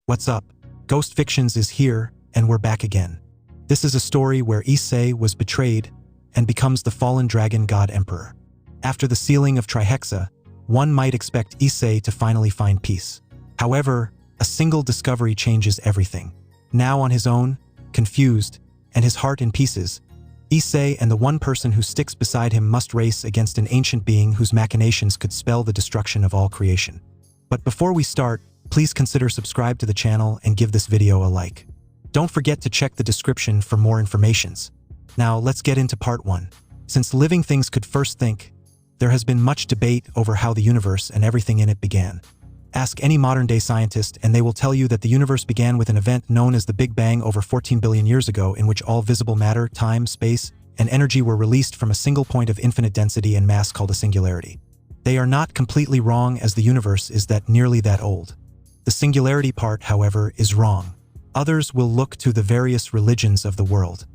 What's up? Ghost Fictions is here, and we're back again. This is a story where Issei was betrayed and becomes the fallen dragon god emperor. After the sealing of Trihexa, one might expect Issei to finally find peace. However, a single discovery changes everything. Now on his own, confused, and his heart in pieces, Issei and the one person who sticks beside him must race against an ancient being whose machinations could spell the destruction of all creation. But before we start, please consider subscribe to the channel and give this video a like. Don't forget to check the description for more informations. Now let's get into part 1. Since living things could first think, there has been much debate over how the universe and everything in it began. Ask any modern-day scientist and they will tell you that the universe began with an event known as the Big Bang over 14 billion years ago, in which all visible matter, time, space, and energy were released from a single point of infinite density and mass called a singularity. They are not completely wrong, as the universe is nearly that old. The singularity part, however, is wrong. Others will look to the various religions of the world.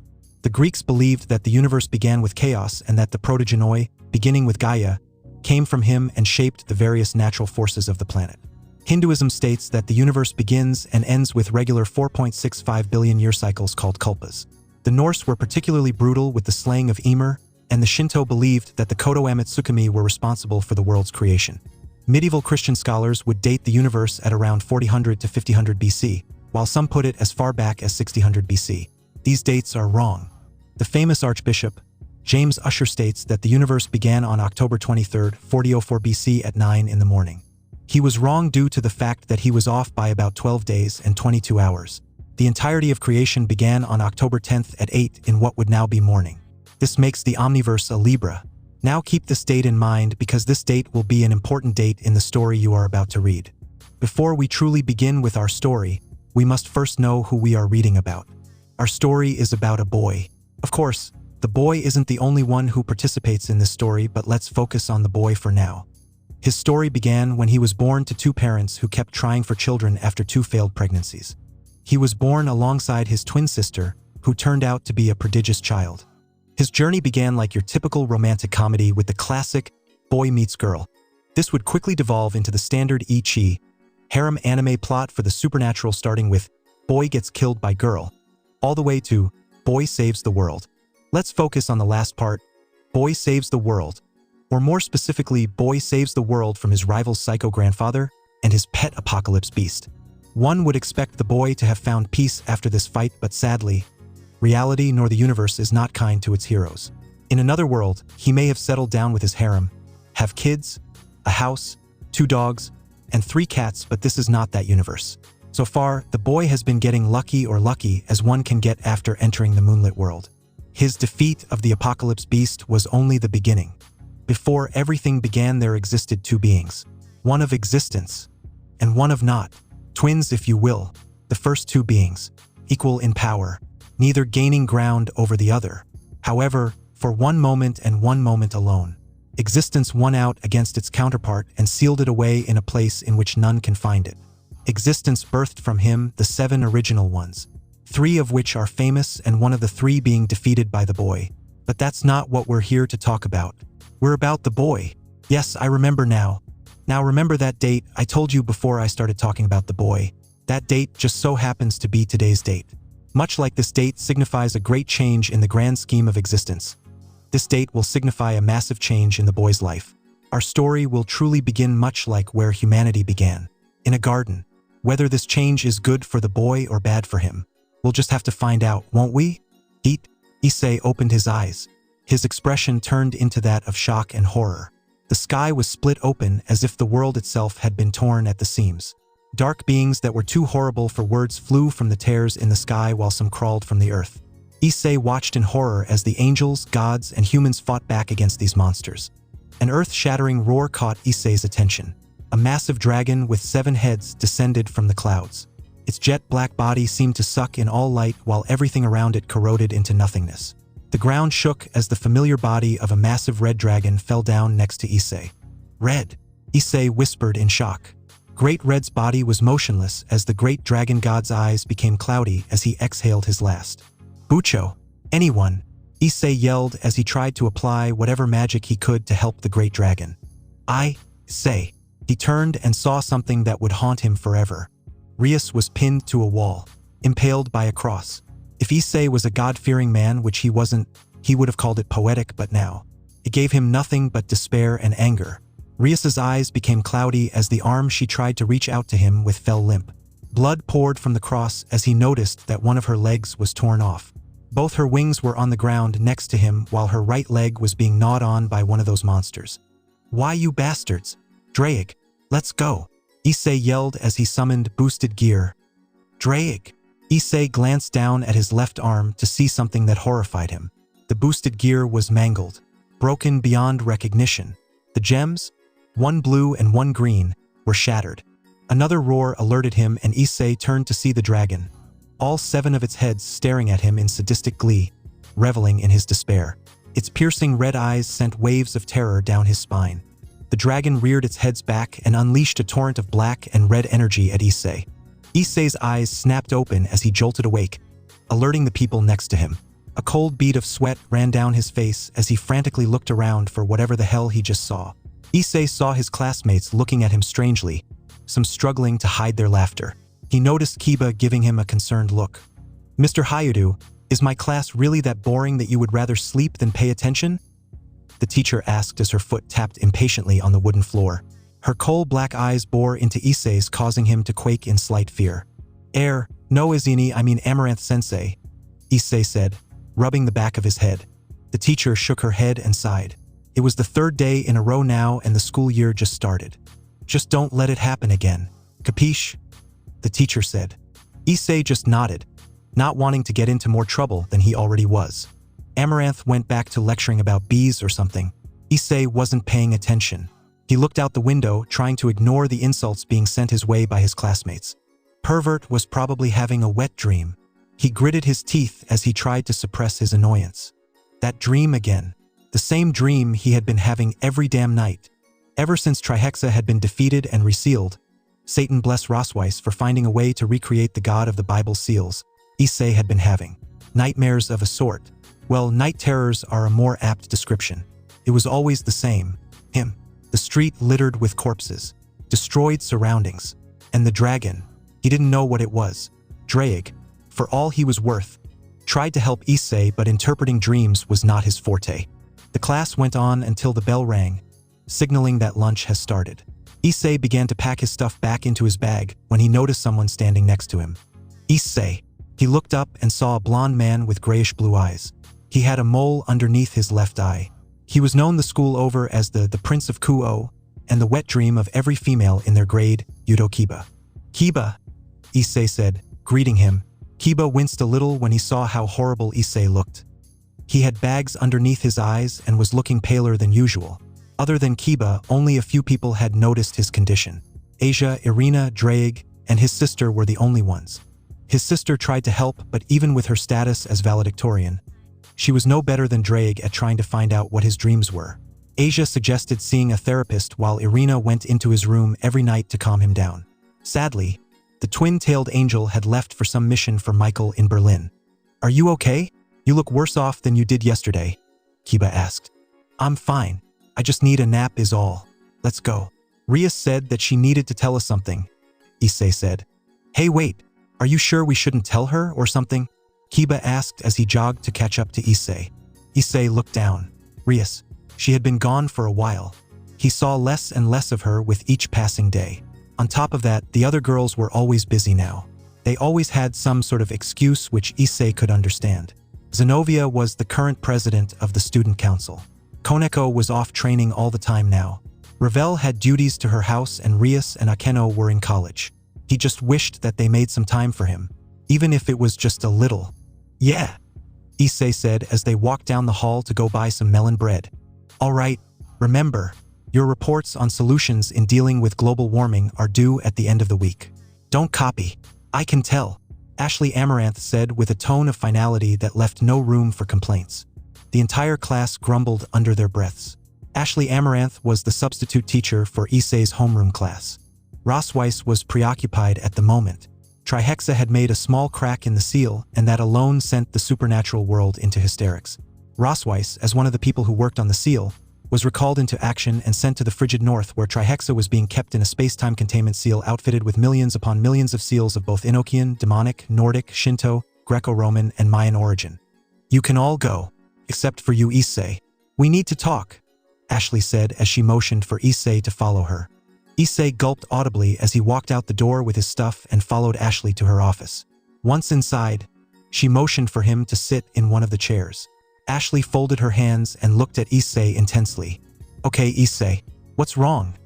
The Greeks believed that the universe began with chaos and that the protogenoi, beginning with Gaia, came from him and shaped the various natural forces of the planet. Hinduism states that the universe begins and ends with regular 4.65 billion year cycles called kalpas. The Norse were particularly brutal with the slaying of Ymir, and the Shinto believed that the Kodo Amatsukami were responsible for the world's creation. Medieval Christian scholars would date the universe at around 4000 to 5000 BC, while some put it as far back as 6000 BC. These dates are wrong. The famous Archbishop James Ussher states that the universe began on October 23, 4004 BC at 9 in the morning. He was wrong due to the fact that he was off by about 12 days and 22 hours. The entirety of creation began on October 10th at 8 in what would now be morning. This makes the Omniverse a Libra. Now keep this date in mind, because this date will be an important date in the story you are about to read. Before we truly begin with our story, we must first know who we are reading about. Our story is about a boy. Of course, the boy isn't the only one who participates in this story, but let's focus on the boy for now. His story began when he was born to two parents who kept trying for children after 2 failed pregnancies. He was born alongside his twin sister, who turned out to be a prodigious child. His journey began like your typical romantic comedy with the classic boy meets girl. This would quickly devolve into the standard Issei harem anime plot for the supernatural, starting with boy gets killed by girl, all the way to boy saves the world. Let's focus on the last part, boy saves the world, or more specifically, boy saves the world from his rival psycho grandfather and his pet apocalypse beast. One would expect the boy to have found peace after this fight, but sadly, reality nor the universe is not kind to its heroes. In another world, he may have settled down with his harem, have kids, a house, 2 dogs, and 3 cats, but this is not that universe. So far, the boy has been getting lucky as one can get after entering the moonlit world. His defeat of the apocalypse beast was only the beginning. Before everything began, there existed 2 beings, one of existence and one of not, twins if you will. The first 2 beings, equal in power, neither gaining ground over the other. However, for one moment and one moment alone, existence won out against its counterpart and sealed it away in a place in which none can find it. Existence birthed from him the 7 original ones, 3 of which are famous and one of the 3 being defeated by the boy. But that's not what we're here to talk about. We're about the boy. Yes, I remember now. Now remember that date I told you before I started talking about the boy. That date just so happens to be today's date. Much like this date signifies a great change in the grand scheme of existence, this date will signify a massive change in the boy's life. Our story will truly begin much like where humanity began, in a garden. Whether this change is good for the boy or bad for him, we'll just have to find out, won't we? Issei opened his eyes. His expression turned into that of shock and horror. The sky was split open as if the world itself had been torn at the seams. Dark beings that were too horrible for words flew from the tears in the sky, while some crawled from the earth. Issei watched in horror as the angels, gods, and humans fought back against these monsters. An earth-shattering roar caught Issei's attention. A massive dragon with 7 heads descended from the clouds. Its jet-black body seemed to suck in all light, while everything around it corroded into nothingness. The ground shook as the familiar body of a massive red dragon fell down next to Issei. Red, Issei whispered in shock. Great Red's body was motionless as the great dragon god's eyes became cloudy as he exhaled his last. Bucho, anyone, Issei yelled as he tried to apply whatever magic he could to help the great dragon. I say. He turned and saw something that would haunt him forever. Rias was pinned to a wall, impaled by a cross. If Issei was a God-fearing man, which he wasn't, he would have called it poetic, but now it gave him nothing but despair and anger. Rias's eyes became cloudy as the arm she tried to reach out to him with fell limp. Blood poured from the cross as he noticed that one of her legs was torn off. Both her wings were on the ground next to him while her right leg was being gnawed on by one of those monsters. "Why, you bastards? Draig, let's go!" Issei yelled as he summoned boosted gear. "Draig!" Issei glanced down at his left arm to see something that horrified him. The boosted gear was mangled, broken beyond recognition. The gems, one blue and one green, were shattered. Another roar alerted him, and Issei turned to see the dragon, all 7 of its heads staring at him in sadistic glee, reveling in his despair. Its piercing red eyes sent waves of terror down his spine. The dragon reared its heads back and unleashed a torrent of black and red energy at Issei. Issei's eyes snapped open as he jolted awake, alerting the people next to him. A cold bead of sweat ran down his face as he frantically looked around for whatever the hell he just saw. Issei saw his classmates looking at him strangely, some struggling to hide their laughter. He noticed Kiba giving him a concerned look. "Mr. Hayudu, is my class really that boring that you would rather sleep than pay attention?" the teacher asked as her foot tapped impatiently on the wooden floor. Her coal-black eyes bore into Issei's, causing him to quake in slight fear. No Izini, I mean Amaranth-sensei," Issei said, rubbing the back of his head. The teacher shook her head and sighed. It was the 3rd day in a row now, and the school year just started. "Just don't let it happen again. Capiche?" the teacher said. Issei just nodded, not wanting to get into more trouble than he already was. Amaranth went back to lecturing about bees or something. Issei wasn't paying attention. He looked out the window, trying to ignore the insults being sent his way by his classmates. Pervert was probably having a wet dream. He gritted his teeth as he tried to suppress his annoyance. That dream again. The same dream he had been having every damn night. Ever since Trihexa had been defeated and resealed, Satan bless Rosweiss for finding a way to recreate the god of the Bible seals, Issei had been having nightmares of a sort. Well, night terrors are a more apt description. It was always the same. Him. The street littered with corpses, destroyed surroundings, and the dragon. He didn't know what it was. Draig, for all he was worth, tried to help Issei, but interpreting dreams was not his forte. The class went on until the bell rang, signaling that lunch has started. Issei began to pack his stuff back into his bag when he noticed someone standing next to him. "Issei." He looked up and saw a blond man with grayish-blue eyes. He had a mole underneath his left eye. He was known the school over as the Prince of Kuo and the wet dream of every female in their grade, Yudo Kiba. "Kiba," Issei said, greeting him. Kiba winced a little when he saw how horrible Issei looked. He had bags underneath his eyes and was looking paler than usual. Other than Kiba, only a few people had noticed his condition. Asia, Irina, Draig, and his sister were the only ones. His sister tried to help, but even with her status as valedictorian, she was no better than Draig at trying to find out what his dreams were. Asia suggested seeing a therapist while Irina went into his room every night to calm him down. Sadly, the twin-tailed angel had left for some mission for Michael in Berlin. "Are you okay? You look worse off than you did yesterday," Kiba asked. "I'm fine. I just need a nap is all. Let's go." Ria said that she needed to tell us something. Issei said, "Hey, wait. Are you sure we shouldn't tell her or something?" Kiba asked as he jogged to catch up to Issei. Issei looked down. Rias. She had been gone for a while. He saw less and less of her with each passing day. On top of that, the other girls were always busy now. They always had some sort of excuse which Issei could understand. Zenobia was the current president of the student council. Koneko was off training all the time now. Ravel had duties to her house, and Rias and Akeno were in college. He just wished that they made some time for him, even if it was just a little. "Yeah," Issei said as they walked down the hall to go buy some melon bread. "All right, remember, your reports on solutions in dealing with global warming are due at the end of the week. Don't copy. I can tell," Ashley Amaranth said with a tone of finality that left no room for complaints. The entire class grumbled under their breaths. Ashley Amaranth was the substitute teacher for Issei's homeroom class. Rosweiss was preoccupied at the moment. Trihexa had made a small crack in the seal, and that alone sent the supernatural world into hysterics. Rosweiss, as one of the people who worked on the seal, was recalled into action and sent to the frigid north where Trihexa was being kept in a space-time containment seal outfitted with millions upon millions of seals of both Enochian, demonic, Nordic, Shinto, Greco-Roman, and Mayan origin. You can all go, except for you, Issei. We need to talk, Ashley said as she motioned for Issei to follow her. Issei gulped audibly as he walked out the door with his stuff and followed Ashley to her office. Once inside, she motioned for him to sit in one of the chairs. Ashley folded her hands and looked at Issei intensely. Okay, Issei, what's wrong?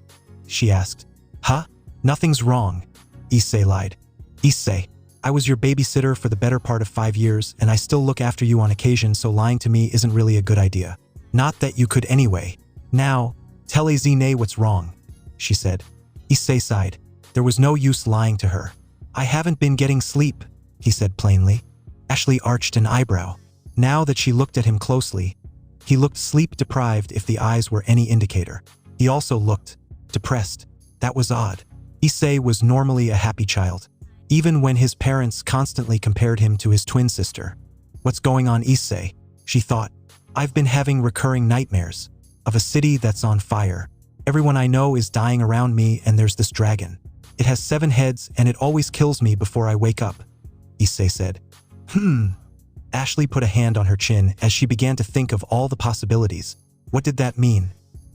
She asked. Huh? Nothing's wrong, Issei lied. Issei, I was your babysitter for the better part of 5 years and I still look after you on occasion, so lying to me isn't really a good idea. Not that you could anyway. Now, tell AZRAEL what's wrong, she said. Issei sighed. There was no use lying to her. I haven't been getting sleep, he said plainly. Ashley arched an eyebrow. Now that she looked at him closely, he looked sleep-deprived if the eyes were any indicator. He also looked depressed. That was odd. Issei was normally a happy child, even when his parents constantly compared him to his twin sister. What's going on, Issei? She thought. I've been having recurring nightmares of a city that's on fire. Everyone I know is dying around me and there's this dragon. It has 7 heads and it always kills me before I wake up, Issei said. Ashley put a hand on her chin as she began to think of all the possibilities. What did that mean?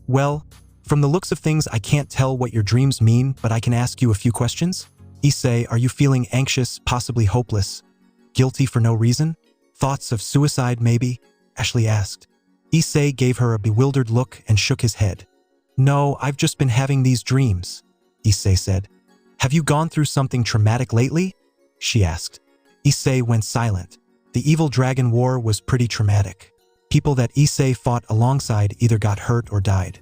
Well, from the looks of things I can't tell what your dreams mean, but I can ask you a few questions? Issei, are you feeling anxious, possibly hopeless? Guilty for no reason? Thoughts of suicide maybe? Ashley asked. Issei gave her a bewildered look and shook his head. No, I've just been having these dreams, Issei said. Have you gone through something traumatic lately? She asked. Issei went silent. The evil dragon war was pretty traumatic. People that Issei fought alongside either got hurt or died.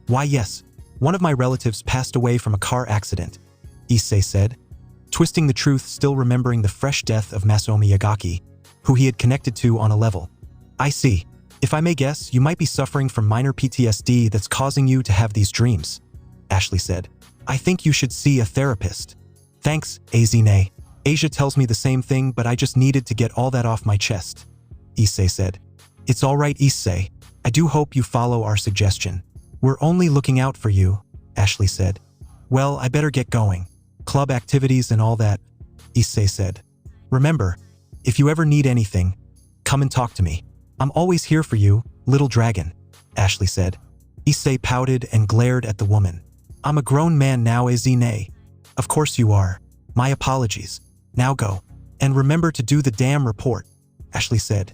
Why yes, one of my relatives passed away from a car accident, Issei said, twisting the truth, still remembering the fresh death of Masaomi Yagaki, who he had connected to on a level. I see. If I may guess, you might be suffering from minor PTSD that's causing you to have these dreams, Ashley said. I think you should see a therapist. Thanks, AZRAEL. Asia tells me the same thing, but I just needed to get all that off my chest, Issei said. It's all right, Issei. I do hope you follow our suggestion. We're only looking out for you, Ashley said. Well, I better get going. Club activities and all that, Issei said. Remember, if you ever need anything, come and talk to me. I'm always here for you, little dragon, Ashley said. Issei pouted and glared at the woman. I'm a grown man now, AZRAEL. Of course you are. My apologies. Now go. And remember to do the damn report, Ashley said.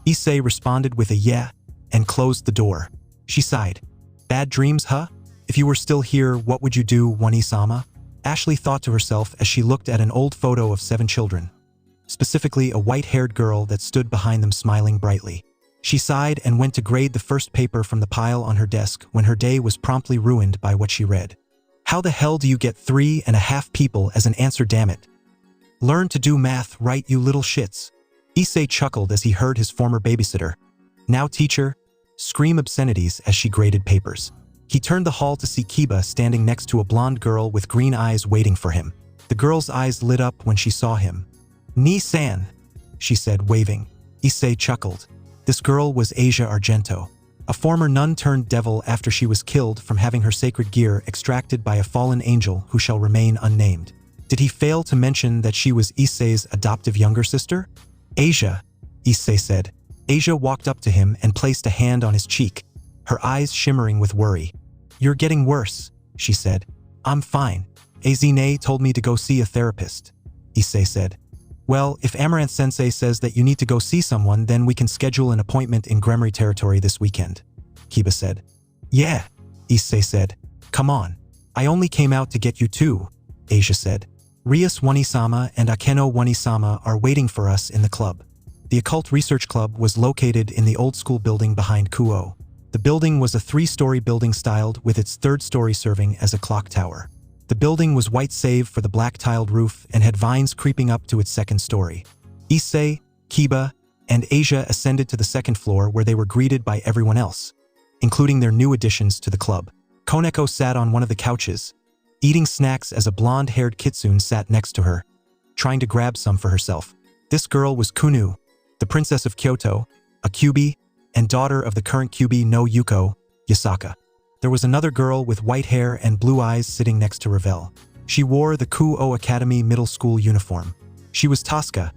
Issei responded with a yeah and closed the door. She sighed. Bad dreams, huh? If you were still here, what would you do, Wani-sama? Ashley thought to herself as she looked at an old photo of 7 children, specifically a white-haired girl that stood behind them smiling brightly. She sighed and went to grade the first paper from the pile on her desk when her day was promptly ruined by what she read. How the hell do you get 3.5 people as an answer, damn it? Learn to do math right, you little shits. Issei chuckled as he heard his former babysitter, now teacher, scream obscenities as she graded papers. He turned the hall to see Kiba standing next to a blonde girl with green eyes waiting for him. The girl's eyes lit up when she saw him. Ni-san, she said, waving. Issei chuckled. This girl was Asia Argento, a former nun turned devil after she was killed from having her sacred gear extracted by a fallen angel who shall remain unnamed. Did he fail to mention that she was Issei's adoptive younger sister? Asia, Issei said. Asia walked up to him and placed a hand on his cheek, her eyes shimmering with worry. You're getting worse, she said. I'm fine. AZRAEL told me to go see a therapist, Issei said. Well, if Amaranth-sensei says that you need to go see someone, then we can schedule an appointment in Gremory territory this weekend, Kiba said. Yeah, Issei said. Come on. I only came out to get you too, Asia said. Rias Wani-sama and Akeno Wani-sama are waiting for us in the club. The Occult Research Club was located in the old-school building behind Kuo. The building was a 3-story building styled with its 3rd story serving as a clock tower. The building was white save for the black-tiled roof and had vines creeping up to its 2nd story. Issei, Kiba, and Asia ascended to the 2nd floor where they were greeted by everyone else, including their new additions to the club. Koneko sat on one of the couches, eating snacks as a blonde-haired kitsune sat next to her, trying to grab some for herself. This girl was Kunu, the princess of Kyoto, a Kyubi, and daughter of the current Kyubi no Yuko, Yasaka. There was another girl with white hair and blue eyes sitting next to Ravel. She wore the Kuo Academy middle school uniform. She was Tosca,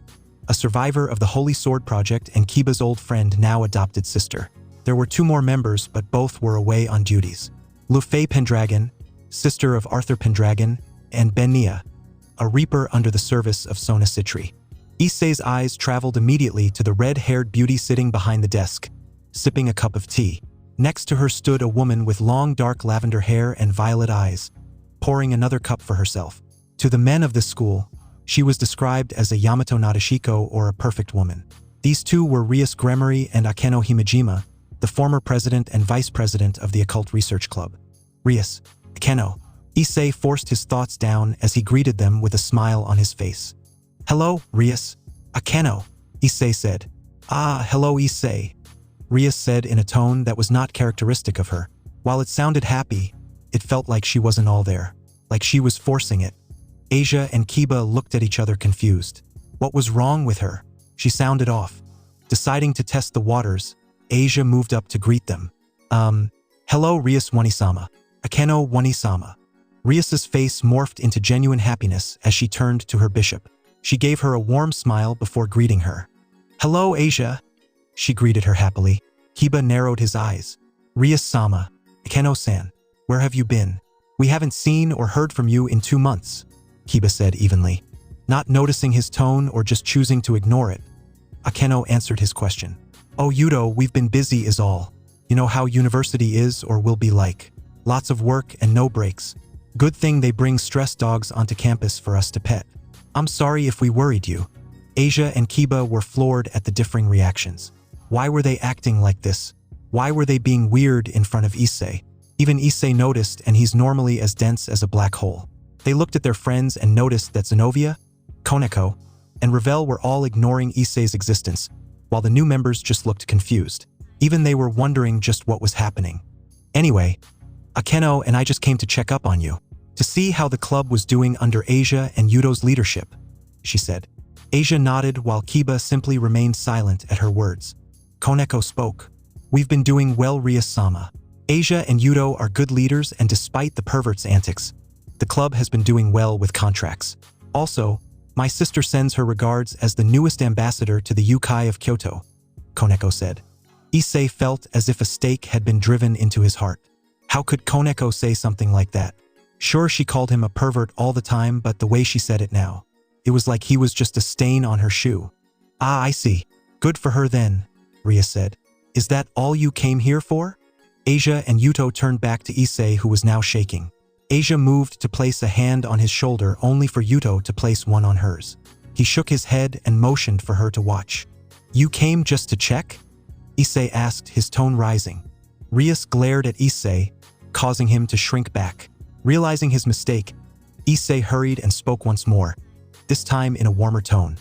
a survivor of the Holy Sword Project and Kiba's old friend, now adopted sister. There were 2 more members, but both were away on duties. Lufei Pendragon, sister of Arthur Pendragon, and Benia, a reaper under the service of Sona Citri. Issei's eyes traveled immediately to the red-haired beauty sitting behind the desk, sipping a cup of tea. Next to her stood a woman with long dark lavender hair and violet eyes, pouring another cup for herself. To the men of this school, she was described as a Yamato Nadeshiko, or a perfect woman. These 2 were Rias Gremory and Akeno Himejima, the former president and vice president of the Occult Research Club. Rias, Akeno. Issei forced his thoughts down as he greeted them with a smile on his face. "Hello, Rias. Akeno," Issei said. "Ah, hello, Issei," Rias said in a tone that was not characteristic of her. While it sounded happy, it felt like she wasn't all there, like she was forcing it. Asia and Kiba looked at each other confused. What was wrong with her? She sounded off. Deciding to test the waters, Asia moved up to greet them. Hello, Rias Wanisama. Akeno Wanisama." Rias's face morphed into genuine happiness as she turned to her bishop. She gave her a warm smile before greeting her. "Hello, Asia," she greeted her happily. Kiba narrowed his eyes. "Rias-sama, Akeno-san, where have you been? We haven't seen or heard from you in 2 months," Kiba said evenly. Not noticing his tone or just choosing to ignore it, Akeno answered his question. "Oh, Yudo, we've been busy is all. You know how university is or will be like. Lots of work and no breaks. Good thing they bring stress dogs onto campus for us to pet. I'm sorry if we worried you." Asia and Kiba were floored at the differing reactions. Why were they acting like this? Why were they being weird in front of Issei? Even Issei noticed, and he's normally as dense as a black hole. They looked at their friends and noticed that Zenobia, Koneko, and Ravel were all ignoring Issei's existence, while the new members just looked confused. Even they were wondering just what was happening. "Anyway, Akeno and I just came to check up on you, to see how the club was doing under Asia and Yudo's leadership," she said. Asia nodded while Kiba simply remained silent at her words. Koneko spoke. "We've been doing well, Rias-sama. Asia and Yudo are good leaders, and despite the pervert's antics, the club has been doing well with contracts. Also, my sister sends her regards as the newest ambassador to the Yukai of Kyoto," Koneko said. Issei felt as if a stake had been driven into his heart. How could Koneko say something like that? Sure, she called him a pervert all the time, but the way she said it now, it was like he was just a stain on her shoe. "Ah, I see. Good for her then," Ria said. "Is that all you came here for?" Asia and Yuto turned back to Issei, who was now shaking. Asia moved to place a hand on his shoulder, only for Yuto to place one on hers. He shook his head and motioned for her to watch. "You came just to check?" Issei asked, his tone rising. Rias glared at Issei, causing him to shrink back. Realizing his mistake, Issei hurried and spoke once more, this time in a warmer tone.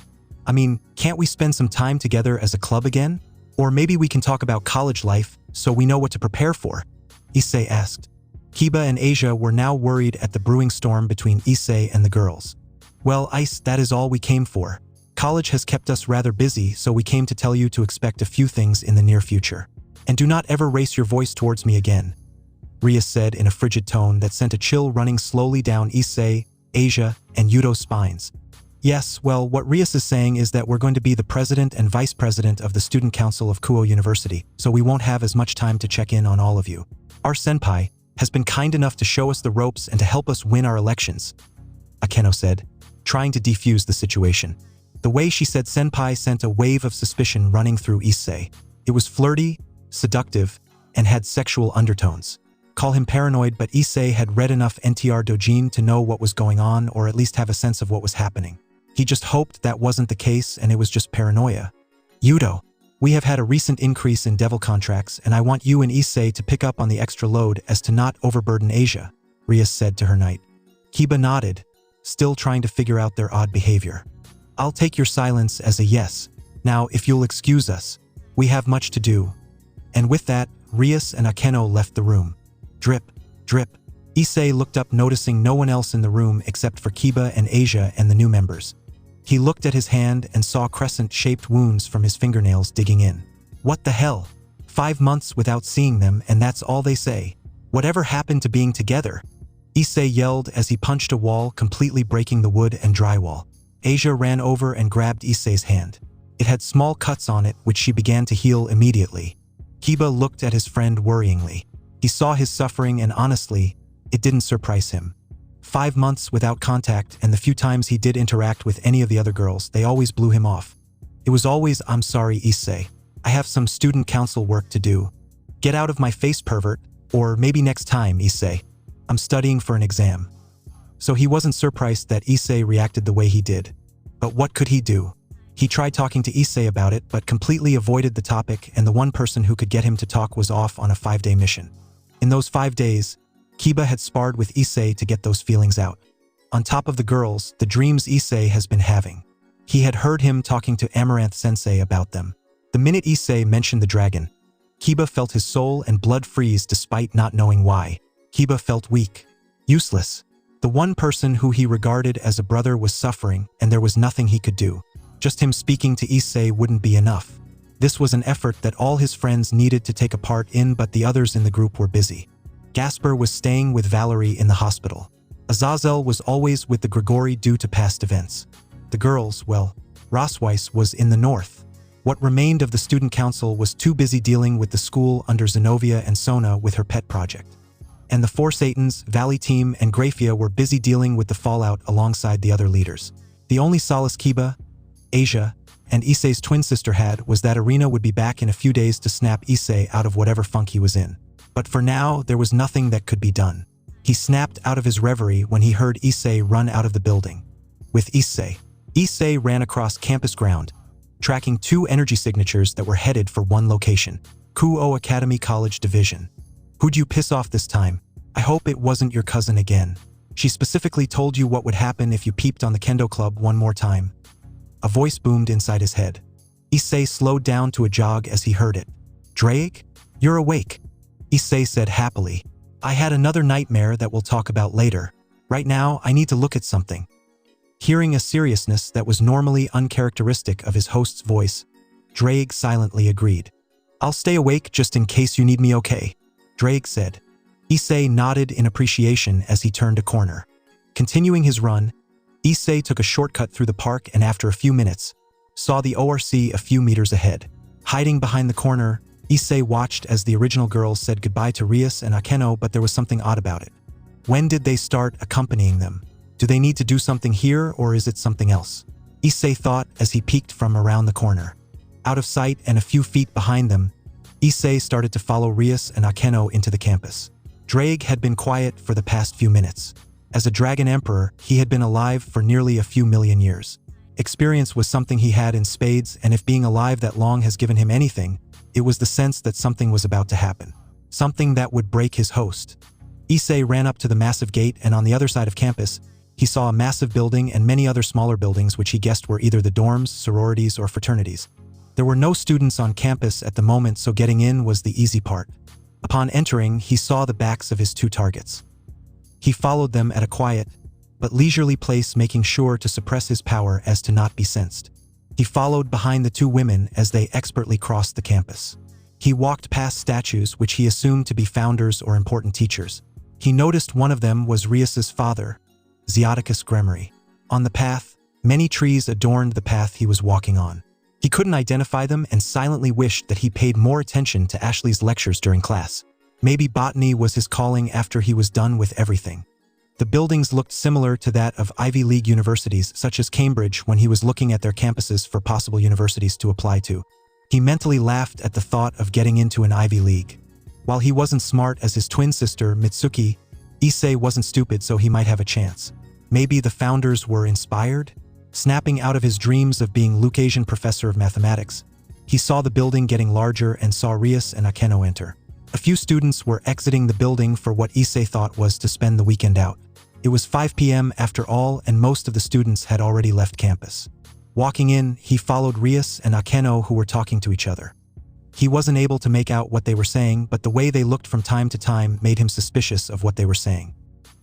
"I mean, can't we spend some time together as a club again? Or maybe we can talk about college life so we know what to prepare for?" Issei asked. Kiba and Asia were now worried at the brewing storm between Issei and the girls. "Well, Ice, that is all we came for. College has kept us rather busy, so we came to tell you to expect a few things in the near future. And do not ever raise your voice towards me again," Rias said in a frigid tone that sent a chill running slowly down Issei, Asia, and Yudo's spines. "Yes, well, what Rias is saying is that we're going to be the president and vice president of the student council of Kuo University, so we won't have as much time to check in on all of you. Our senpai has been kind enough to show us the ropes and to help us win our elections," Akeno said, trying to defuse the situation. The way she said senpai sent a wave of suspicion running through Issei. It was flirty, seductive, and had sexual undertones. Call him paranoid, but Issei had read enough NTR Dojin to know what was going on, or at least have a sense of what was happening. He just hoped that wasn't the case and it was just paranoia. "Yudo, we have had a recent increase in devil contracts, and I want you and Issei to pick up on the extra load as to not overburden Asia," Rias said to her knight. Kiba nodded, still trying to figure out their odd behavior. "I'll take your silence as a yes. Now, if you'll excuse us, we have much to do." And with that, Rias and Akeno left the room. Drip, drip. Issei looked up, noticing no one else in the room except for Kiba and Asia and the new members. He looked at his hand and saw crescent-shaped wounds from his fingernails digging in. "What the hell? 5 months without seeing them, and that's all they say. Whatever happened to being together? Issei yelled as he punched a wall, completely breaking the wood and drywall. Asia ran over and grabbed Issei's hand. It had small cuts on it, which she began to heal immediately. Kiba looked at his friend worryingly. He saw his suffering, and honestly, it didn't surprise him. 5 months without contact, and the few times he did interact with any of the other girls, they always blew him off. It was always, "I'm sorry, Issei. I have some student council work to do. Get out of my face, pervert. Or maybe next time, Issei. I'm studying for an exam." So he wasn't surprised that Issei reacted the way he did. But what could he do? He tried talking to Issei about it, but completely avoided the topic, and the one person who could get him to talk was off on a 5-day mission. In those 5 days, Kiba had sparred with Issei to get those feelings out. On top of the girls, the dreams Issei has been having. He had heard him talking to Amaranth-sensei about them. The minute Issei mentioned the dragon, Kiba felt his soul and blood freeze despite not knowing why. Kiba felt weak, useless. The one person who he regarded as a brother was suffering, and there was nothing he could do. Just him speaking to Issei wouldn't be enough. This was an effort that all his friends needed to take a part in, but the others in the group were busy. Gasper was staying with Valerie in the hospital. AZRAEL was always with the Grigori due to past events. The girls, well, Rosweiss was in the north. What remained of the student council was too busy dealing with the school under Zenobia and Sona with her pet project. And the 4 Satans, Valley Team, and Grafia were busy dealing with the fallout alongside the other leaders. The only solace Kiba, Asia, and Issei's twin sister had was that Arena would be back in a few days to snap Issei out of whatever funk he was in. But for now, there was nothing that could be done. He snapped out of his reverie when he heard Issei run out of the building. With Issei, Issei ran across campus ground, tracking 2 energy signatures that were headed for one location, Kuo Academy College Division. "Who'd you piss off this time? I hope it wasn't your cousin again. She specifically told you what would happen if you peeped on the Kendo Club one more time." A voice boomed inside his head. Issei slowed down to a jog as he heard it. "Drake? You're awake," Issei said happily. "I had another nightmare that we'll talk about later. Right now, I need to look at something." Hearing a seriousness that was normally uncharacteristic of his host's voice, Drake silently agreed. "I'll stay awake just in case you need me, okay?" Drake said. Issei nodded in appreciation as he turned a corner. Continuing his run, Issei took a shortcut through the park and after a few minutes, saw the ORC a few meters ahead. Hiding behind the corner, Issei watched as the original girls said goodbye to Rias and Akeno, but there was something odd about it. When did they start accompanying them? Do they need to do something here, or is it something else? Issei thought as he peeked from around the corner. Out of sight and a few feet behind them, Issei started to follow Rias and Akeno into the campus. Drake had been quiet for the past few minutes. As a dragon emperor, he had been alive for nearly a few million years. Experience was something he had in spades, and if being alive that long has given him anything, it was the sense that something was about to happen. Something that would break his host. Issei ran up to the massive gate, and on the other side of campus, he saw a massive building and many other smaller buildings which he guessed were either the dorms, sororities, or fraternities. There were no students on campus at the moment, so getting in was the easy part. Upon entering, he saw the backs of his 2 targets. He followed them at a quiet, but leisurely pace, making sure to suppress his power as to not be sensed. He followed behind the 2 women as they expertly crossed the campus. He walked past statues which he assumed to be founders or important teachers. He noticed one of them was Rias's father, Zeoticus Gremory. On the path, many trees adorned the path he was walking on. He couldn't identify them and silently wished that he paid more attention to Ashley's lectures during class. Maybe botany was his calling after he was done with everything. The buildings looked similar to that of Ivy League universities such as Cambridge when he was looking at their campuses for possible universities to apply to. He mentally laughed at the thought of getting into an Ivy League. While he wasn't smart as his twin sister, Mitsuki, Issei wasn't stupid, so he might have a chance. Maybe the founders were inspired? Snapping out of his dreams of being Lucasian professor of mathematics, he saw the building getting larger and saw Rias and Akeno enter. A few students were exiting the building for what Issei thought was to spend the weekend out. It was 5 p.m. after all, and most of the students had already left campus. Walking in, he followed Rias and Akeno, who were talking to each other. He wasn't able to make out what they were saying, but the way they looked from time to time made him suspicious of what they were saying.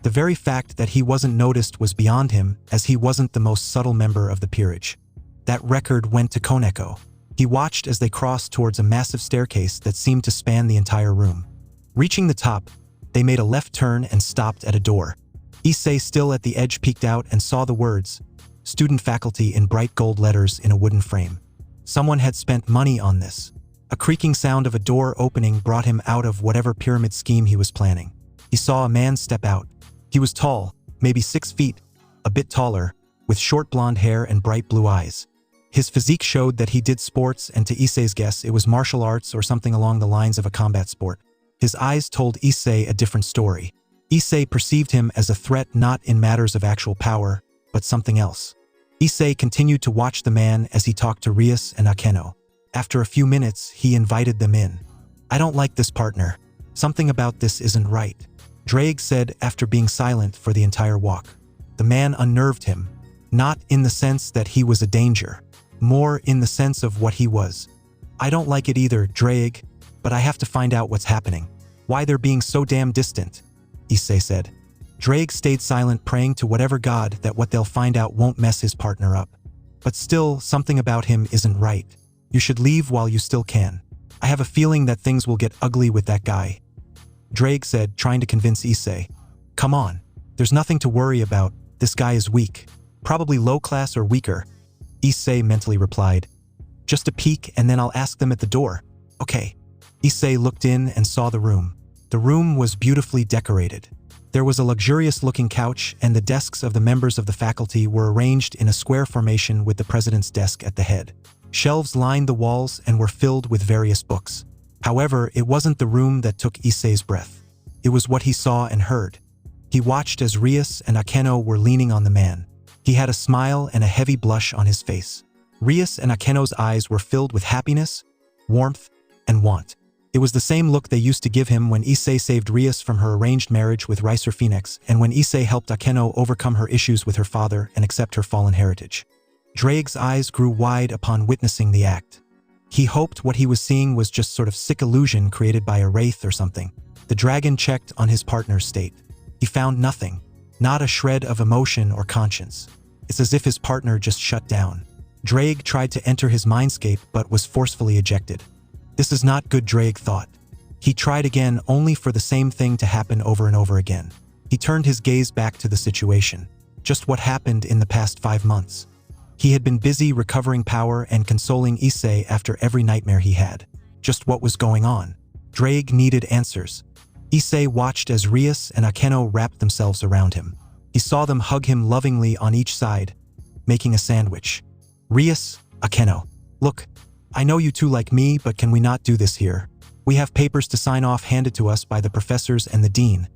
The very fact that he wasn't noticed was beyond him, as he wasn't the most subtle member of the peerage. That record went to Koneko. He watched as they crossed towards a massive staircase that seemed to span the entire room. Reaching the top, they made a left turn and stopped at a door. Issei, still at the edge, peeked out and saw the words, "Student Faculty," in bright gold letters in a wooden frame. Someone had spent money on this. A creaking sound of a door opening brought him out of whatever pyramid scheme he was planning. He saw a man step out. He was tall, maybe 6 feet, a bit taller, with short blonde hair and bright blue eyes. His physique showed that he did sports, and to Issei's guess, it was martial arts or something along the lines of a combat sport. His eyes told Issei a different story. Issei perceived him as a threat not in matters of actual power, but something else. Issei continued to watch the man as he talked to Rias and Akeno. After a few minutes, he invited them in. "I don't like this, partner. Something about this isn't right," Drake said after being silent for the entire walk. The man unnerved him, not in the sense that he was a danger, more in the sense of what he was. "I don't like it either, Drake, but I have to find out what's happening. Why they're being so damn distant," Issei said. Drake stayed silent, praying to whatever god that what they'll find out won't mess his partner up. But still, something about him isn't right. "You should leave while you still can. I have a feeling that things will get ugly with that guy," Drake said, trying to convince Issei. "Come on. There's nothing to worry about. This guy is weak. Probably low class or weaker," Issei mentally replied. "Just a peek and then I'll ask them at the door." "Okay." Issei looked in and saw the room. The room was beautifully decorated. There was a luxurious-looking couch, and the desks of the members of the faculty were arranged in a square formation with the president's desk at the head. Shelves lined the walls and were filled with various books. However, it wasn't the room that took Issei's breath. It was what he saw and heard. He watched as Rias and Akeno were leaning on the man. He had a smile and a heavy blush on his face. Rias and Akeno's eyes were filled with happiness, warmth, and want. It was the same look they used to give him when Issei saved Rias from her arranged marriage with Ricer Phoenix, and when Issei helped Akeno overcome her issues with her father and accept her fallen heritage. Drake's eyes grew wide upon witnessing the act. He hoped what he was seeing was just sort of sick illusion created by a wraith or something. The dragon checked on his partner's state. He found nothing, not a shred of emotion or conscience. It's as if his partner just shut down. Drake tried to enter his mindscape but was forcefully ejected. This is not good, Drake thought. He tried again, only for the same thing to happen over and over again. He turned his gaze back to the situation. Just what happened in the past 5 months. He had been busy recovering power and consoling Issei after every nightmare he had. Just what was going on? Drake needed answers. Issei watched as Rias and Akeno wrapped themselves around him. He saw them hug him lovingly on each side, making a sandwich. "Rias, Akeno, look, I know you two like me, but can we not do this here? We have papers to sign off handed to us by the professors and the dean."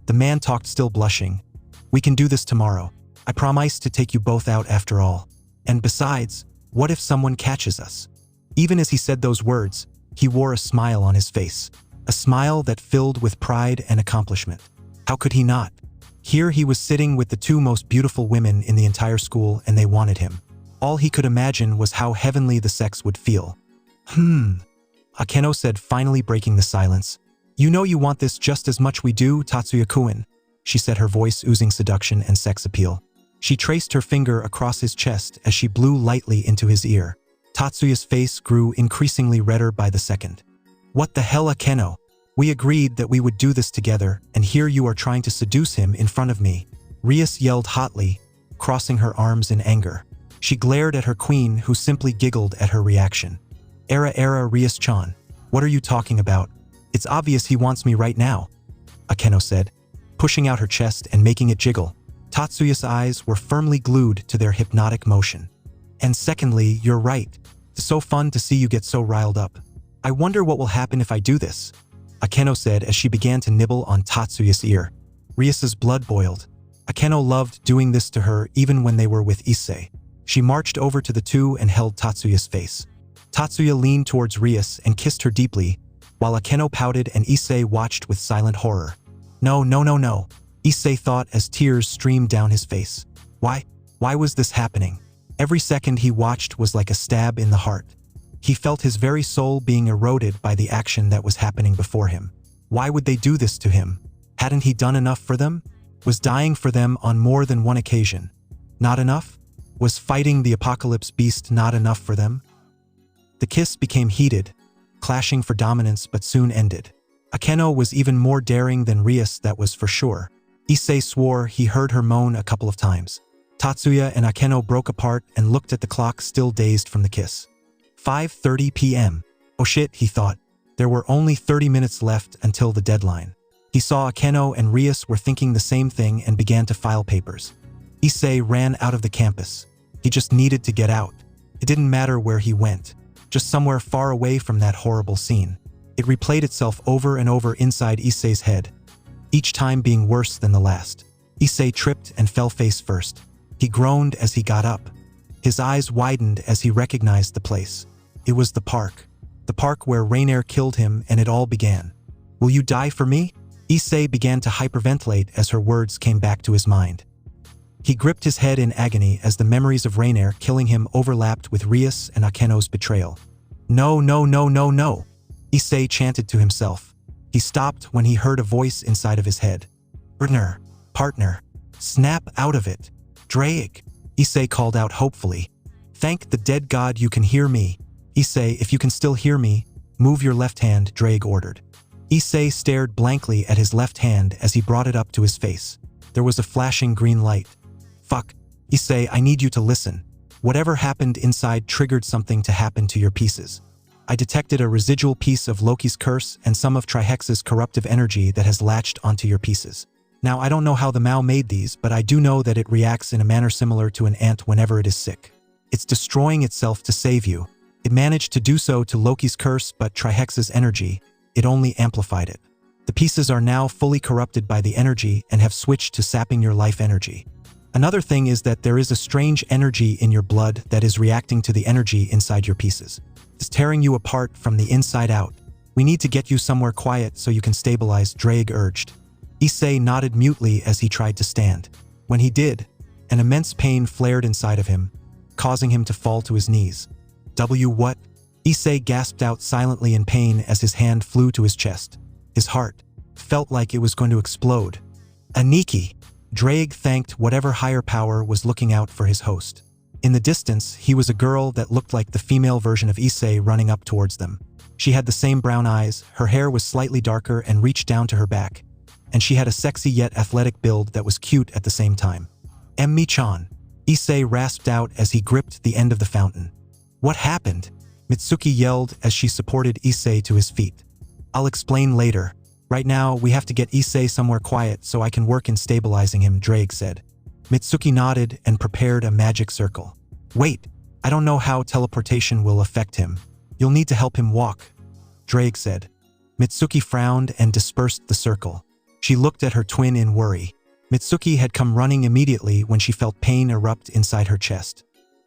The man talked, still blushing. "We can do this tomorrow. I promise to take you both out after all. And besides, what if someone catches us?" Even as he said those words, he wore a smile on his face. A smile that filled with pride and accomplishment. How could he not? Here he was sitting with the 2 most beautiful women in the entire school, and they wanted him. All he could imagine was how heavenly the sex would feel. Akeno said, finally breaking the silence. "You know you want this just as much we do, Tatsuya-kun," she said, her voice oozing seduction and sex appeal. She traced her finger across his chest as she blew lightly into his ear. Tatsuya's face grew increasingly redder by the second. "What the hell, Akeno? We agreed that we would do this together, and here you are trying to seduce him in front of me," Rias yelled hotly, crossing her arms in anger. She glared at her queen, who simply giggled at her reaction. Era, Rias-chan, what are you talking about? It's obvious he wants me right now," Akeno said, pushing out her chest and making it jiggle. Tatsuya's eyes were firmly glued to their hypnotic motion. "And secondly, you're right. It's so fun to see you get so riled up. I wonder what will happen if I do this," Akeno said as she began to nibble on Tatsuya's ear. Rias's blood boiled. Akeno loved doing this to her even when they were with Issei. She marched over to the 2 and held Tatsuya's face. Tatsuya leaned towards Rias and kissed her deeply, while Akeno pouted and Issei watched with silent horror. No, Issei thought as tears streamed down his face. Why was this happening? Every second he watched was like a stab in the heart. He felt his very soul being eroded by the action that was happening before him. Why would they do this to him? Hadn't he done enough for them? Was dying for them on more than one occasion not enough? Was fighting the apocalypse beast not enough for them? The kiss became heated, clashing for dominance but soon ended. Akeno was even more daring than Rias, that was for sure. Issei swore he heard her moan a couple of times. Tatsuya and Akeno broke apart and looked at the clock, still dazed from the kiss. 5:30 p.m. Oh shit, he thought. There were only 30 minutes left until the deadline. He saw Akeno and Rias were thinking the same thing and began to file papers. Issei ran out of the campus. He just needed to get out. It didn't matter where he went, just somewhere far away from that horrible scene. It replayed itself over and over inside Issei's head, each time being worse than the last. Issei tripped and fell face first. He groaned as he got up. His eyes widened as he recognized the place. It was the park where Rainier killed him, and it all began. "Will you die for me?" Issei began to hyperventilate as her words came back to his mind. He gripped his head in agony as the memories of Rainier killing him overlapped with Rias and Akeno's betrayal. "No, no, no, no, no," Issei chanted to himself. He stopped when he heard a voice inside of his head. Partner, snap out of it. Drake," Issei called out hopefully. "Thank the dead god you can hear me." "Issei, if you can still hear me, move your left hand," Drake ordered. Issei stared blankly at his left hand as he brought it up to his face. There was a flashing green light. "Fuck. Issei, I need you to listen. Whatever happened inside triggered something to happen to your pieces. I detected a residual piece of Loki's curse and some of Trihexa's corruptive energy that has latched onto your pieces. Now, I don't know how the Mao made these, but I do know that it reacts in a manner similar to an ant whenever it is sick. It's destroying itself to save you. It managed to do so to Loki's curse, but Trihexa's energy, it only amplified it. The pieces are now fully corrupted by the energy and have switched to sapping your life energy. Another thing is that there is a strange energy in your blood that is reacting to the energy inside your pieces. It's tearing you apart from the inside out. We need to get you somewhere quiet so you can stabilize," Drake urged. Issei nodded mutely as he tried to stand. When he did, an immense pain flared inside of him, causing him to fall to his knees. What? Issei gasped out silently in pain as his hand flew to his chest. His heart felt like it was going to explode. "Aniki!" Drake thanked whatever higher power was looking out for his host. In the distance, he was a girl that looked like the female version of Issei running up towards them. She had the same brown eyes, her hair was slightly darker and reached down to her back, and she had a sexy yet athletic build that was cute at the same time. "Emmi-chan," Issei rasped out as he gripped the end of the fountain. "What happened?" Mitsuki yelled as she supported Issei to his feet. "I'll explain later. Right now, we have to get Issei somewhere quiet so I can work in stabilizing him," Drake said. Mitsuki nodded and prepared a magic circle. "Wait, I don't know how teleportation will affect him. You'll need to help him walk," Drake said. Mitsuki frowned and dispersed the circle. She looked at her twin in worry. Mitsuki had come running immediately when she felt pain erupt inside her chest.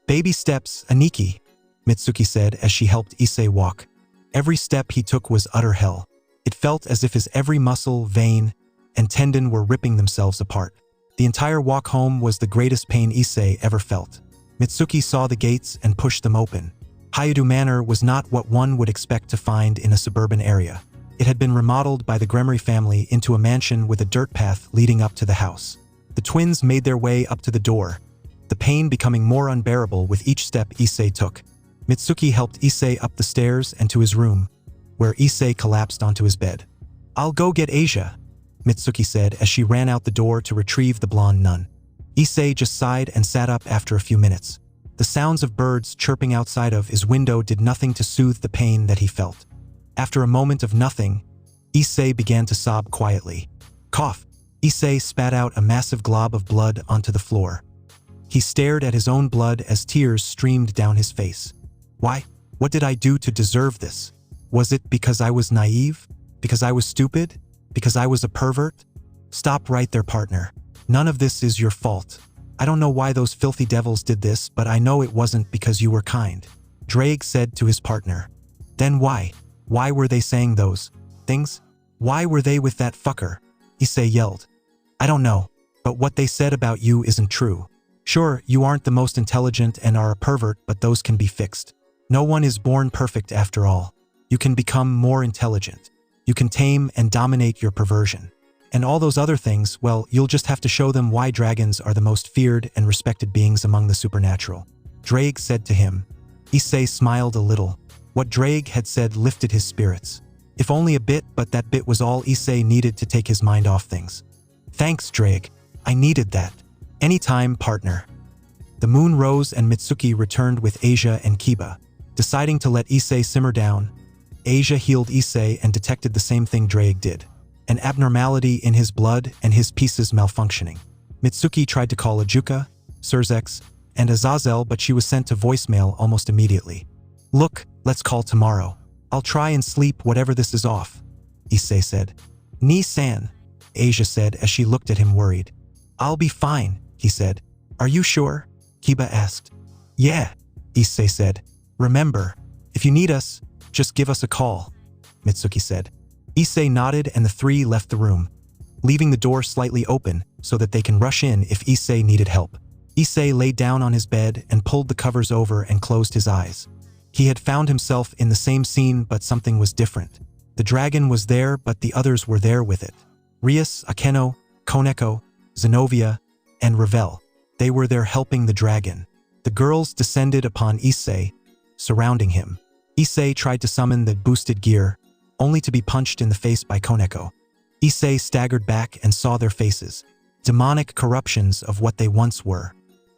"Baby steps, Aniki," Mitsuki said as she helped Issei walk. Every step he took was utter hell. It felt as if his every muscle, vein, and tendon were ripping themselves apart. The entire walk home was the greatest pain Issei ever felt. Mitsuki saw the gates and pushed them open. Hayadu Manor was not what one would expect to find in a suburban area. It had been remodeled by the Gremory family into a mansion with a dirt path leading up to the house. The twins made their way up to the door, the pain becoming more unbearable with each step Issei took. Mitsuki helped Issei up the stairs and to his room, where Issei collapsed onto his bed. "I'll go get Asia," Mitsuki said as she ran out the door to retrieve the blonde nun. Issei just sighed and sat up after a few minutes. The sounds of birds chirping outside of his window did nothing to soothe the pain that he felt. After a moment of nothing, Issei began to sob quietly. Cough! Issei spat out a massive glob of blood onto the floor. He stared at his own blood as tears streamed down his face. Why? What did I do to deserve this? Was it because I was naive? Because I was stupid? Because I was a pervert? Stop right there, partner. None of this is your fault. I don't know why those filthy devils did this, but I know it wasn't because you were kind, Drake said to his partner. Then why? Why were they saying those things? Why were they with that fucker? Issei yelled. I don't know, but what they said about you isn't true. Sure, you aren't the most intelligent and are a pervert, but those can be fixed. No one is born perfect after all. You can become more intelligent. You can tame and dominate your perversion. And all those other things, well, you'll just have to show them why dragons are the most feared and respected beings among the supernatural. Drake said to him. Issei smiled a little. What Drake had said lifted his spirits. If only a bit, but that bit was all Issei needed to take his mind off things. Thanks, Drake. I needed that. Anytime, partner. The moon rose and Mitsuki returned with Asia and Kiba. Deciding to let Issei simmer down, Asia healed Issei and detected the same thing Drake did. An abnormality in his blood and his pieces malfunctioning. Mitsuki tried to call Ajuka, Surzex, and AZRAEL, but she was sent to voicemail almost immediately. Look, let's call tomorrow. I'll try and sleep whatever this is off, Issei said. Ni-san, Asia said as she looked at him worried. I'll be fine, he said. Are you sure? Kiba asked. Yeah, Issei said. Remember, if you need us, just give us a call, Mitsuki said. Issei nodded and the three left the room, leaving the door slightly open so that they can rush in if Issei needed help. Issei lay down on his bed and pulled the covers over and closed his eyes. He had found himself in the same scene, but something was different. The dragon was there, but the others were there with it. Rias, Akeno, Koneko, Zenobia, and Ravel. They were there helping the dragon. The girls descended upon Issei, surrounding him. Issei tried to summon the boosted gear, only to be punched in the face by Koneko. Issei staggered back and saw their faces, demonic corruptions of what they once were,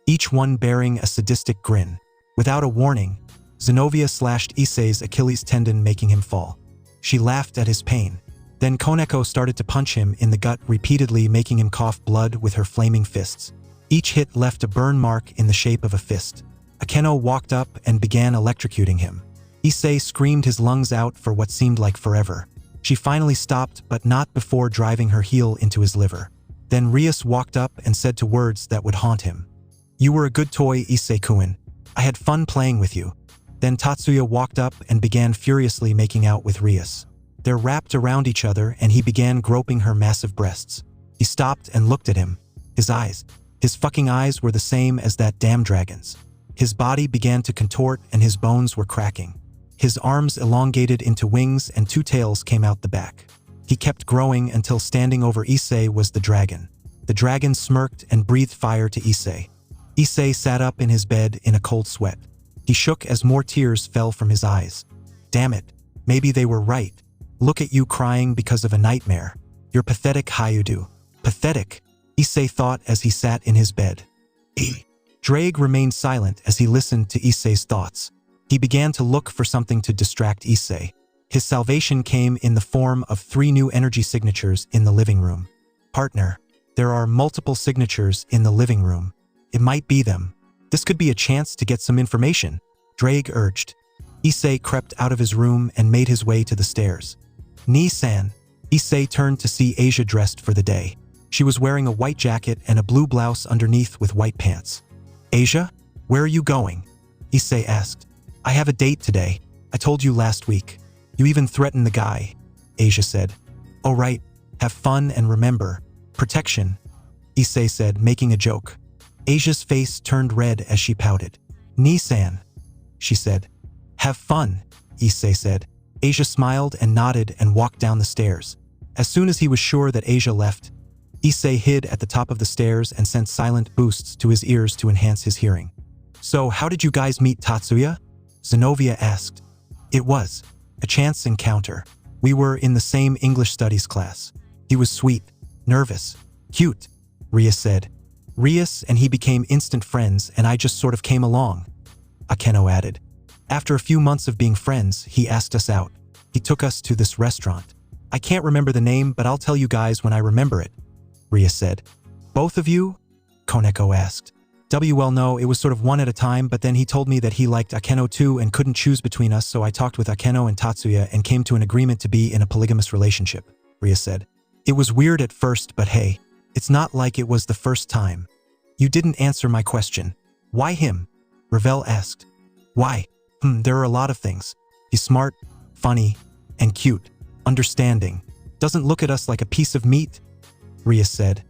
each one bearing a sadistic grin. Without a warning, Zenobia slashed Issei's Achilles tendon, making him fall. She laughed at his pain. Then Koneko started to punch him in the gut repeatedly, making him cough blood with her flaming fists. Each hit left a burn mark in the shape of a fist. Akeno walked up and began electrocuting him. Issei screamed his lungs out for what seemed like forever. She finally stopped, but not before driving her heel into his liver. Then Rias walked up and said two words that would haunt him. You were a good toy, Issei-kun. I had fun playing with you. Then Tatsuya walked up and began furiously making out with Rias. They're wrapped around each other and he began groping her massive breasts. He stopped and looked at him. His fucking eyes were the same as that damn dragon's. His body began to contort and his bones were cracking. His arms elongated into wings and two tails came out the back. He kept growing until standing over Issei was the dragon. The dragon smirked and breathed fire to Issei. Issei sat up in his bed in a cold sweat. He shook as more tears fell from his eyes. Damn it, maybe they were right. Look at you crying because of a nightmare. You're pathetic, Hayudu. Pathetic, Issei thought as he sat in his bed. Drake remained silent as he listened to Issei's thoughts. He began to look for something to distract Issei. His salvation came in the form of 3 new energy signatures in the living room. Partner, there are multiple signatures in the living room. It might be them. This could be a chance to get some information, Drake urged. Issei crept out of his room and made his way to the stairs. Ni-san, Issei turned to see Asia dressed for the day. She was wearing a white jacket and a blue blouse underneath with white pants. Asia, where are you going? Issei asked. I have a date today. I told you last week. You even threatened the guy, Asia said. Oh right, have fun and remember, protection, Issei said, making a joke. Asia's face turned red as she pouted. Ni-san, she said. Have fun, Issei said. Asia smiled and nodded and walked down the stairs. As soon as he was sure that Asia left, Issei hid at the top of the stairs and sent silent boosts to his ears to enhance his hearing. So how did you guys meet Tatsuya? Zenobia asked. It was a chance encounter. We were in the same English studies class. He was sweet, nervous, cute, Rias said. Rias and he became instant friends and I just sort of came along, Akeno added. After a few months of being friends, he asked us out. He took us to this restaurant. I can't remember the name, but I'll tell you guys when I remember it, Rias said. Both of you? Koneko asked. Well, no, it was sort of one at a time, but then he told me that he liked Akeno too and couldn't choose between us, so I talked with Akeno and Tatsuya and came to an agreement to be in a polygamous relationship, Rias said. It was weird at first, but hey, it's not like it was the first time. You didn't answer my question. Why him? Ravel asked. Why? There are a lot of things. He's smart, funny, and cute, understanding. Doesn't look at us like a piece of meat, Rias said,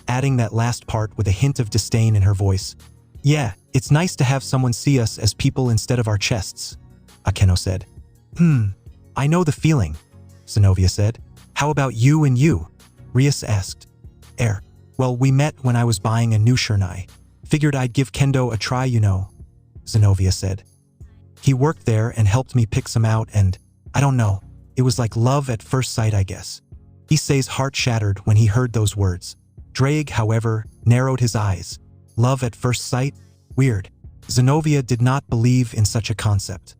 adding that last part with a hint of disdain in her voice. Yeah, it's nice to have someone see us as people instead of our chests, Akeno said. I know the feeling, Zenobia said. How about you and you? Rias asked. Well, we met when I was buying a new shurnai. Figured I'd give kendo a try, you know, Zenobia said. He worked there and helped me pick some out and, I don't know, it was like love at first sight, I guess. Issei's heart shattered when he heard those words. Drake, however, narrowed his eyes. Love at first sight? Weird. Zenobia did not believe in such a concept.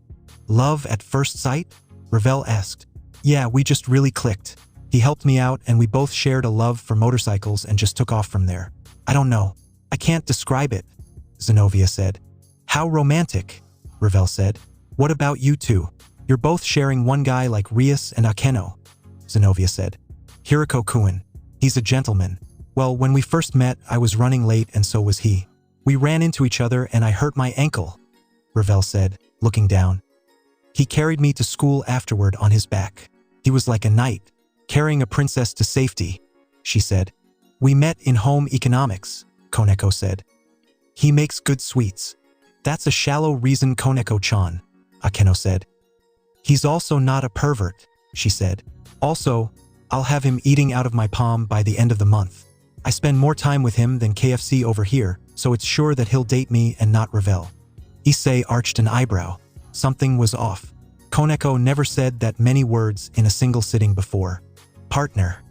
Love at first sight? Ravel asked. Yeah, we just really clicked. He helped me out and we both shared a love for motorcycles and just took off from there. I don't know. I can't describe it, Zenobia said. How romantic, Ravel said. What about you two? You're both sharing one guy like Rias and Akeno, Zenobia said. Hiroko-kun. He's a gentleman. Well, when we first met, I was running late and so was he. We ran into each other and I hurt my ankle, Ravel said, looking down. He carried me to school afterward on his back. He was like a knight, carrying a princess to safety, she said. We met in home economics, Koneko said. He makes good sweets. That's a shallow reason, Koneko-chan, Akeno said. He's also not a pervert, she said. Also, I'll have him eating out of my palm by the end of the month. I spend more time with him than KFC over here, so it's sure that he'll date me and not Ravel. Issei arched an eyebrow. Something was off. Koneko never said that many words in a single sitting before. Partner.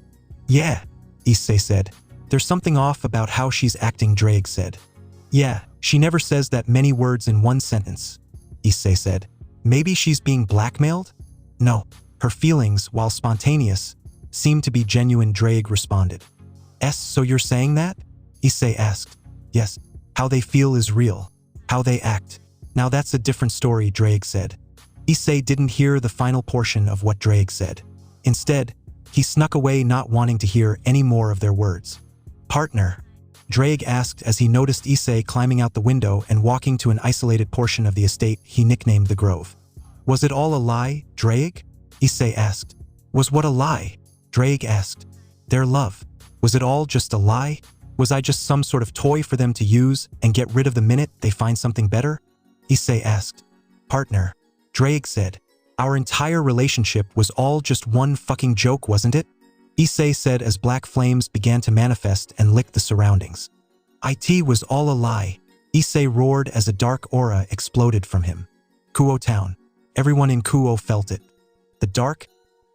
Yeah, Issei said. There's something off about how she's acting, Drake said. Yeah, she never says that many words in one sentence, Issei said. Maybe she's being blackmailed? No, her feelings, while spontaneous, seem to be genuine, Drake responded. So you're saying that? Issei asked. Yes, how they feel is real. How they act. Now that's a different story, Drake said. Issei didn't hear the final portion of what Drake said. Instead, he snuck away, not wanting to hear any more of their words. Partner, Drake asked as he noticed Issei climbing out the window and walking to an isolated portion of the estate he nicknamed the Grove. Was it all a lie, Drake? Issei asked. Was what a lie? Drake asked. Their love. Was it all just a lie? Was I just some sort of toy for them to use and get rid of the minute they find something better? Issei asked. Partner, Drake said. Our entire relationship was all just one fucking joke, wasn't it? Issei said as black flames began to manifest and lick the surroundings. It was all a lie. Issei roared as a dark aura exploded from him. Kuo town. Everyone in Kuo felt it. The dark,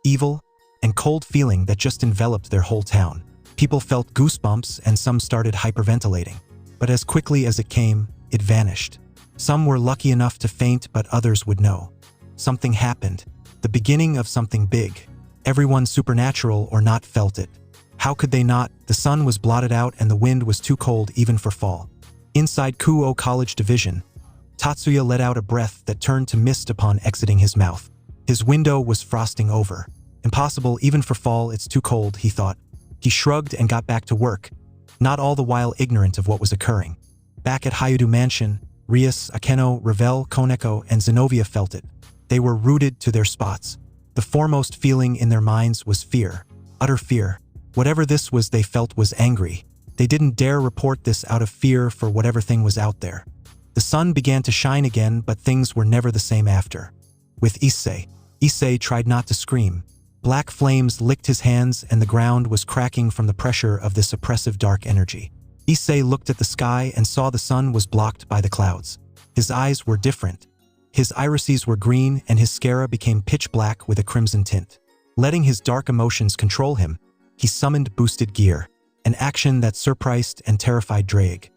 evil, and cold feeling that just enveloped their whole town. People felt goosebumps and some started hyperventilating. But as quickly as it came, it vanished. Some were lucky enough to faint, but others would know. Something happened. The beginning of something big. Everyone, supernatural or not, felt it. How could they not? The sun was blotted out and the wind was too cold even for fall. Inside Kuo College Division, Tatsuya let out a breath that turned to mist upon exiting his mouth. His window was frosting over. Impossible even for fall, it's too cold, he thought. He shrugged and got back to work, not all the while ignorant of what was occurring. Back at Hayudu Mansion, Rias, Akeno, Ravel, Koneko, and Zenobia felt it. They were rooted to their spots. The foremost feeling in their minds was fear. Utter fear. Whatever this was they felt was angry. They didn't dare report this out of fear for whatever thing was out there. The sun began to shine again, but things were never the same after. With Issei. Issei tried not to scream. Black flames licked his hands and the ground was cracking from the pressure of this oppressive dark energy. Issei looked at the sky and saw the sun was blocked by the clouds. His eyes were different. His irises were green and his scara became pitch black with a crimson tint. Letting his dark emotions control him, he summoned boosted gear, an action that surprised and terrified Drake.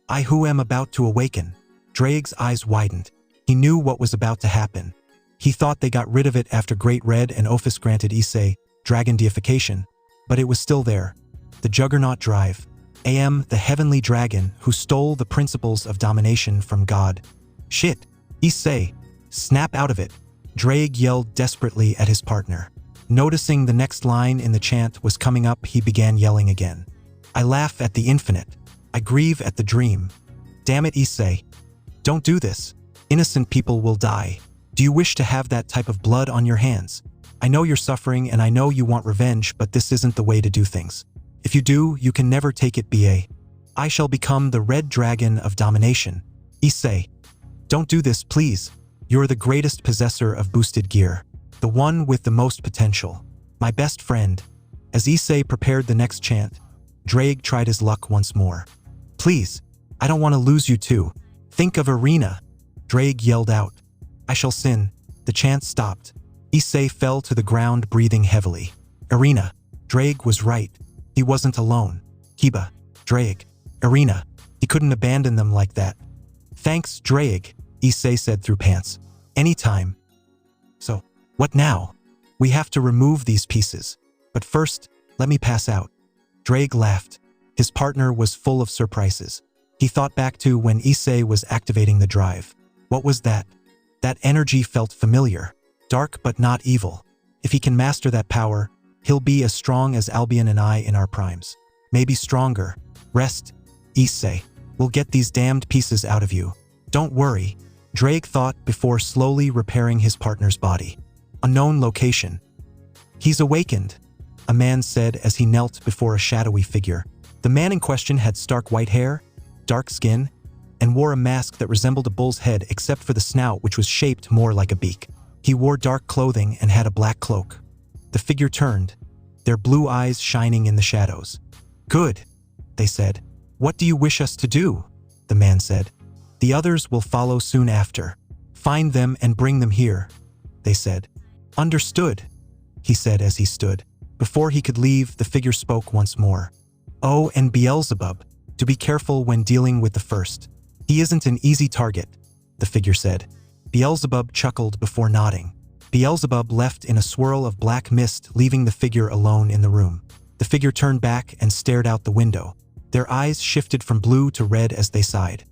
I who am about to awaken. Drake's eyes widened. He knew what was about to happen. He thought they got rid of it after Great Red and Ophis granted Issei dragon deification, but it was still there. The Juggernaut Drive. Am, the heavenly dragon who stole the principles of domination from God. Shit. Issei. Snap out of it. Drake yelled desperately at his partner. Noticing the next line in the chant was coming up, he began yelling again. I laugh at the infinite. I grieve at the dream. Damn it, Issei. Don't do this. Innocent people will die. Do you wish to have that type of blood on your hands? I know you're suffering and I know you want revenge, but this isn't the way to do things. If you do, you can never take it, BA. I shall become the red dragon of domination. Issei. Don't do this, please. You're the greatest possessor of boosted gear. The one with the most potential. My best friend. As Issei prepared the next chant, Drake tried his luck once more. Please. I don't want to lose you too. Think of Arena. Drake yelled out. I shall sin. The chant stopped. Issei fell to the ground, breathing heavily. Irina. Drake was right. He wasn't alone. Kiba. Drake. Irina. He couldn't abandon them like that. Thanks, Drake, Issei said through pants. Anytime. So, what now? We have to remove these pieces. But first, let me pass out. Drake laughed. His partner was full of surprises. He thought back to when Issei was activating the drive. What was that? That energy felt familiar. Dark but not evil. If he can master that power, he'll be as strong as Albion and I in our primes. Maybe stronger. Rest, Issei. We'll get these damned pieces out of you. Don't worry, Drake thought before slowly repairing his partner's body. Unknown location. He's awakened, a man said as he knelt before a shadowy figure. The man in question had stark white hair, dark skin, and wore a mask that resembled a bull's head except for the snout, which was shaped more like a beak. He wore dark clothing and had a black cloak. The figure turned, their blue eyes shining in the shadows. Good, they said. What do you wish us to do? The man said. The others will follow soon after. Find them and bring them here, they said. Understood, he said as he stood. Before he could leave, the figure spoke once more. Oh, and Beelzebub, to be careful when dealing with the first. He isn't an easy target, the figure said. Beelzebub chuckled before nodding. Beelzebub left in a swirl of black mist, leaving the figure alone in the room. The figure turned back and stared out the window. Their eyes shifted from blue to red as they sighed.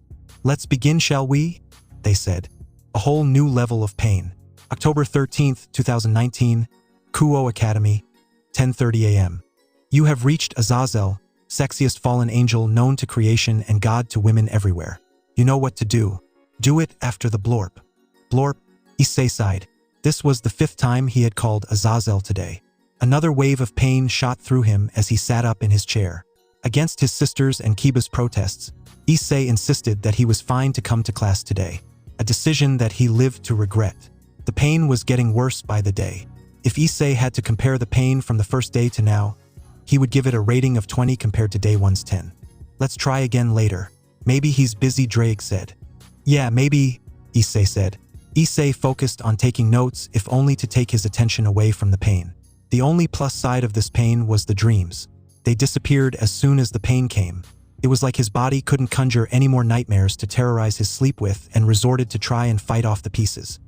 Let's begin, shall we? They said. A whole new level of pain. October 13th, 2019, Kuo Academy, 10:30 a.m. You have reached AZRAEL, sexiest fallen angel known to creation and God to women everywhere. You know what to do. Do it after the blorp. Blorp, Issei sighed. This was the 5th time he had called AZRAEL today. Another wave of pain shot through him as he sat up in his chair. Against his sisters and Kiba's protests, Issei insisted that he was fine to come to class today, a decision that he lived to regret. The pain was getting worse by the day. If Issei had to compare the pain from the first day to now, he would give it a rating of 20 compared to day one's 10. Let's try again later. Maybe he's busy, Drake said. Yeah, maybe, Issei said. Issei focused on taking notes, if only to take his attention away from the pain. The only plus side of this pain was the dreams. They disappeared as soon as the pain came. It was like his body couldn't conjure any more nightmares to terrorize his sleep with and resorted to try and fight off the pieces.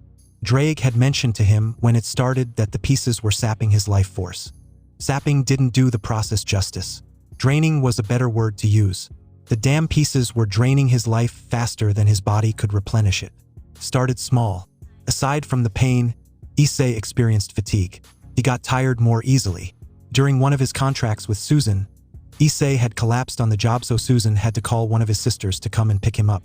Drake had mentioned to him when it started that the pieces were sapping his life force. Sapping didn't do the process justice. Draining was a better word to use. The damn pieces were draining his life faster than his body could replenish it. Started small. Aside from the pain, Issei experienced fatigue. He got tired more easily. During one of his contracts with Susan, Issei had collapsed on the job, so Susan had to call one of his sisters to come and pick him up.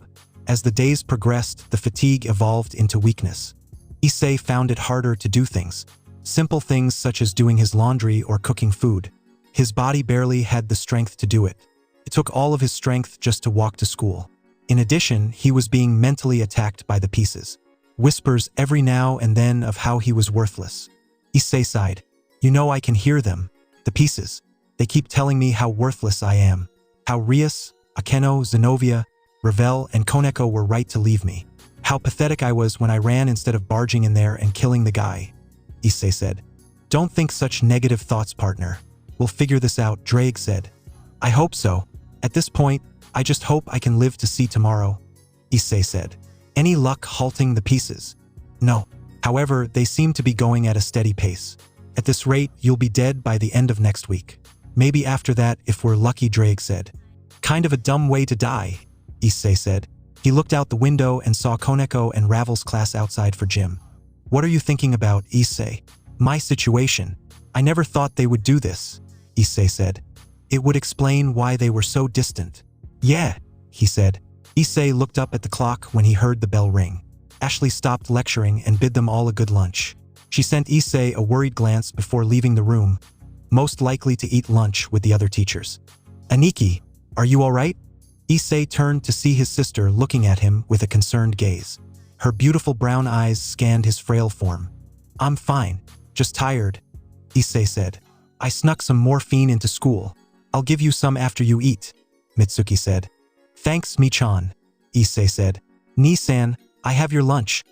As the days progressed, the fatigue evolved into weakness. Issei found it harder to do things. Simple things such as doing his laundry or cooking food. His body barely had the strength to do it. It took all of his strength just to walk to school. In addition, he was being mentally attacked by the pieces. Whispers every now and then of how he was worthless. Issei sighed. You know, I can hear them. The pieces. They keep telling me how worthless I am. How Rias, Akeno, Zenobia, Ravel, and Koneko were right to leave me. How pathetic I was when I ran instead of barging in there and killing the guy. Issei said. Don't think such negative thoughts, partner. We'll figure this out, Drake said. I hope so. At this point, I just hope I can live to see tomorrow, Issei said. Any luck halting the pieces? No. However, they seem to be going at a steady pace. At this rate, you'll be dead by the end of next week. Maybe after that, if we're lucky, Drake said. Kind of a dumb way to die, Issei said. He looked out the window and saw Koneko and Ravel's class outside for gym. What are you thinking about, Issei? My situation. I never thought they would do this, Issei said. It would explain why they were so distant. Yeah, he said. Issei looked up at the clock when he heard the bell ring. Ashley stopped lecturing and bid them all a good lunch. She sent Issei a worried glance before leaving the room, most likely to eat lunch with the other teachers. Aniki, are you all right? Issei turned to see his sister looking at him with a concerned gaze. Her beautiful brown eyes scanned his frail form. I'm fine, just tired, Issei said. I snuck some morphine into school. I'll give you some after you eat, Mitsuki said. Thanks, Michan, Issei said. Ni-san, I have your lunch.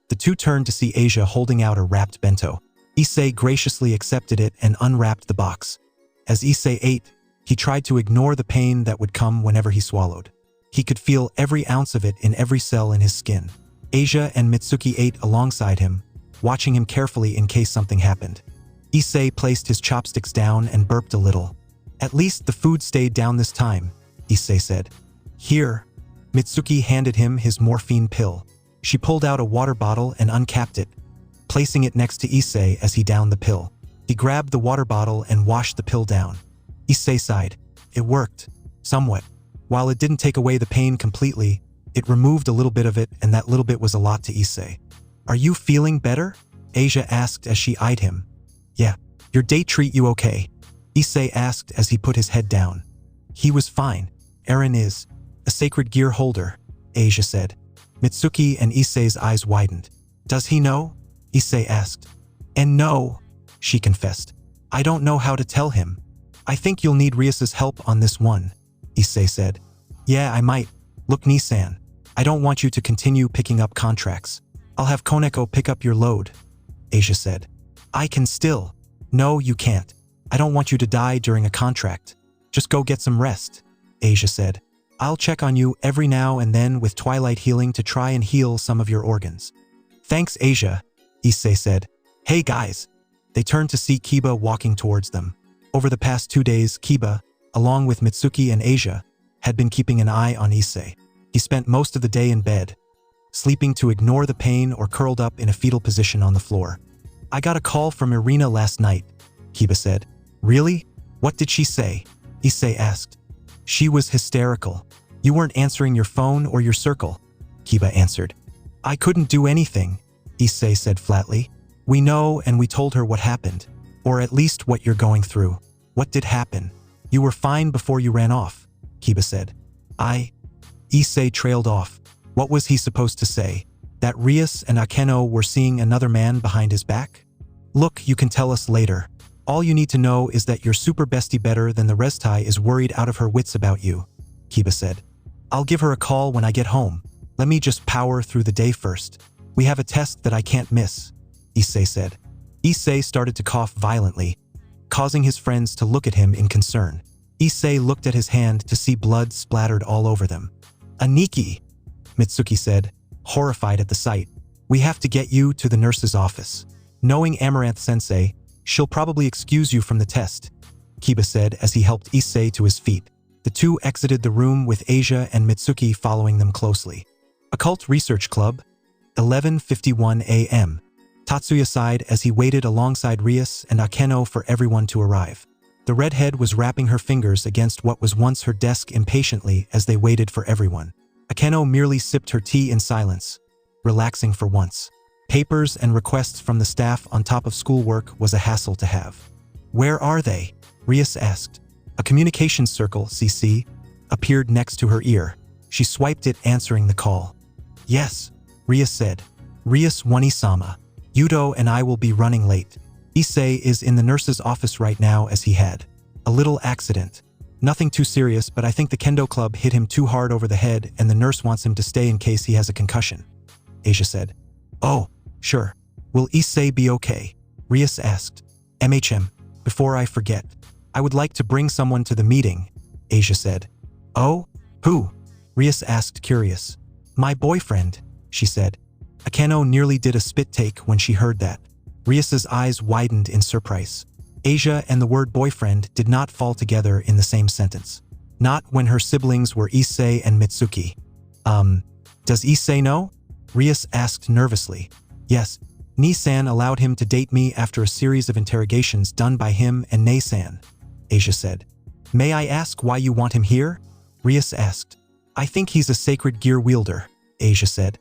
The two turned to see Asia holding out a wrapped bento. Issei graciously accepted it and unwrapped the box. As Issei ate, he tried to ignore the pain that would come whenever he swallowed. He could feel every ounce of it in every cell in his skin. Asia and Mitsuki ate alongside him, watching him carefully in case something happened. Issei placed his chopsticks down and burped a little. "At least the food stayed down this time," Issei said. "Here." Mitsuki handed him his morphine pill. She pulled out a water bottle and uncapped it, placing it next to Issei as he downed the pill. He grabbed the water bottle and washed the pill down. Issei sighed. It worked. Somewhat. While it didn't take away the pain completely, it removed a little bit of it, and that little bit was a lot to Issei. "Are you feeling better?" Asia asked as she eyed him. "Yeah. Your date treat you okay?" Issei asked as he put his head down. "He was fine. Eren is a sacred gear holder," Asia said. Mitsuki and Issei's eyes widened. "Does he know?" Issei asked. "And no," she confessed. "I don't know how to tell him. I think you'll need Rias's help on this one," Issei said. "Yeah, I might. Look, Nissan, I don't want you to continue picking up contracts. I'll have Koneko pick up your load," Asia said. "I can still." "No, you can't. I don't want you to die during a contract. Just go get some rest," Asia said. "I'll check on you every now and then with Twilight Healing to try and heal some of your organs." "Thanks, Asia," Issei said. "Hey guys." They turned to see Kiba walking towards them. Over the past 2 days, Kiba, along with Mitsuki and Asia, had been keeping an eye on Issei. He spent most of the day in bed, sleeping to ignore the pain or curled up in a fetal position on the floor. "I got a call from Irina last night," Kiba said. "Really? What did she say?" Issei asked. "She was hysterical. You weren't answering your phone or your circle," Kiba answered. "I couldn't do anything," Issei said flatly. "We know, and we told her what happened. Or at least what you're going through." "What did happen?" "You were fine before you ran off," Kiba said. Issei trailed off. What was he supposed to say? That Rias and Akeno were seeing another man behind his back? "Look, you can tell us later. All you need to know is that your super bestie better than the Restai is worried out of her wits about you," Kiba said. "I'll give her a call when I get home. Let me just power through the day first. We have a test that I can't miss," Issei said. Issei started to cough violently, causing his friends to look at him in concern. Issei looked at his hand to see blood splattered all over them. "Aniki," Mitsuki said, horrified at the sight. "We have to get you to the nurse's office. Knowing Amaranth-sensei, she'll probably excuse you from the test," Kiba said as he helped Issei to his feet. The two exited the room with Asia and Mitsuki following them closely. Occult Research Club, 11:51 a.m. Tatsuya sighed as he waited alongside Rias and Akeno for everyone to arrive. The redhead was rapping her fingers against what was once her desk impatiently as they waited for everyone. Akeno merely sipped her tea in silence, relaxing for once. Papers and requests from the staff on top of schoolwork was a hassle to have. "Where are they?" Rias asked. A communications circle, CC, appeared next to her ear. She swiped it, answering the call. "Yes," Rias said. "Rias Wanisama. Yudo and I will be running late. Issei is in the nurse's office right now as he had a little accident. Nothing too serious, but I think the kendo club hit him too hard over the head and the nurse wants him to stay in case he has a concussion," Asia said. "Oh, sure. Will Issei be okay?" Rias asked. "MHM, before I forget, I would like to bring someone to the meeting," Asia said. "Oh? Who?" Rias asked, curious. "My boyfriend," she said. Akeno nearly did a spit take when she heard that. Rias's eyes widened in surprise. Asia and the word boyfriend did not fall together in the same sentence. Not when her siblings were Issei and Mitsuki. Does Issei know?" Rias asked nervously. "Yes, Ni-san allowed him to date me after a series of interrogations done by him and Nei-san," Asia said. "May I ask why you want him here?" Rias asked. "I think he's a sacred gear wielder," Asia said.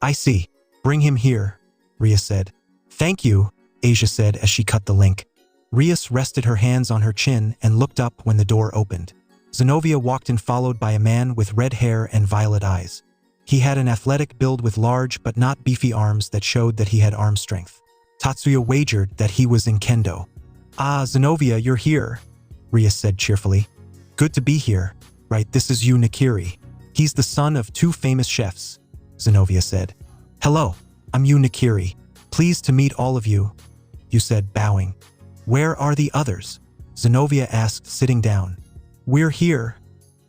"I see. Bring him here," Rias said. "Thank you," Asia said as she cut the link. Rias rested her hands on her chin and looked up when the door opened. Zenobia walked in followed by a man with red hair and violet eyes. He had an athletic build with large but not beefy arms that showed that he had arm strength. Tatsuya wagered that he was in kendo. "Ah, Zenobia, you're here," Rias said cheerfully. "Good to be here. Right, this is Yu Nakiri. He's the son of 2 famous chefs," Zenobia said. "Hello," I'm Yu Nakiri. Pleased to meet all of you, you said, bowing. Where are the others? Zenobia asked, sitting down. We're here.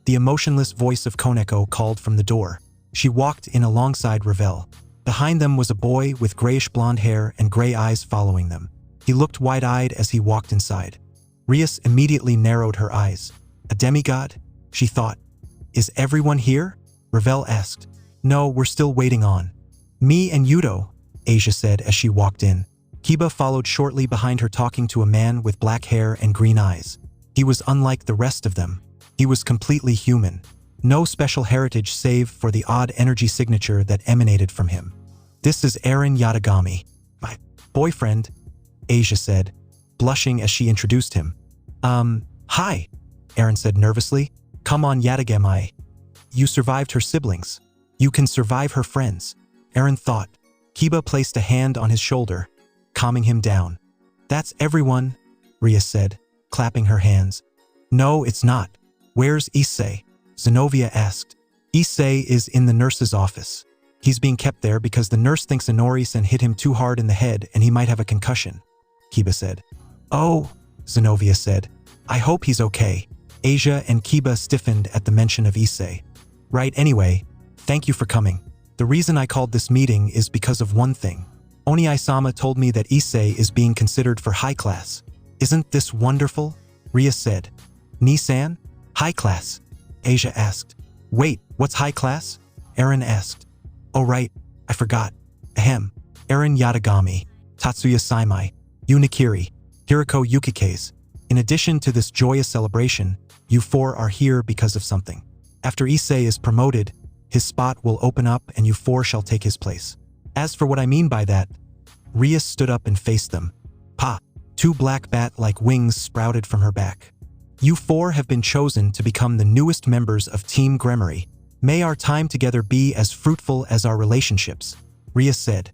The emotionless voice of Koneko called from the door. She walked in alongside Ravel. Behind them was a boy with grayish blonde hair and gray eyes following them. He looked wide-eyed as he walked inside. Rias immediately narrowed her eyes. A demigod? She thought. Is everyone here? Ravel asked. No, we're still waiting on. Me and Yudo, Asia said as she walked in. Kiba followed shortly behind her, talking to a man with black hair and green eyes. He was unlike the rest of them. He was completely human. No special heritage save for the odd energy signature that emanated from him. This is Aaron Yatagami, my boyfriend, Asia said, blushing as she introduced him. Hi, Aaron said nervously. Come on, Yatagami. You survived her siblings. You can survive her friends, Aaron thought. Kiba placed a hand on his shoulder, calming him down. That's everyone, Ria said, clapping her hands. No, it's not. Where's Issei? Zenobia asked. Issei is in the nurse's office. He's being kept there because the nurse thinks Inori-san hit him too hard in the head and he might have a concussion, Kiba said. Oh, Zenobia said. I hope he's okay. Asia and Kiba stiffened at the mention of Issei. Right, anyway, thank you for coming. The reason I called this meeting is because of one thing. Oni-sama told me that Issei is being considered for high class. Isn't this wonderful? Ria said. Ni-san? High class? Asia asked. Wait, what's high class? Aaron asked. Oh right, I forgot. Ahem. Aaron Yatagami, Tatsuya Saimai, Yu Nakiri, Hiroko Yukike's. In addition to this joyous celebration, you four are here because of something. After Issei is promoted, his spot will open up and you four shall take his place. As for what I mean by that, Ria stood up and faced them. Pa! Two black bat-like wings sprouted from her back. You four have been chosen to become the newest members of Team Gremory. May our time together be as fruitful as our relationships, Ria said.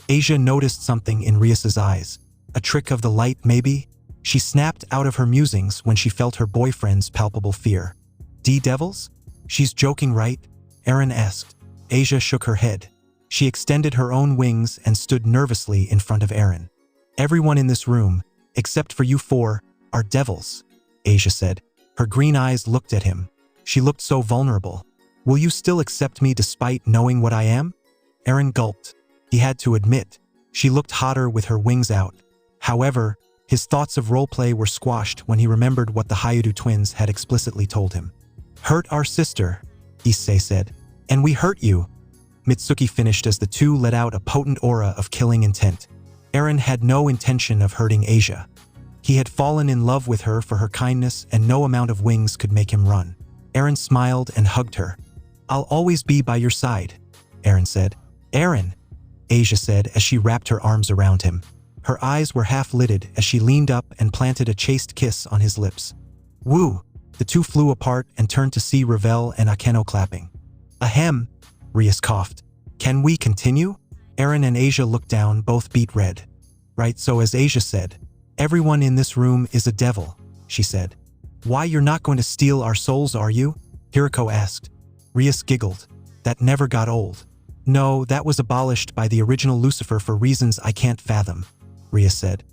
Asia noticed something in Rias's eyes. A trick of the light, maybe? She snapped out of her musings when she felt her boyfriend's palpable fear. D-Devils? She's joking, right? Aaron asked. Asia shook her head. She extended her own wings and stood nervously in front of Aaron. Everyone in this room, except for you four, are devils, Asia said. Her green eyes looked at him. She looked so vulnerable. Will you still accept me despite knowing what I am? Aaron gulped. He had to admit, she looked hotter with her wings out. However, his thoughts of roleplay were squashed when he remembered what the Hayudu twins had explicitly told him. Hurt our sister, Issei said. And we hurt you, Mitsuki finished as the two let out a potent aura of killing intent. Aaron had no intention of hurting Asia. He had fallen in love with her for her kindness and no amount of wings could make him run. Aaron smiled and hugged her. I'll always be by your side, Aaron said. Aaron, Asia said as she wrapped her arms around him. Her eyes were half-lidded as she leaned up and planted a chaste kiss on his lips. Woo! The two flew apart and turned to see Ravel and Akeno clapping. Ahem, Rias coughed. Can we continue? Aaron and Asia looked down, both beet red. Right, so as Asia said, everyone in this room is a devil, she said. Why, you're not going to steal our souls, are you? Hiroko asked. Rias giggled. That never got old. No, that was abolished by the original Lucifer for reasons I can't fathom, Rias said.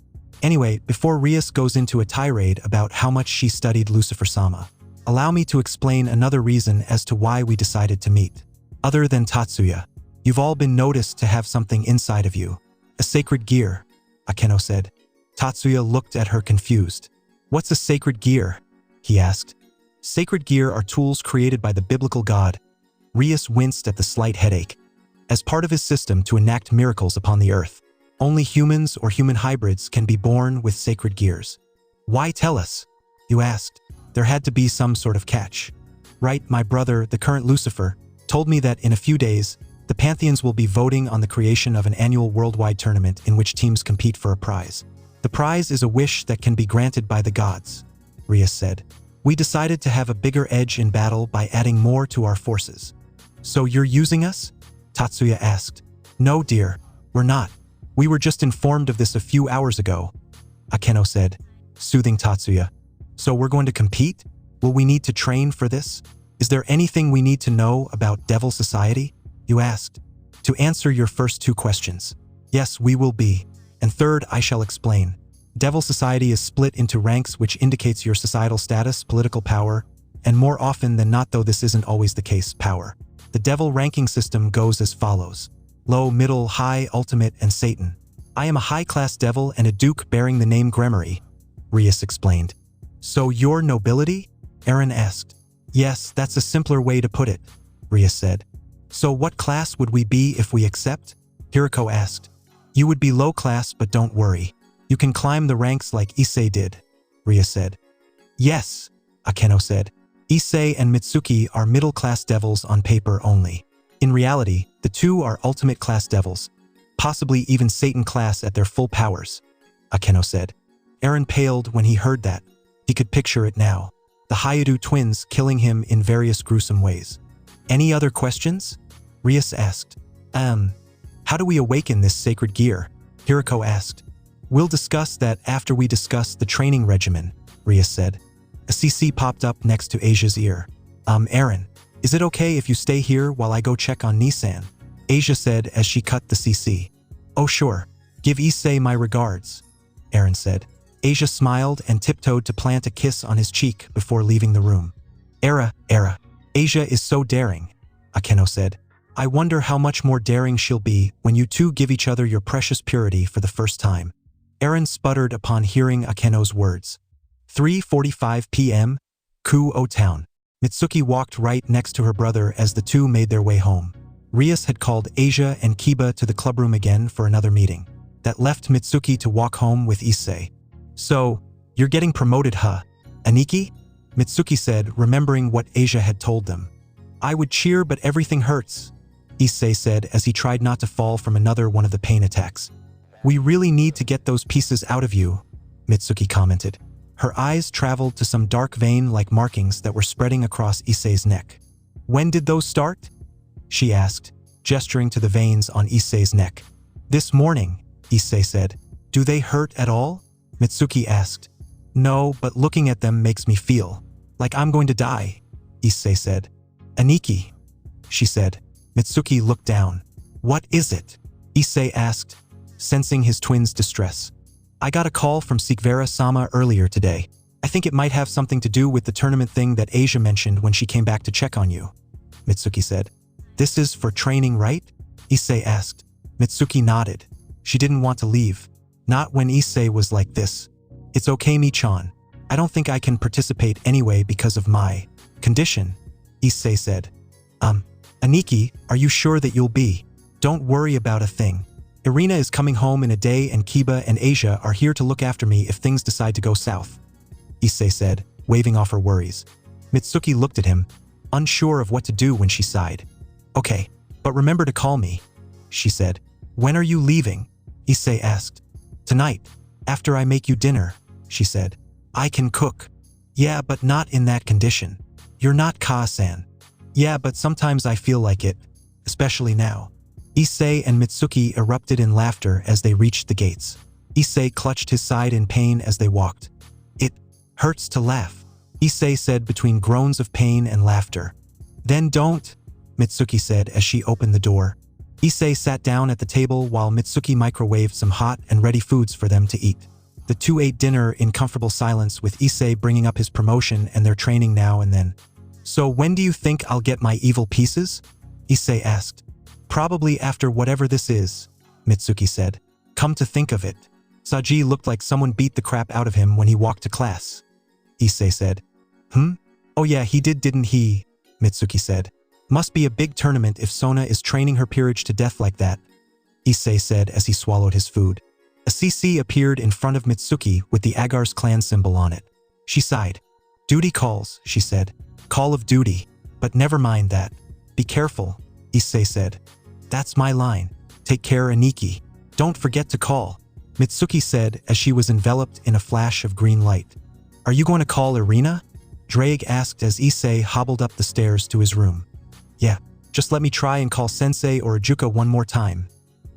Anyway, before Rias goes into a tirade about how much she studied Lucifer-sama, allow me to explain another reason as to why we decided to meet. Other than Tatsuya, you've all been noticed to have something inside of you. A sacred gear, Akeno said. Tatsuya looked at her confused. What's a sacred gear? He asked. Sacred gear are tools created by the biblical god. Rias winced at the slight headache. As part of his system to enact miracles upon the earth, only humans or human hybrids can be born with sacred gears. Why tell us? You asked. There had to be some sort of catch. Right, my brother, the current Lucifer, told me that in a few days, the Pantheons will be voting on the creation of an annual worldwide tournament in which teams compete for a prize. The prize is a wish that can be granted by the gods, Rias said. We decided to have a bigger edge in battle by adding more to our forces. So you're using us? Tatsuya asked. No, dear, we're not. We were just informed of this a few hours ago, Akeno said, soothing Tatsuya. So we're going to compete? Will we need to train for this? Is there anything we need to know about Devil Society? You asked. To answer your first two questions. Yes, we will be. And third, I shall explain. Devil society is split into ranks, which indicates your societal status, political power, and more often than not, though this isn't always the case, power. The devil ranking system goes as follows. Low, middle, high, ultimate, and Satan. I am a high-class devil and a duke bearing the name Gremory, Rias explained. So you're nobility? Aaron asked. Yes, that's a simpler way to put it, Rias said. So what class would we be if we accept? Hiriko asked. You would be low class, but don't worry. You can climb the ranks like Issei did, Rias said. Yes, Akeno said. Issei and Mitsuki are middle-class devils on paper only. In reality, the two are ultimate-class devils, possibly even Satan-class at their full powers, Akeno said. Aaron paled when he heard that. He could picture it now. The Hayadu twins killing him in various gruesome ways. Any other questions? Rias asked. How do we awaken this sacred gear? Hiriko asked. We'll discuss that after we discuss the training regimen, Rias said. A CC popped up next to Asia's ear. Aaron, is it okay if you stay here while I go check on Nissan? Asia said as she cut the CC. Oh sure, give Issei my regards, Aaron said. Asia smiled and tiptoed to plant a kiss on his cheek before leaving the room. Era. Asia is so daring, Akeno said. I wonder how much more daring she'll be when you two give each other your precious purity for the first time. Aaron sputtered upon hearing Akeno's words. 3:45 p.m., Ku-O Town. Mitsuki walked right next to her brother as the two made their way home. Rias had called Asia and Kiba to the clubroom again for another meeting. That left Mitsuki to walk home with Issei. So, you're getting promoted, huh? Aniki? Mitsuki said, remembering what Asia had told them. I would cheer, but everything hurts, Issei said as he tried not to fall from another one of the pain attacks. We really need to get those pieces out of you, Mitsuki commented. Her eyes traveled to some dark vein-like markings that were spreading across Issei's neck. When did those start? She asked, gesturing to the veins on Issei's neck. This morning, Issei said. Do they hurt at all? Mitsuki asked. No, but looking at them makes me feel like I'm going to die, Issei said. Aniki, she said. Mitsuki looked down. What is it? Issei asked, sensing his twin's distress. I got a call from Sikvera-sama earlier today. I think it might have something to do with the tournament thing that Asia mentioned when she came back to check on you, Mitsuki said. This is for training, right? Issei asked. Mitsuki nodded. She didn't want to leave. Not when Issei was like this. It's okay, Mi-chan. I don't think I can participate anyway because of my condition, Issei said. Aniki, are you sure that you'll be? Don't worry about a thing. Irina is coming home in a day and Kiba and Asia are here to look after me if things decide to go south, Issei said, waving off her worries. Mitsuki looked at him, unsure of what to do when she sighed. Okay, but remember to call me, she said. When are you leaving? Issei asked. Tonight, after I make you dinner, she said. I can cook. Yeah, but not in that condition. You're not Ka-san. Yeah, but sometimes I feel like it, especially now. Issei and Mitsuki erupted in laughter as they reached the gates. Issei clutched his side in pain as they walked. It hurts to laugh, Issei said between groans of pain and laughter. Then don't, Mitsuki said as she opened the door. Issei sat down at the table while Mitsuki microwaved some hot and ready foods for them to eat. The two ate dinner in comfortable silence with Issei bringing up his promotion and their training now and then. So when do you think I'll get my evil pieces? Issei asked. Probably after whatever this is, Mitsuki said. Come to think of it, Saji looked like someone beat the crap out of him when he walked to class, Issei said. Oh yeah, he did, didn't he? Mitsuki said. Must be a big tournament if Sona is training her peerage to death like that, Issei said as he swallowed his food. A CC appeared in front of Mitsuki with the Agar's clan symbol on it. She sighed. Duty calls, she said. Call of duty. But never mind that. Be careful, Issei said. That's my line. Take care, Aniki. Don't forget to call, Mitsuki said as she was enveloped in a flash of green light. Are you going to call Irina? Drake asked as Issei hobbled up the stairs to his room. Yeah, just let me try and call Sensei or Ajuka one more time,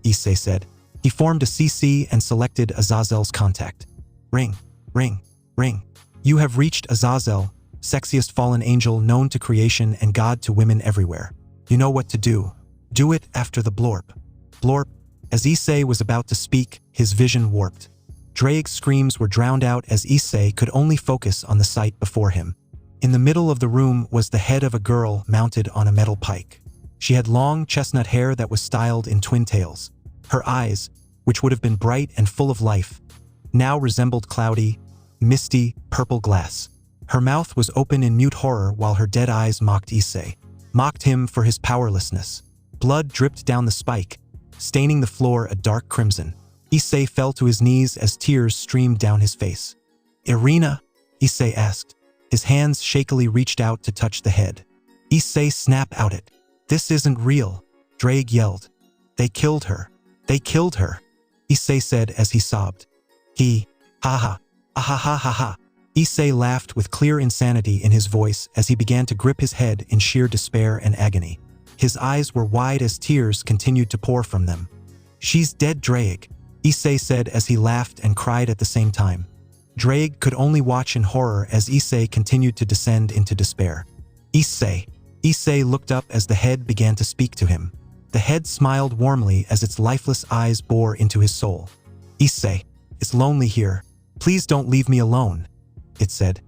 Issei said. He formed a CC and selected AZRAEL's contact. Ring, ring, ring. You have reached AZRAEL, sexiest fallen angel known to creation and God to women everywhere. You know what to do. Do it after the blorp. Blorp. As Issei was about to speak, his vision warped. Drake's screams were drowned out as Issei could only focus on the sight before him. In the middle of the room was the head of a girl mounted on a metal pike. She had long chestnut hair that was styled in twin tails. Her eyes, which would have been bright and full of life, now resembled cloudy, misty, purple glass. Her mouth was open in mute horror while her dead eyes mocked Issei, mocked him for his powerlessness. Blood dripped down the spike, staining the floor a dark crimson. Issei fell to his knees as tears streamed down his face. "Irina?" Issei asked. His hands shakily reached out to touch the head. Issei snapped out it. "This isn't real," Drake yelled. "They killed her. They killed her," Issei said as he sobbed. Ha ha. Issei laughed with clear insanity in his voice as he began to grip his head in sheer despair and agony. His eyes were wide as tears continued to pour from them. "She's dead, Drake," Issei said as he laughed and cried at the same time. Drake could only watch in horror as Issei continued to descend into despair. "Issei." Issei looked up as the head began to speak to him. The head smiled warmly as its lifeless eyes bore into his soul. "Issei, it's lonely here. Please don't leave me alone," it said.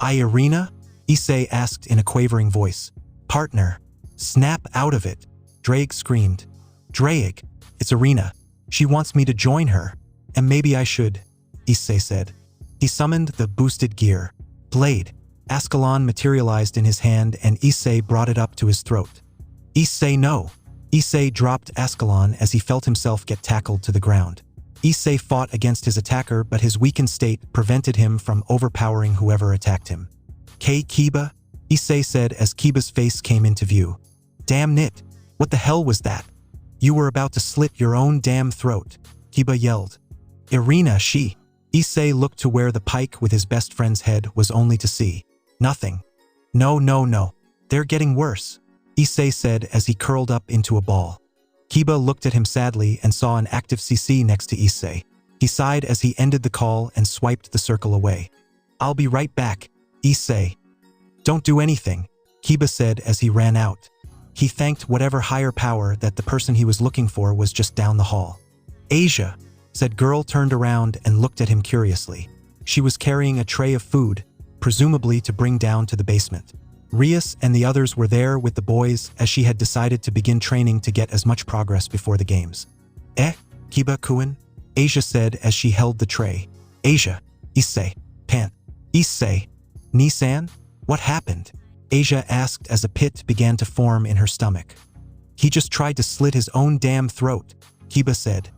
"Irina?" Issei asked in a quavering voice. "Partner, snap out of it," Drake screamed. "Drake, it's Irina. She wants me to join her, and maybe I should," Issei said. He summoned the boosted gear. Blade. Ascalon materialized in his hand and Issei brought it up to his throat. "Issei, no." Issei dropped Ascalon as he felt himself get tackled to the ground. Issei fought against his attacker, but his weakened state prevented him from overpowering whoever attacked him. "Kiba?" Issei said as Kiba's face came into view. "Damn it! What the hell was that? You were about to slit your own damn throat," Kiba yelled. "Irina, she." Issei looked to where the pike with his best friend's head was only to see nothing. No. They're getting worse," Issei said as he curled up into a ball. Kiba looked at him sadly and saw an active CC next to Issei. He sighed as he ended the call and swiped the circle away. "I'll be right back, Issei." "Don't do anything," Kiba said as he ran out. He thanked whatever higher power that the person he was looking for was just down the hall. "Asia," said girl turned around and looked at him curiously. She was carrying a tray of food, presumably to bring down to the basement. Rias and the others were there with the boys as she had decided to begin training to get as much progress before the games. Kiba-kun," Asia said as she held the tray. "Asia, Issei, pant. Issei, Nissan? What happened?" Asia asked as a pit began to form in her stomach. "He just tried to slit his own damn throat," Kiba said.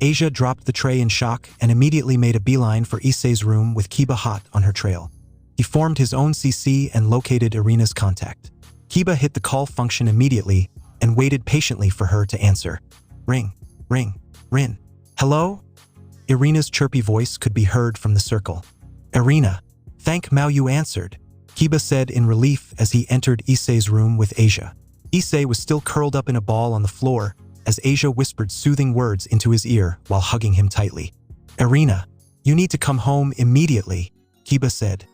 Asia dropped the tray in shock and immediately made a beeline for Issei's room with Kiba hot on her trail. He formed his own CC and located Irina's contact. Kiba hit the call function immediately and waited patiently for her to answer. Ring. "Hello?" Irina's chirpy voice could be heard from the circle. "Irina, thank Mao you answered," Kiba said in relief as he entered Issei's room with Asia. Issei was still curled up in a ball on the floor as Asia whispered soothing words into his ear while hugging him tightly. "Irina, you need to come home immediately," Kiba said.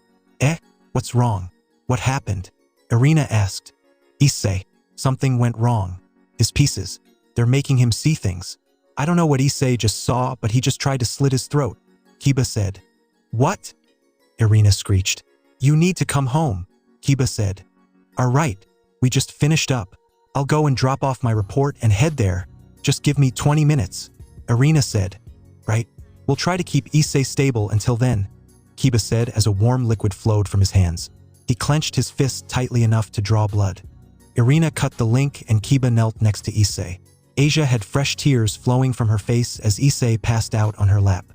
What's wrong? What happened?" Irina asked. "Issei, something went wrong. His pieces, they're making him see things. I don't know what Issei just saw, but he just tried to slit his throat," Kiba said. "What?" Irina screeched. "You need to come home," Kiba said. "Alright, we just finished up. I'll go and drop off my report and head there. Just give me 20 minutes, Irina said. "Right, we'll try to keep Issei stable until then," Kiba said as a warm liquid flowed from his hands. He clenched his fist tightly enough to draw blood. Irina cut the link and Kiba knelt next to Issei. Asia had fresh tears flowing from her face as Issei passed out on her lap.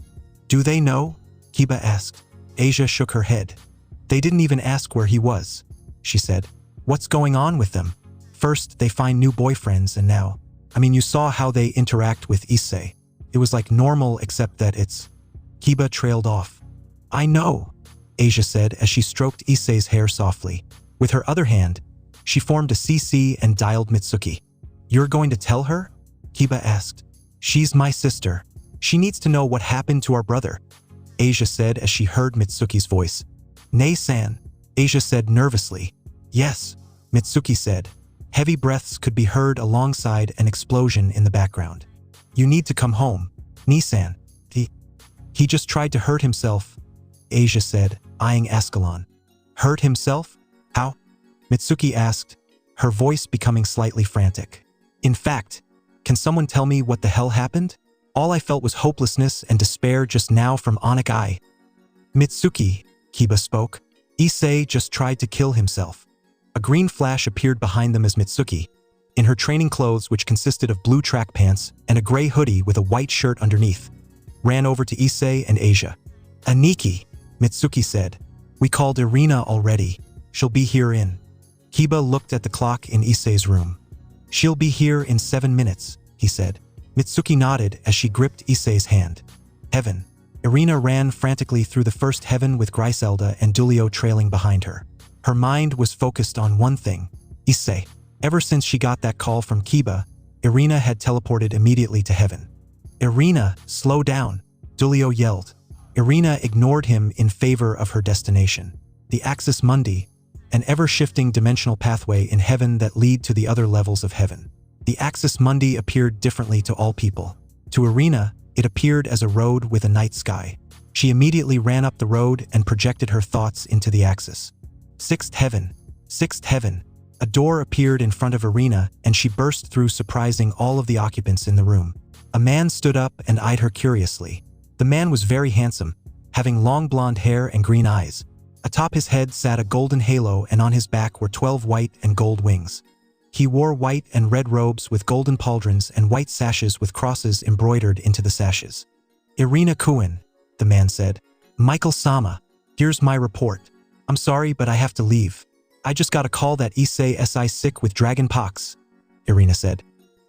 "Do they know?" Kiba asked. Asia shook her head. "They didn't even ask where he was," she said. "What's going on with them? First, they find new boyfriends and now, you saw how they interact with Issei. It was like normal except that it's..." Kiba trailed off. "I know," Asia said as she stroked Issei's hair softly. With her other hand, she formed a CC and dialed Mitsuki. "You're going to tell her?" Kiba asked. "She's my sister. She needs to know what happened to our brother," Asia said as she heard Mitsuki's voice. "Nei-san," Asia said nervously. "Yes," Mitsuki said. Heavy breaths could be heard alongside an explosion in the background. "You need to come home, Nissan. He just tried to hurt himself," Asia said, eyeing Ascalon. "Hurt himself? How?" Mitsuki asked, her voice becoming slightly frantic. "In fact, can someone tell me what the hell happened? All I felt was hopelessness and despair just now from Onic Eye." "Mitsuki," Kiba spoke, "Issei just tried to kill himself." A green flash appeared behind them as Mitsuki, in her training clothes which consisted of blue track pants and a gray hoodie with a white shirt underneath, ran over to Issei and Asia. "Aniki," Mitsuki said. "We called Irina already. She'll be here in." Kiba looked at the clock in Issei's room. "She'll be here in 7 minutes," he said. Mitsuki nodded as she gripped Issei's hand. Heaven. Irina ran frantically through the first heaven with Griselda and Dulio trailing behind her. Her mind was focused on one thing, Issei. Ever since she got that call from Kiba, Irina had teleported immediately to heaven. "Irina, slow down," Dulio yelled. Irina ignored him in favor of her destination, the Axis Mundi, an ever-shifting dimensional pathway in heaven that lead to the other levels of heaven. The Axis Mundi appeared differently to all people. To Irina, it appeared as a road with a night sky. She immediately ran up the road and projected her thoughts into the Axis. Sixth heaven. Sixth heaven. A door appeared in front of Irina, and she burst through, surprising all of the occupants in the room. A man stood up and eyed her curiously. The man was very handsome, having long blonde hair and green eyes. Atop his head sat a golden halo, and on his back were 12 white and gold wings. He wore white and red robes with golden pauldrons and white sashes with crosses embroidered into the sashes. "Irina Kuin," the man said. "Michael-sama, here's my report. I'm sorry, but I have to leave. I just got a call that Issei is sick with dragon pox," Irina said.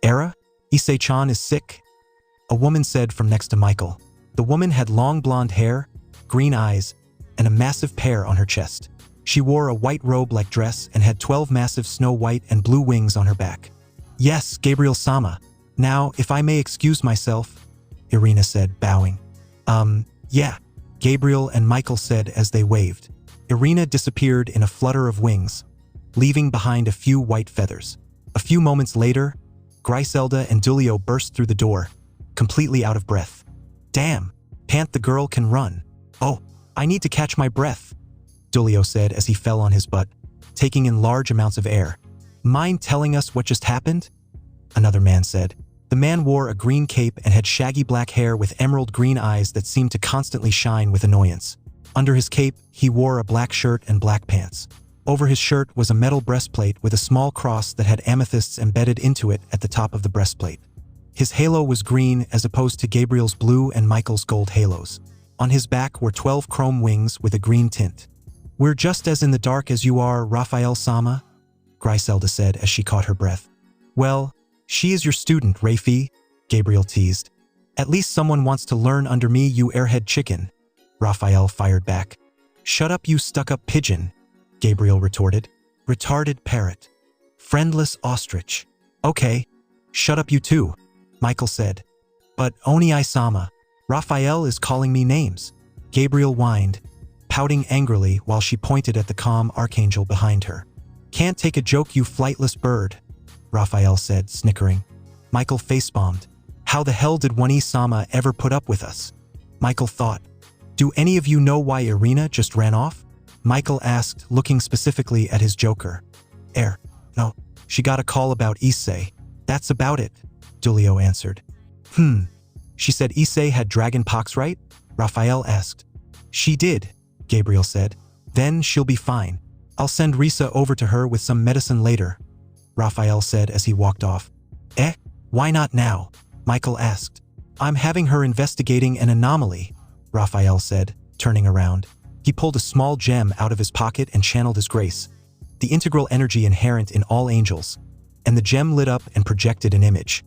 "Era? Issei-chan is sick?" A woman said from next to Michael. The woman had long blonde hair, green eyes, and a massive pear on her chest. She wore a white robe-like dress and had 12 massive snow-white and blue wings on her back. "Yes, Gabriel-sama. Now, if I may excuse myself," Irina said, bowing. Yeah," Gabriel and Michael said as they waved. Irina disappeared in a flutter of wings, leaving behind a few white feathers. A few moments later, Griselda and Dulio burst through the door, completely out of breath. "Damn, Pant the girl can run. Oh, I need to catch my breath," Dulio said as he fell on his butt, taking in large amounts of air. "Mind telling us what just happened?" Another man said. The man wore a green cape and had shaggy black hair with emerald green eyes that seemed to constantly shine with annoyance. Under his cape, he wore a black shirt and black pants. Over his shirt was a metal breastplate with a small cross that had amethysts embedded into it at the top of the breastplate. His halo was green as opposed to Gabriel's blue and Michael's gold halos. On his back were 12 chrome wings with a green tint. "We're just as in the dark as you are, Raphael-sama," Griselda said as she caught her breath. "Well, she is your student, Rafi," Gabriel teased. "At least someone wants to learn under me, you airhead chicken," Raphael fired back. "Shut up, you stuck-up pigeon," Gabriel retorted. "Retarded parrot. Friendless ostrich. Okay, shut up you too," Michael said. "But Oni-sama, Raphael is calling me names," Gabriel whined, pouting angrily while she pointed at the calm archangel behind her. "Can't take a joke, you flightless bird," Raphael said, snickering. Michael facepalmed. "How the hell did Oni-sama ever put up with us?" Michael thought. "Do any of you know why Irina just ran off?" Michael asked, looking specifically at his joker. No, she got a call about Issei. That's about it," Dulio answered. She said Issei had dragon pox, right?" Raphael asked. "She did," Gabriel said. "Then she'll be fine. I'll send Risa over to her with some medicine later," Raphael said as he walked off. Why not now?" Michael asked. "I'm having her investigating an anomaly," Raphael said, turning around. He pulled a small gem out of his pocket and channeled his grace, the integral energy inherent in all angels, and the gem lit up and projected an image.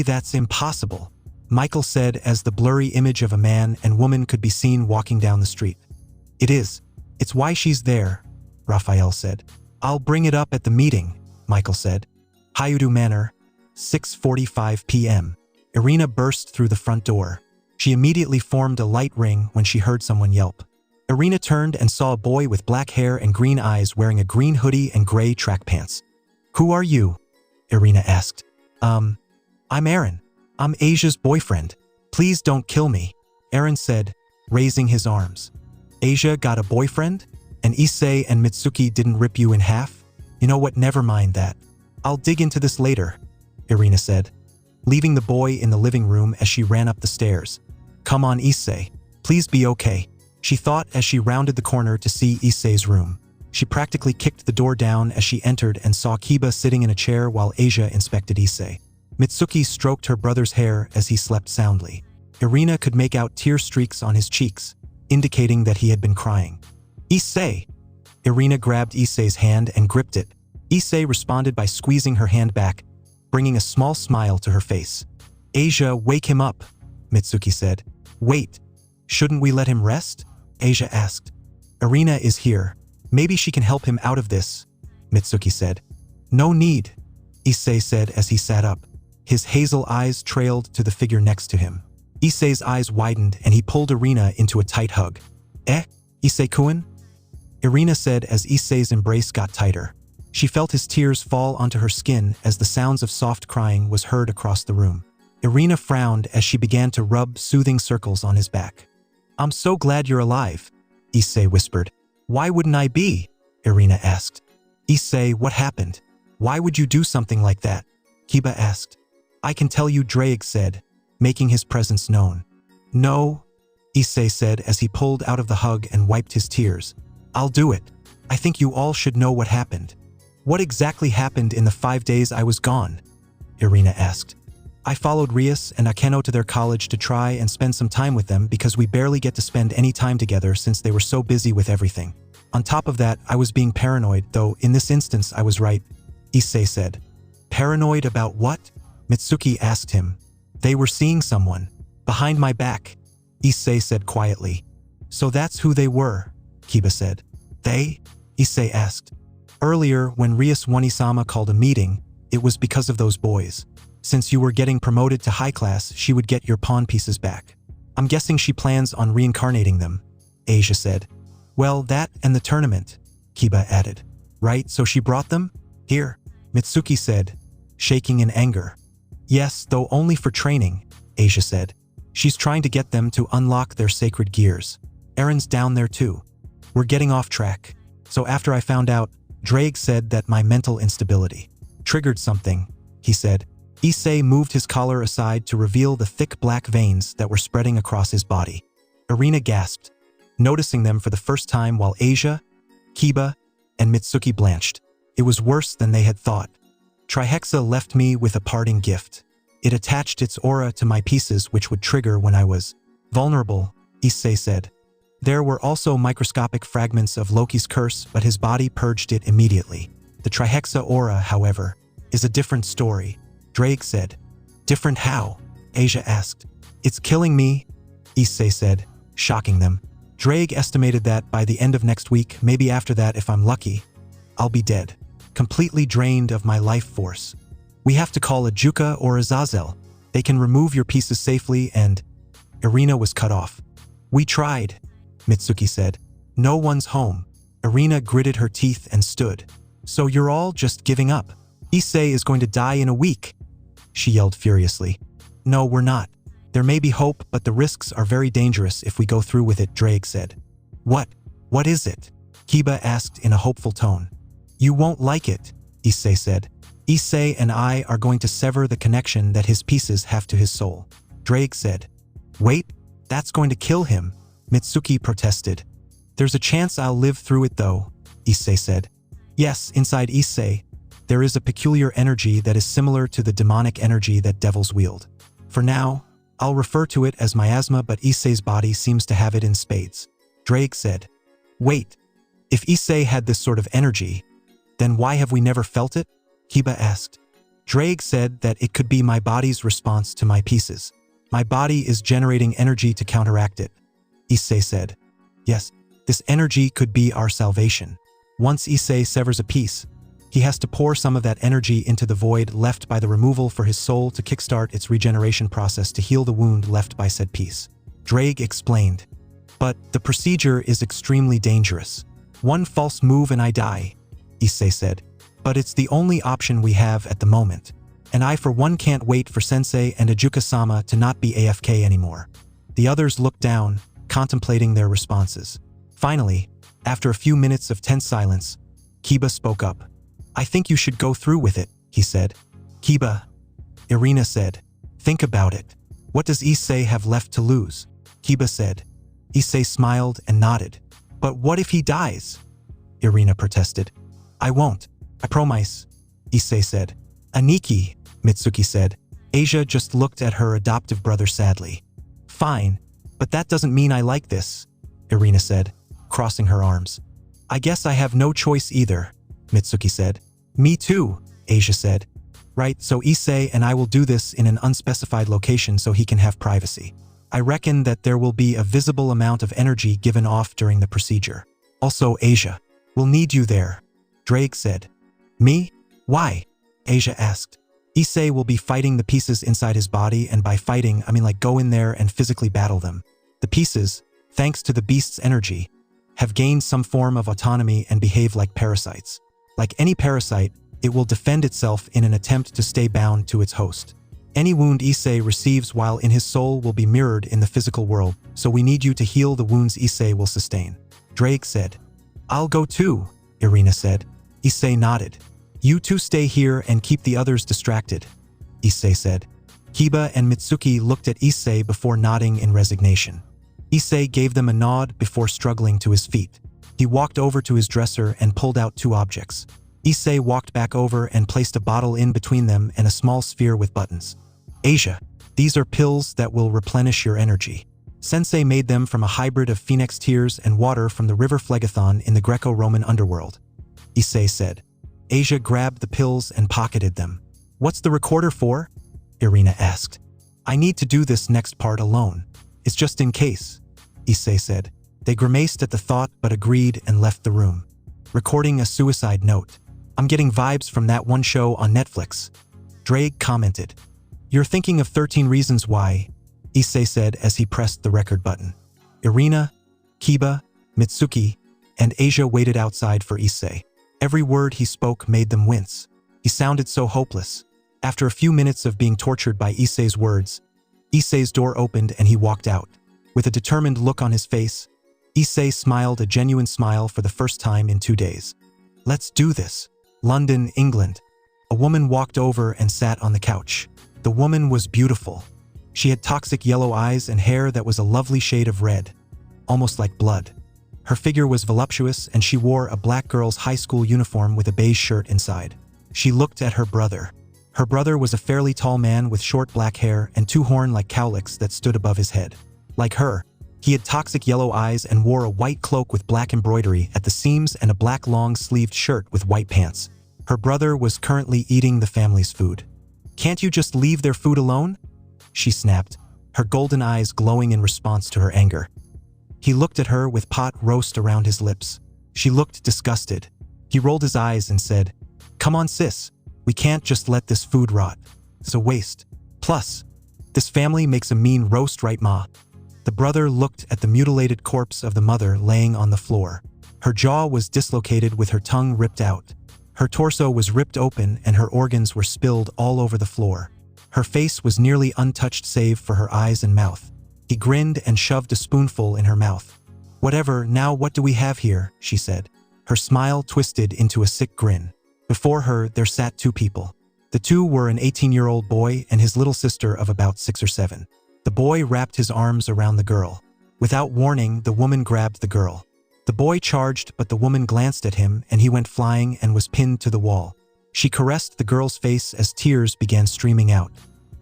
That's impossible," Michael said as the blurry image of a man and woman could be seen walking down the street. "It is. It's why she's there," Raphael said. "I'll bring it up at the meeting," Michael said. Hyudu Manor, 6:45 p.m. Irina burst through the front door. She immediately formed a light ring when she heard someone yelp. Irina turned and saw a boy with black hair and green eyes wearing a green hoodie and gray track pants. Who are you? Irina asked. I'm Aaron. I'm Asia's boyfriend. Please don't kill me, Aaron said, raising his arms. Asia got a boyfriend? And Issei and Mitsuki didn't rip you in half? You know what, never mind that. I'll dig into this later, Irina said, leaving the boy in the living room as she ran up the stairs. Come on, Issei. Please be okay, she thought as she rounded the corner to see Issei's room. She practically kicked the door down as she entered and saw Kiba sitting in a chair while Asia inspected Issei. Mitsuki stroked her brother's hair as he slept soundly. Irina could make out tear streaks on his cheeks, indicating that he had been crying. Issei! Irina grabbed Issei's hand and gripped it. Issei responded by squeezing her hand back, bringing a small smile to her face. Asia, wake him up, Mitsuki said. Wait, shouldn't we let him rest? Asia asked. Irina is here. Maybe she can help him out of this, Mitsuki said. No need, Issei said as he sat up. His hazel eyes trailed to the figure next to him. Issei's eyes widened and he pulled Irina into a tight hug. Issei-kun? Irina said as Issei's embrace got tighter. She felt his tears fall onto her skin as the sounds of soft crying was heard across the room. Irina frowned as she began to rub soothing circles on his back. I'm so glad you're alive, Issei whispered. Why wouldn't I be? Irina asked. Issei, what happened? Why would you do something like that? Kiba asked. I can tell you, Trihexa said, making his presence known. No, Issei said as he pulled out of the hug and wiped his tears. I'll do it. I think you all should know what happened. What exactly happened in the 5 days I was gone? Irina asked. I followed Rias and Akeno to their college to try and spend some time with them because we barely get to spend any time together since they were so busy with everything. On top of that, I was being paranoid, though in this instance I was right, Issei said. Paranoid about what? Mitsuki asked him. They were seeing someone. Behind my back, Issei said quietly. So that's who they were, Kiba said. They? Issei asked. Earlier, when Rias Wanisama called a meeting, it was because of those boys. Since you were getting promoted to high class, she would get your pawn pieces back. I'm guessing she plans on reincarnating them, Asia said. Well, that and the tournament, Kiba added. Right, so she brought them? Here, Mitsuki said, shaking in anger. Yes, though only for training, Asia said. She's trying to get them to unlock their sacred gears. Aaron's down there too. We're getting off track. So after I found out, Trihexa said that my mental instability triggered something, he said. Issei moved his collar aside to reveal the thick black veins that were spreading across his body. Irina gasped, noticing them for the first time while Asia, Kiba, and Mitsuki blanched. It was worse than they had thought. Trihexa left me with a parting gift. It attached its aura to my pieces which would trigger when I was vulnerable, Issei said. There were also microscopic fragments of Loki's curse, but his body purged it immediately. The Trihexa aura, however, is a different story, Trihexa said. Different how? Asia asked. It's killing me, Issei said, shocking them. Trihexa estimated that by the end of next week, maybe after that if I'm lucky, I'll be dead, completely drained of my life force. We have to call a Juka or a AZRAEL. They can remove your pieces safely and… Irina was cut off. We tried, Mitsuki said. No one's home. Irina gritted her teeth and stood. So you're all just giving up? Issei is going to die in a week, she yelled furiously. No, we're not. There may be hope, but the risks are very dangerous if we go through with it, Trihexa said. What is it? Kiba asked in a hopeful tone. You won't like it, Issei said. Issei and I are going to sever the connection that his pieces have to his soul, Trihexa said. Wait, that's going to kill him, Mitsuki protested. There's a chance I'll live through it though, Issei said. Yes, inside Issei, there is a peculiar energy that is similar to the demonic energy that devils wield. For now, I'll refer to it as miasma, but Issei's body seems to have it in spades, Trihexa said. Wait, if Issei had this sort of energy, then why have we never felt it? Kiba asked. Trihexa said that it could be my body's response to my pieces. My body is generating energy to counteract it, Issei said. Yes, this energy could be our salvation. Once Issei severs a piece, he has to pour some of that energy into the void left by the removal for his soul to kickstart its regeneration process to heal the wound left by said piece. Trihexa explained. But the procedure is extremely dangerous. One false move and I die, Issei said. But it's the only option we have at the moment. And I for one can't wait for Sensei and Ajuka-sama to not be AFK anymore. The others looked down, contemplating their responses. Finally, after a few minutes of tense silence, Kiba spoke up. I think you should go through with it, he said. Kiba, Irina said. Think about it. What does Issei have left to lose? Kiba said. Issei smiled and nodded. But what if he dies? Irina protested. I won't. I promise, Issei said. Aniki, Mitsuki said. Asia just looked at her adoptive brother sadly. Fine, but that doesn't mean I like this, Irina said, crossing her arms. I guess I have no choice either, Mitsuki said. Me too, Asia said. Right, so Issei and I will do this in an unspecified location so he can have privacy. I reckon that there will be a visible amount of energy given off during the procedure. Also, Asia, we'll need you there, Drake said. Me? Why? Asia asked. Issei will be fighting the pieces inside his body, and by fighting, I mean like go in there and physically battle them. The pieces, thanks to the beast's energy, have gained some form of autonomy and behave like parasites. Like any parasite, it will defend itself in an attempt to stay bound to its host. Any wound Issei receives while in his soul will be mirrored in the physical world, so we need you to heal the wounds Issei will sustain. Drake said. I'll go too, Irina said. Issei nodded. You two stay here and keep the others distracted, Issei said. Kiba and Mitsuki looked at Issei before nodding in resignation. Issei gave them a nod before struggling to his feet. He walked over to his dresser and pulled out two objects. Issei walked back over and placed a bottle in between them and a small sphere with buttons. Asia, these are pills that will replenish your energy. Sensei made them from a hybrid of phoenix tears and water from the river Phlegethon in the Greco-Roman underworld, Issei said. Asia grabbed the pills and pocketed them. What's the recorder for? Irina asked. I need to do this next part alone. It's just in case, Issei said. They grimaced at the thought but agreed and left the room. Recording a suicide note. I'm getting vibes from that one show on Netflix. Drake commented. You're thinking of 13 Reasons Why, Issei said as he pressed the record button. Irina, Kiba, Mitsuki, and Asia waited outside for Issei. Every word he spoke made them wince. He sounded so hopeless. After a few minutes of being tortured by Issei's words, Issei's door opened and he walked out. With a determined look on his face, Issei smiled a genuine smile for the first time in 2 days. Let's do this. London, England. A woman walked over and sat on the couch. The woman was beautiful. She had toxic yellow eyes and hair that was a lovely shade of red, almost like blood. Her figure was voluptuous and she wore a black girl's high school uniform with a beige shirt inside. She looked at her brother. Her brother was a fairly tall man with short black hair and two horn-like cowlicks that stood above his head. Like her, he had toxic yellow eyes and wore a white cloak with black embroidery at the seams and a black long-sleeved shirt with white pants. Her brother was currently eating the family's food. Can't you just leave their food alone? She snapped, her golden eyes glowing in response to her anger. He looked at her with pot roast around his lips. She looked disgusted. He rolled his eyes and said, Come on, sis. We can't just let this food rot. It's a waste. Plus, this family makes a mean roast, right, Ma? The brother looked at the mutilated corpse of the mother laying on the floor. Her jaw was dislocated with her tongue ripped out. Her torso was ripped open and her organs were spilled all over the floor. Her face was nearly untouched save for her eyes and mouth. He grinned and shoved a spoonful in her mouth. Whatever, now what do we have here? She said. Her smile twisted into a sick grin. Before her, there sat two people. The two were an 18-year-old boy and his little sister of about 6 or 7. The boy wrapped his arms around the girl. Without warning, the woman grabbed the girl. The boy charged, but the woman glanced at him and he went flying and was pinned to the wall. She caressed the girl's face as tears began streaming out.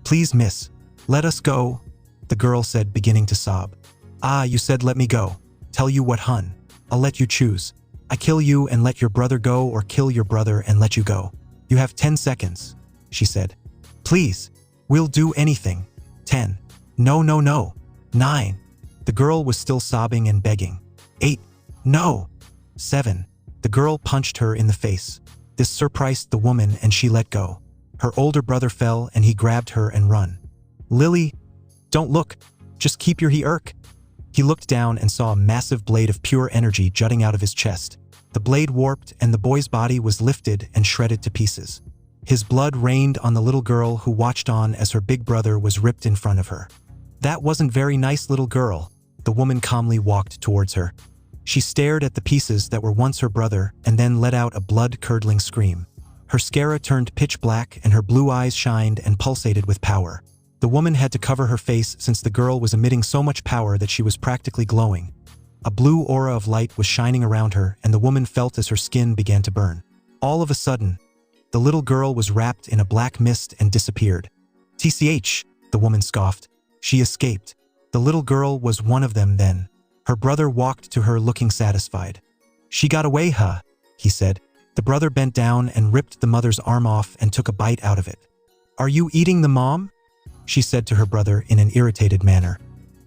Please, miss, let us go, the girl said, beginning to sob. Ah, you said let me go. Tell you what, hun. I'll let you choose. I kill you and let your brother go, or kill your brother and let you go. You have 10 seconds, she said. Please, we'll do anything. 10. No, no, no. 9. The girl was still sobbing and begging. 8. No. 7. The girl punched her in the face. This surprised the woman and she let go. Her older brother fell and he grabbed her and run. Lily, don't look. Just keep your he irk. He looked down and saw a massive blade of pure energy jutting out of his chest. The blade warped and the boy's body was lifted and shredded to pieces. His blood rained on the little girl who watched on as her big brother was ripped in front of her. "That wasn't very nice, little girl." The woman calmly walked towards her. She stared at the pieces that were once her brother and then let out a blood-curdling scream. Her scara turned pitch black and her blue eyes shined and pulsated with power. The woman had to cover her face since the girl was emitting so much power that she was practically glowing. A blue aura of light was shining around her and the woman felt as her skin began to burn. All of a sudden, the little girl was wrapped in a black mist and disappeared. "TCH," the woman scoffed. She escaped. The little girl was one of them then. Her brother walked to her looking satisfied. "She got away, huh?" he said. The brother bent down and ripped the mother's arm off and took a bite out of it. "Are you eating the mom?" she said to her brother in an irritated manner.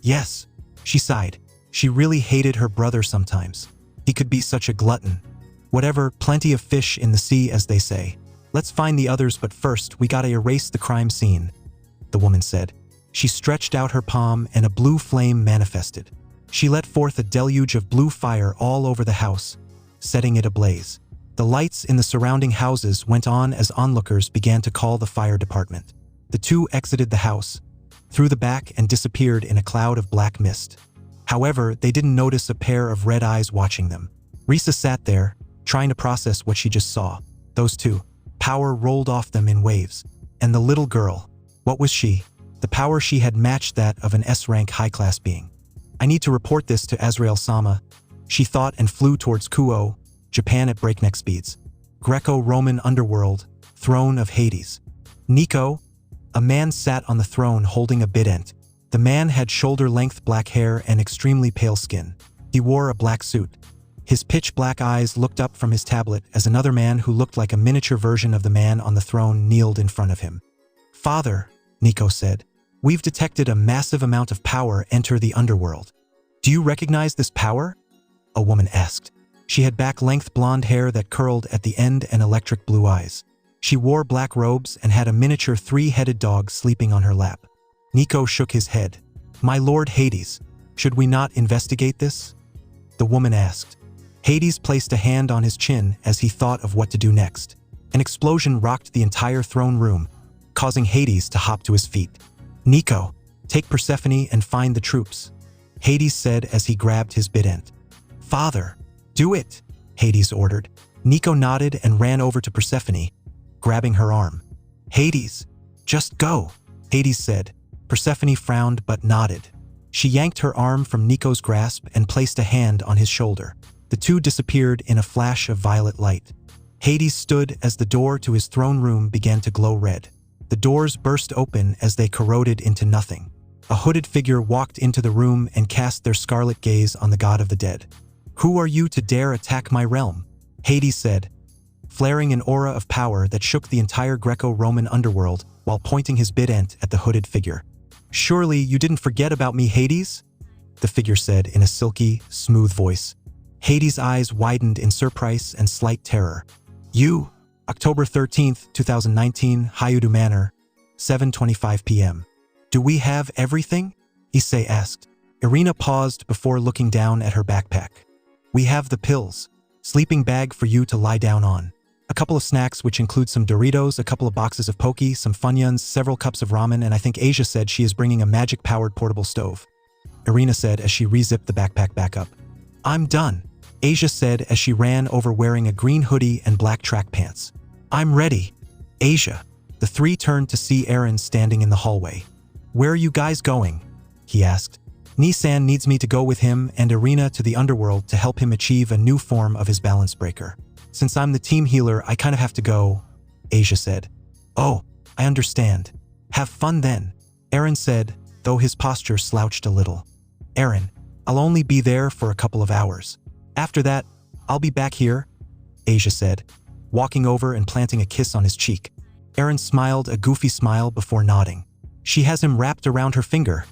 "Yes," she sighed. She really hated her brother sometimes. He could be such a glutton. "Whatever, plenty of fish in the sea, as they say. Let's find the others, but first we gotta erase the crime scene," the woman said. She stretched out her palm and a blue flame manifested. She let forth a deluge of blue fire all over the house, setting it ablaze. The lights in the surrounding houses went on as onlookers began to call the fire department. The two exited the house, through the back and disappeared in a cloud of black mist. However, they didn't notice a pair of red eyes watching them. Risa sat there, trying to process what she just saw. Those two. Power rolled off them in waves. And the little girl. What was she? The power she had matched that of an S-rank high-class being. "I need to report this to AZRAEL-sama," she thought and flew towards Kuo, Japan at breakneck speeds. Greco-Roman underworld, throne of Hades. "Nico?" A man sat on the throne holding a bident. The man had shoulder-length black hair and extremely pale skin. He wore a black suit. His pitch-black eyes looked up from his tablet as another man who looked like a miniature version of the man on the throne kneeled in front of him. "Father," Nico said, "we've detected a massive amount of power enter the underworld. Do you recognize this power?" a woman asked. She had back-length blonde hair that curled at the end and electric blue eyes. She wore black robes and had a miniature three-headed dog sleeping on her lap. Nico shook his head. "My lord Hades, should we not investigate this?" the woman asked. Hades placed a hand on his chin as he thought of what to do next. An explosion rocked the entire throne room, causing Hades to hop to his feet. "Nico, take Persephone and find the troops," Hades said as he grabbed his bident. "Father, do it," Hades ordered. Nico nodded and ran over to Persephone, grabbing her arm. "Hades, just go," Hades said. Persephone frowned but nodded. She yanked her arm from Nico's grasp and placed a hand on his shoulder. The two disappeared in a flash of violet light. Hades stood as the door to his throne room began to glow red. The doors burst open as they corroded into nothing. A hooded figure walked into the room and cast their scarlet gaze on the god of the dead. "Who are you to dare attack my realm?" Hades said, flaring an aura of power that shook the entire Greco-Roman underworld while pointing his bident at the hooded figure. "Surely you didn't forget about me, Hades?" the figure said in a silky, smooth voice. Hades' eyes widened in surprise and slight terror. "You, October 13th, 2019, Hyudu Manor, 7:25 p.m. "Do we have everything?" Issei asked. Irina paused before looking down at her backpack. "We have the pills. Sleeping bag for you to lie down on. A couple of snacks which include some Doritos, a couple of boxes of Poke, some Funyuns, several cups of ramen, and I think Asia said she is bringing a magic-powered portable stove," Irina said as she re-zipped the backpack back up. "I'm done," Asia said as she ran over wearing a green hoodie and black track pants. "I'm ready." "Asia." The three turned to see Aaron standing in the hallway. "Where are you guys going?" he asked. "Nissan needs me to go with him and Irina to the underworld to help him achieve a new form of his balance breaker. Since I'm the team healer, I kind of have to go," Asia said. "Oh, I understand. Have fun then," Aaron said, though his posture slouched a little. "Aaron, I'll only be there for a couple of hours. After that, I'll be back here," Asia said, walking over and planting a kiss on his cheek. Aaron smiled a goofy smile before nodding. "She has him wrapped around her finger,"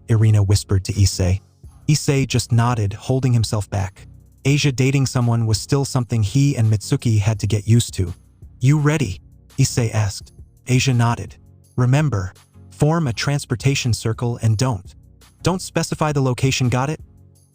Irina whispered to Issei. Issei just nodded, holding himself back. Asia dating someone was still something he and Mitsuki had to get used to. "You ready?" Issei asked. Asia nodded. "Remember, form a transportation circle and don't specify the location, got it?"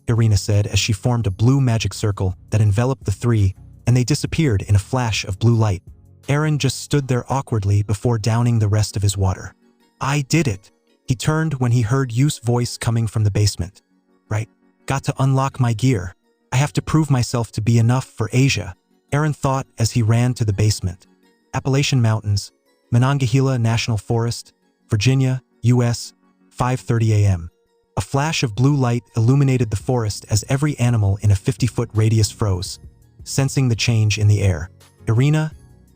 Irina said as she formed a blue magic circle that enveloped the three, and they disappeared in a flash of blue light. Aaron just stood there awkwardly before downing the rest of his water. I did it. He turned when he heard Yu's voice coming from the basement. Right. Got to unlock my gear. I have to prove myself to be enough for Asia, Aaron thought as he ran to the basement. Appalachian Mountains, Monongahela National Forest, Virginia, U.S., 5:30 a.m. A flash of blue light illuminated the forest as every animal in a 50-foot radius froze. Sensing the change in the air, Irina,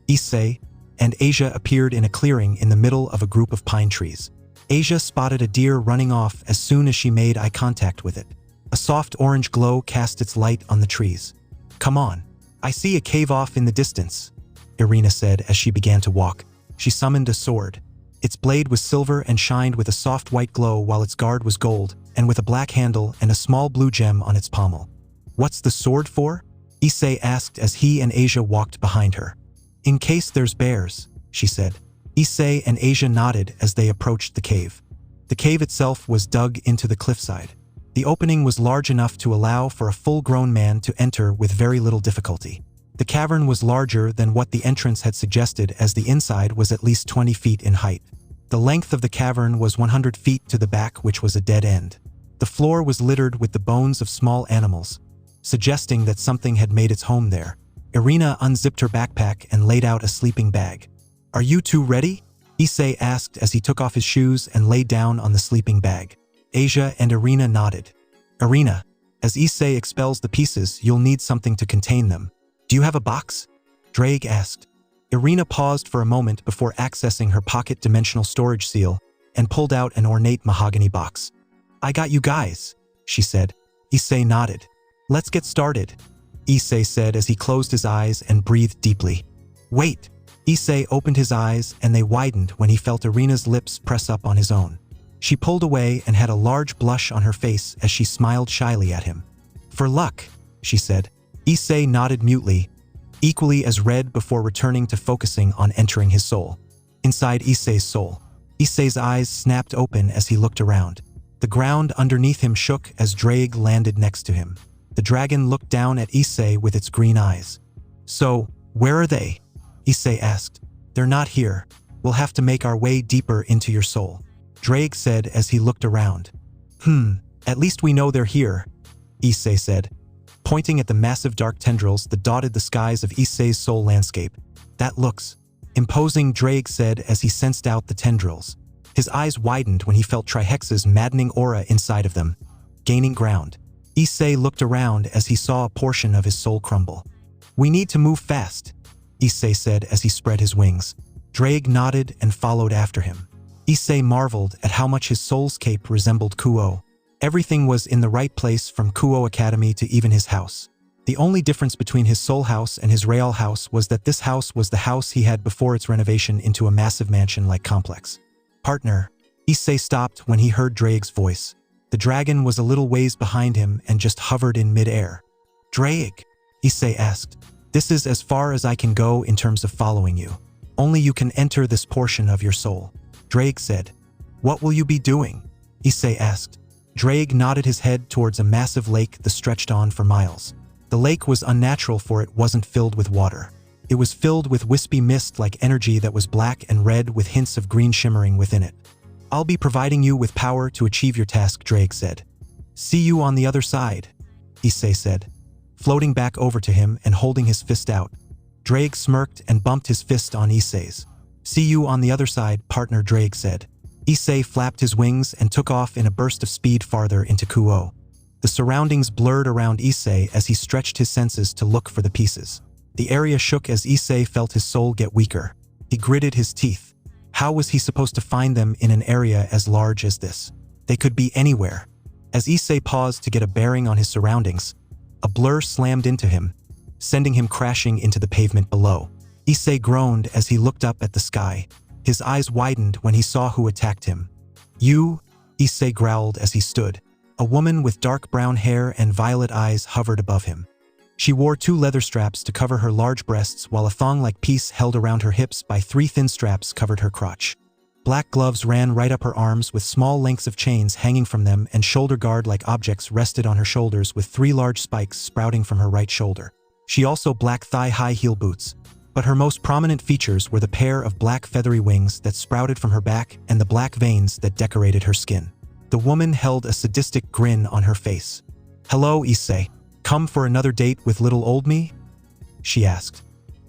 Issei, and Asia appeared in a clearing in the middle of a group of pine trees. Asia spotted a deer running off as soon as she made eye contact with it. A soft orange glow cast its light on the trees. Come on. I see a cave off in the distance, Irina said as she began to walk. She summoned a sword. Its blade was silver and shined with a soft white glow while its guard was gold, and with a black handle and a small blue gem on its pommel. What's the sword for? Issei asked as he and Asia walked behind her. In case there's bears, she said. Issei and Asia nodded as they approached the cave. The cave itself was dug into the cliffside. The opening was large enough to allow for a full-grown man to enter with very little difficulty. The cavern was larger than what the entrance had suggested, as the inside was at least 20 feet in height. The length of the cavern was 100 feet to the back, which was a dead end. The floor was littered with the bones of small animals, suggesting that something had made its home there. Irina unzipped her backpack and laid out a sleeping bag. Are you two ready? Issei asked as he took off his shoes and lay down on the sleeping bag. Asia and Irina nodded. Irina, as Issei expels the pieces, you'll need something to contain them. Do you have a box? Drake asked. Irina paused for a moment before accessing her pocket dimensional storage seal and pulled out an ornate mahogany box. I got you guys, she said. Issei nodded. Let's get started, Issei said as he closed his eyes and breathed deeply. Wait. Issei opened his eyes and they widened when he felt Irina's lips press up on his own. She pulled away and had a large blush on her face as she smiled shyly at him. For luck, she said. Issei nodded mutely, equally as red before returning to focusing on entering his soul. Inside Issei's soul, Issei's eyes snapped open as he looked around. The ground underneath him shook as Drake landed next to him. The dragon looked down at Issei with its green eyes. So, where are they? Issei asked. They're not here. We'll have to make our way deeper into your soul, Drake said as he looked around. At least we know they're here, Issei said, pointing at the massive dark tendrils that dotted the skies of Issei's soul landscape. That looks imposing, Drake said as he sensed out the tendrils. His eyes widened when he felt Trihexa's maddening aura inside of them. Gaining ground, Issei looked around as he saw a portion of his soul crumble. We need to move fast, Issei said as he spread his wings. Drake nodded and followed after him. Issei marveled at how much his soul's cape resembled Kuo. Everything was in the right place, from Kuo Academy to even his house. The only difference between his soul house and his real house was that this house was the house he had before its renovation into a massive mansion-like complex. Partner, Issei stopped when he heard Drake's voice. The dragon was a little ways behind him and just hovered in mid-air. Drake, Issei asked. This is as far as I can go in terms of following you. Only you can enter this portion of your soul, Drake said. What will you be doing? Issei asked. Drake nodded his head towards a massive lake that stretched on for miles. The lake was unnatural, for it wasn't filled with water. It was filled with wispy mist like energy that was black and red with hints of green shimmering within it. I'll be providing you with power to achieve your task, Drake said. See you on the other side, Issei said, floating back over to him and holding his fist out. Drake smirked and bumped his fist on Issei's. See you on the other side, partner, Drake said. Issei flapped his wings and took off in a burst of speed farther into Kuo. The surroundings blurred around Issei as he stretched his senses to look for the pieces. The area shook as Issei felt his soul get weaker. He gritted his teeth. How was he supposed to find them in an area as large as this? They could be anywhere. As Issei paused to get a bearing on his surroundings, a blur slammed into him, sending him crashing into the pavement below. Issei groaned as he looked up at the sky. His eyes widened when he saw who attacked him. You, Issei growled as he stood. A woman with dark brown hair and violet eyes hovered above him. She wore 2 leather straps to cover her large breasts, while a thong-like piece held around her hips by 3 thin straps covered her crotch. Black gloves ran right up her arms with small lengths of chains hanging from them, and shoulder guard-like objects rested on her shoulders with 3 large spikes sprouting from her right shoulder. She also black thigh-high heel boots, but her most prominent features were the pair of black feathery wings that sprouted from her back and the black veins that decorated her skin. The woman held a sadistic grin on her face. "Hello, Issei. Come for another date with little old me?" she asked.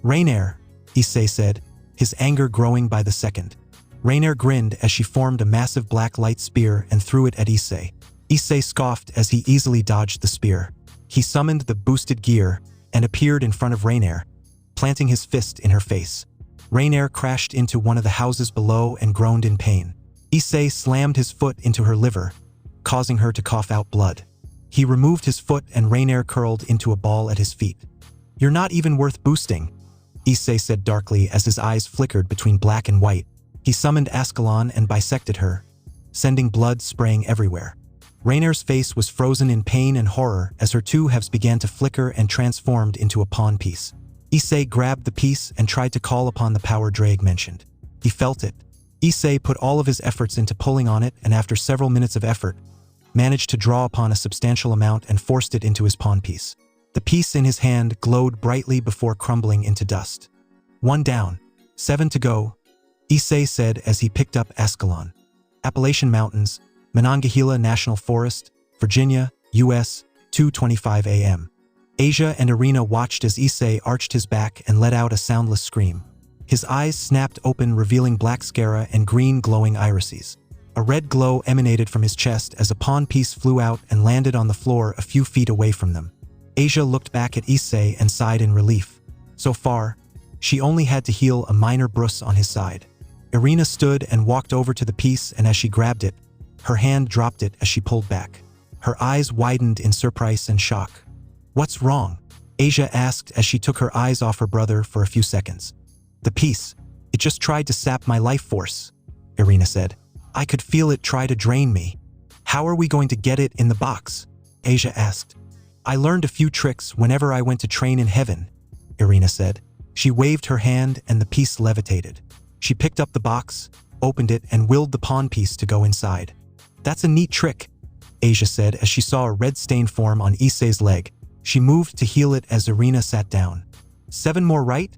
"Rainier," Issei said, his anger growing by the second. Rainier grinned as she formed a massive black light spear and threw it at Issei. Issei scoffed as he easily dodged the spear. He summoned the boosted gear and appeared in front of Rainier, planting his fist in her face. Rainier crashed into one of the houses below and groaned in pain. Issei slammed his foot into her liver, causing her to cough out blood. He removed his foot and Rainier curled into a ball at his feet. "You're not even worth boosting," Issei said darkly as his eyes flickered between black and white. He summoned Ascalon and bisected her, sending blood spraying everywhere. Rainier's face was frozen in pain and horror as her 2 halves began to flicker and transformed into a pawn piece. Issei grabbed the piece and tried to call upon the power Drake mentioned. He felt it. Issei put all of his efforts into pulling on it, and after several minutes of effort, managed to draw upon a substantial amount and forced it into his pawn piece. The piece in his hand glowed brightly before crumbling into dust. "1 down. 7 to go," Issei said as he picked up Ascalon. Appalachian Mountains, Monongahela National Forest, Virginia, U.S., 2:25 a.m. Asia and Irina watched as Issei arched his back and let out a soundless scream. His eyes snapped open, revealing black sclera and green glowing irises. A red glow emanated from his chest as a pawn piece flew out and landed on the floor a few feet away from them. Asia looked back at Issei and sighed in relief. So far, she only had to heal a minor bruise on his side. Irina stood and walked over to the piece, and as she grabbed it, her hand dropped it as she pulled back. Her eyes widened in surprise and shock. "What's wrong?" Asia asked as she took her eyes off her brother for a few seconds. "The piece. It just tried to sap my life force," Irina said. "I could feel it try to drain me." "How are we going to get it in the box?" Asia asked. "I learned a few tricks whenever I went to train in heaven," Irina said. She waved her hand and the piece levitated. She picked up the box, opened it, and willed the pawn piece to go inside. "That's a neat trick," Asia said as she saw a red stain form on Issei's leg. She moved to heal it as Irina sat down. "7 more, right?"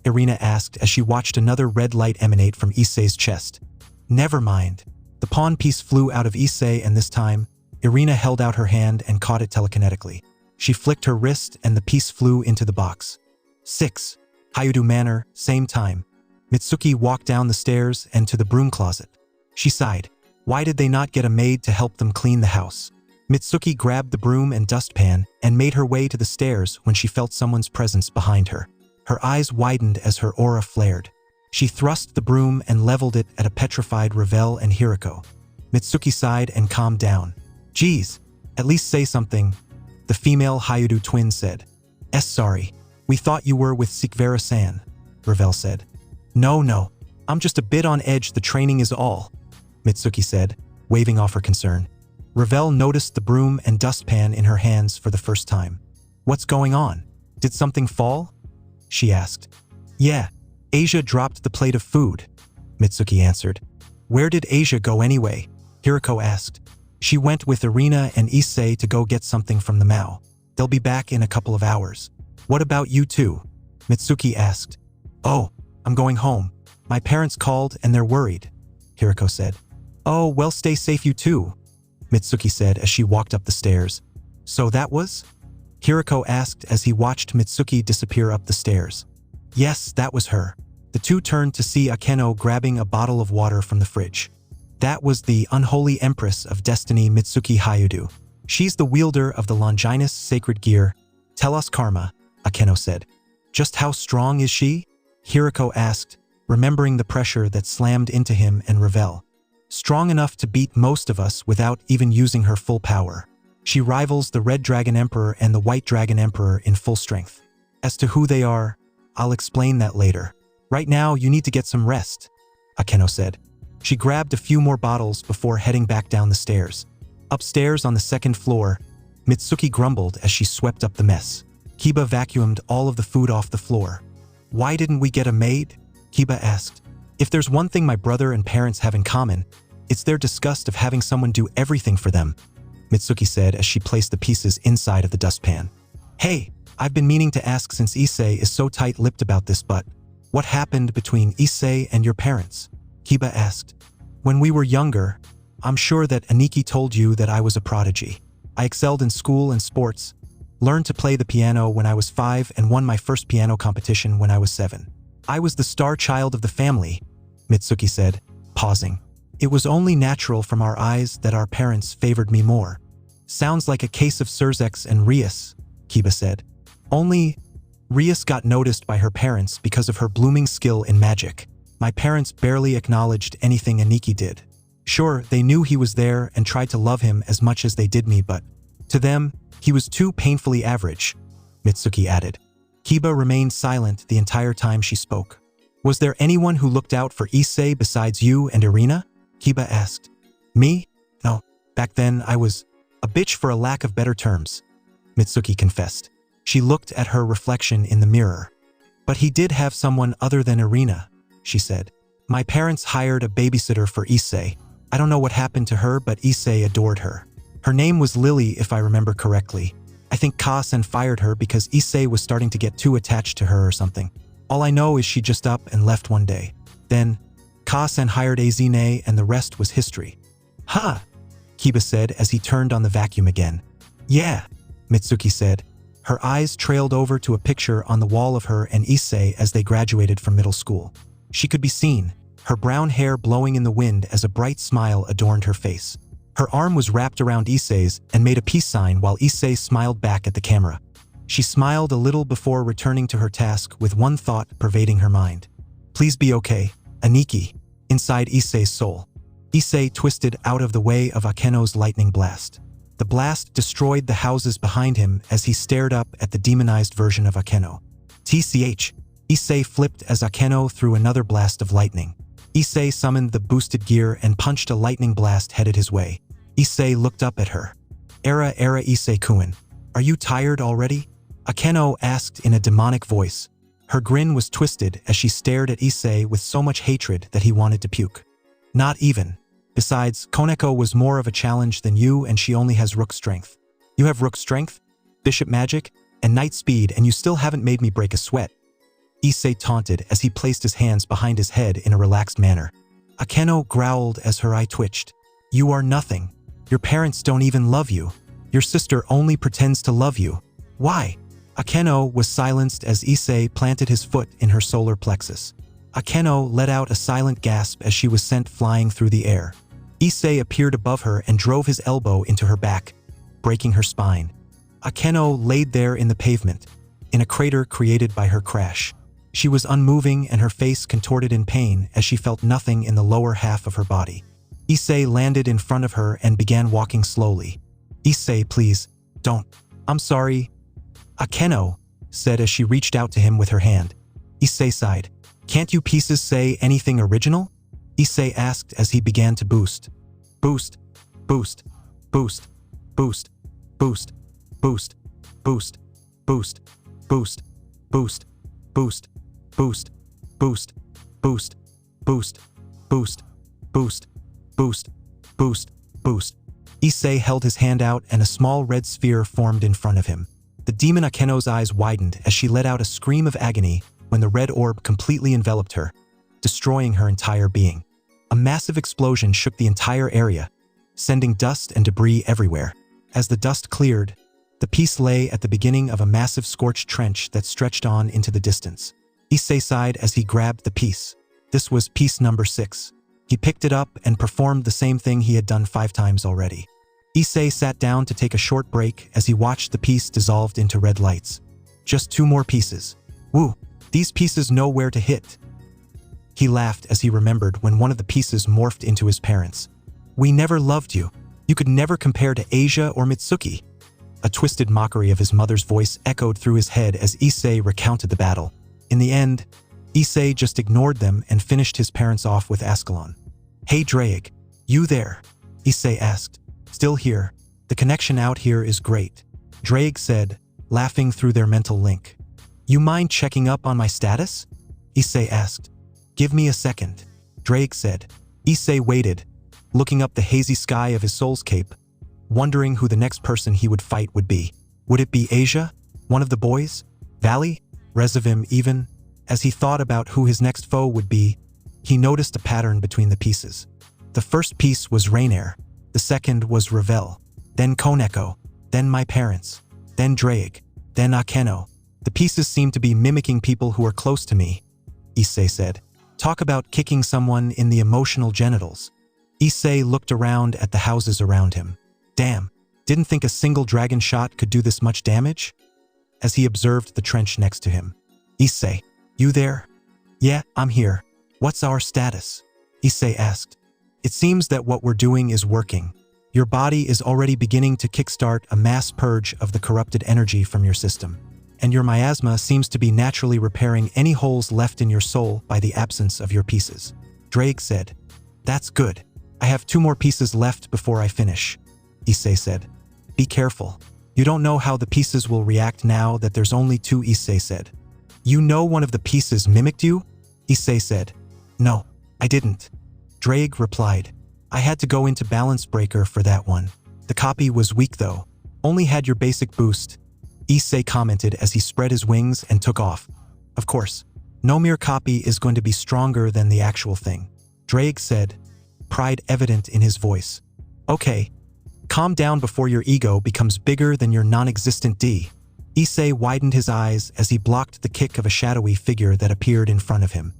Irina asked as she watched another red light emanate from Issei's chest. "Never mind." The pawn piece flew out of Issei, and this time, Irina held out her hand and caught it telekinetically. She flicked her wrist and the piece flew into the box. 6. Hayudu Manor, same time. Mitsuki walked down the stairs and to the broom closet. She sighed. Why did they not get a maid to help them clean the house? Mitsuki grabbed the broom and dustpan and made her way to the stairs when she felt someone's presence behind her. Her eyes widened as her aura flared. She thrust the broom and leveled it at a petrified Ravel and Hiriko. Mitsuki sighed and calmed down. "Geez, at least say something," the female Hayudu twin said. Sorry. We thought you were with Sikvera-san," Ravel said. No, I'm just a bit on edge, the training is all," Mitsuki said, waving off her concern. Ravel noticed the broom and dustpan in her hands for the first time. "What's going on? Did something fall?" she asked. "Yeah, Asia dropped the plate of food," Mitsuki answered. "Where did Asia go anyway?" Hiriko asked. "She went with Irina and Issei to go get something from the Mao. They'll be back in a couple of hours." "What about you two?" Mitsuki asked. "Oh, I'm going home. My parents called and they're worried," Hiriko said. "Oh, well, stay safe you too," Mitsuki said as she walked up the stairs. "So that was?" Hiriko asked as he watched Mitsuki disappear up the stairs. "Yes, that was her." The two turned to see Akeno grabbing a bottle of water from the fridge. "That was the unholy Empress of Destiny, Mitsuki Hayudu. She's the wielder of the Longinus sacred gear. Tell us, Karma," Akeno said. "Just how strong is she?" Hiriko asked, remembering the pressure that slammed into him and Ravel. "Strong enough to beat most of us without even using her full power. She rivals the Red Dragon Emperor and the White Dragon Emperor in full strength. As to who they are, I'll explain that later. Right now, you need to get some rest," Akeno said. She grabbed a few more bottles before heading back down the stairs. Upstairs on the second floor, Mitsuki grumbled as she swept up the mess. Kiba vacuumed all of the food off the floor. "Why didn't we get a maid?" Kiba asked. If there's one thing my brother and parents have in common, it's their disgust of having someone do everything for them, Mitsuki said as she placed the pieces inside of the dustpan. Hey, I've been meaning to ask since Issei is so tight-lipped about this, but what happened between Issei and your parents? Kiba asked. When we were younger, I'm sure that Aniki told you that I was a prodigy. I excelled in school and sports, learned to play the piano when I was 5 and won my first piano competition when I was 7. I was the star child of the family, Mitsuki said, pausing. It was only natural from our eyes that our parents favored me more. Sounds like a case of Surzex and Rias, Kiba said. Only Rias got noticed by her parents because of her blooming skill in magic. My parents barely acknowledged anything Aniki did. Sure, they knew he was there and tried to love him as much as they did me, but to them, he was too painfully average, Mitsuki added. Kiba remained silent the entire time she spoke. Was there anyone who looked out for Issei besides you and Irina? Kiba asked. Me? No, back then I was a bitch for a lack of better terms, Mitsuki confessed. She looked at her reflection in the mirror. But he did have someone other than Irina, she said. My parents hired a babysitter for Issei. I don't know what happened to her, but Issei adored her. Her name was Lily, if I remember correctly. I think Ka-sen fired her because Issei was starting to get too attached to her or something. All I know is she just up and left one day. Then, Ka-sen hired Azine and the rest was history. Ha! Kiba said as he turned on the vacuum again. Yeah, Mitsuki said. Her eyes trailed over to a picture on the wall of her and Issei as they graduated from middle school. She could be seen, her brown hair blowing in the wind as a bright smile adorned her face. Her arm was wrapped around Issei's and made a peace sign while Issei smiled back at the camera. She smiled a little before returning to her task with one thought pervading her mind. Please be okay, Aniki, inside Issei's soul. Issei twisted out of the way of Akeno's lightning blast. The blast destroyed the houses behind him as he stared up at the demonized version of Akeno. TCH, Issei flipped as Akeno threw another blast of lightning. Issei summoned the boosted gear and punched a lightning blast headed his way. Issei looked up at her. Era Issei-kun, are you tired already? Akeno asked in a demonic voice. Her grin was twisted as she stared at Issei with so much hatred that he wanted to puke. Not even. Besides, Koneko was more of a challenge than you and she only has rook strength. You have rook strength, bishop magic, and knight speed and you still haven't made me break a sweat. Issei taunted as he placed his hands behind his head in a relaxed manner. Akeno growled as her eye twitched. You are nothing. Your parents don't even love you. Your sister only pretends to love you. Why? Akeno was silenced as Issei planted his foot in her solar plexus. Akeno let out a silent gasp as she was sent flying through the air. Issei appeared above her and drove his elbow into her back, breaking her spine. Akeno laid there in the pavement, in a crater created by her crash. She was unmoving and her face contorted in pain as she felt nothing in the lower half of her body. Issei landed in front of her and began walking slowly. Issei, please, don't. I'm sorry. Akeno said as she reached out to him with her hand. Issei sighed. Can't you pieces say anything original? Issei asked as he began to boost. Boost, boost, boost, boost, boost, boost, boost, boost, boost, boost, boost, boost, boost, boost, boost, boost, boost, boost, boost, boost. Issei held his hand out and a small red sphere formed in front of him. The demon Akeno's eyes widened as she let out a scream of agony when the red orb completely enveloped her, destroying her entire being. A massive explosion shook the entire area, sending dust and debris everywhere. As the dust cleared, the piece lay at the beginning of a massive scorched trench that stretched on into the distance. Issei sighed as he grabbed the piece. This was piece number 6. He picked it up and performed the same thing he had done 5 times already. Issei sat down to take a short break as he watched the piece dissolved into red lights. Just 2 more pieces. Woo! These pieces know where to hit. He laughed as he remembered when one of the pieces morphed into his parents. We never loved you. You could never compare to Asia or Mitsuki. A twisted mockery of his mother's voice echoed through his head as Issei recounted the battle. In the end, Issei just ignored them and finished his parents off with Ascalon. Hey Drake, you there? Issei asked. Still here. The connection out here is great. Drake said, laughing through their mental link. You mind checking up on my status? Issei asked. Give me a second, Drake said. Issei waited, looking up the hazy sky of his soul's cape, wondering who the next person he would fight would be. Would it be Asia, one of the boys? Valley? Rezavim even? As he thought about who his next foe would be, he noticed a pattern between the pieces. The first piece was Rainair, the second was Ravel, then Koneko, then my parents, then Drake, then Akeno. The pieces seem to be mimicking people who are close to me, Issei said. Talk about kicking someone in the emotional genitals. Issei looked around at the houses around him. Damn, didn't think a single dragon shot could do this much damage? As he observed the trench next to him. Issei, you there? Yeah, I'm here. What's our status? Issei asked. It seems that what we're doing is working. Your body is already beginning to kickstart a mass purge of the corrupted energy from your system. And your miasma seems to be naturally repairing any holes left in your soul by the absence of your pieces. Drake said. That's good. I have 2 more pieces left before I finish, Issei said. Be careful. You don't know how the pieces will react now that there's only 2, Issei said. You know one of the pieces mimicked you? Issei said. No, I didn't. Drake replied. I had to go into Balance Breaker for that one. The copy was weak though. Only had your basic boost, Issei commented as he spread his wings and took off. Of course, no mere copy is going to be stronger than the actual thing, Drake said, pride evident in his voice. Okay, calm down before your ego becomes bigger than your non-existent D. Issei widened his eyes as he blocked the kick of a shadowy figure that appeared in front of him.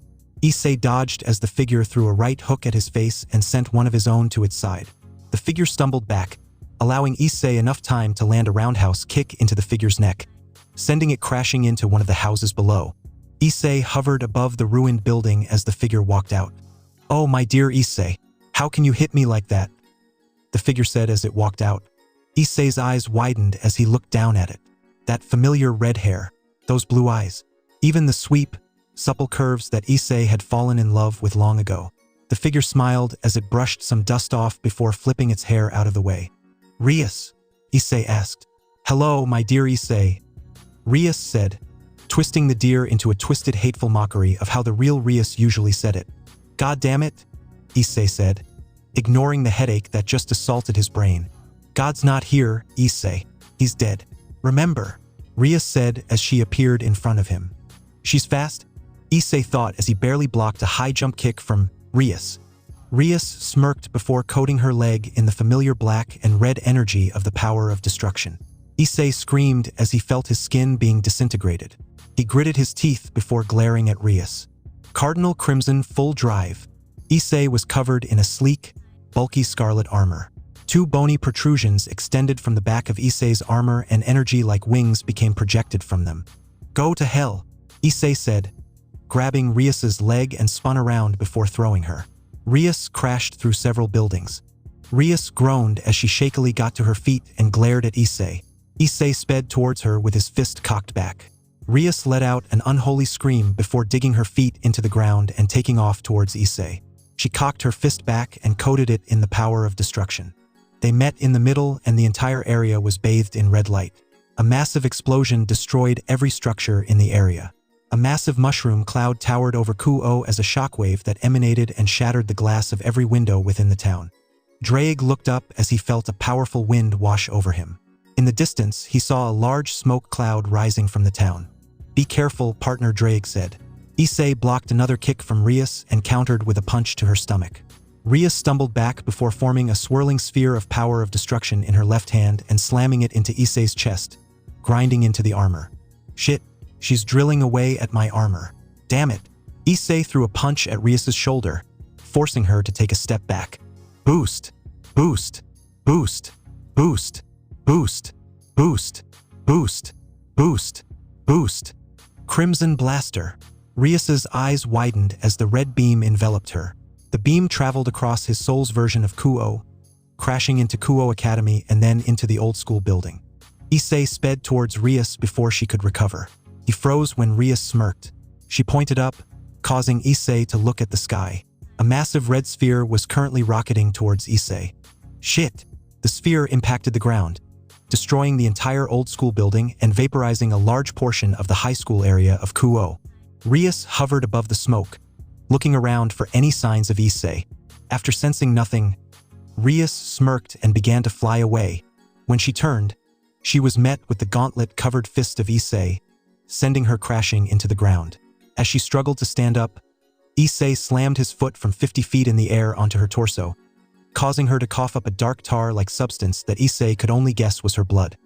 Issei dodged as the figure threw a right hook at his face and sent one of his own to its side. The figure stumbled back, allowing Issei enough time to land a roundhouse kick into the figure's neck, sending it crashing into one of the houses below. Issei hovered above the ruined building as the figure walked out. Oh, my dear Issei, how can you hit me like that? The figure said as it walked out. Issei's eyes widened as he looked down at it. That familiar red hair, those blue eyes, even the sweep, supple curves that Issei had fallen in love with long ago. The figure smiled as it brushed some dust off before flipping its hair out of the way. Rias, Issei asked. Hello, my dear Issei, Rias said, twisting the deer into a twisted hateful mockery of how the real Rias usually said it. God damn it, Issei said, ignoring the headache that just assaulted his brain. God's not here, Issei. He's dead. Remember, Rias said as she appeared in front of him. She's fast, Issei thought as he barely blocked a high jump kick from Rias. Rias smirked before coating her leg in the familiar black and red energy of the power of destruction. Issei screamed as he felt his skin being disintegrated. He gritted his teeth before glaring at Rias. Cardinal Crimson full drive. Issei was covered in a sleek, bulky scarlet armor. 2 bony protrusions extended from the back of Issei's armor and energy like wings became projected from them. Go to hell, Issei said, grabbing Rias's leg and spun around before throwing her. Rias crashed through several buildings. Rias groaned as she shakily got to her feet and glared at Issei. Issei sped towards her with his fist cocked back. Rias let out an unholy scream before digging her feet into the ground and taking off towards Issei. She cocked her fist back and coated it in the power of destruction. They met in the middle and the entire area was bathed in red light. A massive explosion destroyed every structure in the area. A massive mushroom cloud towered over Kuo as a shockwave that emanated and shattered the glass of every window within the town. Drake looked up as he felt a powerful wind wash over him. In the distance, he saw a large smoke cloud rising from the town. Be careful, partner, Drake said. Issei blocked another kick from Rias and countered with a punch to her stomach. Rias stumbled back before forming a swirling sphere of power of destruction in her left hand and slamming it into Issei's chest, grinding into the armor. Shit. She's drilling away at my armor. Damn it. Issei threw a punch at Rias's shoulder, forcing her to take a step back. Boost. Boost. Boost. Boost. Boost. Boost. Boost. Boost. Boost. Crimson Blaster. Rias's eyes widened as the red beam enveloped her. The beam traveled across his soul's version of Kuo, crashing into Kuo Academy and then into the old school building. Issei sped towards Rias before she could recover. He froze when Rias smirked. She pointed up, causing Issei to look at the sky. A massive red sphere was currently rocketing towards Issei. Shit! The sphere impacted the ground, destroying the entire old school building and vaporizing a large portion of the high school area of Kuo. Rias hovered above the smoke, looking around for any signs of Issei. After sensing nothing, Rias smirked and began to fly away. When she turned, she was met with the gauntlet-covered fist of Issei, sending her crashing into the ground. As she struggled to stand up, Issei slammed his foot from 50 feet in the air onto her torso, causing her to cough up a dark tar-like substance that Issei could only guess was her blood.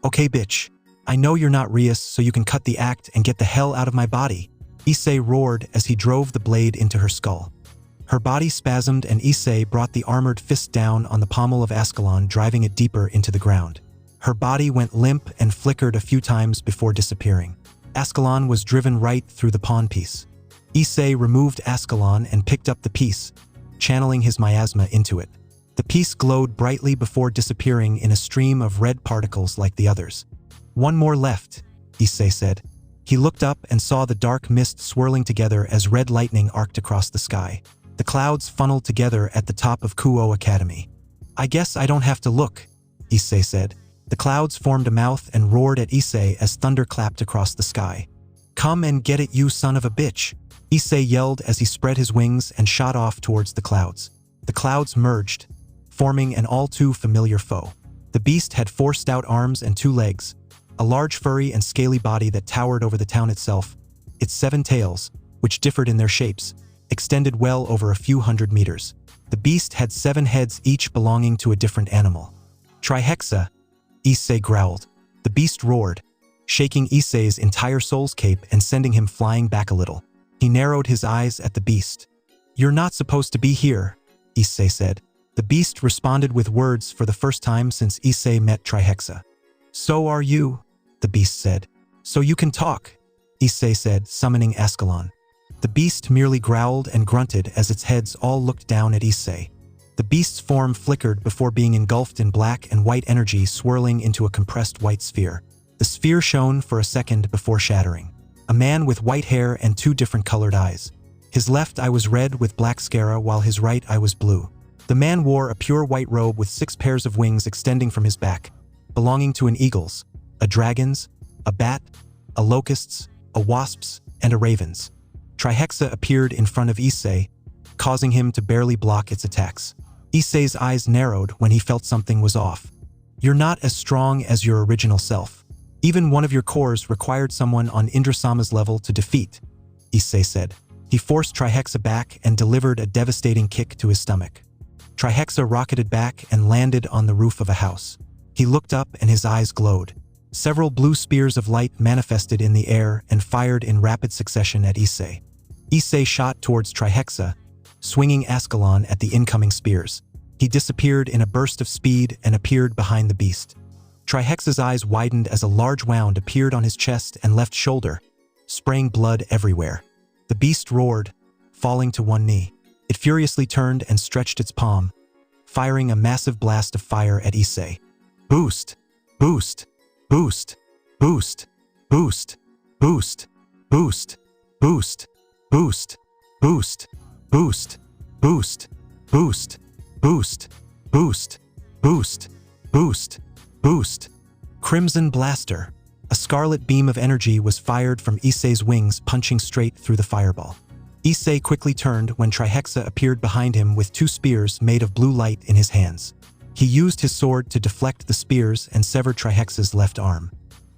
"Okay, bitch. I know you're not Rias, so you can cut the act and get the hell out of my body," Issei roared as he drove the blade into her skull. Her body spasmed and Issei brought the armored fist down on the pommel of Ascalon, driving it deeper into the ground. Her body went limp and flickered a few times before disappearing. Ascalon was driven right through the pawn piece. Issei removed Ascalon and picked up the piece, channeling his miasma into it. The piece glowed brightly before disappearing in a stream of red particles like the others. "One more left," Issei said. He looked up and saw the dark mist swirling together as red lightning arced across the sky. The clouds funneled together at the top of Kuo Academy. "I guess I don't have to look," Issei said. The clouds formed a mouth and roared at Issei as thunder clapped across the sky. "Come and get it, you son of a bitch," Issei yelled as he spread his wings and shot off towards the clouds. The clouds merged, forming an all-too-familiar foe. The beast had 4 stout arms and 2 legs, a large furry and scaly body that towered over the town itself. Its 7 tails, which differed in their shapes, extended well over a few hundred meters. The beast had 7 heads, each belonging to a different animal. "Trihexa," Issei growled. The beast roared, shaking Issei's entire soul's cape and sending him flying back a little. He narrowed his eyes at the beast. "You're not supposed to be here," Issei said. The beast responded with words for the first time since Issei met Trihexa. "So are you," the beast said. "So you can talk," Issei said, summoning Ascalon. The beast merely growled and grunted as its heads all looked down at Issei. The beast's form flickered before being engulfed in black and white energy, swirling into a compressed white sphere. The sphere shone for a second before shattering. A man with white hair and 2 different colored eyes. His left eye was red with black scara, while his right eye was blue. The man wore a pure white robe with 6 pairs of wings extending from his back, belonging to an eagle's, a dragon's, a bat, a locust's, a wasp's, and a raven's. Trihexa appeared in front of Issei, causing him to barely block its attacks. Issei's eyes narrowed when he felt something was off. "You're not as strong as your original self. Even one of your cores required someone on Indrasama's level to defeat," Issei said. He forced Trihexa back and delivered a devastating kick to his stomach. Trihexa rocketed back and landed on the roof of a house. He looked up and his eyes glowed. Several blue spears of light manifested in the air and fired in rapid succession at Issei. Issei shot towards Trihexa, swinging Ascalon at the incoming spears. He disappeared in a burst of speed and appeared behind the beast. Trihexa's eyes widened as a large wound appeared on his chest and left shoulder, spraying blood everywhere. The beast roared, falling to one knee. It furiously turned and stretched its palm, firing a massive blast of fire at Issei. "Boost! Boost! Boost! Boost! Boost! Boost! Boost! Boost! Boost! Boost! Boost! Boost! Boost! Boost! Boost! Boost! Boost! Boost! Crimson Blaster. A scarlet beam of energy was fired from Issei's wings, punching straight through the fireball. Issei quickly turned when Trihexa appeared behind him with 2 spears made of blue light in his hands. He used his sword to deflect the spears and sever Trihexa's left arm.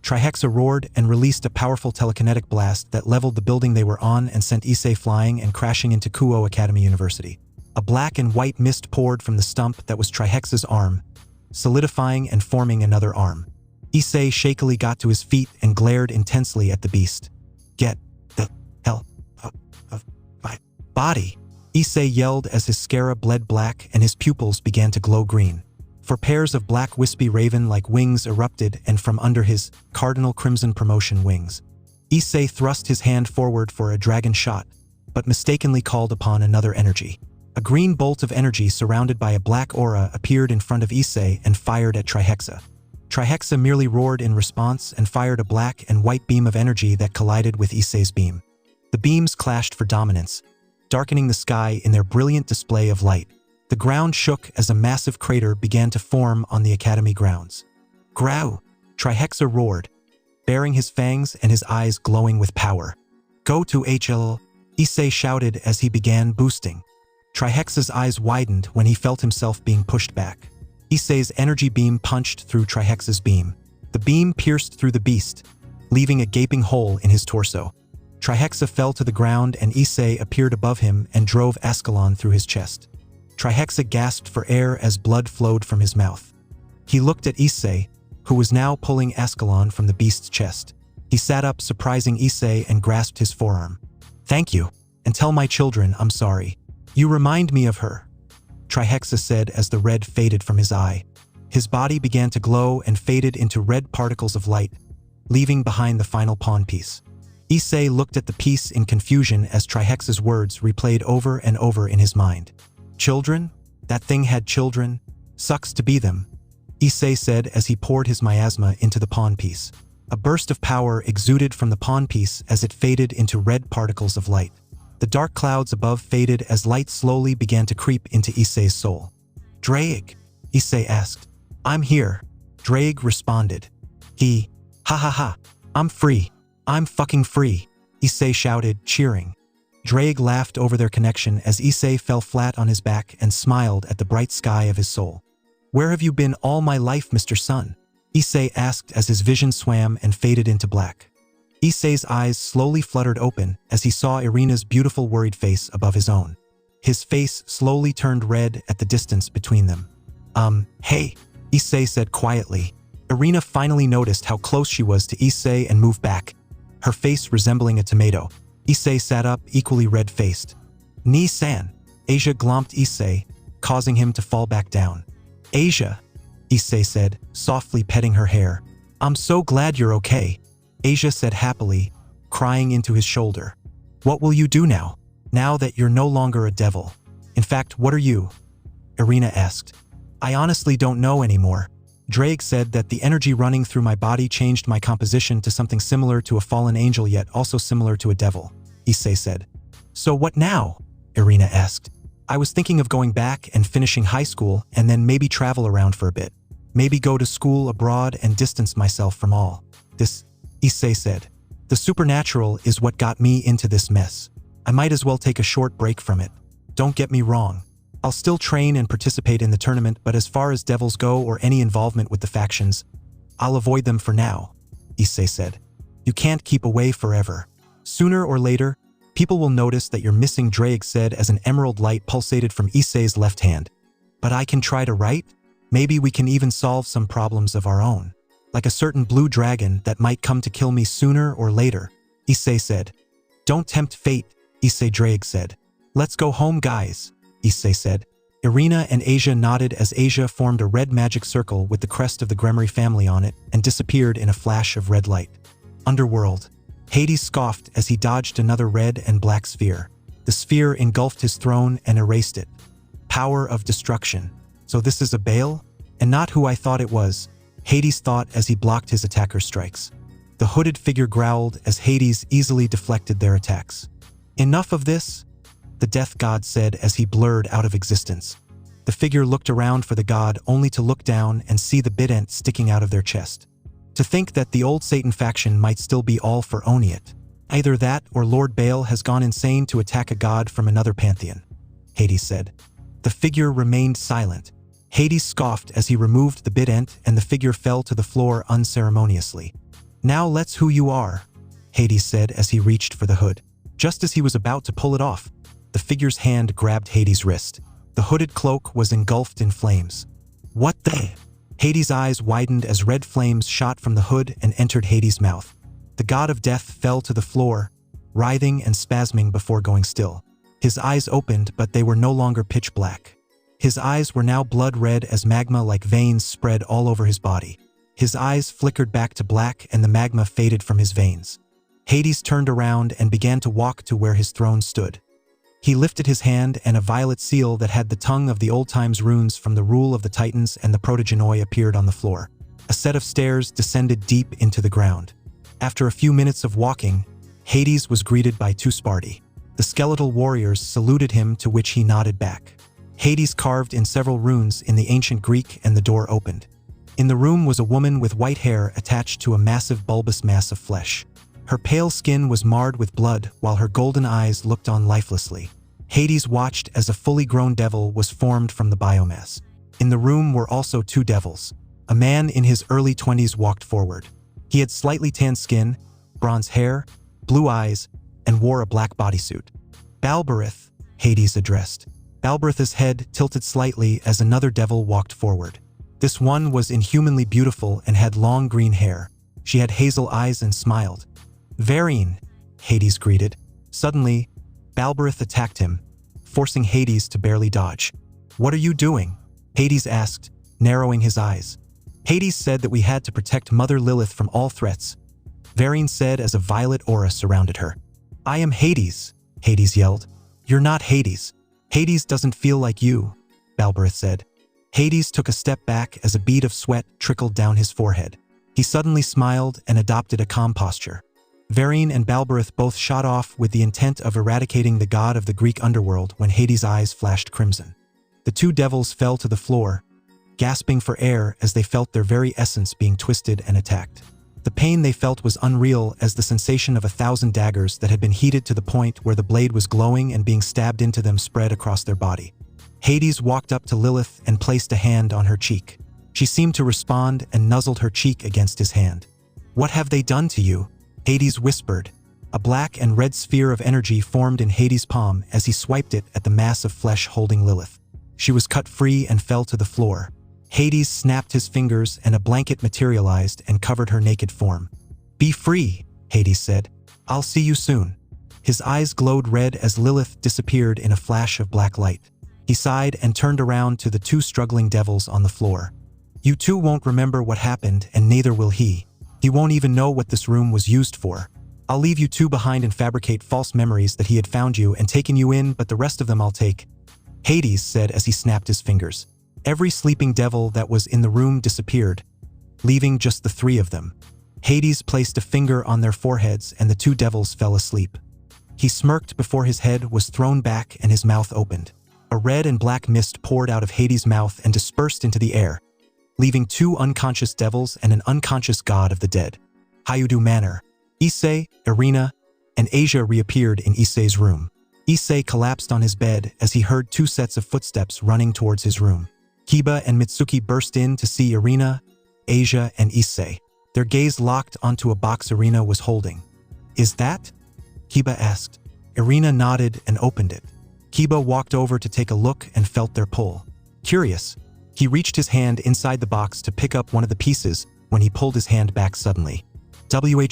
Trihexa roared and released a powerful telekinetic blast that leveled the building they were on and sent Issei flying and crashing into Kuo Academy University. A black and white mist poured from the stump that was Trihexa's arm, solidifying and forming another arm. Issei shakily got to his feet and glared intensely at the beast. "Get the hell out of my body!" Issei yelled as his scara bled black and his pupils began to glow green. 4 pairs of black wispy raven-like wings erupted and from under his cardinal crimson promotion wings. Issei thrust his hand forward for a dragon shot, but mistakenly called upon another energy. A green bolt of energy surrounded by a black aura appeared in front of Issei and fired at Trihexa. Trihexa merely roared in response and fired a black and white beam of energy that collided with Issei's beam. The beams clashed for dominance, darkening the sky in their brilliant display of light. The ground shook as a massive crater began to form on the academy grounds. "Grow!" Trihexa roared, baring his fangs and his eyes glowing with power. "Go to HL, Issei shouted as he began boosting. Trihexa's eyes widened when he felt himself being pushed back. Issei's energy beam punched through Trihexa's beam. The beam pierced through the beast, leaving a gaping hole in his torso. Trihexa fell to the ground and Issei appeared above him and drove Ascalon through his chest. Trihexa gasped for air as blood flowed from his mouth. He looked at Issei, who was now pulling Ascalon from the beast's chest. He sat up, surprising Issei, and grasped his forearm. "Thank you, and tell my children I'm sorry. You remind me of her," Trihexa said as the red faded from his eye. His body began to glow and faded into red particles of light, leaving behind the final pawn piece. Issei looked at the piece in confusion as Trihexa's words replayed over and over in his mind. "Children? That thing had children? Sucks to be them," Issei said as he poured his miasma into the pawn piece. A burst of power exuded from the pawn piece as it faded into red particles of light. The dark clouds above faded as light slowly began to creep into Issei's soul. "Draig?" Issei asked. "I'm here," Draig responded. Ha ha ha, "I'm free. I'm fucking free," Issei shouted, cheering. Draig laughed over their connection as Issei fell flat on his back and smiled at the bright sky of his soul. "Where have you been all my life, Mr. Sun?" Issei asked as his vision swam and faded into black. Issei's eyes slowly fluttered open as he saw Irina's beautiful worried face above his own. His face slowly turned red at the distance between them. Hey," Issei said quietly. Irina finally noticed how close she was to Issei and moved back, her face resembling a tomato. Issei sat up, equally red-faced. "Ni-san," Asia glomped Issei, causing him to fall back down. "Asia," Issei said, softly petting her hair. "I'm so glad you're okay," Asia said happily, crying into his shoulder. "What will you do now that you're no longer a devil? In fact, what are you?" Irina asked. "I honestly don't know anymore." Draig said that the energy running through my body changed my composition to something similar to a fallen angel yet also similar to a devil, Issei said. "So what now?" Irina asked. "I was thinking of going back and finishing high school and then maybe travel around for a bit. Maybe go to school abroad and distance myself from all this," Issei said. "The supernatural is what got me into this mess. I might as well take a short break from it. Don't get me wrong. I'll still train and participate in the tournament, but as far as devils go or any involvement with the factions, I'll avoid them for now," Issei said. "You can't keep away forever. Sooner or later, people will notice that you're missing," Draig said as an emerald light pulsated from Issei's left hand. "But I can try to write? Maybe we can even solve some problems of our own. Like a certain blue dragon that might come to kill me sooner or later," Issei said. "Don't tempt fate," Issei Draig said. "Let's go home, guys," Issei said. Irina and Asia nodded as Asia formed a red magic circle with the crest of the Gremory family on it and disappeared in a flash of red light. Underworld. Hades scoffed as he dodged another red and black sphere. The sphere engulfed his throne and erased it. "Power of destruction. So this is a Baal? And not who I thought it was," Hades thought as he blocked his attacker's strikes. The hooded figure growled as Hades easily deflected their attacks. "Enough of this," the death god said as he blurred out of existence. The figure looked around for the god only to look down and see the bident sticking out of their chest. To think that the old Satan faction might still be all for Oniat. Either that or Lord Baal has gone insane to attack a god from another pantheon, Hades said. The figure remained silent. Hades scoffed as he removed the bident and the figure fell to the floor unceremoniously. "Now let's who you are," Hades said as he reached for the hood. Just as he was about to pull it off, the figure's hand grabbed Hades' wrist. The hooded cloak was engulfed in flames. "What the?" Hades' eyes widened as red flames shot from the hood and entered Hades' mouth. The god of death fell to the floor, writhing and spasming before going still. His eyes opened, but they were no longer pitch black. His eyes were now blood red as magma-like veins spread all over his body. His eyes flickered back to black and the magma faded from his veins. Hades turned around and began to walk to where his throne stood. He lifted his hand and a violet seal that had the tongue of the old times runes from the rule of the Titans and the Protogenoi appeared on the floor. A set of stairs descended deep into the ground. After a few minutes of walking, Hades was greeted by two Sparti. The skeletal warriors saluted him, to which he nodded back. Hades carved in several runes in the ancient Greek and the door opened. In the room was a woman with white hair attached to a massive bulbous mass of flesh. Her pale skin was marred with blood while her golden eyes looked on lifelessly. Hades watched as a fully grown devil was formed from the biomass. In the room were also two devils. A man in his early 20s walked forward. He had slightly tanned skin, bronze hair, blue eyes, and wore a black bodysuit. Balberith, Hades addressed. Balberith's head tilted slightly as another devil walked forward. This one was inhumanly beautiful and had long green hair. She had hazel eyes and smiled. Varian, Hades greeted. Suddenly, Balberith attacked him, forcing Hades to barely dodge. "What are you doing?" Hades asked, narrowing his eyes. Hades said that we had to protect Mother Lilith from all threats. Varian said as a violet aura surrounded her. "I am Hades," Hades yelled. "You're not Hades. Hades doesn't feel like you," Balberith said. Hades took a step back as a bead of sweat trickled down his forehead. He suddenly smiled and adopted a calm posture. Varian and Balberith both shot off with the intent of eradicating the god of the Greek underworld when Hades' eyes flashed crimson. The two devils fell to the floor, gasping for air as they felt their very essence being twisted and attacked. The pain they felt was unreal as the sensation of 1,000 daggers that had been heated to the point where the blade was glowing and being stabbed into them spread across their body. Hades walked up to Lilith and placed a hand on her cheek. She seemed to respond and nuzzled her cheek against his hand. "What have they done to you?" Hades whispered. A black and red sphere of energy formed in Hades' palm as he swiped it at the mass of flesh holding Lilith. She was cut free and fell to the floor. Hades snapped his fingers and a blanket materialized and covered her naked form. "Be free," Hades said. "I'll see you soon." His eyes glowed red as Lilith disappeared in a flash of black light. He sighed and turned around to the two struggling devils on the floor. "You two won't remember what happened, and neither will he. He won't even know what this room was used for. I'll leave you two behind and fabricate false memories that he had found you and taken you in, but the rest of them I'll take," Hades said as he snapped his fingers. Every sleeping devil that was in the room disappeared, leaving just the three of them. Hades placed a finger on their foreheads and the two devils fell asleep. He smirked before his head was thrown back and his mouth opened. A red and black mist poured out of Hades' mouth and dispersed into the air, leaving two unconscious devils and an unconscious god of the dead. Hayudu Manor. Issei, Irina, and Asia reappeared in Issei's room. Issei collapsed on his bed as he heard two sets of footsteps running towards his room. Kiba and Mitsuki burst in to see Irina, Asia, and Issei. Their gaze locked onto a box Irina was holding. "Is that?" Kiba asked. Irina nodded and opened it. Kiba walked over to take a look and felt their pull. Curious, he reached his hand inside the box to pick up one of the pieces when he pulled his hand back suddenly.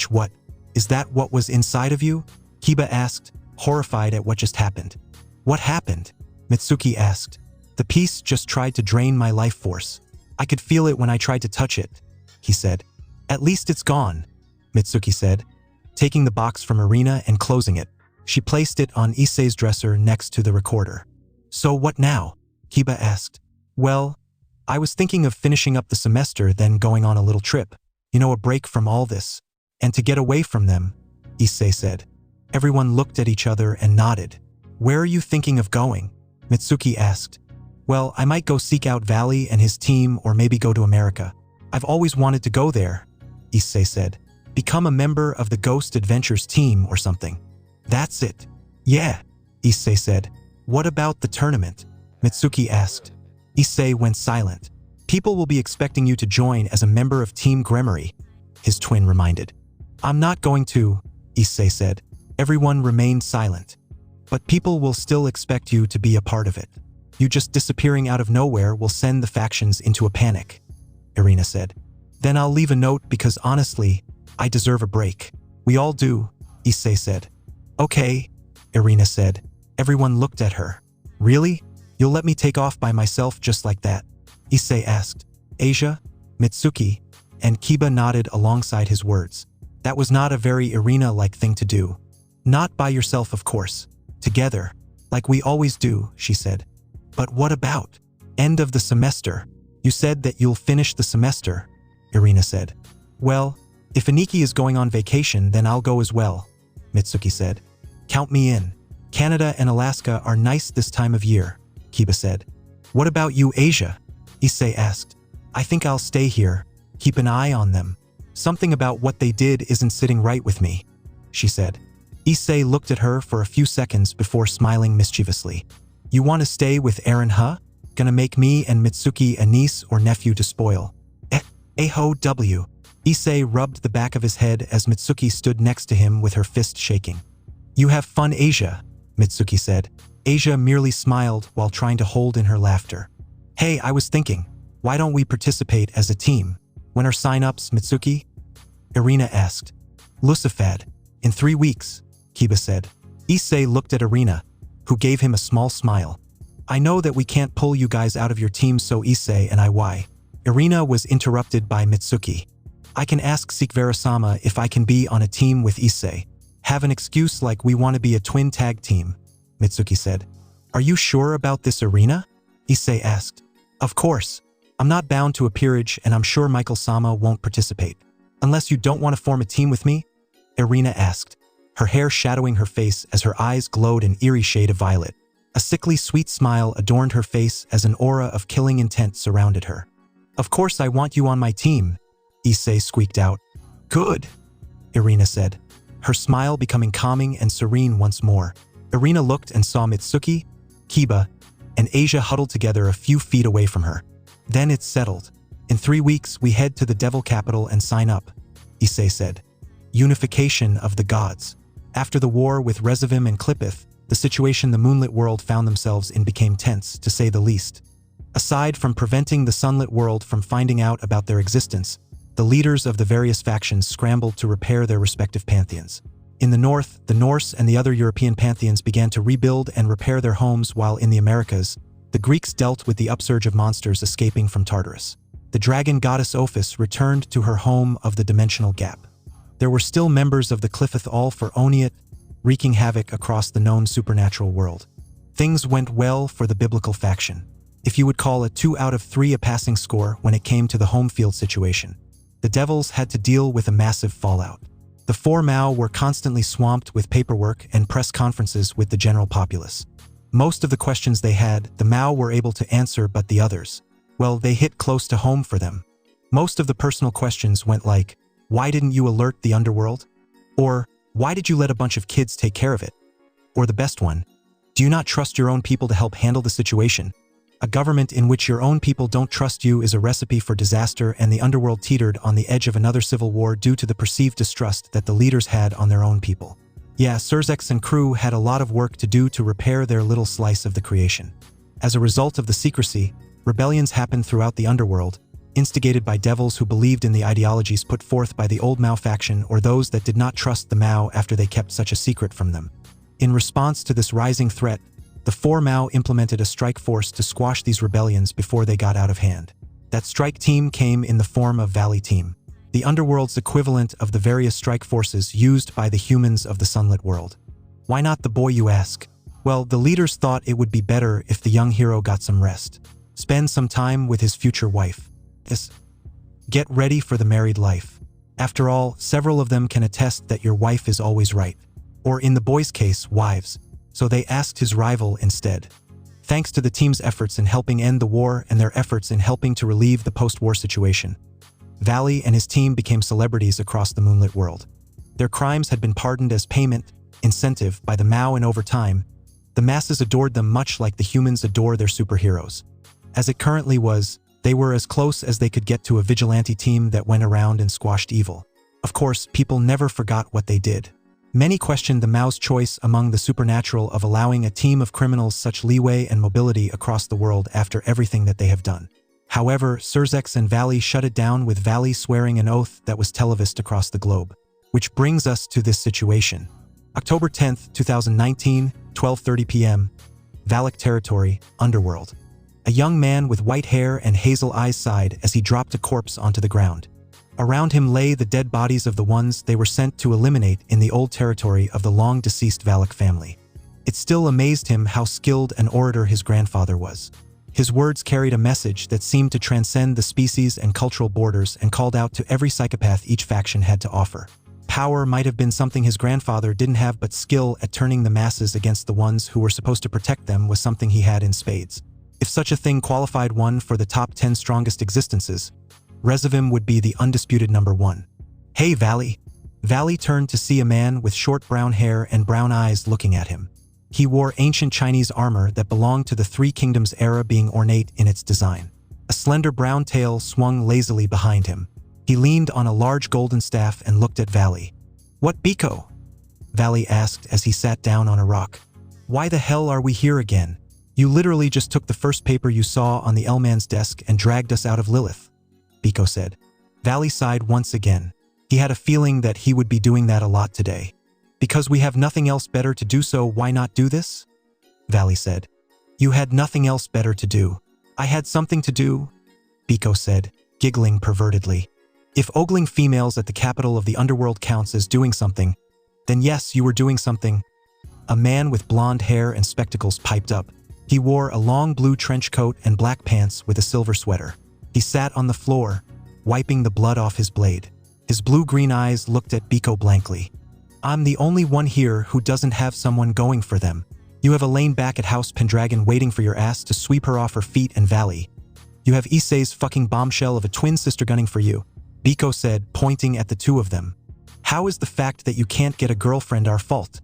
What? Is that what was inside of you?" Kiba asked, horrified at what just happened. "What happened?" Mitsuki asked. "The piece just tried to drain my life force. I could feel it when I tried to touch it," he said. "At least it's gone," Mitsuki said, taking the box from Irina and closing it. She placed it on Issei's dresser next to the recorder. "So what now?" Kiba asked. "Well, I was thinking of finishing up the semester, then going on a little trip. A break from all this. And to get away from them," Issei said. Everyone looked at each other and nodded. "Where are you thinking of going?" Mitsuki asked. "Well, I might go seek out Valley and his team or maybe go to America. I've always wanted to go there," Issei said. "Become a member of the Ghost Adventures team or something." "That's it." "Yeah," Issei said. "What about the tournament?" Mitsuki asked. Issei went silent. "People will be expecting you to join as a member of Team Gremory," his twin reminded. "I'm not going to," Issei said. Everyone remained silent. "But people will still expect you to be a part of it. You just disappearing out of nowhere will send the factions into a panic," Irina said. "Then I'll leave a note because honestly, I deserve a break." "We all do," Issei said. "Okay," Irina said. Everyone looked at her. "Really? You'll let me take off by myself just like that?" Issei asked. Asia, Mitsuki, and Kiba nodded alongside his words. That was not a very Irina-like thing to do. "Not by yourself, of course. Together, like we always do," she said. "But what about end of the semester? You said that you'll finish the semester," Irina said. "Well, if Aniki is going on vacation, then I'll go as well," Mitsuki said. "Count me in. Canada and Alaska are nice this time of year," Kiba said. "What about you, Asia?" Issei asked. "I think I'll stay here. Keep an eye on them. Something about what they did isn't sitting right with me," she said. Issei looked at her for a few seconds before smiling mischievously. You want to stay with Aaron, huh? Gonna make me and Mitsuki a niece or nephew to spoil. A-ho-w. Issei rubbed the back of his head as Mitsuki stood next to him with her fist shaking. You have fun, Asia, Mitsuki said. Asia merely smiled while trying to hold in her laughter. Hey, I was thinking, why don't we participate as a team? When are sign-ups, Mitsuki? Irina asked. Lucifad. In 3 weeks, Kiba said. Issei looked at Irina, who gave him a small smile. I know that we can't pull you guys out of your team, so Issei and I why? Irina was interrupted by Mitsuki. I can ask Sikvara-sama if I can be on a team with Issei. Have an excuse like we want to be a twin tag team, Mitsuki said. Are you sure about this, Irina? Issei asked. Of course. I'm not bound to a peerage and I'm sure Michael-sama won't participate. Unless you don't want to form a team with me? Irina asked, her hair shadowing her face as her eyes glowed an eerie shade of violet. A sickly sweet smile adorned her face as an aura of killing intent surrounded her. Of course I want you on my team, Issei squeaked out. Good, Irina said, her smile becoming calming and serene once more. Irina looked and saw Mitsuki, Kiba, and Asia huddled together a few feet away from her. Then it's settled. In 3 weeks, we head to the Devil Capital and sign up, Issei said. Unification of the gods. After the war with Rezavim and Clippith, the situation the moonlit world found themselves in became tense, to say the least. Aside from preventing the sunlit world from finding out about their existence, the leaders of the various factions scrambled to repair their respective pantheons. In the north, the Norse and the other European pantheons began to rebuild and repair their homes, while in the Americas, the Greeks dealt with the upsurge of monsters escaping from Tartarus. The dragon goddess Ophis returned to her home of the dimensional gap. There were still members of the Cliffith all for Oniat, wreaking havoc across the known supernatural world. Things went well for the biblical faction. If you would call a 2 out of 3 a passing score when it came to the home field situation. The Devils had to deal with a massive fallout. The 4 Mao were constantly swamped with paperwork and press conferences with the general populace. Most of the questions they had, the Mao were able to answer, but the others, well, they hit close to home for them. Most of the personal questions went like, why didn't you alert the underworld? Or, why did you let a bunch of kids take care of it? Or the best one, do you not trust your own people to help handle the situation? A government in which your own people don't trust you is a recipe for disaster, and the underworld teetered on the edge of another civil war due to the perceived distrust that the leaders had on their own people. Yeah, Surzex and crew had a lot of work to do to repair their little slice of the creation. As a result of the secrecy, rebellions happened throughout the underworld, instigated by devils who believed in the ideologies put forth by the old Mao faction or those that did not trust the Mao after they kept such a secret from them. In response to this rising threat, the 4 Mao implemented a strike force to squash these rebellions before they got out of hand. That strike team came in the form of Valley Team, the underworld's equivalent of the various strike forces used by the humans of the sunlit world. Why not the boy, you ask? Well, the leaders thought it would be better if the young hero got some rest. Spend some time with his future wife. Get ready for the married life. After all, several of them can attest that your wife is always right. Or in the boy's case, wives. So they asked his rival instead. Thanks to the team's efforts in helping end the war and their efforts in helping to relieve the post-war situation, Valley and his team became celebrities across the moonlit world. Their crimes had been pardoned as payment, incentive, by the Mao, and over time, the masses adored them much like the humans adore their superheroes. As it currently was, they were as close as they could get to a vigilante team that went around and squashed evil. Of course, people never forgot what they did. Many questioned the Mao's choice among the supernatural of allowing a team of criminals such leeway and mobility across the world after everything that they have done. However, Surzex and Valley shut it down, with Valley swearing an oath that was televised across the globe. Which brings us to this situation. October 10th, 2019, 12:30 p.m. Valak Territory, Underworld. A young man with white hair and hazel eyes sighed as he dropped a corpse onto the ground. Around him lay the dead bodies of the ones they were sent to eliminate in the old territory of the long-deceased Valak family. It still amazed him how skilled an orator his grandfather was. His words carried a message that seemed to transcend the species and cultural borders and called out to every psychopath each faction had to offer. Power might have been something his grandfather didn't have, but skill at turning the masses against the ones who were supposed to protect them was something he had in spades. If such a thing qualified one for the top 10 strongest existences, Rezavim would be the undisputed number 1. Hey, Valley. Valley turned to see a man with short brown hair and brown eyes looking at him. He wore ancient Chinese armor that belonged to the Three Kingdoms era, being ornate in its design. A slender brown tail swung lazily behind him. He leaned on a large golden staff and looked at Valley. "What Biko?" Valley asked as he sat down on a rock. "Why the hell are we here again? You literally just took the first paper you saw on the L-man's desk and dragged us out of Lilith," Biko said. Valley sighed once again. He had a feeling that he would be doing that a lot today. "Because we have nothing else better to do, so why not do this?" Valley said. "You had nothing else better to do." "I had something to do," Biko said, giggling pervertedly. "If ogling females at the capital of the underworld counts as doing something, then yes, you were doing something." A man with blonde hair and spectacles piped up. He wore a long blue trench coat and black pants with a silver sweater. He sat on the floor, wiping the blood off his blade. His blue-green eyes looked at Biko blankly. "I'm the only one here who doesn't have someone going for them. You have Elaine back at House Pendragon waiting for your ass to sweep her off her feet, and Valley. You have Issei's fucking bombshell of a twin sister gunning for you," Biko said, pointing at the two of them. "How is the fact that you can't get a girlfriend our fault?"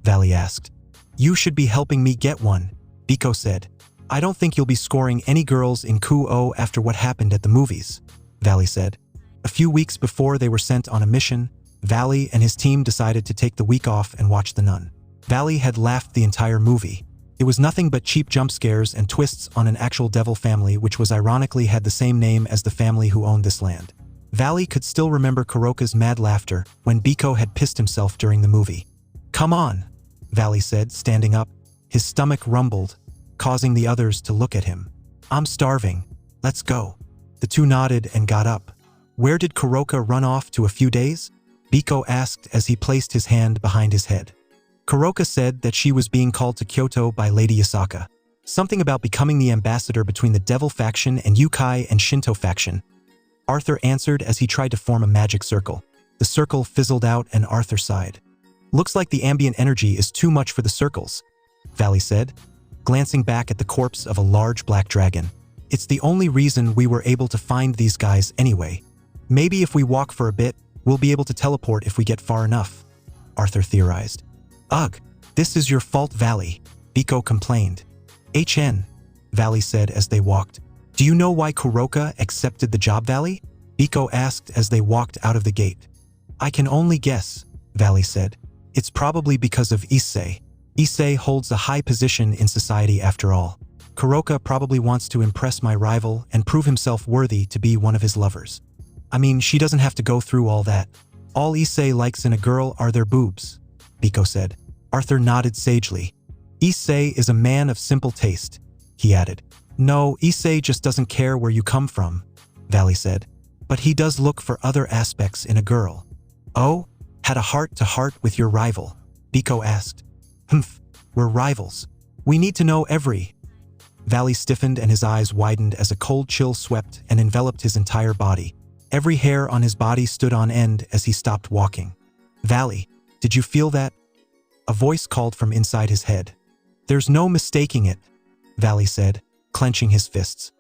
Valley asked. "You should be helping me get one," Biko said. "I don't think you'll be scoring any girls in Ku-O after what happened at the movies," Valley said. A few weeks before they were sent on a mission, Valley and his team decided to take the week off and watch The Nun. Valley had laughed the entire movie. It was nothing but cheap jump scares and twists on an actual devil family, which was ironically had the same name as the family who owned this land. Valley could still remember Kuroka's mad laughter when Biko had pissed himself during the movie. "Come on," Valley said, standing up. His stomach rumbled, causing the others to look at him. "I'm starving. Let's go." The two nodded and got up. "Where did Kuroka run off to a few days?" Biko asked as he placed his hand behind his head. Kuroka said that she was being called to Kyoto by Lady Yasaka. Something about becoming the ambassador between the Devil faction and Yukai and Shinto faction. Arthur answered as he tried to form a magic circle. The circle fizzled out and Arthur sighed. "Looks like the ambient energy is too much for the circles," Valley said, glancing back at the corpse of a large black dragon. "It's the only reason we were able to find these guys anyway. Maybe if we walk for a bit, we'll be able to teleport if we get far enough," Arthur theorized. "Ugh, this is your fault, Valley," Biko complained. "HN," Valley said as they walked. "Do you know why Kuroka accepted the job, Valley?" Biko asked as they walked out of the gate. "I can only guess," Valley said. "It's probably because of Issei. Issei holds a high position in society after all. Kuroka probably wants to impress my rival and prove himself worthy to be one of his lovers. I mean, she doesn't have to go through all that. All Issei likes in a girl are their boobs," Biko said. Arthur nodded sagely. "Issei is a man of simple taste," he added. "No, Issei just doesn't care where you come from," Valley said. "But he does look for other aspects in a girl." "Oh? Had a heart-to-heart with your rival?" Biko asked. "Humph, we're rivals. We need to know every—" Valley stiffened and his eyes widened as a cold chill swept and enveloped his entire body. Every hair on his body stood on end as he stopped walking. "Valley, did you feel that?" A voice called from inside his head. "There's no mistaking it," Valley said, clenching his fists.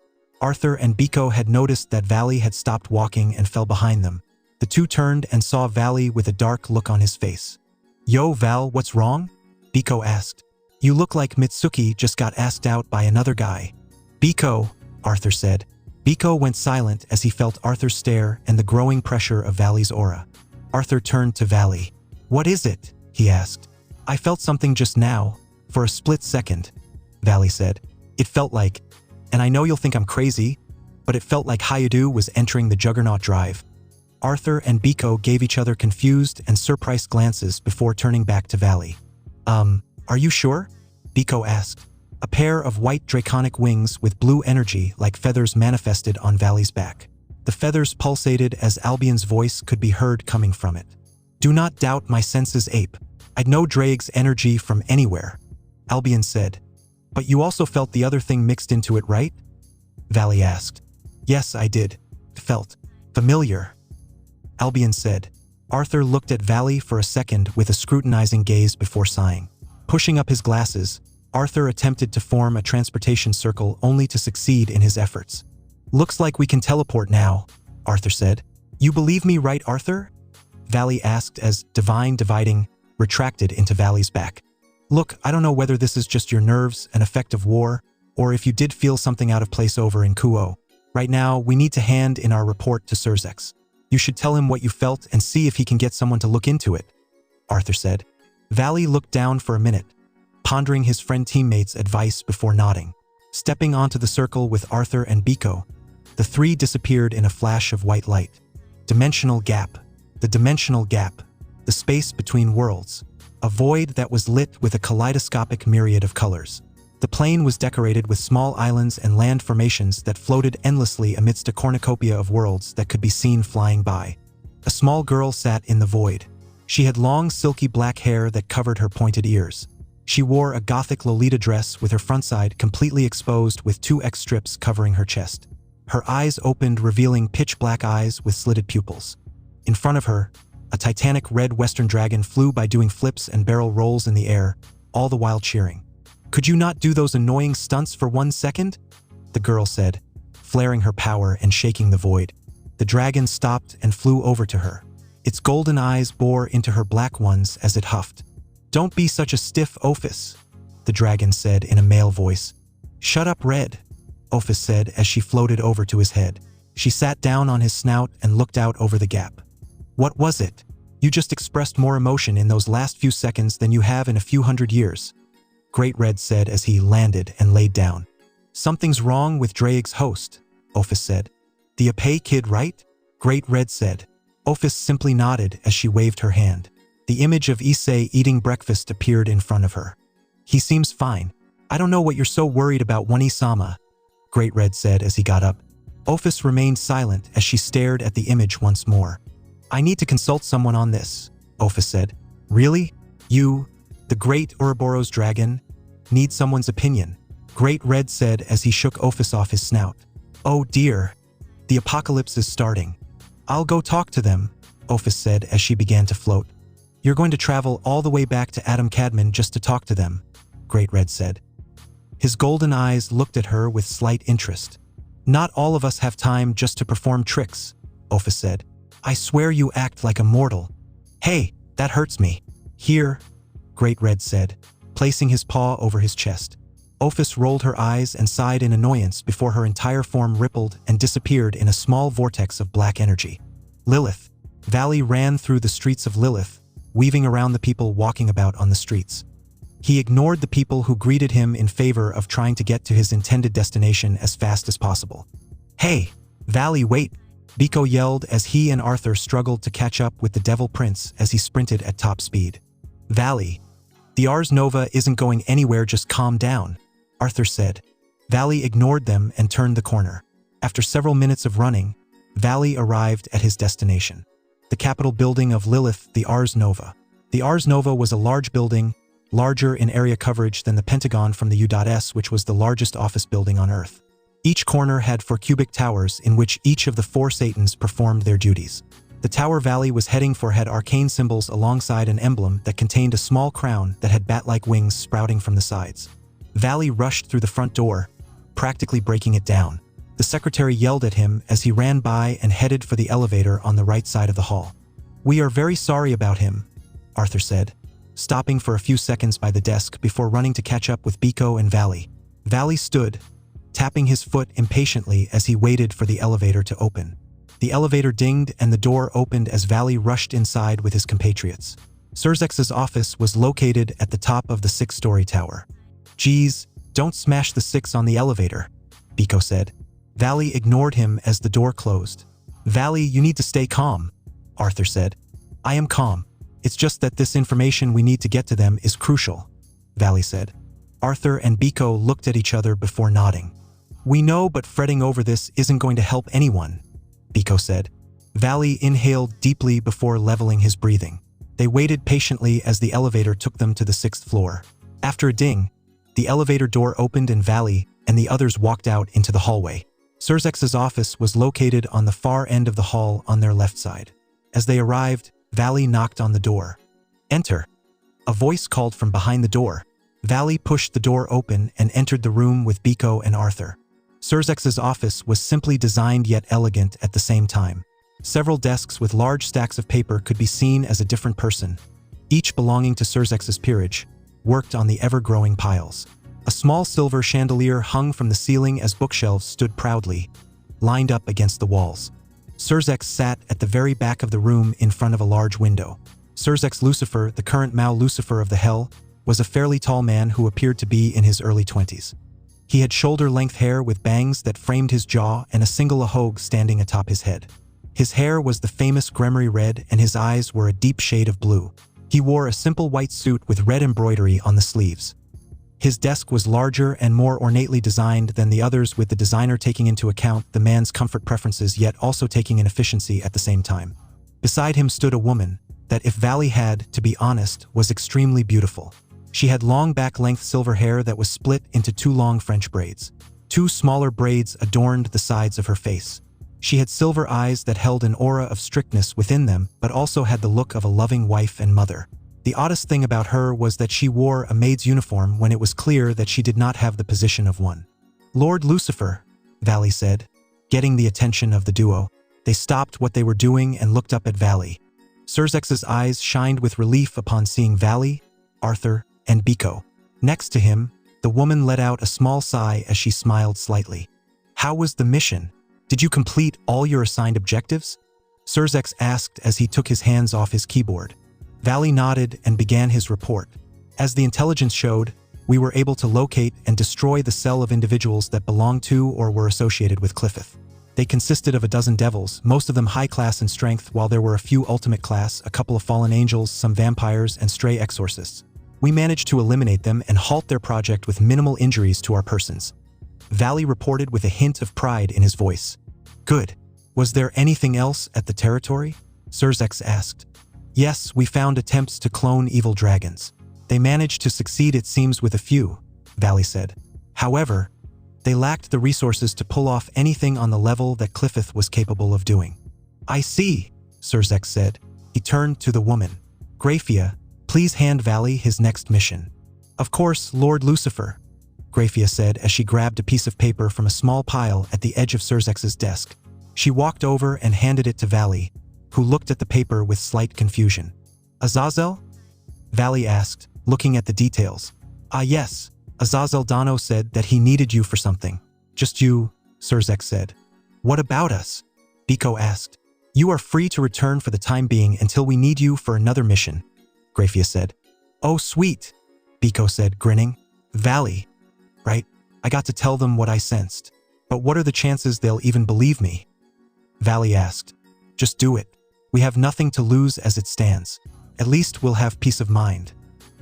Arthur and Biko had noticed that Valley had stopped walking and fell behind them. The two turned and saw Valley with a dark look on his face. "Yo, Val, what's wrong?" Biko asked. "You look like Mitsuki just got asked out by another guy." "Biko," Arthur said. Biko went silent as he felt Arthur's stare and the growing pressure of Valley's aura. Arthur turned to Valley. "What is it?" he asked. "I felt something just now, for a split second," Valley said. "It felt like, and I know you'll think I'm crazy, but it felt like Hayadu was entering the Juggernaut Drive." Arthur and Biko gave each other confused and surprised glances before turning back to Valley. Are you sure?" Biko asked. A pair of white draconic wings with blue energy like feathers manifested on Valley's back. The feathers pulsated as Albion's voice could be heard coming from it. "Do not doubt my senses, ape. I'd know Drake's energy from anywhere," Albion said. "But you also felt the other thing mixed into it, right?" Valley asked. "Yes, I did. Felt familiar," Albion said. Arthur looked at Valley for a second with a scrutinizing gaze before sighing. Pushing up his glasses, Arthur attempted to form a transportation circle only to succeed in his efforts. "Looks like we can teleport now," Arthur said. "You believe me, right, Arthur?" Valley asked as divine dividing retracted into Valley's back. Look, I don't know whether this is just your nerves, an effect of war, or if you did feel something out of place over in Kuo. Right now, we need to hand in our report to Surzex. You should tell him what you felt and see if he can get someone to look into it, Arthur said. Valley looked down for a minute, pondering his friend teammates' advice before nodding. Stepping onto the circle with Arthur and Biko, the three disappeared in a flash of white light. Dimensional gap. The dimensional gap. The space between worlds. A void that was lit with a kaleidoscopic myriad of colors. The plane was decorated with small islands and land formations that floated endlessly amidst a cornucopia of worlds that could be seen flying by. A small girl sat in the void. She had long, silky black hair that covered her pointed ears. She wore a gothic Lolita dress with her front side completely exposed with 2X strips covering her chest. Her eyes opened, revealing pitch-black eyes with slitted pupils. In front of her, a titanic red western dragon flew by doing flips and barrel rolls in the air, all the while cheering. "Could you not do those annoying stunts for 1 second?" the girl said, flaring her power and shaking the void. The dragon stopped and flew over to her. Its golden eyes bore into her black ones as it huffed. "Don't be such a stiff, Ophis," the dragon said in a male voice. "Shut up, Red," Ophis said as she floated over to his head. She sat down on his snout and looked out over the gap. "What was it? You just expressed more emotion in those last few seconds than you have in a few hundred years," Great Red said as he landed and laid down. "Something's wrong with Draig's host," Ophis said. "The Issei kid, right?" Great Red said. Ophis simply nodded as she waved her hand. The image of Issei eating breakfast appeared in front of her. "He seems fine. I don't know what you're so worried about, Wani-sama," Great Red said as he got up. Ophis remained silent as she stared at the image once more. "I need to consult someone on this," Ophis said. "Really? You, the great Ouroboros dragon, need someone's opinion," Great Red said as he shook Ophis off his snout. "Oh dear. The apocalypse is starting. I'll go talk to them," Ophis said as she began to float. "You're going to travel all the way back to Adam Cadman just to talk to them," Great Red said. His golden eyes looked at her with slight interest. "Not all of us have time just to perform tricks," Ophis said. "I swear you act like a mortal." "Hey, that hurts me." "Here," Great Red said, placing his paw over his chest. Ophis rolled her eyes and sighed in annoyance before her entire form rippled and disappeared in a small vortex of black energy. Lilith. Valley ran through the streets of Lilith, weaving around the people walking about on the streets. He ignored the people who greeted him in favor of trying to get to his intended destination as fast as possible. "Hey, Valley, wait!" Biko yelled as he and Arthur struggled to catch up with the Devil Prince as he sprinted at top speed. "Valley, the Ars Nova isn't going anywhere, just calm down," Arthur said. Valley ignored them and turned the corner. After several minutes of running, Valley arrived at his destination. The Capitol building of Lilith, the Ars Nova. The Ars Nova was a large building, larger in area coverage than the Pentagon from the U.S., which was the largest office building on Earth. Each corner had 4 cubic towers in which each of the 4 Satans performed their duties. The tower Valley was heading for had arcane symbols alongside an emblem that contained a small crown that had bat-like wings sprouting from the sides. Valley rushed through the front door, practically breaking it down. The secretary yelled at him as he ran by and headed for the elevator on the right side of the hall. "We are very sorry about him," Arthur said, stopping for a few seconds by the desk before running to catch up with Biko and Valley. Valley stood, tapping his foot impatiently as he waited for the elevator to open. The elevator dinged and the door opened as Valley rushed inside with his compatriots. Surzex's office was located at the top of the 6-story tower. "Geez, don't smash the 6 on the elevator," Biko said. Valley ignored him as the door closed. "Valley, you need to stay calm," Arthur said. "I am calm. It's just that this information we need to get to them is crucial," Valley said. Arthur and Biko looked at each other before nodding. "We know, but fretting over this isn't going to help anyone," Biko said. Valley inhaled deeply before leveling his breathing. They waited patiently as the elevator took them to the 6th floor. After a ding, the elevator door opened and Valley and the others walked out into the hallway. Surzex's office was located on the far end of the hall on their left side. As they arrived, Valley knocked on the door. "Enter." A voice called from behind the door. Valley pushed the door open and entered the room with Biko and Arthur. Surzex's office was simply designed yet elegant at the same time. Several desks with large stacks of paper could be seen as a different person, each belonging to Surzex's peerage, worked on the ever-growing piles. A small silver chandelier hung from the ceiling as bookshelves stood proudly, lined up against the walls. Surzex sat at the very back of the room in front of a large window. Surzex Lucifer, the current Mao Lucifer of the Hell, was a fairly tall man who appeared to be in his early 20s. He had shoulder-length hair with bangs that framed his jaw and a single ahogue standing atop his head. His hair was the famous Gremory red and his eyes were a deep shade of blue. He wore a simple white suit with red embroidery on the sleeves. His desk was larger and more ornately designed than the others, with the designer taking into account the man's comfort preferences yet also taking in efficiency at the same time. Beside him stood a woman that, if Valley had to be honest, was extremely beautiful. She had long back-length silver hair that was split into 2 long French braids. 2 smaller braids adorned the sides of her face. She had silver eyes that held an aura of strictness within them, but also had the look of a loving wife and mother. The oddest thing about her was that she wore a maid's uniform when it was clear that she did not have the position of one. "Lord Lucifer," Valley said, getting the attention of the duo. They stopped what they were doing and looked up at Valley. Surzex's eyes shined with relief upon seeing Valley, Arthur, and Biko. Next to him, the woman let out a small sigh as she smiled slightly. "How was the mission? Did you complete all your assigned objectives?" Surzex asked as he took his hands off his keyboard. Valley nodded and began his report. "As the intelligence showed, we were able to locate and destroy the cell of individuals that belonged to or were associated with Cliffith. They consisted of a dozen devils, most of them high class in strength, while there were a few ultimate class, a couple of fallen angels, some vampires, and stray exorcists. We managed to eliminate them and halt their project with minimal injuries to our persons." Valley reported with a hint of pride in his voice. "Good. Was there anything else at the territory?" Surzex asked. "Yes, we found attempts to clone evil dragons. They managed to succeed, it seems, with a few," Valley said. "However, they lacked the resources to pull off anything on the level that Cliffith was capable of doing." "I see," Surzex said. He turned to the woman. "Graphia, please hand Valley his next mission." "Of course, Lord Lucifer," Graphia said as she grabbed a piece of paper from a small pile at the edge of Surzex's desk. She walked over and handed it to Valley, who looked at the paper with slight confusion. "Azazel?" Valley asked, looking at the details. "Ah yes, Azazel Dano said that he needed you for something." "Just you," Surzex said. "What about us?" Biko asked. "You are free to return for the time being until we need you for another mission," Graphia said. "Oh sweet," Biko said, grinning. "Valley, right? I got to tell them what I sensed. But what are the chances they'll even believe me?" Valley asked. "Just do it. We have nothing to lose as it stands. At least we'll have peace of mind,"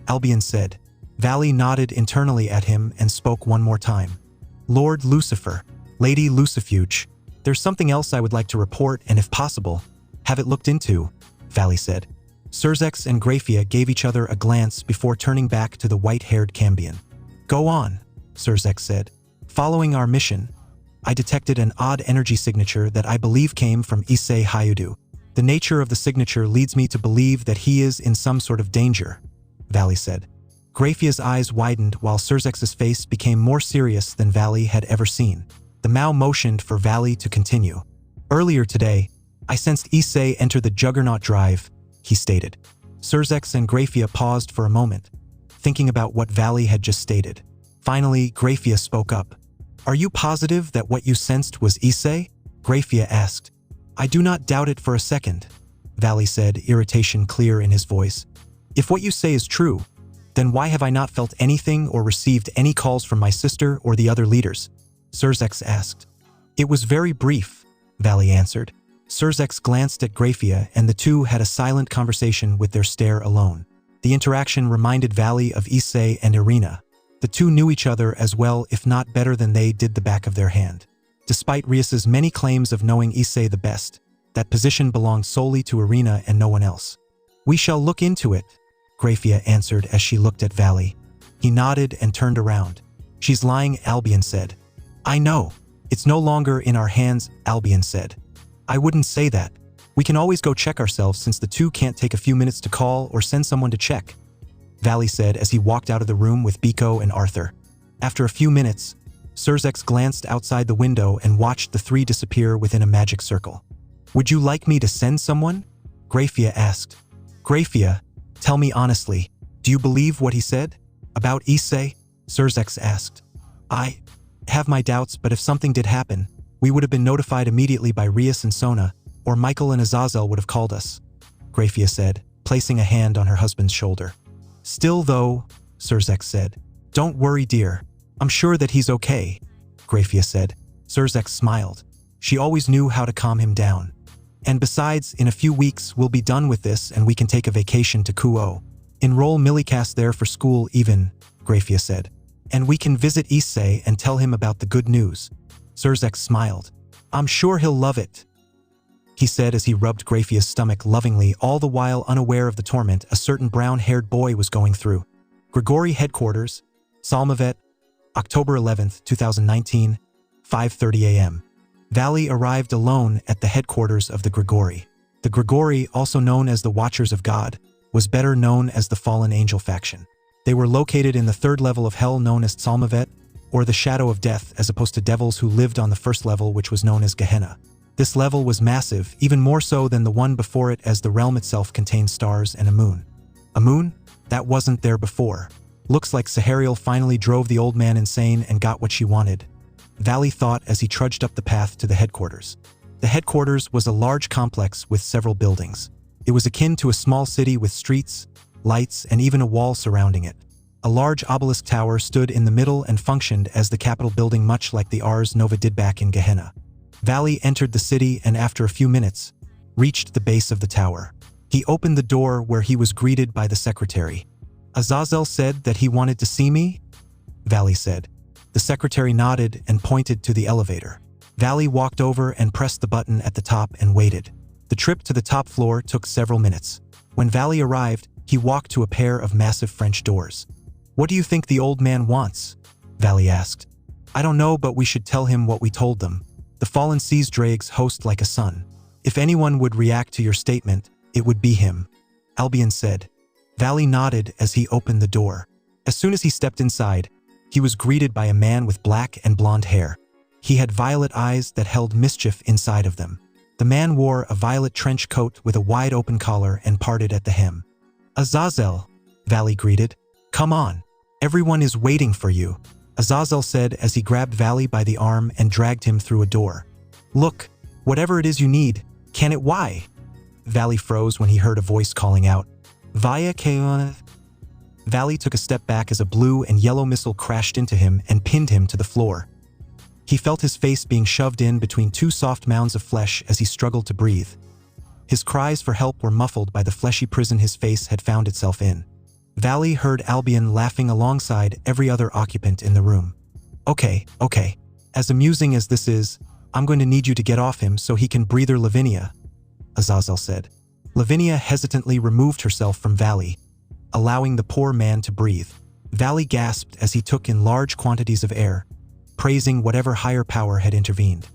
Albion said. Valley nodded internally at him and spoke one more time. "Lord Lucifer, Lady Lucifuge, there's something else I would like to report and, if possible, have it looked into," Valley said. Surzex and Graphia gave each other a glance before turning back to the white-haired Cambion. "Go on," Surzex said. "Following our mission, I detected an odd energy signature that I believe came from Issei Hayudu. The nature of the signature leads me to believe that he is in some sort of danger," Valley said. Graphia's eyes widened while Surzex's face became more serious than Valley had ever seen. The Mao motioned for Valley to continue. "Earlier today, I sensed Issei enter the Juggernaut Drive," he stated. Surzex and Graphia paused for a moment, thinking about what Valley had just stated. Finally, Graphia spoke up. "Are you positive that what you sensed was Issei?" Graphia asked. "I do not doubt it for a second," Valley said, irritation clear in his voice. "If what you say is true, then why have I not felt anything or received any calls from my sister or the other leaders?" Surzex asked. "It was very brief," Valley answered. Surzex glanced at Graphia and the two had a silent conversation with their stare alone. The interaction reminded Valley of Issei and Irina. The two knew each other as well, if not better than they did the back of their hand. Despite Rias's many claims of knowing Issei the best, that position belonged solely to Irina and no one else. "We shall look into it," Graphia answered as she looked at Valley. He nodded and turned around. "She's lying," Albion said. "I know. It's no longer in our hands," Albion said. "I wouldn't say that. We can always go check ourselves since the two can't take a few minutes to call or send someone to check," Valley said as he walked out of the room with Biko and Arthur. After a few minutes, Surzex glanced outside the window and watched the three disappear within a magic circle. Would you like me to send someone? Graphia asked. Graphia, tell me honestly, do you believe what he said? About Issei? Circex asked. I have my doubts, but if something did happen, we would have been notified immediately by Rias and Sona, or Michael and AZRAEL would have called us, Graphia said, placing a hand on her husband's shoulder. Still though, Circex said. Don't worry, dear. I'm sure that he's okay, Graphia said. Circex smiled. She always knew how to calm him down. And besides, in a few weeks we'll be done with this and we can take a vacation to Kuo. Enroll Millicast there for school even, Graphia said. And we can visit Issei and tell him about the good news. Circex smiled. I'm sure he'll love it, he said as he rubbed Graphia's stomach lovingly, all the while unaware of the torment a certain brown-haired boy was going through. Grigori Headquarters, Salmavet, October 11th, 2019, 5:30 a.m. Valley arrived alone at the headquarters of the Grigori. The Grigori, also known as the Watchers of God, was better known as the Fallen Angel faction. They were located in the third level of hell known as Salmavet, or the Shadow of Death, as opposed to devils who lived on the first level, which was known as Gehenna. This level was massive, even more so than the one before it, as the realm itself contained stars and a moon. A moon? That wasn't there before. Looks like AZRAEL finally drove the old man insane and got what she wanted, Valley thought as he trudged up the path to the headquarters. The headquarters was a large complex with several buildings. It was akin to a small city with streets, lights, and even a wall surrounding it. A large obelisk tower stood in the middle and functioned as the capital building, much like the Ars Nova did back in Gehenna. Valley entered the city and after a few minutes, reached the base of the tower. He opened the door where he was greeted by the secretary. AZRAEL said that he wanted to see me? Valley said. The secretary nodded and pointed to the elevator. Valley walked over and pressed the button at the top and waited. The trip to the top floor took several minutes. When Valley arrived, he walked to a pair of massive French doors. What do you think the old man wants? Valley asked. I don't know, but we should tell him what we told them. The Fallen Seas Drags host like a son. If anyone would react to your statement, it would be him, Albion said. Valley nodded as he opened the door. As soon as he stepped inside, he was greeted by a man with black and blonde hair. He had violet eyes that held mischief inside of them. The man wore a violet trench coat with a wide open collar and parted at the hem. AZRAEL, Valley greeted. Come on. Everyone is waiting for you, AZRAEL said as he grabbed Valley by the arm and dragged him through a door. Look, whatever it is you need, can it? Why? Valley froze when he heard a voice calling out. Via Kaona. Valley took a step back as a blue and yellow missile crashed into him and pinned him to the floor. He felt his face being shoved in between two soft mounds of flesh as he struggled to breathe. His cries for help were muffled by the fleshy prison his face had found itself in. Valley heard Albion laughing alongside every other occupant in the room. Okay. As amusing as this is, I'm going to need you to get off him so he can breathe. Lavinia, AZRAEL said. Lavinia hesitantly removed herself from Valley, allowing the poor man to breathe. Valley gasped as he took in large quantities of air, praising whatever higher power had intervened.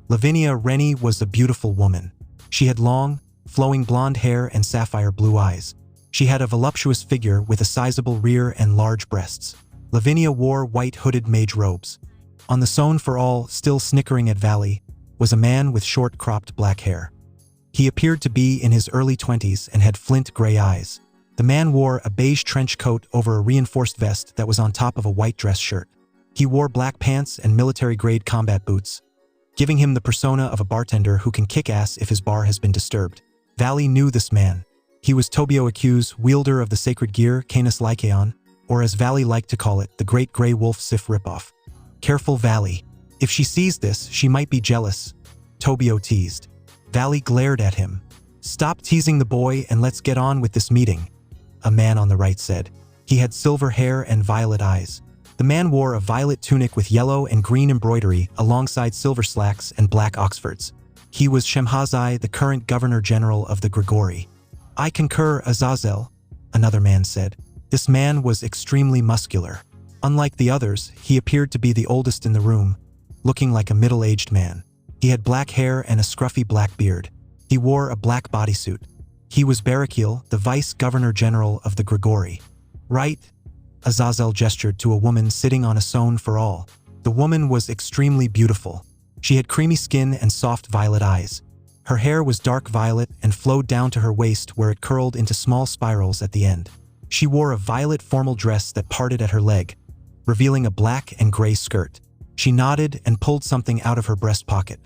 Lavinia Rennie was a beautiful woman. She had long, flowing blonde hair and sapphire blue eyes. She had a voluptuous figure with a sizable rear and large breasts. Lavinia wore white hooded mage robes. On the zone for all, still snickering at Valley, was a man with short cropped black hair. He appeared to be in his early 20s and had flint gray eyes. The man wore a beige trench coat over a reinforced vest that was on top of a white dress shirt. He wore black pants and military-grade combat boots, giving him the persona of a bartender who can kick ass if his bar has been disturbed. Valley knew this man. He was Tobio Accuse, wielder of the sacred gear Canis Lycaon, or as Valley liked to call it, the Great Grey Wolf Sif ripoff. Careful, Valley. If she sees this, she might be jealous, Tobio teased. Valley glared at him. Stop teasing the boy and let's get on with this meeting, a man on the right said. He had silver hair and violet eyes. The man wore a violet tunic with yellow and green embroidery alongside silver slacks and black Oxfords. He was Shemhazai, the current Governor-General of the Grigori. I concur, AZRAEL, another man said. This man was extremely muscular. Unlike the others, he appeared to be the oldest in the room, looking like a middle-aged man. He had black hair and a scruffy black beard. He wore a black bodysuit. He was Barakiel, the Vice-Governor-General of the Grigori. Right? AZRAEL gestured to a woman sitting on a zone for all. The woman was extremely beautiful. She had creamy skin and soft violet eyes. Her hair was dark violet and flowed down to her waist where it curled into small spirals at the end. She wore a violet formal dress that parted at her leg, revealing a black and gray skirt. She nodded and pulled something out of her breast pocket.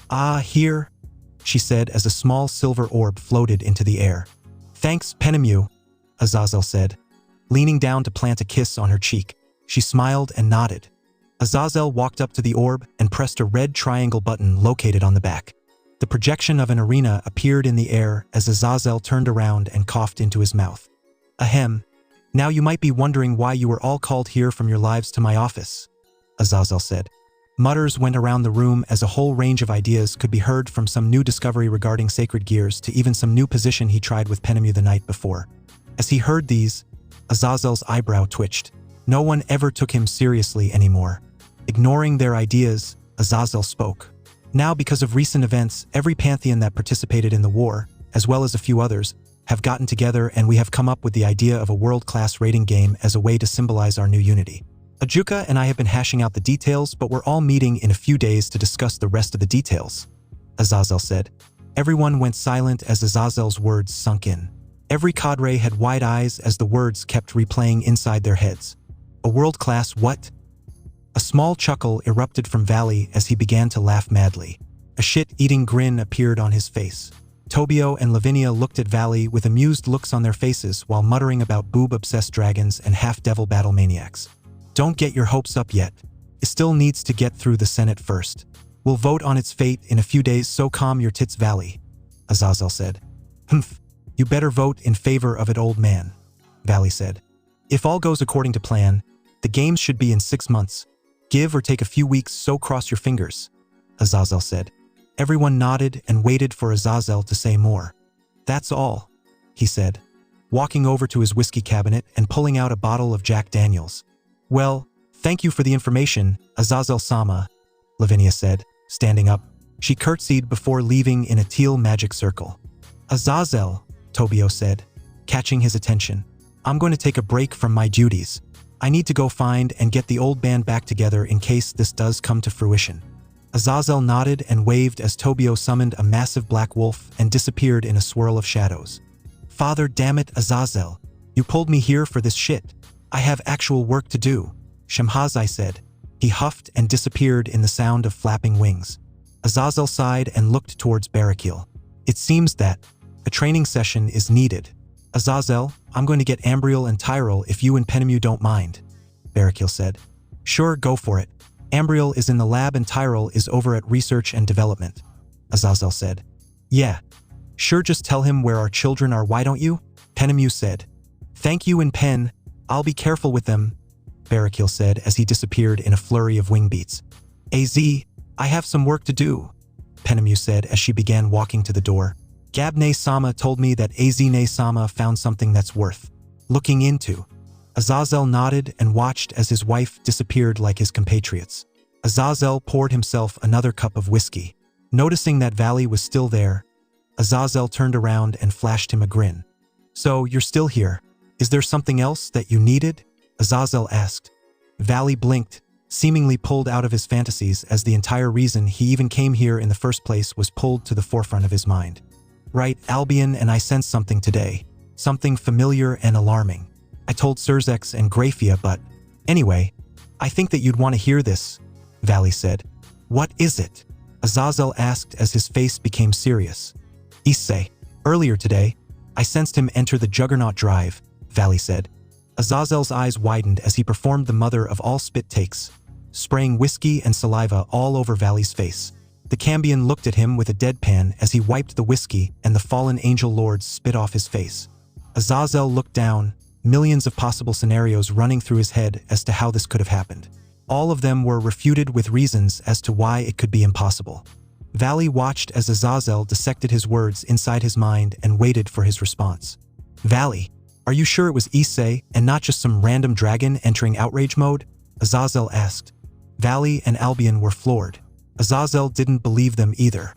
"Ah, here," she said as a small silver orb floated into the air. "Thanks, Penemu," Azazel said, leaning down to plant a kiss on her cheek. She smiled and nodded. Azazel walked up to the orb and pressed a red triangle button located on the back. The projection of an arena appeared in the air as Azazel turned around and coughed into his mouth. "Ahem. Now you might be wondering why you were all called here from your lives to my office," Azazel said. Mutters went around the room as a whole range of ideas could be heard, from some new discovery regarding sacred gears to even some new position he tried with Penemu the night before. As he heard these, Azazel's eyebrow twitched. No one ever took him seriously anymore. Ignoring their ideas, Azazel spoke. "Now, because of recent events, every pantheon that participated in the war, as well as a few others, have gotten together, and we have come up with the idea of a world-class raiding game as a way to symbolize our new unity. Ajuka and I have been hashing out the details, but we're all meeting in a few days to discuss the rest of the details," Azazel said. Everyone went silent as Azazel's words sunk in. Every cadre had wide eyes as the words kept replaying inside their heads. "A world-class what?" A small chuckle erupted from Valley as he began to laugh madly. A shit-eating grin appeared on his face. Tobio and Lavinia looked at Valley with amused looks on their faces while muttering about boob-obsessed dragons and half-devil battle maniacs. "Don't get your hopes up yet. It still needs to get through the Senate first. We'll vote on its fate in a few days, so calm your tits, Valley," Azazel said. "Humph. You better vote in favor of it, old man," Valley said. "If all goes according to plan, the games should be in 6 months. Give or take a few weeks, so cross your fingers," Azazel said. Everyone nodded and waited for Azazel to say more. "That's all," he said, walking over to his whiskey cabinet and pulling out a bottle of Jack Daniels. "Well, thank you for the information, Azazel-sama," Lavinia said, standing up. She curtsied before leaving in a teal magic circle. "Azazel," Tobio said, catching his attention. "I'm going to take a break from my duties. I need to go find and get the old band back together in case this does come to fruition." Azazel nodded and waved as Tobio summoned a massive black wolf and disappeared in a swirl of shadows. "Father damn it, Azazel. You pulled me here for this shit. I have actual work to do," Shemhazai said. He huffed and disappeared in the sound of flapping wings. Azazel sighed and looked towards Barakil. "It seems that a training session is needed. Azazel, I'm going to get Ambriel and Tyrell if you and Penemu don't mind," Barakil said. "Sure, go for it. Ambriel is in the lab and Tyrell is over at research and development," Azazel said. "Yeah. Sure, just tell him where our children are, why don't you?" Penemu said. "Thank you, and Pen. I'll be careful with them," Barakil said as he disappeared in a flurry of wing beats. I have some work to do," Penemu said as she began walking to the door. "Gabne-sama told me that Azine-sama found something that's worth looking into." Azazel nodded and watched as his wife disappeared like his compatriots. Azazel poured himself another cup of whiskey. Noticing that Valley was still there, Azazel turned around and flashed him a grin. "So, you're still here. Is there something else that you needed?" Azazel asked. Valley blinked, seemingly pulled out of his fantasies as the entire reason he even came here in the first place was pulled to the forefront of his mind. "Right, Albion and I sensed something today. Something familiar and alarming. I told Surzex and Graphia, but anyway, I think that you'd want to hear this," Valley said. "What is it?" Azazel asked as his face became serious. "Issei, earlier today, I sensed him enter the Juggernaut Drive," Valley said. Azazel's eyes widened as he performed the mother of all spit takes, spraying whiskey and saliva all over Valley's face. The Cambion looked at him with a deadpan as he wiped the whiskey and the fallen angel lords spit off his face. Azazel looked down, millions of possible scenarios running through his head as to how this could have happened. All of them were refuted with reasons as to why it could be impossible. Valley watched as Azazel dissected his words inside his mind and waited for his response. "Valley, are you sure it was Issei and not just some random dragon entering outrage mode?" Azazel asked. Valley and Albion were floored. Azazel didn't believe them either.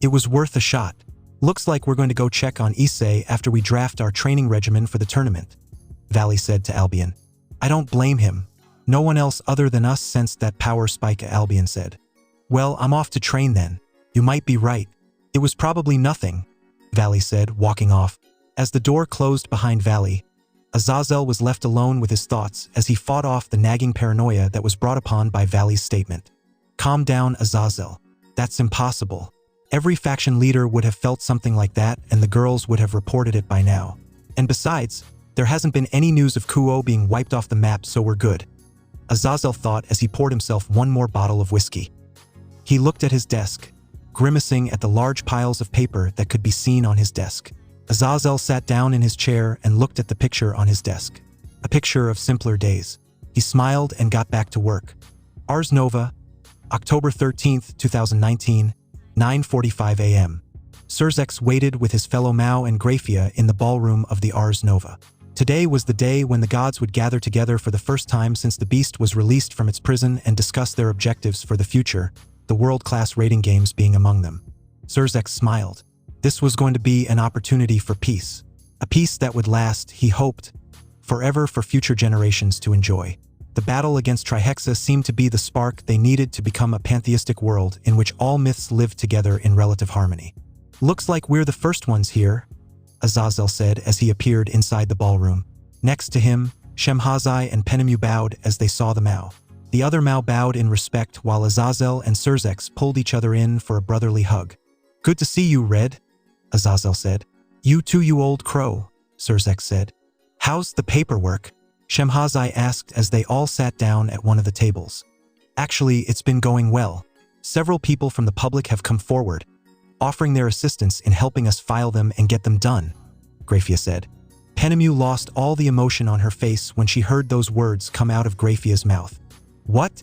"It was worth a shot. Looks like we're going to go check on Issei after we draft our training regimen for the tournament," Valley said to Albion. "I don't blame him. No one else other than us sensed that power spike," Albion said. "Well, I'm off to train then. You might be right," It was probably nothing, Valley said, walking off. As the door closed behind Valley, Azazel was left alone with his thoughts as he fought off the nagging paranoia that was brought upon by Valley's statement. Calm down, Azazel. That's impossible. Every faction leader would have felt something like that, and the girls would have reported it by now. And besides, there hasn't been any news of Kuo being wiped off the map, so we're good. Azazel thought as he poured himself one more bottle of whiskey. He looked at his desk, grimacing at the large piles of paper that could be seen on his desk. Azazel sat down in his chair and looked at the picture on his desk. A picture of simpler days. He smiled and got back to work. Ars Nova, October 13th, 2019, 9:45 a.m. Surzex waited with his fellow Mao and Grafia in the ballroom of the Ars Nova. Today was the day when the gods would gather together for the first time since the beast was released from its prison and discuss their objectives for the future, the world-class raiding games being among them. Surzex smiled. This was going to be an opportunity for peace. A peace that would last, he hoped, forever for future generations to enjoy. The battle against Trihexa seemed to be the spark they needed to become a pantheistic world in which all myths lived together in relative harmony. Looks like we're the first ones here, Azazel said as he appeared inside the ballroom. Next to him, Shemhazai and Penemu bowed as they saw the Mao. The other Mao bowed in respect while Azazel and Surzex pulled each other in for a brotherly hug. Good to see you, Red, Azazel said. You too, you old crow, Surzex said. How's the paperwork? Shemhazai asked as they all sat down at one of the tables. Actually, it's been going well. Several people from the public have come forward, offering their assistance in helping us file them and get them done, Grafia said. Penemu lost all the emotion on her face when she heard those words come out of Grafia's mouth. What?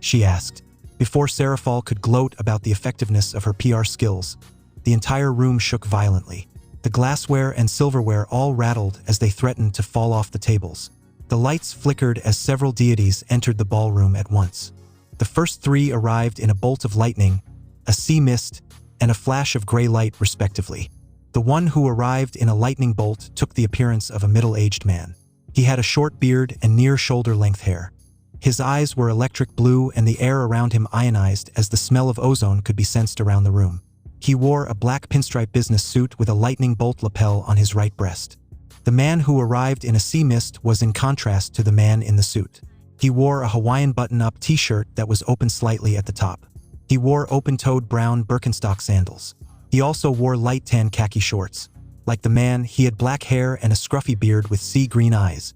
She asked. Before Serafal could gloat about the effectiveness of her PR skills, the entire room shook violently. The glassware and silverware all rattled as they threatened to fall off the tables. The lights flickered as several deities entered the ballroom at once. The first three arrived in a bolt of lightning, a sea mist, and a flash of gray light respectively. The one who arrived in a lightning bolt took the appearance of a middle-aged man. He had a short beard and near shoulder-length hair. His eyes were electric blue and the air around him ionized as the smell of ozone could be sensed around the room. He wore a black pinstripe business suit with a lightning bolt lapel on his right breast. The man who arrived in a sea mist was in contrast to the man in the suit. He wore a Hawaiian button-up t-shirt that was open slightly at the top. He wore open-toed brown Birkenstock sandals. He also wore light tan khaki shorts. Like the man, he had black hair and a scruffy beard with sea-green eyes.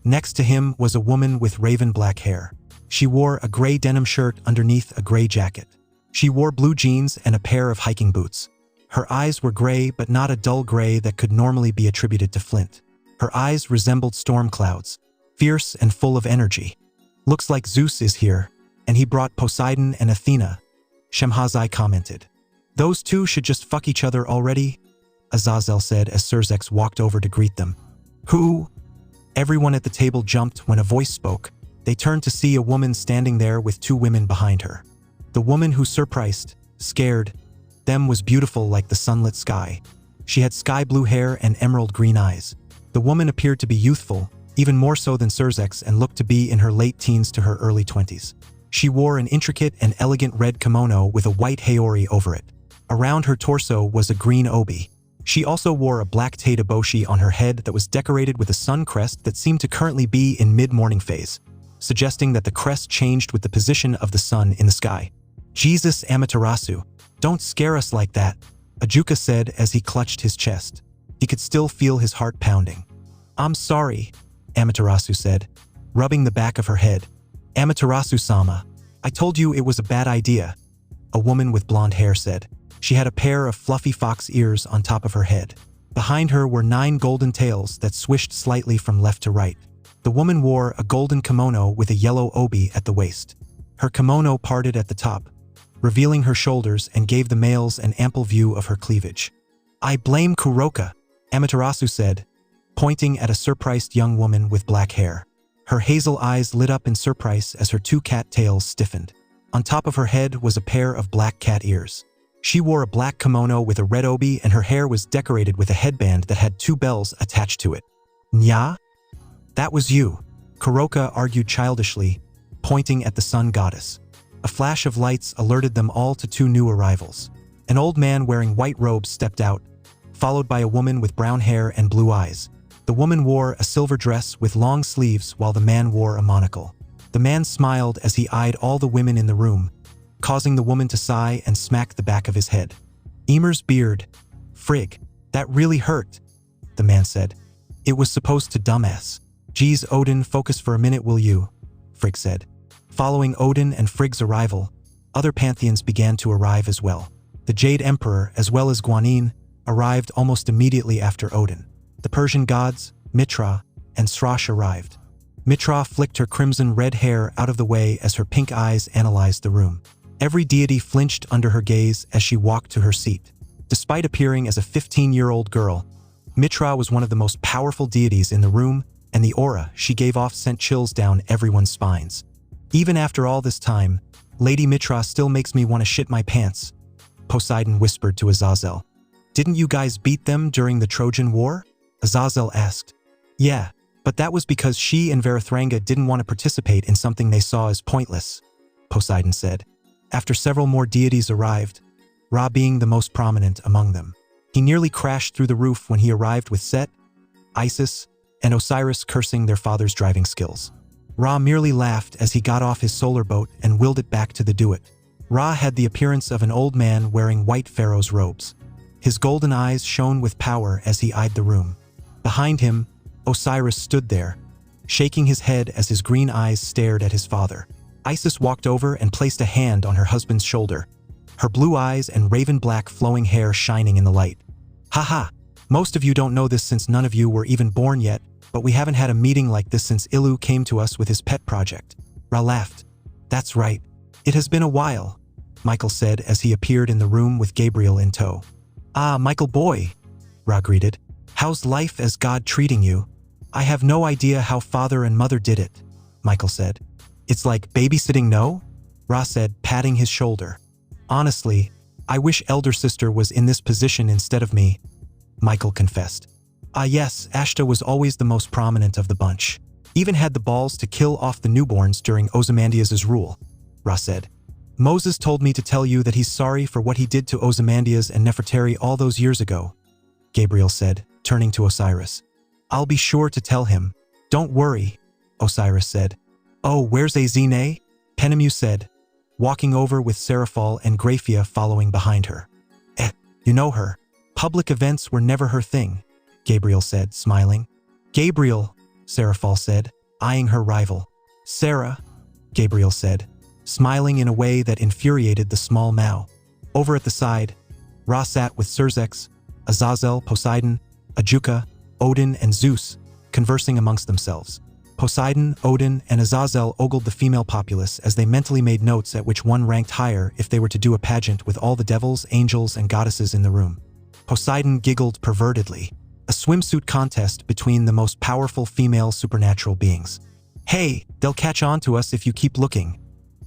Next to him was a woman with raven black hair. She wore a gray denim shirt underneath a gray jacket. She wore blue jeans and a pair of hiking boots. Her eyes were gray, but not a dull gray that could normally be attributed to Flint. Her eyes resembled storm clouds, fierce and full of energy. Looks like Zeus is here, and he brought Poseidon and Athena, Shemhazai commented. Those two should just fuck each other already, Azazel said as Surzex walked over to greet them. Who? Everyone at the table jumped when a voice spoke. They turned to see a woman standing there with two women behind her. The woman who surprised, scared, them was beautiful like the sunlit sky. She had sky blue hair and emerald green eyes. The woman appeared to be youthful, even more so than Surzex, and looked to be in her late teens to her early 20s. She wore an intricate and elegant red kimono with a white haori over it. Around her torso was a green obi. She also wore a black teidaboshi on her head that was decorated with a sun crest that seemed to currently be in mid-morning phase, suggesting that the crest changed with the position of the sun in the sky. Jesus Amaterasu, don't scare us like that, Ajuka said as he clutched his chest. He could still feel his heart pounding. I'm sorry, Amaterasu said, rubbing the back of her head. Amaterasu-sama, I told you it was a bad idea, a woman with blonde hair said. She had a pair of fluffy fox ears on top of her head. Behind her were 9 golden tails that swished slightly from left to right. The woman wore a golden kimono with a yellow obi at the waist. Her kimono parted at the top, revealing her shoulders and gave the males an ample view of her cleavage. I blame Kuroka, Amaterasu said, pointing at a surprised young woman with black hair. Her hazel eyes lit up in surprise as her 2 cat tails stiffened. On top of her head was a pair of black cat ears. She wore a black kimono with a red obi and her hair was decorated with a headband that had 2 bells attached to it. Nya? That was you, Kuroka argued childishly, pointing at the sun goddess. A flash of lights alerted them all to 2 new arrivals. An old man wearing white robes stepped out, followed by a woman with brown hair and blue eyes. The woman wore a silver dress with long sleeves while the man wore a monocle. The man smiled as he eyed all the women in the room, causing the woman to sigh and smack the back of his head. Emer's beard. Frig, that really hurt, the man said. It was supposed to, dumbass. Geez, Odin, focus for a minute, will you? Frigg said. Following Odin and Frigg's arrival, other pantheons began to arrive as well. The Jade Emperor, as well as Guanyin, arrived almost immediately after Odin. The Persian gods, Mitra, and Srash arrived. Mitra flicked her crimson-red hair out of the way as her pink eyes analyzed the room. Every deity flinched under her gaze as she walked to her seat. Despite appearing as a 15-year-old girl, Mitra was one of the most powerful deities in the room, and the aura she gave off sent chills down everyone's spines. Even after all this time, Lady Mitra still makes me want to shit my pants, Poseidon whispered to Azazel. Didn't you guys beat them during the Trojan War? Azazel asked. Yeah, but that was because she and Varathranga didn't want to participate in something they saw as pointless, Poseidon said. After several more deities arrived, Ra being the most prominent among them. He nearly crashed through the roof when he arrived with Set, Isis, and Osiris cursing their father's driving skills. Ra merely laughed as he got off his solar boat and willed it back to the Duat. Ra had the appearance of an old man wearing white pharaoh's robes. His golden eyes shone with power as he eyed the room. Behind him, Osiris stood there, shaking his head as his green eyes stared at his father. Isis walked over and placed a hand on her husband's shoulder, her blue eyes and raven-black flowing hair shining in the light. Haha, most of you don't know this since none of you were even born yet, but we haven't had a meeting like this since Ilu came to us with his pet project. Ra laughed. That's right. It has been a while, Michael said as he appeared in the room with Gabriel in tow. Ah, Michael boy, Ra greeted. How's life as God treating you? I have no idea how father and mother did it, Michael said. It's like babysitting, no? Ra said, patting his shoulder. Honestly, I wish elder sister was in this position instead of me, Michael confessed. Ah yes, Ashta was always the most prominent of the bunch. Even had the balls to kill off the newborns during Ozymandias' rule, Ra said. Moses told me to tell you that he's sorry for what he did to Ozymandias and Nefertari all those years ago, Gabriel said, turning to Osiris. I'll be sure to tell him. Don't worry, Osiris said. Oh, where's Azine? Penemu said, walking over with Seraphal and Graphia following behind her. You know her. Public events were never her thing, Gabriel said, smiling. Gabriel, Seraphal said, eyeing her rival. Sarah, Gabriel said, smiling in a way that infuriated the small Mao. Over at the side, Ra sat with Serzex, Azazel, Poseidon, Ajuka, Odin, and Zeus, conversing amongst themselves. Poseidon, Odin, and Azazel ogled the female populace as they mentally made notes at which one ranked higher if they were to do a pageant with all the devils, angels, and goddesses in the room. Poseidon giggled pervertedly. A swimsuit contest between the most powerful female supernatural beings. Hey, they'll catch on to us if you keep looking,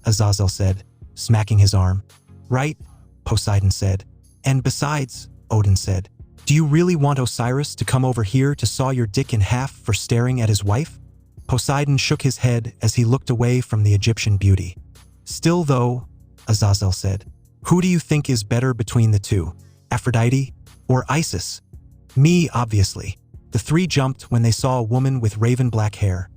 Azazel said, smacking his arm. Right, Poseidon said. And besides, Odin said, do you really want Osiris to come over here to saw your dick in half for staring at his wife? Poseidon shook his head as he looked away from the Egyptian beauty. Still though, Azazel said, who do you think is better between the two, Aphrodite or Isis? Me, obviously. The three jumped when they saw a woman with raven-black hair,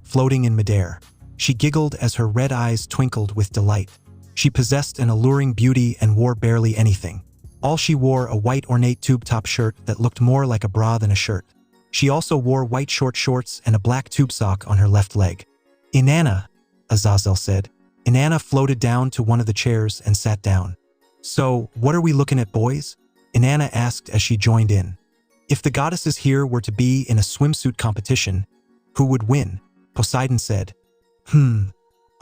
floating in midair. She giggled as her red eyes twinkled with delight. She possessed an alluring beauty and wore barely anything. All she wore a white ornate tube-top shirt that looked more like a bra than a shirt. She also wore white short shorts and a black tube sock on her left leg. Inanna, Azazel said. Inanna floated down to one of the chairs and sat down. So, what are we looking at, boys? Inanna asked as she joined in. If the goddesses here were to be in a swimsuit competition, who would win? Poseidon said. I'm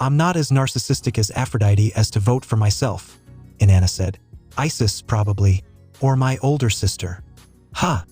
not as narcissistic as Aphrodite as to vote for myself, Inanna said. Isis, probably, or my older sister. Huh?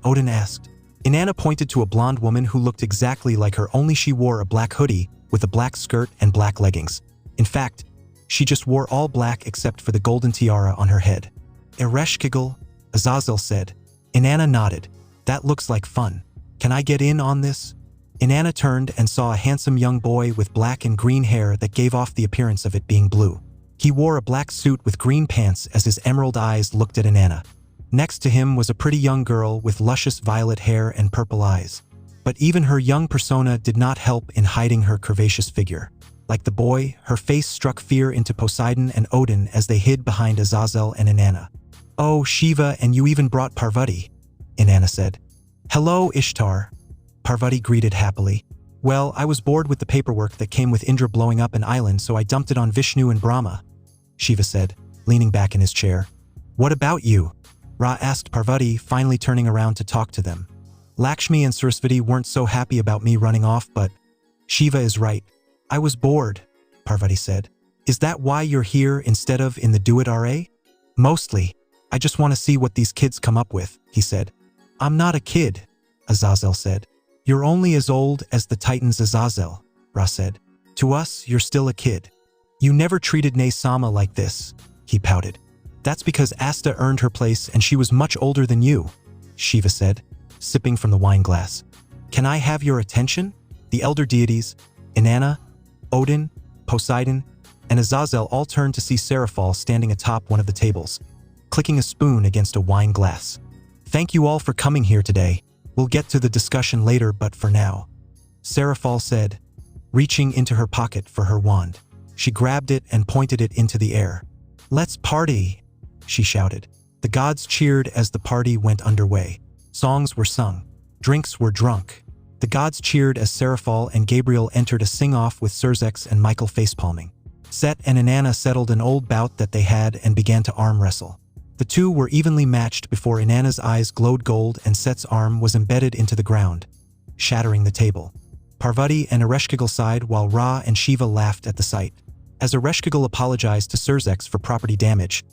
Odin asked. Inanna pointed to a blonde woman who looked exactly like her, only she wore a black hoodie with a black skirt and black leggings. In fact, she just wore all black except for the golden tiara on her head. Ereshkigal, Azazel said. Inanna nodded. That looks like fun. Can I get in on this? Inanna turned and saw a handsome young boy with black and green hair that gave off the appearance of it being blue. He wore a black suit with green pants as his emerald eyes looked at Inanna. Next to him was a pretty young girl with luscious violet hair and purple eyes. But even her young persona did not help in hiding her curvaceous figure. Like the boy, her face struck fear into Poseidon and Odin as they hid behind AZRAEL and Inanna. "Oh, Shiva, and you even brought Parvati," Inanna said. "Hello, Ishtar," Parvati greeted happily. "Well, I was bored with the paperwork that came with Indra blowing up an island, so I dumped it on Vishnu and Brahma," Shiva said, leaning back in his chair. "What about you?" Ra asked Parvati, finally turning around to talk to them. "Lakshmi and Sarasvati weren't so happy about me running off, but Shiva is right. I was bored," Parvati said. "Is that why you're here instead of in the Do It RA?" "Mostly. I just want to see what these kids come up with," he said. "I'm not a kid," AZRAEL said. "You're only as old as the Titans, AZRAEL," Ra said. "To us, you're still a kid. You never treated Nay Sama like this," he pouted. "That's because Asta earned her place and she was much older than you," Shiva said, sipping from the wine glass. "Can I have your attention?" The elder deities, Inanna, Odin, Poseidon, and AZRAEL all turned to see Seraphal standing atop one of the tables, clicking a spoon against a wine glass. "Thank you all for coming here today. We'll get to the discussion later, but for now," Seraphal said, reaching into her pocket for her wand. She grabbed it and pointed it into the air. "Let's party," she shouted. The gods cheered as the party went underway. Songs were sung. Drinks were drunk. The gods cheered as Seraphal and Gabriel entered a sing-off with Sersex and Michael facepalming. Set and Inanna settled an old bout that they had and began to arm wrestle. The two were evenly matched before Inanna's eyes glowed gold and Set's arm was embedded into the ground, shattering the table. Parvati and Ereshkigal sighed while Ra and Shiva laughed at the sight. As Ereshkigal apologized to Sersex for property damage,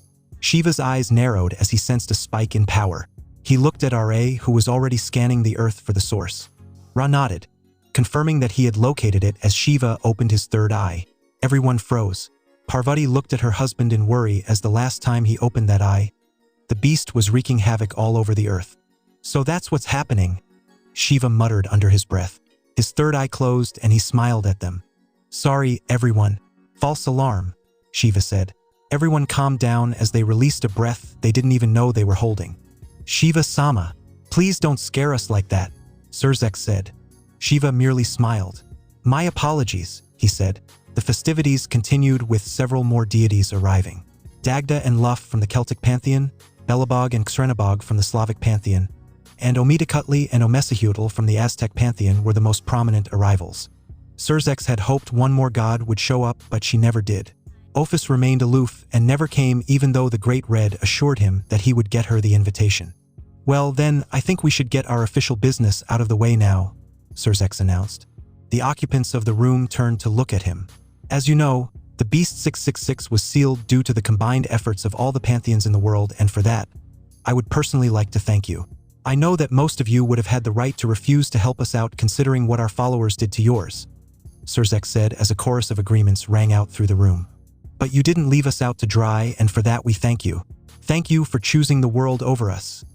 Shiva's eyes narrowed as he sensed a spike in power. He looked at Ra, who was already scanning the earth for the source. Ra nodded, confirming that he had located it as Shiva opened his third eye. Everyone froze. Parvati looked at her husband in worry as the last time he opened that eye, the beast was wreaking havoc all over the earth. "So that's what's happening," Shiva muttered under his breath. His third eye closed and he smiled at them. "Sorry, everyone. False alarm," Shiva said. Everyone calmed down as they released a breath they didn't even know they were holding. "Shiva-sama, please don't scare us like that," Sersex said. Shiva merely smiled. "My apologies," he said. The festivities continued with several more deities arriving. Dagda and Luff from the Celtic pantheon, Belobog and Xrenabog from the Slavic pantheon, and Ometecuhtli and Omesahutl from the Aztec pantheon were the most prominent arrivals. Sersex had hoped one more god would show up, but she never did. Ophis remained aloof and never came, even though the Great Red assured him that he would get her the invitation. "Well, then, I think we should get our official business out of the way now," Sersex announced. The occupants of the room turned to look at him. "As you know, the Beast 666 was sealed due to the combined efforts of all the pantheons in the world, and for that, I would personally like to thank you. I know that most of you would have had the right to refuse to help us out considering what our followers did to yours," Sersex said as a chorus of agreements rang out through the room. "But you didn't leave us out to dry, and for that we thank you. Thank you for choosing the world over us,"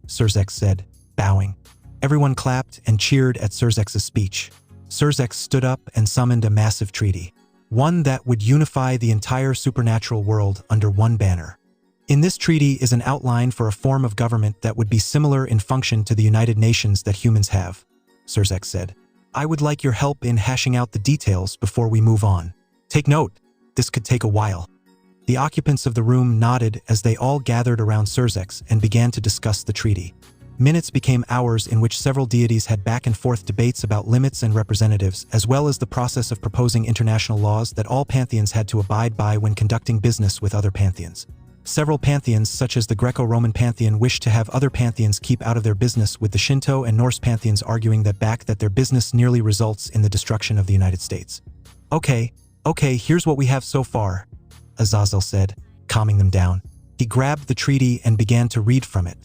Sersex said, bowing. Everyone clapped and cheered at Sersex's speech. Sersex stood up and summoned a massive treaty. One that would unify the entire supernatural world under one banner. In this treaty is an outline for a form of government that would be similar in function to the United Nations that humans have, Sersex said. "I would like your help in hashing out the details before we move on. Take note, this could take a while." The occupants of the room nodded as they all gathered around Sersex and began to discuss the treaty. Minutes became hours in which several deities had back-and-forth debates about limits and representatives, as well as the process of proposing international laws that all pantheons had to abide by when conducting business with other pantheons. Several pantheons, such as the Greco-Roman pantheon, wished to have other pantheons keep out of their business, with the Shinto and Norse pantheons arguing that their business nearly results in the destruction of the United States. Okay, here's what we have so far," AZRAEL said, calming them down. He grabbed the treaty and began to read from it.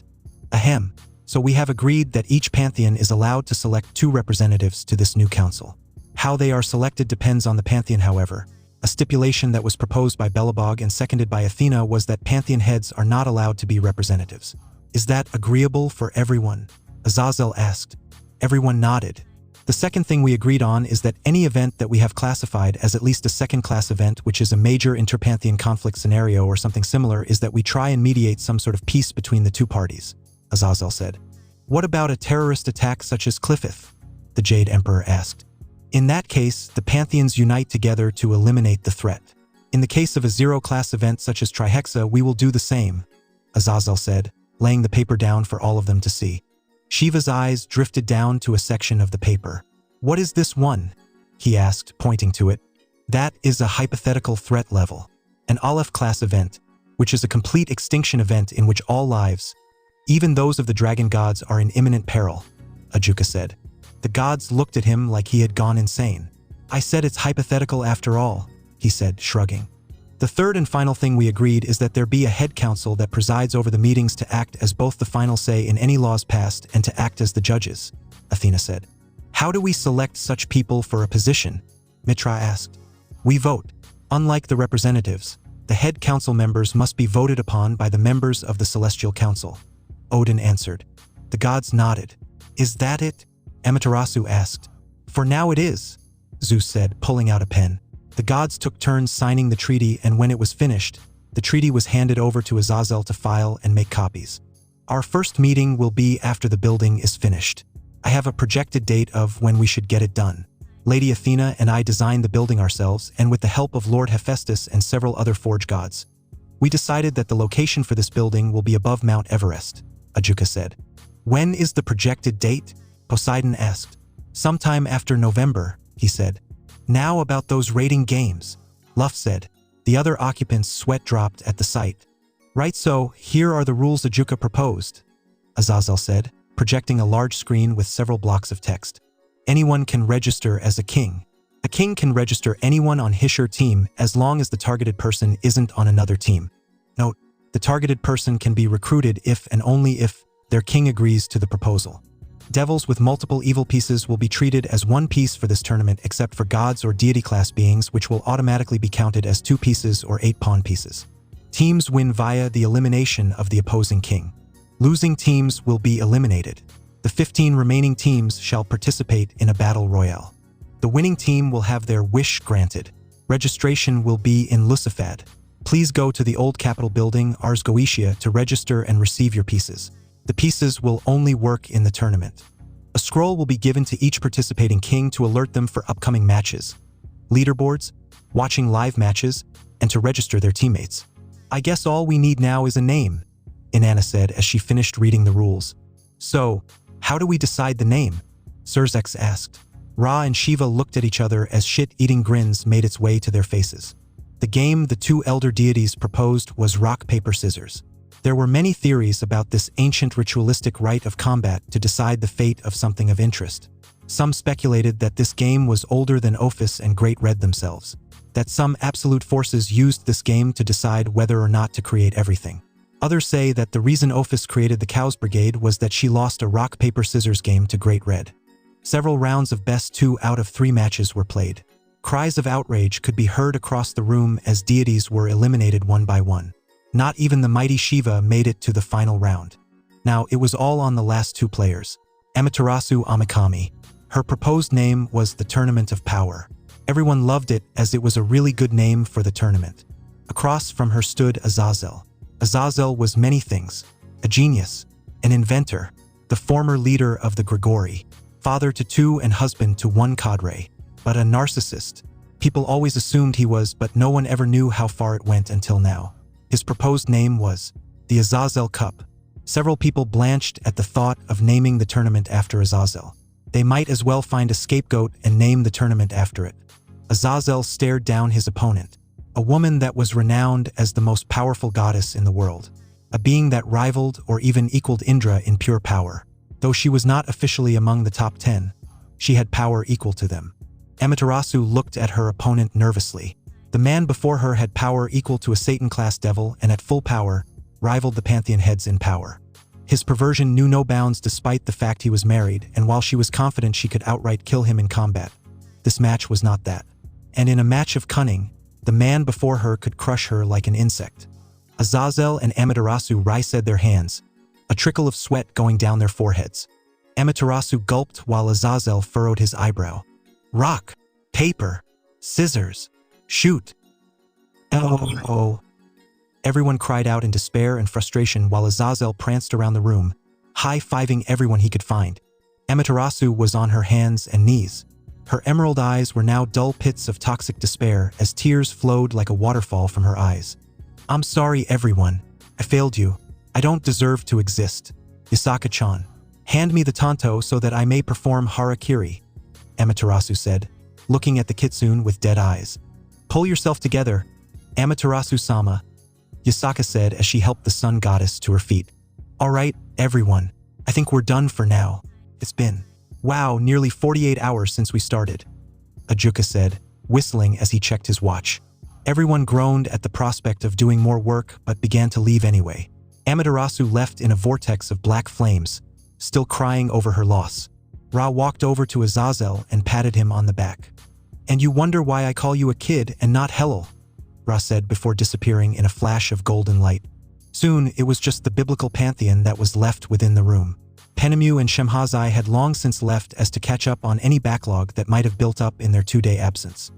"Ahem. So we have agreed that each pantheon is allowed to select 2 representatives to this new council. How they are selected depends on the pantheon, however. A stipulation that was proposed by Belobog and seconded by Athena was that pantheon heads are not allowed to be representatives. Is that agreeable for everyone?" AZRAEL asked. Everyone nodded. The second thing we agreed on is that any event that we have classified as at least a second-class event, which is a major interpantheon conflict scenario or something similar, is that we try and mediate some sort of peace between the two parties, AZRAEL said. What about a terrorist attack such as Cliffith? The Jade Emperor asked. In that case, the pantheons unite together to eliminate the threat. In the case of a zero-class event such as Trihexa, we will do the same, AZRAEL said, laying the paper down for all of them to see. Shiva's eyes drifted down to a section of the paper. What is this one? He asked, pointing to it. That is a hypothetical threat level, an Aleph-class event, which is a complete extinction event in which all lives, even those of the dragon gods, are in imminent peril, Ajuka said. The gods looked at him like he had gone insane. I said it's hypothetical after all, he said, shrugging. The third and final thing we agreed is that there be a head council that presides over the meetings to act as both the final say in any laws passed and to act as the judges, Athena said. How do we select such people for a position? Mitra asked. We vote. Unlike the representatives, the head council members must be voted upon by the members of the Celestial Council. Odin answered. The gods nodded. Is that it? Amaterasu asked. For now it is, Zeus said, pulling out a pen. The gods took turns signing the treaty, and when it was finished, the treaty was handed over to AZRAEL to file and make copies. Our first meeting will be after the building is finished. I have a projected date of when we should get it done. Lady Athena and I designed the building ourselves, and with the help of Lord Hephaestus and several other forge gods. We decided that the location for this building will be above Mount Everest, Ajuka said. When is the projected date? Poseidon asked. Sometime after November, he said. Now about those raiding games, Luff said. The other occupants' sweat dropped at the sight. Right, so here are the rules Ajuka proposed, AZRAEL said, projecting a large screen with several blocks of text. Anyone can register as a king. A king can register anyone on his or her team as long as the targeted person isn't on another team. Note, the targeted person can be recruited if and only if their king agrees to the proposal. Devils with multiple evil pieces will be treated as one piece for this tournament, except for gods or deity-class beings, which will automatically be counted as 2 pieces or 8 pawn pieces. Teams win via the elimination of the opposing king. Losing teams will be eliminated. The 15 remaining teams shall participate in a battle royale. The winning team will have their wish granted. Registration will be in Lucifad. Please go to the old capital building, Ars Goetia, to register and receive your pieces. The pieces will only work in the tournament. A scroll will be given to each participating king to alert them for upcoming matches, leaderboards, watching live matches, and to register their teammates. I guess all we need now is a name, Inanna said as she finished reading the rules. So, how do we decide the name? Serzex asked. Ra and Shiva looked at each other as shit-eating grins made its way to their faces. The game the 2 elder deities proposed was rock, paper, scissors. There were many theories about this ancient ritualistic rite of combat to decide the fate of something of interest. Some speculated that this game was older than Ophis and Great Red themselves, that some absolute forces used this game to decide whether or not to create everything. Others say that the reason Ophis created the Cows Brigade was that she lost a rock, paper, scissors game to Great Red. Several rounds of best 2 out of 3 matches were played. Cries of outrage could be heard across the room as deities were eliminated one by one. Not even the mighty Shiva made it to the final round. Now, it was all on the last 2 players. Amaterasu Amikami. Her proposed name was the Tournament of Power. Everyone loved it as it was a really good name for the tournament. Across from her stood AZRAEL. AZRAEL was many things. A genius, an inventor, the former leader of the Grigori, father to 2 and husband to 1 cadre, but a narcissist. People always assumed he was, but no one ever knew how far it went until now. His proposed name was the AZRAEL Cup. Several people blanched at the thought of naming the tournament after AZRAEL. They might as well find a scapegoat and name the tournament after it. AZRAEL stared down his opponent, a woman that was renowned as the most powerful goddess in the world, a being that rivaled or even equaled Indra in pure power. Though she was not officially among the top 10, she had power equal to them. Amaterasu looked at her opponent nervously. The man before her had power equal to a Satan-class devil and at full power, rivaled the Pantheon heads in power. His perversion knew no bounds despite the fact he was married, and while she was confident she could outright kill him in combat, this match was not that. And in a match of cunning, the man before her could crush her like an insect. AZRAEL and Amaterasu raised their hands, a trickle of sweat going down their foreheads. Amaterasu gulped while Azazel furrowed his eyebrow. Rock, paper, scissors, shoot. Oh. Everyone cried out in despair and frustration while Azazel pranced around the room, high-fiving everyone he could find. Amaterasu was on her hands and knees. Her emerald eyes were now dull pits of toxic despair as tears flowed like a waterfall from her eyes. I'm sorry, everyone. I failed you. I don't deserve to exist. Yasaka-chan, hand me the tanto so that I may perform harakiri, Amaterasu said, looking at the kitsune with dead eyes. Pull yourself together, Amaterasu-sama, Yasaka said as she helped the sun goddess to her feet. All right, everyone. I think we're done for now. It's been, wow, nearly 48 hours since we started, Ajuka said, whistling as he checked his watch. Everyone groaned at the prospect of doing more work but began to leave anyway. Amaterasu left in a vortex of black flames, still crying over her loss. Ra walked over to Azazel and patted him on the back. And you wonder why I call you a kid and not Helel, Ra said before disappearing in a flash of golden light. Soon, it was just the biblical pantheon that was left within the room. Penemu and Shemhazai had long since left as to catch up on any backlog that might have built up in their 2-day absence.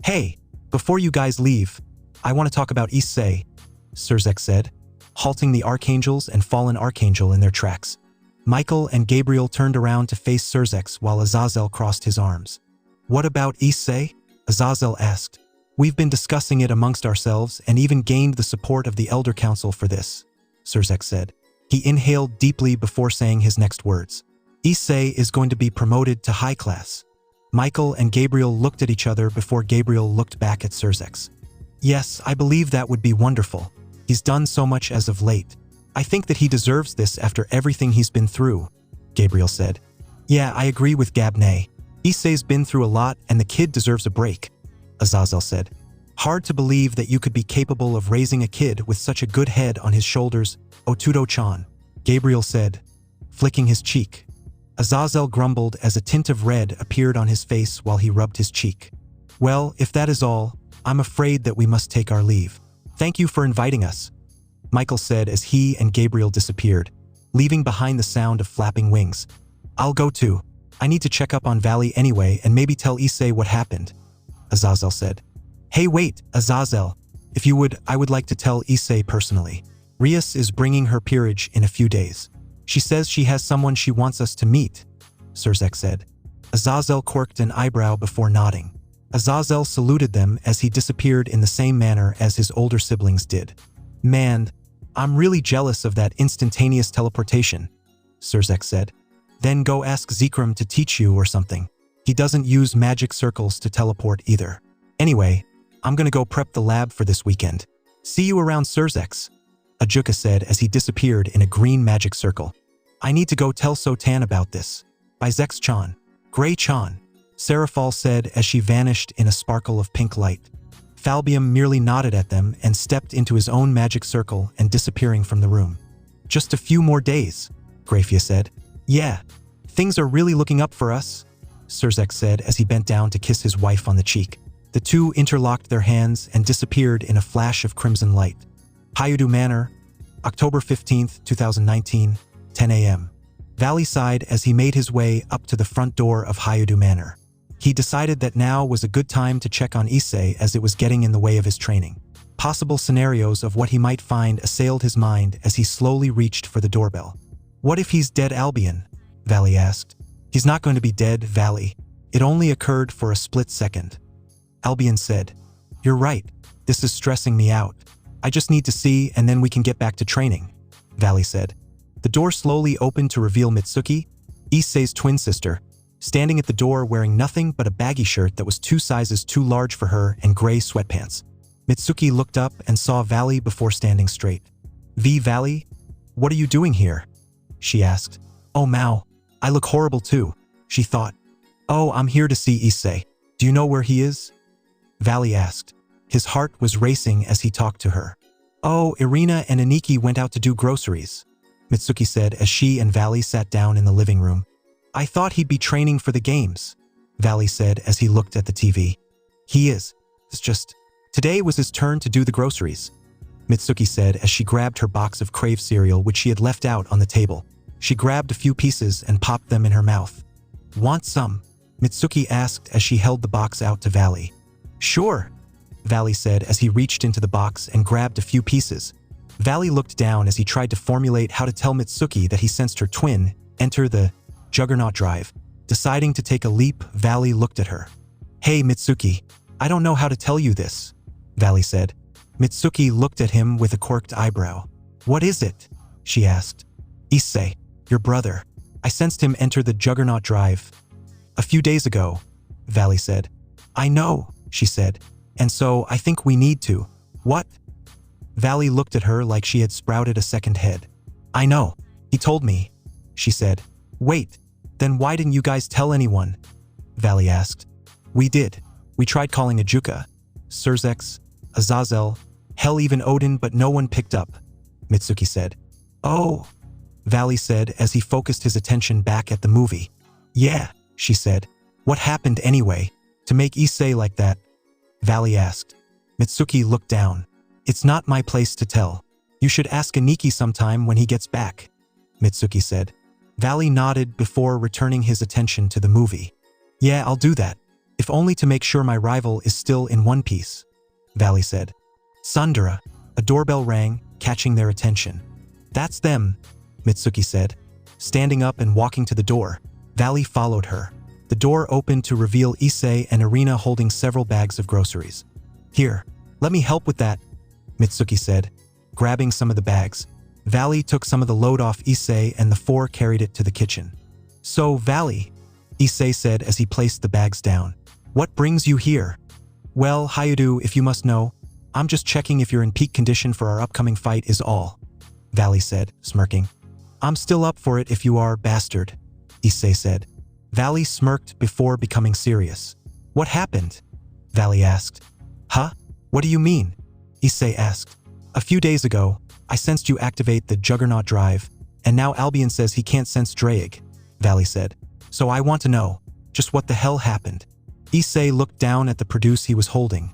Hey, before you guys leave, I want to talk about Issei, Surzek said, halting the archangels and fallen archangel in their tracks. Michael and Gabriel turned around to face Surzek while Azazel crossed his arms. What about Issei? Azazel asked. We've been discussing it amongst ourselves and even gained the support of the Elder Council for this, Surzek said. He inhaled deeply before saying his next words. Issei is going to be promoted to high class. Michael and Gabriel looked at each other before Gabriel looked back at Surzek. Yes, I believe that would be wonderful. He's done so much as of late. I think that he deserves this after everything he's been through, Gabriel said. Yeah, I agree with Gabney. Issei's been through a lot and the kid deserves a break, Azazel said. Hard to believe that you could be capable of raising a kid with such a good head on his shoulders, Otudo-chan, Gabriel said, flicking his cheek. Azazel grumbled as a tint of red appeared on his face while he rubbed his cheek. Well, if that is all, I'm afraid that we must take our leave. Thank you for inviting us, Michael said as he and Gabriel disappeared, leaving behind the sound of flapping wings. I'll go too. I need to check up on Valley anyway and maybe tell Issei what happened, Azazel said. Hey wait, Azazel. If you would, I would like to tell Issei personally. Rias is bringing her peerage in a few days. She says she has someone she wants us to meet, Surzek said. Azazel quirked an eyebrow before nodding. Azazel saluted them as he disappeared in the same manner as his older siblings did. Man, I'm really jealous of that instantaneous teleportation, Surzek said. Then go ask Zikram to teach you or something. He doesn't use magic circles to teleport either. Anyway, I'm gonna go prep the lab for this weekend. See you around Surzek, Ajuka said as he disappeared in a green magic circle. I need to go tell Sotan about this. By Zex-chan. Gray-chan, Seraphal said as she vanished in a sparkle of pink light. Falbium merely nodded at them and stepped into his own magic circle and disappearing from the room. Just a few more days, Grafia said. Yeah, things are really looking up for us, Surzek said as he bent down to kiss his wife on the cheek. The two interlocked their hands and disappeared in a flash of crimson light. Hyudu Manor, October 15th, 2019, 10 a.m. Valley sighed as he made his way up to the front door of Hyudu Manor. He decided that now was a good time to check on Issei as it was getting in the way of his training. Possible scenarios of what he might find assailed his mind as he slowly reached for the doorbell. What if he's dead, Albion? Valley asked. He's not going to be dead, Valley. It only occurred for a split second. Albion said, You're right. This is stressing me out. I just need to see and then we can get back to training, Valley said. The door slowly opened to reveal Mitsuki, Issei's twin sister, standing at the door wearing nothing but a baggy shirt that was 2 sizes too large for her and gray sweatpants. Mitsuki looked up and saw Valley before standing straight. Valley? What are you doing here? She asked. Oh Mao, I look horrible too, she thought. Oh, I'm here to see Issei. Do you know where he is? Valley asked. His heart was racing as he talked to her. Oh, Irina and Aniki went out to do groceries, Mitsuki said as she and Valley sat down in the living room. I thought he'd be training for the games, Valley said as he looked at the TV. He is. It's just, today was his turn to do the groceries, Mitsuki said as she grabbed her box of Crave cereal which she had left out on the table. She grabbed a few pieces and popped them in her mouth. "Want some?" Mitsuki asked as she held the box out to Valley. "Sure," Valley said as he reached into the box and grabbed a few pieces. Valley looked down as he tried to formulate how to tell Mitsuki that he sensed her twin enter the Juggernaut drive. Deciding to take a leap, Valley looked at her. "Hey Mitsuki, I don't know how to tell you this," Valley said. Mitsuki looked at him with a quirked eyebrow. "What is it?" she asked. "Issei, your brother. I sensed him enter the Juggernaut drive a few days ago," Valley said. "I know," she said. "And so I think we need to." "What?" Valley looked at her like she had sprouted a second head. "I know. He told me," she said. "Wait, then why didn't you guys tell anyone?" Valley asked. "We did. We tried calling Ajuka, Surzex, AZRAEL, hell even Odin, but no one picked up," Mitsuki said. "Oh," Valley said as he focused his attention back at the movie. "Yeah," she said. "What happened anyway, to make Issei like that?" Valley asked. Mitsuki looked down. "It's not my place to tell. You should ask Aniki sometime when he gets back," Mitsuki said. Valley nodded before returning his attention to the movie. "Yeah, I'll do that, if only to make sure my rival is still in one piece," Valley said. "Sundara," a doorbell rang, catching their attention. "That's them," Mitsuki said. Standing up and walking to the door, Valley followed her. The door opened to reveal Issei and Irina holding several bags of groceries. "Here, let me help with that," Mitsuki said, grabbing some of the bags. Valley took some of the load off Issei and the four carried it to the kitchen. "So, Valley," Issei said as he placed the bags down. "What brings you here?" "Well, Hayudu, if you must know, I'm just checking if you're in peak condition for our upcoming fight is all," Valley said, smirking. "I'm still up for it if you are, bastard," Issei said. Valley smirked before becoming serious. "What happened?" Valley asked. "Huh? What do you mean?" Issei asked. "A few days ago, I sensed you activate the Juggernaut drive, and now Albion says he can't sense Drake," Valley said. "So I want to know, just what the hell happened?" Issei looked down at the produce he was holding,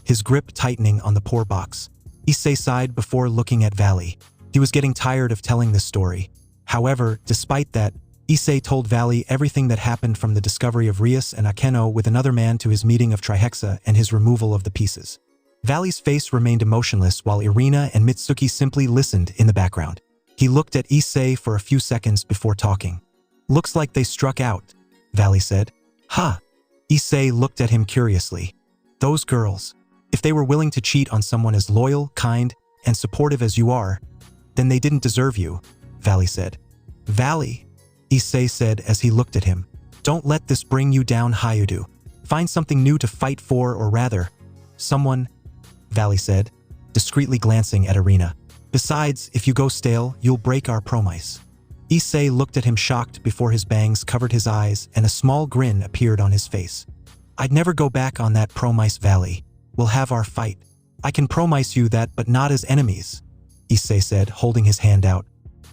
his grip tightening on the pour box. Issei sighed before looking at Valley. He was getting tired of telling this story. However, despite that, Issei told Valley everything that happened from the discovery of Rias and Akeno with another man to his meeting of Trihexa and his removal of the pieces. Valley's face remained emotionless while Irina and Mitsuki simply listened in the background. He looked at Issei for a few seconds before talking. "Looks like they struck out," Valley said. "Huh?" Issei looked at him curiously. "Those girls, if they were willing to cheat on someone as loyal, kind, and supportive as you are, then they didn't deserve you," Valley said. "Valley," Issei said as he looked at him. "Don't let this bring you down, Hayudu. Find something new to fight for, or rather, someone," Valley said, discreetly glancing at Irina. "Besides, if you go stale, you'll break our promise." Issei looked at him shocked before his bangs covered his eyes and a small grin appeared on his face. "I'd never go back on that promise, Valley. We'll have our fight. I can promise you that, but not as enemies," Issei said, holding his hand out.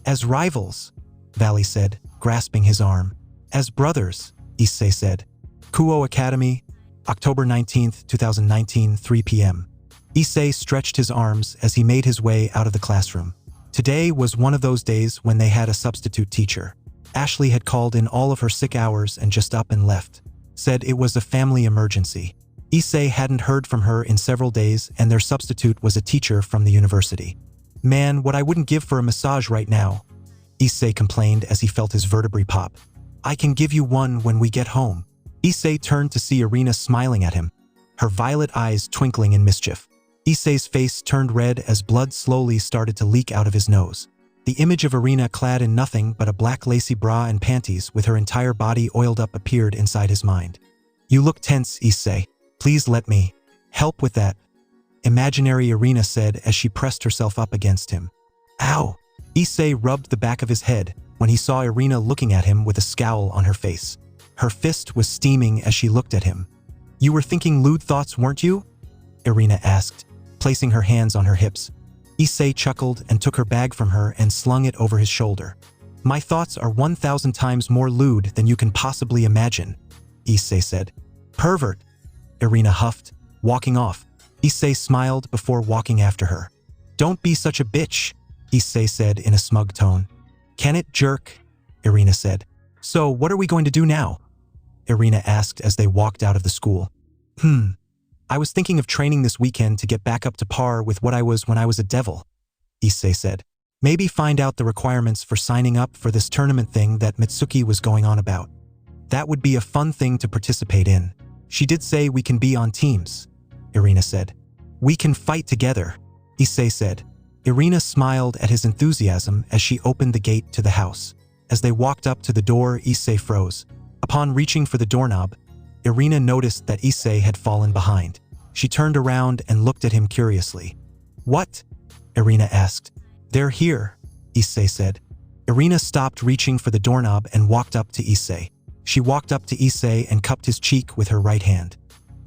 "As rivals," Valley said, grasping his arm. "As brothers," Issei said. Kuo Academy, October 19th, 2019, 3 p.m. Issei stretched his arms as he made his way out of the classroom. Today was one of those days when they had a substitute teacher. Ashley had called in all of her sick hours and just up and left. Said it was a family emergency. Issei hadn't heard from her in several days and their substitute was a teacher from the university. "Man, what I wouldn't give for a massage right now," Issei complained as he felt his vertebrae pop. "I can give you one when we get home." Issei turned to see Irina smiling at him, her violet eyes twinkling in mischief. Issei's face turned red as blood slowly started to leak out of his nose. The image of Irina clad in nothing but a black lacy bra and panties with her entire body oiled up appeared inside his mind. "You look tense, Issei. Please let me help with that," imaginary Irina said as she pressed herself up against him. "Ow!" Issei rubbed the back of his head when he saw Irina looking at him with a scowl on her face. Her fist was steaming as she looked at him. "You were thinking lewd thoughts, weren't you?" Irina asked, placing her hands on her hips. Issei chuckled and took her bag from her and slung it over his shoulder. "My thoughts are 1,000 times more lewd than you can possibly imagine," Issei said. "Pervert," Irina huffed, walking off. Issei smiled before walking after her. "Don't be such a bitch," Issei said in a smug tone. Can it, jerk? Irina said. So, what are we going to do now? Irina asked as they walked out of the school. I was thinking of training this weekend to get back up to par with what I was when I was a devil, Issei said. Maybe find out the requirements for signing up for this tournament thing that Mitsuki was going on about. That would be a fun thing to participate in. She did say we can be on teams, Irina said. We can fight together, Issei said. Irina smiled at his enthusiasm as she opened the gate to the house. As they walked up to the door, Issei froze. Upon reaching for the doorknob, Irina noticed that Issei had fallen behind. She turned around and looked at him curiously. What? Irina asked. They're here, Issei said. Irina stopped reaching for the doorknob and walked up to Issei. She walked up to Issei and cupped his cheek with her right hand.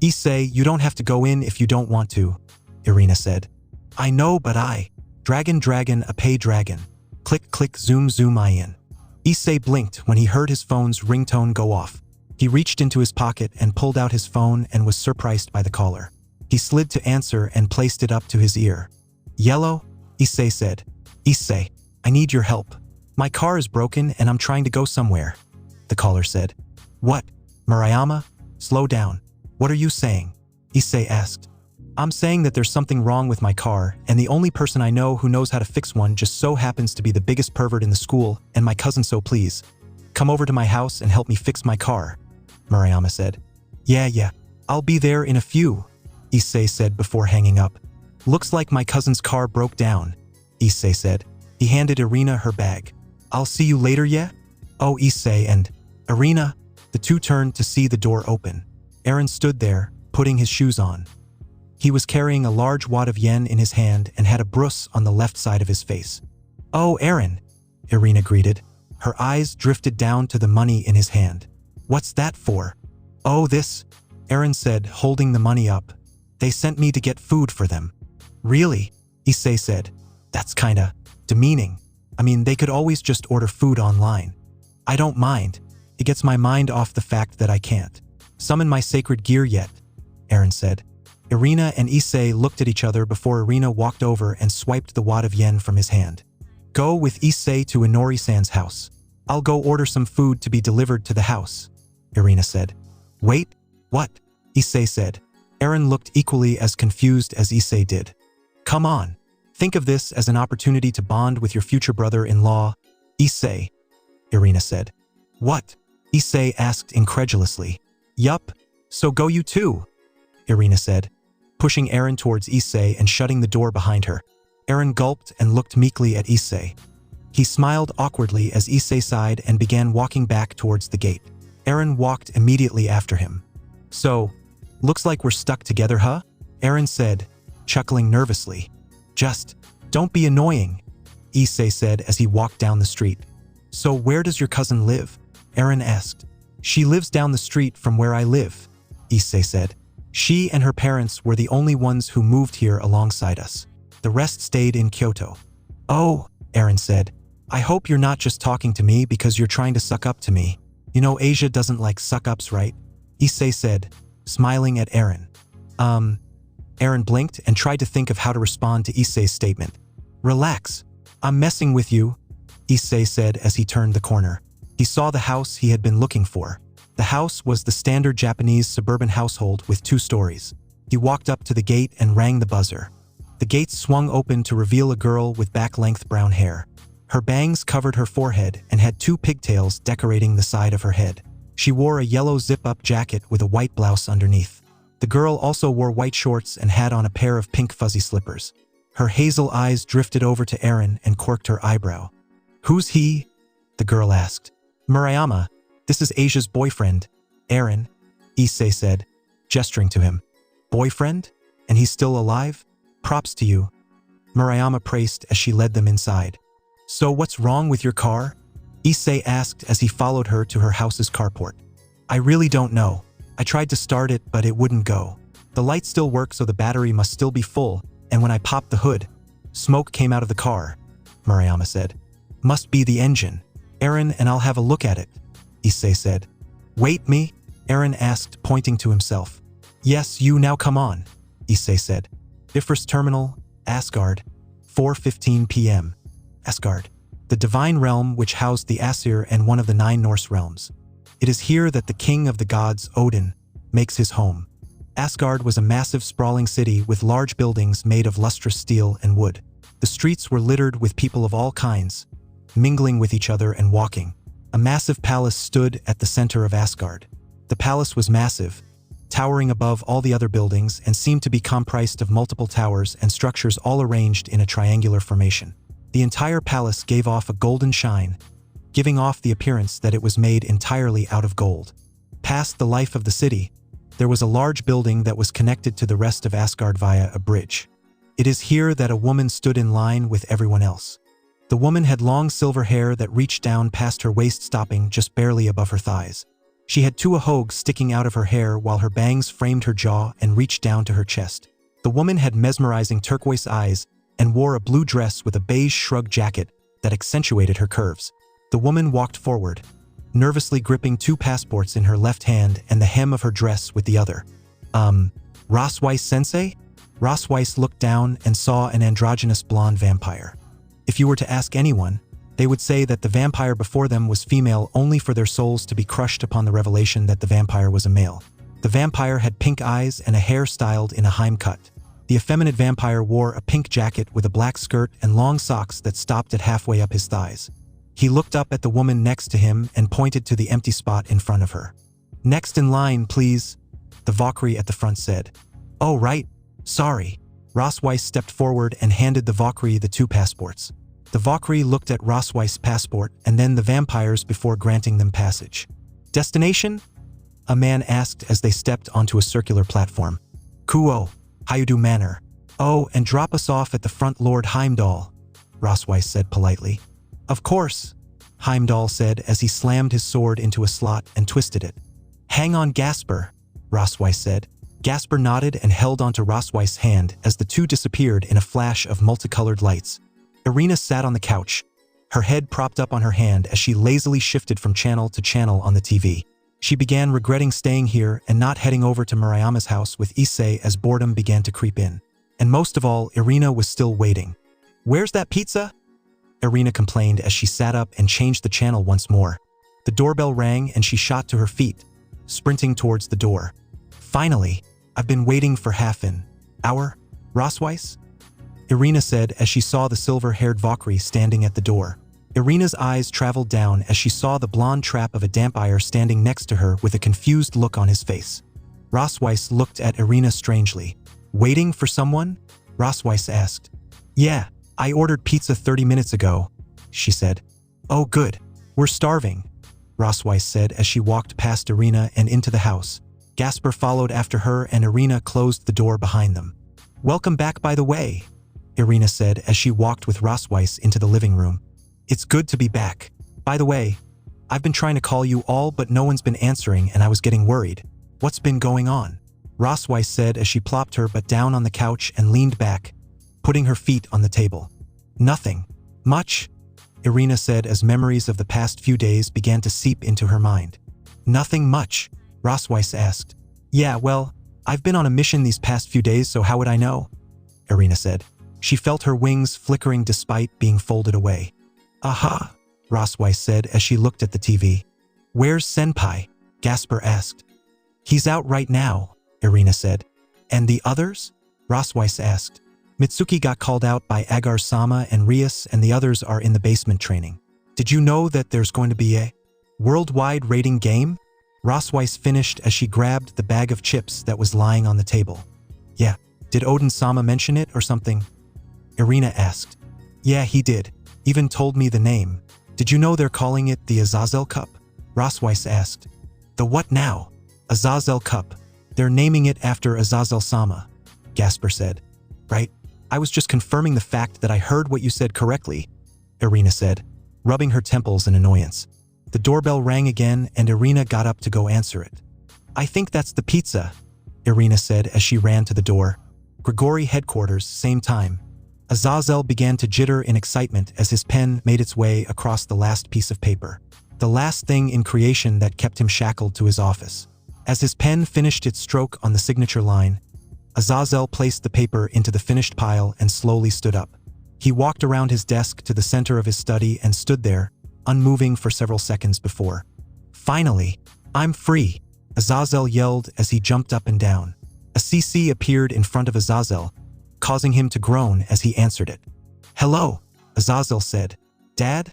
Issei, you don't have to go in if you don't want to, Irina said. I know, but Dragon, a pay dragon. Click, click, zoom, zoom, I in. Issei blinked when he heard his phone's ringtone go off. He reached into his pocket and pulled out his phone and was surprised by the caller. He slid to answer and placed it up to his ear. Yellow? Issei said. Issei, I need your help. My car is broken and I'm trying to go somewhere, the caller said. What? Murayama? Slow down. What are you saying? Issei asked. I'm saying that there's something wrong with my car, and the only person I know who knows how to fix one just so happens to be the biggest pervert in the school and my cousin, so please, come over to my house and help me fix my car, Murayama said. Yeah, I'll be there in a few, Issei said before hanging up. Looks like my cousin's car broke down, Issei said. He handed Irina her bag. I'll see you later, yeah? Oh, Issei and Irina. The two turned to see the door open. Eren stood there, putting his shoes on. He was carrying a large wad of yen in his hand and had a bruise on the left side of his face. Oh, Eren, Irina greeted. Her eyes drifted down to the money in his hand. What's that for? Oh, this, Eren said, holding the money up. They sent me to get food for them. Really? Issei said. That's kinda demeaning. I mean, they could always just order food online. I don't mind. It gets my mind off the fact that I can't summon my sacred gear yet, Eren said. Irina and Issei looked at each other before Irina walked over and swiped the wad of yen from his hand. Go with Issei to Inori-san's house. I'll go order some food to be delivered to the house, Irina said. Wait, what? Issei said. Eren looked equally as confused as Issei did. Come on. Think of this as an opportunity to bond with your future brother-in-law, Issei, Irina said. What? Issei asked incredulously. Yup, so go you too, Irina said, pushing Eren towards Issei and shutting the door behind her. Eren gulped and looked meekly at Issei. He smiled awkwardly as Issei sighed and began walking back towards the gate. Eren walked immediately after him. So, looks like we're stuck together, huh? Eren said, chuckling nervously. Just, don't be annoying, Issei said as he walked down the street. So where does your cousin live? Eren asked. She lives down the street from where I live, Issei said. She and her parents were the only ones who moved here alongside us. The rest stayed in Kyoto. Oh, Eren said. I hope you're not just talking to me because you're trying to suck up to me. You know Asia doesn't like suck-ups, right? Issei said, smiling at Eren. Eren blinked and tried to think of how to respond to Issei's statement. Relax. I'm messing with you, Issei said as he turned the corner. He saw the house he had been looking for. The house was the standard Japanese suburban household with 2 stories. He walked up to the gate and rang the buzzer. The gate swung open to reveal a girl with back-length brown hair. Her bangs covered her forehead and had 2 pigtails decorating the side of her head. She wore a yellow zip-up jacket with a white blouse underneath. The girl also wore white shorts and had on a pair of pink fuzzy slippers. Her hazel eyes drifted over to Eren and quirked her eyebrow. Who's he? The girl asked. Murayama. This is Asia's boyfriend, Eren, Issei said, gesturing to him. Boyfriend? And he's still alive? Props to you, Murayama praised as she led them inside. So what's wrong with your car? Issei asked as he followed her to her house's carport. I really don't know. I tried to start it, but it wouldn't go. The lights still work, so the battery must still be full, and when I popped the hood, smoke came out of the car, Murayama said. Must be the engine. Eren and I'll have a look at it, Issei said. Wait, me? Eren asked, pointing to himself. Yes, you, now come on, Issei said. Bifrost Terminal, Asgard, 4:15 p.m. Asgard. the divine realm which housed the Aesir and one of the 9 Norse realms. It is here that the king of the gods, Odin, makes his home. Asgard was a massive sprawling city with large buildings made of lustrous steel and wood. The streets were littered with people of all kinds, mingling with each other and walking. A massive palace stood at the center of Asgard. The palace was massive, towering above all the other buildings, and seemed to be comprised of multiple towers and structures all arranged in a triangular formation. The entire palace gave off a golden shine, giving off the appearance that it was made entirely out of gold. Past the life of the city, there was a large building that was connected to the rest of Asgard via a bridge. It is here that a woman stood in line with everyone else. The woman had long silver hair that reached down past her waist, stopping just barely above her thighs. She had 2 ahogs sticking out of her hair while her bangs framed her jaw and reached down to her chest. The woman had mesmerizing turquoise eyes and wore a blue dress with a beige shrug jacket that accentuated her curves. The woman walked forward, nervously gripping 2 passports in her left hand and the hem of her dress with the other. Rossweiss-sensei? Rossweiss looked down and saw an androgynous blonde vampire. If you were to ask anyone, they would say that the vampire before them was female, only for their souls to be crushed upon the revelation that the vampire was a male. The vampire had pink eyes and a hair styled in a Heim cut. The effeminate vampire wore a pink jacket with a black skirt and long socks that stopped at halfway up his thighs. He looked up at the woman next to him and pointed to the empty spot in front of her. "Next in line, please," the Valkyrie at the front said. "Oh, right. Sorry." Rossweiss stepped forward and handed the Valkyrie the 2 passports. The Valkyrie looked at Rossweiss' passport and then the vampires before granting them passage. "Destination?" a man asked as they stepped onto a circular platform. "Kuo, Hyudu Manor. Oh, and drop us off at the front, Lord Heimdall," Rossweiss said politely. "Of course," Heimdall said as he slammed his sword into a slot and twisted it. "Hang on, Gasper," Rossweiss said. Gasper nodded and held onto Rossweiss' hand as the 2 disappeared in a flash of multicolored lights. Irina sat on the couch, her head propped up on her hand as she lazily shifted from channel to channel on the TV. She began regretting staying here and not heading over to Murayama's house with Issei as boredom began to creep in. And most of all, Irina was still waiting. "Where's that pizza?" Irina complained as she sat up and changed the channel once more. The doorbell rang and she shot to her feet, sprinting towards the door. "Finally, I've been waiting for half an hour, Rossweiss?" Irina said as she saw the silver-haired Valkyrie standing at the door. Irina's eyes traveled down as she saw the blonde trap of a vampire standing next to her with a confused look on his face. Rossweiss looked at Irina strangely. "Waiting for someone?" Rossweiss asked. "Yeah, I ordered pizza 30 minutes ago," she said. "Oh good, we're starving," Rossweiss said as she walked past Irina and into the house. Gasper followed after her and Irina closed the door behind them. "Welcome back, by the way," Irina said as she walked with Rossweiss into the living room. "It's good to be back. By the way, I've been trying to call you all but no one's been answering and I was getting worried. What's been going on?" Rossweiss said as she plopped her butt down on the couch and leaned back, putting her feet on the table. "Nothing much," Irina said as memories of the past few days began to seep into her mind. "Nothing much?" Rossweiss asked. "Yeah, well, I've been on a mission these past few days, so how would I know?" Irina said. She felt her wings flickering despite being folded away. "Aha," Rossweiss said as she looked at the TV. "Where's Senpai?" Gasper asked. "He's out right now," Irina said. "And the others?" Rossweiss asked. "Mitsuki got called out by Agar-sama and Rias, and the others are in the basement training. Did you know that there's going to be a worldwide rating game?" Rossweiss finished as she grabbed the bag of chips that was lying on the table. "Yeah, did Odin-sama mention it or something?" Irina asked. "Yeah, he did. Even told me the name. Did you know they're calling it the Azazel Cup?" Rossweiss asked. "The what now?" "Azazel Cup. They're naming it after Azazel-sama," Gasper said. "Right? I was just confirming the fact that I heard what you said correctly," Irina said, rubbing her temples in annoyance. The doorbell rang again and Irina got up to go answer it. "I think that's the pizza," Irina said as she ran to the door. Grigori headquarters, same time. Azazel began to jitter in excitement as his pen made its way across the last piece of paper. The last thing in creation that kept him shackled to his office. As his pen finished its stroke on the signature line, Azazel placed the paper into the finished pile and slowly stood up. He walked around his desk to the center of his study and stood there, unmoving for several seconds before. Finally, I'm free, AZRAEL yelled as he jumped up and down. A CC appeared in front of AZRAEL, causing him to groan as he answered it. Hello, AZRAEL said. Dad?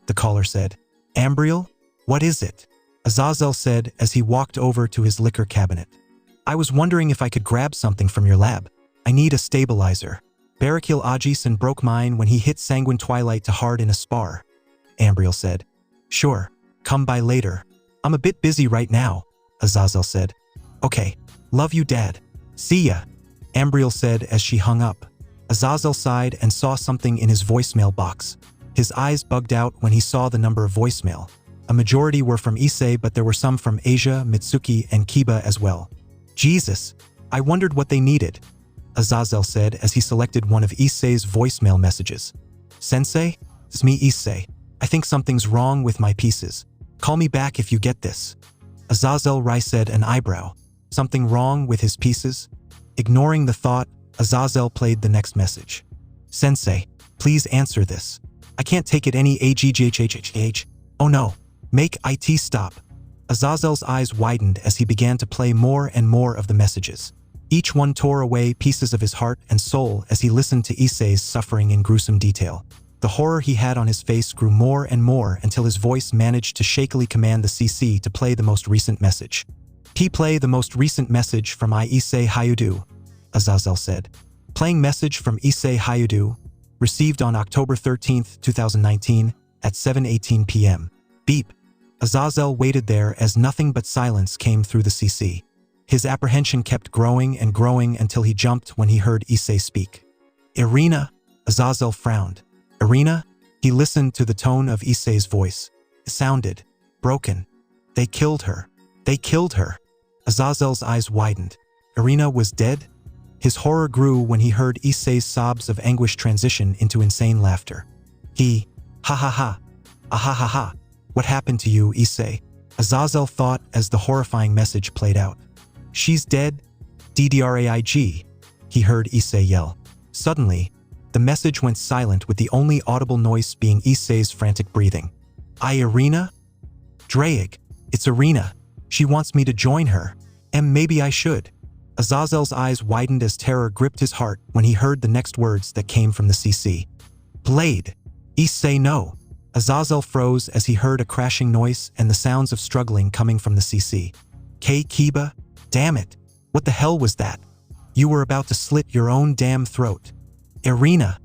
The caller said. AZRAEL? What is it? AZRAEL said as he walked over to his liquor cabinet. I was wondering if I could grab something from your lab. I need a stabilizer. Barakil Ajisen broke mine when he hit Sanguine Twilight to hard in a spar. AZRAEL said. Sure, come by later. I'm a bit busy right now, AZRAEL said. Okay, love you, Dad. See ya, AZRAEL said as she hung up. AZRAEL sighed and saw something in his voicemail box. His eyes bugged out when he saw the number of voicemail. A majority were from Issei, but there were some from Asia, Mitsuki, and Kiba as well. Jesus, I wondered what they needed, AZRAEL said as he selected one of Issei's voicemail messages. Sensei? It's me, Issei. I think something's wrong with my pieces. Call me back if you get this. AZRAEL raised an eyebrow. Something wrong with his pieces? Ignoring the thought, AZRAEL played the next message. Sensei, please answer this. I can't take it any aggh. Oh no. Make it stop. AZRAEL's eyes widened as he began to play more and more of the messages. Each one tore away pieces of his heart and soul as he listened to Issei's suffering in gruesome detail. The horror he had on his face grew more and more until his voice managed to shakily command the CC to play the most recent message. Play the most recent message from Issei Hayudu, AZRAEL said. Playing message from Issei Hayudu, received on October 13, 2019, at 7:18 p.m. Beep. AZRAEL waited there as nothing but silence came through the CC. His apprehension kept growing and growing until he jumped when he heard Issei speak. Irina? AZRAEL frowned. Irina? He listened to the tone of Issei's voice. It sounded broken. They killed her. They killed her. AZRAEL's eyes widened. Irina was dead? His horror grew when he heard Issei's sobs of anguish transition into insane laughter. Ha ha ha. Ah ha ha ha. What happened to you, Issei? AZRAEL thought as the horrifying message played out. She's dead? DDRAIG. He heard Issei yell. Suddenly, the message went silent with the only audible noise being Issei's frantic breathing. Irina? Draig. It's Irina. She wants me to join her. And maybe I should. AZRAEL's eyes widened as terror gripped his heart when he heard the next words that came from the CC. Blade. Issei no. AZRAEL froze as he heard a crashing noise and the sounds of struggling coming from the CC. Kiba? Damn it. What the hell was that? You were about to slit your own damn throat. Irina.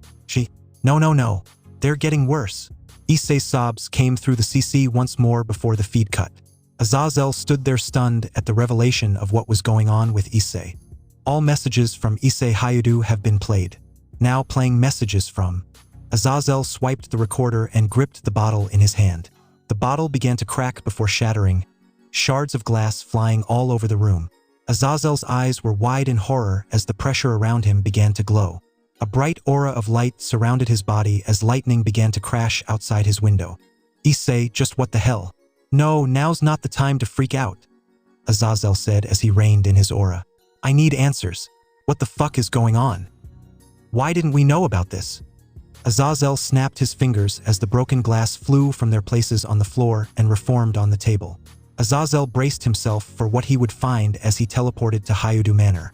No. They're getting worse. Issei's sobs came through the CC once more before the feed cut. AZRAEL stood there stunned at the revelation of what was going on with Issei. All messages from Issei Hayudu have been played. Now playing messages from. AZRAEL swiped the recorder and gripped the bottle in his hand. The bottle began to crack before shattering, shards of glass flying all over the room. AZRAEL's eyes were wide in horror as the pressure around him began to glow. A bright aura of light surrounded his body as lightning began to crash outside his window. Issei, just what the hell? No, now's not the time to freak out, AZRAEL said as he reined in his aura. I need answers. What the fuck is going on? Why didn't we know about this? AZRAEL snapped his fingers as the broken glass flew from their places on the floor and reformed on the table. AZRAEL braced himself for what he would find as he teleported to Hayudu Manor.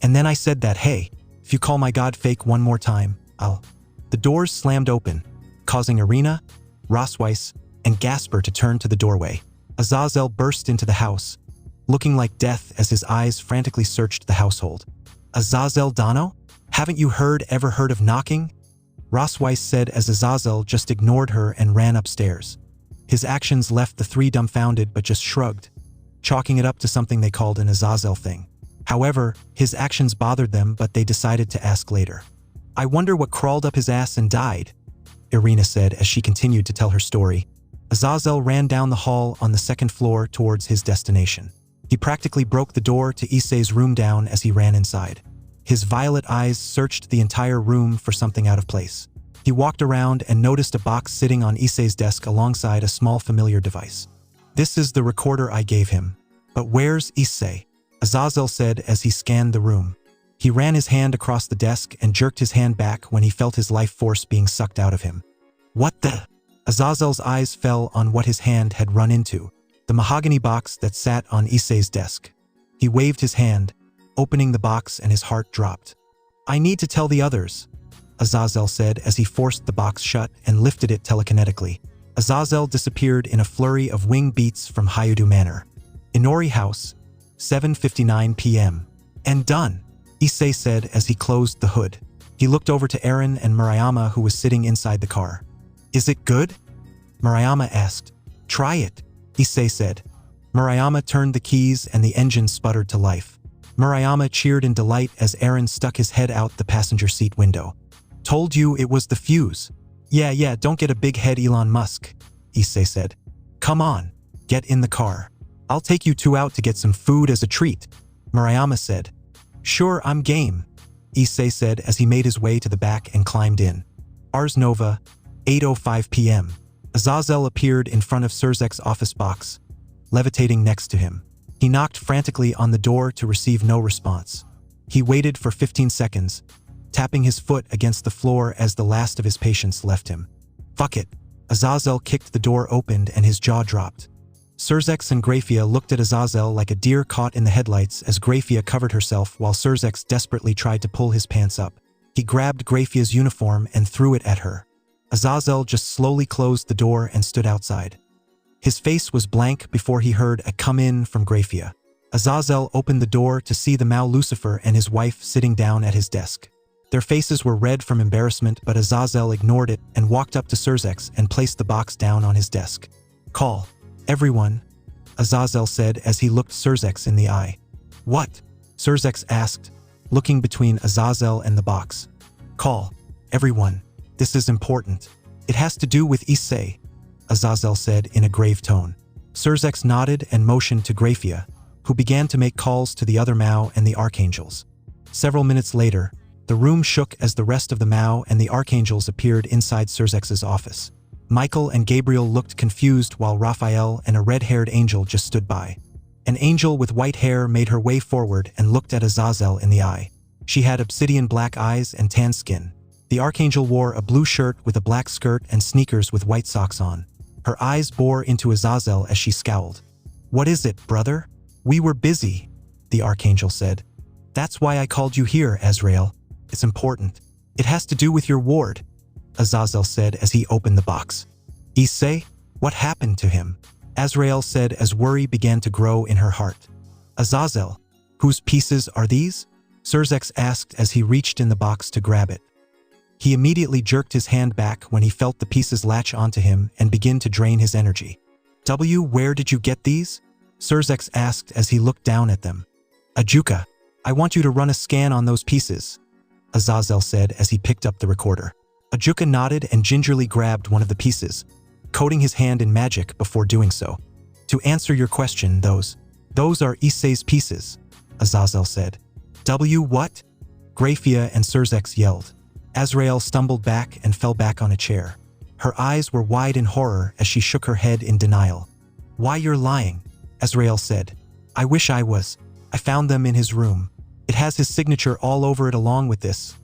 And then I said that, hey, if you call my god fake one more time, I'll... The doors slammed open, causing Irina, Rosweiss, and Gasper to turn to the doorway. AZRAEL burst into the house, looking like death as his eyes frantically searched the household. AZRAEL Dano? Haven't you ever heard of knocking? Rosweiss said as AZRAEL just ignored her and ran upstairs. His actions left the three dumbfounded but just shrugged, chalking it up to something they called an AZRAEL thing. However, his actions bothered them, but they decided to ask later. I wonder what crawled up his ass and died, Irina said as she continued to tell her story. AZRAEL ran down the hall on the second floor towards his destination. He practically broke the door to Issei's room down as he ran inside. His violet eyes searched the entire room for something out of place. He walked around and noticed a box sitting on Issei's desk alongside a small familiar device. This is the recorder I gave him. But where's Issei? AZRAEL said as he scanned the room. He ran his hand across the desk and jerked his hand back when he felt his life force being sucked out of him. What the? Azazel's eyes fell on what his hand had run into, the mahogany box that sat on Issei's desk. He waved his hand, opening the box, and his heart dropped. I need to tell the others, Azazel said as he forced the box shut and lifted it telekinetically. Azazel disappeared in a flurry of wing beats from Hyudu Manor. Inori House, 7:59 p.m. And done, Issei said as he closed the hood. He looked over to Eren and Murayama, who was sitting inside the car. Is it good? Murayama asked. Try it, Issei said. Murayama turned the keys and the engine sputtered to life. Murayama cheered in delight as Eren stuck his head out the passenger seat window. Told you it was the fuse. Yeah, don't get a big head, Elon Musk, Issei said. Come on, get in the car. I'll take you two out to get some food as a treat, Murayama said. Sure, I'm game, Issei said as he made his way to the back and climbed in. Ars Nova, 8:05 p.m. Azazel appeared in front of Surzek's office box, levitating next to him. He knocked frantically on the door to receive no response. He waited for 15 seconds, tapping his foot against the floor as the last of his patience left him. Fuck it. Azazel kicked the door open and his jaw dropped. Surzex and Grafia looked at Azazel like a deer caught in the headlights as Grafia covered herself while Surzex desperately tried to pull his pants up. He grabbed Grafia's uniform and threw it at her. Azazel just slowly closed the door and stood outside. His face was blank before he heard a come in from Grafia. Azazel opened the door to see the Mao Lucifer and his wife sitting down at his desk. Their faces were red from embarrassment, but Azazel ignored it and walked up to Surzex and placed the box down on his desk. Call everyone, Azazel said as he looked Surzex in the eye. What? Surzex asked, looking between Azazel and the box. Call everyone. This is important. It has to do with Issei, Azazel said in a grave tone. Surzex nodded and motioned to Grafia, who began to make calls to the other Mao and the Archangels. Several minutes later, the room shook as the rest of the Mao and the Archangels appeared inside Surzex's office. Michael and Gabriel looked confused while Raphael and a red-haired angel just stood by. An angel with white hair made her way forward and looked at Azazel in the eye. She had obsidian black eyes and tan skin. The Archangel wore a blue shirt with a black skirt and sneakers with white socks on. Her eyes bore into Azazel as she scowled. What is it, brother? We were busy, the Archangel said. That's why I called you here, AZRAEL. It's important. It has to do with your ward, Azazel said as he opened the box. Issei? What happened to him? AZRAEL said as worry began to grow in her heart. Azazel, whose pieces are these? Surzex asked as he reached in the box to grab it. He immediately jerked his hand back when he felt the pieces latch onto him and begin to drain his energy. Where did you get these? Surzex asked as he looked down at them. Ajuka, I want you to run a scan on those pieces, Azazel said as he picked up the recorder. Ajuka nodded and gingerly grabbed one of the pieces, coating his hand in magic before doing so. To answer your question, those are Issei's pieces, Azazel said. What? Grafia and Surzex yelled. AZRAEL stumbled back and fell back on a chair. Her eyes were wide in horror as she shook her head in denial. Why, you're lying, AZRAEL said. I wish I was. I found them in his room. It has his signature all over it along with this,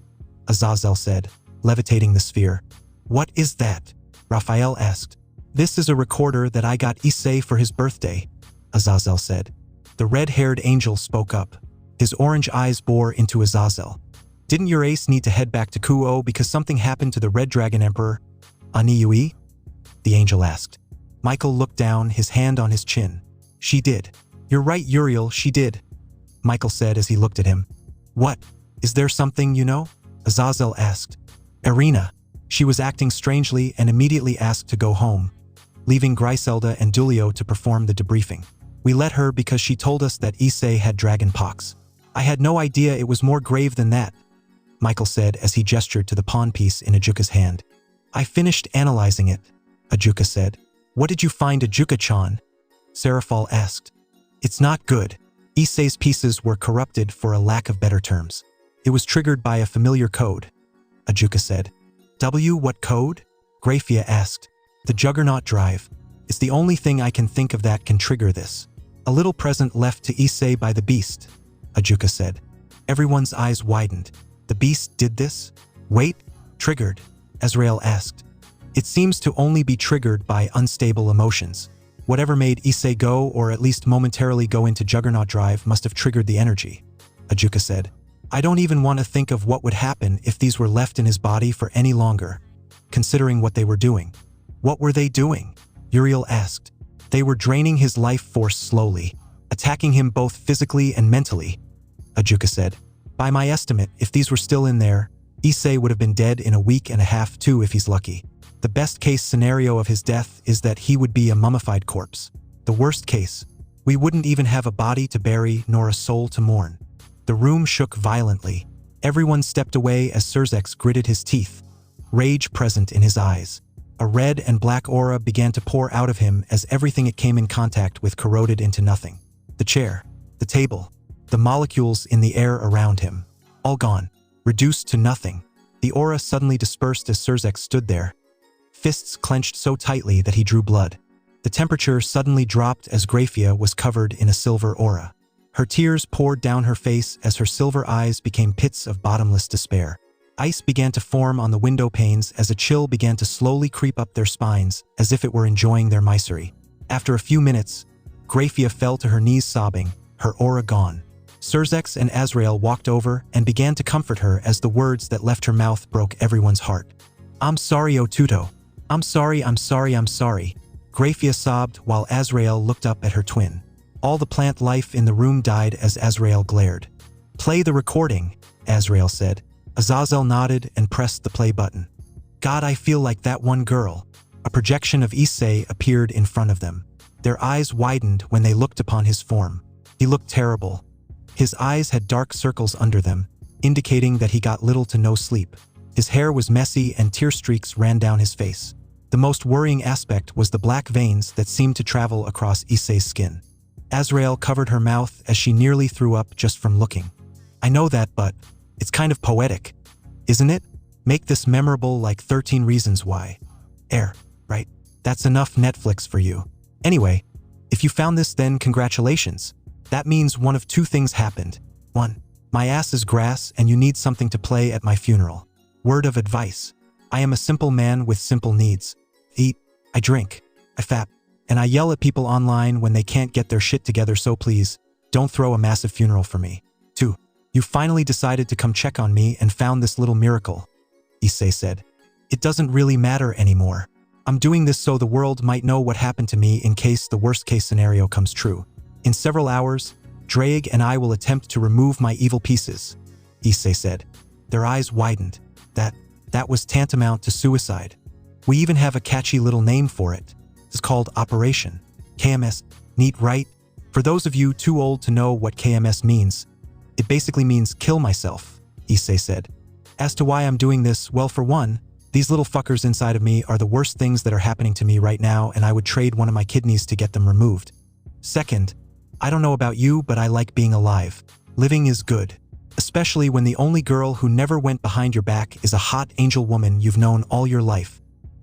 Azazel said, levitating the sphere. What is that? Raphael asked. This is a recorder that I got Issei for his birthday, Azazel said. The red-haired angel spoke up. His orange eyes bore into Azazel. Didn't your ace need to head back to Kuo because something happened to the Red Dragon Emperor, Aniyui? The angel asked. Michael looked down, his hand on his chin. She did. You're right, Uriel, she did, Michael said as he looked at him. What? Is there something you know? Azazel asked. Irina. She was acting strangely and immediately asked to go home, leaving Griselda and Dulio to perform the debriefing. We let her because she told us that Issei had dragon pox. I had no idea it was more grave than that, Michael said as he gestured to the pawn piece in Ajuka's hand. I finished analyzing it, Ajuka said. What did you find, Ajuka-chan? Seraphal asked. It's not good. Issei's pieces were corrupted, for a lack of better terms. It was triggered by a familiar code, Ajuka said. What code? Grafia asked. The Juggernaut Drive. It's the only thing I can think of that can trigger this. A little present left to Issei by the beast, Ajuka said. Everyone's eyes widened. The beast did this? Wait, triggered? AZRAEL asked. It seems to only be triggered by unstable emotions. Whatever made Issei go, or at least momentarily go into Juggernaut Drive, must have triggered the energy, Ajuka said. I don't even want to think of what would happen if these were left in his body for any longer, considering what they were doing. What were they doing? Uriel asked. They were draining his life force slowly, attacking him both physically and mentally, Ajuka said. By my estimate, if these were still in there, Issei would have been dead in a week and a half too if he's lucky. The best case scenario of his death is that he would be a mummified corpse. The worst case, we wouldn't even have a body to bury nor a soul to mourn. The room shook violently. Everyone stepped away as Surzex gritted his teeth, rage present in his eyes. A red and black aura began to pour out of him as everything it came in contact with corroded into nothing. The chair, the table, the molecules in the air around him, all gone, reduced to nothing. The aura suddenly dispersed as Surzex stood there, fists clenched so tightly that he drew blood. The temperature suddenly dropped as Graphia was covered in a silver aura. Her tears poured down her face as her silver eyes became pits of bottomless despair. Ice began to form on the window panes as a chill began to slowly creep up their spines, as if it were enjoying their misery. After a few minutes, Graphia fell to her knees sobbing, her aura gone. Surzex and AZRAEL walked over and began to comfort her as the words that left her mouth broke everyone's heart. I'm sorry, Otuto. I'm sorry, I'm sorry, I'm sorry. Graphia sobbed while AZRAEL looked up at her twin. All the plant life in the room died as AZRAEL glared. Play the recording, AZRAEL said. Azazel nodded and pressed the play button. God, I feel like that one girl. A projection of Issei appeared in front of them. Their eyes widened when they looked upon his form. He looked terrible. His eyes had dark circles under them, indicating that he got little to no sleep. His hair was messy and tear streaks ran down his face. The most worrying aspect was the black veins that seemed to travel across Issei's skin. AZRAEL covered her mouth as she nearly threw up just from looking. I know that, but it's kind of poetic, isn't it? Make this memorable like 13 Reasons Why. Right? That's enough Netflix for you. Anyway, if you found this, then congratulations. That means one of two things happened. 1. My ass is grass and you need something to play at my funeral. Word of advice. I am a simple man with simple needs. Eat, I drink, I fap, and I yell at people online when they can't get their shit together, so please, don't throw a massive funeral for me. 2. You finally decided to come check on me and found this little miracle, Issei said. It doesn't really matter anymore. I'm doing this so the world might know what happened to me in case the worst case scenario comes true. In several hours, Draig and I will attempt to remove my evil pieces, Issei said. Their eyes widened. That was tantamount to suicide. We even have a catchy little name for it. It's called Operation KMS. Neat, right? For those of you too old to know what KMS means, it basically means kill myself, Issei said. As to why I'm doing this, well, for one, these little fuckers inside of me are the worst things that are happening to me right now, and I would trade one of my kidneys to get them removed. Second, I don't know about you, but I like being alive. Living is good. Especially when the only girl who never went behind your back is a hot angel woman you've known all your life.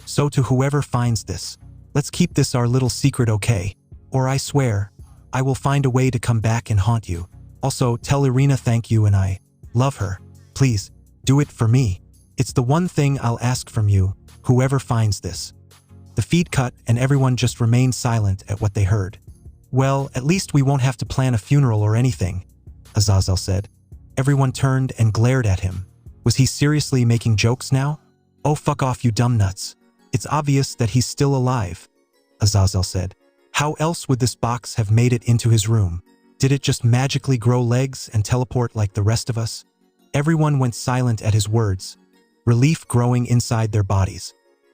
So to whoever finds this, let's keep this our little secret, okay? Or I swear, I will find a way to come back and haunt you. Also, tell Irina thank you and I love her. Please, do it for me. It's the one thing I'll ask from you, whoever finds this. The feed cut and everyone just remained silent at what they heard. Well, at least we won't have to plan a funeral or anything, Azazel said. Everyone turned and glared at him. Was he seriously making jokes now? Oh, fuck off, you dumb nuts. It's obvious that he's still alive, Azazel said. How else would this box have made it into his room? Did it just magically grow legs and teleport like the rest of us? Everyone went silent at his words, relief growing inside their bodies.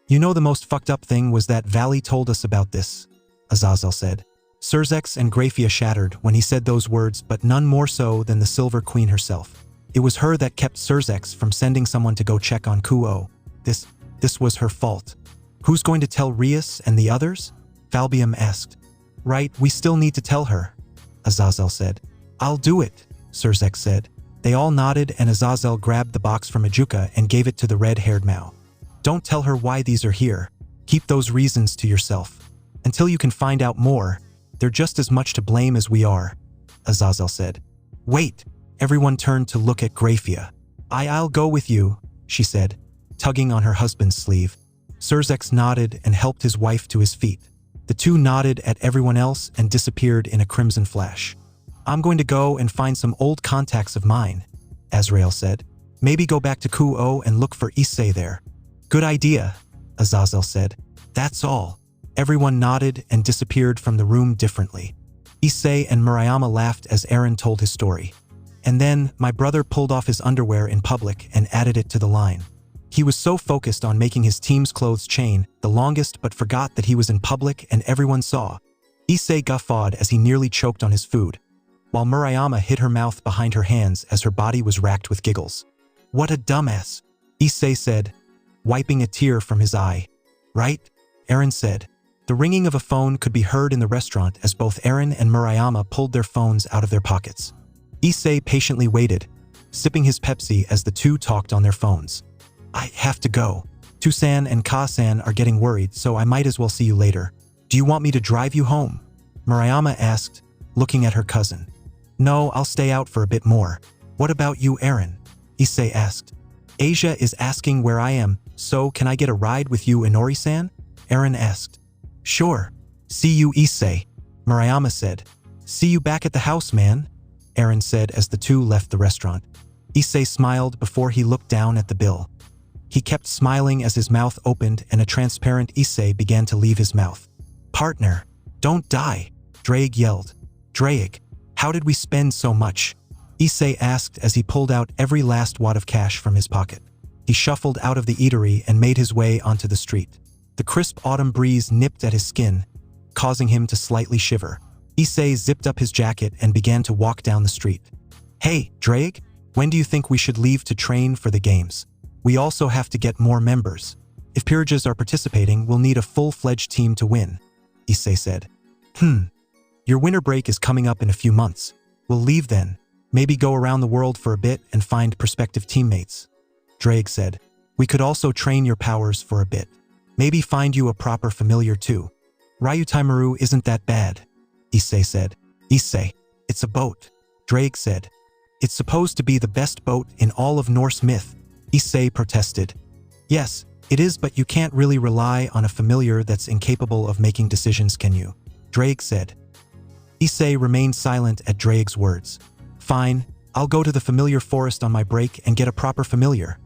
You know, the most fucked up thing was that Valley told us about this, Azazel said. Surzex and Graphia shattered when he said those words, but none more so than the Silver Queen herself. It was her that kept Surzex from sending someone to go check on Kuo. This was her fault. Who's going to tell Rias and the others? Falbium asked. Right, we still need to tell her, Azazel said. I'll do it, Surzex said. They all nodded and Azazel grabbed the box from Ajuka and gave it to the red-haired Mao. Don't tell her why these are here. Keep those reasons to yourself. Until you can find out more, they're just as much to blame as we are, Azazel said. Wait, Everyone turned to look at Grafia. I'll go with you, she said, tugging on her husband's sleeve. Surzex nodded and helped his wife to his feet. The two nodded at everyone else and disappeared in a crimson flash. I'm going to go and find some old contacts of mine, AZRAEL said. Maybe go back to Kuo and look for Issei there. Good idea, Azazel said. That's all. Everyone nodded and disappeared from the room differently. Issei and Murayama laughed as Eren told his story. And then, my brother pulled off his underwear in public and added it to the line. He was so focused on making his team's clothes chain the longest but forgot that he was in public and everyone saw. Issei guffawed as he nearly choked on his food, while Murayama hid her mouth behind her hands as her body was racked with giggles. What a dumbass, Issei said, wiping a tear from his eye. Right? Eren said. The ringing of a phone could be heard in the restaurant as both Eren and Murayama pulled their phones out of their pockets. Issei patiently waited, sipping his Pepsi as the two talked on their phones. I have to go. Tusan and Ka-san are getting worried, so I might as well see you later. Do you want me to drive you home? Murayama asked, looking at her cousin. No, I'll stay out for a bit more. What about you, Eren? Issei asked. Asia is asking where I am, so can I get a ride with you, Inori-san? Eren asked. Sure. See you, Issei, Murayama said. See you back at the house, man, Eren said as the two left the restaurant. Issei smiled before he looked down at the bill. He kept smiling as his mouth opened and a transparent Issei began to leave his mouth. Partner, don't die, Draig yelled. Draig, how did we spend so much? Issei asked as he pulled out every last wad of cash from his pocket. He shuffled out of the eatery and made his way onto the street. The crisp autumn breeze nipped at his skin, causing him to slightly shiver. Issei zipped up his jacket and began to walk down the street. Hey, Draig, when do you think we should leave to train for the games? We also have to get more members. If Pirajas are participating, we'll need a full-fledged team to win, Issei said. Your winter break is coming up in a few months. We'll leave then. Maybe go around the world for a bit and find prospective teammates. Draig said. We could also train your powers for a bit. Maybe find you a proper familiar too. Ryutaimaru isn't that bad, Issei said. Issei, it's a boat, Draig said. It's supposed to be the best boat in all of Norse myth, Issei protested. Yes, it is, but you can't really rely on a familiar that's incapable of making decisions, can you? Draig said. Issei remained silent at Draig's words. Fine, I'll go to the familiar forest on my break and get a proper familiar,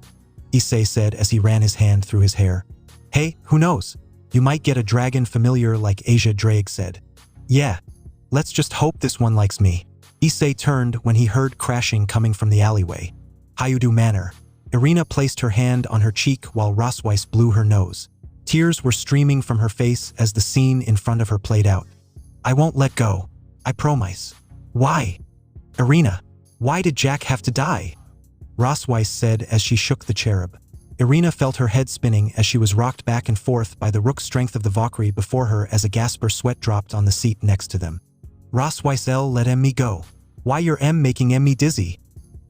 Issei said as he ran his hand through his hair. Hey, who knows? You might get a dragon familiar like Asia, Draig said. Yeah, let's just hope this one likes me. Issei turned when he heard crashing coming from the alleyway. Hayudu Manor. Irina placed her hand on her cheek while Rosweiss blew her nose. Tears were streaming from her face as the scene in front of her played out. I won't let go. I promise. Why? Irina, why did Jack have to die? Rosweiss said as she shook the cherub. Irina felt her head spinning as she was rocked back and forth by the rook strength of the Valkyrie before her as a gasper sweat dropped on the seat next to them. Rosweiss let me go. Why you're making me dizzy?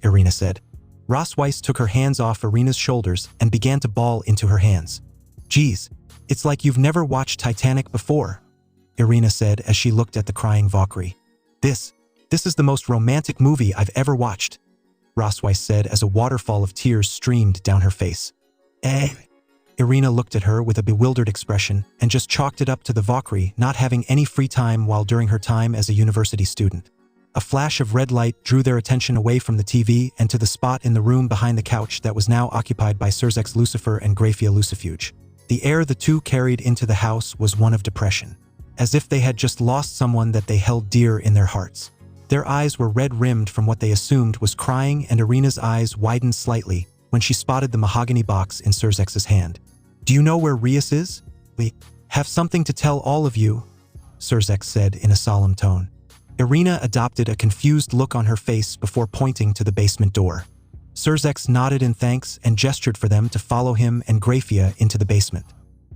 Irina said. Rosweiss took her hands off Irina's shoulders and began to bawl into her hands. Geez, it's like you've never watched Titanic before, Irina said as she looked at the crying Valkyrie. This is the most romantic movie I've ever watched, Rosweiss said as a waterfall of tears streamed down her face. Irina looked at her with a bewildered expression and just chalked it up to the Valkyrie not having any free time while during her time as a university student. A flash of red light drew their attention away from the TV and to the spot in the room behind the couch that was now occupied by Surzex Lucifer and Grafia Lucifuge. The air the two carried into the house was one of depression, as if they had just lost someone that they held dear in their hearts. Their eyes were red-rimmed from what they assumed was crying, and Irina's eyes widened slightly when she spotted the mahogany box in Surzex's hand. Do you know where Rias is? We have something to tell all of you, Surzex said in a solemn tone. Irina adopted a confused look on her face before pointing to the basement door. Surzex nodded in thanks and gestured for them to follow him and Grafia into the basement.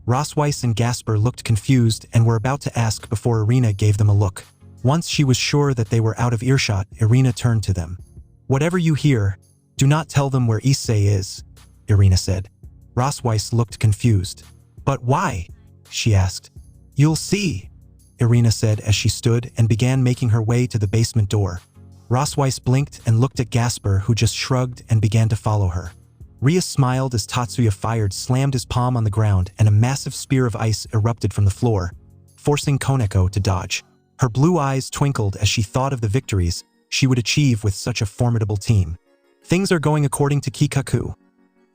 Rosweiss and Gasper looked confused and were about to ask before Irina gave them a look. Once she was sure that they were out of earshot, Irina turned to them. Whatever you hear, do not tell them where Issei is, Irina said. Rosweiss looked confused. But why? She asked. You'll see, Irina said as she stood and began making her way to the basement door. Rosweiss blinked and looked at Gasper, who just shrugged and began to follow her. Rias smiled as Tatsuya fired, slammed his palm on the ground, and a massive spear of ice erupted from the floor, forcing Koneko to dodge. Her blue eyes twinkled as she thought of the victories she would achieve with such a formidable team. "Things are going according to Kikaku,"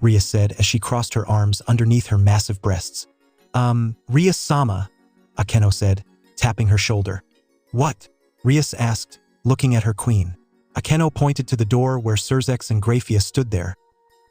Rias said as she crossed her arms underneath her massive breasts. Rias-sama," Akeno said, tapping her shoulder. "What?" Rias asked, looking at her queen. Akeno pointed to the door where Surzex and Grafia stood there,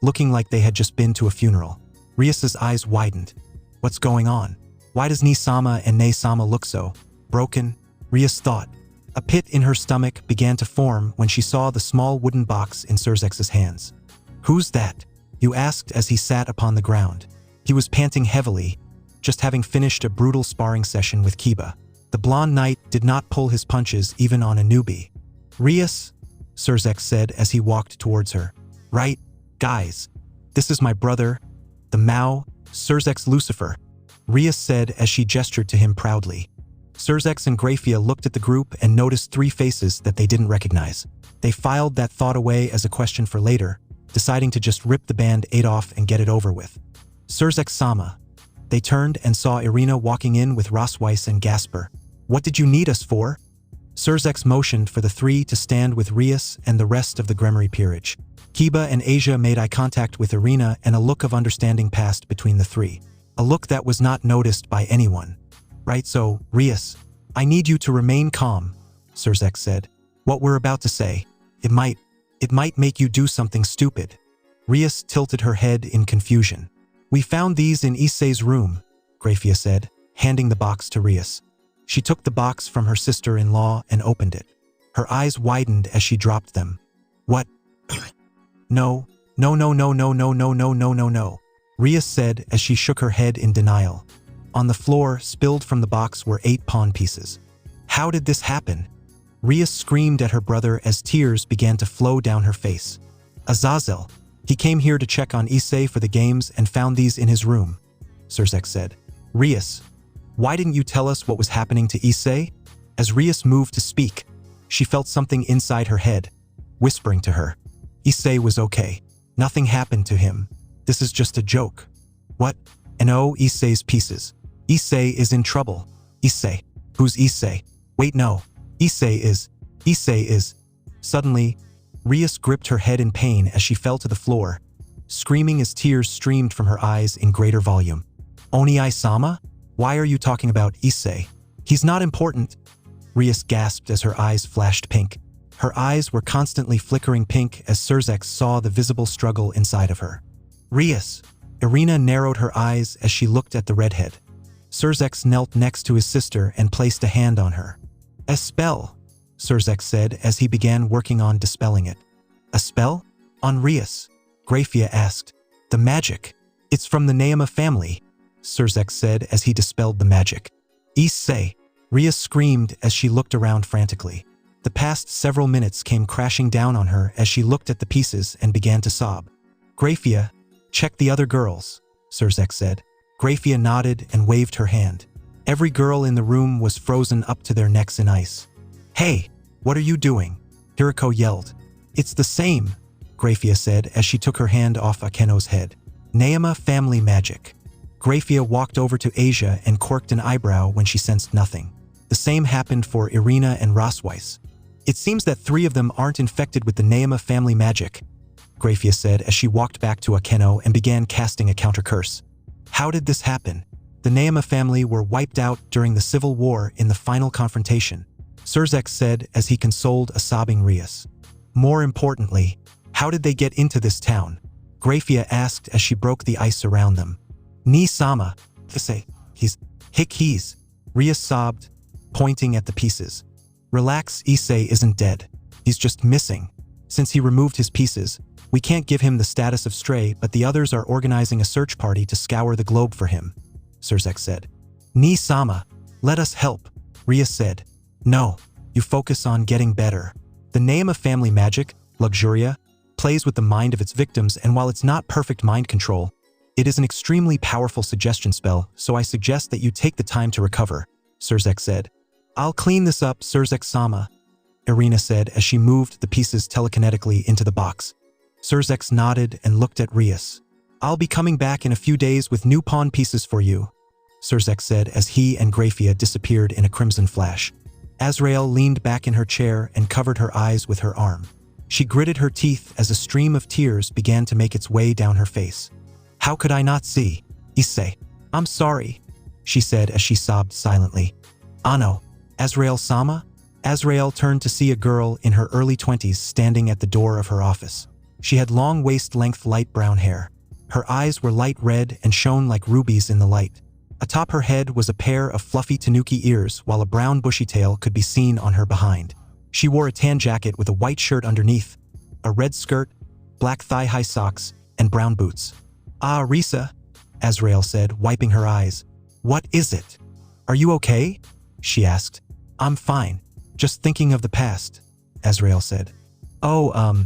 looking like they had just been to a funeral. Rias's eyes widened. "What's going on? Why does Ni-sama and Ne-sama look so broken?" Rias thought. A pit in her stomach began to form when she saw the small wooden box in Surzex's hands. "Who's that?" Yu asked as he sat upon the ground. He was panting heavily, just having finished a brutal sparring session with Kiba. The blonde knight did not pull his punches even on a newbie. "Rias," Surzex said as he walked towards her. "Right, guys. This is my brother, the Mao, Surzex Lucifer," Rias said as she gestured to him proudly. Surzex and Grafia looked at the group and noticed 3 faces that they didn't recognize. They filed that thought away as a question for later, deciding to just rip the band-aid off and get it over with. "Surzex-sama." They turned and saw Irina walking in with Rosweiss and Gasper. "What did you need us for?" Surzex motioned for the 3 to stand with Rias and the rest of the Gremory peerage. Kiba and Asia made eye contact with Irina, and a look of understanding passed between the 3. A look that was not noticed by anyone. "Right, so, Rias, I need you to remain calm," Surzex said. "What we're about to say, it might make you do something stupid." Rias tilted her head in confusion. "We found these in Issei's room," Grafia said, handing the box to Rias. She took the box from her sister-in-law and opened it. Her eyes widened as she dropped them. "What?" No, Rias said as she shook her head in denial. On the floor, spilled from the box, were 8 pawn pieces. "How did this happen?" Rias screamed at her brother as tears began to flow down her face. "AZRAEL, he came here to check on Issei for the games and found these in his room," Surzex said. "Rias, why didn't you tell us what was happening to Issei?" As Rias moved to speak, she felt something inside her head, whispering to her. "Issei was okay. Nothing happened to him. This is just a joke." "What?" "And oh, Issei's pieces. Issei is in trouble." "Issei? Who's Issei?" "Wait, no. Issei is... Suddenly, Rias gripped her head in pain as she fell to the floor, screaming as tears streamed from her eyes in greater volume. "Oniai-sama? Why are you talking about Issei? He's not important." Rias gasped as her eyes flashed pink. Her eyes were constantly flickering pink as Surzex saw the visible struggle inside of her. "Rias." Irina narrowed her eyes as she looked at the redhead. Surzex knelt next to his sister and placed a hand on her. "A spell," Surzex said as he began working on dispelling it. "A spell? On Rias?" Grafia asked. "The magic. It's from the Neama family," Surzex said as he dispelled the magic. "Issei!" Rias screamed as she looked around frantically. The past several minutes came crashing down on her as she looked at the pieces and began to sob. "Grafia, check the other girls," Surzex said. Grafia nodded and waved her hand. Every girl in the room was frozen up to their necks in ice. "Hey, what are you doing?" Hiriko yelled. "It's the same," Grafia said as she took her hand off Akeno's head. "Neama family magic." Grafia walked over to Asia and quirked an eyebrow when she sensed nothing. The same happened for Irina and Rosweiss. "It seems that 3 of them aren't infected with the Neama family magic," Grafia said as she walked back to Akeno and began casting a counter-curse. "How did this happen?" "The Neama family were wiped out during the Civil War in the final confrontation," Surzex said as he consoled a sobbing Rias. "More importantly, how did they get into this town?" Grafia asked as she broke the ice around them. "Ni-sama, Issei, he's..." Rias sobbed, pointing at the pieces. "Relax, Issei isn't dead. He's just missing. Since he removed his pieces, we can't give him the status of stray, but the others are organizing a search party to scour the globe for him," Surzex said. "Ni-sama, let us help," Rias said. "No, you focus on getting better. The Neama family magic, Luxuria, plays with the mind of its victims, and while it's not perfect mind control, it is an extremely powerful suggestion spell, so I suggest that you take the time to recover," Surzex said. "I'll clean this up, Surzex-sama," Irina said as she moved the pieces telekinetically into the box. Surzex nodded and looked at Rias. I'll be coming back in a few days with new pawn pieces for you, Surzex said as he and Grafia disappeared in a crimson flash. AZRAEL leaned back in her chair and covered her eyes with her arm. She gritted her teeth as a stream of tears began to make its way down her face. How could I not see? Issei. I'm sorry, she said as she sobbed silently. Ano, AZRAEL-sama? AZRAEL turned to see a girl in her early 20s standing at the door of her office. She had long waist-length light brown hair. Her eyes were light red and shone like rubies in the light. Atop her head was a pair of fluffy tanuki ears while a brown bushy tail could be seen on her behind. She wore a tan jacket with a white shirt underneath, a red skirt, black thigh-high socks, and brown boots. Ah, Risa, AZRAEL said, wiping her eyes. What is it? Are you okay? She asked. I'm fine. Just thinking of the past, AZRAEL said. Oh,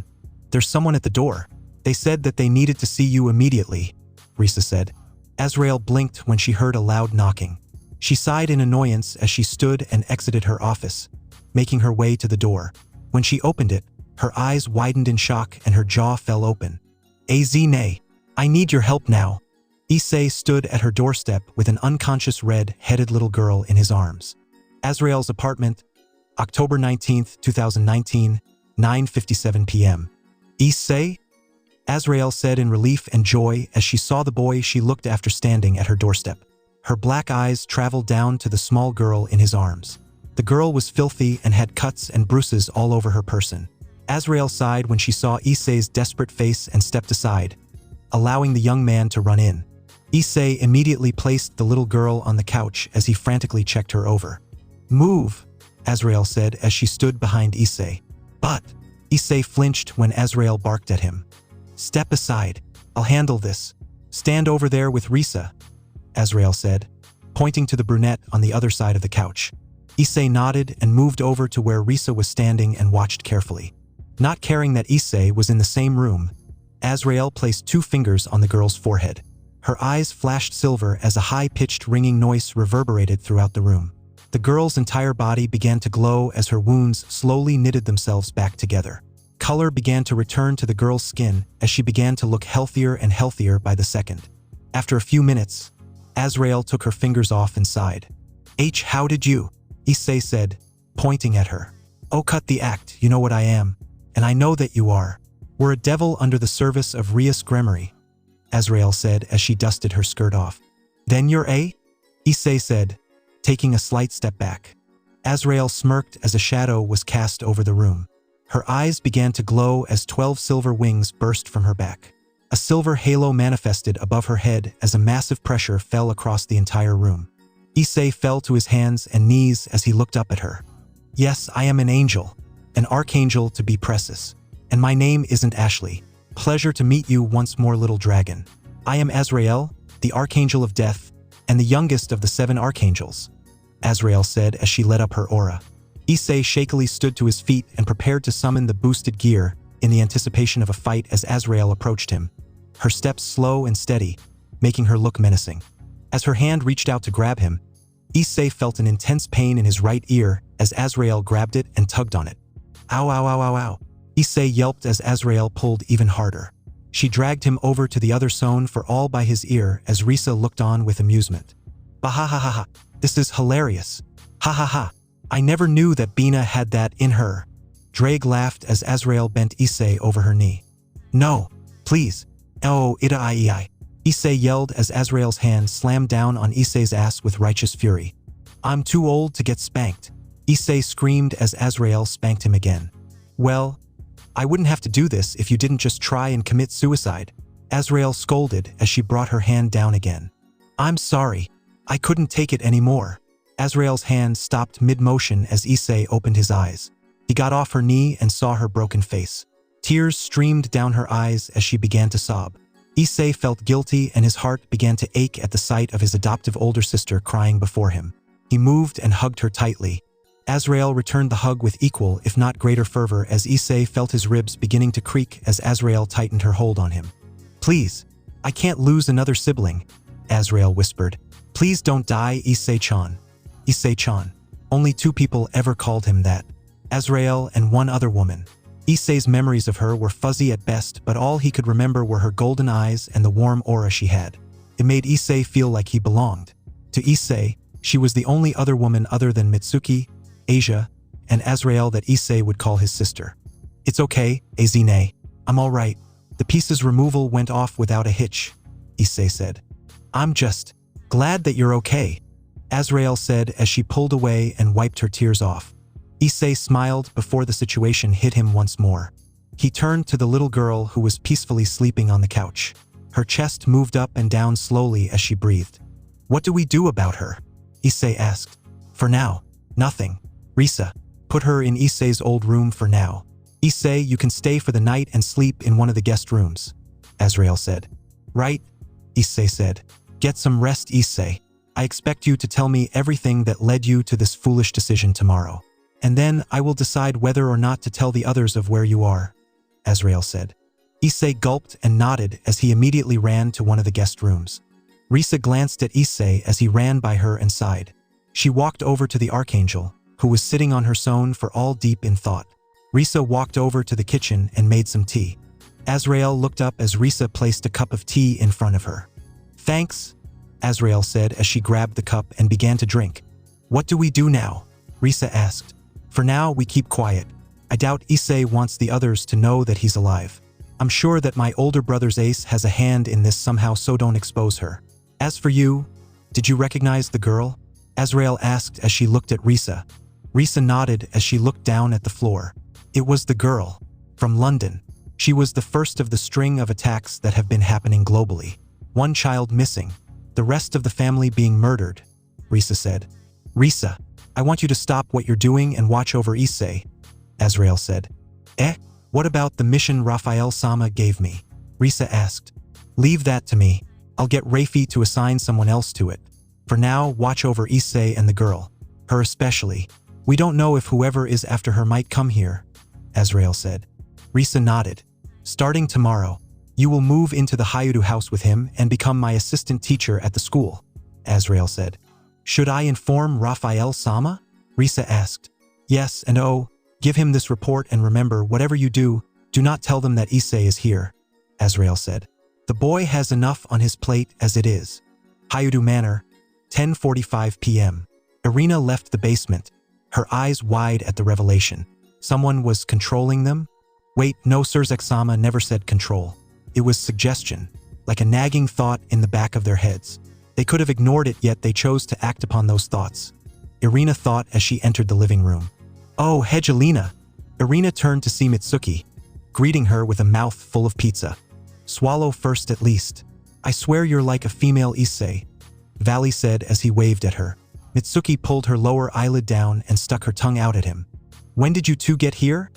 there's someone at the door. They said that they needed to see you immediately, Risa said. AZRAEL blinked when she heard a loud knocking. She sighed in annoyance as she stood and exited her office, making her way to the door. When she opened it, her eyes widened in shock and her jaw fell open. AZRAEL, I need your help now. Issei stood at her doorstep with an unconscious red-headed little girl in his arms. AZRAEL's apartment, October 19, 2019, 9:57 p.m. Issei? AZRAEL said in relief and joy as she saw the boy she looked after standing at her doorstep. Her black eyes traveled down to the small girl in his arms. The girl was filthy and had cuts and bruises all over her person. AZRAEL sighed when she saw Issei's desperate face and stepped aside, allowing the young man to run in. Issei immediately placed the little girl on the couch as he frantically checked her over. Move, AZRAEL said as she stood behind Issei. But Issei flinched when AZRAEL barked at him. Step aside. I'll handle this. Stand over there with Risa, AZRAEL said, pointing to the brunette on the other side of the couch. Issei nodded and moved over to where Risa was standing and watched carefully. Not caring that Issei was in the same room, AZRAEL placed 2 fingers on the girl's forehead. Her eyes flashed silver as a high-pitched ringing noise reverberated throughout the room. The girl's entire body began to glow as her wounds slowly knitted themselves back together. Color began to return to the girl's skin as she began to look healthier and healthier by the second. After a few minutes, AZRAEL took her fingers off and sighed. How did you? Issei said, pointing at her. Oh, cut the act, you know what I am. And I know that you are. We're a devil under the service of Rias Gremory, AZRAEL said as she dusted her skirt off. Then you're a? Issei said, taking a slight step back. AZRAEL smirked as a shadow was cast over the room. Her eyes began to glow as 12 silver wings burst from her back. A silver halo manifested above her head as a massive pressure fell across the entire room. Issei fell to his hands and knees as he looked up at her. Yes, I am an angel, an archangel to be precise. And my name isn't Ashley. Pleasure to meet you once more, little dragon. I am AZRAEL, the Archangel of Death, and the youngest of the 7 archangels, AZRAEL said as she lit up her aura. Issei shakily stood to his feet and prepared to summon the boosted gear in the anticipation of a fight as AZRAEL approached him, her steps slow and steady, making her look menacing. As her hand reached out to grab him, Issei felt an intense pain in his right ear as AZRAEL grabbed it and tugged on it. Ow, ow, ow, ow, ow. Issei yelped as AZRAEL pulled even harder. She dragged him over to the other zone for all by his ear as Risa looked on with amusement. Bahahaha, this is hilarious. Ha ha ha. I never knew that Bina had that in her. Drake laughed as AZRAEL bent Issei over her knee. No, please. Oh, ita. Issei yelled as AZRAEL's hand slammed down on Issei's ass with righteous fury. I'm too old to get spanked. Issei screamed as AZRAEL spanked him again. Well, I wouldn't have to do this if you didn't just try and commit suicide, AZRAEL scolded as she brought her hand down again. I'm sorry. I couldn't take it anymore. AZRAEL's hand stopped mid-motion as Issei opened his eyes. He got off her knee and saw her broken face. Tears streamed down her eyes as she began to sob. Issei felt guilty and his heart began to ache at the sight of his adoptive older sister crying before him. He moved and hugged her tightly. AZRAEL returned the hug with equal, if not greater fervor as Issei felt his ribs beginning to creak as AZRAEL tightened her hold on him. Please, I can't lose another sibling, AZRAEL whispered. Please don't die, Issei-chan. Issei-chan. Only 2 people ever called him that. AZRAEL, and one other woman. Issei's memories of her were fuzzy at best, but all he could remember were her golden eyes and the warm aura she had. It made Issei feel like he belonged. To Issei, she was the only other woman other than Mitsuki, Asia, and AZRAEL that Issei would call his sister. "It's okay, Azine. I'm all right. The piece's removal went off without a hitch," Issei said. "I'm just glad that you're okay," AZRAEL said as she pulled away and wiped her tears off. Issei smiled before the situation hit him once more. He turned to the little girl who was peacefully sleeping on the couch. Her chest moved up and down slowly as she breathed. "What do we do about her?" Issei asked. "For now, nothing. Risa, put her in Issei's old room for now. Issei, you can stay for the night and sleep in one of the guest rooms," AZRAEL said. "Right," Issei said. "Get some rest, Issei. I expect you to tell me everything that led you to this foolish decision tomorrow. And then I will decide whether or not to tell the others of where you are," AZRAEL said. Issei gulped and nodded as he immediately ran to one of the guest rooms. Risa glanced at Issei as he ran by her and sighed. She walked over to the Archangel, who was sitting on her throne for all deep in thought. Risa walked over to the kitchen and made some tea. AZRAEL looked up as Risa placed a cup of tea in front of her. "Thanks," AZRAEL said as she grabbed the cup and began to drink. "What do we do now?" Risa asked. "For now, we keep quiet. I doubt Issei wants the others to know that he's alive. I'm sure that my older brother's Ace has a hand in this somehow, so don't expose her. As for you, did you recognize the girl?" AZRAEL asked as she looked at Risa. Risa nodded as she looked down at the floor. It was the girl from London. She was the first of the string of attacks that have been happening globally. One child missing, the rest of the family being murdered, Risa said. "Risa, I want you to stop what you're doing and watch over Issei," AZRAEL said. What about the mission Raphael-sama gave me?" Risa asked. "Leave that to me. I'll get Rafi to assign someone else to it. For now, watch over Issei and the girl. Her especially. We don't know if whoever is after her might come here," AZRAEL said. Risa nodded. "Starting tomorrow, you will move into the Hayudu house with him and become my assistant teacher at the school," AZRAEL said. "Should I inform Raphael-sama?" Risa asked. "Yes, and give him this report, and remember, whatever you do, do not tell them that Issei is here," AZRAEL said. "The boy has enough on his plate as it is." Hayudu Manor, 10:45 p.m. Irina left the basement, her eyes wide at the revelation. Someone was controlling them? Wait, no, Surzek-sama never said control. It was suggestion, like a nagging thought in the back of their heads. They could have ignored it, yet they chose to act upon those thoughts. Irina thought as she entered the living room. "Oh, Hegelina!" Irina turned to see Mitsuki, greeting her with a mouth full of pizza. "Swallow first at least. I swear you're like a female Issei," Valley said as he waved at her. Mitsuki pulled her lower eyelid down and stuck her tongue out at him. "When did you two get here?"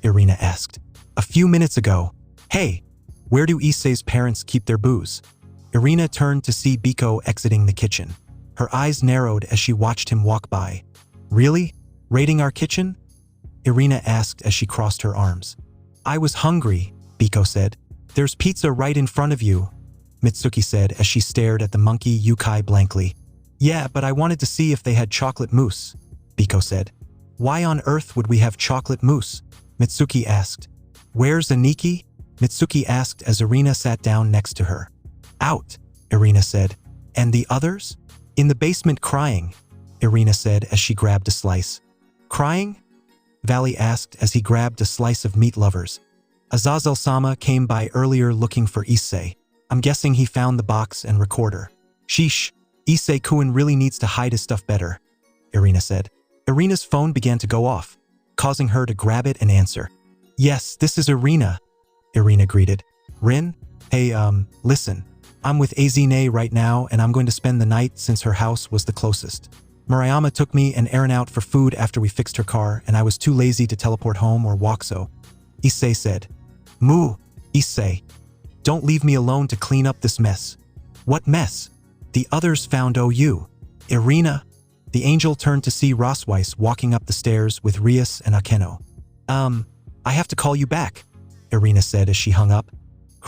Irina asked. "A few minutes ago." "Hey, where do Issei's parents keep their booze?" Irina turned to see Biko exiting the kitchen. Her eyes narrowed as she watched him walk by. "Really? Raiding our kitchen?" Irina asked as she crossed her arms. "I was hungry," Biko said. "There's pizza right in front of you," Mitsuki said as she stared at the monkey Yukai blankly. "Yeah, but I wanted to see if they had chocolate mousse," Biko said. "Why on earth would we have chocolate mousse?" Mitsuki asked. "Where's Aniki?" Mitsuki asked as Irina sat down next to her. "Out," Irina said. "And the others?" "In the basement crying," Irina said as she grabbed a slice. "Crying?" Valley asked as he grabbed a slice of meat lovers. "Azazel-sama came by earlier looking for Issei. I'm guessing he found the box and recorder." "Sheesh, Issei-kun really needs to hide his stuff better," Irina said. Irina's phone began to go off, causing her to grab it and answer. "Yes, this is Irina," Irina greeted. "Rin? Hey, listen. I'm with Azine right now and I'm going to spend the night since her house was the closest. Murayama took me and Erin out for food after we fixed her car and I was too lazy to teleport home or walk, so," Issei said. "Moo, Issei. Don't leave me alone to clean up this mess." "What mess?" "The others found OU. Irina." The angel turned to see Rosweiss walking up the stairs with Rias and Akeno. I have to call you back," Irina said as she hung up.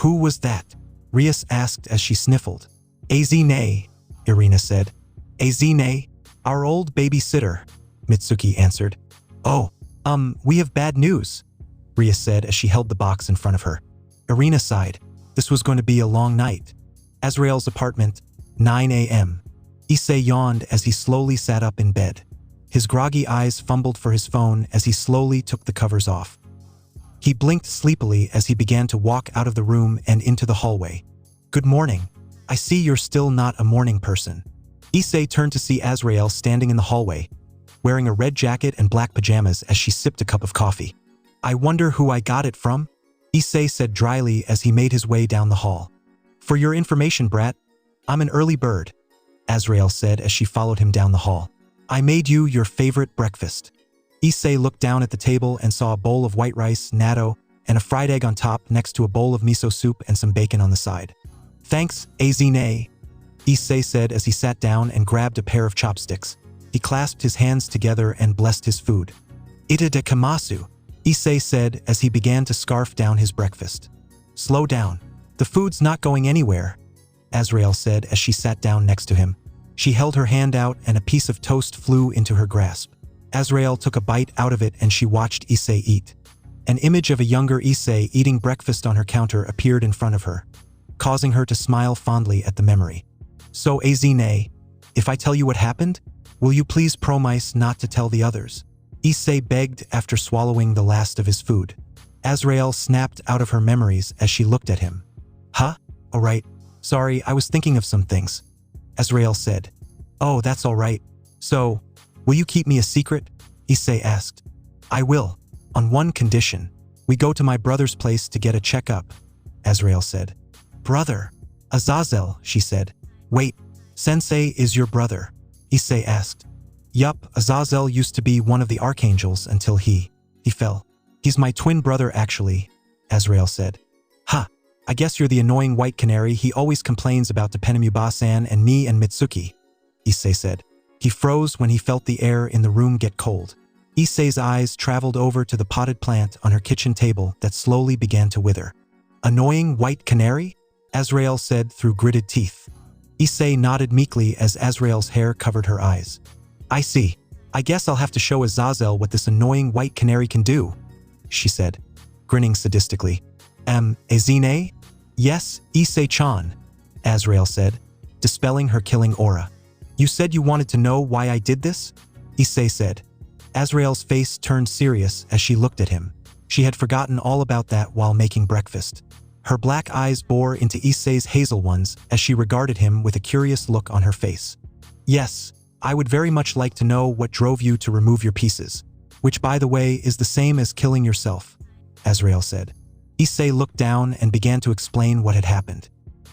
"Who was that?" Rias asked as she sniffled. "Azine," Irina said. "Azine, our old babysitter," Mitsuki answered. "Oh, We have bad news, Ria said as she held the box in front of her. Irina sighed. This was going to be a long night. AZRAEL's apartment, 9 a.m. Issei yawned as he slowly sat up in bed. His groggy eyes fumbled for his phone as he slowly took the covers off. He blinked sleepily as he began to walk out of the room and into the hallway. Good morning. I see you're still not a morning person. Issei turned to see AZRAEL standing in the hallway, wearing a red jacket and black pajamas as she sipped a cup of coffee. I wonder who I got it from? Issei said dryly as he made his way down the hall. For your information, brat, I'm an early bird, AZRAEL said as she followed him down the hall. I made you your favorite breakfast. Issei looked down at the table and saw a bowl of white rice, natto, and a fried egg on top next to a bowl of miso soup and some bacon on the side. Thanks, AZRAEL, Issei said as he sat down and grabbed a pair of chopsticks. He clasped his hands together and blessed his food. Ita de kamasu, Issei said as he began to scarf down his breakfast. Slow down. The food's not going anywhere, AZRAEL said as she sat down next to him. She held her hand out and a piece of toast flew into her grasp. AZRAEL took a bite out of it and she watched Issei eat. An image of a younger Issei eating breakfast on her counter appeared in front of her, causing her to smile fondly at the memory. So AZRAEL, if I tell you what happened, will you please promise not to tell the others? Issei begged after swallowing the last of his food. AZRAEL snapped out of her memories as she looked at him. Huh? All right. Sorry, I was thinking of some things, AZRAEL said. Oh, that's all right. So, will you keep me a secret? Issei asked. I will, on one condition. We go to my brother's place to get a checkup, AZRAEL said. Brother? AZRAEL, she said. Wait, Sensei is your brother? Issei asked. Yup, AZRAEL used to be one of the archangels until he fell. He's my twin brother actually, AZRAEL said. Ha, I guess you're the annoying white canary he always complains about to Penemuba-san and me and Mitsuki, Issei said. He froze when he felt the air in the room get cold. Issei's eyes traveled over to the potted plant on her kitchen table that slowly began to wither. Annoying white canary? AZRAEL said through gritted teeth. Issei nodded meekly as AZRAEL's hair covered her eyes. I see. I guess I'll have to show AZRAEL what this annoying white canary can do, she said, grinning sadistically. AZRAEL? Yes, Issei-chan, AZRAEL said, dispelling her killing aura. You said you wanted to know why I did this? Issei said. AZRAEL's face turned serious as she looked at him. She had forgotten all about that while making breakfast. Her black eyes bore into Issei's hazel ones as she regarded him with a curious look on her face. Yes, I would very much like to know what drove you to remove your pieces, which by the way is the same as killing yourself, AZRAEL said. Issei looked down and began to explain what had happened.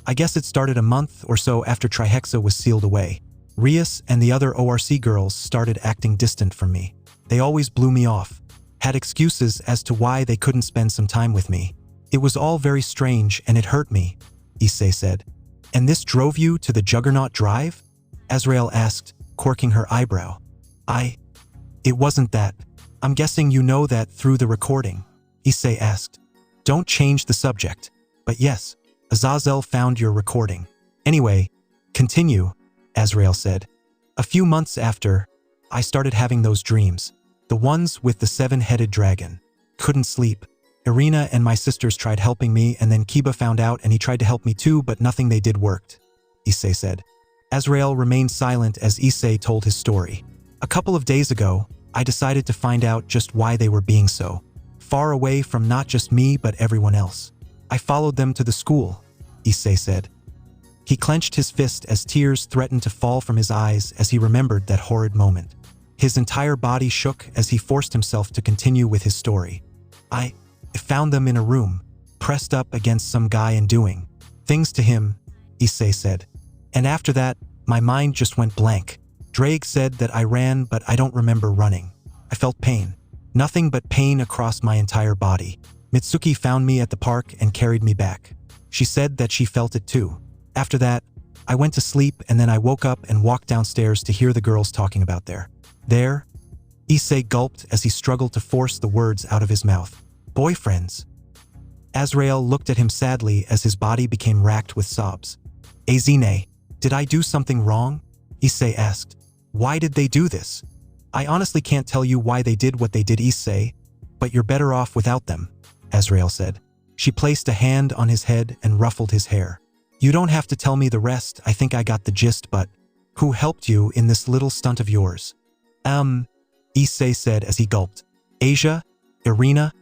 I guess it started a month or so after Trihexa was sealed away. Rias and the other ORC girls started acting distant from me. They always blew me off, had excuses as to why they couldn't spend some time with me. It was all very strange and it hurt me, Issei said. And this drove you to the Juggernaut Drive? AZRAEL asked, quirking her eyebrow. It wasn't that. I'm guessing you know that through the recording, Issei asked. Don't change the subject. But yes, AZRAEL found your recording. Anyway, continue, AZRAEL said. A few months after, I started having those dreams. The ones with the 7-headed dragon. Couldn't sleep. Irina and my sisters tried helping me and then Kiba found out and he tried to help me too, but nothing they did worked, Issei said. AZRAEL remained silent as Issei told his story. A couple of days ago, I decided to find out just why they were being so far away from not just me but everyone else. I followed them to the school, Issei said. He clenched his fist as tears threatened to fall from his eyes as he remembered that horrid moment. His entire body shook as he forced himself to continue with his story. I found them in a room, pressed up against some guy and doing things to him, Issei said. And after that, my mind just went blank. Drake said that I ran, but I don't remember running. I felt pain. Nothing but pain across my entire body. Mitsuki found me at the park and carried me back. She said that she felt it too. After that, I went to sleep and then I woke up and walked downstairs to hear the girls talking about there. Issei gulped as he struggled to force the words out of his mouth. Boyfriends. AZRAEL looked at him sadly as his body became racked with sobs. AZRAEL, did I do something wrong? Issei asked. Why did they do this? I honestly can't tell you why they did what they did, Issei, but you're better off without them, AZRAEL said. She placed a hand on his head and ruffled his hair. You don't have to tell me the rest, I think I got the gist, but who helped you in this little stunt of yours? Issei said as he gulped. Asia, Irina,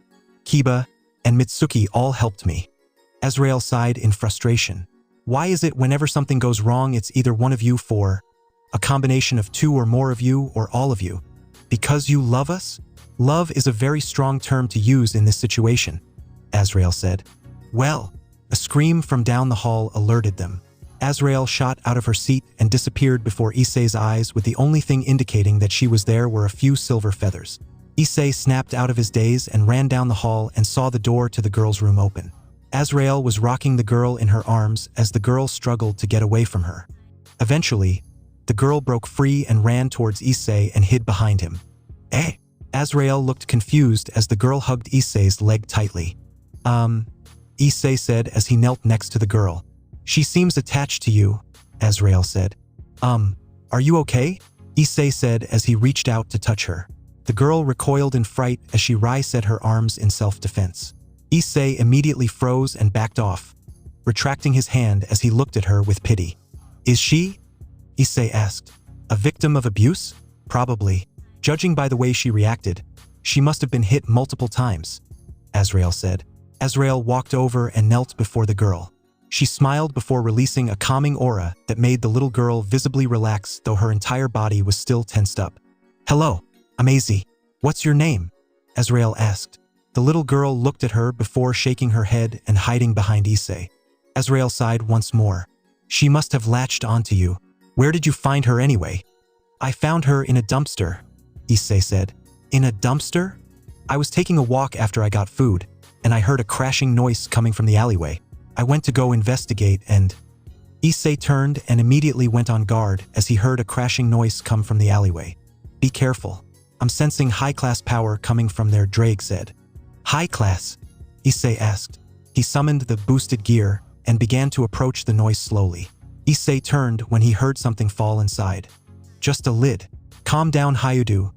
Kiba, and Mitsuki all helped me. AZRAEL sighed in frustration. Why is it whenever something goes wrong it's either one of you for a combination of two or more of you or all of you? Because you love us? Love is a very strong term to use in this situation, AZRAEL said. Well, a scream from down the hall alerted them. AZRAEL shot out of her seat and disappeared before Issei's eyes, with the only thing indicating that she was there were a few silver feathers. Issei snapped out of his daze and ran down the hall and saw the door to the girl's room open. AZRAEL was rocking the girl in her arms as the girl struggled to get away from her. Eventually, the girl broke free and ran towards Issei and hid behind him. Eh? AZRAEL looked confused as the girl hugged Issei's leg tightly. Issei said as he knelt next to the girl. She seems attached to you, AZRAEL said. Are you okay? Issei said as he reached out to touch her. The girl recoiled in fright as she reset her arms in self-defense. Issei immediately froze and backed off, retracting his hand as he looked at her with pity. Is she? Issei asked. A victim of abuse? Probably. Judging by the way she reacted, she must have been hit multiple times, AZRAEL said. AZRAEL walked over and knelt before the girl. She smiled before releasing a calming aura that made the little girl visibly relax, though her entire body was still tensed up. Hello, I'm Issei. What's your name? AZRAEL asked. The little girl looked at her before shaking her head and hiding behind Issei. AZRAEL sighed once more. She must have latched onto you. Where did you find her anyway? I found her in a dumpster, Issei said. In a dumpster? I was taking a walk after I got food, and I heard a crashing noise coming from the alleyway. I went to go investigate and… Issei turned and immediately went on guard as he heard a crashing noise come from the alleyway. Be careful. I'm sensing high-class power coming from there, Drake said. High class? Issei asked. He summoned the boosted gear and began to approach the noise slowly. Issei turned when he heard something fall inside. Just a lid. Calm down, Hyudu,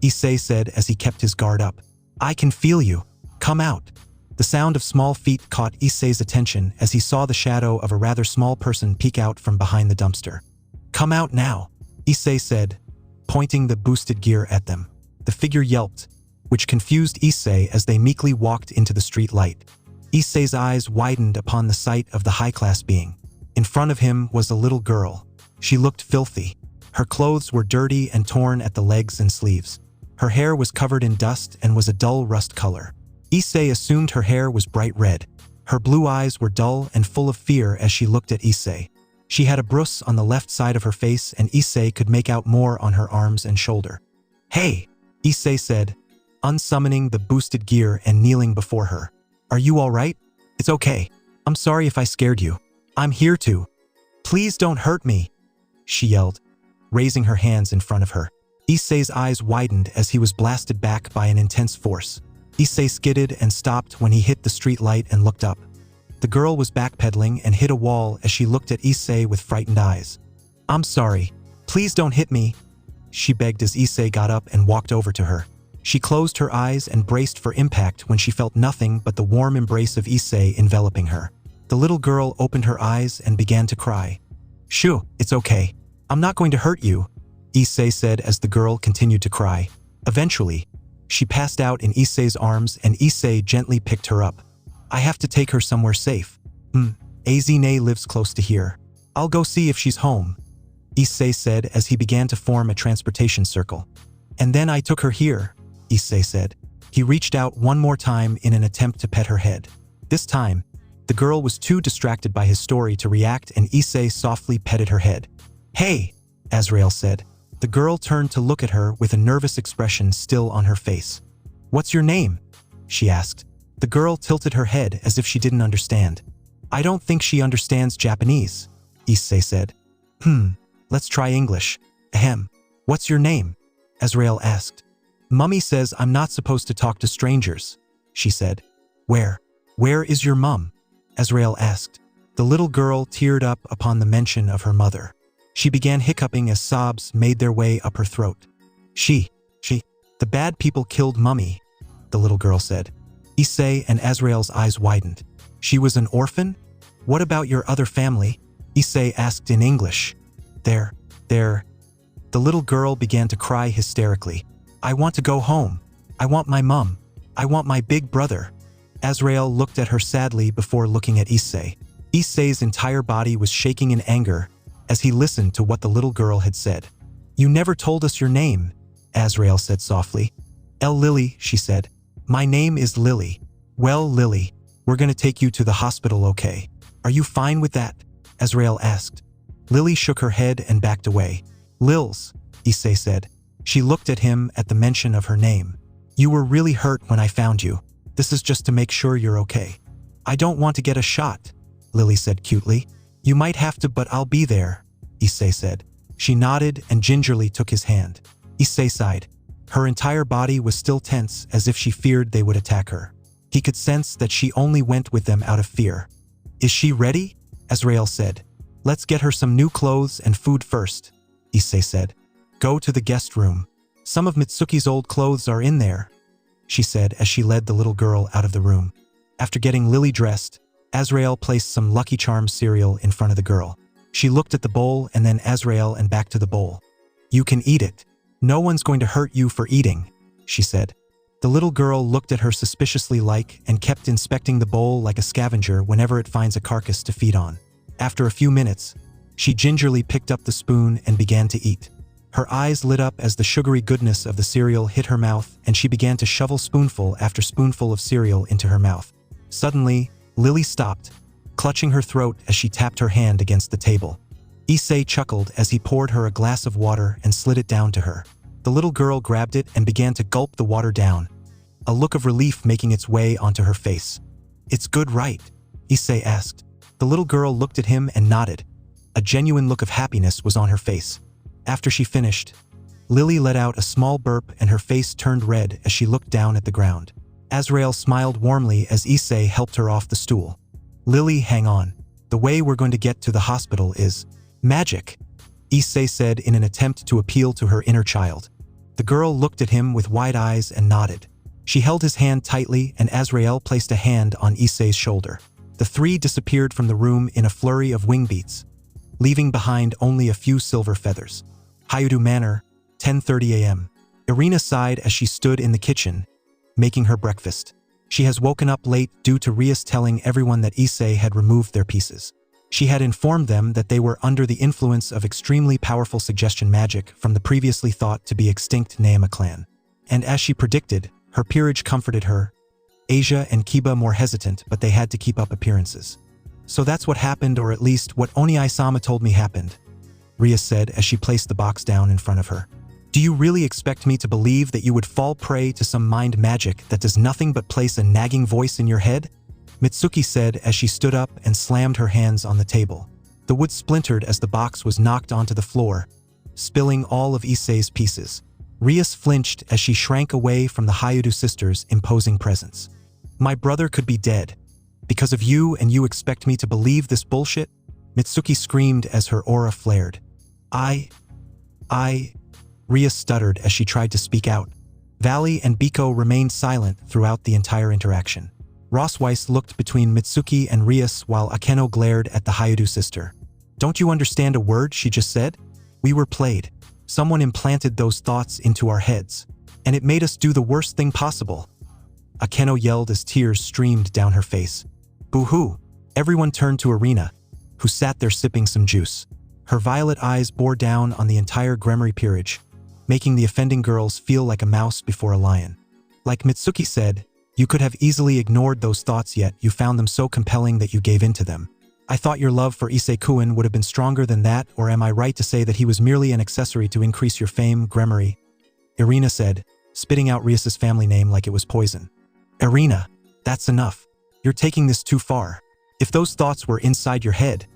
Issei said as he kept his guard up. I can feel you. Come out. The sound of small feet caught Issei's attention as he saw the shadow of a rather small person peek out from behind the dumpster. Come out now, Issei said, pointing the boosted gear at them. The figure yelped, which confused Issei as they meekly walked into the street light. Issei's eyes widened upon the sight of the high-class being. In front of him was a little girl. She looked filthy. Her clothes were dirty and torn at the legs and sleeves. Her hair was covered in dust and was a dull rust color. Issei assumed her hair was bright red. Her blue eyes were dull and full of fear as she looked at Issei. She had a bruise on the left side of her face, and Issei could make out more on her arms and shoulder. Hey, Issei said, unsummoning the boosted gear and kneeling before her. Are you all right? It's okay. I'm sorry if I scared you. I'm here to… Please don't hurt me, she yelled, raising her hands in front of her. Issei's eyes widened as he was blasted back by an intense force. Issei skidded and stopped when he hit the street light and looked up. The girl was backpedaling and hit a wall as she looked at Issei with frightened eyes. I'm sorry. Please don't hit me, she begged as Issei got up and walked over to her. She closed her eyes and braced for impact when she felt nothing but the warm embrace of Issei enveloping her. The little girl opened her eyes and began to cry. Shoo, it's okay. I'm not going to hurt you, Issei said as the girl continued to cry. Eventually, she passed out in Issei's arms and Issei gently picked her up. I have to take her somewhere safe. AZRAEL lives close to here. I'll go see if she's home, Issei said as he began to form a transportation circle. And then I took her here, Issei said. He reached out one more time in an attempt to pet her head. This time, the girl was too distracted by his story to react, and Issei softly petted her head. Hey, AZRAEL said. The girl turned to look at her with a nervous expression still on her face. What's your name? She asked. The girl tilted her head as if she didn't understand. I don't think she understands Japanese, Issei said. Let's try English. Ahem. What's your name? AZRAEL asked. Mummy says I'm not supposed to talk to strangers, she said. Where is your mum? AZRAEL asked. The little girl teared up upon the mention of her mother. She began hiccuping as sobs made their way up her throat. She The bad people killed Mummy, the little girl said. Issei and AZRAEL's eyes widened. She was an orphan? What about your other family? Issei asked in English. They're. The little girl began to cry hysterically. I want to go home. I want my mum. I want my big brother. AZRAEL looked at her sadly before looking at Issei. Issei's entire body was shaking in anger as he listened to what the little girl had said. You never told us your name, AZRAEL said softly. Lily, she said. My name is Lily. Well, Lily, we're gonna take you to the hospital, okay? Are you fine with that? AZRAEL asked. Lily shook her head and backed away. Lils, Issei said. She looked at him at the mention of her name. You were really hurt when I found you. This is just to make sure you're okay. I don't want to get a shot, Lily said cutely. You might have to, but I'll be there, Issei said. She nodded and gingerly took his hand. Issei sighed. Her entire body was still tense, as if she feared they would attack her. He could sense that she only went with them out of fear. Is she ready? AZRAEL said. Let's get her some new clothes and food first, Issei said. Go to the guest room. Some of Mitsuki's old clothes are in there, she said as she led the little girl out of the room. After getting Lily dressed, AZRAEL placed some Lucky Charms cereal in front of the girl. She looked at the bowl and then AZRAEL and back to the bowl. You can eat it. No one's going to hurt you for eating, she said. The little girl looked at her suspiciously and kept inspecting the bowl like a scavenger whenever it finds a carcass to feed on. After a few minutes, she gingerly picked up the spoon and began to eat. Her eyes lit up as the sugary goodness of the cereal hit her mouth, and she began to shovel spoonful after spoonful of cereal into her mouth. Suddenly, Lily stopped, clutching her throat as she tapped her hand against the table. Issei chuckled as he poured her a glass of water and slid it down to her. The little girl grabbed it and began to gulp the water down, a look of relief making its way onto her face. It's good, right? Issei asked. The little girl looked at him and nodded. A genuine look of happiness was on her face. After she finished, Lily let out a small burp and her face turned red as she looked down at the ground. AZRAEL smiled warmly as Issei helped her off the stool. Lily, hang on. The way we're going to get to the hospital is magic, Issei said in an attempt to appeal to her inner child. The girl looked at him with wide eyes and nodded. She held his hand tightly and AZRAEL placed a hand on Issei's shoulder. The three disappeared from the room in a flurry of wing beats, leaving behind only a few silver feathers. Hyudu Manor, 10:30 a.m. Irina sighed as she stood in the kitchen, making her breakfast. She has woken up late due to Rias telling everyone that Issei had removed their pieces. She had informed them that they were under the influence of extremely powerful suggestion magic from the previously thought to be extinct Neema clan. And as she predicted, her peerage comforted her. Asia and Kiba more hesitant, but they had to keep up appearances. So that's what happened, or at least what Oniai-sama told me happened, Rias said as she placed the box down in front of her. Do you really expect me to believe that you would fall prey to some mind magic that does nothing but place a nagging voice in your head? Mitsuki said as she stood up and slammed her hands on the table. The wood splintered as the box was knocked onto the floor, spilling all of Issei's pieces. Rias flinched as she shrank away from the Hyudu sisters' imposing presence. My brother could be dead. Because of you, and you expect me to believe this bullshit? Mitsuki screamed as her aura flared. Rias stuttered as she tried to speak out. Valley and Biko remained silent throughout the entire interaction. Rossweiss looked between Mitsuki and Rias while Akeno glared at the Hyudu sister. Don't you understand a word she just said? We were played. Someone implanted those thoughts into our heads, and it made us do the worst thing possible. Akeno yelled as tears streamed down her face. Boo-hoo! Everyone turned to Irina, who sat there sipping some juice. Her violet eyes bore down on the entire Gremory peerage, making the offending girls feel like a mouse before a lion. Like Mitsuki said, you could have easily ignored those thoughts, yet you found them so compelling that you gave in to them. I thought your love for Issei-kun would have been stronger than that, or am I right to say that he was merely an accessory to increase your fame, Gremory? Irina said, spitting out Rias's family name like it was poison. Irina, that's enough. You're taking this too far. If those thoughts were inside your head,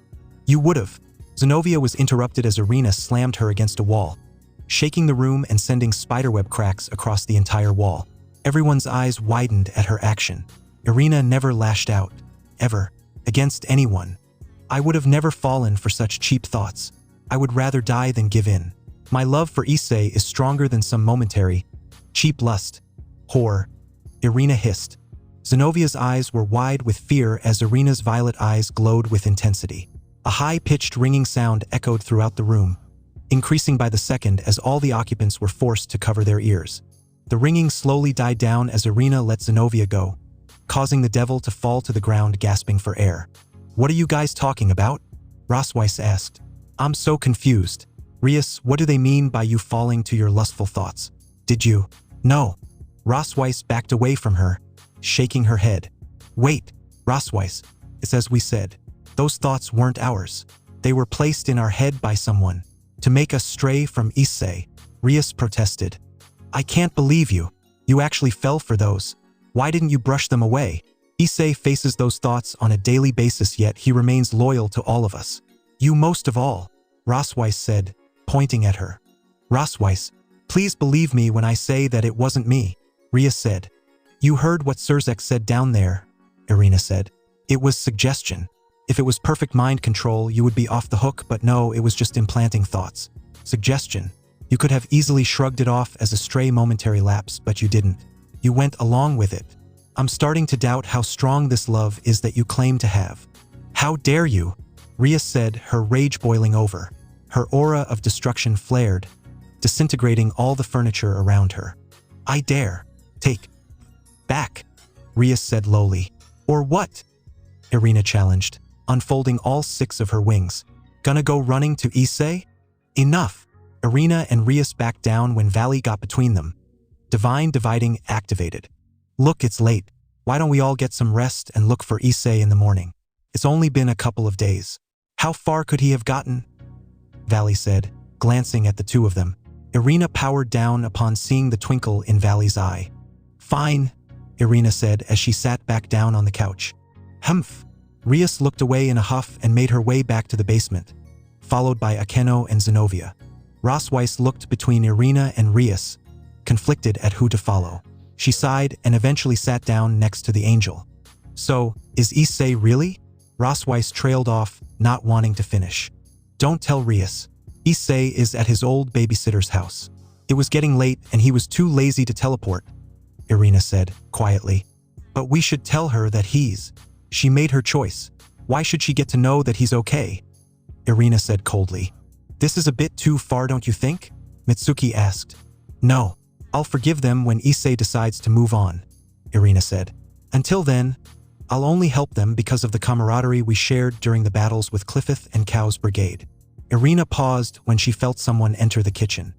you would've. Zenobia was interrupted as Irina slammed her against a wall, shaking the room and sending spiderweb cracks across the entire wall. Everyone's eyes widened at her action. Irina never lashed out, ever, against anyone. I would have never fallen for such cheap thoughts. I would rather die than give in. My love for Issei is stronger than some momentary, Cheap lust. Whore. Irina hissed. Zenovia's eyes were wide with fear as Irina's violet eyes glowed with intensity. A high-pitched ringing sound echoed throughout the room, increasing by the second as all the occupants were forced to cover their ears. The ringing slowly died down as Irina let Zenovia go, causing the devil to fall to the ground gasping for air. "What are you guys talking about?" Rosweiss asked. "I'm so confused. Rias, what do they mean by you falling to your lustful thoughts? Did you?" "No." Rosweiss backed away from her, shaking her head. "Wait, Rosweiss, it's as we said. Those thoughts weren't ours. They were placed in our head by someone, to make us stray from Issei," Rias protested. "I can't believe you. You actually fell for those. Why didn't you brush them away? Issei faces those thoughts on a daily basis, yet he remains loyal to all of us. You most of all," Rosweiss said, pointing at her. "Rosweiss, please believe me when I say that it wasn't me," Rias said. "You heard what Sirzek said down there," Irina said. "It was suggestion. If it was perfect mind control, you would be off the hook, but no, it was just implanting thoughts. Suggestion. You could have easily shrugged it off as a stray momentary lapse, but you didn't. You went along with it. I'm starting to doubt how strong this love is that you claim to have." "How dare you?" Rias said, her rage boiling over. Her aura of destruction flared, disintegrating all the furniture around her. "I dare. Take back," Rias said lowly. "Or what?" Irina challenged, unfolding all 6 of her wings. "Gonna go running to Issei?" "Enough!" Irina and Rias backed down when Valley got between them. Divine Dividing activated. "Look, it's late. Why don't we all get some rest and look for Issei in the morning? It's only been a couple of days. How far could he have gotten?" Valley said, glancing at the 2 of them. Irina powered down upon seeing the twinkle in Valley's eye. "Fine," Irina said as she sat back down on the couch. "Humph." Rias looked away in a huff and made her way back to the basement, followed by Akeno and Zenovia. Rosweiss looked between Irina and Rias, conflicted at who to follow. She sighed and eventually sat down next to the angel. "So, is Issei really?" Rosweiss trailed off, not wanting to finish. "Don't tell Rias. Issei is at his old babysitter's house. It was getting late and he was too lazy to teleport," Irina said, quietly. "But we should tell her that she made her choice. Why should she get to know that he's okay?" Irina said coldly. "This is a bit too far, don't you think?" Mitsuki asked. "No. I'll forgive them when Issei decides to move on," Irina said. "Until then, I'll only help them because of the camaraderie we shared during the battles with Cliffith and Cow's brigade." Irina paused when she felt someone enter the kitchen.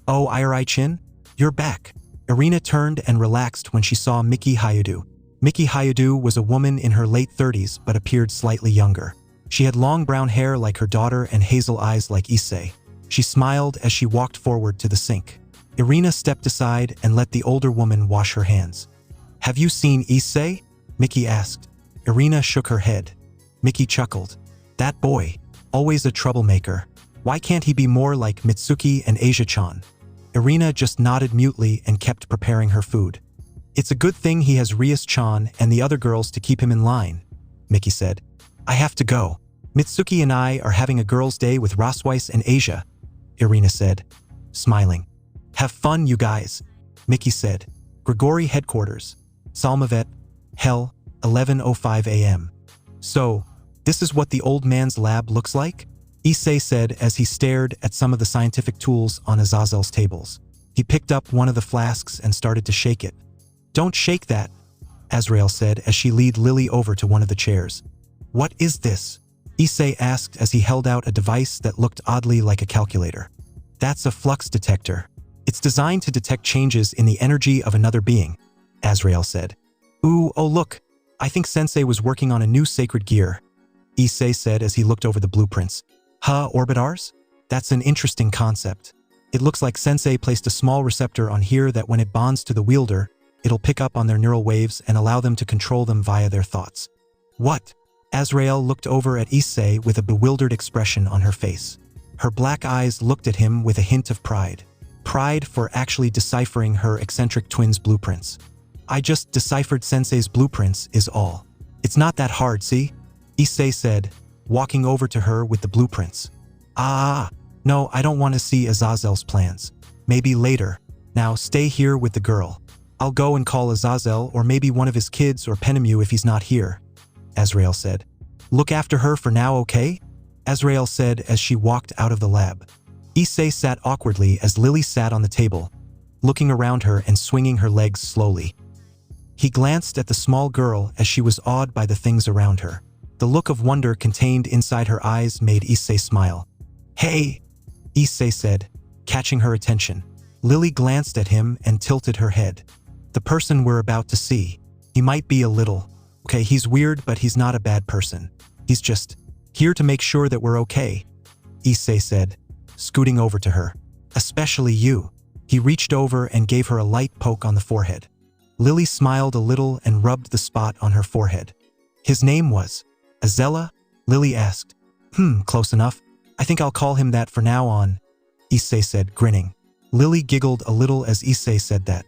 "Oh, Irai-chin, you're back." Irina turned and relaxed when she saw Miki Hayadu. Miki Hayadu was a woman in her late 30s but appeared slightly younger. She had long brown hair like her daughter and hazel eyes like Issei. She smiled as she walked forward to the sink. Irina stepped aside and let the older woman wash her hands. "Have you seen Issei?" Miki asked. Irina shook her head. Miki chuckled. "That boy, always a troublemaker. Why can't he be more like Mitsuki and Asia-chan?" Irina just nodded mutely and kept preparing her food. "It's a good thing he has Rias-chan and the other girls to keep him in line," Miki said. "I have to go. Mitsuki and I are having a girls' day with Rosweiss and Asia," Irina said, smiling. "Have fun, you guys," Miki said. Grigori headquarters. Salmavet, Hell, 11:05 a.m. "So, this is what the old man's lab looks like?" Issei said as he stared at some of the scientific tools on Azazel's tables. He picked up one of the flasks and started to shake it. "Don't shake that," AZRAEL said as she led Lily over to one of the chairs. "What is this?" Issei asked as he held out a device that looked oddly like a calculator. "That's a flux detector. It's designed to detect changes in the energy of another being," AZRAEL said. "Ooh, oh look, I think Sensei was working on a new sacred gear," Issei said as he looked over the blueprints. Orbitars? That's an interesting concept. It looks like Sensei placed a small receptor on here that when it bonds to the wielder, it'll pick up on their neural waves and allow them to control them via their thoughts." "What?" AZRAEL looked over at Issei with a bewildered expression on her face. Her black eyes looked at him with a hint of pride. Pride for actually deciphering her eccentric twin's blueprints. "I just deciphered Sensei's blueprints is all. It's not that hard, see?" Issei said, walking over to her with the blueprints. No, I don't want to see Azazel's plans. Maybe later. Now stay here with the girl. I'll go and call Azazel or maybe one of his kids or Penemu if he's not here, AZRAEL said. Look after her for now, okay? AZRAEL said as she walked out of the lab. Issei sat awkwardly as Lily sat on the table, looking around her and swinging her legs slowly. He glanced at the small girl as she was awed by the things around her. The look of wonder contained inside her eyes made Issei smile. Hey, Issei said, catching her attention. Lily glanced at him and tilted her head. The person we're about to see. He might be a little. Okay, he's weird, but he's not a bad person. He's just here to make sure that we're okay, Issei said, scooting over to her. Especially you. He reached over and gave her a light poke on the forehead. Lily smiled a little and rubbed the spot on her forehead. His name was Azela? Lily asked. Close enough. I think I'll call him that for now on, Issei said, grinning. Lily giggled a little as Issei said that.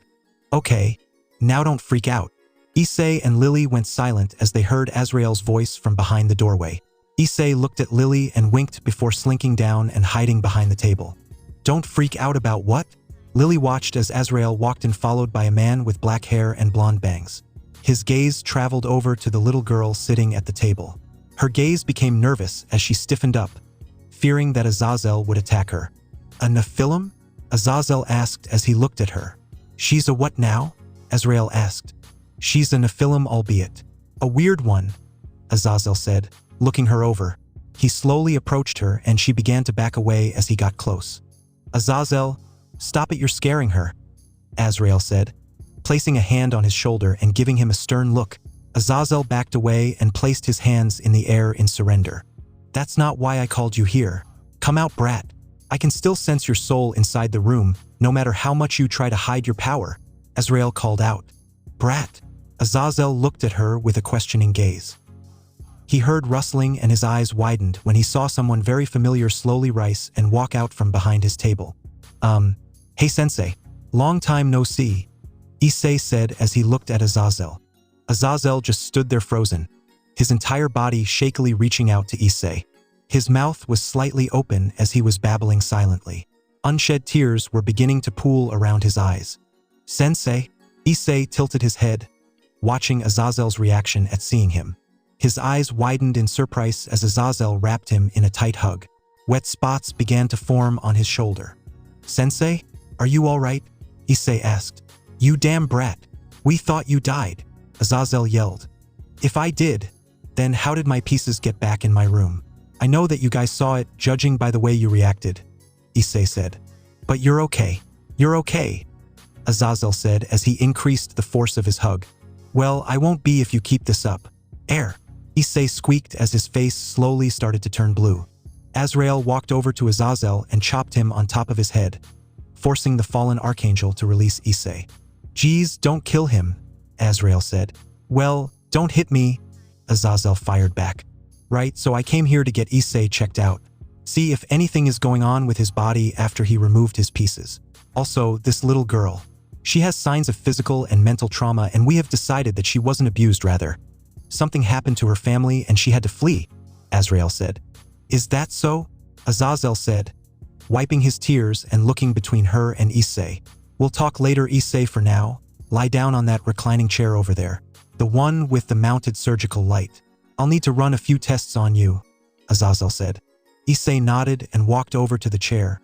Okay, now don't freak out. Issei and Lily went silent as they heard AZRAEL's voice from behind the doorway. Issei looked at Lily and winked before slinking down and hiding behind the table. Don't freak out about what? Lily watched as AZRAEL walked in followed by a man with black hair and blonde bangs. His gaze traveled over to the little girl sitting at the table. Her gaze became nervous as she stiffened up, fearing that Azazel would attack her. A Nephilim? Azazel asked as he looked at her. She's a what now? AZRAEL asked. She's a Nephilim, albeit a weird one, Azazel said, looking her over. He slowly approached her and she began to back away as he got close. Azazel, stop it, you're scaring her, AZRAEL said, placing a hand on his shoulder and giving him a stern look. Azazel backed away and placed his hands in the air in surrender. That's not why I called you here. Come out, brat. I can still sense your soul inside the room, no matter how much you try to hide your power, AZRAEL called out. Brat. Azazel looked at her with a questioning gaze. He heard rustling and his eyes widened when he saw someone very familiar slowly rise and walk out from behind his table. Hey sensei, long time no see, Issei said as he looked at Azazel. Azazel just stood there frozen, his entire body shakily reaching out to Issei. His mouth was slightly open as he was babbling silently. Unshed tears were beginning to pool around his eyes. Sensei? Issei tilted his head, watching Azazel's reaction at seeing him. His eyes widened in surprise as Azazel wrapped him in a tight hug. Wet spots began to form on his shoulder. Sensei, are you all right? Issei asked. You damn brat. We thought you died, Azazel yelled. If I did, then how did my pieces get back in my room? I know that you guys saw it, judging by the way you reacted, Issei said. But you're okay. You're okay, Azazel said as he increased the force of his hug. Well, I won't be if you keep this up. Air, Issei squeaked as his face slowly started to turn blue. AZRAEL walked over to Azazel and chopped him on top of his head, forcing the fallen archangel to release Issei. Geez, don't kill him, AZRAEL said. Well, don't hit me, Azazel fired back. Right, so I came here to get Issei checked out. See if anything is going on with his body after he removed his pieces. Also, this little girl. She has signs of physical and mental trauma and we have decided that she wasn't abused, rather. Something happened to her family and she had to flee, AZRAEL said. Is that so? Azazel said, wiping his tears and looking between her and Issei. We'll talk later, Issei, for now. Lie down on that reclining chair over there. The one with the mounted surgical light. I'll need to run a few tests on you, Azazel said. Issei nodded and walked over to the chair,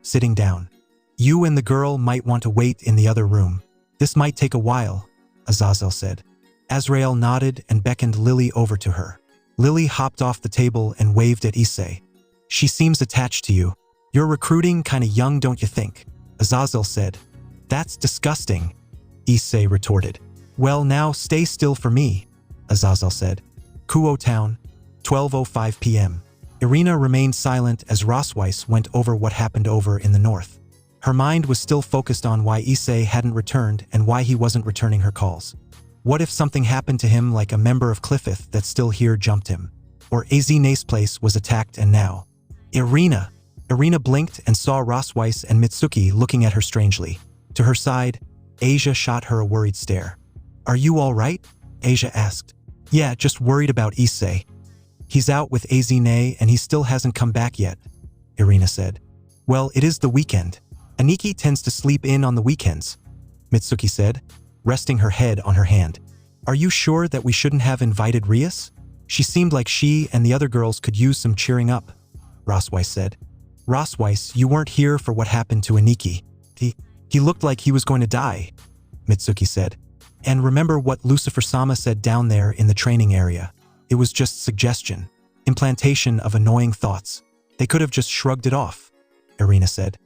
sitting down. You and the girl might want to wait in the other room. This might take a while, Azazel said. AZRAEL nodded and beckoned Lily over to her. Lily hopped off the table and waved at Issei. She seems attached to you. You're recruiting kinda young, don't you think? Azazel said. That's disgusting, Issei retorted. Well, now stay still for me, Azazel said. Kuo Town, 12:05 p.m. Irina remained silent as Rosweiss went over what happened over in the north. Her mind was still focused on why Issei hadn't returned and why he wasn't returning her calls. What if something happened to him like a member of Cliffith that's still here jumped him? Or AZRAEL's place was attacked and now? Irina! Irina blinked and saw Rosweiss and Mitsuki looking at her strangely. To her side, Asia shot her a worried stare. Are you all right? Asia asked. Yeah, just worried about Issei. He's out with AZRAEL and he still hasn't come back yet, Irina said. Well, it is the weekend. Aniki tends to sleep in on the weekends, Mitsuki said, resting her head on her hand. Are you sure that we shouldn't have invited Rias? She seemed like she and the other girls could use some cheering up, Rosweiss said. Rosweiss, you weren't here for what happened to Aniki. He looked like he was going to die, Mitsuki said. And remember what Lucifer-sama said down there in the training area. It was just suggestion, implantation of annoying thoughts. They could have just shrugged it off, Irina said.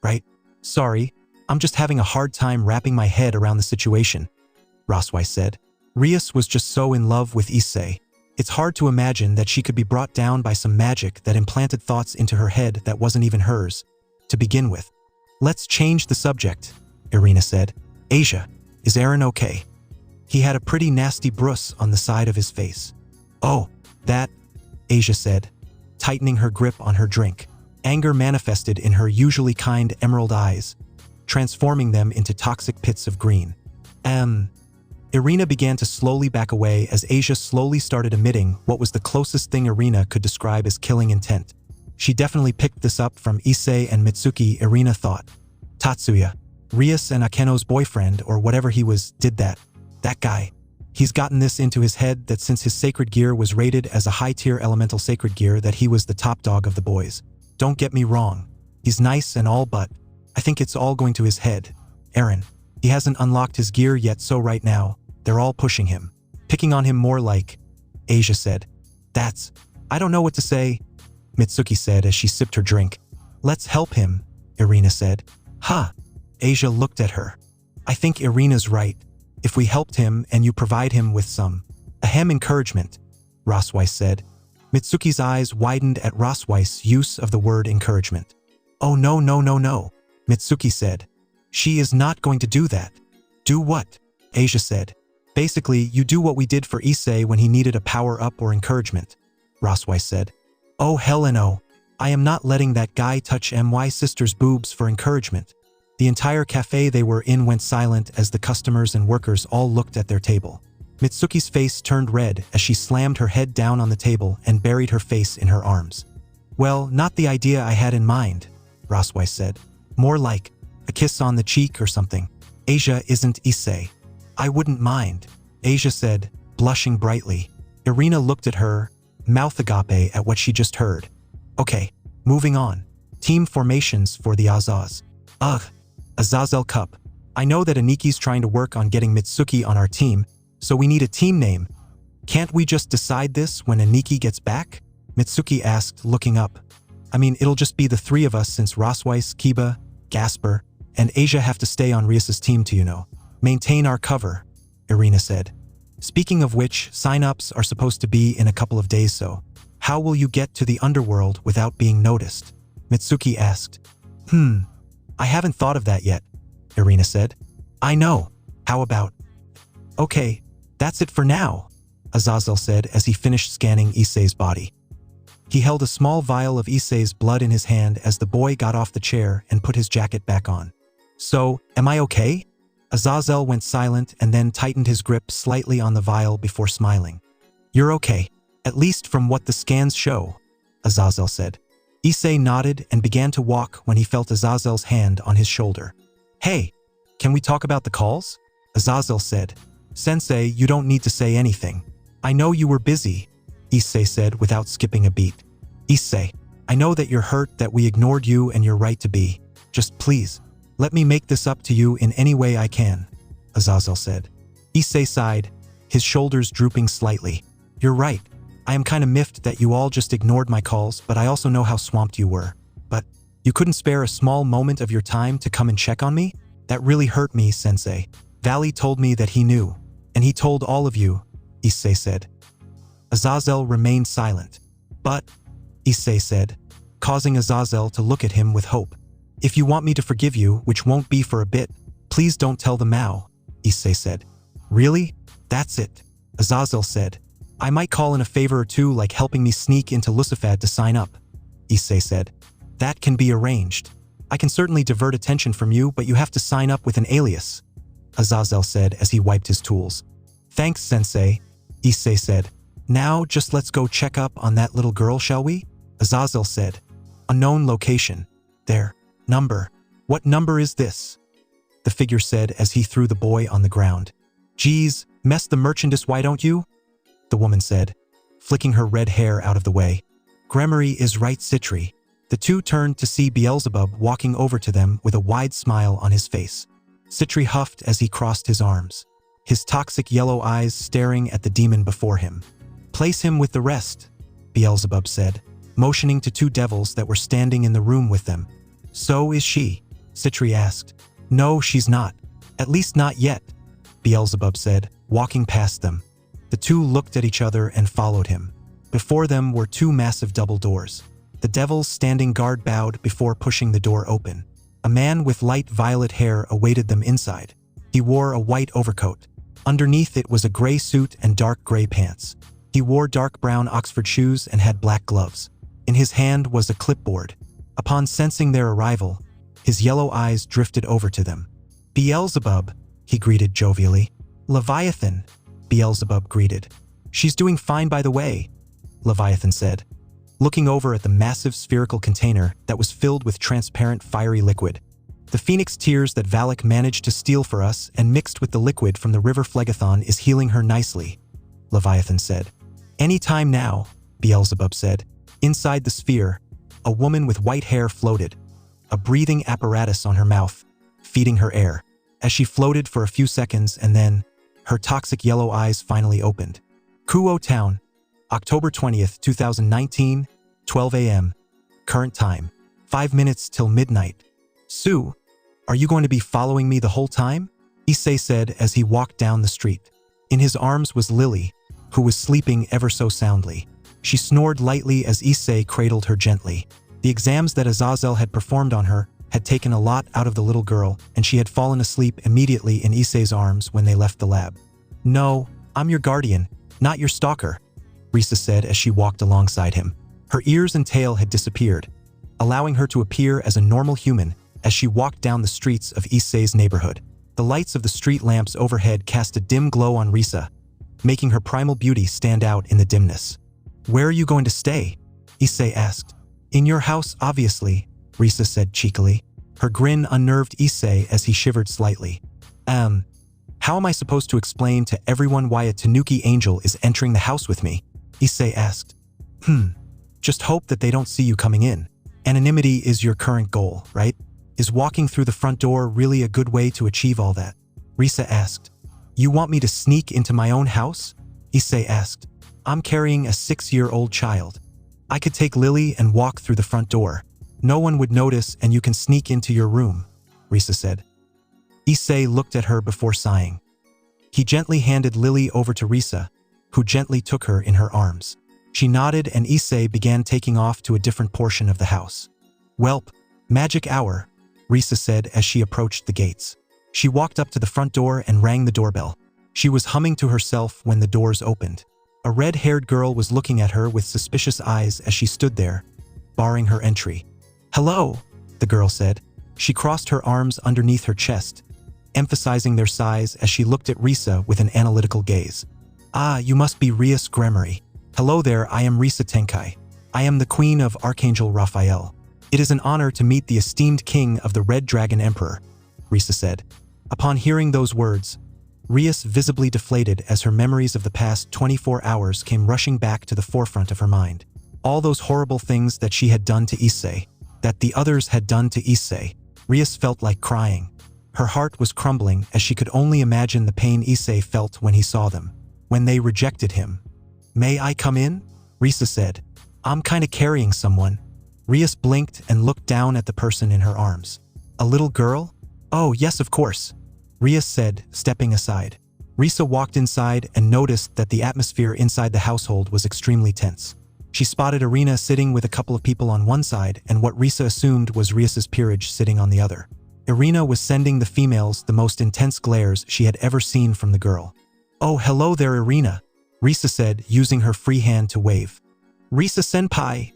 Right? Sorry, I'm just having a hard time wrapping my head around the situation, Rosweiss said. Rias was just so in love with Issei. It's hard to imagine that she could be brought down by some magic that implanted thoughts into her head that wasn't even hers, to begin with. Let's change the subject, Irina said. Asia, is Aaron okay? He had a pretty nasty bruise on the side of his face. Oh, that, Asia said, tightening her grip on her drink. Anger manifested in her usually kind emerald eyes, transforming them into toxic pits of green. Irina began to slowly back away as Asia slowly started emitting what was the closest thing Irina could describe as killing intent. She definitely picked this up from Issei and Mitsuki, Irina thought. Tatsuya, Rias and Akeno's boyfriend or whatever he was, did that. That guy. He's gotten this into his head that since his sacred gear was rated as a high-tier elemental sacred gear that he was the top dog of the boys. Don't get me wrong. He's nice and all, but I think it's all going to his head. Aaron. He hasn't unlocked his gear yet, so right now, they're all pushing him. Picking on him more like, Asia said. I don't know what to say, Mitsuki said as she sipped her drink. Let's help him, Irina said. Huh. Asia looked at her. I think Irina's right. If we helped him and you provide him with some encouragement, Rosweiss said. Mitsuki's eyes widened at Rosweiss' use of the word encouragement. Oh no, Mitsuki said. She is not going to do that. Do what? Asia said. Basically, you do what we did for Issei when he needed a power-up or encouragement, Rosweiss said. Oh hell no. I am not letting that guy touch my sister's boobs for encouragement. The entire cafe they were in went silent as the customers and workers all looked at their table. Mitsuki's face turned red as she slammed her head down on the table and buried her face in her arms. Well, not the idea I had in mind, Rosweiss said. More like a kiss on the cheek or something. Asia isn't Issei. I wouldn't mind, Asia said, blushing brightly. Irina looked at her, mouth agape at what she just heard. Okay, moving on. Team formations for the Azaz. Ugh, Azazel Cup. I know that Aniki's trying to work on getting Mitsuki on our team, so we need a team name. Can't we just decide this when Aniki gets back? Mitsuki asked, looking up. I mean, it'll just be the three of us since Rosweiss, Kiba, Gasper, and Asia have to stay on Rias's team to, maintain our cover, Irina said. Speaking of which, sign-ups are supposed to be in a couple of days, so how will you get to the underworld without being noticed? Mitsuki asked. I haven't thought of that yet, Irina said. I know. How about? Okay, that's it for now, Azazel said as he finished scanning Issei's body. He held a small vial of Issei's blood in his hand as the boy got off the chair and put his jacket back on. So, am I okay? Azazel went silent and then tightened his grip slightly on the vial before smiling. You're okay, at least from what the scans show, Azazel said. Issei nodded and began to walk when he felt Azazel's hand on his shoulder. Hey, can we talk about the calls? Azazel said. Sensei, you don't need to say anything. I know you were busy, Issei said without skipping a beat. Issei, I know that you're hurt that we ignored you and you're right to be. Just please, let me make this up to you in any way I can, Azazel said. Issei sighed, his shoulders drooping slightly. You're right. I am kinda miffed that you all just ignored my calls, but I also know how swamped you were. But you couldn't spare a small moment of your time to come and check on me? That really hurt me, Sensei. Valley told me that he knew, and he told all of you, Issei said. Azazel remained silent. But, Issei said, causing Azazel to look at him with hope. If you want me to forgive you, which won't be for a bit, please don't tell the Mao, Issei said. Really? That's it, Azazel said. I might call in a favor or two like helping me sneak into Lucifad to sign up, Issei said. That can be arranged. I can certainly divert attention from you, but you have to sign up with an alias, Azazel said as he wiped his tools. Thanks, Sensei, Issei said. Now just let's go check up on that little girl, shall we? Azazel said. Unknown location. There. Number. What number is this? The figure said as he threw the boy on the ground. Geez, mess the merchandise, why don't you? The woman said, flicking her red hair out of the way. Gremory is right, Citri. The two turned to see Beelzebub walking over to them with a wide smile on his face. Citri huffed as he crossed his arms, his toxic yellow eyes staring at the demon before him. Place him with the rest, Beelzebub said, motioning to two devils that were standing in the room with them. So is she? Citri asked. No, she's not. At least not yet, Beelzebub said, walking past them. The two looked at each other and followed him. Before them were two massive double doors. The devils standing guard bowed before pushing the door open. A man with light violet hair awaited them inside. He wore a white overcoat. Underneath it was a gray suit and dark gray pants. He wore dark brown Oxford shoes and had black gloves. In his hand was a clipboard. Upon sensing their arrival, his yellow eyes drifted over to them. Beelzebub, he greeted jovially. Leviathan, Beelzebub greeted. She's doing fine, by the way, Leviathan said, looking over at the massive spherical container that was filled with transparent fiery liquid. The phoenix tears that Valak managed to steal for us and mixed with the liquid from the river Phlegathon is healing her nicely, Leviathan said. Any time now, Beelzebub said. Inside the sphere, a woman with white hair floated, a breathing apparatus on her mouth, feeding her air. As she floated for a few seconds and then, her toxic yellow eyes finally opened. Kuo Town, October 20th, 2019, 12 a.m. Current time, 5 minutes till midnight. Sue, are you going to be following me the whole time? Issei said as he walked down the street. In his arms was Lily, who was sleeping ever so soundly. She snored lightly as Issei cradled her gently. The exams that AZRAEL had performed on her had taken a lot out of the little girl, and she had fallen asleep immediately in Issei's arms when they left the lab. No, I'm your guardian, not your stalker, Risa said as she walked alongside him. Her ears and tail had disappeared, allowing her to appear as a normal human as she walked down the streets of Issei's neighborhood. The lights of the street lamps overhead cast a dim glow on Risa, making her primal beauty stand out in the dimness. Where are you going to stay? Issei asked. In your house, obviously, Risa said cheekily. Her grin unnerved Issei as he shivered slightly. How am I supposed to explain to everyone why a Tanuki angel is entering the house with me? Issei asked. Just hope that they don't see you coming in. Anonymity is your current goal, right? Is walking through the front door really a good way to achieve all that? Risa asked. You want me to sneak into my own house? Issei asked. I'm carrying a 6-year-old child. I could take Lily and walk through the front door. No one would notice and you can sneak into your room, Risa said. Issei looked at her before sighing. He gently handed Lily over to Risa, who gently took her in her arms. She nodded and Issei began taking off to a different portion of the house. Welp, magic hour, Risa said as she approached the gates. She walked up to the front door and rang the doorbell. She was humming to herself when the doors opened. A red-haired girl was looking at her with suspicious eyes as she stood there, barring her entry. Hello, the girl said. She crossed her arms underneath her chest, emphasizing their size as she looked at Risa with an analytical gaze. Ah, you must be Rias Gremory. Hello there, I am Risa Tenkai. I am the queen of Archangel Raphael. It is an honor to meet the esteemed king of the Red Dragon Emperor, Risa said. Upon hearing those words, Rias visibly deflated as her memories of the past 24 hours came rushing back to the forefront of her mind. All those horrible things that she had done to Issei, that the others had done to Issei. Rias felt like crying. Her heart was crumbling as she could only imagine the pain Issei felt when he saw them, when they rejected him. May I come in? Risa said. I'm kinda carrying someone. Rias blinked and looked down at the person in her arms. A little girl? Oh, yes, of course, Rias said, stepping aside. Risa walked inside and noticed that the atmosphere inside the household was extremely tense. She spotted Irina sitting with a couple of people on one side and what Risa assumed was Rias's peerage sitting on the other. Irina was sending the females the most intense glares she had ever seen from the girl. Oh, hello there, Irina, Risa said, using her free hand to wave. Risa senpai,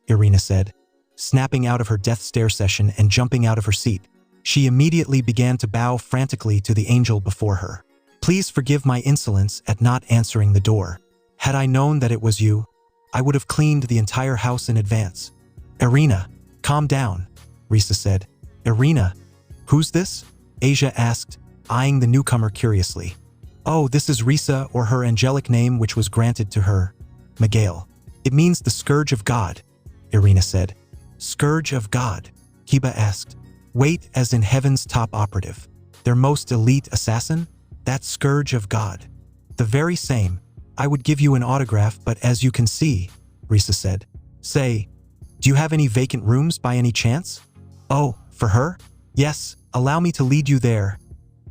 Irina said, snapping out of her death stare session and jumping out of her seat. She immediately began to bow frantically to the angel before her. Please forgive my insolence at not answering the door. Had I known that it was you, I would have cleaned the entire house in advance. Irina, calm down, Risa said, Irina. Who's this? Asia asked, eyeing the newcomer curiously. Oh, this is Risa, or her angelic name which was granted to her, Miguel. It means the Scourge of God, Irina said. Scourge of God? Kiba asked. Wait, as in heaven's top operative. Their most elite assassin? That Scourge of God. The very same. I would give you an autograph, but as you can see, Risa said. Say, do you have any vacant rooms by any chance? Oh, for her? Yes, allow me to lead you there,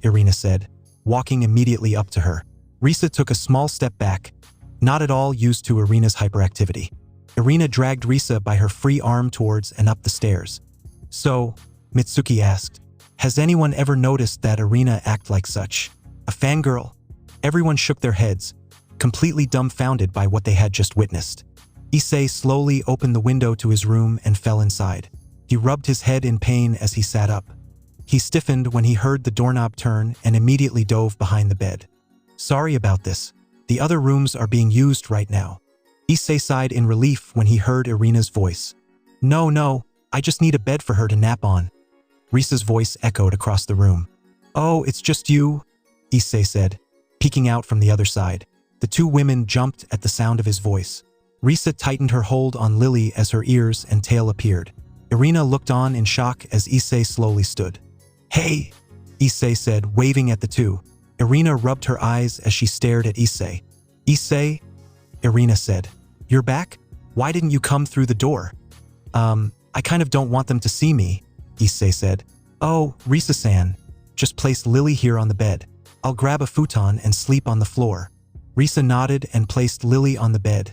Irina said, walking immediately up to her. Risa took a small step back, not at all used to Irina's hyperactivity. Irina dragged Risa by her free arm towards and up the stairs. So, Mitsuki asked, has anyone ever noticed that Irina act like such? A fangirl? Everyone shook their heads, completely dumbfounded by what they had just witnessed. Issei slowly opened the window to his room and fell inside. He rubbed his head in pain as he sat up. He stiffened when he heard the doorknob turn and immediately dove behind the bed. Sorry about this. The other rooms are being used right now. Issei sighed in relief when he heard Irina's voice. No, I just need a bed for her to nap on. Risa's voice echoed across the room. Oh, it's just you, Issei said, peeking out from the other side. The two women jumped at the sound of his voice. Risa tightened her hold on Lily as her ears and tail appeared. Irina looked on in shock as Issei slowly stood. Hey, Issei said, waving at the two. Irina rubbed her eyes as she stared at Issei. Issei, Irina said. You're back? Why didn't you come through the door? I kind of don't want them to see me, Issei said. Oh, Risa-san, just place Lily here on the bed. I'll grab a futon and sleep on the floor. Risa nodded and placed Lily on the bed,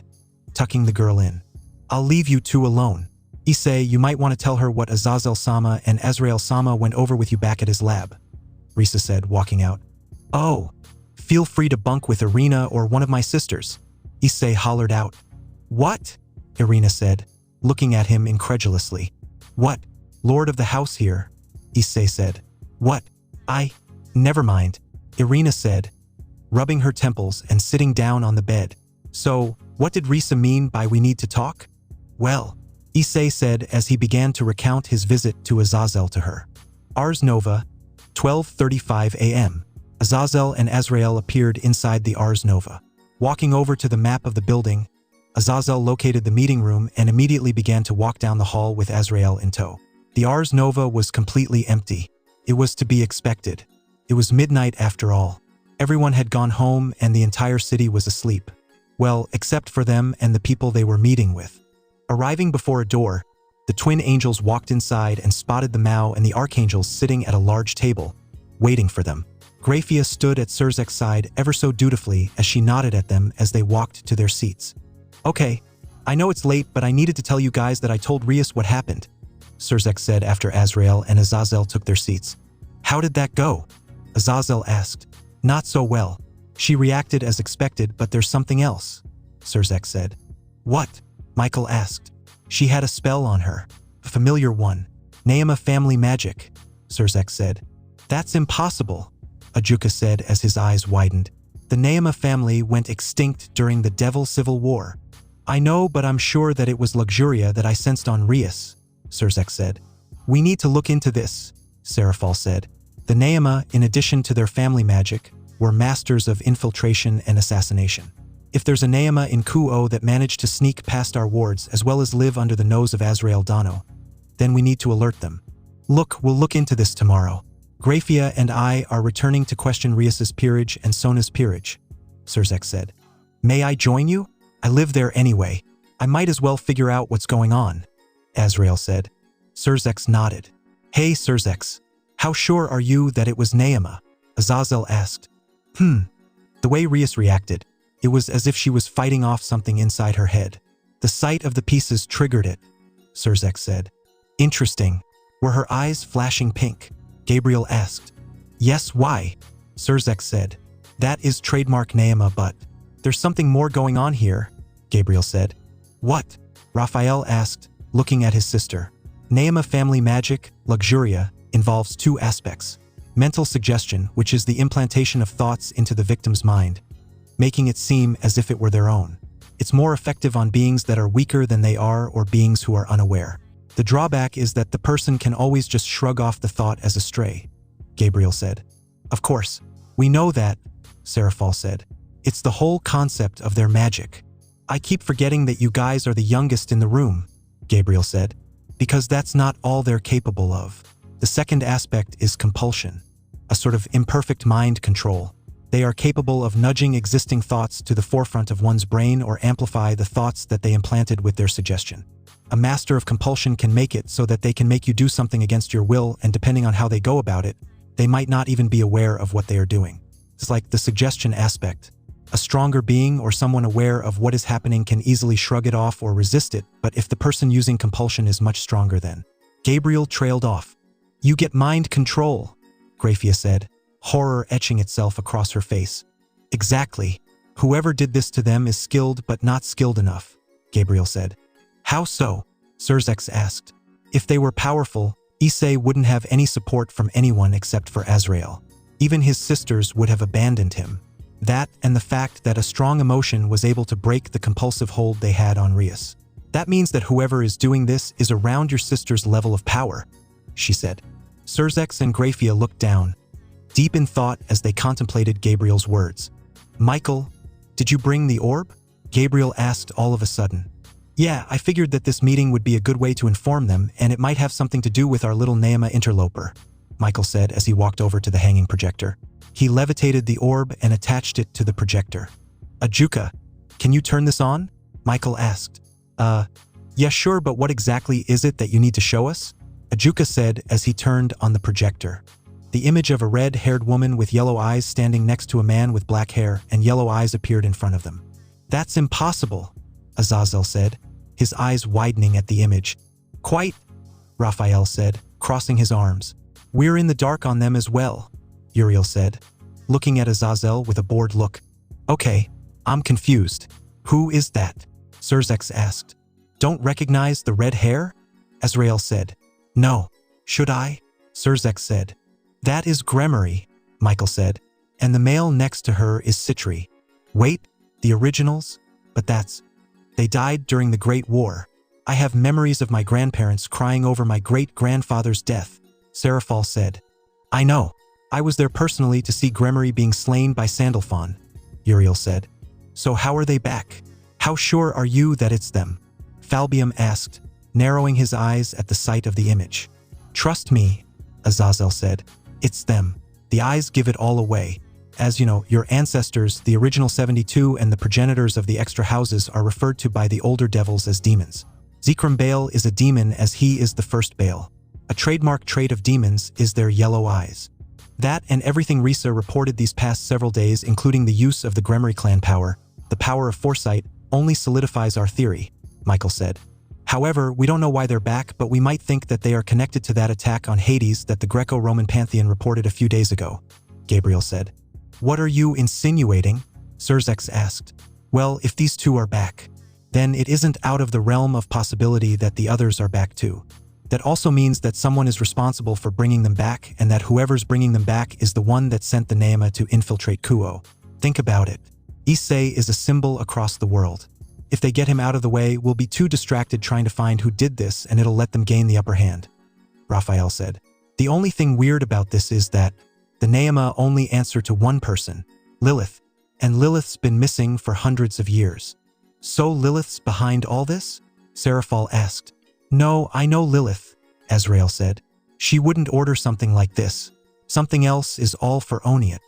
tucking the girl in. I'll leave you two alone. Issei, you might want to tell her what Azazel-sama and AZRAEL-sama went over with you back at his lab, Risa said, walking out. Oh, feel free to bunk with Irina or one of my sisters, Issei hollered out. What? Irina said, looking at him incredulously. What? Lord of the house here, Issei said. What? Never mind, Irina said, rubbing her temples and sitting down on the bed. So, what did Risa mean by we need to talk? Well, Issei said as he began to recount his visit to Azazel to her. Ars Nova, 12:35 a.m. Azazel and AZRAEL appeared inside the Ars Nova. Walking over to the map of the building, Azazel located the meeting room and immediately began to walk down the hall with AZRAEL in tow. The Ars Nova was completely empty. It was to be expected. It was midnight after all. Everyone had gone home and the entire city was asleep. Well, except for them and the people they were meeting with. Arriving before a door, the twin angels walked inside and spotted the Mao and the archangels sitting at a large table, waiting for them. Graphia stood at Surzek's side ever so dutifully as she nodded at them as they walked to their seats. Okay, I know it's late, but I needed to tell you guys that I told Rias what happened, Surzek said after AZRAEL and Azazel took their seats. How did that go? Azazel asked. Not so well. She reacted as expected, but there's something else, Surzek said. What? Michael asked. She had a spell on her. A familiar one. Naima family magic, Surzek said. That's impossible, Ajuka said as his eyes widened. The Naima family went extinct during the Devil Civil War. I know, but I'm sure that it was Luxuria that I sensed on Rias, Surzek said. We need to look into this, Serafal said. The Naima, in addition to their family magic, were masters of infiltration and assassination. If there's a Naima in Kuo that managed to sneak past our wards as well as live under the nose of AZRAEL Dano, then we need to alert them. Look, we'll look into this tomorrow. Graphia and I are returning to question Rias's peerage and Sona's peerage, Surzek said. May I join you? I live there anyway. I might as well figure out what's going on, AZRAEL said. Surzek nodded. Hey Surzek, how sure are you that it was Naima? Azazel asked. The way Rias reacted, it was as if she was fighting off something inside her head. The sight of the pieces triggered it, Surzek said. Interesting. Were her eyes flashing pink? Gabriel asked. Yes, why? Surzek said. That is trademark Naima, but there's something more going on here, Gabriel said. What? Raphael asked, looking at his sister. Naima family magic, Luxuria, involves two aspects. Mental suggestion, which is the implantation of thoughts into the victim's mind, making it seem as if it were their own. It's more effective on beings that are weaker than they are or beings who are unaware. The drawback is that the person can always just shrug off the thought as a stray, Gabriel said. Of course, we know that, Seraphal said. It's the whole concept of their magic. I keep forgetting that you guys are the youngest in the room, Gabriel said, because that's not all they're capable of. The second aspect is compulsion, a sort of imperfect mind control. They are capable of nudging existing thoughts to the forefront of one's brain or amplify the thoughts that they implanted with their suggestion. A master of compulsion can make it so that they can make you do something against your will, and depending on how they go about it, they might not even be aware of what they are doing. It's like the suggestion aspect. A stronger being or someone aware of what is happening can easily shrug it off or resist it, but if the person using compulsion is much stronger, then Gabriel trailed off. You get mind control, Graphia said, horror etching itself across her face. Exactly. Whoever did this to them is skilled but not skilled enough, Gabriel said. How so? Surzex asked. If they were powerful, Issei wouldn't have any support from anyone except for AZRAEL. Even his sisters would have abandoned him. That and the fact that a strong emotion was able to break the compulsive hold they had on Rias. That means that whoever is doing this is around your sister's level of power, she said. Surzex and Graphia looked down, deep in thought as they contemplated Gabriel's words. Michael, did you bring the orb? Gabriel asked all of a sudden. Yeah, I figured that this meeting would be a good way to inform them, and it might have something to do with our little Neema interloper, Michael said as he walked over to the hanging projector. He levitated the orb and attached it to the projector. Ajuka, can you turn this on? Michael asked. Yeah, sure, but what exactly is it that you need to show us? Ajuka said as he turned on the projector. The image of a red-haired woman with yellow eyes standing next to a man with black hair and yellow eyes appeared in front of them. That's impossible, Azazel said, his eyes widening at the image. Quite, Raphael said, crossing his arms. We're in the dark on them as well, Uriel said, looking at Azazel with a bored look. Okay, I'm confused. Who is that? Surzex asked. Don't recognize the red hair? AZRAEL said. No. Should I? Surzex said. That is Gremory, Michael said, and the male next to her is Citri. Wait, the originals? But that's... They died during the Great War. I have memories of my grandparents crying over my great-grandfather's death, Seraphal said. I know. I was there personally to see Gremory being slain by Sandalphon, Uriel said. So how are they back? How sure are you that it's them? Falbium asked, narrowing his eyes at the sight of the image. Trust me, Azazel said. It's them. The eyes give it all away. As you know, your ancestors, the original 72 and the progenitors of the extra houses are referred to by the older devils as demons. Zikram Baal is a demon as he is the first Baal. A trademark trait of demons is their yellow eyes. That and everything Risa reported these past several days, including the use of the Gremory clan power, the power of foresight, only solidifies our theory, Michael said. However, we don't know why they're back, but we might think that they are connected to that attack on Hades that the Greco-Roman pantheon reported a few days ago, Gabriel said. What are you insinuating? Surzex asked. Well, if these two are back, then it isn't out of the realm of possibility that the others are back too. That also means that someone is responsible for bringing them back, and that whoever's bringing them back is the one that sent the Neema to infiltrate Kuo. Think about it. Issei is a symbol across the world. If they get him out of the way, we'll be too distracted trying to find who did this, and it'll let them gain the upper hand, Raphael said. The only thing weird about this is that the Neema only answer to one person, Lilith, and Lilith's been missing for hundreds of years. So Lilith's behind all this? Seraphal asked. No, I know Lilith, AZRAEL said. She wouldn't order something like this. Something else is all for Oniat.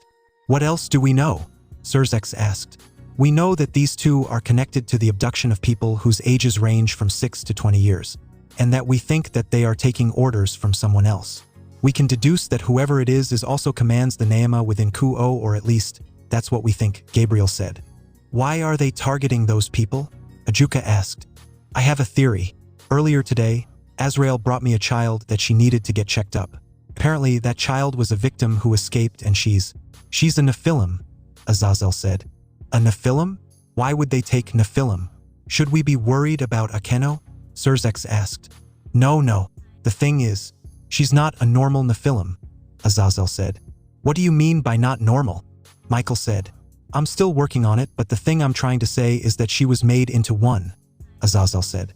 What else do we know? Surzex asked. We know that these two are connected to the abduction of people whose ages range from 6 to 20 years, and that we think that they are taking orders from someone else. We can deduce that whoever it is also commands the Neema within Kuo, or at least, that's what we think, Gabriel said. Why are they targeting those people? Ajuka asked. I have a theory. Earlier today, AZRAEL brought me a child that she needed to get checked up. Apparently, that child was a victim who escaped, and she's a Nephilim, Azazel said. A Nephilim? Why would they take Nephilim? Should we be worried about Akeno? Surzex asked. No. The thing is, she's not a normal Nephilim, Azazel said. What do you mean by not normal? Michael said. I'm still working on it, but the thing I'm trying to say is that she was made into one, Azazel said.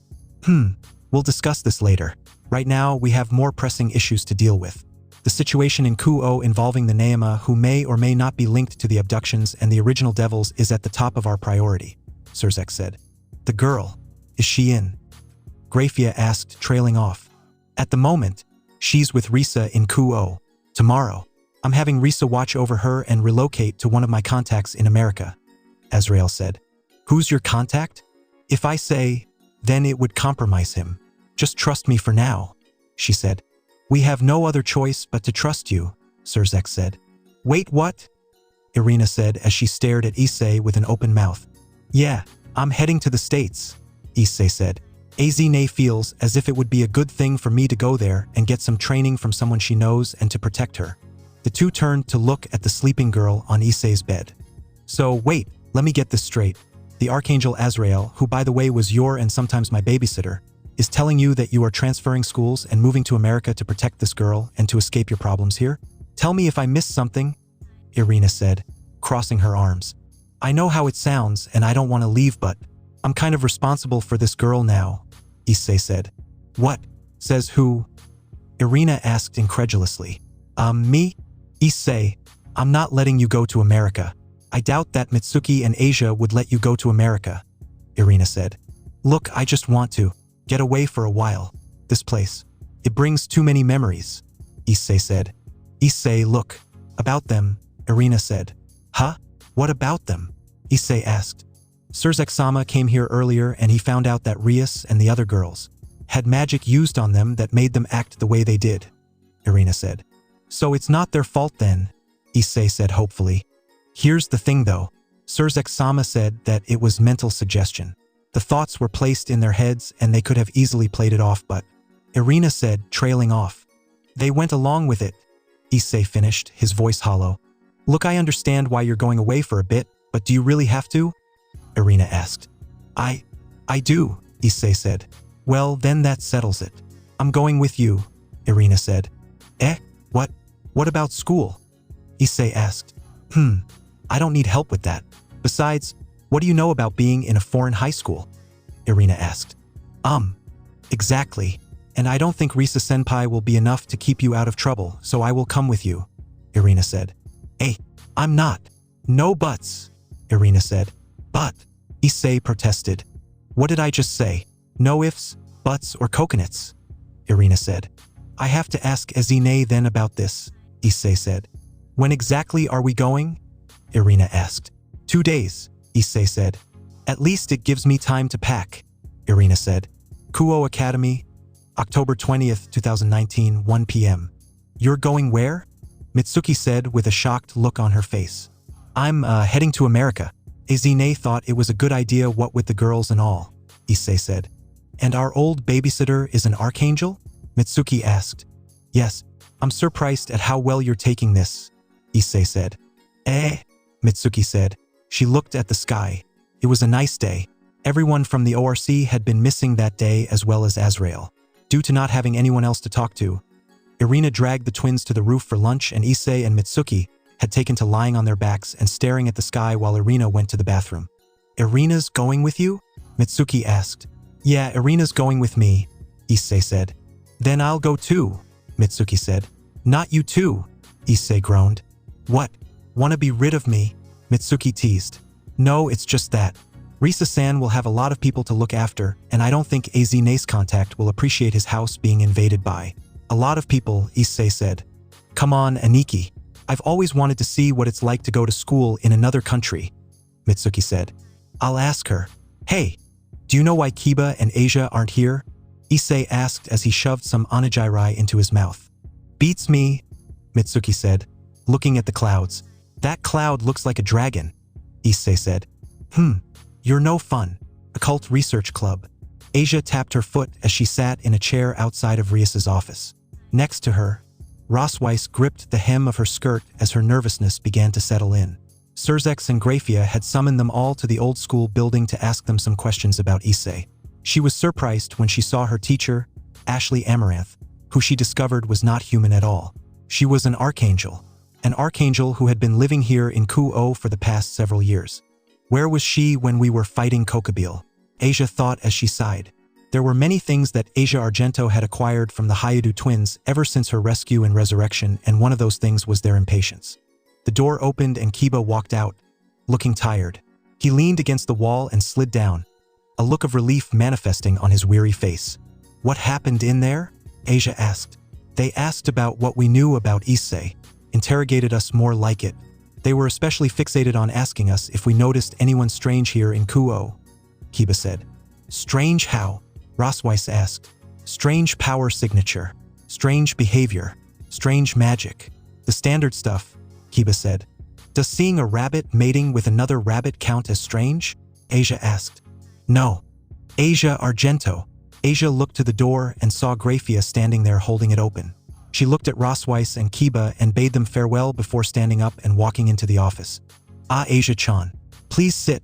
We'll discuss this later. Right now, we have more pressing issues to deal with. The situation in Kuo involving the Neema who may or may not be linked to the abductions and the original devils is at the top of our priority, Surzek said. The girl, is she in? Grafia asked, trailing off. At the moment, she's with Risa in Kuo. Tomorrow, I'm having Risa watch over her and relocate to one of my contacts in America, AZRAEL said. Who's your contact? If I say, then it would compromise him. Just trust me for now, she said. We have no other choice but to trust you, Surzek said. Wait, what? Irina said as she stared at Issei with an open mouth. Yeah, I'm heading to the States, Issei said. AZRAEL feels as if it would be a good thing for me to go there and get some training from someone she knows and to protect her. The two turned to look at the sleeping girl on Issei's bed. So wait, let me get this straight. The Archangel AZRAEL, who by the way was your and sometimes my babysitter, is telling you that you are transferring schools and moving to America to protect this girl and to escape your problems here? Tell me if I missed something, Irina said, crossing her arms. I know how it sounds and I don't want to leave, but I'm kind of responsible for this girl now, Issei said. What? Says who? Irina asked incredulously. Me? Issei, I'm not letting you go to America. I doubt that Mitsuki and Asia would let you go to America, Irina said. Look, I just want to get away for a while. This place. It brings too many memories, Issei said. Issei, look. About them, Irina said. Huh? What about them? Issei asked. Surzek-sama came here earlier and he found out that Rias and the other girls had magic used on them that made them act the way they did, Irina said. So it's not their fault then, Issei said hopefully. Here's the thing though. Surzek-sama said that it was mental suggestion. The thoughts were placed in their heads and they could have easily played it off, but Irina said, trailing off. They went along with it, Issei finished, his voice hollow. Look, I understand why you're going away for a bit, but do you really have to? Irina asked. I do, Issei said. Well, then that settles it. I'm going with you, Irina said. What about school? Issei asked. I don't need help with that. Besides, what do you know about being in a foreign high school? Irina asked. Exactly. And I don't think Risa-senpai will be enough to keep you out of trouble, so I will come with you, Irina said. I'm not. No buts, Irina said. But, Issei protested. What did I just say? No ifs, buts, or coconuts, Irina said. I have to ask AZRAEL then about this, Issei said. When exactly are we going? Irina asked. 2 days, Issei said. At least it gives me time to pack, Irina said. Kuo Academy, October 20th, 2019, 1 p.m. You're going where? Mitsuki said with a shocked look on her face. I'm heading to America. AZRAEL thought it was a good idea, what with the girls and all, Issei said. And our old babysitter is an archangel? Mitsuki asked. Yes, I'm surprised at how well you're taking this, Issei said. Mitsuki said. She looked at the sky. It was a nice day. Everyone from the ORC had been missing that day as well as AZRAEL. Due to not having anyone else to talk to, Irina dragged the twins to the roof for lunch and Issei and Mitsuki had taken to lying on their backs and staring at the sky while Irina went to the bathroom. Irina's going with you? Mitsuki asked. Yeah, Irina's going with me, Issei said. Then I'll go too, Mitsuki said. Not you too, Issei groaned. What? Wanna be rid of me? Mitsuki teased. No, it's just that. Risa-san will have a lot of people to look after, and I don't think AZRAEL's contact will appreciate his house being invaded by a lot of people, Issei said. Come on, Aniki. I've always wanted to see what it's like to go to school in another country, Mitsuki said. I'll ask her. Hey, do you know why Kiba and Asia aren't here? Issei asked as he shoved some onigiri into his mouth. Beats me, Mitsuki said, looking at the clouds. That cloud looks like a dragon, Issei said. You're no fun. Occult Research Club. Asia tapped her foot as she sat in a chair outside of Rias's office. Next to her, Rosweiss gripped the hem of her skirt as her nervousness began to settle in. Surzek and Grafia had summoned them all to the old school building to ask them some questions about Issei. She was surprised when she saw her teacher, Ashley Amaranth, who she discovered was not human at all. She was an archangel who had been living here in Kuo for the past several years. Where was she when we were fighting Kokabeel? Asia thought as she sighed. There were many things that Asia Argento had acquired from the Hayadu twins ever since her rescue and resurrection, and one of those things was their impatience. The door opened and Kiba walked out, looking tired. He leaned against the wall and slid down, a look of relief manifesting on his weary face. "What happened in there?" Asia asked. "They asked about what we knew about Issei, interrogated us more like it. They were especially fixated on asking us if we noticed anyone strange here in Kuo," Kiba said. "Strange how?" Rosweiss asked. "Strange power signature, strange behavior, strange magic. The standard stuff," Kiba said. "Does seeing a rabbit mating with another rabbit count as strange?" Asia asked. "No." "Asia Argento." Asia looked to the door and saw Grafia standing there holding it open. She looked at Rosweiss and Kiba and bade them farewell before standing up and walking into the office. "Ah, Asia-chan, please sit,"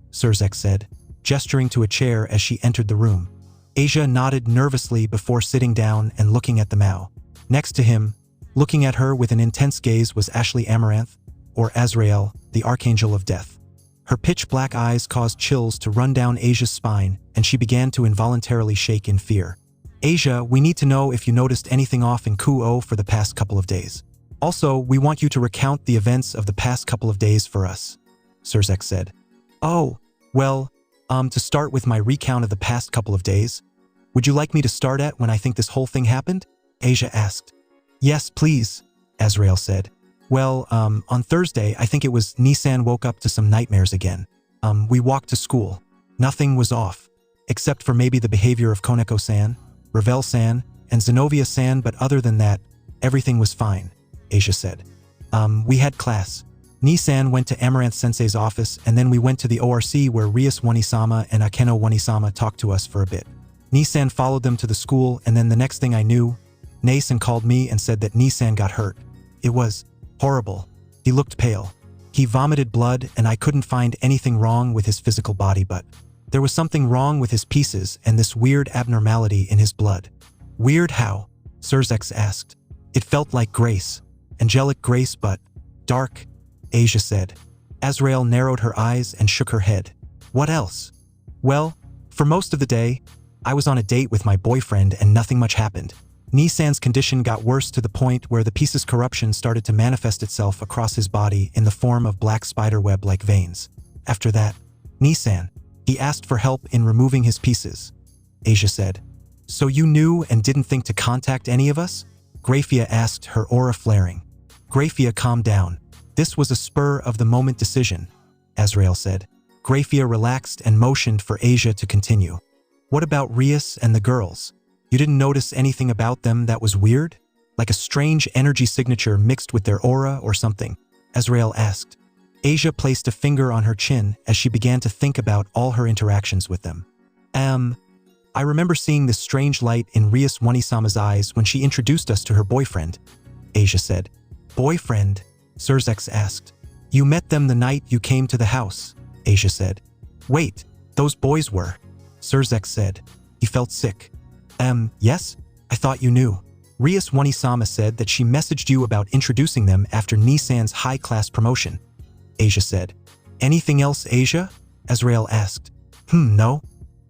Surzek said, gesturing to a chair as she entered the room. Asia nodded nervously before sitting down and looking at the Mao. Next to him, looking at her with an intense gaze, was Ashley Amaranth, or AZRAEL, the Archangel of Death. Her pitch-black eyes caused chills to run down Asia's spine, and she began to involuntarily shake in fear. "Asia, we need to know if you noticed anything off in Kuo for the past couple of days. Also, we want you to recount the events of the past couple of days for us," Surzek said. "Oh, well, to start with my recount of the past couple of days, would you like me to start at when I think this whole thing happened?" Asia asked. "Yes, please," AZRAEL said. "Well, on Thursday, I think it was, Nissan woke up to some nightmares again. We walked to school. Nothing was off, except for maybe the behavior of Koneko-san, Ravel-san, and Zenobia-san, but other than that, everything was fine," Asia said. We had class. Nissan went to Amaranth-sensei's office, and then we went to the ORC where Rias Wanisama and Akeno Wanisama talked to us for a bit. Nissan followed them to the school, and then the next thing I knew, Nason called me and said that Nissan got hurt. It was horrible. He looked pale. He vomited blood, and I couldn't find anything wrong with his physical body, but there was something wrong with his pieces and this weird abnormality in his blood." "Weird how?" Surzek asked. "It felt like grace. Angelic grace, but dark," Asia said. AZRAEL narrowed her eyes and shook her head. "What else?" "Well, for most of the day, I was on a date with my boyfriend and nothing much happened. Nissan's condition got worse to the point where the piece's corruption started to manifest itself across his body in the form of black spiderweb-like veins. After that, Nissan, he asked for help in removing his pieces," Asia said. "So you knew and didn't think to contact any of us?" Grafia asked, her aura flaring. Grafia calmed down. "This was a spur-of-the-moment decision," AZRAEL said. Grafia relaxed and motioned for Asia to continue. "What about Rias and the girls? You didn't notice anything about them that was weird? Like a strange energy signature mixed with their aura or something?" AZRAEL asked. Asia placed a finger on her chin as she began to think about all her interactions with them. I remember seeing this strange light in Rias Wanisama's eyes when she introduced us to her boyfriend," Asia said. "Boyfriend?" Surzek asked. "You met them the night you came to the house," Asia said. "Wait, those boys were," Surzek said. He felt sick. Yes? I thought you knew." Rias Wanisama said that she messaged you about introducing them after Nissan's high-class promotion," Asia said. "Anything else, Asia?" AZRAEL asked. No.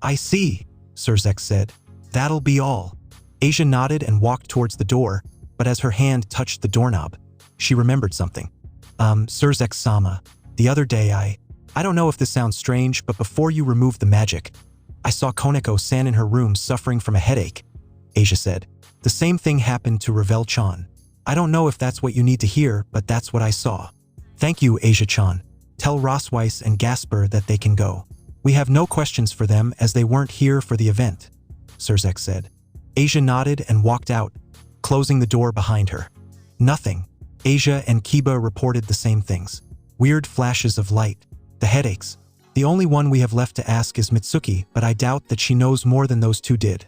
I see," Surzek said. "That'll be all." Asia nodded and walked towards the door, but as her hand touched the doorknob, she remembered something. Surzek-sama, the other day I don't know if this sounds strange, but before you removed the magic, I saw Koneko-san in her room suffering from a headache," Asia said. "The same thing happened to Ravel-chan. I don't know if that's what you need to hear, but that's what I saw." "Thank you, Asia-chan. Tell Rosweiss and Gasper that they can go. We have no questions for them as they weren't here for the event," Surzek said. Asia nodded and walked out, closing the door behind her. "Nothing." Asia and Kiba reported the same things. Weird flashes of light. The headaches. "The only one we have left to ask is Mitsuki, but I doubt that she knows more than those two did,"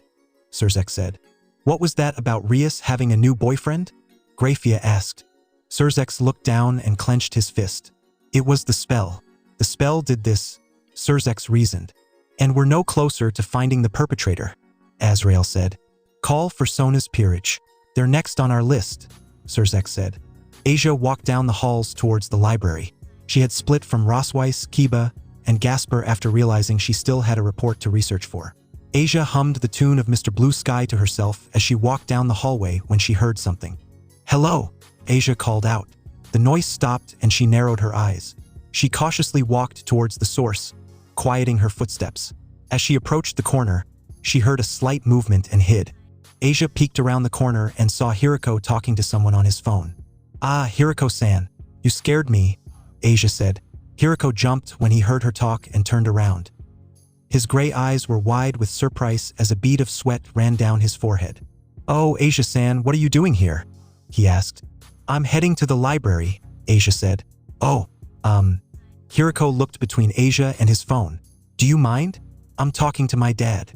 Surzek said. "What was that about Rias having a new boyfriend?" Grafia asked. Surzek looked down and clenched his fist. "It was the spell. The spell did this," Surzek reasoned. "And we're no closer to finding the perpetrator," AZRAEL said. "Call for Sona's peerage. They're next on our list," Surzek said. Asia walked down the halls towards the library. She had split from Rosweiss, Kiba, and Gasper after realizing she still had a report to research for. Asia hummed the tune of Mr. Blue Sky to herself as she walked down the hallway when she heard something. "Hello," Asia called out. The noise stopped and she narrowed her eyes. She cautiously walked towards the source, quieting her footsteps. As she approached the corner, she heard a slight movement and hid. Asia peeked around the corner and saw Hiroko talking to someone on his phone. "Ah, Hiroko-san, you scared me," Asia said. Hiroko jumped when he heard her talk and turned around. His gray eyes were wide with surprise as a bead of sweat ran down his forehead. "Oh, Asia-san, what are you doing here?" he asked. "I'm heading to the library," Asia said. "Oh, Hiroko looked between Asia and his phone. "Do you mind? I'm talking to my dad."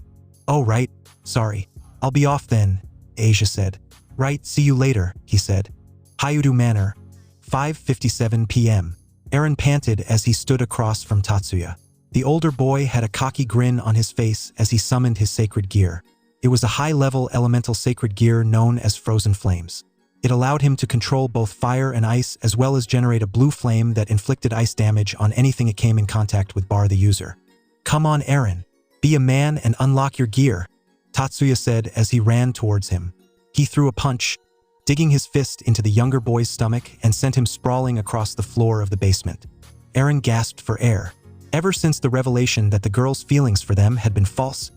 "Oh, right. Sorry. I'll be off then," Asia said. "Right, see you later," he said. Hyudu Manor, 5:57 p.m. Eren panted as he stood across from Tatsuya. The older boy had a cocky grin on his face as he summoned his sacred gear. It was a high-level elemental sacred gear known as Frozen Flames. It allowed him to control both fire and ice as well as generate a blue flame that inflicted ice damage on anything it came in contact with bar the user. "Come on, Eren. Be a man and unlock your gear," Tatsuya said as he ran towards him. He threw a punch, digging his fist into the younger boy's stomach and sent him sprawling across the floor of the basement. Eren gasped for air. Ever since the revelation that the girl's feelings for them had been false,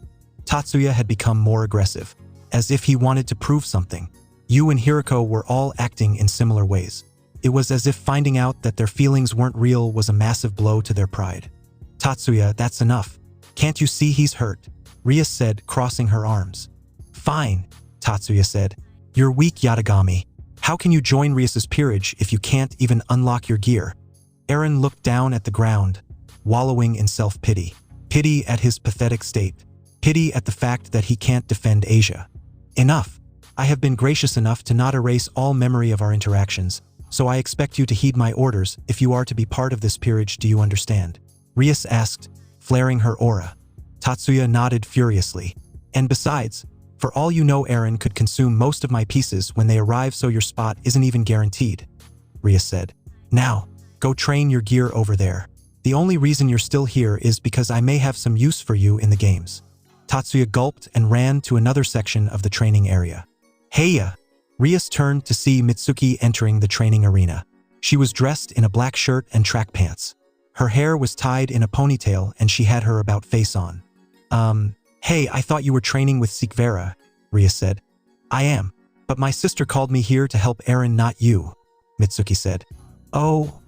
Tatsuya had become more aggressive, as if he wanted to prove something. Yu and Hiroko were all acting in similar ways. It was as if finding out that their feelings weren't real was a massive blow to their pride. "Tatsuya, that's enough. Can't you see he's hurt?" Ria said, crossing her arms. "Fine," Tatsuya said. "You're weak, Yatagami. How can you join Rias's peerage if you can't even unlock your gear?" Eren looked down at the ground, wallowing in self-pity. Pity at his pathetic state. Pity at the fact that he can't defend Asia. "Enough. I have been gracious enough to not erase all memory of our interactions, so I expect you to heed my orders if you are to be part of this peerage, do you understand?" Rias asked, flaring her aura. Tatsuya nodded furiously. "And besides, for all you know, Eren could consume most of my pieces when they arrive, so your spot isn't even guaranteed," Rias said. "Now, go train your gear over there. The only reason you're still here is because I may have some use for you in the games." Tatsuya gulped and ran to another section of the training area. "Heya!" Rias turned to see Mitsuki entering the training arena. She was dressed in a black shirt and track pants. Her hair was tied in a ponytail and she had her about face on. Hey, I thought you were training with Sikvera," Rias said. "I am, but my sister called me here to help Eren, not you," Mitsuki said. "Oh."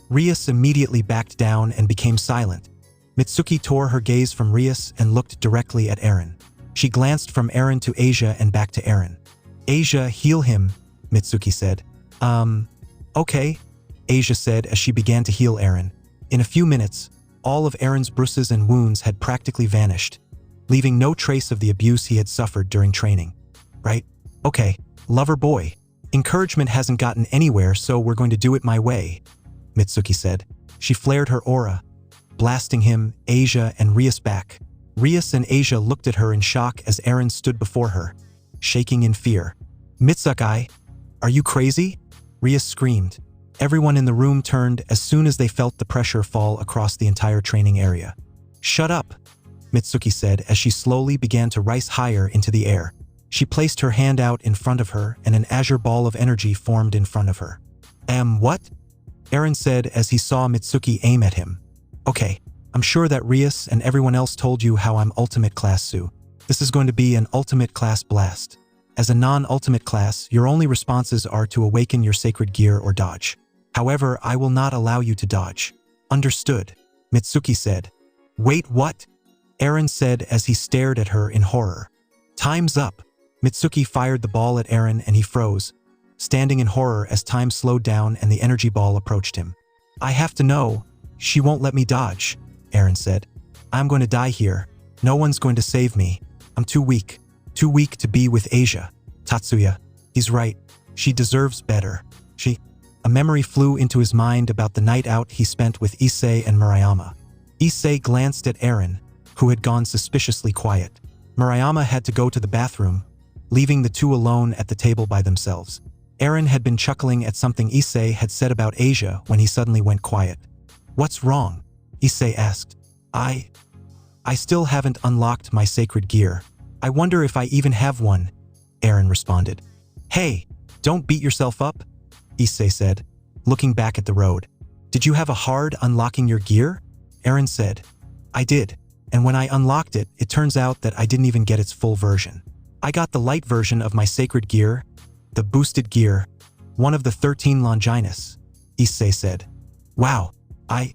Rias immediately backed down and became silent. Mitsuki tore her gaze from Rias and looked directly at Eren. She glanced from Eren to Asia and back to Eren. "Asia, heal him," Mitsuki said. Okay," Asia said as she began to heal Eren. In a few minutes, all of Eren's bruises and wounds had practically vanished, leaving no trace of the abuse he had suffered during training. "Right? Okay, lover boy. Encouragement hasn't gotten anywhere, so we're going to do it my way," Mitsuki said. She flared her aura, blasting him, Asia, and Rias back. Rias and Asia looked at her in shock as Eren stood before her, shaking in fear. "Mitsuki, are you crazy?" Rias screamed. Everyone in the room turned as soon as they felt the pressure fall across the entire training area. "Shut up," Mitsuki said as she slowly began to rise higher into the air. She placed her hand out in front of her and an azure ball of energy formed in front of her. What?" Eren said as he saw Mitsuki aim at him. "Okay, I'm sure that Rias and everyone else told you how I'm ultimate class Su. This is going to be an ultimate class blast. As a non-ultimate class, your only responses are to awaken your sacred gear or dodge. However, I will not allow you to dodge." "Understood," Mitsuki said. "Wait, what?" Eren said as he stared at her in horror. "Time's up." Mitsuki fired the ball at Eren and he froze, standing in horror as time slowed down and the energy ball approached him. "I have to know. She won't let me dodge," Eren said. "I'm going to die here. No one's going to save me. I'm too weak. Too weak to be with Asia." "Tatsuya, he's right. She deserves better. A memory flew into his mind about the night out he spent with Issei and Murayama. Issei glanced at Eren, who had gone suspiciously quiet. Murayama had to go to the bathroom, leaving the two alone at the table by themselves. Eren had been chuckling at something Issei had said about Asia when he suddenly went quiet. "What's wrong?" Issei asked. I I still haven't unlocked my sacred gear. I wonder if I even have one, Eren responded. Hey, don't beat yourself up, Issei said, looking back at the road. Did you have a hard unlocking your gear? Eren said. I did, and when I unlocked it, it turns out that I didn't even get its full version. I got the light version of my sacred gear, the boosted gear, one of the 13 Longinus, Issei said. Wow, I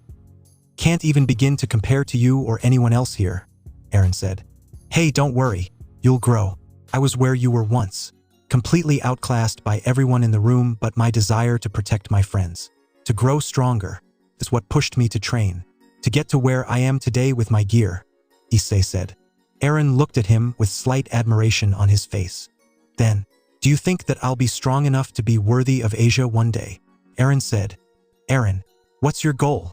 can't even begin to compare to you or anyone else here, Eren said. Hey, don't worry, you'll grow. I was where you were once, completely outclassed by everyone in the room but my desire to protect my friends. To grow stronger is what pushed me to train, to get to where I am today with my gear, Issei said. Eren looked at him with slight admiration on his face. Then, do you think that I'll be strong enough to be worthy of Asia one day? Eren said. Eren, what's your goal?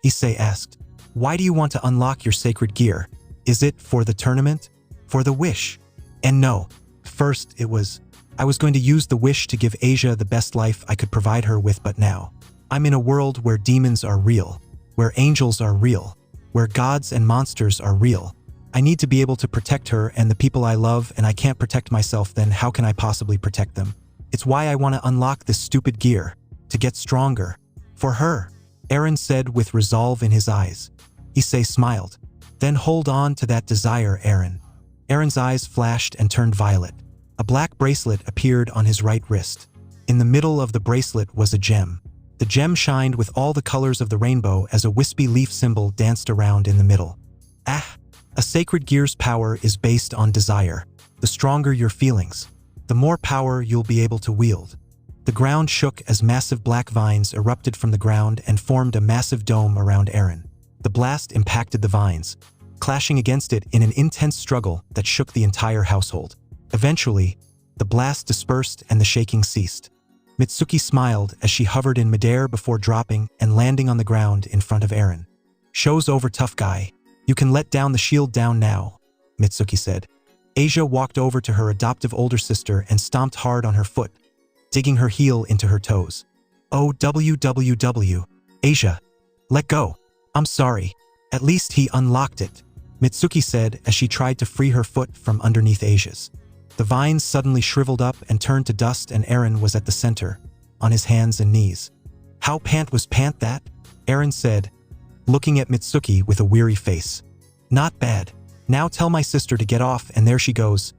Issei asked. Why do you want to unlock your sacred gear? Is it for the tournament? For the wish? And no, first I was going to use the wish to give Asia the best life I could provide her with, but now, I'm in a world where demons are real, where angels are real, where gods and monsters are real. I need to be able to protect her and the people I love, and I can't protect myself, then how can I possibly protect them? It's why I want to unlock this stupid gear, to get stronger. For her, Eren said with resolve in his eyes. Issei smiled. Then hold on to that desire, Eren. Eren's eyes flashed and turned violet. A black bracelet appeared on his right wrist. In the middle of the bracelet was a gem. The gem shined with all the colors of the rainbow as a wispy leaf symbol danced around in the middle. A sacred gear's power is based on desire. The stronger your feelings, the more power you'll be able to wield. The ground shook as massive black vines erupted from the ground and formed a massive dome around Eren. The blast impacted the vines, clashing against it in an intense struggle that shook the entire household. Eventually, the blast dispersed and the shaking ceased. Mitsuki smiled as she hovered in midair before dropping and landing on the ground in front of Eren. Show's over, tough guy. You can let down the shield down now, Mitsuki said. Asia walked over to her adoptive older sister and stomped hard on her foot, digging her heel into her toes. Oh, www. Asia, let go. I'm sorry. At least he unlocked it, Mitsuki said as she tried to free her foot from underneath Asia's. The vines suddenly shriveled up and turned to dust, and Eren was at the center, on his hands and knees. How pant was pant that? Eren said, looking at Mitsuki with a weary face. Not bad. Now tell my sister to get off, and there she goes.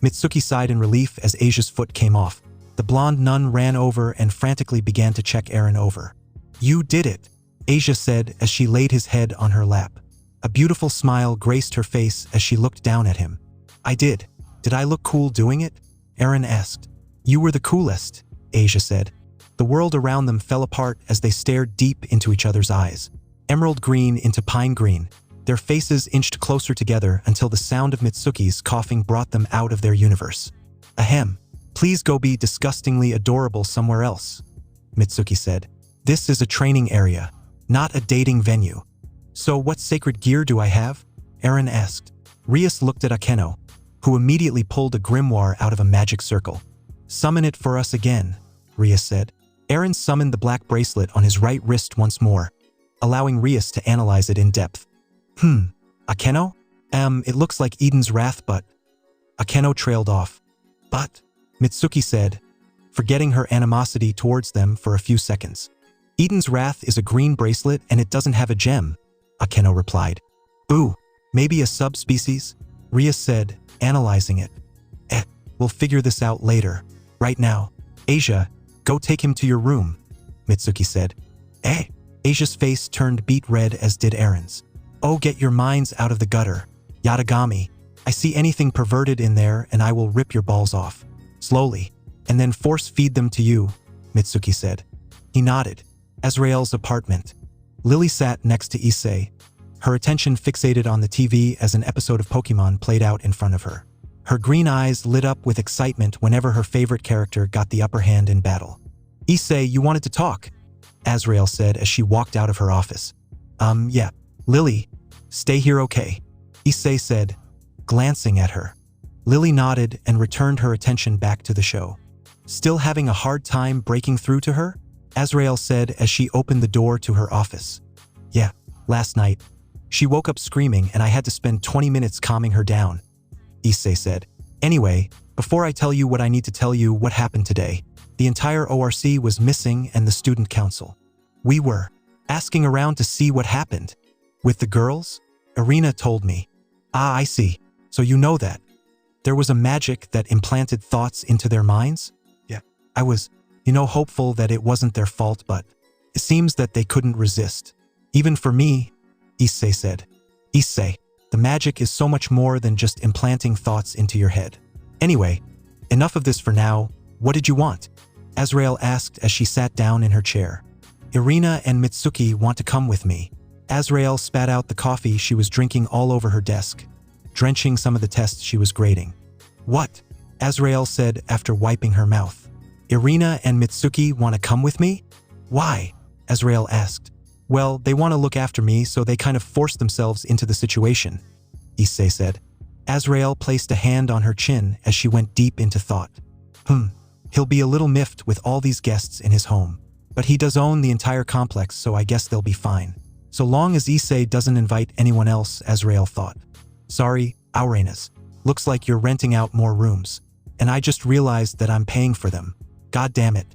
Mitsuki sighed in relief as Asia's foot came off. The blonde nun ran over and frantically began to check Eren over. You did it, Asia said as she laid his head on her lap. A beautiful smile graced her face as she looked down at him. I did. Did I look cool doing it? Eren asked. You were the coolest, Asia said. The world around them fell apart as they stared deep into each other's eyes. Emerald green into pine green. Their faces inched closer together until the sound of Mitsuki's coughing brought them out of their universe. Ahem. Please go be disgustingly adorable somewhere else, Mitsuki said. This is a training area, not a dating venue. So what sacred gear do I have? Eren asked. Rias looked at Akeno, who immediately pulled a grimoire out of a magic circle. Summon it for us again, Rias said. Eren summoned the black bracelet on his right wrist once more, allowing Rias to analyze it in depth. Akeno? It looks like Eden's Wrath, but... Akeno trailed off. But, Mitsuki said, forgetting her animosity towards them for a few seconds. Eden's Wrath is a green bracelet and it doesn't have a gem, Akeno replied. Boo, maybe a subspecies? Rias said, analyzing it. We'll figure this out later. Right now, Asia, go take him to your room, Mitsuki said. Asia's face turned beet red as did Eren's. Oh, get your minds out of the gutter, Yatagami. I see anything perverted in there and I will rip your balls off. Slowly, and then force feed them to you, Mitsuki said. He nodded. AZRAEL's apartment. Lily sat next to Issei, her attention fixated on the TV as an episode of Pokemon played out in front of her. Her green eyes lit up with excitement whenever her favorite character got the upper hand in battle. Issei, you wanted to talk, AZRAEL said as she walked out of her office. Yeah. Lily, stay here, okay? Issei said, glancing at her. Lily nodded and returned her attention back to the show. Still having a hard time breaking through to her? AZRAEL said as she opened the door to her office. Yeah, last night, She woke up screaming and I had to spend 20 minutes calming her down, Issei said. Anyway, before I tell you what I need to tell you what happened today, the entire ORC was missing and the student council. We were asking around to see what happened. With the girls? Irina told me. Ah, I see. So you know that. There was a magic that implanted thoughts into their minds? Yeah. I was, hopeful that it wasn't their fault, but it seems that they couldn't resist. Even for me, Issei said. Issei, the magic is so much more than just implanting thoughts into your head. Anyway, enough of this for now. What did you want? AZRAEL asked as she sat down in her chair. Irina and Mitsuki want to come with me. AZRAEL spat out the coffee she was drinking all over her desk, drenching some of the tests she was grading. What? AZRAEL said after wiping her mouth. Irina and Mitsuki want to come with me? Why? AZRAEL asked. Well, they want to look after me, so they kind of forced themselves into the situation, Issei said. AZRAEL placed a hand on her chin as she went deep into thought. He'll be a little miffed with all these guests in his home. But he does own the entire complex, so I guess they'll be fine. So long as Issei doesn't invite anyone else, AZRAEL thought. Sorry, Aurenas. Looks like you're renting out more rooms. And I just realized that I'm paying for them. God damn it.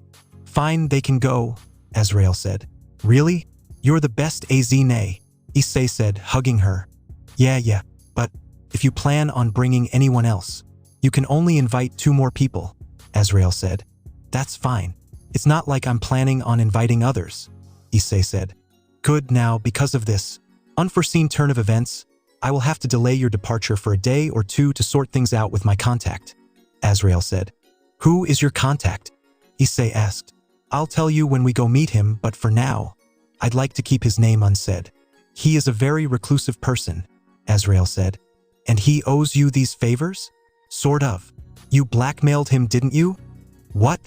Fine, they can go, AZRAEL said. Really? You're the best AZRAEL, Issei said, hugging her. Yeah, but if you plan on bringing anyone else, you can only invite 2 more people, AZRAEL said. That's fine. It's not like I'm planning on inviting others, Issei said. Good, now, because of this unforeseen turn of events, I will have to delay your departure for a day or 2 to sort things out with my contact, AZRAEL said. Who is your contact? Issei asked. I'll tell you when we go meet him, but for now, I'd like to keep his name unsaid. He is a very reclusive person, AZRAEL said. And he owes you these favors? Sort of. You blackmailed him, didn't you? What?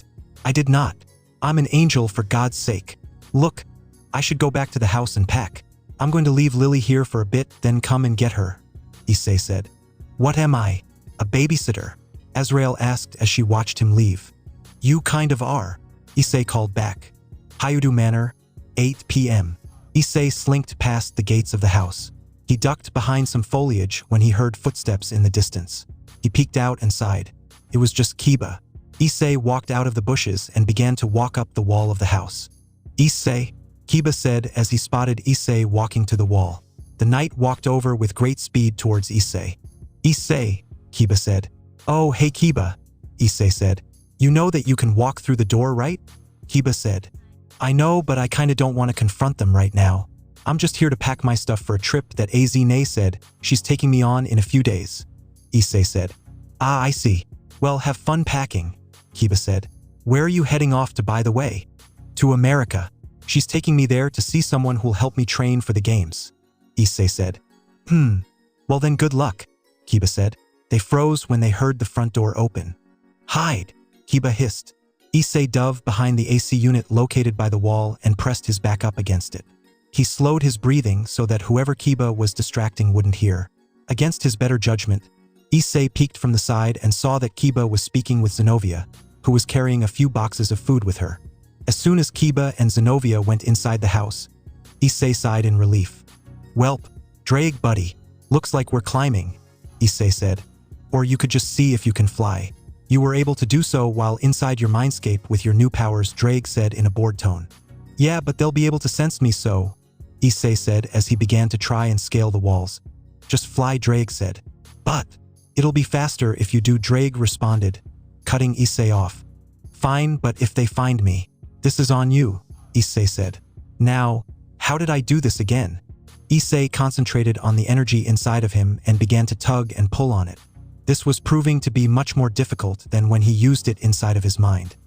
I did not. I'm an angel, for God's sake. Look, I should go back to the house and pack. I'm going to leave Lily here for a bit, then come and get her, Issei said. What am I? A babysitter? AZRAEL asked as she watched him leave. You kind of are, Issei called back. Hyudu Manor, 8 p.m. Issei slinked past the gates of the house. He ducked behind some foliage when he heard footsteps in the distance. He peeked out and sighed. It was just Kiba. Issei walked out of the bushes and began to walk up the wall of the house. Issei, Kiba said as he spotted Issei walking to the wall. The knight walked over with great speed towards Issei. Issei, Kiba said. Oh, hey Kiba, Issei said. You know that you can walk through the door, right? Kiba said. I know, but I kinda don't want to confront them right now. I'm just here to pack my stuff for a trip that AZRAEL said she's taking me on in a few days, Issei said. Ah, I see. Well, have fun packing, Kiba said. Where are you heading off to, by the way? To America. She's taking me there to see someone who'll help me train for the games, Issei said. Well then good luck, Kiba said. They froze when they heard the front door open. Hide, Kiba hissed. Issei dove behind the AC unit located by the wall and pressed his back up against it. He slowed his breathing so that whoever Kiba was distracting wouldn't hear. Against his better judgment, Issei peeked from the side and saw that Kiba was speaking with Zenobia, who was carrying a few boxes of food with her. As soon as Kiba and Zenobia went inside the house, Issei sighed in relief. Welp, Drake buddy, looks like we're climbing, Issei said. Or you could just see if you can fly. You were able to do so while inside your mindscape with your new powers, Drake said in a bored tone. Yeah, but they'll be able to sense me, so, Issei said as he began to try and scale the walls. Just fly, Drake said. But it'll be faster if you do, Drake responded, cutting Issei off. Fine, but if they find me, this is on you, Issei said. Now, how did I do this again? Issei concentrated on the energy inside of him and began to tug and pull on it. This was proving to be much more difficult than when he used it inside of his mind.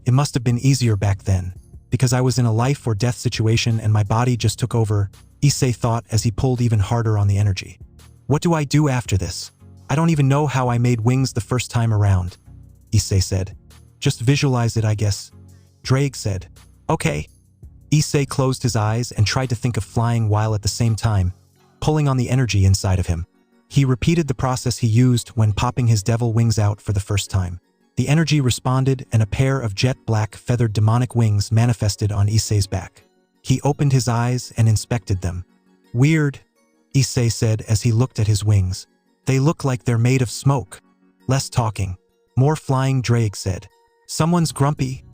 It must have been easier back then, because I was in a life or death situation and my body just took over, Issei thought as he pulled even harder on the energy. What do I do after this? I don't even know how I made wings the first time around, Issei said. Just visualize it, I guess, Drake said. Okay. Issei closed his eyes and tried to think of flying while at the same time, pulling on the energy inside of him. He repeated the process he used when popping his devil wings out for the first time. The energy responded and a pair of jet black feathered demonic wings manifested on Issei's back. He opened his eyes and inspected them. Weird, Issei said as he looked at his wings. They look like they're made of smoke. Less talking. More flying, Drake said. Someone's grumpy,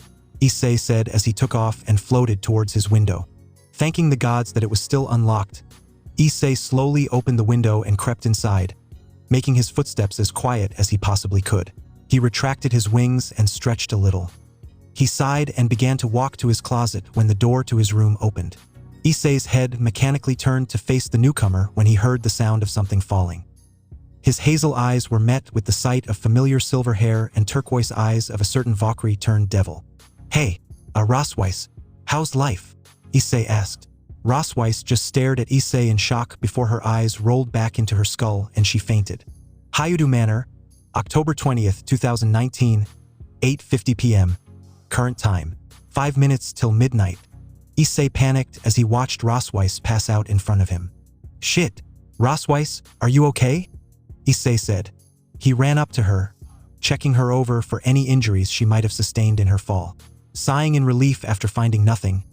Issei said as he took off and floated towards his window. Thanking the gods that it was still unlocked, Issei slowly opened the window and crept inside, making his footsteps as quiet as he possibly could. He retracted his wings and stretched a little. He sighed and began to walk to his closet when the door to his room opened. Issei's head mechanically turned to face the newcomer when he heard the sound of something falling. His hazel eyes were met with the sight of familiar silver hair and turquoise eyes of a certain Valkyrie turned devil. "Hey, Rosweiss, how's life?" Issei asked. Rosweiss just stared at Issei in shock before her eyes rolled back into her skull and she fainted. Hyudu Manor, October 20th, 2019, 8:50 p.m. Current time, 5 minutes till midnight. Issei panicked as he watched Rosweiss pass out in front of him. "Shit, Rosweiss, are you okay?" Issei said. He ran up to her, checking her over for any injuries she might have sustained in her fall. Sighing in relief after finding nothing,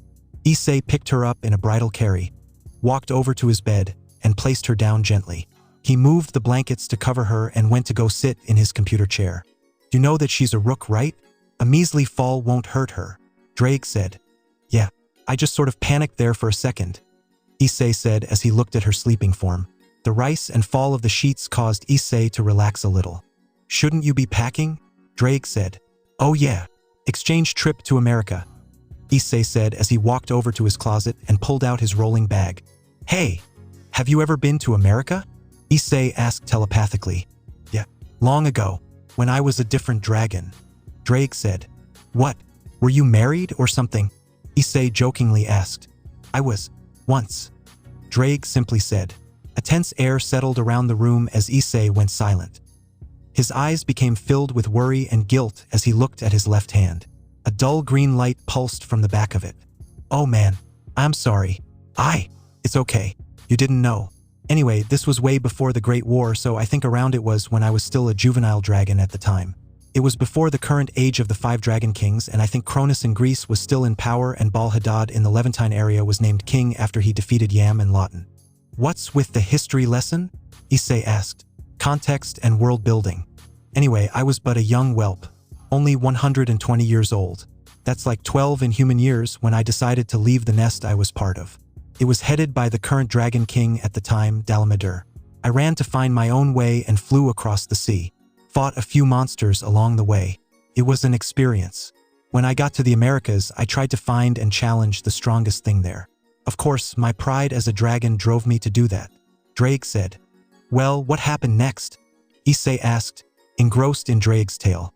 Issei picked her up in a bridal carry, walked over to his bed, and placed her down gently. He moved the blankets to cover her and went to go sit in his computer chair. "You know that she's a rook, right? A measly fall won't hurt her," Drake said. "Yeah, I just sort of panicked there for a second," Issei said as he looked at her sleeping form. The rise and fall of the sheets caused Issei to relax a little. "Shouldn't you be packing?" Drake said. "Oh yeah, exchange trip to America," Issei said as he walked over to his closet and pulled out his rolling bag. "Hey, have you ever been to America?" Issei asked telepathically. "Yeah, long ago, when I was a different dragon," Drake said. "What, were you married or something?" Issei jokingly asked. "I was, once," Drake simply said. A tense air settled around the room as Issei went silent. His eyes became filled with worry and guilt as he looked at his left hand. A dull green light pulsed from the back of it. "Oh man, I'm sorry. It's okay. You didn't know. Anyway, this was way before the Great War, so I think around it was when I was still a juvenile dragon at the time. It was before the current age of the 5 Dragon Kings, and I think Cronus in Greece was still in power and Bal-Hadad in the Levantine area was named king after he defeated Yam and Lawton." "What's with the history lesson?" Issei asked. "Context and world building. Anyway, I was but a young whelp, only 120 years old. That's like 12 in human years when I decided to leave the nest I was part of. It was headed by the current Dragon King at the time, Dalamadur. I ran to find my own way and flew across the sea. Fought a few monsters along the way. It was an experience. When I got to the Americas, I tried to find and challenge the strongest thing there. Of course, my pride as a dragon drove me to do that," Drake said. "Well, what happened next?" Issei asked, engrossed in Drake's tale.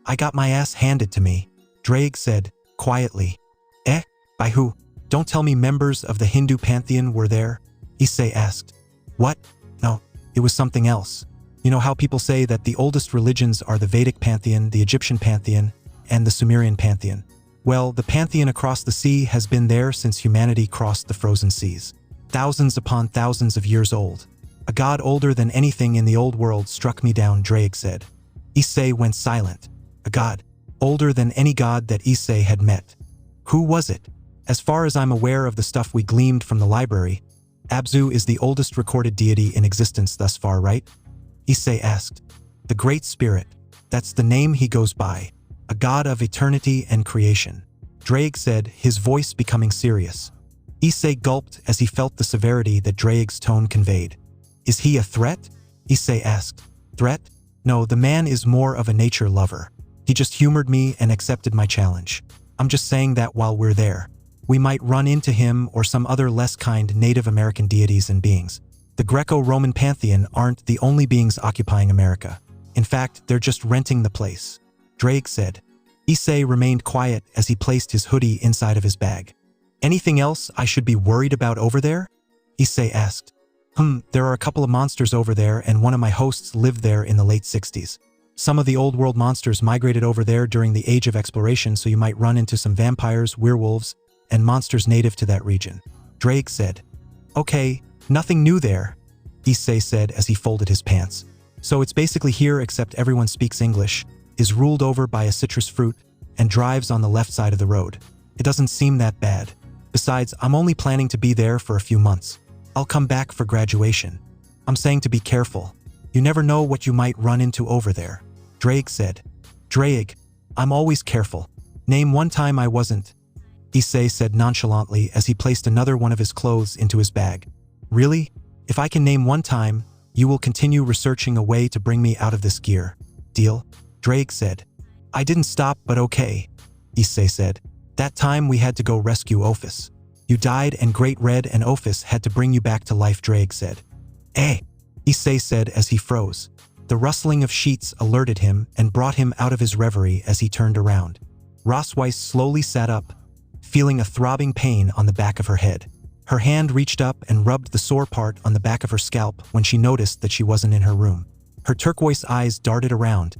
"I got my ass handed to me," Drake said, quietly. "Eh? By who? Don't tell me members of the Hindu pantheon were there?" Issei asked. "What? No, it was something else. You know how people say that the oldest religions are the Vedic pantheon, the Egyptian pantheon, and the Sumerian pantheon? Well, the pantheon across the sea has been there since humanity crossed the frozen seas. Thousands upon thousands of years old. A god older than anything in the old world struck me down," Drake said. Issei went silent. A god, older than any god that Issei had met. Who was it? As far as I'm aware of the stuff we gleaned from the library, Abzu is the oldest recorded deity in existence thus far, right? Issei asked. "The Great Spirit. That's the name he goes by. A god of eternity and creation," Drake said, his voice becoming serious. Issei gulped as he felt the severity that Drake's tone conveyed. "Is he a threat?" Issei asked. "Threat? No, the man is more of a nature lover. He just humored me and accepted my challenge. I'm just saying that while we're there, we might run into him or some other less kind Native American deities and beings. The Greco-Roman pantheon aren't the only beings occupying America. In fact, they're just renting the place," Drake said. Issei remained quiet as he placed his hoodie inside of his bag. "Anything else I should be worried about over there?" Issei asked. There are a couple of monsters over there and one of my hosts lived there in the late 60s. Some of the old world monsters migrated over there during the Age of Exploration, so you might run into some vampires, werewolves, and monsters native to that region," Drake said. "Okay, nothing new there," Issei said as he folded his pants. "So it's basically here except everyone speaks English, is ruled over by a citrus fruit, and drives on the left side of the road. It doesn't seem that bad. Besides, I'm only planning to be there for a few months. I'll come back for graduation. I'm saying to be careful. You never know what you might run into over there. Drake said. Drake, I'm always careful. Name one time I wasn't. Issei said nonchalantly as he placed another one of his clothes into his bag. Really? If I can name one time, you will continue researching a way to bring me out of this gear. Deal? Drake said. I didn't stop, but okay. Issei said. That time we had to go rescue Ophis. You died and Great Red and Ophis had to bring you back to life, Drake said. Eh? Issei said as he froze. The rustling of sheets alerted him and brought him out of his reverie as he turned around. Rosweiss slowly sat up, feeling a throbbing pain on the back of her head. Her hand reached up and rubbed the sore part on the back of her scalp when she noticed that she wasn't in her room. Her turquoise eyes darted around,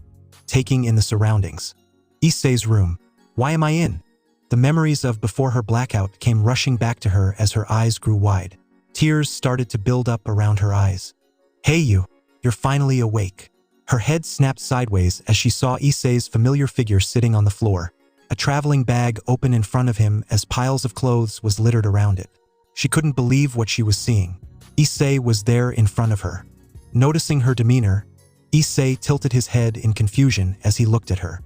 taking in the surroundings. Issei's room. Why am I in? The memories of before her blackout came rushing back to her as her eyes grew wide. Tears started to build up around her eyes. Hey you're finally awake. Her head snapped sideways as she saw Issei's familiar figure sitting on the floor, a traveling bag open in front of him as piles of clothes was littered around it. She couldn't believe what she was seeing. Issei was there in front of her. Noticing her demeanor, Issei tilted his head in confusion as he looked at her.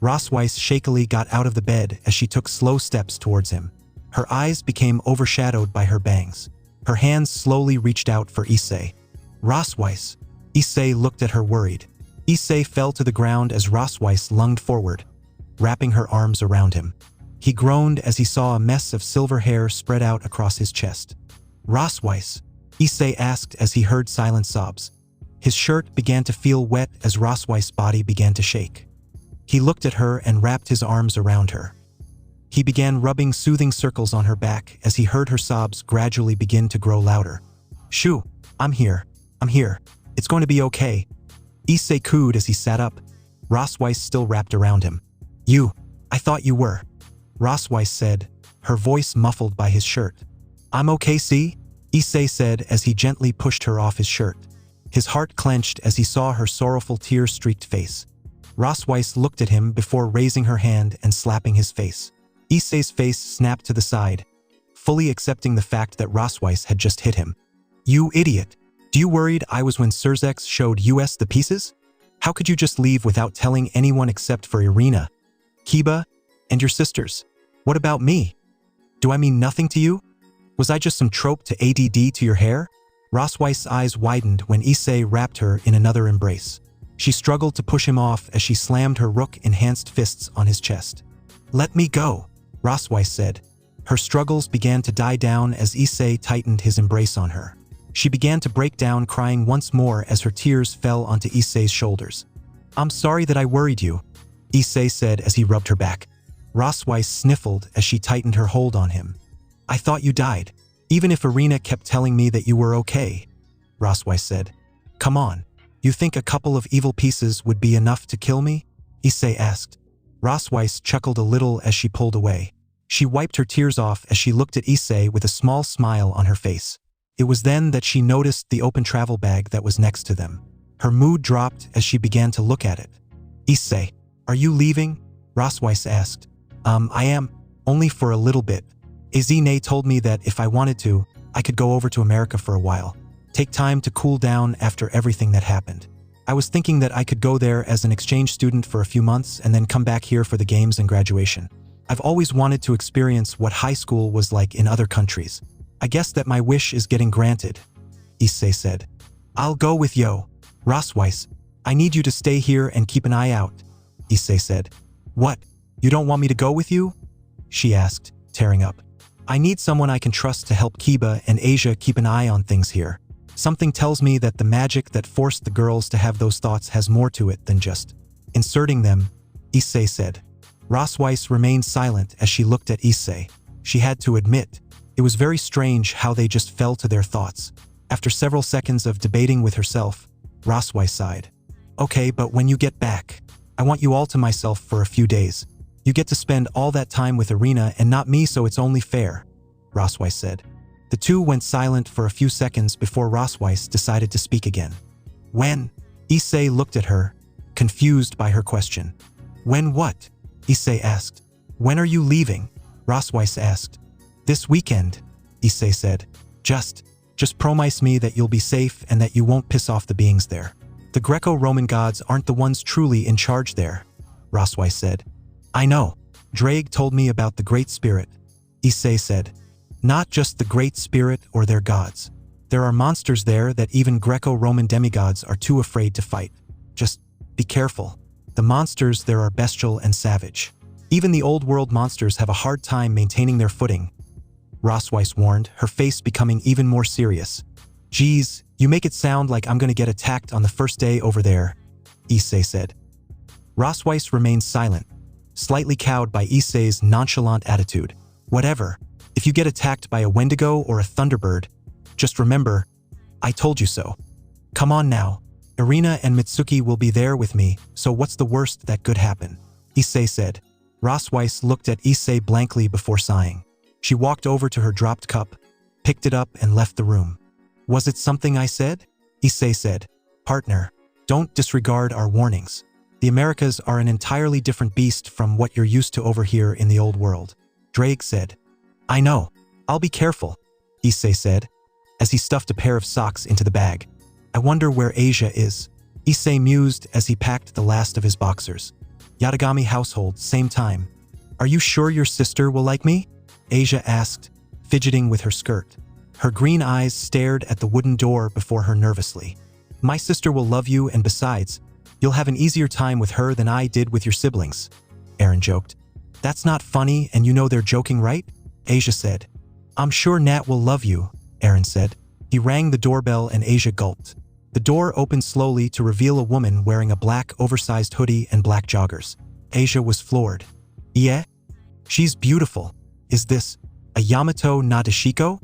Rosweiss shakily got out of the bed as she took slow steps towards him. Her eyes became overshadowed by her bangs. Her hands slowly reached out for Issei. Rosweiss. Issei looked at her worried. Issei fell to the ground as Rosweiss lunged forward, wrapping her arms around him. He groaned as he saw a mess of silver hair spread out across his chest. Rosweiss? Issei asked as he heard silent sobs. His shirt began to feel wet as Rosweiss's body began to shake. He looked at her and wrapped his arms around her. He began rubbing soothing circles on her back as he heard her sobs gradually begin to grow louder. Shoo, I'm here. It's going to be okay. Issei cooed as he sat up. Rosweiss still wrapped around him. I thought you were. Rosweiss said, her voice muffled by his shirt. I'm okay, see? Issei said as he gently pushed her off his shirt. His heart clenched as he saw her sorrowful tear-streaked face. Rosweiss looked at him before raising her hand and slapping his face. Issei's face snapped to the side, fully accepting the fact that Rosweiss had just hit him. You idiot! Do you worried I was when Surzex showed us the pieces? How could you just leave without telling anyone except for Irina, Kiba, and your sisters? What about me? Do I mean nothing to you? Was I just some trope to ADD to your hair? Rosweiss's eyes widened when Issei wrapped her in another embrace. She struggled to push him off as she slammed her rook-enhanced fists on his chest. Let me go, Rosweiss said. Her struggles began to die down as Issei tightened his embrace on her. She began to break down, crying once more as her tears fell onto Issei's shoulders. I'm sorry that I worried you, Issei said as he rubbed her back. Rosweiss sniffled as she tightened her hold on him. I thought you died, even if Irina kept telling me that you were okay, Rosweiss said. Come on, you think a couple of evil pieces would be enough to kill me? Issei asked. Rosweiss chuckled a little as she pulled away. She wiped her tears off as she looked at Issei with a small smile on her face. It was then that she noticed the open travel bag that was next to them. Her mood dropped as she began to look at it. Issei, are you leaving? Rosweiss asked. I am, only for a little bit. AZRAEL told me that if I wanted to, I could go over to America for a while. Take time to cool down after everything that happened. I was thinking that I could go there as an exchange student for a few months and then come back here for the games and graduation. I've always wanted to experience what high school was like in other countries. I guess that my wish is getting granted, Issei said. I'll go with you. Rosweiss, I need you to stay here and keep an eye out, Issei said. What? You don't want me to go with you? She asked, tearing up. I need someone I can trust to help Kiba and Asia keep an eye on things here. Something tells me that the magic that forced the girls to have those thoughts has more to it than just inserting them, Issei said. Rosweiss remained silent as she looked at Issei. She had to admit, it was very strange how they just fell to their thoughts. After several seconds of debating with herself, Rosweiss sighed. Okay, but when you get back, I want you all to myself for a few days. You get to spend all that time with Irina and not me, so it's only fair, Rosweiss said. The two went silent for a few seconds before Rosweiss decided to speak again. When? Issei looked at her, confused by her question. When what? Issei asked. When are you leaving? Rosweiss asked. This weekend, Issei said. Just Just promise me that you'll be safe and that you won't piss off the beings there. The Greco-Roman gods aren't the ones truly in charge there, Rosweiss said. I know. Drake told me about the Great Spirit, Issei said. Not just the Great Spirit or their gods. There are monsters there that even Greco-Roman demigods are too afraid to fight. Just be careful. The monsters there are bestial and savage. Even the old world monsters have a hard time maintaining their footing, Rosweiss warned, her face becoming even more serious. Geez, you make it sound like I'm gonna get attacked on the first day over there, Issei said. Rosweiss remained silent, slightly cowed by Issei's nonchalant attitude. Whatever, if you get attacked by a Wendigo or a Thunderbird, just remember, I told you so. Come on now, Irina and Mitsuki will be there with me, so what's the worst that could happen? Issei said. Rosweiss looked at Issei blankly before sighing. She walked over to her dropped cup, picked it up and left the room. Was it something I said? Issei said. Partner, don't disregard our warnings. The Americas are an entirely different beast from what you're used to over here in the old world. Drake said. I know. I'll be careful, Issei said, as he stuffed a pair of socks into the bag. I wonder where Asia is. Issei mused as he packed the last of his boxers. Yatagami household, same time. Are you sure your sister will like me? Asia asked, fidgeting with her skirt. Her green eyes stared at the wooden door before her nervously. My sister will love you, and besides, you'll have an easier time with her than I did with your siblings, Aaron joked. That's not funny, and you know they're joking, right? Asia said. I'm sure Nat will love you, Aaron said. He rang the doorbell and Asia gulped. The door opened slowly to reveal a woman wearing a black oversized hoodie and black joggers. Asia was floored. Yeah? She's beautiful. Is this a Yamato Nadeshiko?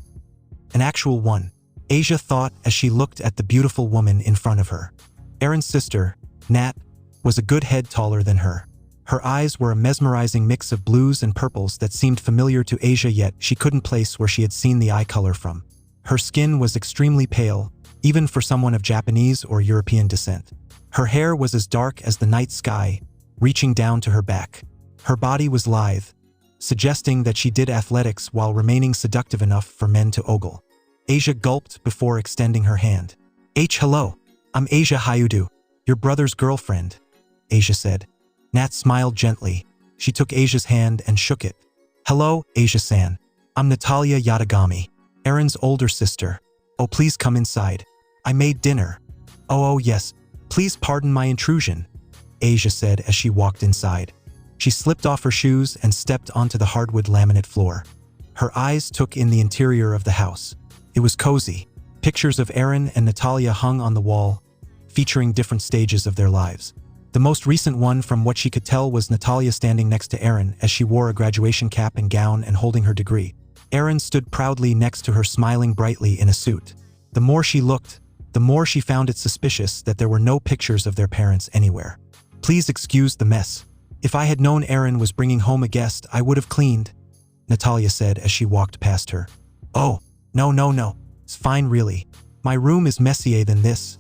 An actual one, Asia thought as she looked at the beautiful woman in front of her. Aaron's sister, Nat, was a good head taller than her. Her eyes were a mesmerizing mix of blues and purples that seemed familiar to Asia, yet she couldn't place where she had seen the eye color from. Her skin was extremely pale, even for someone of Japanese or European descent. Her hair was as dark as the night sky, reaching down to her back. Her body was lithe, suggesting that she did athletics while remaining seductive enough for men to ogle. Asia gulped before extending her hand. Hello. I'm Asia Hayudu, your brother's girlfriend, Asia said. Nat smiled gently. She took Asia's hand and shook it. Hello, Asia-san. I'm Natalia Yatagami, Aaron's older sister. Oh, please come inside. I made dinner. Oh, yes. Please pardon my intrusion, Asia said as she walked inside. She slipped off her shoes and stepped onto the hardwood laminate floor. Her eyes took in the interior of the house. It was cozy. Pictures of Aaron and Natalia hung on the wall, featuring different stages of their lives. The most recent one, from what she could tell, was Natalia standing next to Aaron as she wore a graduation cap and gown and holding her degree. Aaron stood proudly next to her, smiling brightly in a suit. The more she looked, the more she found it suspicious that there were no pictures of their parents anywhere. Please excuse the mess. If I had known Aaron was bringing home a guest, I would have cleaned, Natalia said as she walked past her. Oh, no. It's fine, really. My room is messier than this,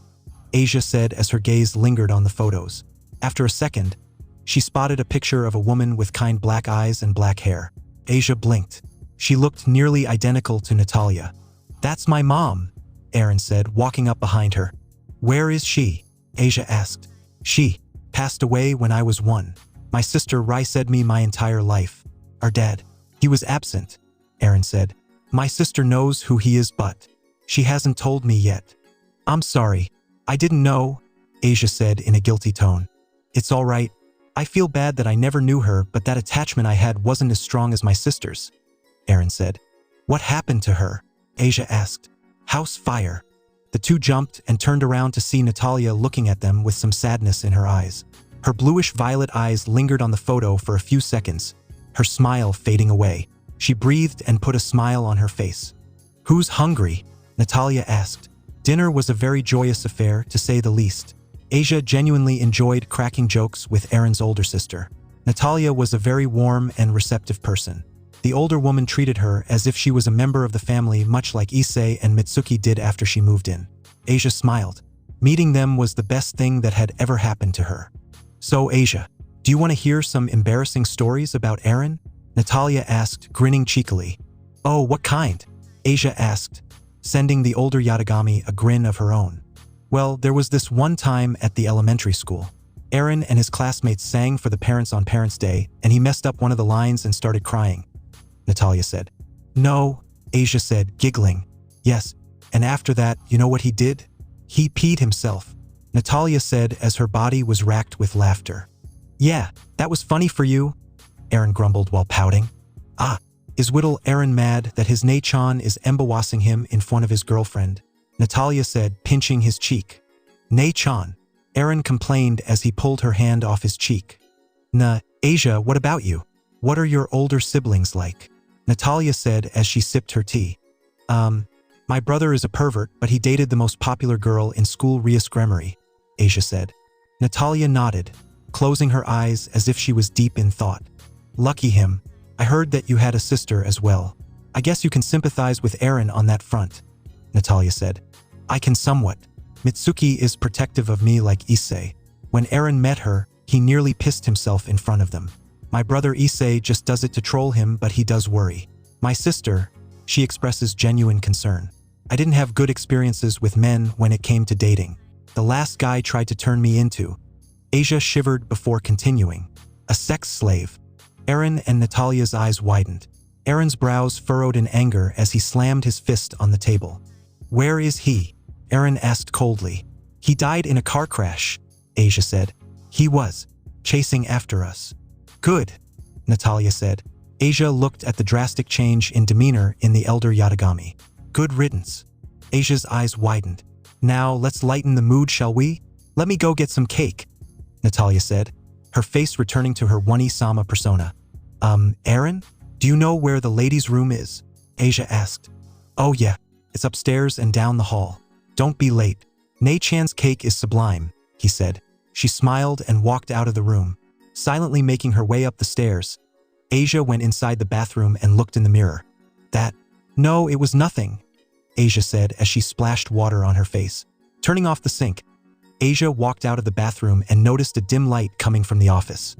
Asia said as her gaze lingered on the photos. After a second, she spotted a picture of a woman with kind black eyes and black hair. Asia blinked. She looked nearly identical to Natalia. That's my mom, Aaron said, walking up behind her. Where is she? Asia asked. She passed away when I was 1. My sister Rai said me my entire life. Our dad, he was absent, Aaron said. My sister knows who he is, but she hasn't told me yet. I'm sorry. I didn't know, Asia said in a guilty tone. It's all right. I feel bad that I never knew her, but that attachment I had wasn't as strong as my sister's, Aaron said. What happened to her? Asia asked. House fire. The two jumped and turned around to see Natalia looking at them with some sadness in her eyes. Her bluish-violet eyes lingered on the photo for a few seconds, her smile fading away. She breathed and put a smile on her face. Who's hungry? Natalia asked. Dinner was a very joyous affair, to say the least. Asia genuinely enjoyed cracking jokes with Aaron's older sister. Natalia was a very warm and receptive person. The older woman treated her as if she was a member of the family, much like Issei and Mitsuki did after she moved in. Asia smiled. Meeting them was the best thing that had ever happened to her. So, Asia, do you want to hear some embarrassing stories about Aaron? Natalia asked, grinning cheekily. Oh, what kind? Asia asked, sending the older Yatagami a grin of her own. Well, there was this one time at the elementary school. Aaron and his classmates sang for the parents on Parents' Day, and he messed up one of the lines and started crying. Natalia said. No, Asia said, giggling. Yes, and after that, you know what he did? He peed himself, Natalia said as her body was racked with laughter. Yeah, that was funny for you, Aaron grumbled while pouting. Ah, is Whittle Aaron mad that his Nei-chan is embawassing him in front of his girlfriend? Natalia said, pinching his cheek. Nei-chan, Aaron complained as he pulled her hand off his cheek. Asia, what about you? What are your older siblings like? Natalia said as she sipped her tea. My brother is a pervert, but he dated the most popular girl in school, Rias Gremory, Asia said. Natalia nodded, closing her eyes as if she was deep in thought. Lucky him. I heard that you had a sister as well. I guess you can sympathize with Aaron on that front, Natalia said. I can somewhat. Mitsuki is protective of me like Issei. When Aaron met her, he nearly pissed himself in front of them. My brother Issei just does it to troll him, but he does worry. My sister, she expresses genuine concern. I didn't have good experiences with men when it came to dating. The last guy tried to turn me into. Asia shivered before continuing. A sex slave. Aaron and Natalia's eyes widened. Aaron's brows furrowed in anger as he slammed his fist on the table. Where is he? Aaron asked coldly. He died in a car crash, Asia said. He was chasing after us. Good, Natalia said. Asia looked at the drastic change in demeanor in the elder Yatagami. Good riddance. Asia's eyes widened. Now let's lighten the mood, shall we? Let me go get some cake, Natalia said, her face returning to her Wani-sama persona. Aaron? Do you know where the ladies' room is? Asia asked. Oh yeah, it's upstairs and down the hall. Don't be late. Nei-chan's cake is sublime, he said. She smiled and walked out of the room, silently making her way up the stairs. Asia went inside the bathroom and looked in the mirror. No, it was nothing, Asia said as she splashed water on her face. Turning off the sink, Asia walked out of the bathroom and noticed a dim light coming from the office.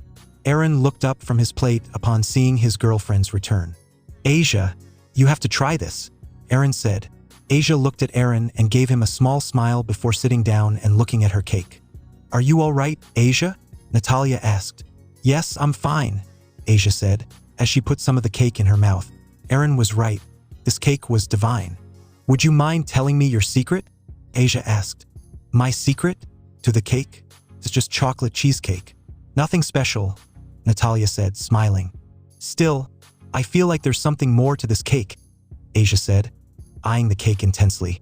Aaron looked up from his plate upon seeing his girlfriend's return. Asia, you have to try this, Aaron said. Asia looked at Aaron and gave him a small smile before sitting down and looking at her cake. Are you all right, Asia? Natalia asked. Yes, I'm fine, Asia said, as she put some of the cake in her mouth. Aaron was right. This cake was divine. Would you mind telling me your secret? Asia asked. My secret? To the cake? It's just chocolate cheesecake. Nothing special, Natalia said, smiling. Still, I feel like there's something more to this cake, Asia said, eyeing the cake intensely.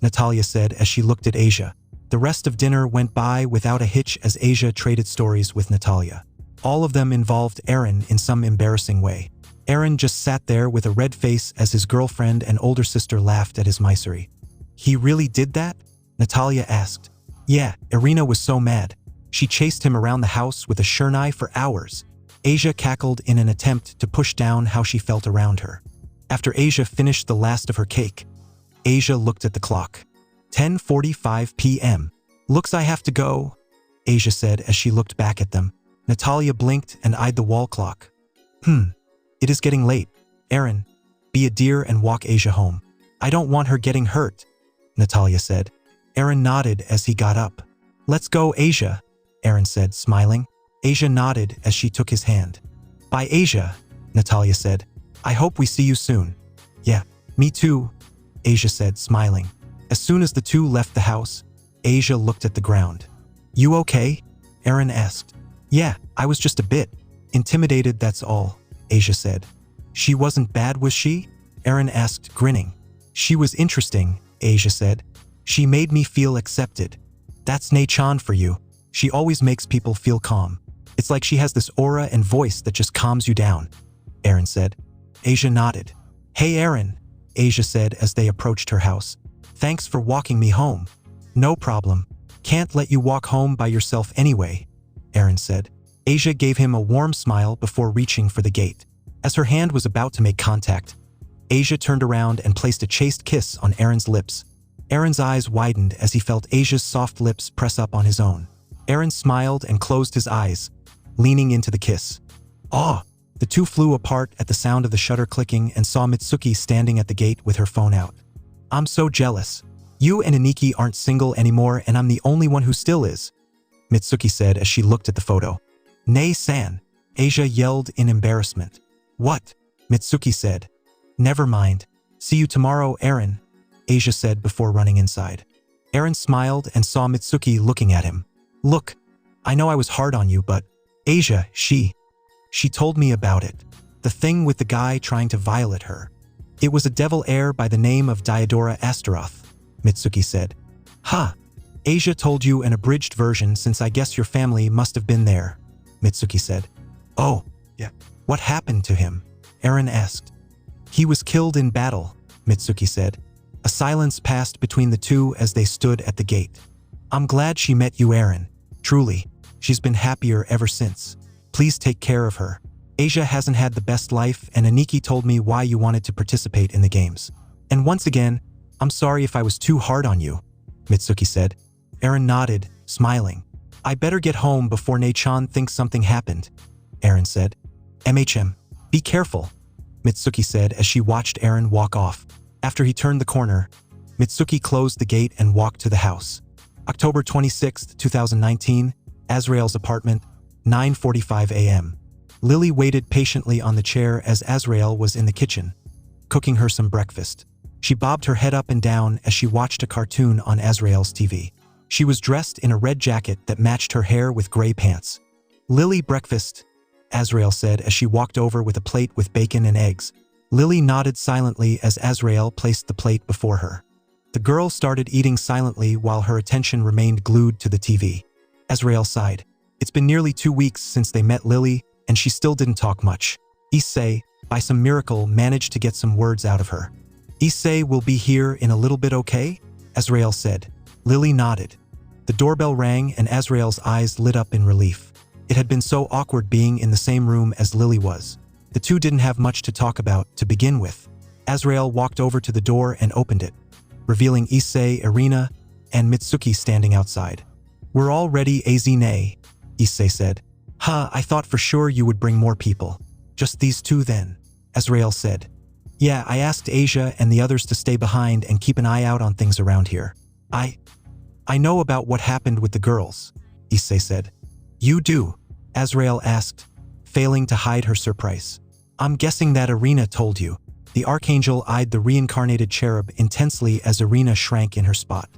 Natalia said as she looked at Asia. The rest of dinner went by without a hitch as Asia traded stories with Natalia. All of them involved Aaron in some embarrassing way. Aaron just sat there with a red face as his girlfriend and older sister laughed at his misery. He really did that? Natalia asked. Yeah, Irina was so mad. She chased him around the house with a shurnai for hours. Asia cackled in an attempt to push down how she felt around her. After Asia finished the last of her cake, Asia looked at the clock. 10:45 p.m. Looks I have to go, Asia said as she looked back at them. Natalia blinked and eyed the wall clock. It is getting late. Aaron, be a dear and walk Asia home. I don't want her getting hurt, Natalia said. Aaron nodded as he got up. Let's go, Asia, Aaron said, smiling. Asia nodded as she took his hand. Bye, Asia, Natalia said. I hope we see you soon. Yeah, me too, Asia said, smiling. As soon as the two left the house, Asia looked at the ground. You okay? Aaron asked. Yeah, I was just a bit intimidated, that's all, Asia said. She wasn't bad, was she? Aaron asked, grinning. She was interesting, Asia said. She made me feel accepted. That's Nei-chan for you. She always makes people feel calm. It's like she has this aura and voice that just calms you down, Aaron said. Asia nodded. Hey, Aaron, Asia said as they approached her house. Thanks for walking me home. No problem. Can't let you walk home by yourself anyway, Aaron said. Asia gave him a warm smile before reaching for the gate. As her hand was about to make contact, Asia turned around and placed a chaste kiss on Aaron's lips. Aaron's eyes widened as he felt Asia's soft lips press up on his own. Aaron smiled and closed his eyes, leaning into the kiss. The two flew apart at the sound of the shutter clicking and saw Mitsuki standing at the gate with her phone out. I'm so jealous. You and Aniki aren't single anymore and I'm the only one who still is, Mitsuki said as she looked at the photo. Nei-san, Asia yelled in embarrassment. What? Mitsuki said. Never mind. See you tomorrow, Aaron, Asia said before running inside. Aaron smiled and saw Mitsuki looking at him. Look, I know I was hard on you, but Asia, she told me about it. The thing with the guy trying to violate her. It was a devil heir by the name of Diodora Astaroth, Mitsuki said. Ha! Asia told you an abridged version since I guess your family must have been there, Mitsuki said. Oh, yeah. What happened to him? Aaron asked. He was killed in battle, Mitsuki said. A silence passed between the two as they stood at the gate. I'm glad she met you, Aaron. Truly, she's been happier ever since. Please take care of her. Asia hasn't had the best life and Aniki told me why you wanted to participate in the games. And once again, I'm sorry if I was too hard on you, Mitsuki said. Aaron nodded, smiling. I better get home before Nei-chan thinks something happened, Aaron said. Be careful, Mitsuki said as she watched Aaron walk off. After he turned the corner, Mitsuki closed the gate and walked to the house. October 26, 2019, AZRAEL's apartment, 9:45 a.m. Lily waited patiently on the chair as AZRAEL was in the kitchen, cooking her some breakfast. She bobbed her head up and down as she watched a cartoon on AZRAEL's TV. She was dressed in a red jacket that matched her hair with gray pants. Lily, breakfast, AZRAEL said as she walked over with a plate with bacon and eggs. Lily nodded silently as AZRAEL placed the plate before her. The girl started eating silently while her attention remained glued to the TV. AZRAEL sighed. It's been nearly 2 weeks since they met Lily, and she still didn't talk much. Issei, by some miracle, managed to get some words out of her. Issei will be here in a little bit, okay? AZRAEL said. Lily nodded. The doorbell rang and AZRAEL's eyes lit up in relief. It had been so awkward being in the same room as Lily was. The two didn't have much to talk about to begin with. AZRAEL walked over to the door and opened it, revealing Issei, Irina, and Mitsuki standing outside. We're all ready, AZRAEL, Issei said. I thought for sure you would bring more people. Just these two then, AZRAEL said. Yeah, I asked Asia and the others to stay behind and keep an eye out on things around here. I know about what happened with the girls, Issei said. You do? AZRAEL asked, failing to hide her surprise. I'm guessing that Irina told you. The archangel eyed the reincarnated cherub intensely as Irina shrank in her spot.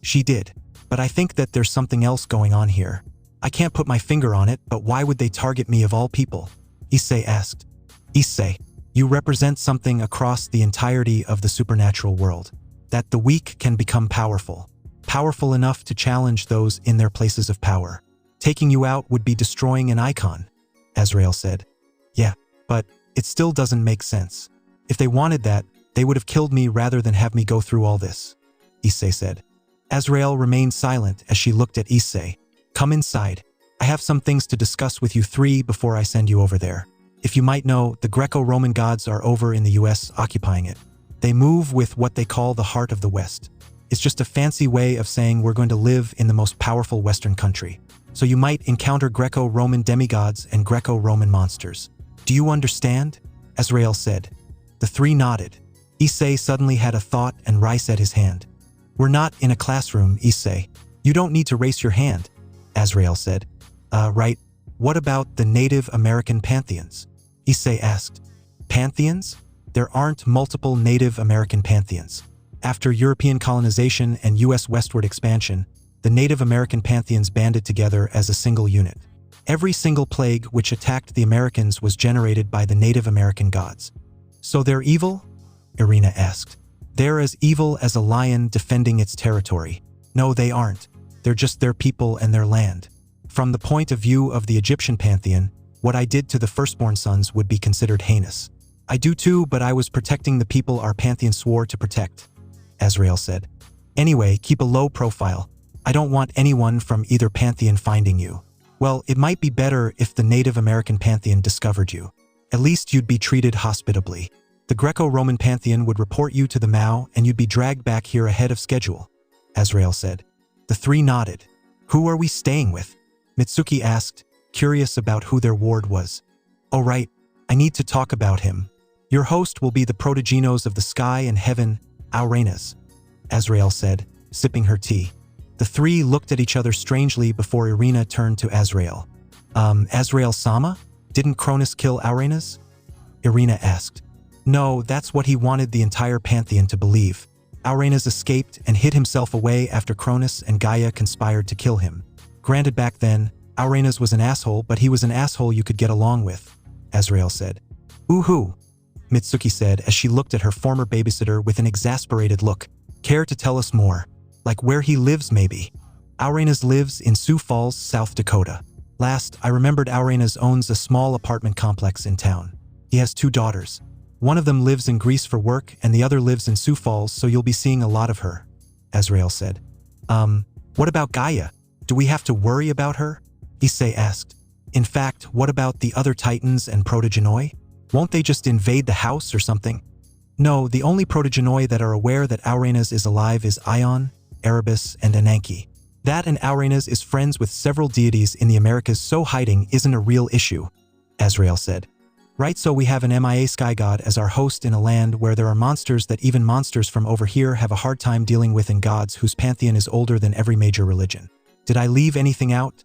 She did, but I think that there's something else going on here. I can't put my finger on it, but why would they target me of all people? Issei asked. Issei, you represent something across the entirety of the supernatural world. That the weak can become powerful. Powerful enough to challenge those in their places of power. Taking you out would be destroying an icon, AZRAEL said. Yeah, but it still doesn't make sense. If they wanted that, they would have killed me rather than have me go through all this, Issei said. AZRAEL remained silent as she looked at Issei. Come inside. I have some things to discuss with you three before I send you over there. If you might know, the Greco-Roman gods are over in the US occupying it. They move with what they call the heart of the West. It's just a fancy way of saying we're going to live in the most powerful Western country. So you might encounter Greco-Roman demigods and Greco-Roman monsters. Do you understand? AZRAEL said. The three nodded. Issei suddenly had a thought and raised his hand. We're not in a classroom, Issei. You don't need to raise your hand, AZRAEL said. Right. What about the Native American pantheons? Issei asked. Pantheons? There aren't multiple Native American pantheons. After European colonization and US westward expansion, the Native American pantheons banded together as a single unit. Every single plague which attacked the Americans was generated by the Native American gods. So they're evil? Irina asked. They're as evil as a lion defending its territory. No, they aren't. They're just their people and their land. From the point of view of the Egyptian pantheon, what I did to the firstborn sons would be considered heinous. I do too, but I was protecting the people our pantheon swore to protect, AZRAEL said. Anyway, keep a low profile. I don't want anyone from either pantheon finding you. Well, it might be better if the Native American pantheon discovered you. At least you'd be treated hospitably. The Greco-Roman pantheon would report you to the Mao and you'd be dragged back here ahead of schedule, AZRAEL said. The three nodded. Who are we staying with? Mitsuki asked, curious about who their ward was. Oh right, I need to talk about him. Your host will be the protogenos of the sky and heaven, AZRAEL, AZRAEL said, sipping her tea. The three looked at each other strangely before Irina turned to AZRAEL. AZRAEL-sama? Didn't Cronus kill AZRAEL? Irina asked. No, that's what he wanted the entire pantheon to believe. AZRAEL escaped and hid himself away after Cronus and Gaia conspired to kill him. Granted, back then, AZRAEL was an asshole, but he was an asshole you could get along with, AZRAEL said. Ooh-hoo, Mitsuki said as she looked at her former babysitter with an exasperated look. Care to tell us more? Like where he lives, maybe? AZRAEL lives in Sioux Falls, South Dakota. Last, I remembered AZRAEL owns a small apartment complex in town. He has 2 daughters. One of them lives in Greece for work and the other lives in Sioux Falls, so you'll be seeing a lot of her, AZRAEL said. What about Gaia? Do we have to worry about her? Issei asked. In fact, what about the other Titans and Protogenoi? Won't they just invade the house or something? No, the only Protogenoi that are aware that AZRAEL is alive is Ion, Erebus, and Ananke. That and AZRAEL is friends with several deities in the Americas, so hiding isn't a real issue, AZRAEL said. Right, so we have an MIA sky god as our host in a land where there are monsters that even monsters from over here have a hard time dealing with, and gods whose pantheon is older than every major religion. Did I leave anything out?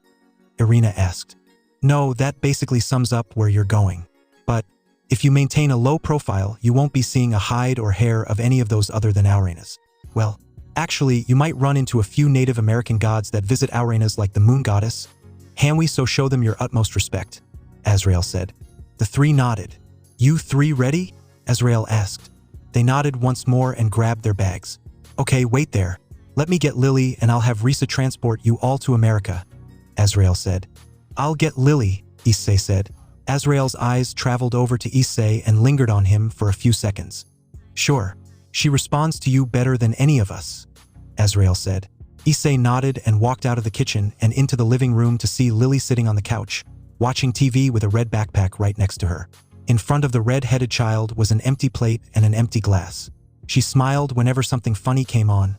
Irina asked. No, that basically sums up where you're going. But if you maintain a low profile, you won't be seeing a hide or hair of any of those other than AZRAEL. Well, actually, you might run into a few Native American gods that visit AZRAEL like the moon goddess. Hanwi, so show them your utmost respect, AZRAEL said. The three nodded. You three ready? AZRAEL asked. They nodded once more and grabbed their bags. Okay, wait there. Let me get Lily and I'll have Risa transport you all to America, AZRAEL said. I'll get Lily, Issei said. AZRAEL's eyes traveled over to Issei and lingered on him for a few seconds. Sure. She responds to you better than any of us, AZRAEL said. Issei nodded and walked out of the kitchen and into the living room to see Lily sitting on the couch, watching TV with a red backpack right next to her. In front of the red-headed child was an empty plate and an empty glass. She smiled whenever something funny came on,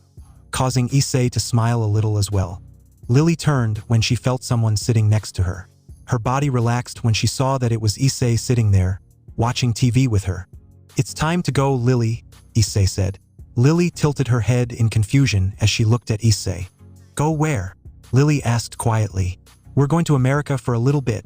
causing Issei to smile a little as well. Lily turned when she felt someone sitting next to her. Her body relaxed when she saw that it was Issei sitting there, watching TV with her. It's time to go, Lily, Issei said. Lily tilted her head in confusion as she looked at Issei. Go where? Lily asked quietly. We're going to America for a little bit,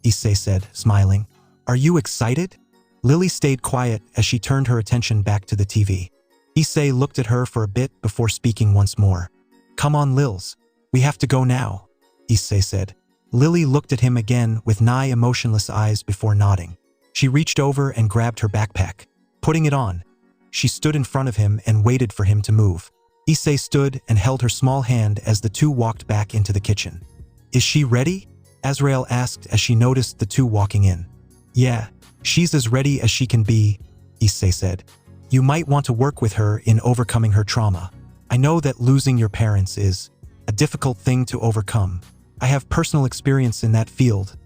Issei said, smiling. Are you excited? Lily stayed quiet as she turned her attention back to the TV. Issei looked at her for a bit before speaking once more. Come on, Lils. We have to go now, Issei said. Lily looked at him again with nigh emotionless eyes before nodding. She reached over and grabbed her backpack. Putting it on, she stood in front of him and waited for him to move. Issei stood and held her small hand as the two walked back into the kitchen. Is she ready? AZRAEL asked as she noticed the two walking in. Yeah, she's as ready as she can be, Issei said. You might want to work with her in overcoming her trauma. I know that losing your parents is a difficult thing to overcome. I have personal experience in that field,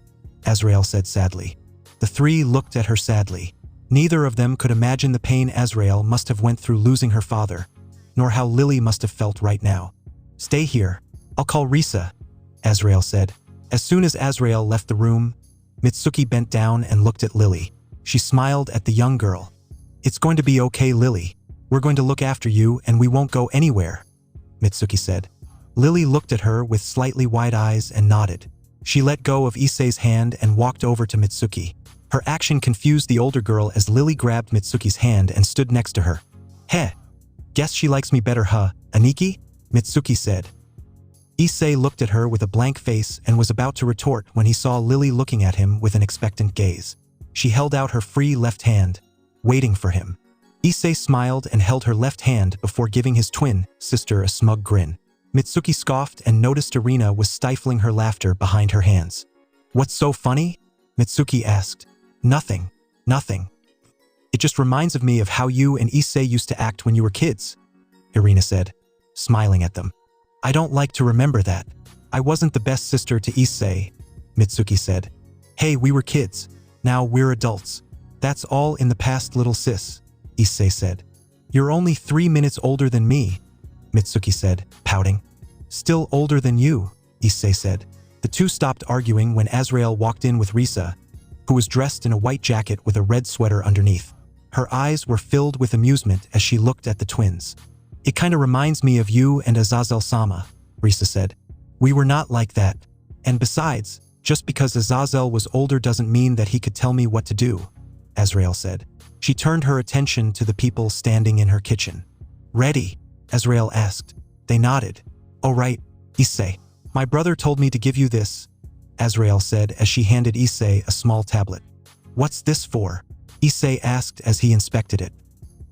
AZRAEL said sadly. The three looked at her sadly. Neither of them could imagine the pain AZRAEL must have went through losing her father, nor how Lily must have felt right now. Stay here. I'll call Risa, AZRAEL said. As soon as AZRAEL left the room, Mitsuki bent down and looked at Lily. She smiled at the young girl. It's going to be okay, Lily. We're going to look after you and we won't go anywhere, Mitsuki said. Lily looked at her with slightly wide eyes and nodded. She let go of Issei's hand and walked over to Mitsuki. Her action confused the older girl as Lily grabbed Mitsuki's hand and stood next to her. Heh. Guess she likes me better, huh, Aniki? Mitsuki said. Issei looked at her with a blank face and was about to retort when he saw Lily looking at him with an expectant gaze. She held out her free left hand, waiting for him. Issei smiled and held her left hand before giving his twin sister a smug grin. Mitsuki scoffed and noticed Irina was stifling her laughter behind her hands. What's so funny? Mitsuki asked. Nothing. Nothing. It just reminds of me of how you and Issei used to act when you were kids, Irina said, smiling at them. I don't like to remember that. I wasn't the best sister to Issei, Mitsuki said. Hey, we were kids. Now we're adults. That's all in the past, little sis, Issei said. You're only 3 minutes older than me, Mitsuki said, pouting. Still older than you, Issei said. The two stopped arguing when AZRAEL walked in with Risa, who was dressed in a white jacket with a red sweater underneath. Her eyes were filled with amusement as she looked at the twins. "It kinda reminds me of you and Azazel-sama," Risa said. "We were not like that. And besides, just because Azazel was older doesn't mean that he could tell me what to do," AZRAEL said. She turned her attention to the people standing in her kitchen. "Ready?" AZRAEL asked. They nodded. "Oh right, Issei. My brother told me to give you this," AZRAEL said as she handed Issei a small tablet. "What's this for?" Issei asked as he inspected it.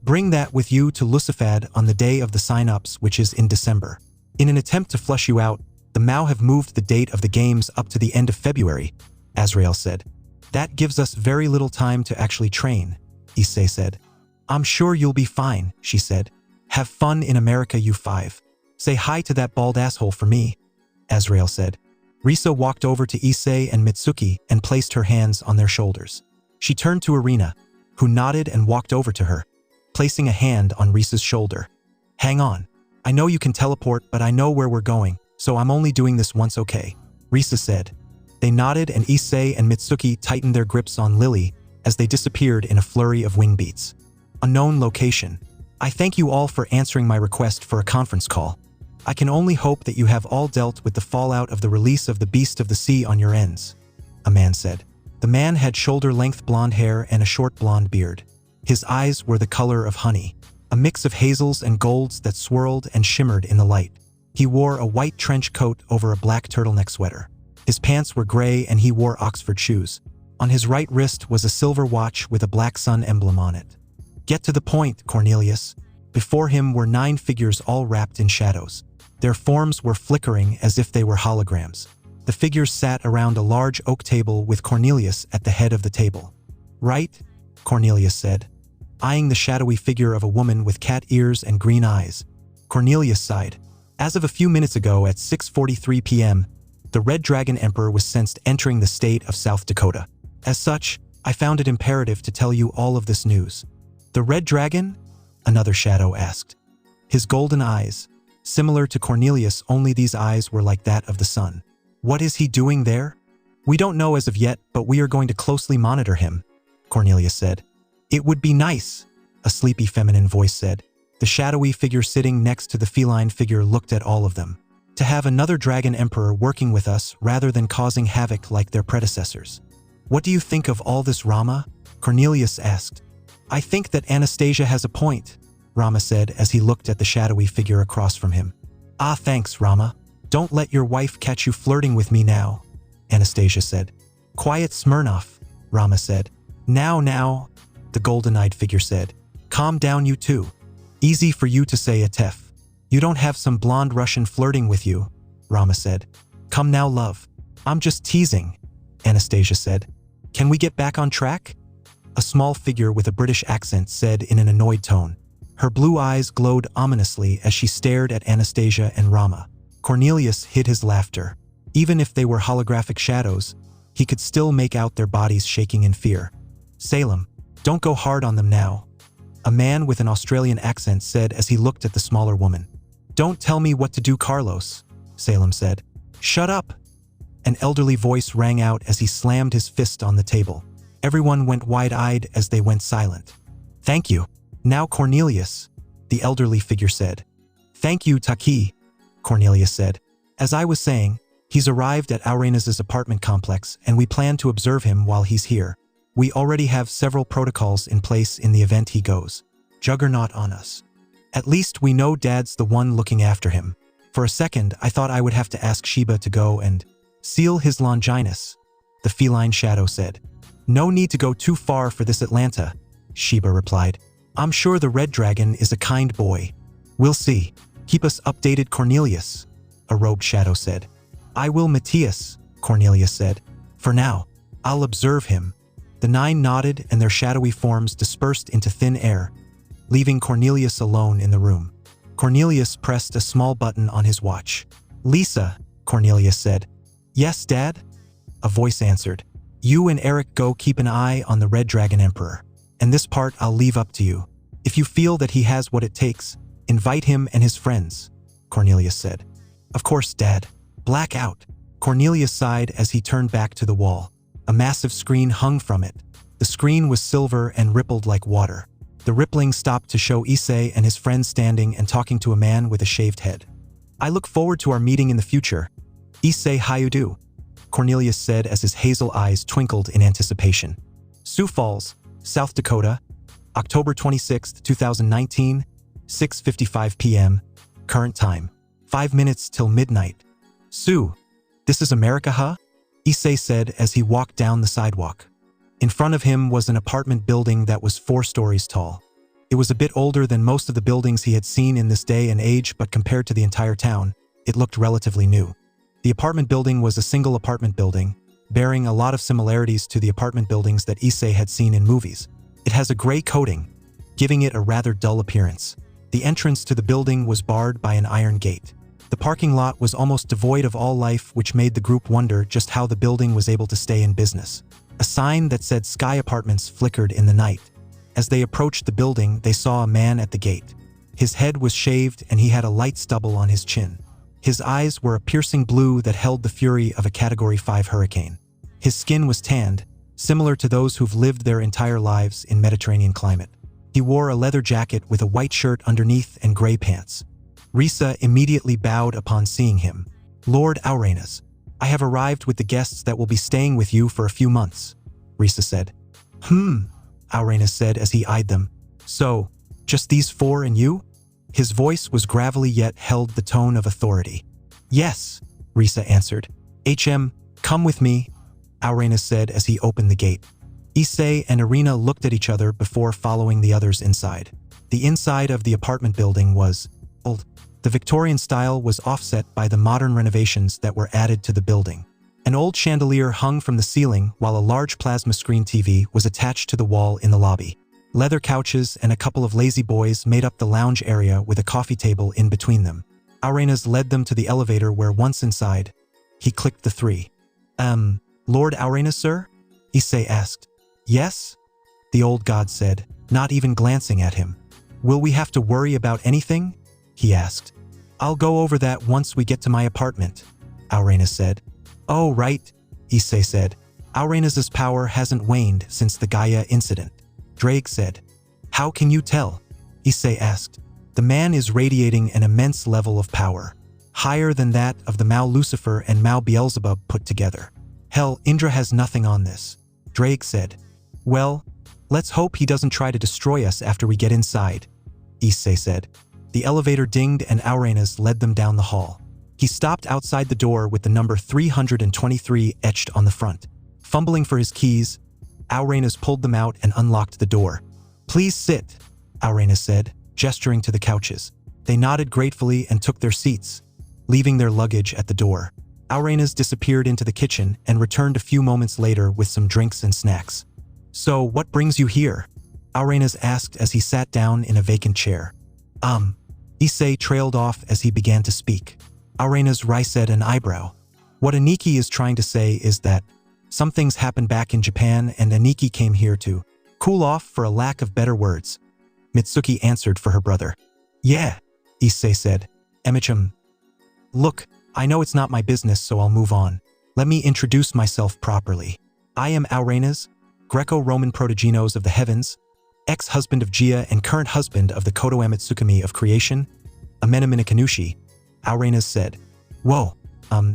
"Bring that with you to Lucifad on the day of the sign-ups, which is in December. In an attempt to flush you out, the Mao have moved the date of the games up to the end of February," AZRAEL said. "That gives us very little time to actually train," Issei said. "I'm sure you'll be fine," she said. "Have fun in America, you five. Say hi to that bald asshole for me," AZRAEL said. Risa walked over to Issei and Mitsuki and placed her hands on their shoulders. She turned to Irina, who nodded and walked over to her, placing a hand on Risa's shoulder. "Hang on. I know you can teleport, but I know where we're going, so I'm only doing this once, okay?" Risa said. They nodded and Issei and Mitsuki tightened their grips on Lily as they disappeared in a flurry of wing beats. Unknown location. "I thank you all for answering my request for a conference call. I can only hope that you have all dealt with the fallout of the release of the Beast of the Sea on your ends," a man said. The man had shoulder-length blonde hair and a short blonde beard. His eyes were the color of honey, a mix of hazels and golds that swirled and shimmered in the light. He wore a white trench coat over a black turtleneck sweater. His pants were gray and he wore Oxford shoes. On his right wrist was a silver watch with a black sun emblem on it. "Get to the point, Cornelius." Before him were 9 figures all wrapped in shadows. Their forms were flickering as if they were holograms. The figures sat around a large oak table with Cornelius at the head of the table. "Right?" Cornelius said, eyeing the shadowy figure of a woman with cat ears and green eyes. Cornelius sighed. As of a few minutes ago at 6:43 p.m., the Red Dragon Emperor was sensed entering the state of South Dakota. As such, I found it imperative to tell you all of this news. "The Red Dragon?" another shadow asked. His golden eyes, similar to Cornelius, only these eyes were like that of the sun. "What is he doing there?" "We don't know as of yet, but we are going to closely monitor him," Cornelius said. "It would be nice," a sleepy feminine voice said. The shadowy figure sitting next to the feline figure looked at all of them. "To have another Dragon Emperor working with us rather than causing havoc like their predecessors." "What do you think of all this, Rama?" Cornelius asked. "I think that Anastasia has a point," Rama said as he looked at the shadowy figure across from him. "Ah, thanks, Rama. Don't let your wife catch you flirting with me now," Anastasia said. "Quiet, Smirnoff," Rama said. Now, the golden-eyed figure said. "Calm down, you two. Easy for you to say, Atef. You don't have some blonde Russian flirting with you," Rama said. "Come now, love. I'm just teasing," Anastasia said. "Can we get back on track?" A small figure with a British accent said in an annoyed tone. Her blue eyes glowed ominously as she stared at Anastasia and Rama. Cornelius hid his laughter. Even if they were holographic shadows, he could still make out their bodies shaking in fear. "Salem, don't go hard on them now," a man with an Australian accent said as he looked at the smaller woman. "Don't tell me what to do, Carlos," Salem said. "Shut up!" An elderly voice rang out as he slammed his fist on the table. Everyone went wide-eyed as they went silent. "Thank you. Now Cornelius," the elderly figure said. "Thank you, Taki," Cornelius said. "As I was saying, he's arrived at Aurena's apartment complex and we plan to observe him while he's here. We already have several protocols in place in the event he goes Juggernaut on us. At least we know Dad's the one looking after him. For a second, I thought I would have to ask Sheba to go and seal his Longinus," the feline shadow said. "No need to go too far for this, Atlanta," Sheba replied. "I'm sure the Red Dragon is a kind boy. We'll see. Keep us updated, Cornelius," a robed shadow said. "I will, Matthias," Cornelius said. "For now, I'll observe him." The 9 nodded and their shadowy forms dispersed into thin air, leaving Cornelius alone in the room. Cornelius pressed a small button on his watch. "Lisa," Cornelius said. "Yes, Dad?" A voice answered. "You and Eric go keep an eye on the Red Dragon Emperor, and this part I'll leave up to you. If you feel that he has what it takes, invite him and his friends," Cornelius said. "Of course, Dad." Black out. Cornelius sighed as he turned back to the wall. A massive screen hung from it. The screen was silver and rippled like water. The rippling stopped to show Issei and his friend standing and talking to a man with a shaved head. "I look forward to our meeting in the future. Issei, how you do?" Cornelius said as his hazel eyes twinkled in anticipation. Sioux Falls, South Dakota, October 26, 2019, 6:55 p.m., current time. 5 minutes till midnight. "Sue, this is America, huh?" Issei said as he walked down the sidewalk. In front of him was an apartment building that was 4 stories tall. It was a bit older than most of the buildings he had seen in this day and age, but compared to the entire town, it looked relatively new. The apartment building was a single apartment building, bearing a lot of similarities to the apartment buildings that Issei had seen in movies. It has a gray coating, giving it a rather dull appearance. The entrance to the building was barred by an iron gate. The parking lot was almost devoid of all life, which made the group wonder just how the building was able to stay in business. A sign that said Sky Apartments flickered in the night. As they approached the building, they saw a man at the gate. His head was shaved and he had a light stubble on his chin. His eyes were a piercing blue that held the fury of a Category 5 hurricane. His skin was tanned, similar to those who've lived their entire lives in Mediterranean climate. He wore a leather jacket with a white shirt underneath and gray pants. Risa immediately bowed upon seeing him. "Lord Auranas, I have arrived with the guests that will be staying with you for a few months," Risa said. Auranas said as he eyed them. "So, just these 4 and you?" His voice was gravelly yet held the tone of authority. "Yes," Risa answered. Come with me," Auranas said as he opened the gate. Issei and Irina looked at each other before following the others inside. The inside of the apartment building was old. The Victorian style was offset by the modern renovations that were added to the building. An old chandelier hung from the ceiling while a large plasma screen TV was attached to the wall in the lobby. Leather couches and a couple of lazy boys made up the lounge area with a coffee table in between them. Auranas led them to the elevator where once inside, he clicked the 3. Lord Auranas, sir?" Issei asked. "Yes?" the old god said, not even glancing at him. "Will we have to worry about anything?" he asked. "I'll go over that once we get to my apartment," Auranas said. "Oh, right," Issei said. "Auranas' power hasn't waned since the Gaia incident," Drake said. "How can you tell?" Issei asked. "The man is radiating an immense level of power, higher than that of the Mao Lucifer and Mao Beelzebub put together." "Hell, Indra has nothing on this," Drake said. "Well, let's hope he doesn't try to destroy us after we get inside," Issei said. The elevator dinged and Auranas led them down the hall. He stopped outside the door with the number 323 etched on the front. Fumbling for his keys, Auranas pulled them out and unlocked the door. "Please sit," Auranas said, gesturing to the couches. They nodded gratefully and took their seats, leaving their luggage at the door. Auranas disappeared into the kitchen and returned a few moments later with some drinks and snacks. "So, what brings you here?" Auranas asked as he sat down in a vacant chair. Issei trailed off as he began to speak. Auranas raised an eyebrow. What Aniki is trying to say is that some things happened back in Japan and Aniki came here to cool off, for a lack of better words. Mitsuki answered for her brother. "Yeah," Issei said. Look, I know it's not my business, so I'll move on. Let me introduce myself properly. I am Auranas, Greco-Roman protogenos of the heavens, ex-husband of Gia and current husband of the Koto Tsukumi of creation, Amenemine Kanushi," Auranas said. "Whoa,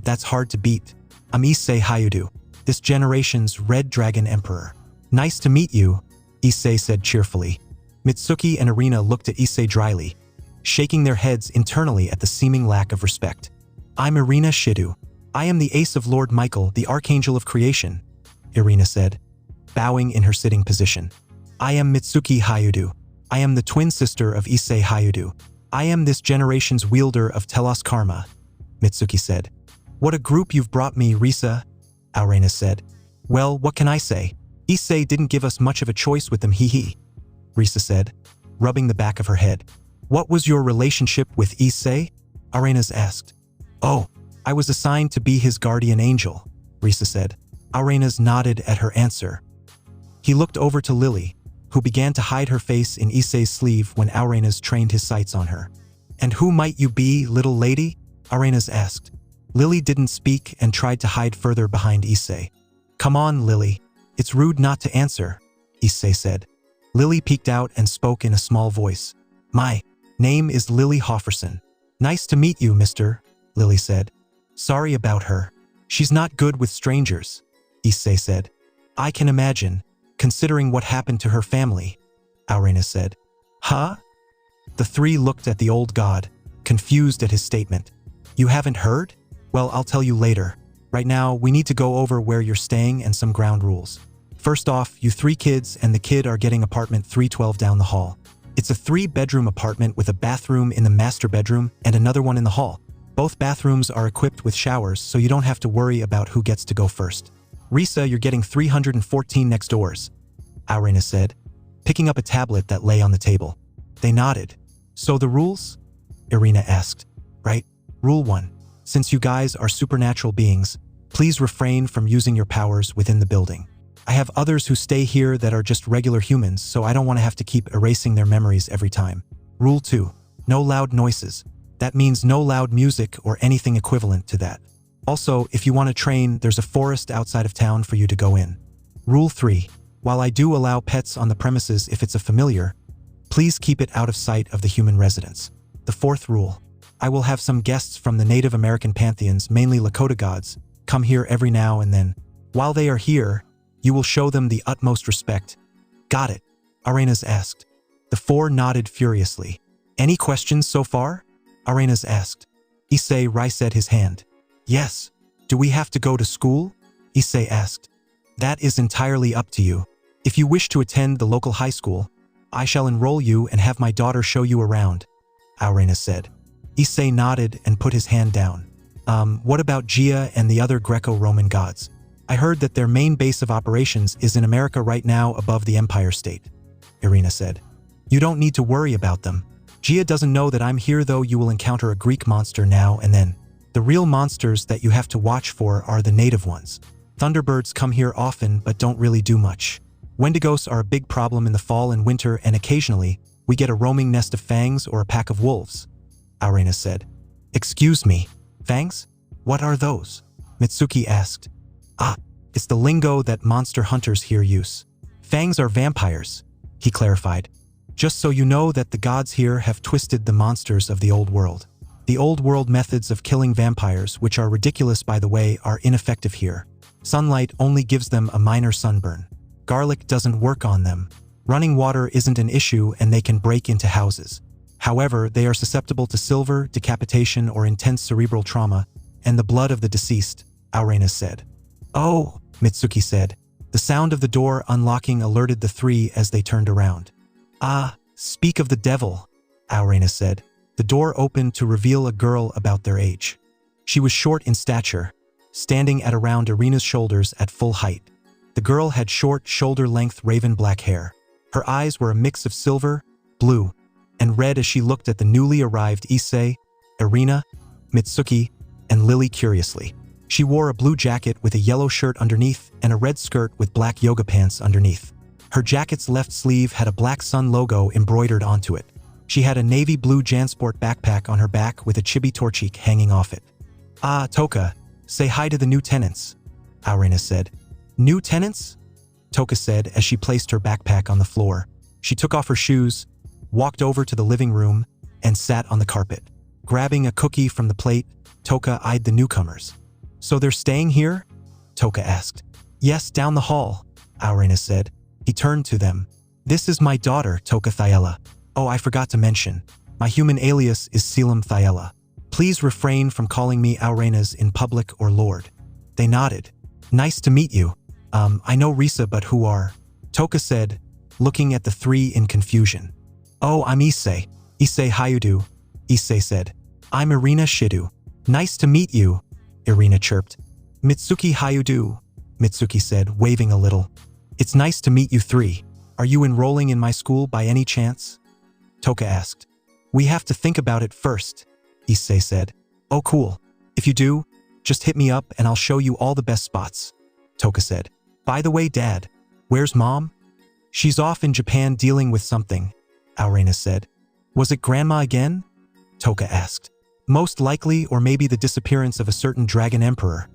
that's hard to beat. I'm Issei Hayudu, this generation's Red Dragon Emperor." "Nice to meet you," Issei said cheerfully. Mitsuki and Irina looked at Issei dryly, shaking their heads internally at the seeming lack of respect. "I'm Irina Shidu. I am the ace of Lord Michael, the Archangel of Creation," Irina said, bowing in her sitting position. "I am Mitsuki Hayudu. I am the twin sister of Issei Hayudu. I am this generation's wielder of Telos Karma," Mitsuki said. "What a group you've brought me, Risa," Auranas said. "Well, what can I say? Issei didn't give us much of a choice with them, hee, Risa said, rubbing the back of her head. "What was your relationship with Issei?" Auranas asked. "Oh, I was assigned to be his guardian angel," Risa said. Auranas nodded at her answer. He looked over to Lily, who began to hide her face in Issei's sleeve when Auranas trained his sights on her. "And who might you be, little lady?" Auranas asked. Lily didn't speak and tried to hide further behind Issei. "Come on, Lily. It's rude not to answer," Issei said. Lily peeked out and spoke in a small voice. My name is Lily Hofferson. Nice to meet you, mister, Lily said. Sorry about her. She's not good with strangers, Issei said. I can imagine, considering what happened to her family, Aurena said. Huh? The three looked at the old god, confused at his statement. You haven't heard? Well, I'll tell you later. Right now, we need to go over where you're staying and some ground rules. First off, you 3 kids and the kid are getting apartment 312 down the hall. It's a 3-bedroom apartment with a bathroom in the master bedroom and another one in the hall. Both bathrooms are equipped with showers, so you don't have to worry about who gets to go first. Risa, you're getting 314 next doors, Aurena said, picking up a tablet that lay on the table. They nodded. So the rules? Irina asked. Right. Rule 1. Since you guys are supernatural beings, please refrain from using your powers within the building. I have others who stay here that are just regular humans, so I don't want to have to keep erasing their memories every time. Rule 2. No loud noises. That means no loud music or anything equivalent to that. Also, if you want to train, there's a forest outside of town for you to go in. Rule 3. While I do allow pets on the premises if it's a familiar, please keep it out of sight of the human residents. The 4th rule. I will have some guests from the Native American pantheons, mainly Lakota gods, come here every now and then. While they are here, you will show them the utmost respect. Got it, Arenas asked. The 4 nodded furiously. Any questions so far? Arenas asked. Issei raised his hand. Yes. Do we have to go to school? Issei asked. That is entirely up to you. If you wish to attend the local high school, I shall enroll you and have my daughter show you around, Arenas said. Issei nodded and put his hand down. What about Gia and the other Greco-Roman gods? I heard that their main base of operations is in America right now above the Empire State, Irina said. You don't need to worry about them. Gia doesn't know that I'm here, though. You will encounter a Greek monster now and then. The real monsters that you have to watch for are the native ones. Thunderbirds come here often but don't really do much. Wendigos are a big problem in the fall and winter, and occasionally we get a roaming nest of fangs or a pack of wolves, Aurena said. Excuse me, fangs? What are those? Mitsuki asked. It's the lingo that monster hunters here use. Fangs are vampires, he clarified. Just so you know that the gods here have twisted the monsters of the old world. The old world methods of killing vampires, which are ridiculous by the way, are ineffective here. Sunlight only gives them a minor sunburn. Garlic doesn't work on them. Running water isn't an issue and they can break into houses. However, they are susceptible to silver, decapitation, or intense cerebral trauma, and the blood of the deceased, Aurena said. Oh, Mitsuki said. The sound of the door unlocking alerted the 3 as they turned around. Speak of the devil, Aurena said. The door opened to reveal a girl about their age. She was short in stature, standing at around Irina's shoulders at full height. The girl had short, shoulder-length raven black hair. Her eyes were a mix of silver, blue, and red as she looked at the newly arrived Issei, Irina, Mitsuki, and Lily curiously. She wore a blue jacket with a yellow shirt underneath and a red skirt with black yoga pants underneath. Her jacket's left sleeve had a black sun logo embroidered onto it. She had a navy blue JanSport backpack on her back with a chibi torchic hanging off it. Toka, say hi to the new tenants, Aurena said. New tenants? Toka said as she placed her backpack on the floor. She took off her shoes, walked over to the living room, and sat on the carpet. Grabbing a cookie from the plate, Toka eyed the newcomers. So they're staying here? Toka asked. Yes, down the hall, Aurena said. He turned to them. This is my daughter, Toka Thyella. Oh, I forgot to mention. My human alias is Selim Thyella. Please refrain from calling me Aurenas in public or Lord. They nodded. Nice to meet you. I know Risa, but who are? Toka said, looking at the 3 in confusion. Oh, I'm Issei. Issei Hayudu, Issei said. I'm Irina Shidu. Nice to meet you, Irina chirped. Mitsuki Hayudu, Mitsuki said, waving a little. It's nice to meet you 3. Are you enrolling in my school by any chance? Toka asked. We have to think about it first, Issei said. Oh, cool. If you do, just hit me up and I'll show you all the best spots, Toka said. By the way, Dad, where's Mom? She's off in Japan dealing with something, Aurena said. Was it Grandma again? Toka asked. Most likely, or maybe the disappearance of a certain dragon emperor,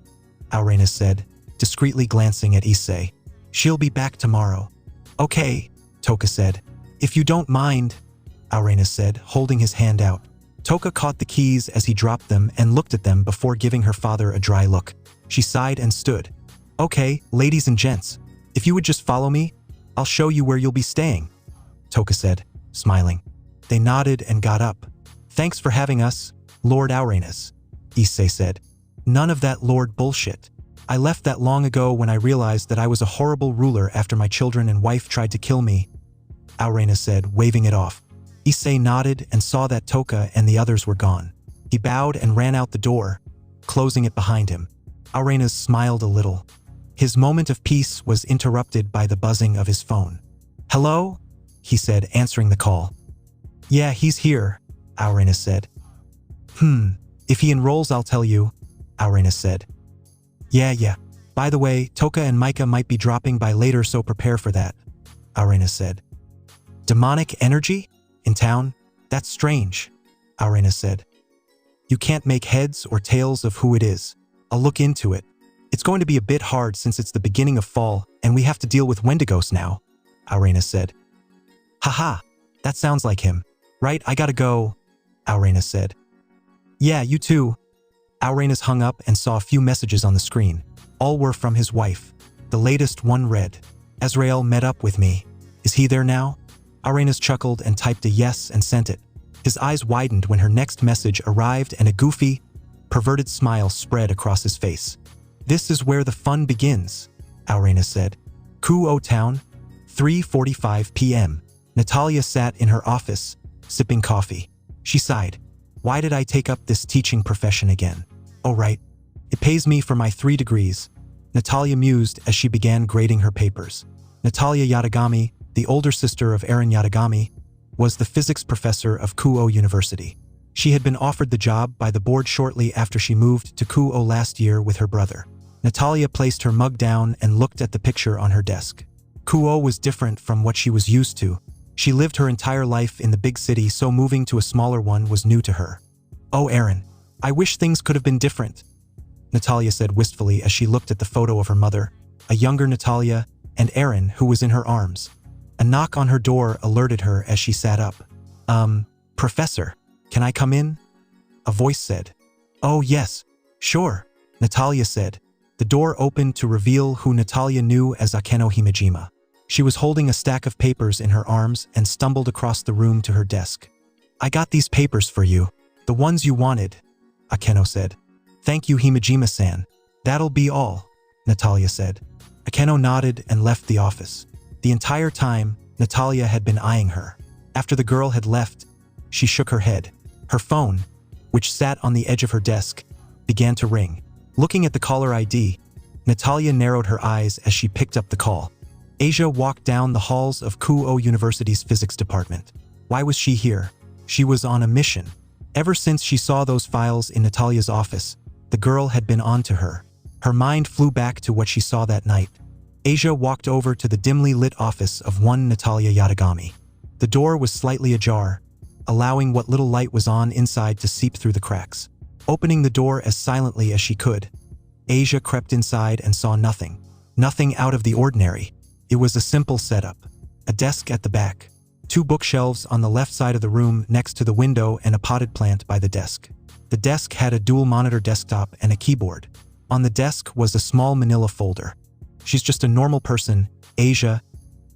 Aurena said, discreetly glancing at Issei. She'll be back tomorrow. Okay, Toka said. If you don't mind, Arenas said, holding his hand out. Toka caught the keys as he dropped them and looked at them before giving her father a dry look. She sighed and stood. Okay, ladies and gents, if you would just follow me, I'll show you where you'll be staying, Toka said, smiling. They nodded and got up. Thanks for having us, Lord Arenas, Issei said. None of that Lord bullshit. I left that long ago when I realized that I was a horrible ruler after my children and wife tried to kill me, Arenas said, waving it off. Issei nodded and saw that Toka and the others were gone. He bowed and ran out the door, closing it behind him. Arenas smiled a little. His moment of peace was interrupted by the buzzing of his phone. Hello? He said, answering the call. Yeah, he's here, Arenas said. If he enrolls, I'll tell you, Arenas said. Yeah. By the way, Toka and Micah might be dropping by later, so prepare for that, Arenas said. Demonic energy? In town? That's strange, Arenas said. You can't make heads or tails of who it is. I'll look into it. It's going to be a bit hard since it's the beginning of fall and we have to deal with Wendigos now, Arenas said. Haha, that sounds like him. Right, I gotta go, Arenas said. Yeah, you too. Arenas hung up and saw a few messages on the screen. All were from his wife. The latest one read, AZRAEL met up with me. Is he there now? Arenas chuckled and typed a yes and sent it. His eyes widened when her next message arrived and a goofy, perverted smile spread across his face. This is where the fun begins, Arenas said. Kuo Town, 3:45 p.m. Natalia sat in her office, sipping coffee. She sighed. Why did I take up this teaching profession again? Oh right, it pays me for my 3 degrees, Natalia mused as she began grading her papers. Natalia Yatagami, the older sister of Eren Yatagami, was the physics professor of Kuo University. She had been offered the job by the board shortly after she moved to Kuo last year with her brother. Natalia placed her mug down and looked at the picture on her desk. Kuo was different from what she was used to. She lived her entire life in the big city, so moving to a smaller one was new to her. Oh, Eren, I wish things could have been different, Natalia said wistfully as she looked at the photo of her mother, a younger Natalia, and Eren, who was in her arms. A knock on her door alerted her as she sat up. Professor, can I come in? A voice said. Oh yes, sure, Natalia said. The door opened to reveal who Natalia knew as Akeno Himejima. She was holding a stack of papers in her arms and stumbled across the room to her desk. I got these papers for you, the ones you wanted, Akeno said. Thank you, Himejima-san. That'll be all, Natalia said. Akeno nodded and left the office. The entire time, Natalia had been eyeing her. After the girl had left, she shook her head. Her phone, which sat on the edge of her desk, began to ring. Looking at the caller ID, Natalia narrowed her eyes as she picked up the call. Asia walked down the halls of Kuo University's physics department. Why was she here? She was on a mission. Ever since she saw those files in Natalia's office, the girl had been on to her. Her mind flew back to what she saw that night. Asia walked over to the dimly lit office of one Natalia Yatagami. The door was slightly ajar, allowing what little light was on inside to seep through the cracks. Opening the door as silently as she could, Asia crept inside and saw nothing. Nothing out of the ordinary. It was a simple setup. A desk at the back, 2 bookshelves on the left side of the room next to the window, and a potted plant by the desk. The desk had a dual-monitor desktop and a keyboard. On the desk was a small manila folder. She's just a normal person, Asia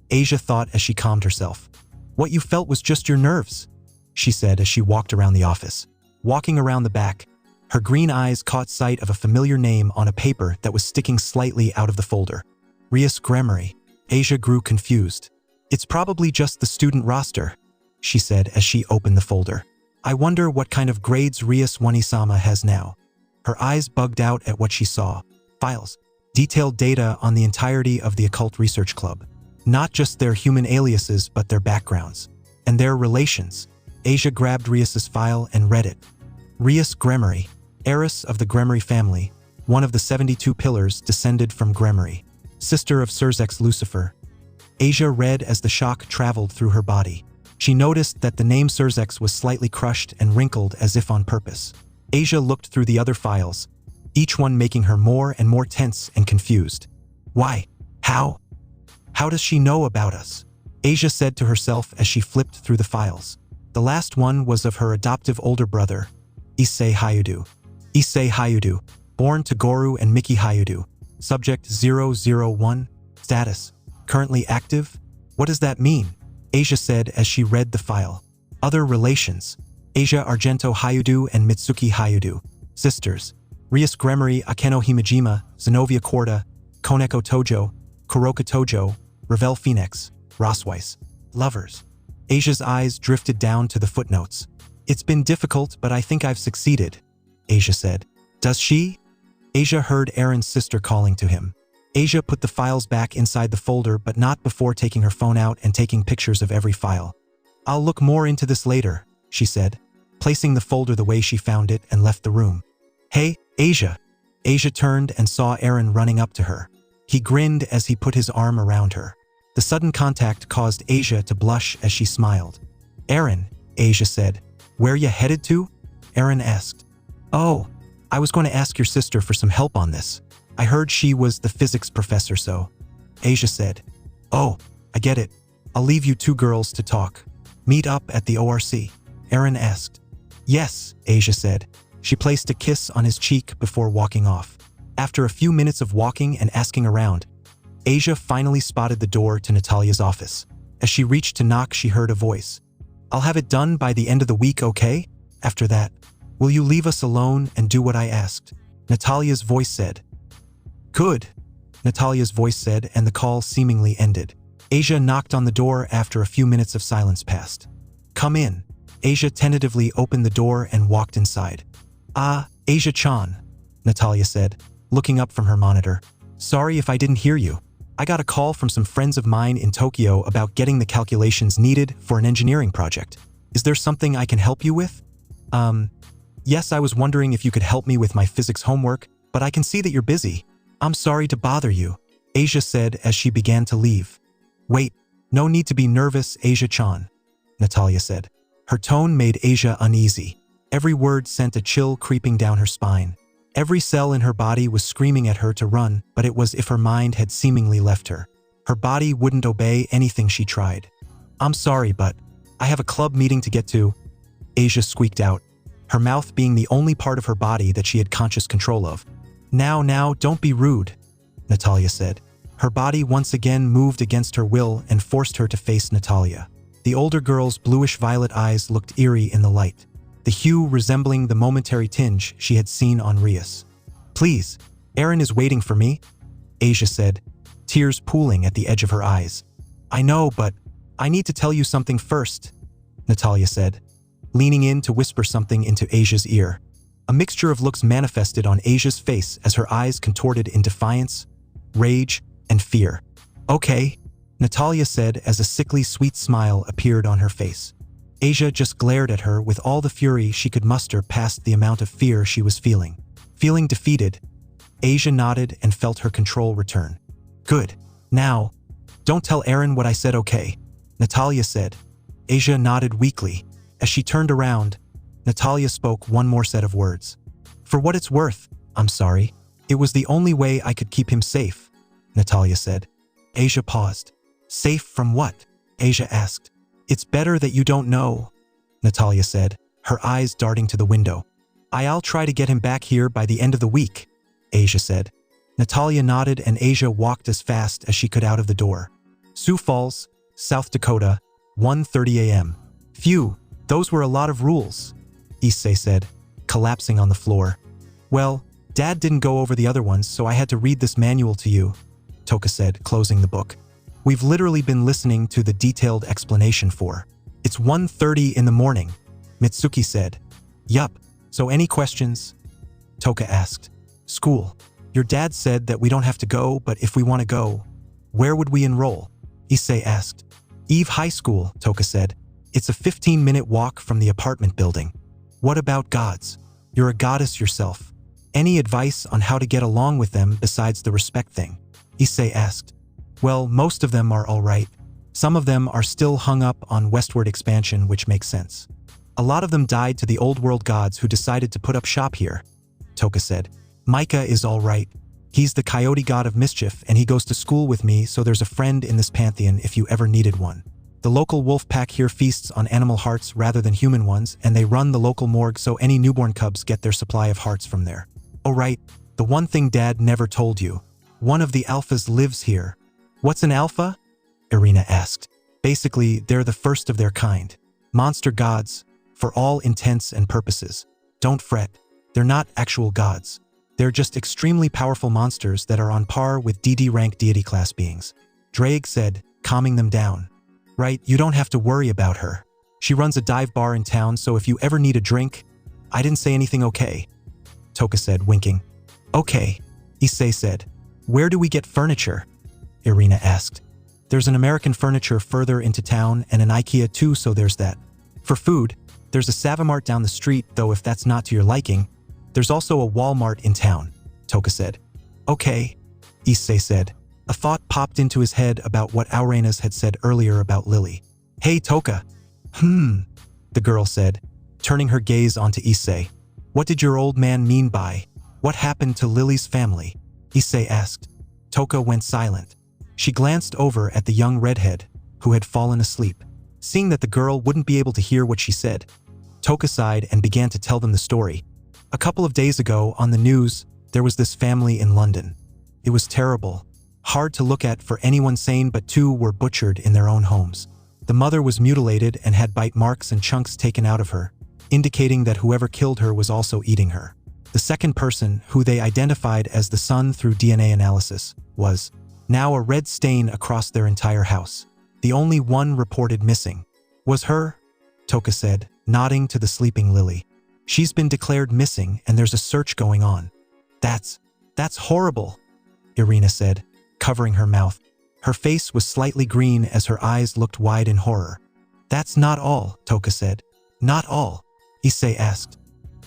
thought as she calmed herself. What you felt was just your nerves, she said as she walked around the office. Walking around the back, her green eyes caught sight of a familiar name on a paper that was sticking slightly out of the folder. Rias Gremory. Asia grew confused. It's probably just the student roster, she said as she opened the folder. I wonder what kind of grades Rias Wanisama has now. Her eyes bugged out at what she saw. Files. Detailed data on the entirety of the Occult Research Club. Not just their human aliases, but their backgrounds. And their relations. Asia grabbed Rias's file and read it. Rias Gremory, heiress of the Gremory family, one of the 72 pillars descended from Gremory. Sister of Surzex Lucifer. Asia read as the shock traveled through her body. She noticed that the name Surzex was slightly crushed and wrinkled as if on purpose. Asia looked through the other files, each one making her more and more tense and confused. Why? How? How does she know about us? Asia said to herself as she flipped through the files. The last one was of her adoptive older brother, Issei Hayudu. Issei Hayudu, born to Goru and Miki Hayudu. Subject 001. Status: currently active? What does that mean? Asia said as she read the file. Other relations: Asia Argento Hayudu and Mitsuki Hayudu. Sisters: Rias Gremory Akeno Himejima, Zenobia Korda, Koneko Tojo, Kuroka Tojo, Ravel Phoenix, Rossweiss. Lovers. Asia's eyes drifted down to the footnotes. It's been difficult, but I think I've succeeded, Asia said. Does she? Asia heard Aaron's sister calling to him. Asia put the files back inside the folder, but not before taking her phone out and taking pictures of every file. I'll look more into this later, she said, placing the folder the way she found it and left the room. Hey, Asia. Asia turned and saw Aaron running up to her. He grinned as he put his arm around her. The sudden contact caused Asia to blush as she smiled. Aaron, Asia said. Where ya headed to? Aaron asked. Oh, I was going to ask your sister for some help on this. I heard she was the physics professor, so. Asia said. Oh, I get it. I'll leave you two girls to talk. Meet up at the ORC, Aaron asked. Yes, Asia said. She placed a kiss on his cheek before walking off. After a few minutes of walking and asking around, Asia finally spotted the door to Natalia's office. As she reached to knock, she heard a voice. I'll have it done by the end of the week, okay? After that, will you leave us alone and do what I asked? Natalia's voice said. Good, Natalia's voice said, and the call seemingly ended. Asia knocked on the door after a few minutes of silence passed. Come in. Asia tentatively opened the door and walked inside. Ah, Asia-chan, Natalia said, looking up from her monitor. Sorry if I didn't hear you. I got a call from some friends of mine in Tokyo about getting the calculations needed for an engineering project. Is there something I can help you with? Yes, I was wondering if you could help me with my physics homework, but I can see that you're busy. I'm sorry to bother you, Asia said as she began to leave. Wait, no need to be nervous, Asia-chan, Natalia said. Her tone made Asia uneasy. Every word sent a chill creeping down her spine. Every cell in her body was screaming at her to run, but it was as if her mind had seemingly left her. Her body wouldn't obey anything she tried. I'm sorry, but I have a club meeting to get to, Asia squeaked out, her mouth being the only part of her body that she had conscious control of. Now, don't be rude, Natalia said. Her body once again moved against her will and forced her to face Natalia. The older girl's bluish-violet eyes looked eerie in the light, the hue resembling the momentary tinge she had seen on Rias. Please, Aaron is waiting for me, Asia said, tears pooling at the edge of her eyes. I know, but I need to tell you something first, Natalia said, leaning in to whisper something into Asia's ear. A mixture of looks manifested on Asia's face as her eyes contorted in defiance, rage, and fear. Okay, Natalia said as a sickly sweet smile appeared on her face. Asia just glared at her with all the fury she could muster past the amount of fear she was feeling. Feeling defeated, Asia nodded and felt her control return. Good. Now, don't tell Aaron what I said, okay? Natalia said. Asia nodded weakly. As she turned around, Natalia spoke one more set of words. For what it's worth, I'm sorry. It was the only way I could keep him safe, Natalia said. Asia paused. Safe from what? Asia asked. It's better that you don't know, Natalia said, her eyes darting to the window. I'll try to get him back here by the end of the week, Asia said. Natalia nodded and Asia walked as fast as she could out of the door. Sioux Falls, South Dakota, 1:30 a.m. Phew, those were a lot of rules, Issei said, collapsing on the floor. Well, Dad didn't go over the other ones, so I had to read this manual to you, Toka said, closing the book. We've literally been listening to the detailed explanation for. It's 1:30 in the morning, Mitsuki said. Yup, so any questions? Toka asked. School. Your dad said that we don't have to go, but if we want to go, where would we enroll? Issei asked. Eve High School, Toka said. It's a 15-minute walk from the apartment building. What about gods? You're a goddess yourself. Any advice on how to get along with them besides the respect thing? Issei asked. Well, most of them are all right. Some of them are still hung up on westward expansion, which makes sense. A lot of them died to the old world gods who decided to put up shop here, Toka said. Micah is all right. He's the coyote god of mischief, and he goes to school with me, so there's a friend in this pantheon if you ever needed one. The local wolf pack here feasts on animal hearts rather than human ones, and they run the local morgue so any newborn cubs get their supply of hearts from there. Oh right, the one thing Dad never told you. One of the alphas lives here. What's an alpha? Irina asked. Basically, they're the first of their kind. Monster gods, for all intents and purposes. Don't fret, they're not actual gods. They're just extremely powerful monsters that are on par with DD rank deity class beings. Drake said, calming them down. Right, you don't have to worry about her. She runs a dive bar in town, so if you ever need a drink, I didn't say anything, okay? Toka said, winking. Okay, Issei said. Where do we get furniture? Irina asked. There's an American furniture further into town and an IKEA too, so there's that. For food, there's a Savamart down the street, though if that's not to your liking. There's also a Walmart in town, Toka said. Okay, Issei said. A thought popped into his head about what Aurenas had said earlier about Lily. Hey Toka. The girl said, turning her gaze onto Issei. What did your old man mean by, what happened to Lily's family? Issei asked. Toka went silent. She glanced over at the young redhead, who had fallen asleep. Seeing that the girl wouldn't be able to hear what she said, Toka sighed and began to tell them the story. A couple of days ago, on the news, there was this family in London. It was terrible. Hard to look at for anyone sane, but two were butchered in their own homes. The mother was mutilated and had bite marks and chunks taken out of her, indicating that whoever killed her was also eating her. The second person, who they identified as the son through DNA analysis, was now a red stain across their entire house. The only one reported missing was her, Toka said, nodding to the sleeping Lily. She's been declared missing and there's a search going on. That's horrible, Irina said, covering her mouth. Her face was slightly green as her eyes looked wide in horror. That's not all, Toka said. Not all, Issei asked.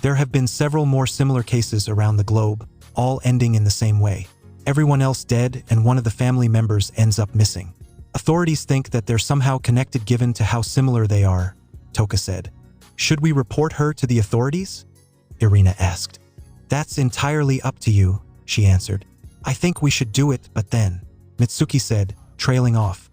There have been several more similar cases around the globe, all ending in the same way. Everyone else dead and one of the family members ends up missing. Authorities think that they're somehow connected given to how similar they are, Toka said. Should we report her to the authorities? Irina asked. That's entirely up to you, she answered. I think we should do it, but then, Mitsuki said, trailing off.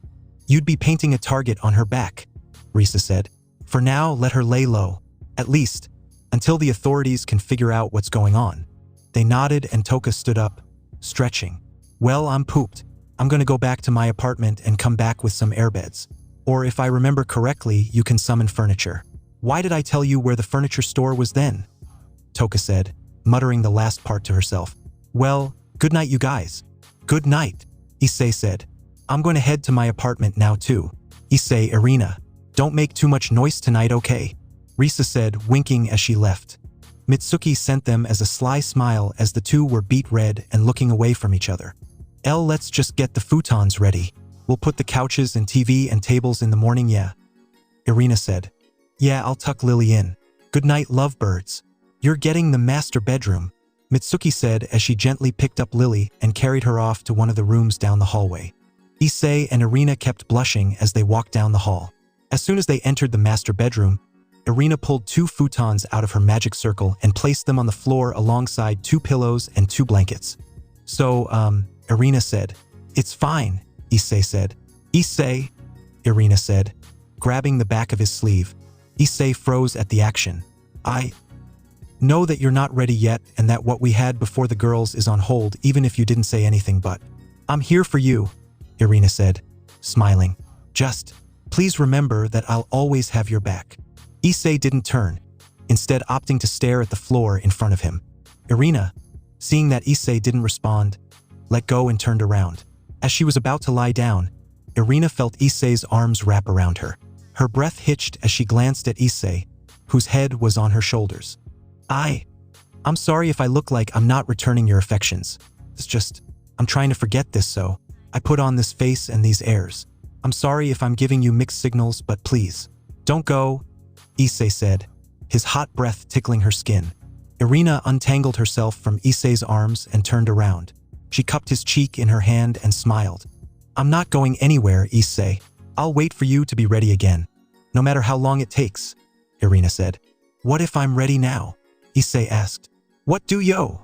You'd be painting a target on her back, Risa said. For now, let her lay low. At least, until the authorities can figure out what's going on. They nodded and Toka stood up, stretching. Well, I'm pooped. I'm gonna go back to my apartment and come back with some airbeds. Or if I remember correctly, you can summon furniture. Why did I tell you where the furniture store was then? Toka said, muttering the last part to herself. Well, good night you guys. Good night, Issei said. I'm going to head to my apartment now too. Issei, Irina, don't make too much noise tonight, okay? Risa said, winking as she left. Mitsuki sent them as a sly smile as the two were beet red and looking away from each other. Let's just get the futons ready. We'll put the couches and TV and tables in the morning, yeah? Irina said. Yeah, I'll tuck Lily in. Good night, lovebirds. You're getting the master bedroom, Mitsuki said as she gently picked up Lily and carried her off to one of the rooms down the hallway. Issei and Irina kept blushing as they walked down the hall. As soon as they entered the master bedroom, Irina pulled 2 futons out of her magic circle and placed them on the floor alongside 2 pillows and 2 blankets. So, Irina said. It's fine, Issei said. Issei, Irina said, grabbing the back of his sleeve. Issei froze at the action. I know that you're not ready yet and that what we had before the girls is on hold even if you didn't say anything, but I'm here for you, Irina said, smiling. Just, please remember that I'll always have your back. Issei didn't turn, instead opting to stare at the floor in front of him. Irina, seeing that Issei didn't respond, let go and turned around. As she was about to lie down, Irina felt Issei's arms wrap around her. Her breath hitched as she glanced at Issei, whose head was on her shoulders. I'm sorry if I look like I'm not returning your affections. It's just, I'm trying to forget this, so I put on this face and these airs. I'm sorry if I'm giving you mixed signals, but please, don't go, Issei said, his hot breath tickling her skin. Irina untangled herself from Issei's arms and turned around. She cupped his cheek in her hand and smiled. I'm not going anywhere, Issei. I'll wait for you to be ready again, no matter how long it takes, Irina said. What if I'm ready now? Issei asked. What do yo?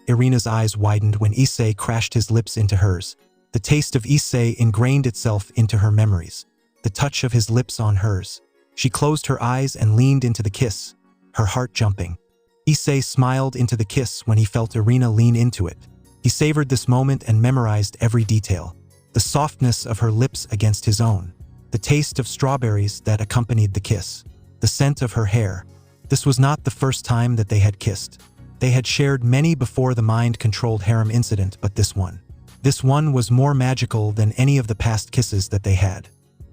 Irina's eyes widened when Issei crashed his lips into hers. The taste of Issei ingrained itself into her memories. the touch of his lips on hers. She closed her eyes and leaned into the kiss, her heart jumping. Issei smiled into the kiss when he felt Irina lean into it. He savored this moment and memorized every detail. The softness of her lips against his own, the taste of strawberries that accompanied the kiss, the scent of her hair. This was not the first time that they had kissed. They had shared many before the mind-controlled harem incident, but this one was more magical than any of the past kisses that they had.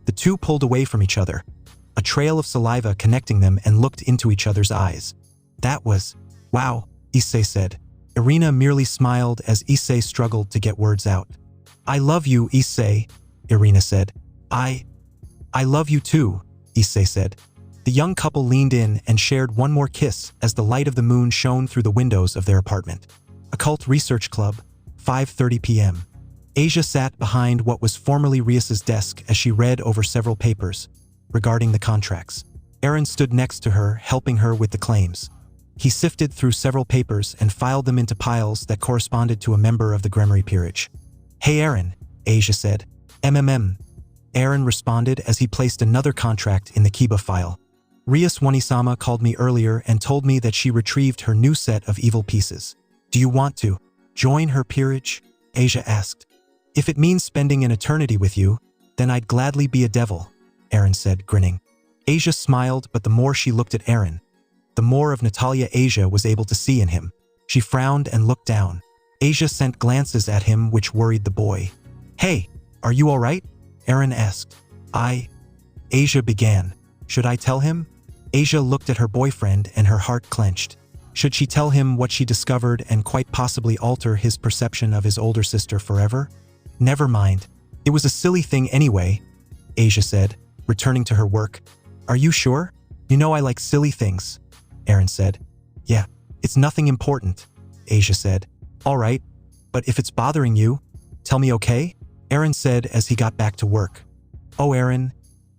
The two pulled away from each other, a trail of saliva connecting them, and looked into each other's eyes. That was, wow, Issei said. Irina merely smiled as Issei struggled to get words out. I love you, Issei, Irina said. I love you too, Issei said. The young couple leaned in and shared one more kiss as the light of the moon shone through the windows of their apartment. Occult Research Club, 5:30 p.m. Asia sat behind what was formerly Rias's desk as she read over several papers regarding the contracts. Aaron stood next to her, helping her with the claims. He sifted through several papers and filed them into piles that corresponded to a member of the Gremory peerage. Hey Aaron, Asia said. Aaron responded as he placed another contract in the Kiba file. Rias Wanisama called me earlier and told me that she retrieved her new set of evil pieces. Do you want to join her peerage? Asia asked. If it means spending an eternity with you, then I'd gladly be a devil, Aaron said, grinning. Asia smiled, but the more she looked at Aaron, the more of Natalia Asia was able to see in him. She frowned and looked down. Asia sent glances at him which worried the boy. Hey, are you all right? Aaron asked. Asia began. Should I tell him? Asia looked at her boyfriend and her heart clenched. Should she tell him what she discovered and quite possibly alter his perception of his older sister forever? Never mind. It was a silly thing anyway, Asia said, returning to her work. Are you sure? You know I like silly things, Aaron said. Yeah, it's nothing important, Asia said. All right, but if it's bothering you, tell me, okay? Aaron said as he got back to work. Oh, Aaron,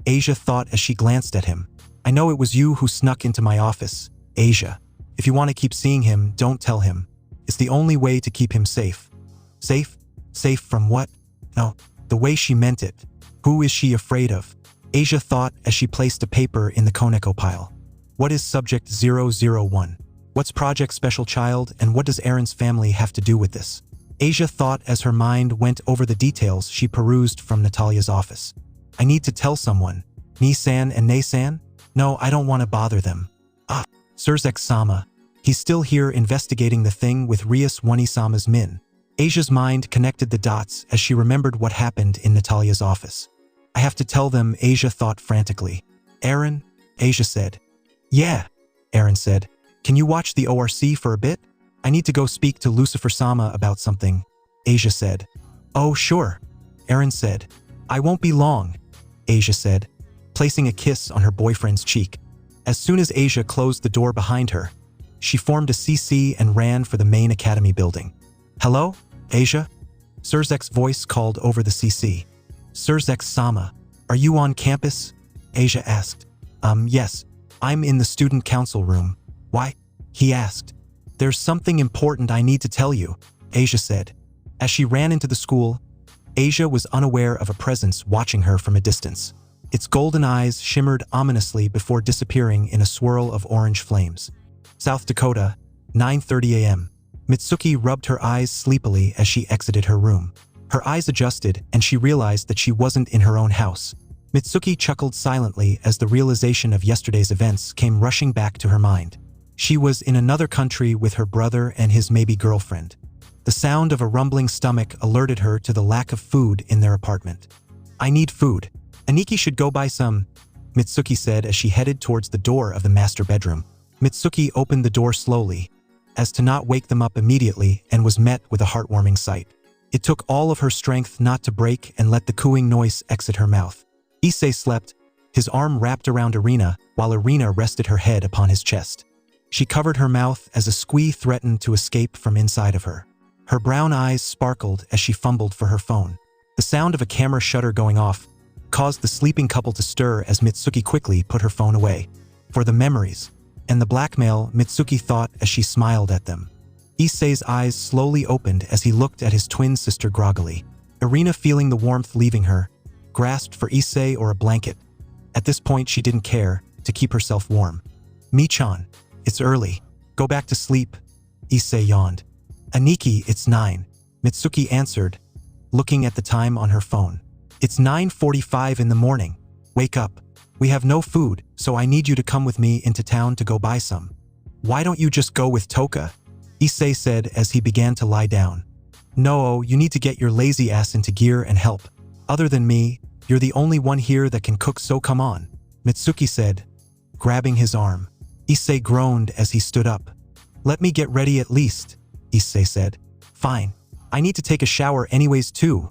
Asia thought as she glanced at him. I know it was you who snuck into my office, Asia. If you want to keep seeing him, don't tell him. It's the only way to keep him safe. Safe? Safe from what? No, the way she meant it. Who is she afraid of? Asia thought as she placed a paper in the Koneko pile. What is Subject 001? What's Project Special Child, and what does Aaron's family have to do with this? Asia thought as her mind went over the details she perused from Natalia's office. I need to tell someone. Ni-san and Ne-san? No, I don't want to bother them. Surzek-sama. He's still here investigating the thing with Rias Wanisama's Min. Asia's mind connected the dots as she remembered what happened in Natalia's office. I have to tell them, Asia thought frantically. Aaron? Asia said. Yeah, Aaron said. Can you watch the ORC for a bit? I need to go speak to Lucifer-sama about something, Asia said. Oh, sure, Aaron said. I won't be long, Asia said, placing a kiss on her boyfriend's cheek. As soon as Asia closed the door behind her, she formed a CC and ran for the main academy building. Hello, Asia? Surzek's voice called over the CC. Surzek-sama, are you on campus? Asia asked. Yes, I'm in the student council room. Why? He asked. There's something important I need to tell you, Asia said. As she ran into the school, Asia was unaware of a presence watching her from a distance. Its golden eyes shimmered ominously before disappearing in a swirl of orange flames. South Dakota, 9:30 a.m. Mitsuki rubbed her eyes sleepily as she exited her room. Her eyes adjusted and she realized that she wasn't in her own house. Mitsuki chuckled silently as the realization of yesterday's events came rushing back to her mind. She was in another country with her brother and his maybe girlfriend. The sound of a rumbling stomach alerted her to the lack of food in their apartment. I need food. Aniki should go buy some, Mitsuki said as she headed towards the door of the master bedroom. Mitsuki opened the door slowly, as to not wake them up immediately, and was met with a heartwarming sight. It took all of her strength not to break and let the cooing noise exit her mouth. Issei slept, his arm wrapped around Irina, while Irina rested her head upon his chest. She covered her mouth as a squeak threatened to escape from inside of her. Her brown eyes sparkled as she fumbled for her phone. The sound of a camera shutter going off caused the sleeping couple to stir as Mitsuki quickly put her phone away. For the memories and the blackmail, Mitsuki thought as she smiled at them. Issei's eyes slowly opened as he looked at his twin sister groggily. Irina, feeling the warmth leaving her, grasped for Issei or a blanket. At this point, she didn't care, to keep herself warm. "Mi-chan, it's early. Go back to sleep," Issei yawned. "Aniki, it's 9. Mitsuki answered, looking at the time on her phone. "It's 9:45 in the morning. Wake up. We have no food, so I need you to come with me into town to go buy some." "Why don't you just go with Toka?" Issei said as he began to lie down. "No, you need to get your lazy ass into gear and help. Other than me, you're the only one here that can cook, so come on," Mitsuki said, grabbing his arm. Issei groaned as he stood up. "Let me get ready at least," Issei said. "Fine. I need to take a shower anyways too,"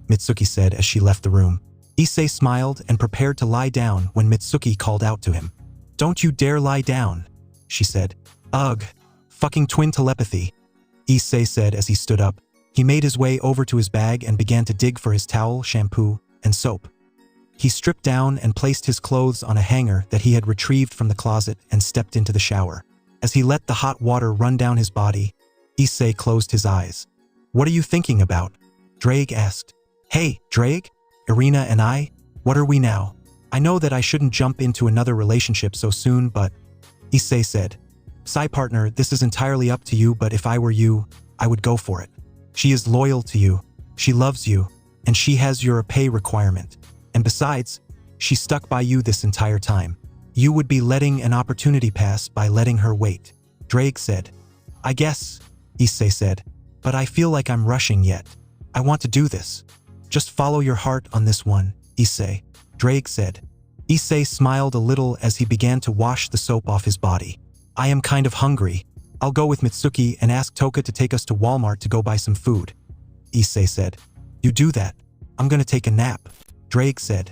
Mitsuki said as she left the room. Issei smiled and prepared to lie down when Mitsuki called out to him. "Don't you dare lie down," she said. "Ugh. Fucking twin telepathy," Issei said as he stood up. He made his way over to his bag and began to dig for his towel, shampoo, and soap. He stripped down and placed his clothes on a hanger that he had retrieved from the closet and stepped into the shower. As he let the hot water run down his body, Issei closed his eyes. "What are you thinking about?" Drake asked. "Hey, Drake? Irina and I? What are we now? I know that I shouldn't jump into another relationship so soon, but..." Issei said. "Side partner, this is entirely up to you, but if I were you, I would go for it. She is loyal to you, she loves you, and she has your pay requirement. And besides, she stuck by you this entire time. You would be letting an opportunity pass by letting her wait," Drake said. "I guess," Issei said, "but I feel like I'm rushing yet. I want to do this." "Just follow your heart on this one, Issei," Drake said. Issei smiled a little as he began to wash the soap off his body. "I am kind of hungry. I'll go with Mitsuki and ask Toka to take us to Walmart to go buy some food," Issei said. "You do that. I'm gonna take a nap," Drake said.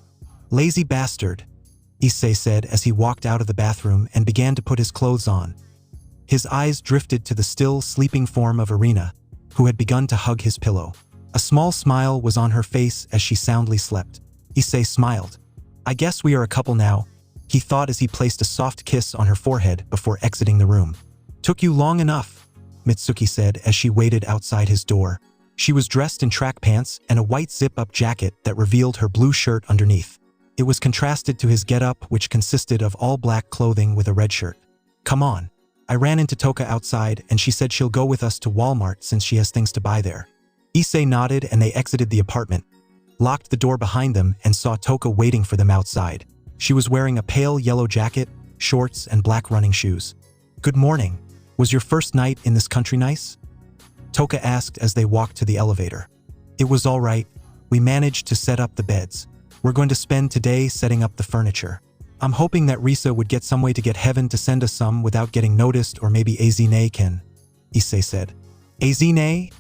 "Lazy bastard," Issei said as he walked out of the bathroom and began to put his clothes on. His eyes drifted to the still sleeping form of Irina, who had begun to hug his pillow. A small smile was on her face as she soundly slept. Issei smiled. "I guess we are a couple now," he thought as he placed a soft kiss on her forehead before exiting the room. "Took you long enough," Mitsuki said as she waited outside his door. She was dressed in track pants and a white zip-up jacket that revealed her blue shirt underneath. It was contrasted to his getup, which consisted of all black clothing with a red shirt. "Come on." I ran into Toka outside and she said she'll go with us to Walmart since she has things to buy there. Issei nodded and they exited the apartment, locked the door behind them, and saw Toka waiting for them outside. She was wearing a pale yellow jacket, shorts, and black running shoes. "Good morning. Was your first night in this country nice?" Toka asked as they walked to the elevator. "It was all right. We managed to set up the beds. We're going to spend today setting up the furniture. I'm hoping that Risa would get some way to get Heaven to send us some without getting noticed, or maybe AZRAEL can," Issei said. "AZRAEL?"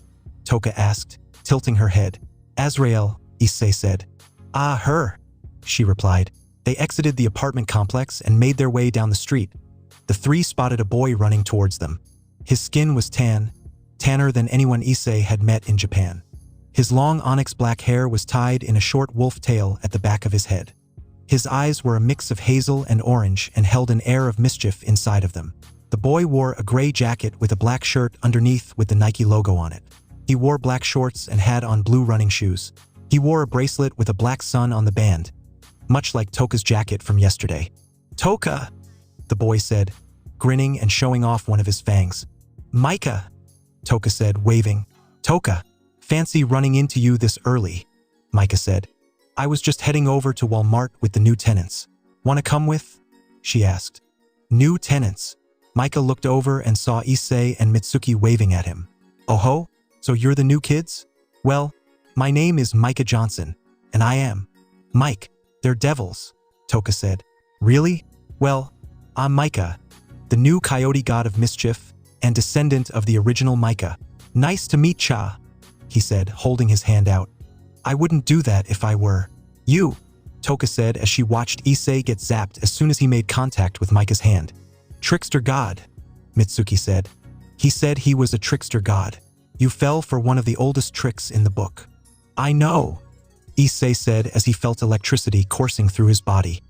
Toka asked, tilting her head. "AZRAEL," Issei said. "Ah, her," she replied. They exited the apartment complex and made their way down the street. The three spotted a boy running towards them. His skin was tanner than anyone Issei had met in Japan. His long onyx black hair was tied in a short wolf tail at the back of his head. His eyes were a mix of hazel and orange and held an air of mischief inside of them. The boy wore a gray jacket with a black shirt underneath with the Nike logo on it. He wore black shorts and had on blue running shoes. He wore a bracelet with a black sun on the band, much like Toka's jacket from yesterday. "Toka," the boy said, grinning and showing off one of his fangs. "Micah," Toka said, waving. "Toka, fancy running into you this early," Micah said. "I was just heading over to Walmart with the new tenants. "Want to come with?" she asked. "New tenants?" Micah looked over and saw Issei and Mitsuki waving at him. "Oh ho, so you're the new kids? Well, my name is Micah Johnson, and I am." "Mike, they're devils," Toka said. "Really? Well, I'm Micah, the new coyote god of mischief and descendant of the original Micah. Nice to meet ya," he said, holding his hand out. "I wouldn't do that if I were you," Toka said as she watched Issei get zapped as soon as he made contact with Micah's hand. "Trickster god," Mitsuki said. "He said he was a trickster god. You fell for one of the oldest tricks in the book." "I know," Issei said as he felt electricity coursing through his body.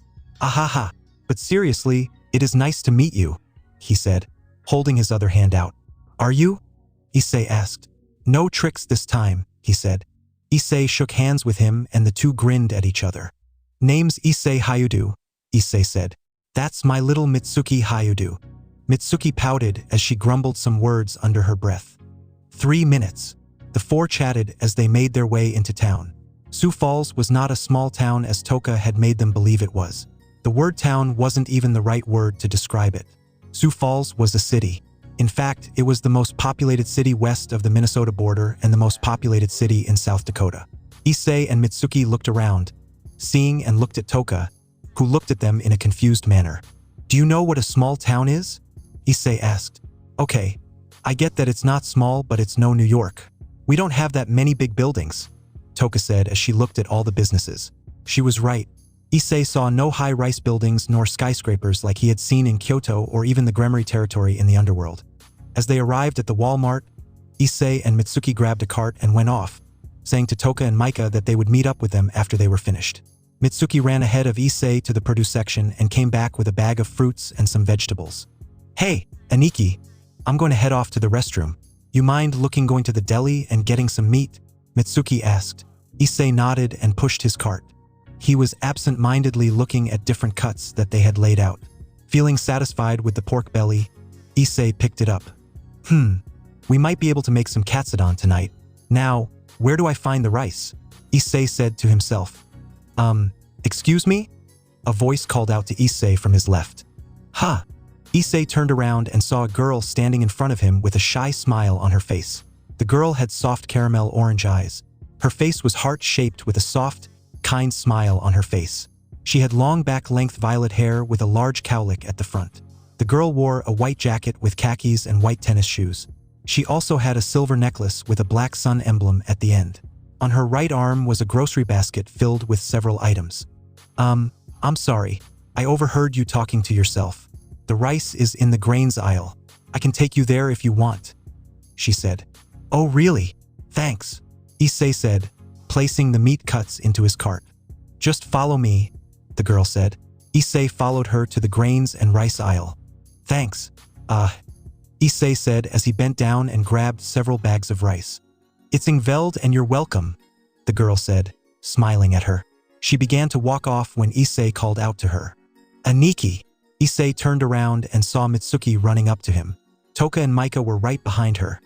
"Ahaha, but seriously, it is nice to meet you," he said, holding his other hand out. "Are you?" Issei asked. "No tricks this time," he said. Issei shook hands with him and the two grinned at each other. Name's Issei Hayudu, Issei said. That's my little Mitsuki Hayudu. Mitsuki pouted as she grumbled some words under her breath. 3 minutes. The four chatted as they made their way into town. Sioux Falls was not a small town as Toka had made them believe it was. The word town wasn't even the right word to describe it. Sioux Falls was a city. In fact, it was the most populated city west of the Minnesota border and the most populated city in South Dakota. Issei and Mitsuki looked around, seeing and looked at Toka, who looked at them in a confused manner. Do you know what a small town is? Issei asked. Okay, I get that it's not small, but it's no New York. We don't have that many big buildings, Toka said as she looked at all the businesses. She was right. Issei saw no high-rise buildings nor skyscrapers like he had seen in Kyoto or even the Gremory territory in the underworld. As they arrived at the Walmart, Issei and Mitsuki grabbed a cart and went off, saying to Toka and Micah that they would meet up with them after they were finished. Mitsuki ran ahead of Issei to the produce section and came back with a bag of fruits and some vegetables. Hey, Aniki, I'm going to head off to the restroom. You mind going to the deli and getting some meat? Mitsuki asked. Issei nodded and pushed his cart. He was absent-mindedly looking at different cuts that they had laid out. Feeling satisfied with the pork belly, Issei picked it up. We might be able to make some katsudon tonight. Now, where do I find the rice? Issei said to himself. Excuse me? A voice called out to Issei from his left. Huh. Issei turned around and saw a girl standing in front of him with a shy smile on her face. The girl had soft caramel orange eyes. Her face was heart-shaped with a soft, kind smile on her face. She had long back-length violet hair with a large cowlick at the front. The girl wore a white jacket with khakis and white tennis shoes. She also had a silver necklace with a black sun emblem at the end. On her right arm was a grocery basket filled with several items. I'm sorry. I overheard you talking to yourself. The rice is in the grains aisle. I can take you there if you want, she said. Oh, really? Thanks, Issei said, placing the meat cuts into his cart. Just follow me, the girl said. Issei followed her to the grains and rice aisle. Thanks, Issei said as he bent down and grabbed several bags of rice. It's Ingveld and you're welcome, the girl said, smiling at her. She began to walk off when Issei called out to her. Aniki! Issei turned around and saw Mitsuki running up to him. Toka and Micah were right behind her,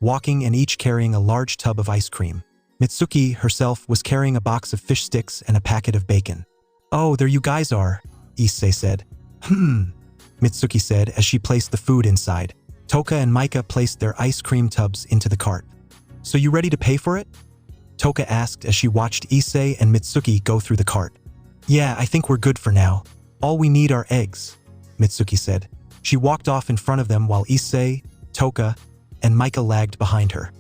walking and each carrying a large tub of ice cream. Mitsuki herself was carrying a box of fish sticks and a packet of bacon. Oh, there you guys are, Issei said. Mitsuki said as she placed the food inside. Toka and Micah placed their ice cream tubs into the cart. So you ready to pay for it? Toka asked as she watched Issei and Mitsuki go through the cart. Yeah, I think we're good for now. All we need are eggs, Mitsuki said. She walked off in front of them while Issei, Toka, and Micah lagged behind her.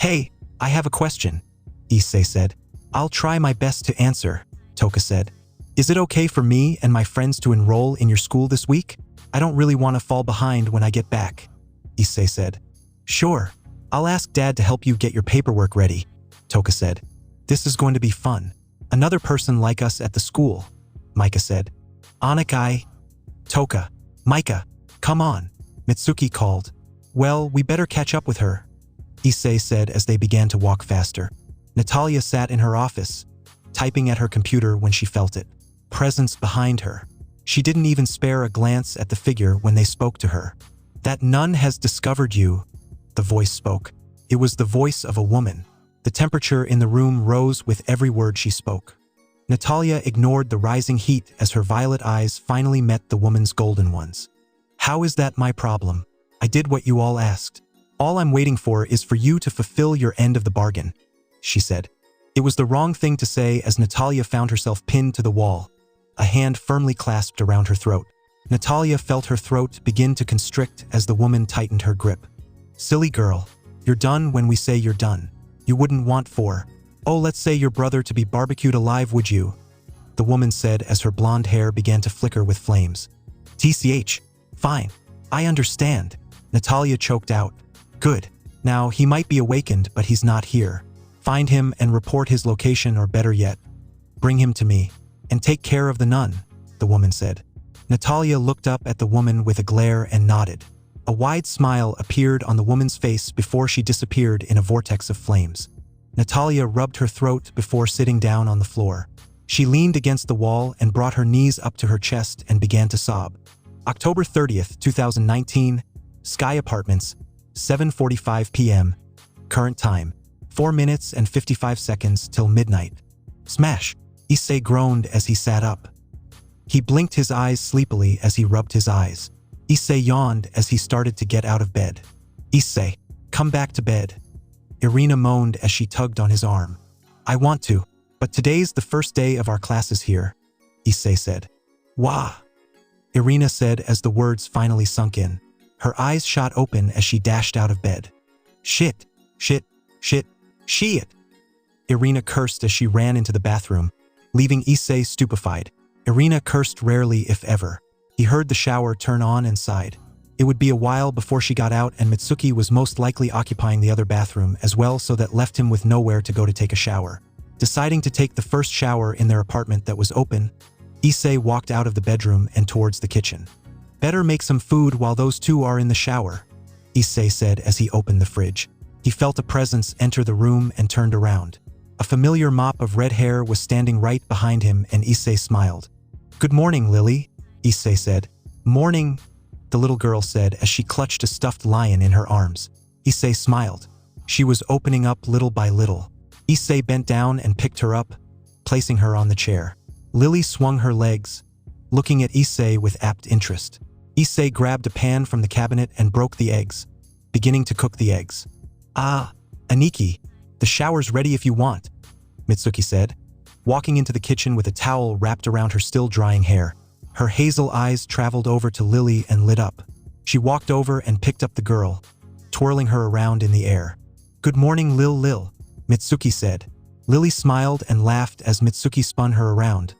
Hey, I have a question, Issei said. I'll try my best to answer, Toka said. Is it okay for me and my friends to enroll in your school this week? I don't really want to fall behind when I get back, Issei said. Sure, I'll ask Dad to help you get your paperwork ready, Toka said. This is going to be fun. Another person like us at the school, Micah said. Anakai. Toka. Micah, come on, Mitsuki called. Well, we better catch up with her, Issei said as they began to walk faster. Natalia sat in her office, typing at her computer when she felt it. Presence behind her. She didn't even spare a glance at the figure when they spoke to her. That nun has discovered you, the voice spoke. It was the voice of a woman. The temperature in the room rose with every word she spoke. Natalia ignored the rising heat as her violet eyes finally met the woman's golden ones. How is that my problem? I did what you all asked. All I'm waiting for is for you to fulfill your end of the bargain, she said. It was the wrong thing to say as Natalia found herself pinned to the wall, a hand firmly clasped around her throat. Natalia felt her throat begin to constrict as the woman tightened her grip. Silly girl, you're done when we say you're done. You wouldn't want let's say your brother to be barbecued alive, would you? The woman said as her blonde hair began to flicker with flames. TCH, fine, I understand, Natalia choked out. Good. Now, he might be awakened, but he's not here. Find him and report his location, or better yet, bring him to me. And take care of the nun, the woman said. Natalia looked up at the woman with a glare and nodded. A wide smile appeared on the woman's face before she disappeared in a vortex of flames. Natalia rubbed her throat before sitting down on the floor. She leaned against the wall and brought her knees up to her chest and began to sob. October 30th, 2019, Sky Apartments, 7:45 p.m. Current time, 4 minutes and 55 seconds till midnight. Smash! Issei groaned as he sat up. He blinked his eyes sleepily as he rubbed his eyes. Issei yawned as he started to get out of bed. Issei, come back to bed. Irina moaned as she tugged on his arm. I want to, but today's the first day of our classes here, Issei said. Wah! Irina said as the words finally sunk in. Her eyes shot open as she dashed out of bed. Shit! Shit! Shit! Shit! Irina cursed as she ran into the bathroom, leaving Issei stupefied. Irina cursed rarely if ever. He heard the shower turn on and sighed. It would be a while before she got out, and Mitsuki was most likely occupying the other bathroom as well, so that left him with nowhere to go to take a shower. Deciding to take the first shower in their apartment that was open, Issei walked out of the bedroom and towards the kitchen. Better make some food while those two are in the shower, Issei said as he opened the fridge. He felt a presence enter the room and turned around. A familiar mop of red hair was standing right behind him, and Issei smiled. Good morning, Lily, Issei said. Morning, the little girl said as she clutched a stuffed lion in her arms. Issei smiled. She was opening up little by little. Issei bent down and picked her up, placing her on the chair. Lily swung her legs, looking at Issei with apt interest. Issei grabbed a pan from the cabinet and broke the eggs, beginning to cook the eggs. Ah, Aniki, the shower's ready if you want, Mitsuki said, walking into the kitchen with a towel wrapped around her still drying hair. Her hazel eyes traveled over to Lily and lit up. She walked over and picked up the girl, twirling her around in the air. Good morning, Lil, Mitsuki said. Lily smiled and laughed as Mitsuki spun her around,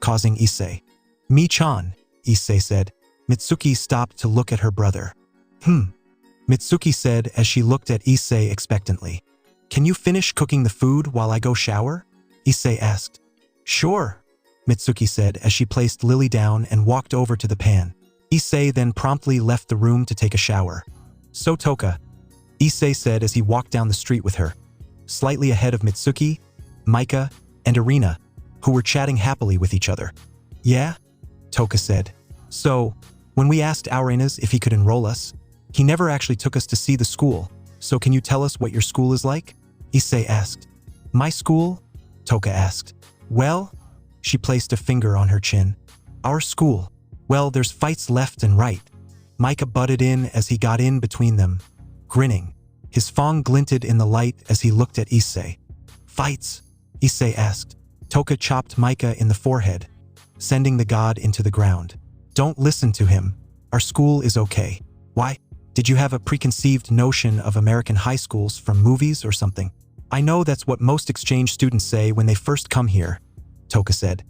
causing Issei. Mi-chan, Issei said. Mitsuki stopped to look at her brother. Mitsuki said as she looked at Issei expectantly. Can you finish cooking the food while I go shower? Issei asked. Sure, Mitsuki said as she placed Lily down and walked over to the pan. Issei then promptly left the room to take a shower. So Toka, Issei said as he walked down the street with her, slightly ahead of Mitsuki, Micah, and Irina, who were chatting happily with each other. Yeah? Toka said. So, when we asked Aurinas if he could enroll us, he never actually took us to see the school, so can you tell us what your school is like? Issei asked. My school? Toka asked. Well, she placed a finger on her chin. Our school. Well, there's fights left and right. Micah butted in as he got in between them, grinning. His fong glinted in the light as he looked at Issei. Fights? Issei asked. Toka chopped Micah in the forehead, sending the god into the ground. Don't listen to him. Our school is okay. Why? Did you have a preconceived notion of American high schools from movies or something? I know that's what most exchange students say when they first come here, Toka said.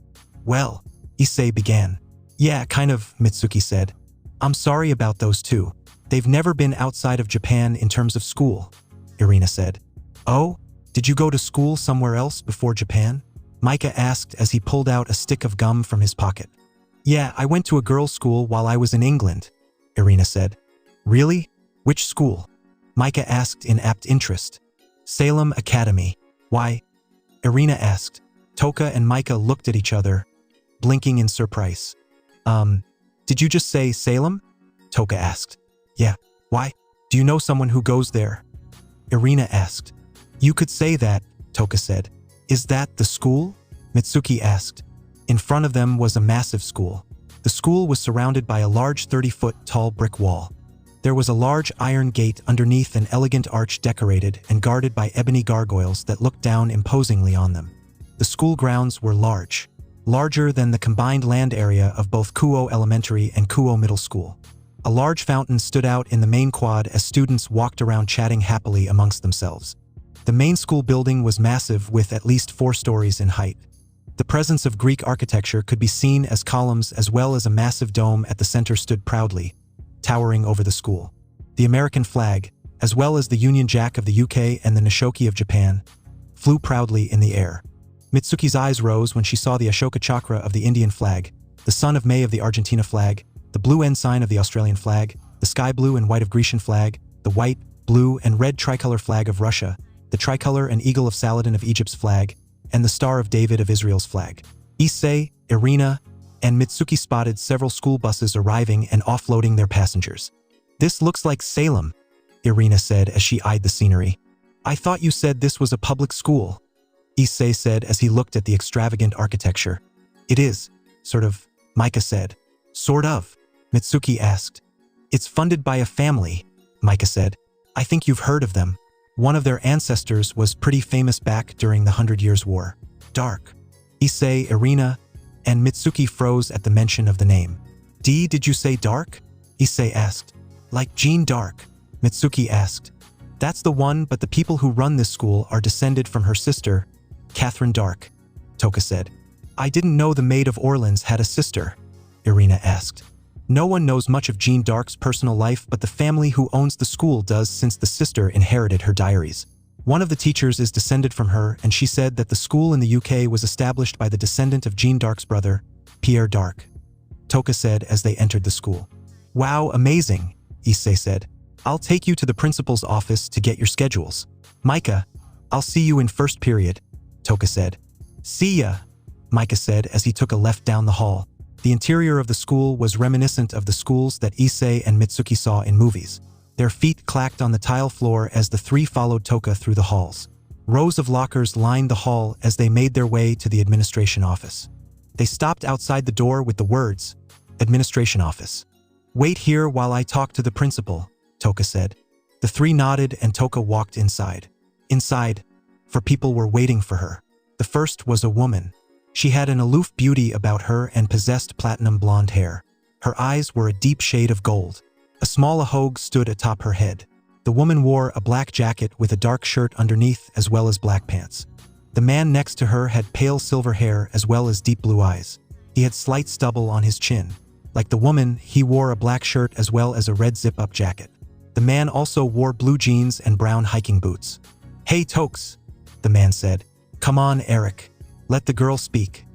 Well, Issei began. Yeah, kind of, Mitsuki said. I'm sorry about those two. They've never been outside of Japan in terms of school, Irina said. Oh? Did you go to school somewhere else before Japan? Micah asked as he pulled out a stick of gum from his pocket. Yeah, I went to a girls' school while I was in England, Irina said. Really? Which school? Micah asked in apt interest. Salem Academy. Why? Irina asked. Toka and Micah looked at each other, blinking in surprise. Did you just say Salem? Toka asked. Yeah, why? Do you know someone who goes there? Irina asked. You could say that, Toka said. Is that the school? Mitsuki asked. In front of them was a massive school. The school was surrounded by a large 30-foot tall brick wall. There was a large iron gate underneath an elegant arch decorated and guarded by ebony gargoyles that looked down imposingly on them. The school grounds were large, larger than the combined land area of both Kuo Elementary and Kuo Middle School. A large fountain stood out in the main quad as students walked around chatting happily amongst themselves. The main school building was massive with at least 4 stories in height. The presence of Greek architecture could be seen as columns as well as a massive dome at the center stood proudly, towering over the school. The American flag, as well as the Union Jack of the UK and the Nishoki of Japan, flew proudly in the air. Mitsuki's eyes rose when she saw the Ashoka Chakra of the Indian flag, the Sun of May of the Argentina flag, the blue ensign of the Australian flag, the sky blue and white of Grecian flag, the white, blue, and red tricolor flag of Russia, the tricolor and eagle of Saladin of Egypt's flag, and the Star of David of Israel's flag. Issei, Irina, and Mitsuki spotted several school buses arriving and offloading their passengers. "This looks like Salem," Irina said as she eyed the scenery. "I thought you said this was a public school," Issei said as he looked at the extravagant architecture. "It is, sort of," Micah said. "Sort of?" Mitsuki asked. "It's funded by a family," Micah said. "I think you've heard of them. One of their ancestors was pretty famous back during the 100 Years' War. Dark." Issei, Irina, and Mitsuki froze at the mention of the name. Did you say Dark?" Issei asked. "Like Jeanne d'Arc?" Mitsuki asked. "That's the one, but the people who run this school are descended from her sister, Catherine d'Arc," Toka said. "I didn't know the Maid of Orleans had a sister," Irina asked. "No one knows much of Jeanne d'Arc's personal life, but the family who owns the school does, since the sister inherited her diaries. One of the teachers is descended from her, and she said that the school in the UK was established by the descendant of Jeanne d'Arc's brother, Pierre d'Arc," Toka said as they entered the school. "Wow, amazing," Issei said. "I'll take you to the principal's office to get your schedules." "Micah, I'll see you in first period," Toka said. "See ya," Micah said as he took a left down the hall. The interior of the school was reminiscent of the schools that Issei and Mitsuki saw in movies. Their feet clacked on the tile floor as the three followed Toka through the halls. Rows of lockers lined the hall as they made their way to the administration office. They stopped outside the door with the words, "Administration office." "Wait here while I talk to the principal," Toka said. The three nodded and Toka walked inside. Inside, for people were waiting for her. The first was a woman. She had an aloof beauty about her and possessed platinum blonde hair. Her eyes were a deep shade of gold. A small ahogue stood atop her head. The woman wore a black jacket with a dark shirt underneath as well as black pants. The man next to her had pale silver hair as well as deep blue eyes. He had slight stubble on his chin. Like the woman, he wore a black shirt as well as a red zip-up jacket. The man also wore blue jeans and brown hiking boots. "Hey, Tokes," the man said. "Come on, Eric. Let the girl speak."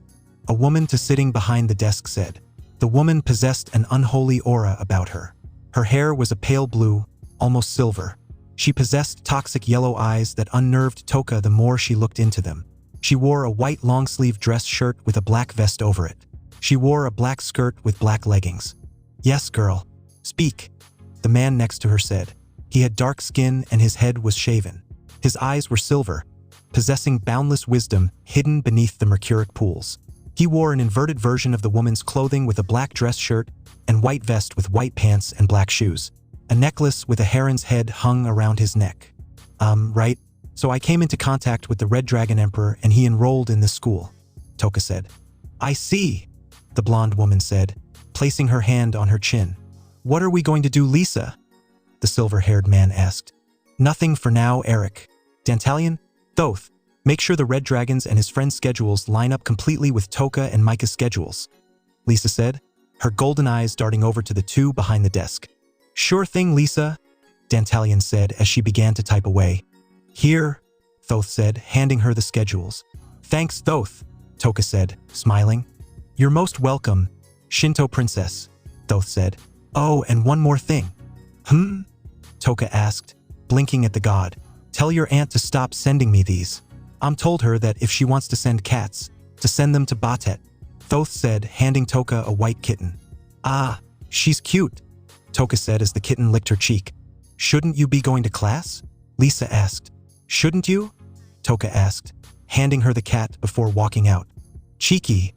A woman to sitting behind the desk said. The woman possessed an unholy aura about her. Her hair was a pale blue, almost silver. She possessed toxic yellow eyes that unnerved Toka the more she looked into them. She wore a white long-sleeve dress shirt with a black vest over it. She wore a black skirt with black leggings. "Yes, girl. Speak," the man next to her said. He had dark skin and his head was shaven. His eyes were silver, possessing boundless wisdom hidden beneath the mercuric pools. He wore an inverted version of the woman's clothing with a black dress shirt and white vest with white pants and black shoes. A necklace with a heron's head hung around his neck. Right. So I came into contact with the Red Dragon Emperor and he enrolled in this school," Toka said. "I see," the blonde woman said, placing her hand on her chin. "What are we going to do, Lisa?" the silver-haired man asked. "Nothing for now, Eric. Dantalion, Thoth, make sure the Red Dragons and his friends' schedules line up completely with Toka and Micah's schedules," Lisa said, her golden eyes darting over to the two behind the desk. "Sure thing, Lisa," Dantalion said as she began to type away. "Here," Thoth said, handing her the schedules. "Thanks, Thoth," Toka said, smiling. "You're most welcome, Shinto princess," Thoth said. "Oh, and one more thing." Toka asked, blinking at the god. "Tell your aunt to stop sending me these. I'm told her that if she wants to send cats, to send them to Batet," Thoth said, handing Toka a white kitten. "Ah, she's cute," Toka said as the kitten licked her cheek. "Shouldn't you be going to class?" Lisa asked. "Shouldn't you?" Toka asked, handing her the cat before walking out. "Cheeky,"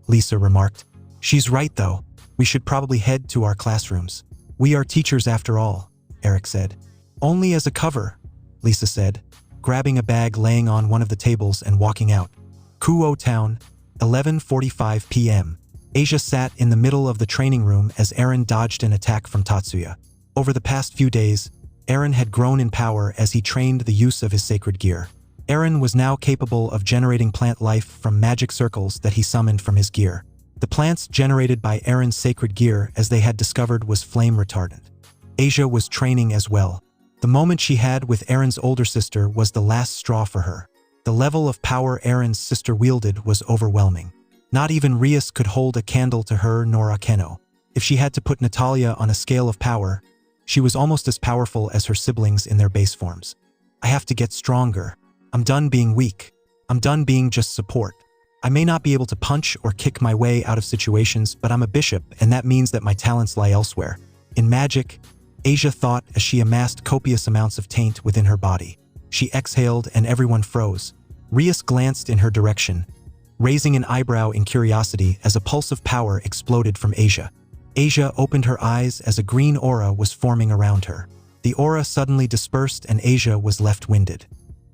Lisa remarked. "She's right though. We should probably head to our classrooms. We are teachers after all," Eric said. "Only as a cover," Lisa said, grabbing a bag laying on one of the tables and walking out. Kuo Town, 11:45 p.m. Asia sat in the middle of the training room as Eren dodged an attack from Tatsuya. Over the past few days, Eren had grown in power as he trained the use of his sacred gear. Eren was now capable of generating plant life from magic circles that he summoned from his gear. The plants generated by Eren's sacred gear, as they had discovered, was flame retardant. Asia was training as well. The moment she had with Eren's older sister was the last straw for her. The level of power Eren's sister wielded was overwhelming. Not even Rias could hold a candle to her nor Akeno. If she had to put Natalia on a scale of power, she was almost as powerful as her siblings in their base forms. I have to get stronger. I'm done being weak. I'm done being just support. I may not be able to punch or kick my way out of situations, but I'm a bishop, and that means that my talents lie elsewhere. In magic, Asia thought as she amassed copious amounts of taint within her body. She exhaled and everyone froze. Rias glanced in her direction, raising an eyebrow in curiosity as a pulse of power exploded from Asia. Asia opened her eyes as a green aura was forming around her. The aura suddenly dispersed and Asia was left winded.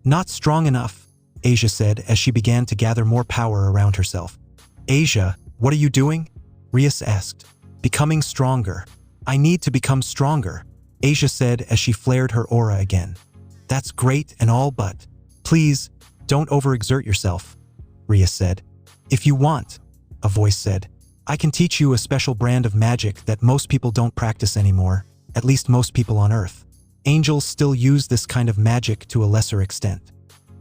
Not strong enough, Asia said as she began to gather more power around herself. Asia, what are you doing? Rias asked. Becoming stronger. I need to become stronger, Asia said as she flared her aura again. That's great and all, but please, don't overexert yourself, Rias said. If you want, a voice said, I can teach you a special brand of magic that most people don't practice anymore, at least most people on Earth. Angels still use this kind of magic to a lesser extent.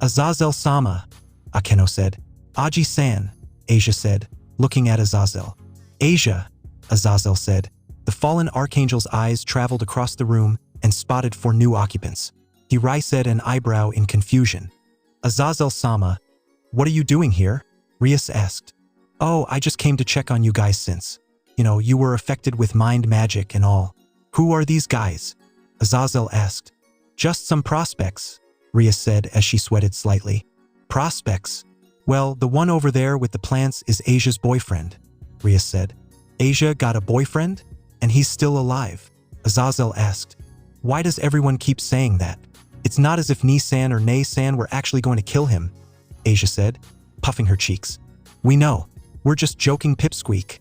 Azazel-sama, Akeno said. Aji-san, Asia said, looking at Azazel. Asia, Azazel said. The fallen archangel's eyes traveled across the room and spotted 4 new occupants. He raised an eyebrow in confusion. Azazel-sama, what are you doing here? Rias asked. Oh, I just came to check on you guys since, you were affected with mind magic and all. Who are these guys? Azazel asked. Just some prospects, Rias said as she sweated slightly. Prospects? Well, the one over there with the plants is Asia's boyfriend, Rias said. Asia got a boyfriend? And he's still alive? Azazel asked. Why does everyone keep saying that? It's not as if Ni-san or Nei-san were actually going to kill him, Asia said, puffing her cheeks. We know. We're just joking, pipsqueak,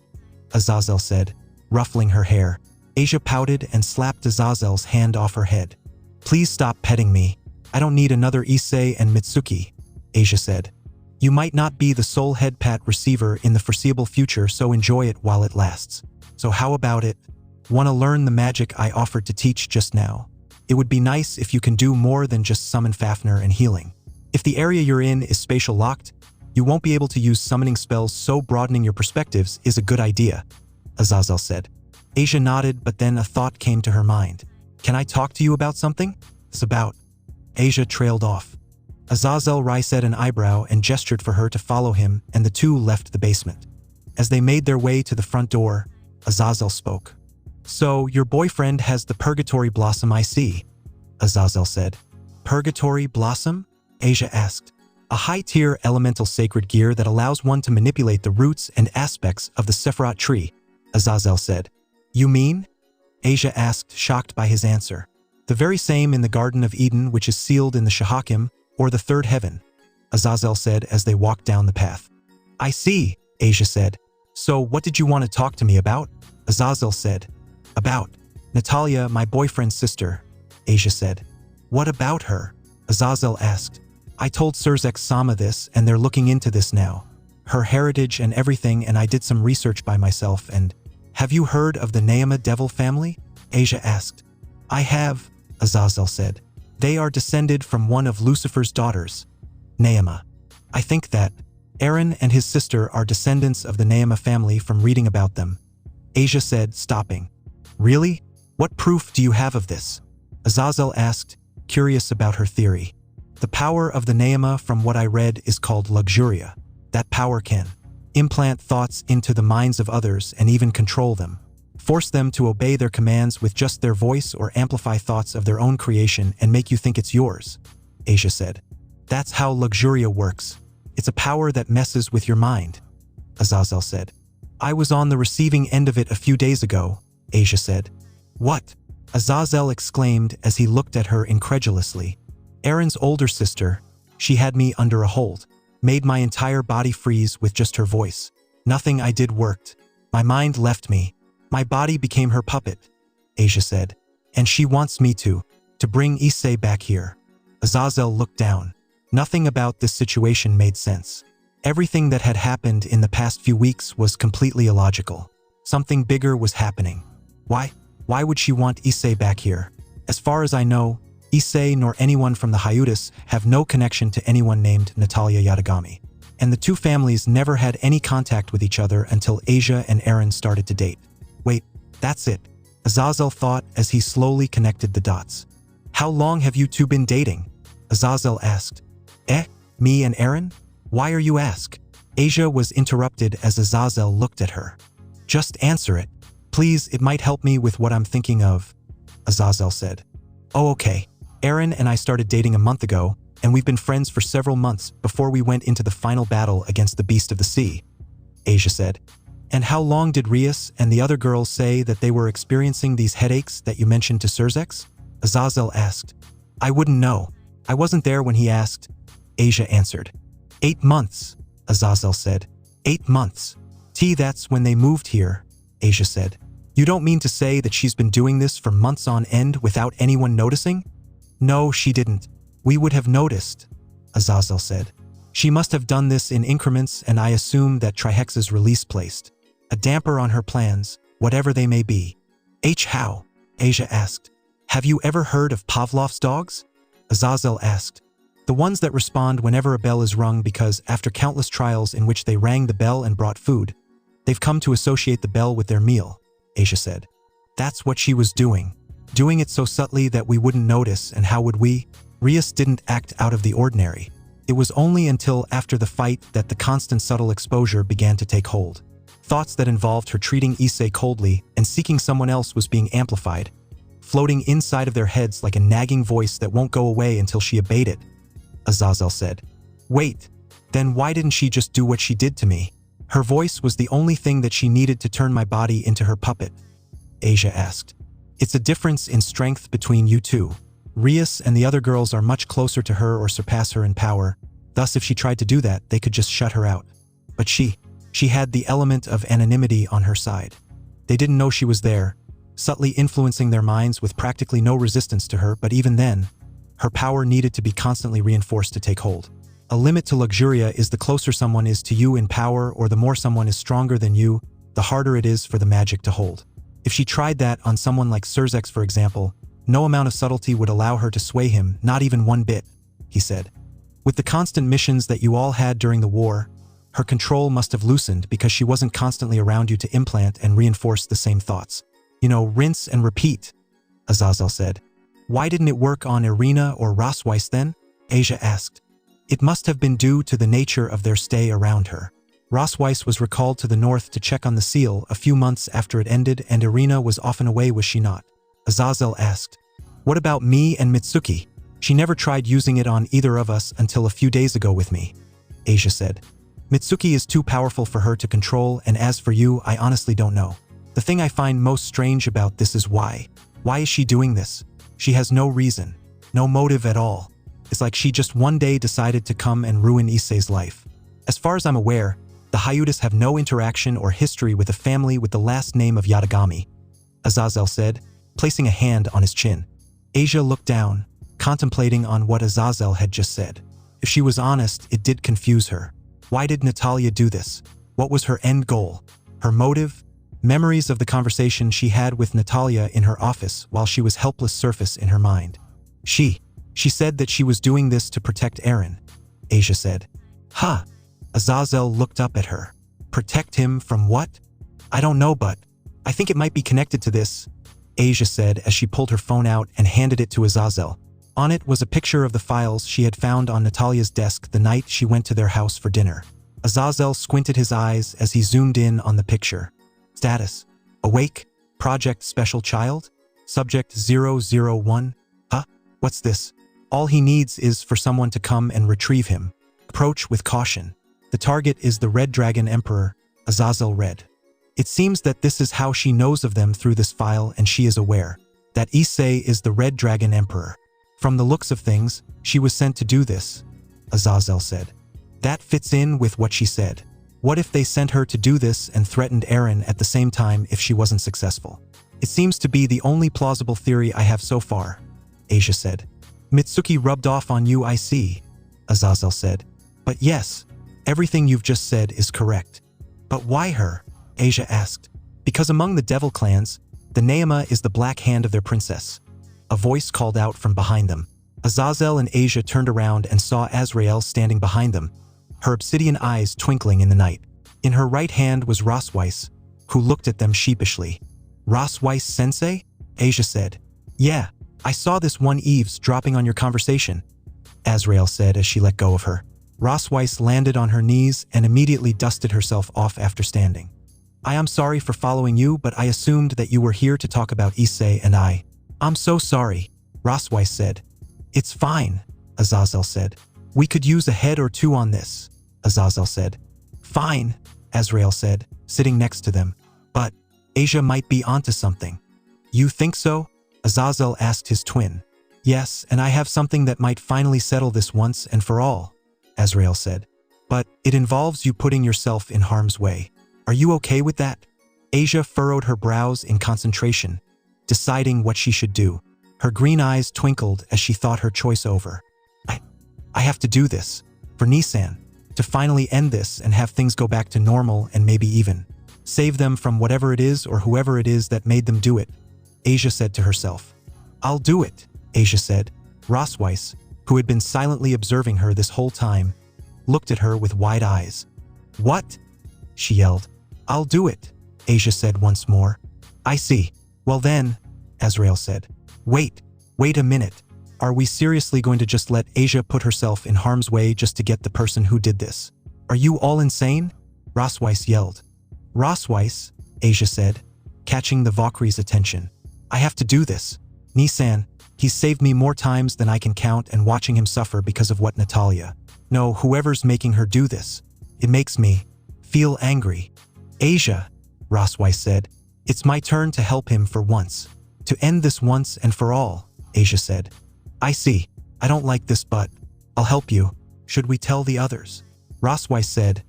Azazel said, ruffling her hair. Asia pouted and slapped Azazel's hand off her head. Please stop petting me. I don't need another Issei and Mitsuki, Asia said. You might not be the sole head pat receiver in the foreseeable future, so enjoy it while it lasts. So how about it? Want to learn the magic I offered to teach just now? It would be nice if you can do more than just summon Fafnir and healing. If the area you're in is spatial locked, you won't be able to use summoning spells, so broadening your perspectives is a good idea, Azazel said. Asia nodded, but then a thought came to her mind. Can I talk to you about something? It's about. Asia trailed off. Azazel raised an eyebrow and gestured for her to follow him, and the two left the basement. As they made their way to the front door, Azazel spoke. So, your boyfriend has the Purgatory Blossom, I see, Azazel said. Purgatory Blossom? Asia asked. A high-tier elemental sacred gear that allows one to manipulate the roots and aspects of the Sephiroth tree, Azazel said. You mean? Asia asked, shocked by his answer. The very same in the Garden of Eden, which is sealed in the Shahakim, or the third heaven, Azazel said as they walked down the path. I see, Asia said. So what did you want to talk to me about? Azazel said. About Natalia, my boyfriend's sister, Asia said. What about her? Azazel asked. I told Surzek-sama this, and they're looking into this now. Her heritage and everything, and I did some research by myself, and... Have you heard of the Neama devil family? Asia asked. I have, Azazel said. They are descended from one of Lucifer's daughters, Neama. I think that Aaron and his sister are descendants of the Neama family from reading about them, Asia said, stopping. Really? What proof do you have of this? Azazel asked, curious about her theory. The power of the Neama, from what I read, is called Luxuria. That power can implant thoughts into the minds of others and even control them. Force them to obey their commands with just their voice or amplify thoughts of their own creation and make you think it's yours, Asia said. That's how Luxuria works. It's a power that messes with your mind, Azazel said. I was on the receiving end of it a few days ago, Asia said. What? Azazel exclaimed as he looked at her incredulously. Aaron's older sister, she had me under a hold, made my entire body freeze with just her voice. Nothing I did worked. My mind left me. My body became her puppet, Asia said. And she wants me to bring Issei back here. Azazel looked down. Nothing about this situation made sense. Everything that had happened in the past few weeks was completely illogical. Something bigger was happening. Why? Why would she want Issei back here? As far as I know, Issei nor anyone from the Hyutis have no connection to anyone named Natalia Yatagami. And the two families never had any contact with each other until Asia and Aaron started to date. Wait, that's it, Azazel thought as he slowly connected the dots. How long have you two been dating? Azazel asked. Me and Aaron? Why are you ask? Asia was interrupted as Azazel looked at her. Just answer it. Please, it might help me with what I'm thinking of, Azazel said. Oh, okay. Aaron and I started dating a month ago, and we've been friends for several months before we went into the final battle against the beast of the sea, Asia said. And how long did Rias and the other girls say that they were experiencing these headaches that you mentioned to Surzex? Azazel asked. I wouldn't know. I wasn't there when he asked, Asia answered. 8 months, Azazel said. 8 months. That's when they moved here, Asia said. You don't mean to say that she's been doing this for months on end without anyone noticing? No, she didn't. We would have noticed, Azazel said. She must have done this in increments, and I assume that Trihexa's release placed a damper on her plans, whatever they may be. How? Asia asked. Have you ever heard of Pavlov's dogs? Azazel asked. The ones that respond whenever a bell is rung because, after countless trials in which they rang the bell and brought food, they've come to associate the bell with their meal, Asia said. That's what she was doing. Doing it so subtly that we wouldn't notice, and how would we? Rias didn't act out of the ordinary. It was only until after the fight that the constant subtle exposure began to take hold. Thoughts that involved her treating Issei coldly and seeking someone else was being amplified, floating inside of their heads like a nagging voice that won't go away until she obeyed it, Azazel said. Wait, then why didn't she just do what she did to me? Her voice was the only thing that she needed to turn my body into her puppet, Asia asked. It's a difference in strength between you two. Rias and the other girls are much closer to her or surpass her in power, thus if she tried to do that, they could just shut her out. But she had the element of anonymity on her side. They didn't know she was there, subtly influencing their minds with practically no resistance to her, but even then, her power needed to be constantly reinforced to take hold. A limit to Luxuria is the closer someone is to you in power, or the more someone is stronger than you, the harder it is for the magic to hold. If she tried that on someone like Surzex, for example, no amount of subtlety would allow her to sway him, not even one bit, he said. With the constant missions that you all had during the war, her control must have loosened because she wasn't constantly around you to implant and reinforce the same thoughts. Rinse and repeat, Azazel said. Why didn't it work on Irina or Rosweiss then? Asia asked. It must have been due to the nature of their stay around her. Rosweiss was recalled to the north to check on the seal a few months after it ended, and Irina was often away, was she not? Azazel asked. What about me and Mitsuki? She never tried using it on either of us until a few days ago with me, Asia said. Mitsuki is too powerful for her to control, and as for you, I honestly don't know. The thing I find most strange about this is why. Why is she doing this? She has no reason, no motive at all. It's like she just one day decided to come and ruin Issei's life. As far as I'm aware, the Hyudas have no interaction or history with a family with the last name of Yatagami, Azazel said, placing a hand on his chin. Asia looked down, contemplating on what Azazel had just said. If she was honest, it did confuse her. Why did Natalia do this? What was her end goal? Her motive? Memories of the conversation she had with Natalia in her office while she was helpless surface in her mind. She said that she was doing this to protect Aaron, Asia said. Huh? Azazel looked up at her. Protect him from what? I don't know, but I think it might be connected to this, Asia said as she pulled her phone out and handed it to Azazel. On it was a picture of the files she had found on Natalia's desk the night she went to their house for dinner. Azazel squinted his eyes as he zoomed in on the picture. Status: awake, Project Special Child, Subject 001. Huh? What's this? All he needs is for someone to come and retrieve him. Approach with caution. The target is the Red Dragon Emperor, Azazel read. It seems that this is how she knows of them through this file, and she is aware that Issei is the Red Dragon Emperor. From the looks of things, she was sent to do this, Azazel said. That fits in with what she said. What if they sent her to do this and threatened Aaron at the same time if she wasn't successful? It seems to be the only plausible theory I have so far, Asia said. Mitsuki rubbed off on you, I see, Azazel said. But yes, everything you've just said is correct. But why her? Asia asked. Because among the devil clans, the Naima is the black hand of their princess. A voice called out from behind them. Azazel and Asia turned around and saw AZRAEL standing behind them, her obsidian eyes twinkling in the night. In her right hand was Rosweiss, who looked at them sheepishly. Rosweiss sensei? Asia said. Yeah, I saw this one eavesdropping on your conversation, AZRAEL said as she let go of her. Rosweiss landed on her knees and immediately dusted herself off after standing. I am sorry for following you, but I assumed that you were here to talk about Issei and I. I'm so sorry, Rosweiss said. It's fine, AZRAEL said. We could use a head or two on this, AZRAEL said. Fine, AZRAEL said, sitting next to them. But Asia might be onto something. You think so? AZRAEL asked his twin. Yes, and I have something that might finally settle this once and for all, AZRAEL said. But it involves you putting yourself in harm's way. Are you okay with that? Asia furrowed her brows in concentration, deciding what she should do. Her green eyes twinkled as she thought her choice over. I have to do this, for Nissan, to finally end this and have things go back to normal and maybe even save them from whatever it is or whoever it is that made them do it, Asia said to herself. I'll do it, Asia said. Rosweiss, who had been silently observing her this whole time, looked at her with wide eyes. What? She yelled. I'll do it, Asia said once more. I see. Well then, AZRAEL said. Wait a minute. Are we seriously going to just let Asia put herself in harm's way just to get the person who did this? Are you all insane? Rosweiss yelled. Rosweiss, Asia said, catching the Valkyrie's attention. I have to do this. Nissan, he's saved me more times than I can count, and watching him suffer because of what Natalia. No, whoever's making her do this. It makes me feel angry. Asia, Rosweiss said, it's my turn to help him for once. To end this once and for all, Asia said. I see. I don't like this, but I'll help you. Should we tell the others? Rosweiss said,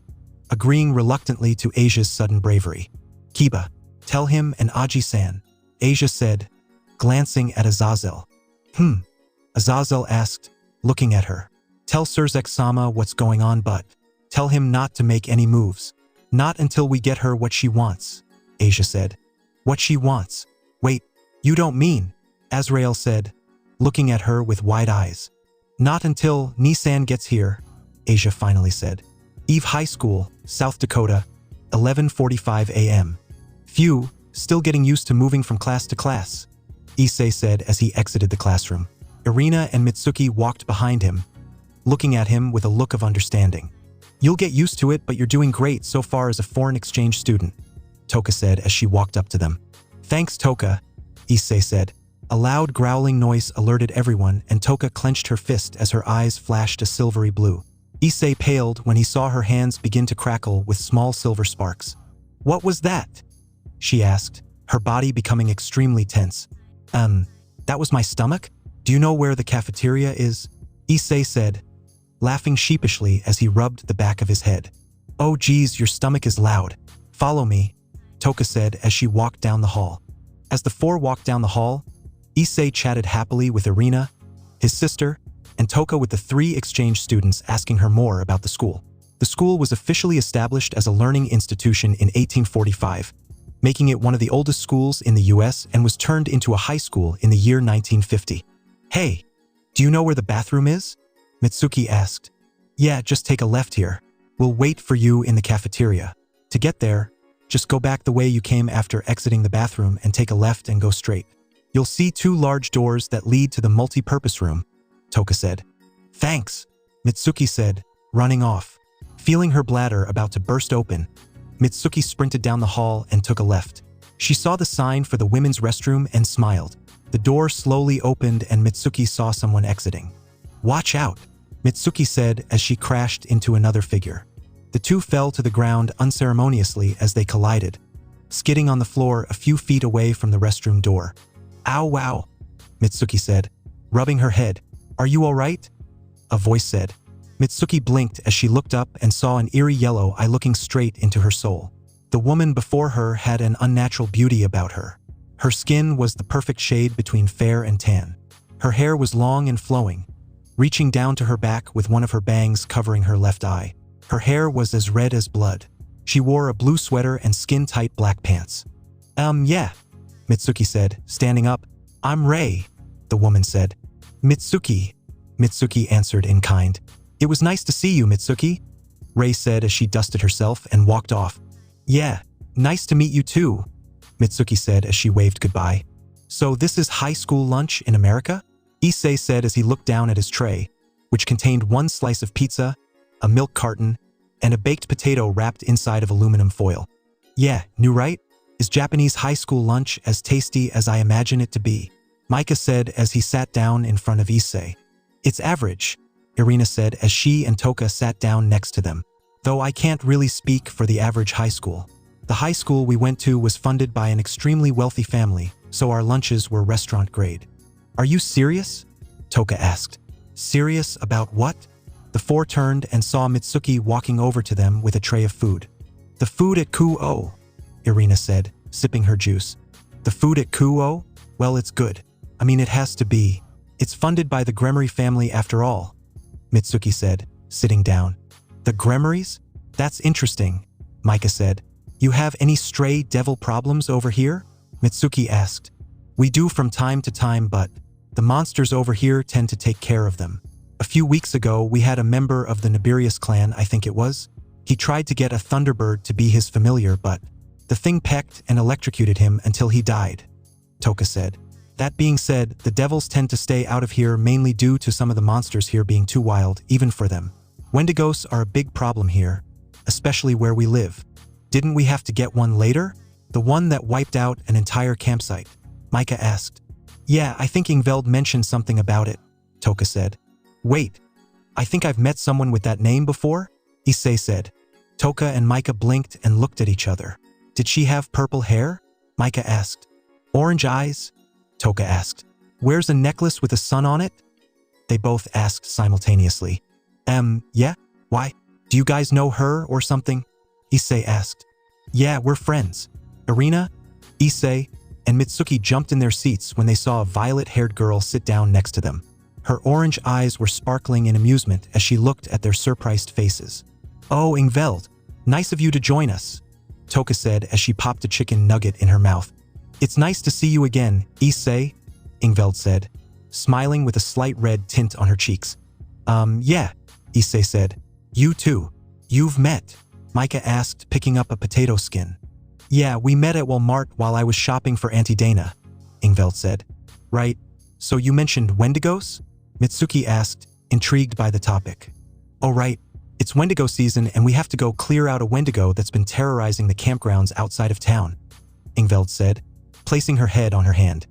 agreeing reluctantly to Asia's sudden bravery. Kiba, tell him and Aji-san, Asia said, glancing at AZRAEL. AZRAEL asked, looking at her. Tell Surzek-sama what's going on, but tell him not to make any moves. Not until we get her what she wants, Asia said. What she wants? Wait, you don't mean, AZRAEL said, looking at her with wide eyes. Not until Nissan gets here, Asia finally said. Eve High School, South Dakota, 11:45 a.m. Phew, still getting used to moving from class to class, Issei said as he exited the classroom. Irina and Mitsuki walked behind him, looking at him with a look of understanding. You'll get used to it, but you're doing great so far as a foreign exchange student, Toka said as she walked up to them. Thanks, Toka, Issei said. A loud growling noise alerted everyone, and Toka clenched her fist as her eyes flashed a silvery blue. Issei paled when he saw her hands begin to crackle with small silver sparks. What was that? She asked, her body becoming extremely tense. That was my stomach? Do you know where the cafeteria is? Issei said, laughing sheepishly as he rubbed the back of his head. Oh geez, your stomach is loud. Follow me, Toka said as she walked down the hall. As the four walked down the hall, Issei chatted happily with Irina, his sister, and Toka with the three exchange students asking her more about the school. The school was officially established as a learning institution in 1845, making it one of the oldest schools in the US, and was turned into a high school in the year 1950. Hey, do you know where the bathroom is? Mitsuki asked. Yeah, just take a left here. We'll wait for you in the cafeteria. To get there, just go back the way you came after exiting the bathroom and take a left and go straight. You'll see two large doors that lead to the multi-purpose room, Toka said. Thanks, Mitsuki said, running off. Feeling her bladder about to burst open, Mitsuki sprinted down the hall and took a left. She saw the sign for the women's restroom and smiled. The door slowly opened and Mitsuki saw someone exiting. Watch out, Mitsuki said as she crashed into another figure. The two fell to the ground unceremoniously as they collided, skidding on the floor a few feet away from the restroom door. Ow wow, Mitsuki said, rubbing her head. Are you all right? A voice said. Mitsuki blinked as she looked up and saw an eerie yellow eye looking straight into her soul. The woman before her had an unnatural beauty about her. Her skin was the perfect shade between fair and tan. Her hair was long and flowing, reaching down to her back with one of her bangs covering her left eye. Her hair was as red as blood. She wore a blue sweater and skin-tight black pants. Yeah, Mitsuki said, standing up. I'm Rei, the woman said. Mitsuki, Mitsuki answered in kind. It was nice to see you, Mitsuki, Rei said as she dusted herself and walked off. Yeah, nice to meet you too, Mitsuki said as she waved goodbye. So this is high school lunch in America? Issei said as he looked down at his tray, which contained one slice of pizza, a milk carton, and a baked potato wrapped inside of aluminum foil. Yeah, new right? Is Japanese high school lunch as tasty as I imagine it to be? Micah said as he sat down in front of Issei. It's average, Irina said as she and Toka sat down next to them. Though I can't really speak for the average high school. The high school we went to was funded by an extremely wealthy family, so our lunches were restaurant grade. Are you serious? Toka asked. Serious about what? The four turned and saw Mitsuki walking over to them with a tray of food. The food at Kuo, Irina said, sipping her juice. The food at Kuo? Well, it's good. I mean, it has to be. It's funded by the Gremory family after all, Mitsuki said, sitting down. The Gremories? That's interesting, Micah said. You have any stray devil problems over here? Mitsuki asked. We do from time to time, but the monsters over here tend to take care of them. A few weeks ago, we had a member of the Nibirius clan, I think it was. He tried to get a Thunderbird to be his familiar, but the thing pecked and electrocuted him until he died, Toka said. That being said, the devils tend to stay out of here mainly due to some of the monsters here being too wild, even for them. Wendigos are a big problem here, especially where we live. Didn't we have to get one later? The one that wiped out an entire campsite, Micah asked. Yeah, I think Ingveld mentioned something about it, Toka said. Wait, I think I've met someone with that name before, Issei said. Toka and Micah blinked and looked at each other. Did she have purple hair? Micah asked. Orange eyes? Toka asked. Wears a necklace with a sun on it? They both asked simultaneously. Yeah? Why? Do you guys know her or something? Issei asked. Yeah, we're friends. Irina, Issei, and Mitsuki jumped in their seats when they saw a violet-haired girl sit down next to them. Her orange eyes were sparkling in amusement as she looked at their surprised faces. Oh, Ingveld, nice of you to join us, Toka said as she popped a chicken nugget in her mouth. It's nice to see you again, Issei, Ingveld said, smiling with a slight red tint on her cheeks. Yeah, Issei said. You too. You've met, Micah asked, picking up a potato skin. Yeah, we met at Walmart while I was shopping for Auntie Dana, Ingveld said. Right, so you mentioned Wendigos? Mitsuki asked, intrigued by the topic. Oh right, it's Wendigo season and we have to go clear out a Wendigo that's been terrorizing the campgrounds outside of town, Ingveld said, placing her head on her hand.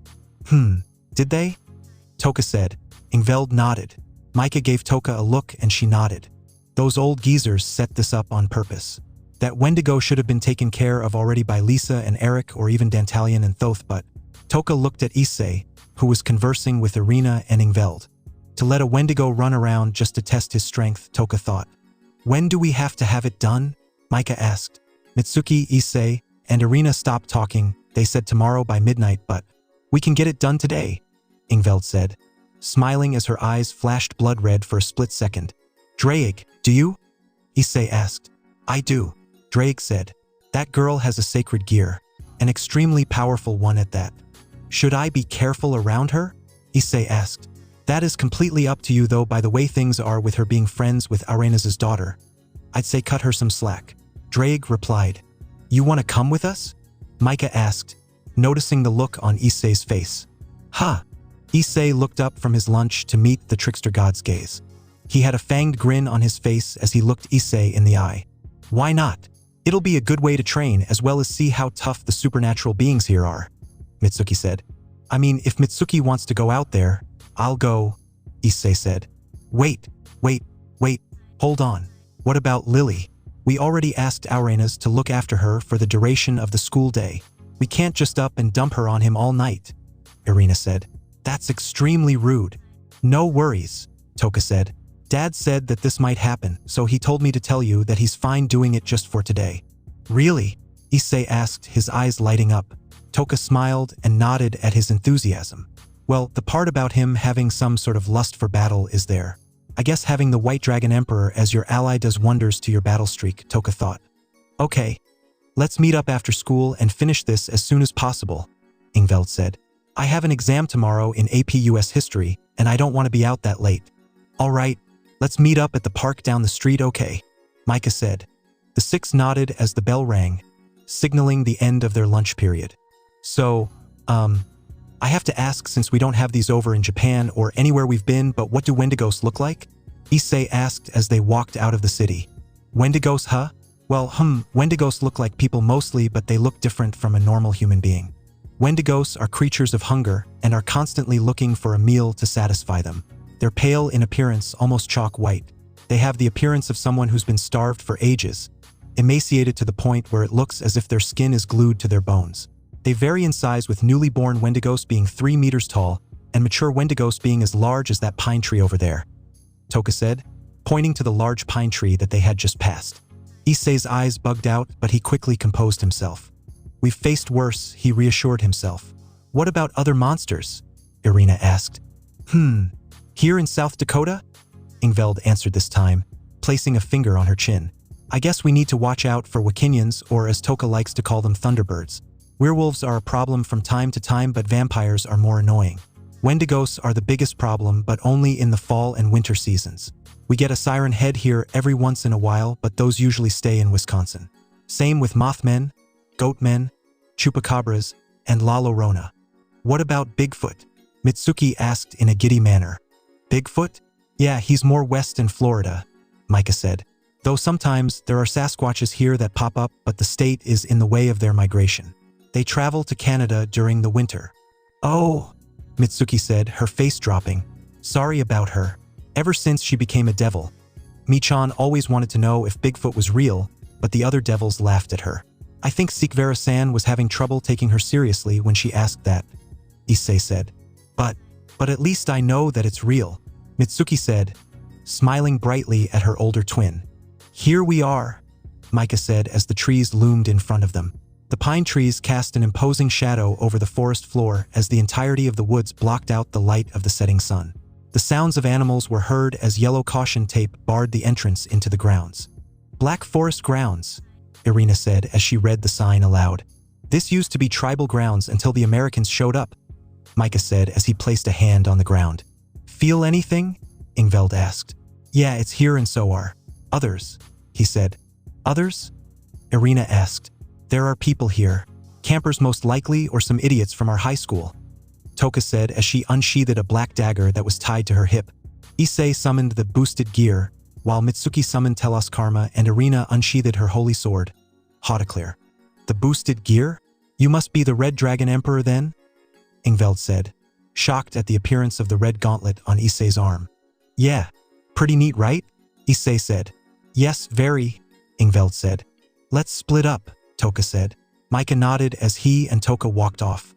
Did they? Toka said. Ingveld nodded. Micah gave Toka a look and she nodded. Those old geezers set this up on purpose. That Wendigo should have been taken care of already by Lisa and Eric or even Dantalion and Thoth, but Toka looked at Issei, who was conversing with Irina and Ingveld. To let a Wendigo run around just to test his strength, Toka thought. When do we have to have it done? Micah asked. Mitsuki, Issei, and Irina stopped talking. They said tomorrow by midnight, but we can get it done today, Ingveld said, smiling as her eyes flashed blood red for a split second. Drake, do you? Issei asked. I do, Drake said. That girl has a sacred gear, an extremely powerful one at that. Should I be careful around her? Issei asked. That is completely up to you though, by the way things are with her being friends with Arenas' daughter. I'd say cut her some slack. Drake replied. You want to come with us? Micah asked, noticing the look on Issei's face. Ha! Issei looked up from his lunch to meet the trickster god's gaze. He had a fanged grin on his face as he looked Issei in the eye. Why not? It'll be a good way to train as well as see how tough the supernatural beings here are, Mitsuki said. I mean, if Mitsuki wants to go out there, I'll go, Issei said. Wait, hold on. What about Lily? We already asked Arenas to look after her for the duration of the school day. We can't just up and dump her on him all night, Irina said. That's extremely rude. No worries, Toka said. Dad said that this might happen, so he told me to tell you that he's fine doing it just for today. Really? Issei asked, his eyes lighting up. Toka smiled and nodded at his enthusiasm. Well, the part about him having some sort of lust for battle is there. I guess having the White Dragon Emperor as your ally does wonders to your battle streak, Toka thought. Okay, let's meet up after school and finish this as soon as possible, Ingveld said. I have an exam tomorrow in AP US History, and I don't want to be out that late. All right, let's meet up at the park down the street, okay? Micah said. The six nodded as the bell rang, signaling the end of their lunch period. So, I have to ask, since we don't have these over in Japan or anywhere we've been, but what do Wendigos look like? Issei asked as they walked out of the city. Wendigos, huh? Well, Wendigos look like people mostly, but they look different from a normal human being. Wendigos are creatures of hunger and are constantly looking for a meal to satisfy them. They're pale in appearance, almost chalk white. They have the appearance of someone who's been starved for ages, emaciated to the point where it looks as if their skin is glued to their bones. They vary in size, with newly born Wendigos being 3 meters tall and mature Wendigos being as large as that pine tree over there, Toka said, pointing to the large pine tree that they had just passed. Issei's eyes bugged out, but he quickly composed himself. We've faced worse, he reassured himself. What about other monsters? Irina asked. Here in South Dakota? Ingveld answered this time, placing a finger on her chin. I guess we need to watch out for Wakinians, or as Toka likes to call them, Thunderbirds. Werewolves are a problem from time to time, but vampires are more annoying. Wendigos are the biggest problem, but only in the fall and winter seasons. We get a siren head here every once in a while, but those usually stay in Wisconsin. Same with Mothmen, Goatmen, Chupacabras, and La Llorona. What about Bigfoot? Mitsuki asked in a giddy manner. Bigfoot? Yeah, he's more west in Florida, Micah said. Though sometimes there are Sasquatches here that pop up, but the state is in the way of their migration. They travel to Canada during the winter. Oh, Mitsuki said, her face dropping. Sorry about her. Ever since she became a devil, Michan always wanted to know if Bigfoot was real, but the other devils laughed at her. I think Sikvera-san was having trouble taking her seriously when she asked that, Issei said. But at least I know that it's real, Mitsuki said, smiling brightly at her older twin. Here we are, Micah said as the trees loomed in front of them. The pine trees cast an imposing shadow over the forest floor as the entirety of the woods blocked out the light of the setting sun. The sounds of animals were heard as yellow caution tape barred the entrance into the grounds. Black Forest Grounds, Irina said as she read the sign aloud. This used to be tribal grounds until the Americans showed up, Micah said as he placed a hand on the ground. Feel anything? Ingveld asked. Yeah, it's here and so are others, he said. Others? Irina asked. There are people here. Campers most likely, or some idiots from our high school, Toka said as she unsheathed a black dagger that was tied to her hip. Issei summoned the boosted gear, while Mitsuki summoned Telos Karma and Irina unsheathed her holy sword, Hautaclear. The boosted gear? You must be the Red Dragon Emperor then? Ingveld said, shocked at the appearance of the red gauntlet on Issei's arm. Yeah, pretty neat, right? Issei said. Yes, very, Ingveld said. Let's split up, Toka said. Micah nodded as he and Toka walked off.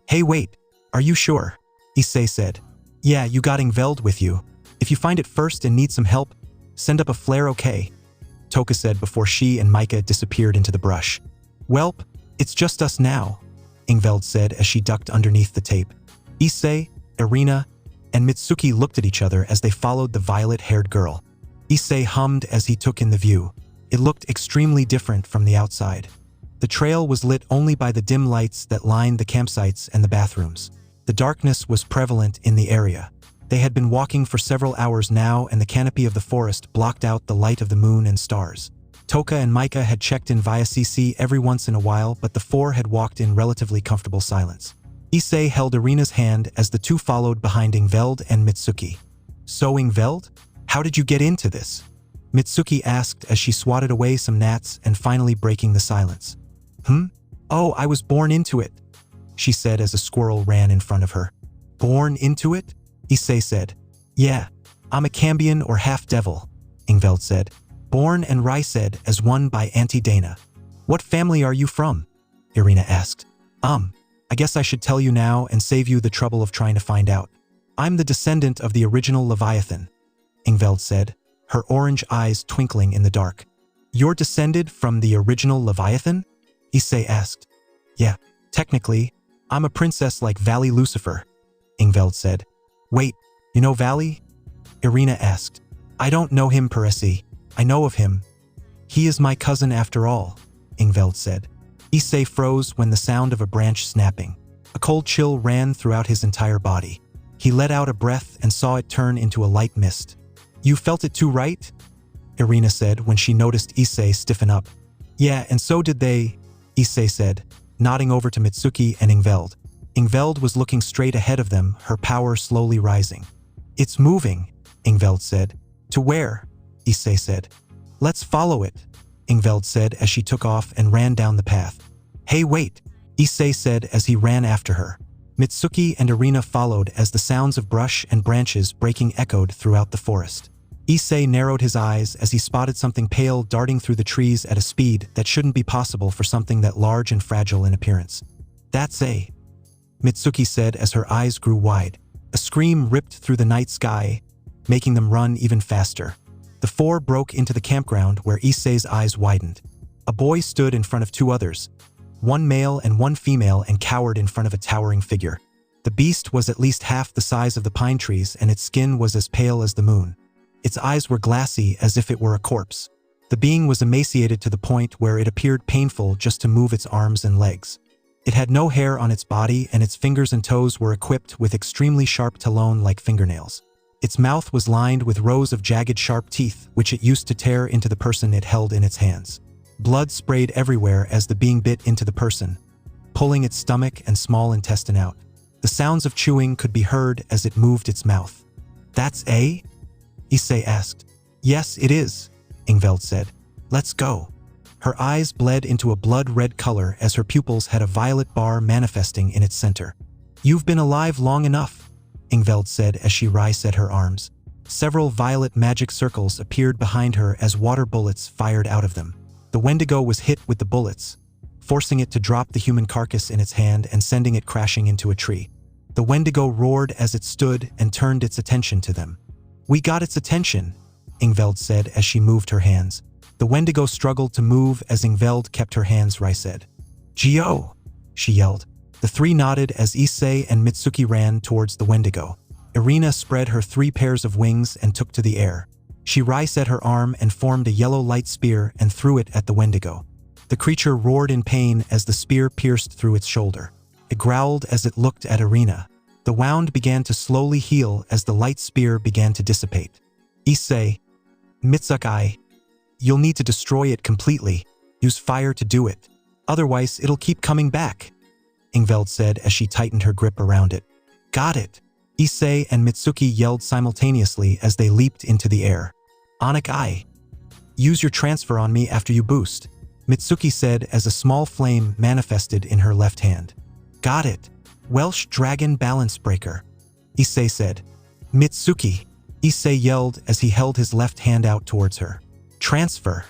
Hey, wait, are you sure? Issei said. Yeah, you got Ingveld with you. If you find it first and need some help, send up a flare, okay? Toka said before she and Micah disappeared into the brush. Welp, it's just us now, Ingveld said as she ducked underneath the tape. Issei, Irina, and Mitsuki looked at each other as they followed the violet-haired girl. Issei hummed as he took in the view. It looked extremely different from the outside. The trail was lit only by the dim lights that lined the campsites and the bathrooms. The darkness was prevalent in the area. They had been walking for several hours now, and the canopy of the forest blocked out the light of the moon and stars. Toka and Micah had checked in via CC every once in a while, but the four had walked in relatively comfortable silence. Issei held Irina's hand as the two followed behind Ingveld and Mitsuki. So Ingveld, how did you get into this? Mitsuki asked as she swatted away some gnats and finally breaking the silence. Oh, I was born into it, she said as a squirrel ran in front of her. Born into it? Issei said. Yeah, I'm a Cambion or half-devil, Ingveld said. Born and raised as one by Auntie Dana. What family are you from? Irina asked. I guess I should tell you now and save you the trouble of trying to find out. I'm the descendant of the original Leviathan, Ingveld said, her orange eyes twinkling in the dark. You're descended from the original Leviathan? Issei asked. Yeah, technically, I'm a princess like Valley Lucifer, Ingveld said. Wait, you know Valley? Irina asked. I don't know him per se. I know of him. He is my cousin after all, Ingveld said. Issei froze when the sound of a branch snapping. A cold chill ran throughout his entire body. He let out a breath and saw it turn into a light mist. You felt it too, right? Irina said when she noticed Issei stiffen up. Yeah, and so did they, Issei said, nodding over to Mitsuki and Ingveld. Ingveld was looking straight ahead of them, her power slowly rising. It's moving, Ingveld said. To where? Issei said. Let's follow it, Ingveld said as she took off and ran down the path. Hey, wait, Issei said as he ran after her. Mitsuki and Irina followed as the sounds of brush and branches breaking echoed throughout the forest. Issei narrowed his eyes as he spotted something pale darting through the trees at a speed that shouldn't be possible for something that large and fragile in appearance. That's a... Mitsuki said as her eyes grew wide. A scream ripped through the night sky, making them run even faster. The four broke into the campground where Issei's eyes widened. A boy stood in front of two others, one male and one female, and cowered in front of a towering figure. The beast was at least half the size of the pine trees and its skin was as pale as the moon. Its eyes were glassy as if it were a corpse. The being was emaciated to the point where it appeared painful just to move its arms and legs. It had no hair on its body and its fingers and toes were equipped with extremely sharp talon-like fingernails. Its mouth was lined with rows of jagged sharp teeth, which it used to tear into the person it held in its hands. Blood sprayed everywhere as the being bit into the person, pulling its stomach and small intestine out. The sounds of chewing could be heard as it moved its mouth. That's a? Issei asked. Yes, it is, Ingveld said. Let's go. Her eyes bled into a blood-red color as her pupils had a violet bar manifesting in its center. You've been alive long enough, Ingveld said as she reset her arms. Several violet magic circles appeared behind her as water bullets fired out of them. The Wendigo was hit with the bullets, forcing it to drop the human carcass in its hand and sending it crashing into a tree. The Wendigo roared as it stood and turned its attention to them. We got its attention, Ingveld said as she moved her hands. The Wendigo struggled to move as Ingveld kept her hands reset. Gio, she yelled. The three nodded as Issei and Mitsuki ran towards the Wendigo. Irina spread her 3 pairs of wings and took to the air. She reset her arm and formed a yellow light spear and threw it at the Wendigo. The creature roared in pain as the spear pierced through its shoulder. It growled as it looked at Irina. The wound began to slowly heal as the light spear began to dissipate. Issei, Mitsuki, you'll need to destroy it completely. Use fire to do it. Otherwise, it'll keep coming back, Ingveld said as she tightened her grip around it. Got it. Issei and Mitsuki yelled simultaneously as they leaped into the air. Anakai, use your transfer on me after you boost, Mitsuki said as a small flame manifested in her left hand. Got it. Welsh Dragon Balance Breaker, Issei said. Mitsuki, Issei yelled as he held his left hand out towards her. Transfer.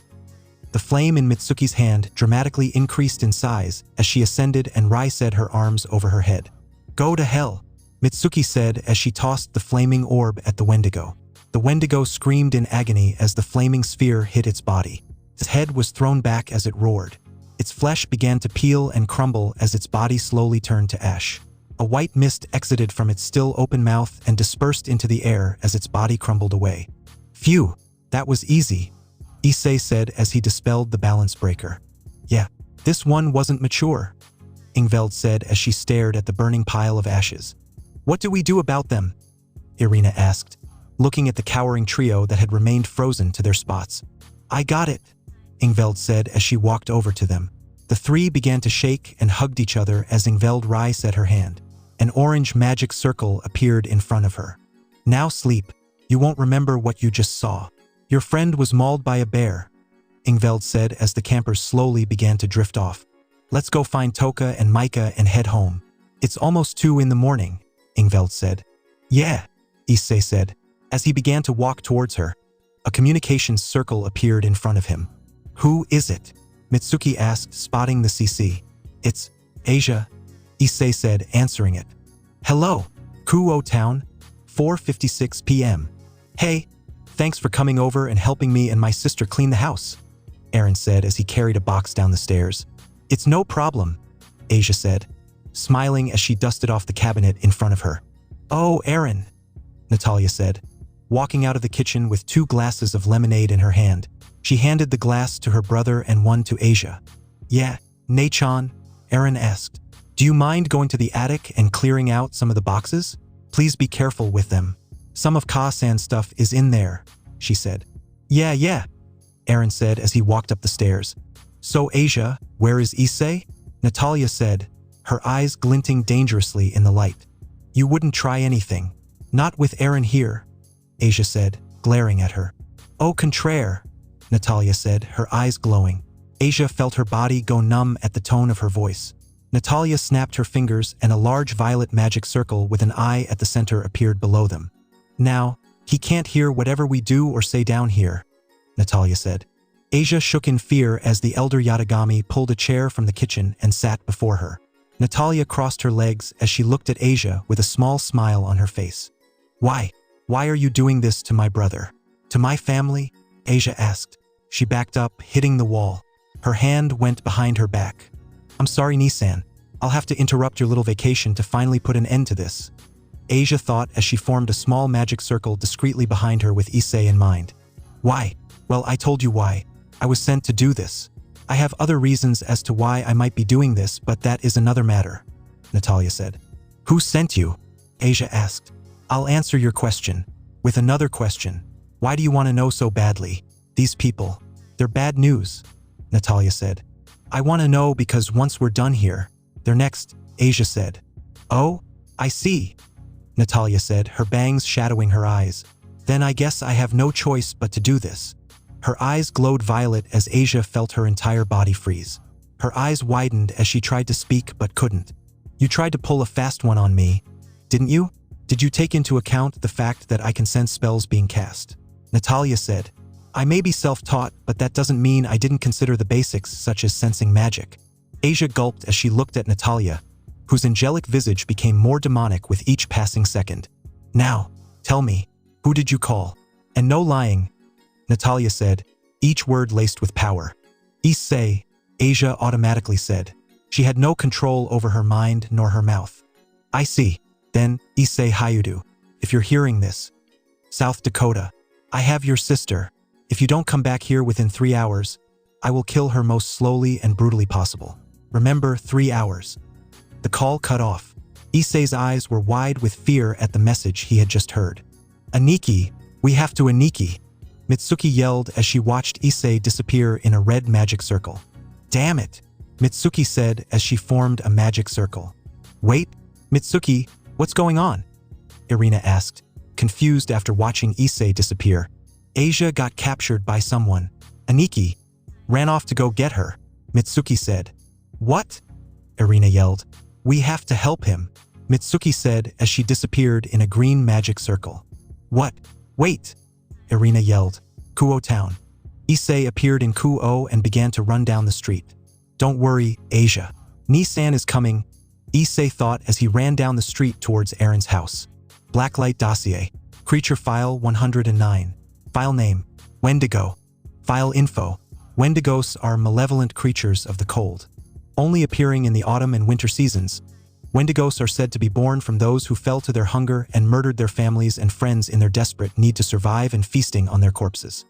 The flame in Mitsuki's hand dramatically increased in size as she ascended and reset her arms over her head. Go to hell, Mitsuki said as she tossed the flaming orb at the Wendigo. The Wendigo screamed in agony as the flaming sphere hit its body. Its head was thrown back as it roared. Its flesh began to peel and crumble as its body slowly turned to ash. A white mist exited from its still open mouth and dispersed into the air as its body crumbled away. Phew, that was easy, Issei said as he dispelled the balance breaker. Yeah, this one wasn't mature, Ingveld said as she stared at the burning pile of ashes. What do we do about them? Irina asked, looking at the cowering trio that had remained frozen to their spots. I got it, Ingveld said as she walked over to them. The three began to shake and hugged each other as Ingveld reset her hand. An orange magic circle appeared in front of her. Now sleep. You won't remember what you just saw. Your friend was mauled by a bear, Ingveld said as the campers slowly began to drift off. Let's go find Toka and Micah and head home. It's almost 2 in the morning, Ingveld said. Yeah, Issei said, as he began to walk towards her. A communications circle appeared in front of him. Who is it? Mitsuki asked, spotting the CC. It's Asia, Issei said, answering it. Hello, Kuo Town, 4:56 p.m. Hey, thanks for coming over and helping me and my sister clean the house, Aaron said as he carried a box down the stairs. It's no problem, Asia said, smiling as she dusted off the cabinet in front of her. Oh, Aaron, Natalia said, walking out of the kitchen with 2 glasses of lemonade in her hand. She handed the glass to her brother and one to Asia. Yeah, Nachan, Aaron asked. Do you mind going to the attic and clearing out some of the boxes? Please be careful with them. Some of Ka-san's stuff is in there, she said. Yeah, Aaron said as he walked up the stairs. So Asia, where is Issei? Natalia said, her eyes glinting dangerously in the light. You wouldn't try anything. Not with Aaron here, Asia said. glaring at her. "Au contraire," Natalia said, her eyes glowing. Asia felt her body go numb at the tone of her voice. Natalia snapped her fingers and a large violet magic circle with an eye at the center appeared below them. "Now, he can't hear whatever we do or say down here," Natalia said. Asia shook in fear as the elder Yatagami pulled a chair from the kitchen and sat before her. Natalia crossed her legs as she looked at Asia with a small smile on her face. Why are you doing this to my brother? To my family?" Asia asked. She backed up, hitting the wall. Her hand went behind her back. "I'm sorry, Nissan. I'll have to interrupt your little vacation to finally put an end to this," Asia thought as she formed a small magic circle discreetly behind her with Issei in mind. "Why? Well, I told you why. I was sent to do this. I have other reasons as to why I might be doing this, but that is another matter," Natalia said. "Who sent you?" Asia asked. "I'll answer your question with another question. Why do you want to know so badly? These people, they're bad news," Natalia said. "I want to know because once we're done here, they're next," Asia said. "Oh, I see," Natalia said, her bangs shadowing her eyes. "Then I guess I have no choice but to do this." Her eyes glowed violet as Asia felt her entire body freeze. Her eyes widened as she tried to speak but couldn't. "You tried to pull a fast one on me, didn't you? Did you take into account the fact that I can sense spells being cast?" Natalia said. "I may be self-taught, but that doesn't mean I didn't consider the basics such as sensing magic." Asia gulped as she looked at Natalia, whose angelic visage became more demonic with each passing second. "Now, tell me, who did you call? And no lying," Natalia said, each word laced with power. "Issei," Asia automatically said. She had no control over her mind nor her mouth. "I see. Then, Issei Hayudu, if you're hearing this, South Dakota, I have your sister. If you don't come back here within 3 hours, I will kill her most slowly and brutally possible. Remember, 3 hours." The call cut off. Issei's eyes were wide with fear at the message he had just heard. "Aniki, we have to Aniki," Mitsuki yelled as she watched Issei disappear in a red magic circle. "Damn it," Mitsuki said as she formed a magic circle. "Wait, Mitsuki, what's going on?" Irina asked, confused after watching Issei disappear. "Asia got captured by someone. Aniki ran off to go get her," Mitsuki said. "What?" Irina yelled. "We have to help him," Mitsuki said as she disappeared in a green magic circle. "What? Wait!" Irina yelled. "Kuo Town." Issei appeared in Kuo and began to run down the street. "Don't worry, Asia. Nissan is coming," Issei thought as he ran down the street towards Aaron's house. Blacklight dossier. Creature file 109. File name, Wendigo. File info. Wendigos are malevolent creatures of the cold. Only appearing in the autumn and winter seasons, Wendigos are said to be born from those who fell to their hunger and murdered their families and friends in their desperate need to survive and feasting on their corpses.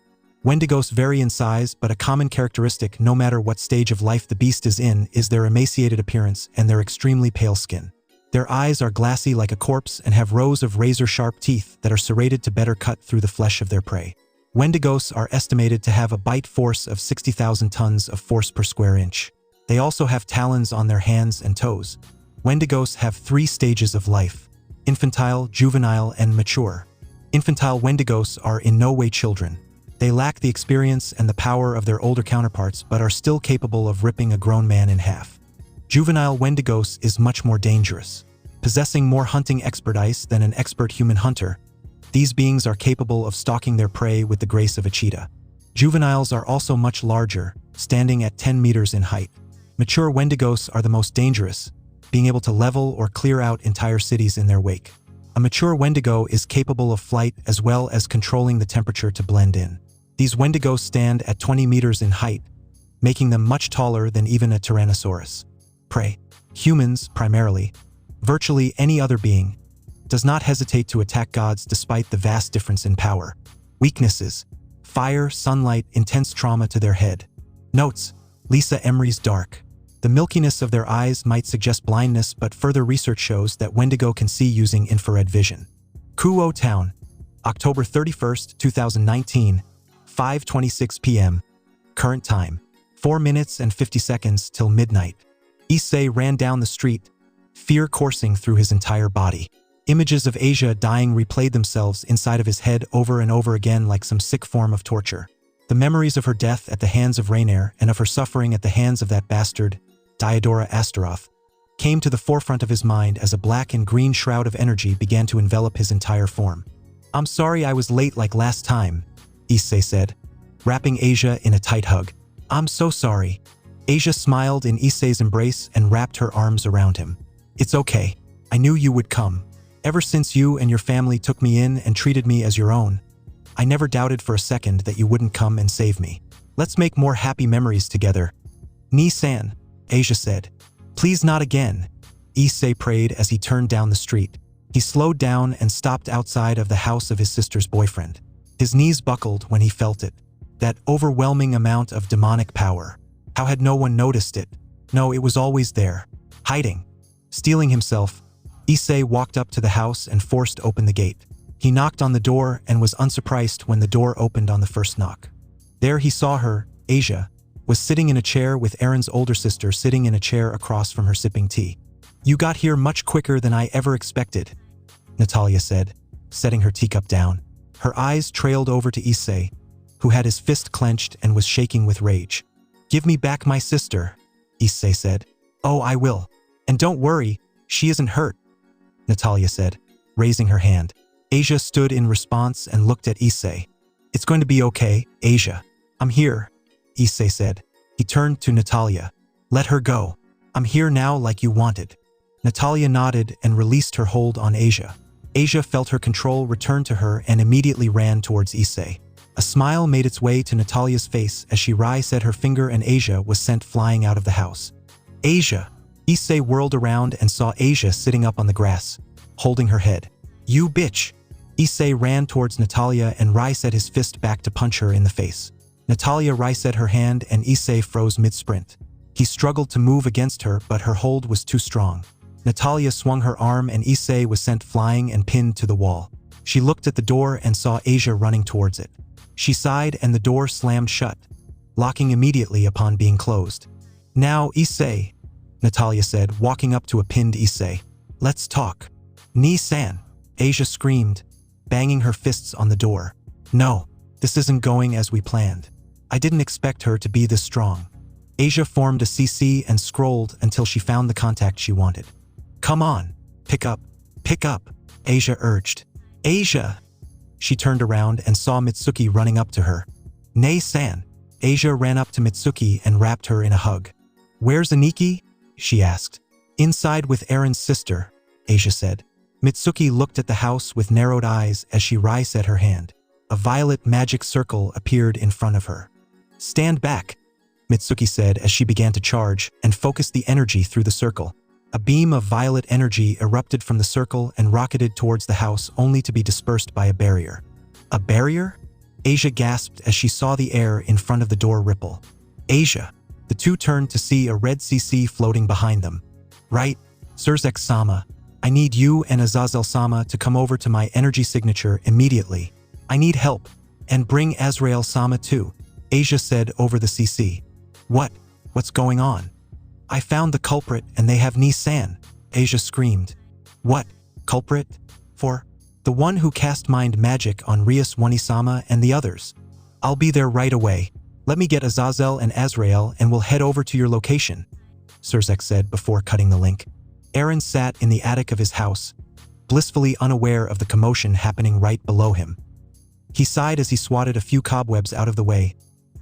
Wendigos vary in size, but a common characteristic, no matter what stage of life the beast is in, is their emaciated appearance and their extremely pale skin. Their eyes are glassy like a corpse and have rows of razor-sharp teeth that are serrated to better cut through the flesh of their prey. Wendigos are estimated to have a bite force of 60,000 tons of force per square inch. They also have talons on their hands and toes. Wendigos have 3 stages of life: infantile, juvenile, and mature. Infantile Wendigos are in no way children. They lack the experience and the power of their older counterparts but are still capable of ripping a grown man in half. Juvenile Wendigos is much more dangerous. Possessing more hunting expertise than an expert human hunter, these beings are capable of stalking their prey with the grace of a cheetah. Juveniles are also much larger, standing at 10 meters in height. Mature Wendigos are the most dangerous, being able to level or clear out entire cities in their wake. A mature Wendigo is capable of flight as well as controlling the temperature to blend in. These Wendigos stand at 20 meters in height, making them much taller than even a Tyrannosaurus. Prey, humans primarily, virtually any other being, does not hesitate to attack gods despite the vast difference in power. Weaknesses: fire, sunlight, intense trauma to their head. Notes: Lisa Emery's Dark. The milkiness of their eyes might suggest blindness, but further research shows that Wendigo can see using infrared vision. Kuo Town, October 31st, 2019, 5:26 p.m. Current time, 4 minutes and 50 seconds till midnight. Issei ran down the street, fear coursing through his entire body. Images of Asia dying replayed themselves inside of his head over and over again like some sick form of torture. The memories of her death at the hands of Rainier and of her suffering at the hands of that bastard, Diodora Astaroth, came to the forefront of his mind as a black and green shroud of energy began to envelop his entire form. "I'm sorry I was late like last time," Issei said, wrapping Asia in a tight hug. "I'm so sorry." Asia smiled in Issei's embrace and wrapped her arms around him. "It's okay. I knew you would come. Ever since you and your family took me in and treated me as your own, I never doubted for a second that you wouldn't come and save me. Let's make more happy memories together." "Ni-san," Asia said. "Please not again," Issei prayed as he turned down the street. He slowed down and stopped outside of the house of his sister's boyfriend. His knees buckled when he felt it. That overwhelming amount of demonic power. How had no one noticed it? No, it was always there. Hiding. Steeling himself, Issei walked up to the house and forced open the gate. He knocked on the door and was unsurprised when the door opened on the first knock. There he saw her, Asia, was sitting in a chair with Aaron's older sister sitting in a chair across from her sipping tea. "You got here much quicker than I ever expected," Natalia said, setting her teacup down. Her eyes trailed over to Issei, who had his fist clenched and was shaking with rage. "Give me back my sister," Issei said. "Oh, I will. And don't worry, she isn't hurt," Natalia said, raising her hand. Asia stood in response and looked at Issei. "It's going to be okay, Asia. I'm here," Issei said. He turned to Natalia. "Let her go. I'm here now like you wanted." Natalia nodded and released her hold on Asia. Asia felt her control return to her and immediately ran towards Issei. A smile made its way to Natalia's face as she said her finger and Asia was sent flying out of the house. "Asia!" Issei whirled around and saw Asia sitting up on the grass, holding her head. "You bitch!" Issei ran towards Natalia and set his fist back to punch her in the face. Natalia set her hand and Issei froze mid-sprint. He struggled to move against her, but her hold was too strong. Natalia swung her arm and Issei was sent flying and pinned to the wall. She looked at the door and saw Asia running towards it. She sighed and the door slammed shut, locking immediately upon being closed. "Now, Issei," Natalia said, walking up to a pinned Issei. "Let's talk." "Ni-san," Asia screamed, banging her fists on the door. "No, this isn't going as we planned. I didn't expect her to be this strong." Asia formed a CC and scrolled until she found the contact she wanted. "Come on, pick up, Asia urged. "Asia!" She turned around and saw Mitsuki running up to her. "Nei-san." Asia ran up to Mitsuki and wrapped her in a hug. "Where's Aniki?" she asked. "Inside with Aaron's sister," Asia said. Mitsuki looked at the house with narrowed eyes as she set her hand. A violet magic circle appeared in front of her. "Stand back," Mitsuki said as she began to charge and focused the energy through the circle. A beam of violet energy erupted from the circle and rocketed towards the house only to be dispersed by a barrier. "A barrier?" Asia gasped as she saw the air in front of the door ripple. "Asia!" The two turned to see a red CC floating behind them. "Right, Surzek-sama. I need you and Azazel-sama to come over to my energy signature immediately. I need help. And bring AZRAEL-sama too," Asia said over the CC. What's going on?" "I found the culprit and they have Ni-san," Asia screamed. "What? Culprit? For? The one who cast mind magic on Rias Wanisama and the others. I'll be there right away. Let me get Azazel and AZRAEL and we'll head over to your location," Surzek said before cutting the link. Aaron sat in the attic of his house, blissfully unaware of the commotion happening right below him. He sighed as he swatted a few cobwebs out of the way,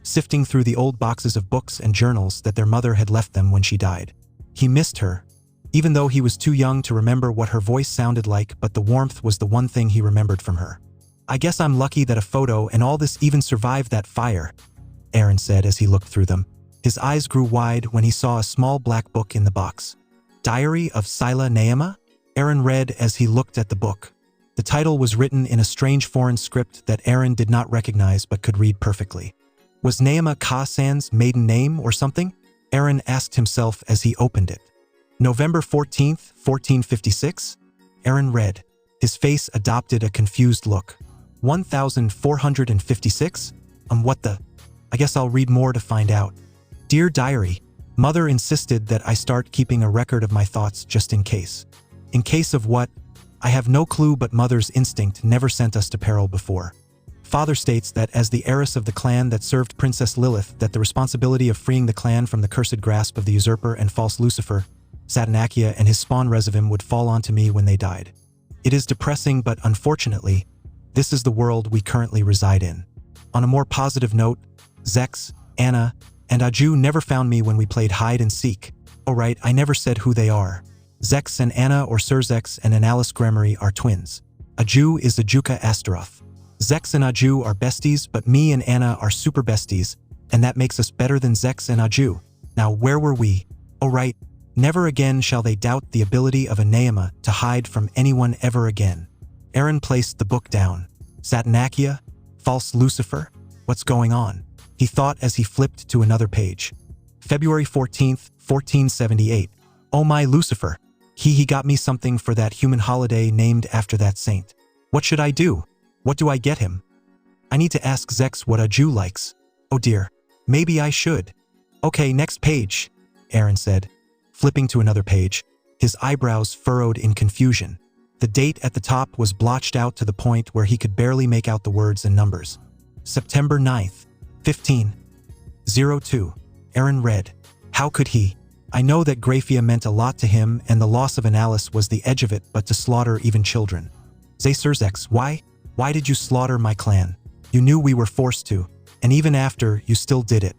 sifting through the old boxes of books and journals that their mother had left them when she died. He missed her, even though he was too young to remember what her voice sounded like, but the warmth was the one thing he remembered from her. "I guess I'm lucky that a photo and all this even survived that fire," Aaron said as he looked through them. His eyes grew wide when he saw a small black book in the box. "Diary of Sila Naima?" Aaron read as he looked at the book. The title was written in a strange foreign script that Aaron did not recognize but could read perfectly. Was Naima Ka-san's maiden name or something? Aaron asked himself as he opened it. November 14th, 1456? Aaron read. His face adopted a confused look. 1456? What the? I guess I'll read more to find out. Dear Diary, Mother insisted that I start keeping a record of my thoughts just in case. In case of what? I have no clue, but mother's instinct never sent us to peril before. Father states that as the heiress of the clan that served Princess Lilith, that the responsibility of freeing the clan from the cursed grasp of the usurper and false Lucifer, Satanakia and his spawn Rezavim would fall onto me when they died. It is depressing, but unfortunately, this is the world we currently reside in. On a more positive note, Zex, Anna, and Aju never found me when we played hide and seek. Oh right, I never said who they are. Zex and Anna, or Sir Zex and Analyst Gremory, are twins. Aju is Ajuka Astaroth. Zex and Aju are besties, but me and Anna are super besties, and that makes us better than Zex and Aju. Now where were we? Oh right, never again shall they doubt the ability of a Neema to hide from anyone ever again. Aaron placed the book down. Satanakia? False Lucifer? What's going on? He thought as he flipped to another page. February 14th, 1478. Oh my Lucifer! He got me something for that human holiday named after that saint. What should I do? What do I get him? I need to ask Zex what Aju likes. Oh dear, maybe I should. Okay, next page, Aaron said, flipping to another page, his eyebrows furrowed in confusion. The date at the top was blotched out to the point where he could barely make out the words and numbers. September 9th, 1502. Aaron read. How could he? I know that Graphia meant a lot to him and the loss of Analyst was the edge of it, but to slaughter even children. Zex, why? Why did you slaughter my clan? You knew we were forced to, and even after, you still did it.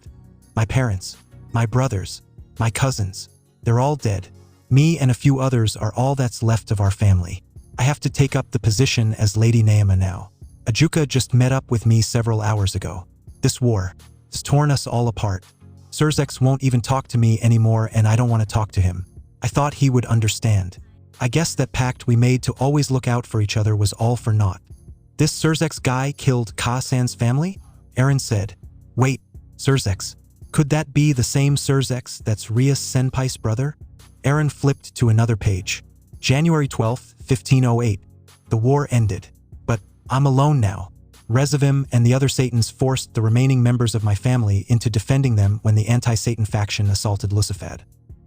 My parents, my brothers, my cousins, they're all dead. Me and a few others are all that's left of our family. I have to take up the position as Lady Neema now. Ajuka just met up with me several hours ago. This war has torn us all apart. Sir Zex won't even talk to me anymore, and I don't want to talk to him. I thought he would understand. I guess that pact we made to always look out for each other was all for naught. This Sir Zex guy killed Ka-san's family? Aaron said. Wait, Sir Zex. Could that be the same Sir Zex that's Ria Senpai's brother? Aaron flipped to another page. January 12th, 1508. The war ended. But I'm alone now. Rezavim and the other Satans forced the remaining members of my family into defending them when the anti-Satan faction assaulted Lucifad.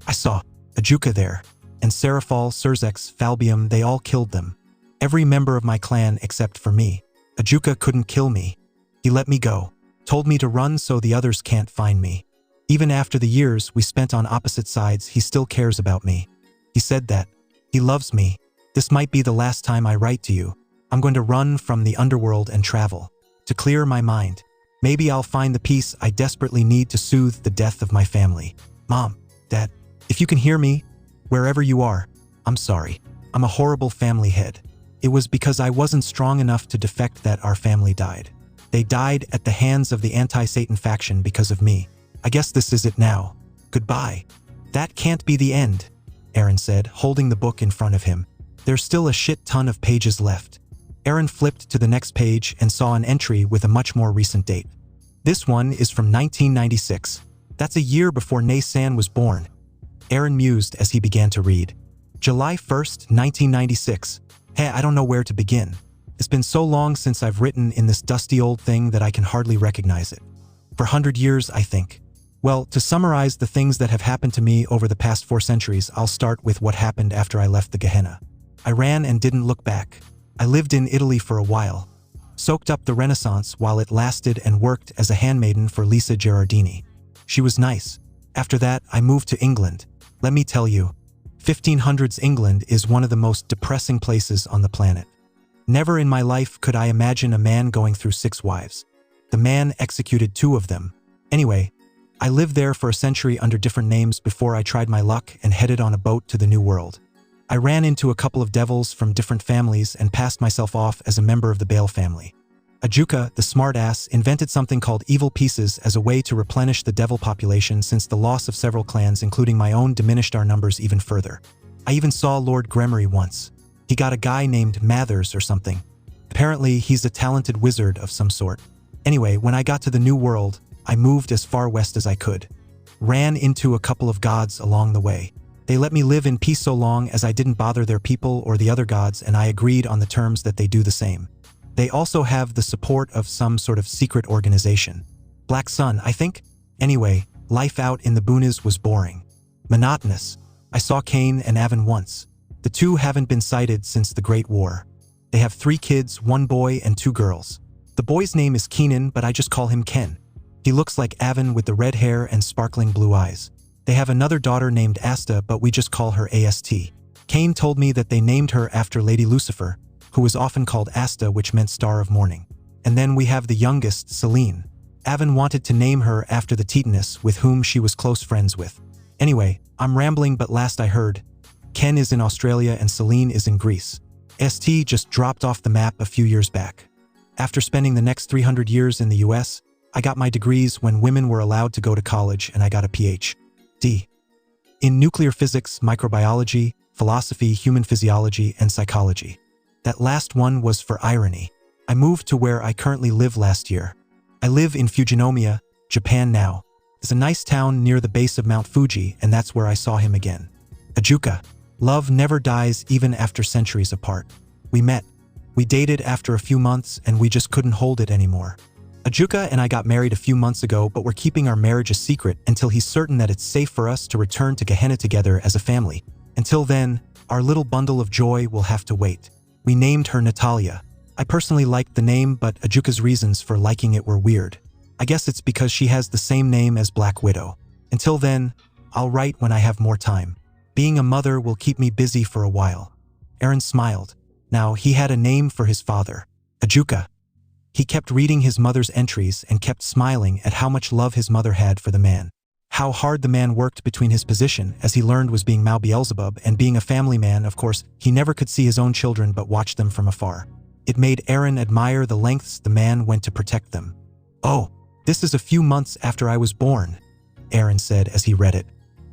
I saw Ajuka there, and Seraphal, Sir Zex, Falbium, they all killed them. Every member of my clan except for me. Ajuka couldn't kill me. He let me go, told me to run so the others can't find me. Even after the years we spent on opposite sides, he still cares about me. He said that. He loves me. This might be the last time I write to you. I'm going to run from the underworld and travel. To clear my mind. Maybe I'll find the peace I desperately need to soothe the death of my family. Mom, Dad, if you can hear me, wherever you are, I'm sorry. I'm a horrible family head. It was because I wasn't strong enough to defect that our family died. They died at the hands of the anti-Satan faction because of me. I guess this is it now. Goodbye. That can't be the end, Aaron said, holding the book in front of him. There's still a shit ton of pages left. Aaron flipped to the next page and saw an entry with a much more recent date. This one is from 1996. That's a year before Nay-san was born. Aaron mused as he began to read. July 1st, 1996. Hey, I don't know where to begin. It's been so long since I've written in this dusty old thing that I can hardly recognize it. For 100 years, I think. Well, to summarize the things that have happened to me over the past 4 centuries, I'll start with what happened after I left the Gehenna. I ran and didn't look back. I lived in Italy for a while. Soaked up the Renaissance while it lasted and worked as a handmaiden for Lisa Gerardini. She was nice. After that, I moved to England. Let me tell you, 1500s England is one of the most depressing places on the planet. Never in my life could I imagine a man going through 6 wives. The man executed 2 of them. Anyway, I lived there for a century under different names before I tried my luck and headed on a boat to the New World. I ran into a couple of devils from different families and passed myself off as a member of the Bale family. Ajuka, the smartass, invented something called evil pieces as a way to replenish the devil population since the loss of several clans, including my own, diminished our numbers even further. I even saw Lord Gremory once. He got a guy named Mathers or something. Apparently, he's a talented wizard of some sort. Anyway, when I got to the New World, I moved as far west as I could. Ran into a couple of gods along the way. They let me live in peace so long as I didn't bother their people or the other gods, and I agreed on the terms that they do the same. They also have the support of some sort of secret organization. Black Sun, I think? Anyway, life out in the boonies was boring. Monotonous. I saw Cain and Avon once. The two haven't been sighted since the Great War. They have 3 kids, 1 boy and 2 girls. The boy's name is Keenan, but I just call him Ken. He looks like Avon with the red hair and sparkling blue eyes. They have another daughter named Asta, but we just call her AST. Kane told me that they named her after Lady Lucifer, who was often called Asta, which meant Star of Morning. And then we have the youngest, Celine. Avon wanted to name her after the Titaness with whom she was close friends with. Anyway, I'm rambling, but last I heard, Ken is in Australia and Celine is in Greece. ST just dropped off the map a few years back. After spending the next 300 years in the US, I got my degrees when women were allowed to go to college, and I got a PhD in nuclear physics, microbiology, philosophy, human physiology, and psychology. That last one was for irony. I moved to where I currently live last year. I live in Fujinomiya, Japan now. It's a nice town near the base of Mount Fuji, and that's where I saw him again. Ajuka. Love never dies even after centuries apart. We met. We dated after a few months, and we just couldn't hold it anymore. Ajuka and I got married a few months ago, but we're keeping our marriage a secret until he's certain that it's safe for us to return to Gehenna together as a family. Until then, our little bundle of joy will have to wait. We named her Natalia. I personally liked the name, but Ajuka's reasons for liking it were weird. I guess it's because she has the same name as Black Widow. Until then, I'll write when I have more time. Being a mother will keep me busy for a while. Aaron smiled. Now, he had a name for his father, Ajuka. He kept reading his mother's entries and kept smiling at how much love his mother had for the man. How hard the man worked between his position, as he learned, was being Mao Beelzebub, and being a family man. Of course, he never could see his own children but watched them from afar. It made Aaron admire the lengths the man went to protect them. "Oh, this is a few months after I was born," Aaron said as he read it.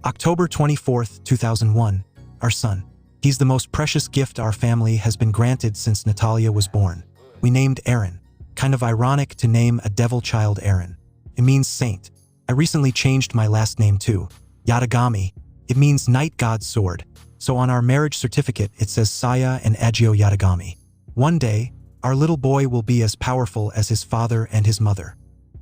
"October 24th, 2001, our son. He's the most precious gift our family has been granted since Natalia was born. We named Aaron. Kind of ironic to name a devil child Aaron. It means saint. I recently changed my last name too. Yatagami. It means night god's sword. So on our marriage certificate it says Saya and Agio Yatagami. One day, our little boy will be as powerful as his father and his mother.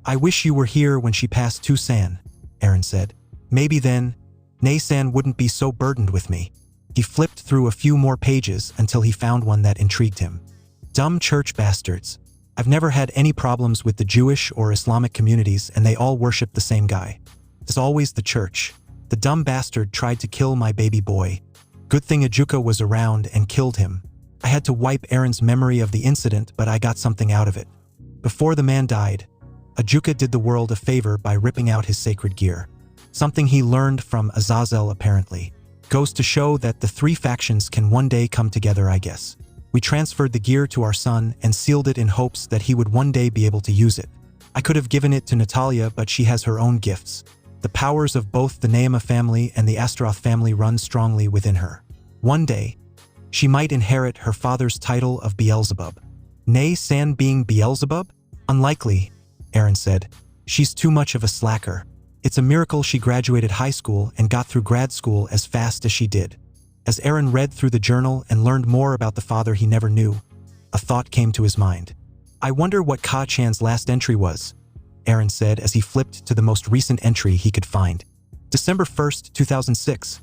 I wish you were here when she passed to San," Aaron said. "Maybe then, Nay-san wouldn't be so burdened with me." He flipped through a few more pages until he found one that intrigued him. "Dumb church bastards. I've never had any problems with the Jewish or Islamic communities, and they all worship the same guy. It's always the church. The dumb bastard tried to kill my baby boy. Good thing Ajuka was around and killed him. I had to wipe Aaron's memory of the incident, but I got something out of it. Before the man died, Ajuka did the world a favor by ripping out his sacred gear. Something he learned from AZRAEL apparently. Goes to show that the 3 factions can one day come together, I guess. We transferred the gear to our son and sealed it in hopes that he would one day be able to use it. I could have given it to Natalia, but she has her own gifts. The powers of both the Naima family and the Astaroth family run strongly within her. One day, she might inherit her father's title of Beelzebub." "Nay-san being Beelzebub? Unlikely," Aaron said. "She's too much of a slacker. It's a miracle she graduated high school and got through grad school as fast as she did." As Aaron read through the journal and learned more about the father he never knew, a thought came to his mind. "I wonder what Ka-chan's last entry was," Aaron said as he flipped to the most recent entry he could find. December 1st, 2006.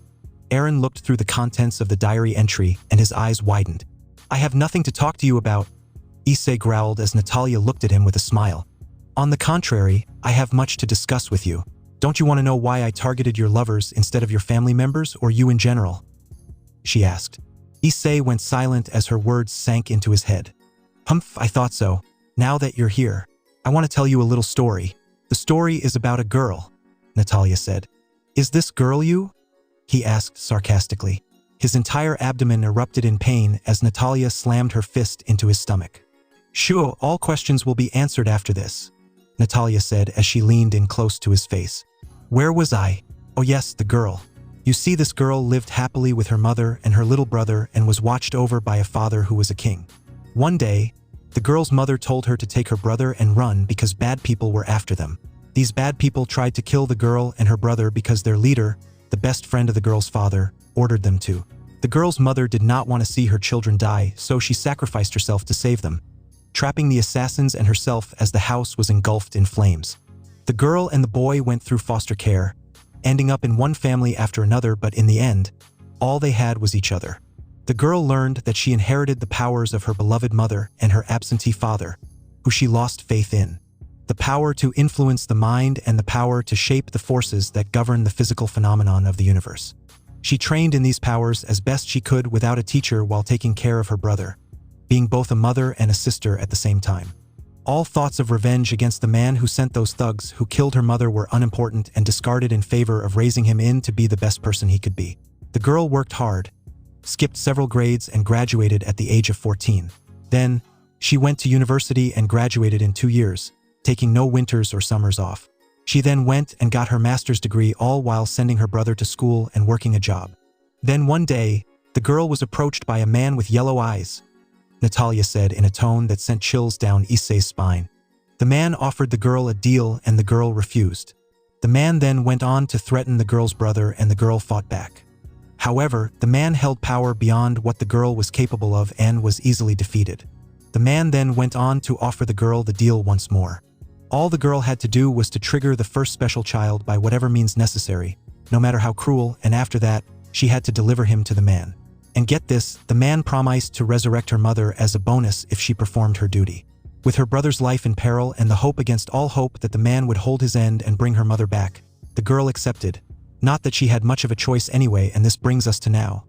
Aaron looked through the contents of the diary entry and his eyes widened. "I have nothing to talk to you about," Issei growled as Natalia looked at him with a smile. "On the contrary, I have much to discuss with you. Don't you want to know why I targeted your lovers instead of your family members, or you in general?" she asked. Issei went silent as her words sank into his head. "Humph, I thought so. Now that you're here, I want to tell you a little story. The story is about a girl," Natalia said. "Is this girl you?" he asked sarcastically. His entire abdomen erupted in pain as Natalia slammed her fist into his stomach. "Sure, all questions will be answered after this," Natalia said as she leaned in close to his face. "Where was I? Oh yes, the girl. You see, this girl lived happily with her mother and her little brother and was watched over by a father who was a king. One day, the girl's mother told her to take her brother and run because bad people were after them. These bad people tried to kill the girl and her brother because their leader, the best friend of the girl's father, ordered them to. The girl's mother did not want to see her children die, so she sacrificed herself to save them, trapping the assassins and herself as the house was engulfed in flames. The girl and the boy went through foster care, ending up in one family after another, but in the end, all they had was each other. The girl learned that she inherited the powers of her beloved mother and her absentee father, who she lost faith in. The power to influence the mind and the power to shape the forces that govern the physical phenomenon of the universe. She trained in these powers as best she could without a teacher while taking care of her brother, being both a mother and a sister at the same time. All thoughts of revenge against the man who sent those thugs who killed her mother were unimportant and discarded in favor of raising him to be the best person he could be. The girl worked hard, skipped several grades and graduated at the age of 14. Then, she went to university and graduated in 2 years, taking no winters or summers off. She then went and got her master's degree, all while sending her brother to school and working a job. Then one day, the girl was approached by a man with yellow eyes, Natalia said in a tone that sent chills down Issei's spine. The man offered the girl a deal and the girl refused. The man then went on to threaten the girl's brother and the girl fought back. However, the man held power beyond what the girl was capable of and was easily defeated. The man then went on to offer the girl the deal once more. All the girl had to do was to trigger the first special child by whatever means necessary, no matter how cruel, and after that, she had to deliver him to the man. And get this, the man promised to resurrect her mother as a bonus if she performed her duty. With her brother's life in peril and the hope against all hope that the man would hold his end and bring her mother back, the girl accepted. Not that she had much of a choice anyway, and this brings us to now,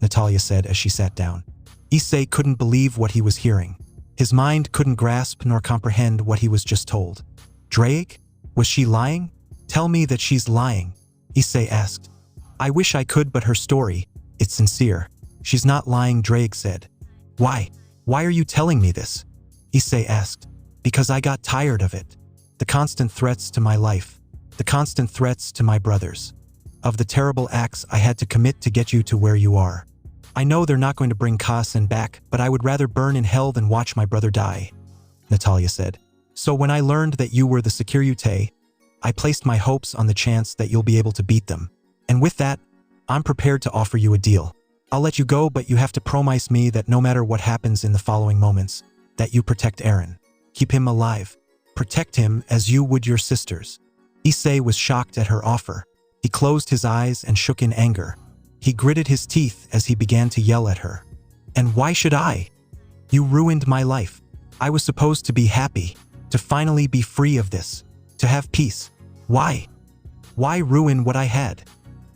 Natalia said as she sat down. Issei couldn't believe what he was hearing. His mind couldn't grasp nor comprehend what he was just told. Drake? Was she lying? Tell me that she's lying, Issei asked. I wish I could, but her story, it's sincere. She's not lying, Drake said. Why? Why are you telling me this? Issei asked. Because I got tired of it. The constant threats to my life. The constant threats to my brothers. Of the terrible acts I had to commit to get you to where you are. I know they're not going to bring Kasen back, but I would rather burn in hell than watch my brother die, Natalia said. So when I learned that you were the Securite, I placed my hopes on the chance that you'll be able to beat them. And with that, I'm prepared to offer you a deal. I'll let you go, but you have to promise me that no matter what happens in the following moments, that you protect Eren. Keep him alive. Protect him as you would your sisters. Issei was shocked at her offer. He closed his eyes and shook in anger. He gritted his teeth as he began to yell at her. And why should I? You ruined my life. I was supposed to be happy, to finally be free of this, to have peace. Why? Why ruin what I had?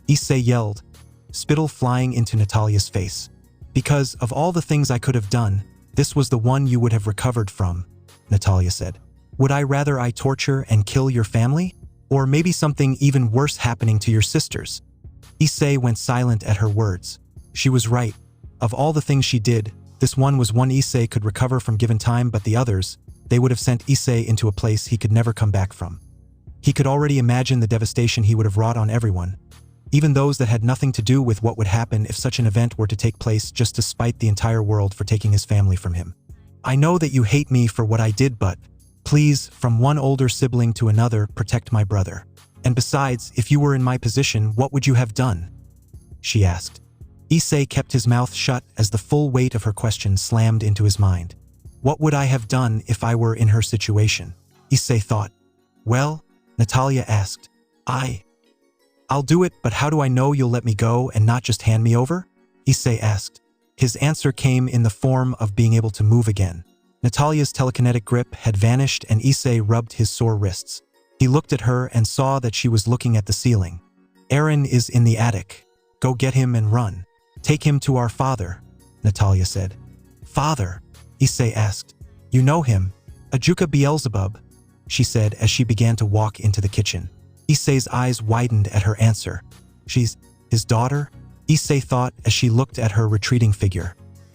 Issei yelled, spittle flying into Natalia's face. Because of all the things I could have done, this was the one you would have recovered from, Natalia said. Would I rather I torture and kill your family? Or maybe something even worse happening to your sisters? Issei went silent at her words. She was right. Of all the things she did, this one was one Issei could recover from given time, but the others, they would have sent Issei into a place he could never come back from. He could already imagine the devastation he would have wrought on everyone, even those that had nothing to do with what would happen if such an event were to take place, just to spite the entire world for taking his family from him. I know that you hate me for what I did, but please, from one older sibling to another, protect my brother. And besides, if you were in my position, what would you have done? She asked. Issei kept his mouth shut as the full weight of her question slammed into his mind. What would I have done if I were in her situation? Issei thought. Well, Natalia asked. I'll do it, but how do I know you'll let me go and not just hand me over? Issei asked. His answer came in the form of being able to move again. Natalia's telekinetic grip had vanished and Issei rubbed his sore wrists. He looked at her and saw that she was looking at the ceiling. Eren is in the attic. Go get him and run. Take him to our father, Natalia said. Father? Issei asked. You know him. Ajuka Beelzebub, she said as she began to walk into the kitchen. Issei's eyes widened at her answer. She's his daughter? Issei thought as she looked at her retreating figure.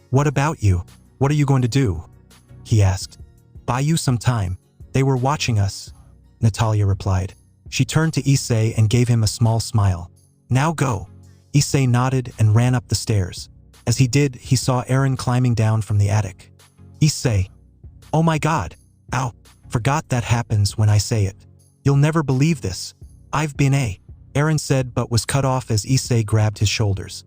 What about you? What are you going to do? He asked. Buy you some time. They were watching us, Natalia replied. She turned to Issei and gave him a small smile. Now go. Issei nodded and ran up the stairs. As he did, he saw Eren climbing down from the attic. Issei. Oh my God. Ow. Forgot that happens when I say it. You'll never believe this. I've been Eren said, but was cut off as Issei grabbed his shoulders.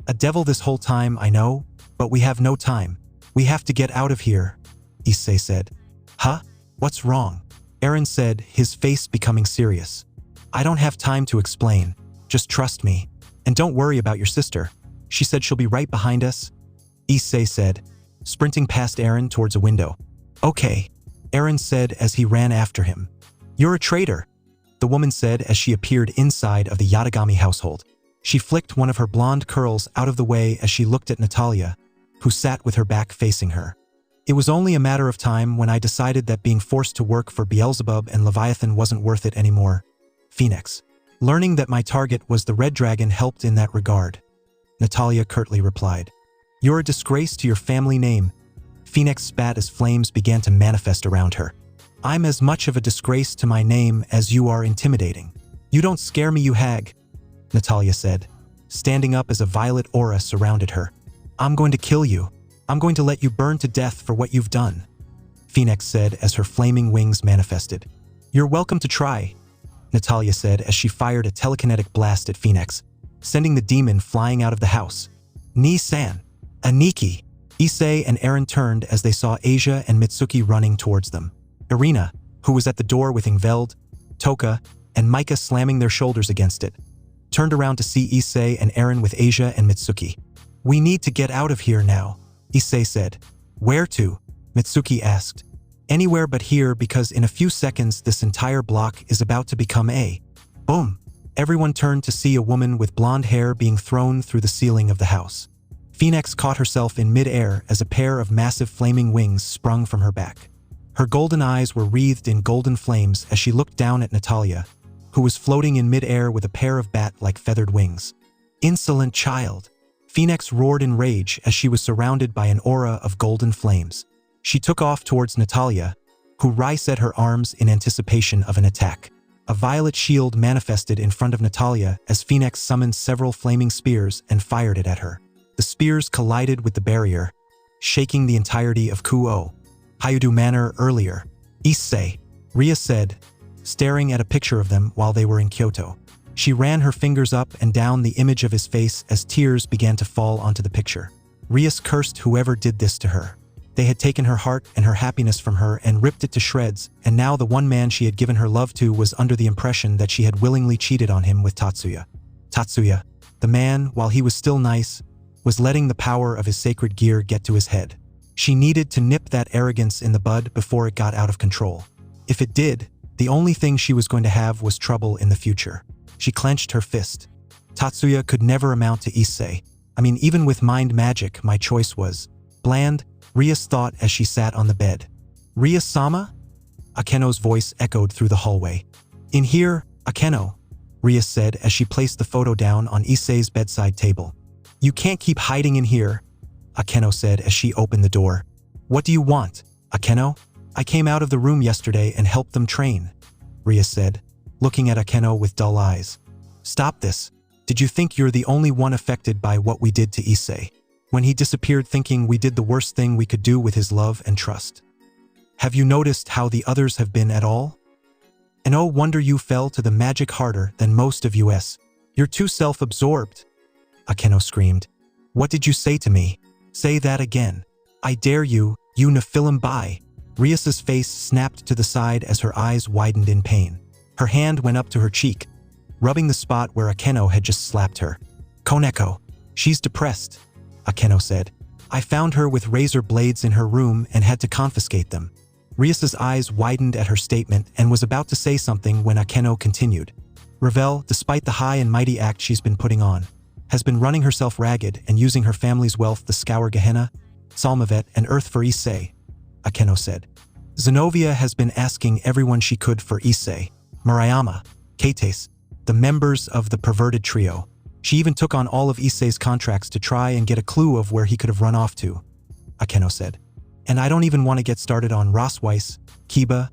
A devil this whole time, I know, but we have no time. We have to get out of here, Issei said. Huh? What's wrong? Eren said, his face becoming serious. I don't have time to explain. Just trust me. And don't worry about your sister. She said she'll be right behind us. Issei said, sprinting past Eren towards a window. Okay, Eren said as he ran after him. You're a traitor, the woman said as she appeared inside of the Yatagami household. She flicked one of her blonde curls out of the way as she looked at Natalia, who sat with her back facing her. It was only a matter of time when I decided that being forced to work for Beelzebub and Leviathan wasn't worth it anymore. Phoenix. Learning that my target was the Red Dragon helped in that regard. Natalia curtly replied. You're a disgrace to your family name. Phoenix spat as flames began to manifest around her. I'm as much of a disgrace to my name as you are intimidating. You don't scare me, you hag, Natalia said, standing up as a violet aura surrounded her. I'm going to kill you. I'm going to let you burn to death for what you've done, Phoenix said as her flaming wings manifested. You're welcome to try, Natalia said as she fired a telekinetic blast at Phoenix, sending the demon flying out of the house. Ni-san, Aniki, Issei and Eren turned as they saw Asia and Mitsuki running towards them. Irina, who was at the door with Ingveld, Toka, and Micah slamming their shoulders against it, turned around to see Issei and Eren with Asia and Mitsuki. We need to get out of here now, Issei said. Where to? Mitsuki asked. Anywhere but here, because in a few seconds this entire block is about to become a boom. Everyone turned to see a woman with blonde hair being thrown through the ceiling of the house. Phoenix caught herself in mid-air as a pair of massive flaming wings sprung from her back. Her golden eyes were wreathed in golden flames as she looked down at Natalia, who was floating in mid-air with a pair of bat-like feathered wings. Insolent child! Phoenix roared in rage as she was surrounded by an aura of golden flames. She took off towards Natalia, who raised her arms in anticipation of an attack. A violet shield manifested in front of Natalia as Phoenix summoned several flaming spears and fired it at her. The spears collided with the barrier, shaking the entirety of Kuo. Hyudu Manor earlier. Issei, Ria said, staring at a picture of them while they were in Kyoto. She ran her fingers up and down the image of his face as tears began to fall onto the picture. Rias cursed whoever did this to her. They had taken her heart and her happiness from her and ripped it to shreds, and now the one man she had given her love to was under the impression that she had willingly cheated on him with Tatsuya. Tatsuya, the man, while he was still nice, was letting the power of his sacred gear get to his head. She needed to nip that arrogance in the bud before it got out of control. If it did, the only thing she was going to have was trouble in the future. She clenched her fist. Tatsuya could never amount to Issei. Even with mind magic, my choice was bland, Rias thought as she sat on the bed. Ria-sama? Akeno's voice echoed through the hallway. In here, Akeno, Rias said as she placed the photo down on Issei's bedside table. You can't keep hiding in here, Akeno said as she opened the door. What do you want, Akeno? I came out of the room yesterday and helped them train, Rias said, looking at Akeno with dull eyes. Stop this. Did you think you're the only one affected by what we did to Issei? When he disappeared thinking we did the worst thing we could do with his love and trust. Have you noticed how the others have been at all? And oh wonder you fell to the magic harder than most of us. You're too self-absorbed, Akeno screamed. What did you say to me? Say that again. I dare you, you Nephilim Bai. Rias's face snapped to the side as her eyes widened in pain. Her hand went up to her cheek, rubbing the spot where Akeno had just slapped her. Koneko, she's depressed, Akeno said. I found her with razor blades in her room and had to confiscate them. Rias's eyes widened at her statement and was about to say something when Akeno continued. Ravel, despite the high and mighty act she's been putting on, has been running herself ragged and using her family's wealth to scour Gehenna, Salmavet, and Earth for Issei, Akeno said. Zenobia has been asking everyone she could for Issei, Murayama, Kates, the members of the perverted trio. She even took on all of Issei's contracts to try and get a clue of where he could have run off to, Akeno said. And I don't even want to get started on Rossweiss, Kiba,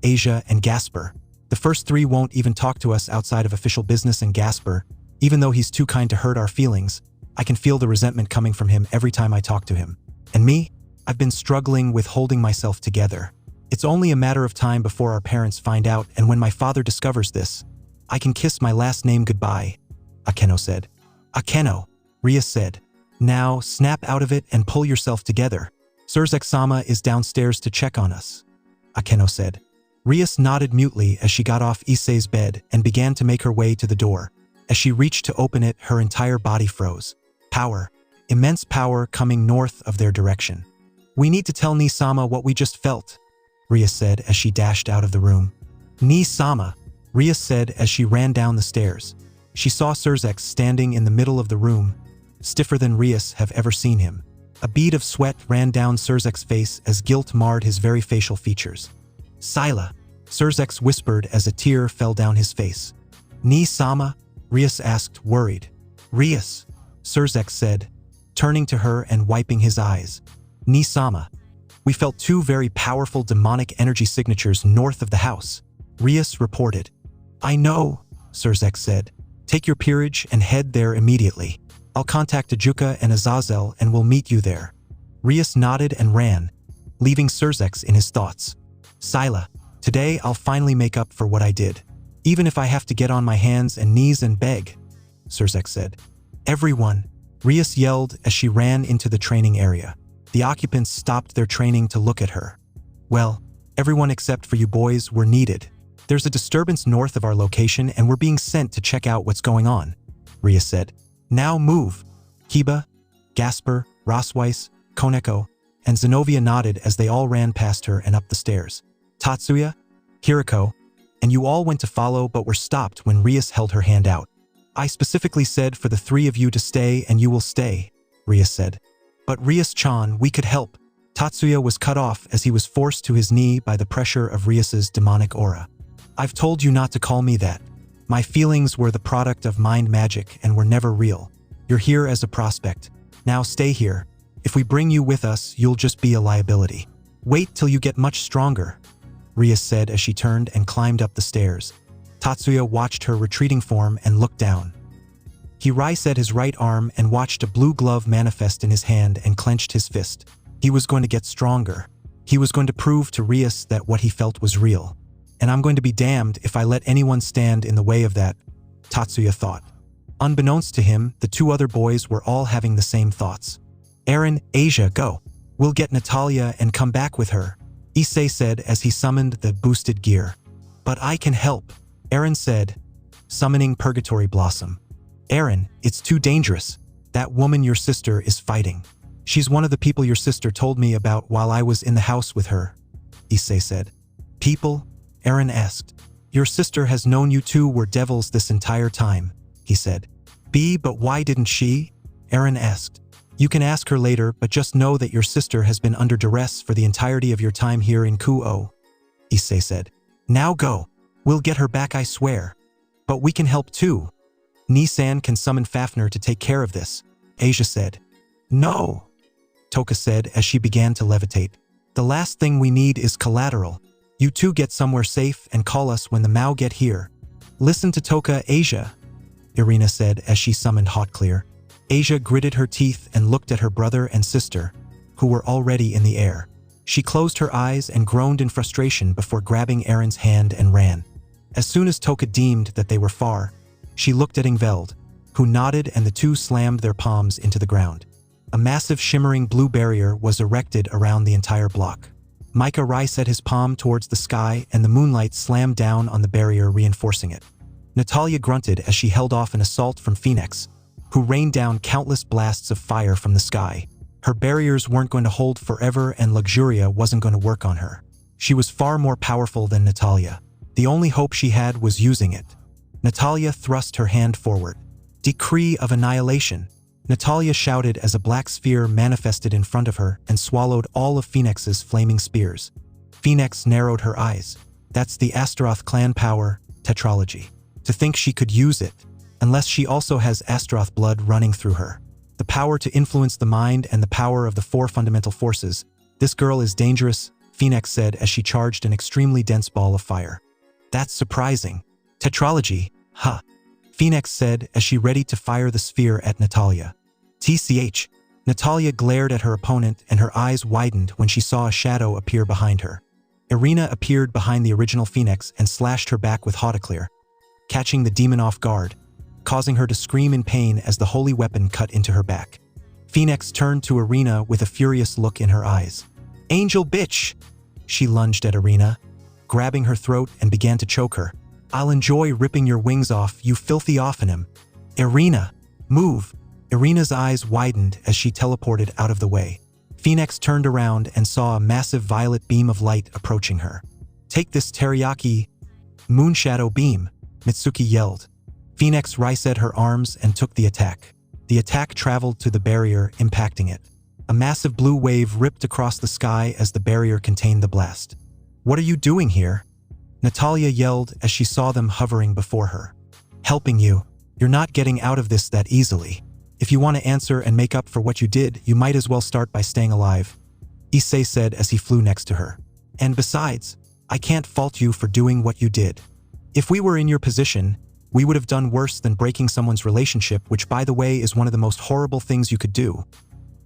Asia, and Gasper. The first three won't even talk to us outside of official business, and Gasper, even though he's too kind to hurt our feelings, I can feel the resentment coming from him every time I talk to him. And me? I've been struggling with holding myself together. It's only a matter of time before our parents find out, and when my father discovers this, I can kiss my last name goodbye, Akeno said. Akeno, Ria said. Now, snap out of it and pull yourself together. Surzek-sama is downstairs to check on us, Akeno said. Rias nodded mutely as she got off Issei's bed and began to make her way to the door. As she reached to open it, her entire body froze. Power. immense power coming north of their direction. "We need to tell Ni-sama what we just felt," Ria said as she dashed out of the room. "Ni-sama," Ria said as she ran down the stairs. She saw Surzex standing in the middle of the room, stiffer than Rias have ever seen him. A bead of sweat ran down Surzex's face as guilt marred his very facial features. "Sila," Surzex whispered as a tear fell down his face. "Ni-sama?" Rias asked, worried. "Rias," Surzex said, turning to her and wiping his eyes. "Ni-sama. We felt two very powerful demonic energy signatures north of the house," Rias reported. "I know," Surzex said. "Take your peerage and head there immediately. I'll contact Ajuka and AZRAEL and we'll meet you there." Rias nodded and ran, leaving Surzex in his thoughts. "Sila, today I'll finally make up for what I did. Even if I have to get on my hands and knees and beg," Surzex said. "Everyone," Rias yelled as she ran into the training area. The occupants stopped their training to look at her. "Well, everyone except for you boys were needed. There's a disturbance north of our location and we're being sent to check out what's going on," Rias said. "Now move." Kiba, Gasper, Rosweiss, Koneko, and Zenobia nodded as they all ran past her and up the stairs. "Tatsuya, Hiriko, and you all went to follow but were stopped when Rias held her hand out. I specifically said for the three of you to stay and you will stay," Rias said. "But Rias-chan, we could help." Tatsuya was cut off as he was forced to his knee by the pressure of Rias's demonic aura. "I've told you not to call me that. My feelings were the product of mind magic and were never real. You're here as a prospect. Now stay here. If we bring you with us, you'll just be a liability. Wait till you get much stronger," Rias said as she turned and climbed up the stairs. Tatsuya watched her retreating form and looked down. He reset his right arm and watched a blue glove manifest in his hand and clenched his fist. He was going to get stronger. He was going to prove to Rias that what he felt was real. "And I'm going to be damned if I let anyone stand in the way of that," Tatsuya thought. Unbeknownst to him, the two other boys were all having the same thoughts. "Aaron, Asia, go. We'll get Natalia and come back with her," Issei said as he summoned the boosted gear. "But I can help," Aaron said, summoning Purgatory Blossom. "Aaron, it's too dangerous. That woman your sister is fighting. She's one of the people your sister told me about while I was in the house with her," Issei said. "People?" Aaron asked. "Your sister has known you two were devils this entire time," he said. But why didn't she?" Aaron asked. "You can ask her later, but just know that your sister has been under duress for the entirety of your time here in Kuo," Issei said. "Now go. We'll get her back, I swear. But we can help too. Ni-san can summon Fafnir to take care of this," Asia said. "No," Toka said as she began to levitate. "The last thing we need is collateral. You two get somewhere safe and call us when the Mao get here." "Listen to Toka, Asia," Irina said as she summoned Hot Clear. Asia gritted her teeth and looked at her brother and sister, who were already in the air. She closed her eyes and groaned in frustration before grabbing Aaron's hand and ran. As soon as Toka deemed that they were far, she looked at Ingveld, who nodded, and the two slammed their palms into the ground. A massive shimmering blue barrier was erected around the entire block. Micah Rai set his palm towards the sky and the moonlight slammed down on the barrier, reinforcing it. Natalia grunted as she held off an assault from Phoenix, who rained down countless blasts of fire from the sky. Her barriers weren't going to hold forever and Luxuria wasn't going to work on her. She was far more powerful than Natalia. The only hope she had was using it. Natalia thrust her hand forward. "Decree of annihilation," Natalia shouted as a black sphere manifested in front of her and swallowed all of Phoenix's flaming spears. Phoenix narrowed her eyes. That's the Astaroth clan power, tetralogy. To think she could use it, unless she also has Astaroth blood running through her. The power to influence the mind and the power of the four fundamental forces. This girl is dangerous, Phoenix said as she charged an extremely dense ball of fire. "That's surprising. Tetralogy, huh?" Phoenix said as she readied to fire the sphere at Natalia. "TCH." Natalia glared at her opponent and her eyes widened when she saw a shadow appear behind her. Irina appeared behind the original Phoenix and slashed her back with Hautaclear, catching the demon off guard, causing her to scream in pain as the holy weapon cut into her back. Phoenix turned to Irina with a furious look in her eyes. "Angel bitch!" She lunged at Irina, grabbing her throat and began to choke her. "I'll enjoy ripping your wings off, you filthy offenham." "Irina, move!" Irina's eyes widened as she teleported out of the way. Phoenix turned around and saw a massive violet beam of light approaching her. "Take this teriyaki moonshadow beam," Mitsuki yelled. Phoenix reset her arms and took the attack. The attack traveled to the barrier, impacting it. A massive blue wave ripped across the sky as the barrier contained the blast. "What are you doing here?" Natalia yelled as she saw them hovering before her. "Helping you. You're not getting out of this that easily. If you want to answer and make up for what you did, you might as well start by staying alive," Issei said as he flew next to her. "And besides, I can't fault you for doing what you did. If we were in your position, we would have done worse than breaking someone's relationship, which by the way is one of the most horrible things you could do,"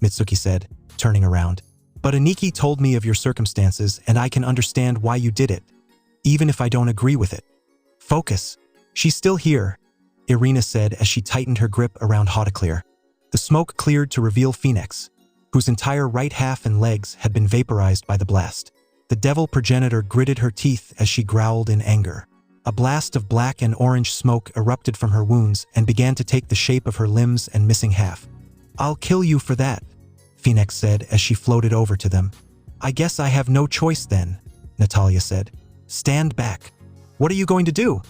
Mitsuki said, turning around. "But Aniki told me of your circumstances and I can understand why you did it, even if I don't agree with it. Focus. She's still here," Irina said as she tightened her grip around Hautaclear. The smoke cleared to reveal Phoenix, whose entire right half and legs had been vaporized by the blast. The devil progenitor gritted her teeth as she growled in anger. A blast of black and orange smoke erupted from her wounds and began to take the shape of her limbs and missing half. "I'll kill you for that," Phoenix said as she floated over to them. "I guess I have no choice then," Natalia said. "Stand back." "What are you going to do?"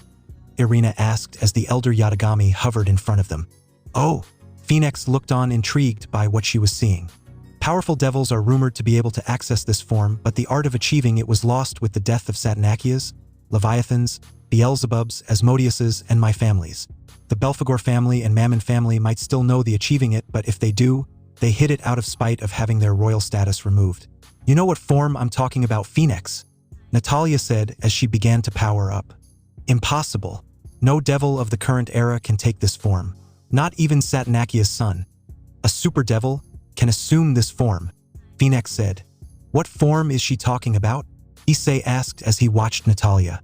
Irina asked as the elder Yatagami hovered in front of them. "Oh," Phoenix looked on, intrigued by what she was seeing. Powerful devils are rumored to be able to access this form, but the art of achieving it was lost with the death of Satanakias, Leviathans, Beelzebubs, Asmodeuses, and my families. The Belphegor family and Mammon family might still know the achieving it, but if they do, they hid it out of spite of having their royal status removed. "You know what form I'm talking about, Phoenix?" Natalia said as she began to power up. "Impossible. No devil of the current era can take this form. Not even Satanakia's son. A super devil can assume this form," Phoenix said. "What form is she talking about?" Issei asked as he watched Natalia.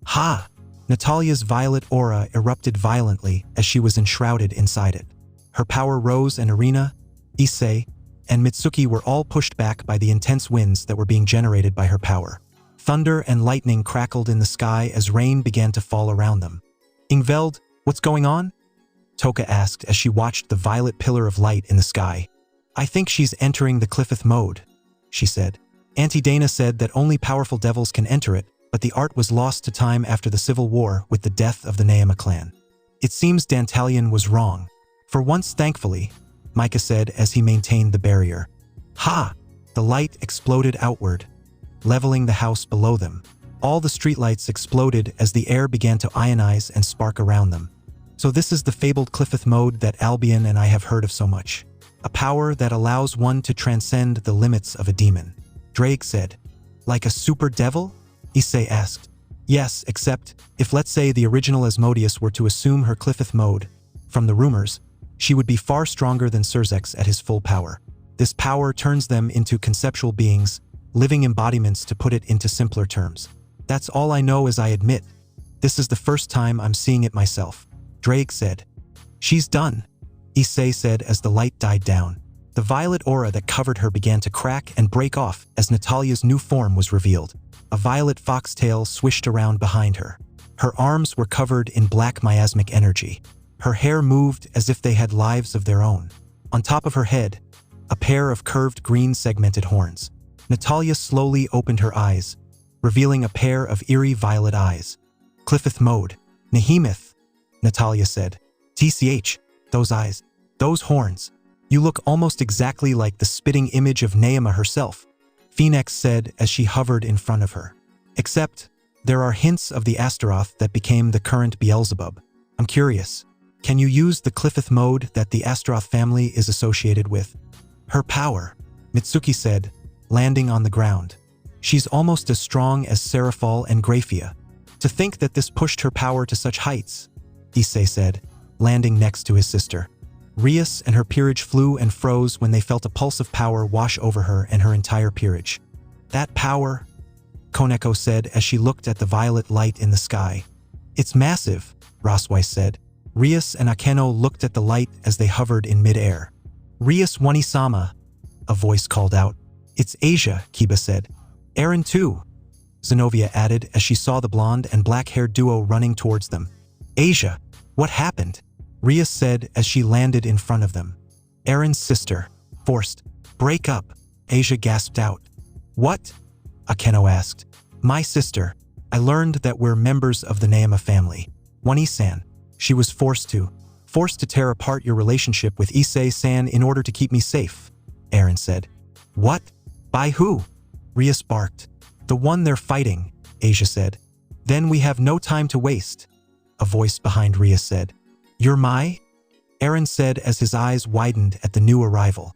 "Ha!" Natalia's violet aura erupted violently as she was enshrouded inside it. Her power rose and Irina, Issei, and Mitsuki were all pushed back by the intense winds that were being generated by her power. Thunder and lightning crackled in the sky as rain began to fall around them. "Ingveld, what's going on?" Toka asked as she watched the violet pillar of light in the sky. "I think she's entering the Cliffith mode," she said. Auntie Dana said that only powerful devils can enter it, but the art was lost to time after the Civil War with the death of the Naema clan. "It seems Dantalion was wrong. For once, thankfully," Micah said as he maintained the barrier. "Ha!" The light exploded outward, leveling the house below them. All the streetlights exploded as the air began to ionize and spark around them. "So this is the fabled Cliffith mode that Albion and I have heard of so much. A power that allows one to transcend the limits of a demon," Drake said. "Like a super devil?" Issei asked. "Yes, except, if let's say the original Asmodeus were to assume her Cliffith mode, from the rumors, she would be far stronger than Surzex at his full power. This power turns them into conceptual beings, living embodiments to put it into simpler terms. That's all I know, as I admit. This is the first time I'm seeing it myself," Drake said. "She's done," Issei said as the light died down. The violet aura that covered her began to crack and break off as Natalia's new form was revealed. A violet foxtail swished around behind her. Her arms were covered in black miasmic energy. Her hair moved as if they had lives of their own. On top of her head, a pair of curved green segmented horns. Natalia slowly opened her eyes, revealing a pair of eerie violet eyes. "Cliffith mode. Nehemeth," Natalia said. "TCH, those eyes. Those horns. You look almost exactly like the spitting image of Naema herself," Phoenix said as she hovered in front of her. "Except, there are hints of the Astaroth that became the current Beelzebub. I'm curious, can you use the Cliffith mode that the Astaroth family is associated with?" "Her power," Mitsuki said, landing on the ground. "She's almost as strong as Seraphal and Graphia. To think that this pushed her power to such heights," Issei said, landing next to his sister. Rias and her peerage flew and froze when they felt a pulse of power wash over her and her entire peerage. "That power," Koneko said as she looked at the violet light in the sky. "It's massive," Rosweiss said. Rias and Akeno looked at the light as they hovered in midair. "Rias Wanisama," a voice called out. "It's Asia," Kiba said. "Aaron too," Zenobia added as she saw the blonde and black-haired duo running towards them. "Asia, what happened?" Rias said as she landed in front of them. Aaron's sister. Forced. Break up, Asia gasped out. What? Akeno asked. My sister. I learned that we're members of the Naoma family. Wani-san. She was forced to tear apart your relationship with Issei-san in order to keep me safe, Aaron said. What? By who? Rias barked. The one they're fighting, Asia said. Then we have no time to waste, a voice behind Rias said. You're my? Aaron said as his eyes widened at the new arrival.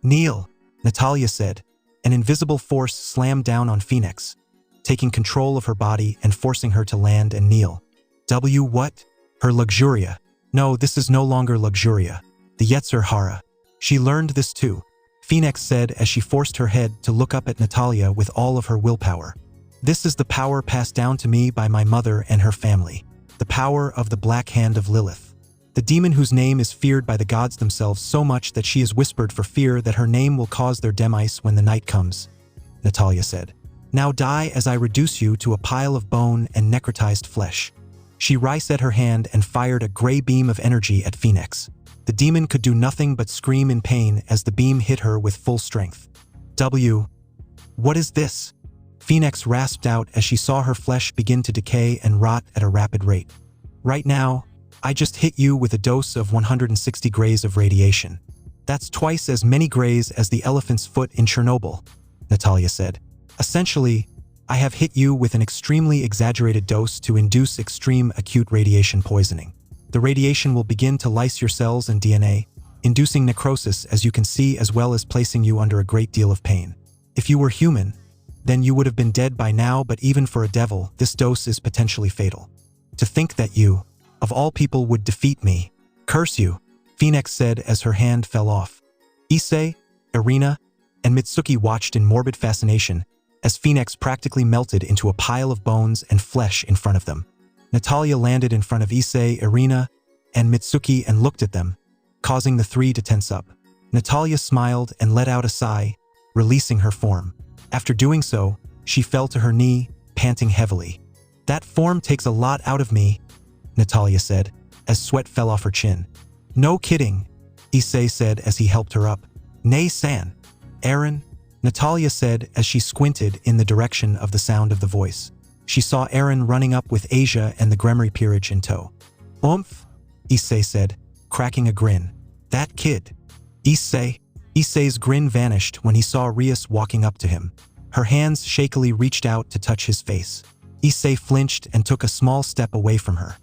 Kneel, Natalia said. An invisible force slammed down on Phoenix, taking control of her body and forcing her to land and kneel. What? Her Luxuria. No, this is no longer Luxuria. The Yetzer Hara. She learned this too, Phoenix said as she forced her head to look up at Natalia with all of her willpower. This is the power passed down to me by my mother and her family. The power of the Black Hand of Lilith. The demon whose name is feared by the gods themselves so much that she is whispered for fear that her name will cause their demise when the night comes, Natalia said. Now die as I reduce you to a pile of bone and necrotized flesh. She reset her hand and fired a gray beam of energy at Phoenix. The demon could do nothing but scream in pain as the beam hit her with full strength. What is this? Phoenix rasped out as she saw her flesh begin to decay and rot at a rapid rate. Right now, I just hit you with a dose of 160 grays of radiation. That's twice as many grays as the elephant's foot in Chernobyl, Natalia said. Essentially, I have hit you with an extremely exaggerated dose to induce extreme acute radiation poisoning. The radiation will begin to lyse your cells and DNA, inducing necrosis as you can see, as well as placing you under a great deal of pain. If you were human, then you would have been dead by now, but even for a devil, this dose is potentially fatal. To think that you, of all people, would defeat me. Curse you, Phoenix said as her hand fell off. Issei, Irina, and Mitsuki watched in morbid fascination as Phoenix practically melted into a pile of bones and flesh in front of them. Natalia landed in front of Issei, Irina, and Mitsuki and looked at them, causing the three to tense up. Natalia smiled and let out a sigh, releasing her form. After doing so, she fell to her knee, panting heavily. That form takes a lot out of me, Natalia said, as sweat fell off her chin. No kidding, Issei said as he helped her up. Nay-san. Aaron, Natalia said as she squinted in the direction of the sound of the voice. She saw Aaron running up with Asia and the Gremry peerage in tow. Oomph, Issei said, cracking a grin. That kid. Issei's grin vanished when he saw Rias walking up to him. Her hands shakily reached out to touch his face. Issei flinched and took a small step away from her.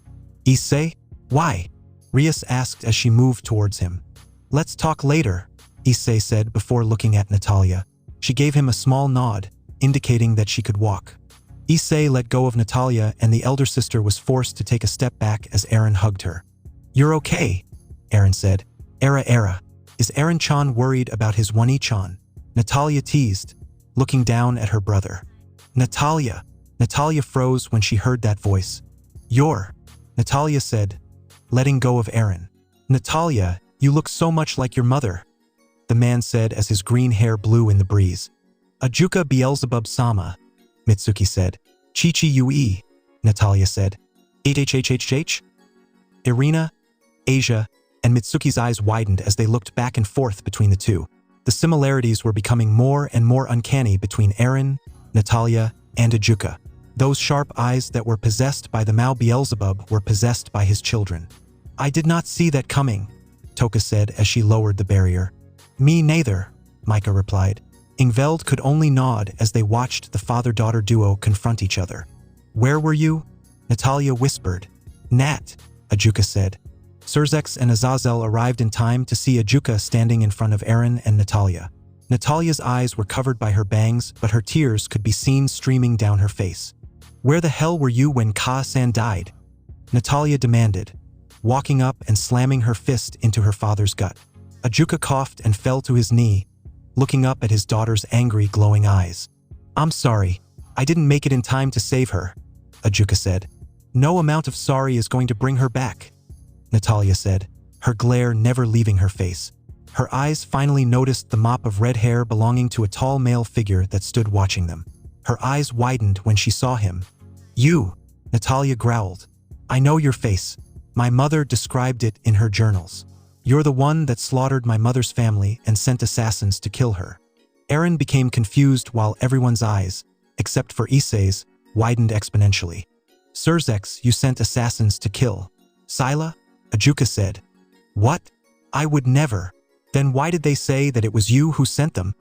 Issei? Why? Rias asked as she moved towards him. Let's talk later, Issei said before looking at Natalia. She gave him a small nod, indicating that she could walk. Issei let go of Natalia and the elder sister was forced to take a step back as Aaron hugged her. You're okay, Aaron said. Era. Is Aaron-chan worried about his Wani-chan? Natalia teased, looking down at her brother. Natalia froze when she heard that voice. Natalia said, letting go of Aaron. Natalia, you look so much like your mother, the man said as his green hair blew in the breeze. Ajuka Beelzebub-sama, Mitsuki said. Chichi Ue, Natalia said. HHHHH? Irina, Asia, and Mitsuki's eyes widened as they looked back and forth between the two. The similarities were becoming more and more uncanny between Aaron, Natalia, and Ajuka. Those sharp eyes that were possessed by the Mao Beelzebub were possessed by his children. I did not see that coming, Toka said as she lowered the barrier. Me neither, Micah replied. Ingveld could only nod as they watched the father-daughter duo confront each other. Where were you? Natalia whispered. Nat, Ajuka said. Surzex and AZRAEL arrived in time to see Ajuka standing in front of Aaron and Natalia. Natalia's eyes were covered by her bangs, but her tears could be seen streaming down her face. Where the hell were you when Ka-san died? Natalia demanded, walking up and slamming her fist into her father's gut. Ajuka coughed and fell to his knee, looking up at his daughter's angry, glowing eyes. I'm sorry, I didn't make it in time to save her, Ajuka said. No amount of sorry is going to bring her back, Natalia said, her glare never leaving her face. Her eyes finally noticed the mop of red hair belonging to a tall male figure that stood watching them. Her eyes widened when she saw him. You, Natalia growled. I know your face. My mother described it in her journals. You're the one that slaughtered my mother's family and sent assassins to kill her. Eren became confused while everyone's eyes, except for Issei's, widened exponentially. Surzex, you sent assassins to kill Scylla? Ajuka said. What? I would never. Then why did they say that it was you who sent them?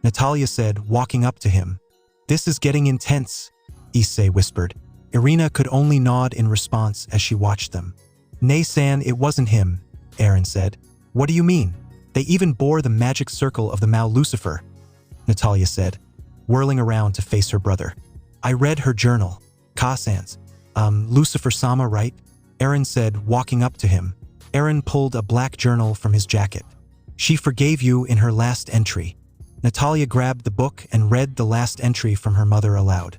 Natalia said, walking up to him. This is getting intense, Issei whispered. Irina could only nod in response as she watched them. Nay-san, it wasn't him, Eren said. What do you mean? They even bore the magic circle of the Mao Lucifer, Natalia said, whirling around to face her brother. I read her journal. Ka-san's. Lucifer-sama, right? Eren said, walking up to him. Eren pulled a black journal from his jacket. She forgave you in her last entry. Natalia grabbed the book and read the last entry from her mother aloud.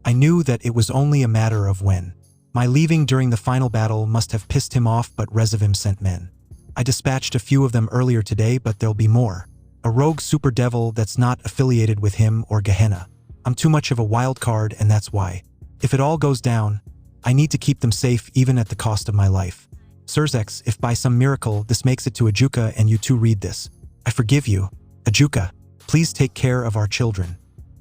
I knew that it was only a matter of when. My leaving during the final battle must have pissed him off, but Rezavim sent men. I dispatched a few of them earlier today, but there'll be more. A rogue super devil that's not affiliated with him or Gehenna. I'm too much of a wild card, and that's why. If it all goes down, I need to keep them safe even at the cost of my life. Surzex, if by some miracle this makes it to Ajuka and you two read this, I forgive you. Ajuka, please take care of our children.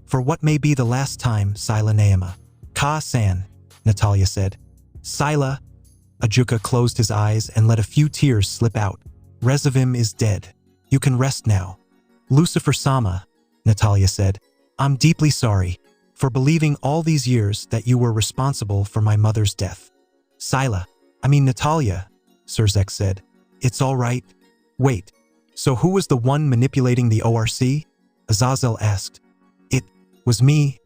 For what may be the last time, Scylla Naima. Ka-san, Natalia said. Scylla. Ajuka closed his eyes and let a few tears slip out. Rezavim is dead. You can rest now. Lucifer-sama, Natalia said. I'm deeply sorry for believing all these years that you were responsible for my mother's death. Natalia, Surzex said. It's all right. Wait, so who was the one manipulating the ORC? Azazel asked. It was me,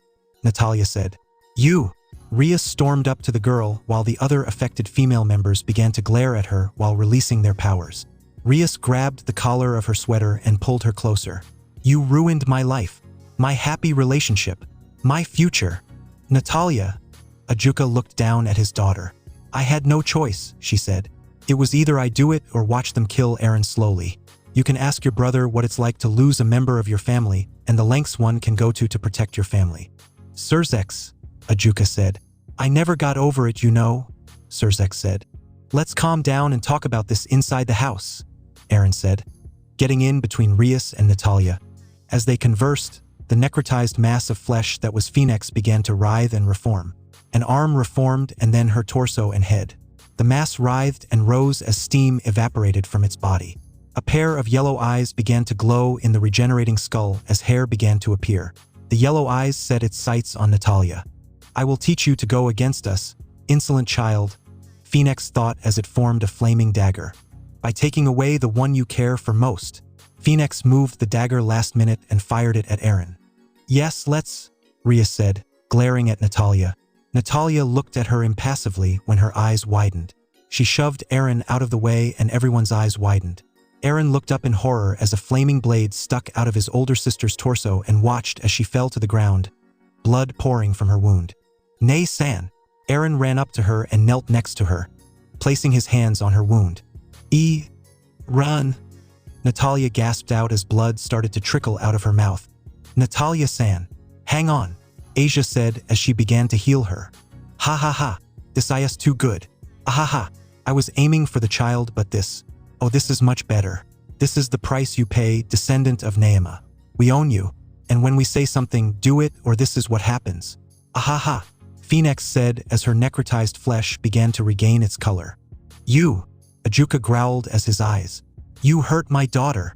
Natalia said. You. Rhea stormed up to the girl while the other affected female members began to glare at her while releasing their powers. Rhea grabbed the collar of her sweater and pulled her closer. You ruined my life, my happy relationship, my future. Natalia. Ajuka looked down at his daughter. I had no choice, she said. It was either I do it or watch them kill Eren slowly. You can ask your brother what it's like to lose a member of your family and the lengths one can go to protect your family. Surzex, Ajuka said. I never got over it, you know, Surzex said. Let's calm down and talk about this inside the house, Eren said, getting in between Rias and Natalia. As they conversed, the necrotized mass of flesh that was Phoenix began to writhe and reform. An arm reformed and then her torso and head. The mass writhed and rose as steam evaporated from its body. A pair of yellow eyes began to glow in the regenerating skull as hair began to appear. The yellow eyes set its sights on Natalia. I will teach you to go against us, insolent child, Phoenix thought as it formed a flaming dagger. By taking away the one you care for most, Phoenix moved the dagger last minute and fired it at Eren. Yes, let's, Rhea said, glaring at Natalia. Natalia looked at her impassively when her eyes widened. She shoved Eren out of the way and everyone's eyes widened. Eren looked up in horror as a flaming blade stuck out of his older sister's torso and watched as she fell to the ground, blood pouring from her wound. Nay-san. Eren ran up to her and knelt next to her, placing his hands on her wound. Run. Natalia gasped out as blood started to trickle out of her mouth. Natalia-san. Hang on, Asia said as she began to heal her. Ha ha ha. This is too good. Ahaha. I was aiming for the child, but this. Oh, this is much better. This is the price you pay, descendant of Naima. We own you, and when we say something, do it or this is what happens. Ahaha. Phoenix said as her necrotized flesh began to regain its color. You, Ajuka growled as his eyes. You hurt my daughter.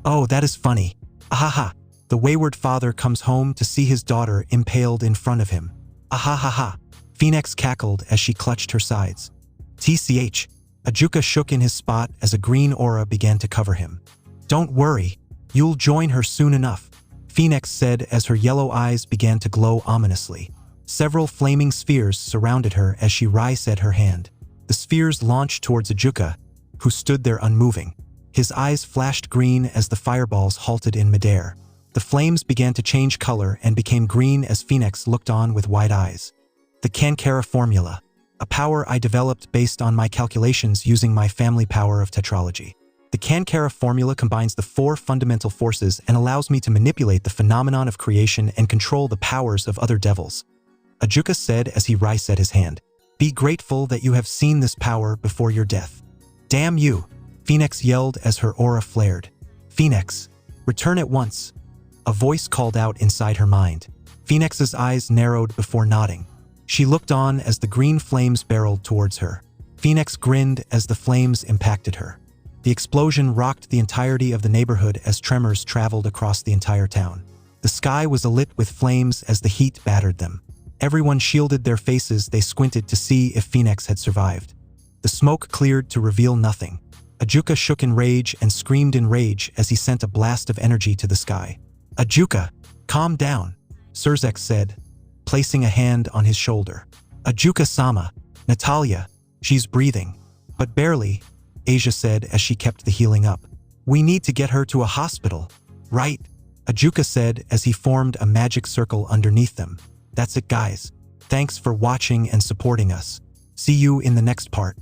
Oh, that is funny. Ahaha. The wayward father comes home to see his daughter impaled in front of him. Ahahaha. Phoenix cackled as she clutched her sides. TCH. Ajuka shook in his spot as a green aura began to cover him. Don't worry. You'll join her soon enough, Phoenix said as her yellow eyes began to glow ominously. Several flaming spheres surrounded her as she raised her hand. The spheres launched towards Ajuka, who stood there unmoving. His eyes flashed green as the fireballs halted in midair. The flames began to change color and became green as Phoenix looked on with wide eyes. The Kankara formula, a power I developed based on my calculations using my family power of tetralogy. The Kankara formula combines the 4 fundamental forces and allows me to manipulate the phenomenon of creation and control the powers of other devils, Ajuka said as he raised his hand. Be grateful that you have seen this power before your death. Damn you, Phoenix yelled as her aura flared. Phoenix, return at once. A voice called out inside her mind. Phoenix's eyes narrowed before nodding. She looked on as the green flames barreled towards her. Phoenix grinned as the flames impacted her. The explosion rocked the entirety of the neighborhood as tremors traveled across the entire town. The sky was alit with flames as the heat battered them. Everyone shielded their faces. They squinted to see if Phoenix had survived. The smoke cleared to reveal nothing. Ajuka shook in rage and screamed in rage as he sent a blast of energy to the sky. Ajuka, calm down, Surzek said, placing a hand on his shoulder. Ajuka-sama, Natalia, she's breathing. But barely, Asia said as she kept the healing up. We need to get her to a hospital. Right, Ajuka said as he formed a magic circle underneath them. That's it, guys. Thanks for watching and supporting us. See you in the next part.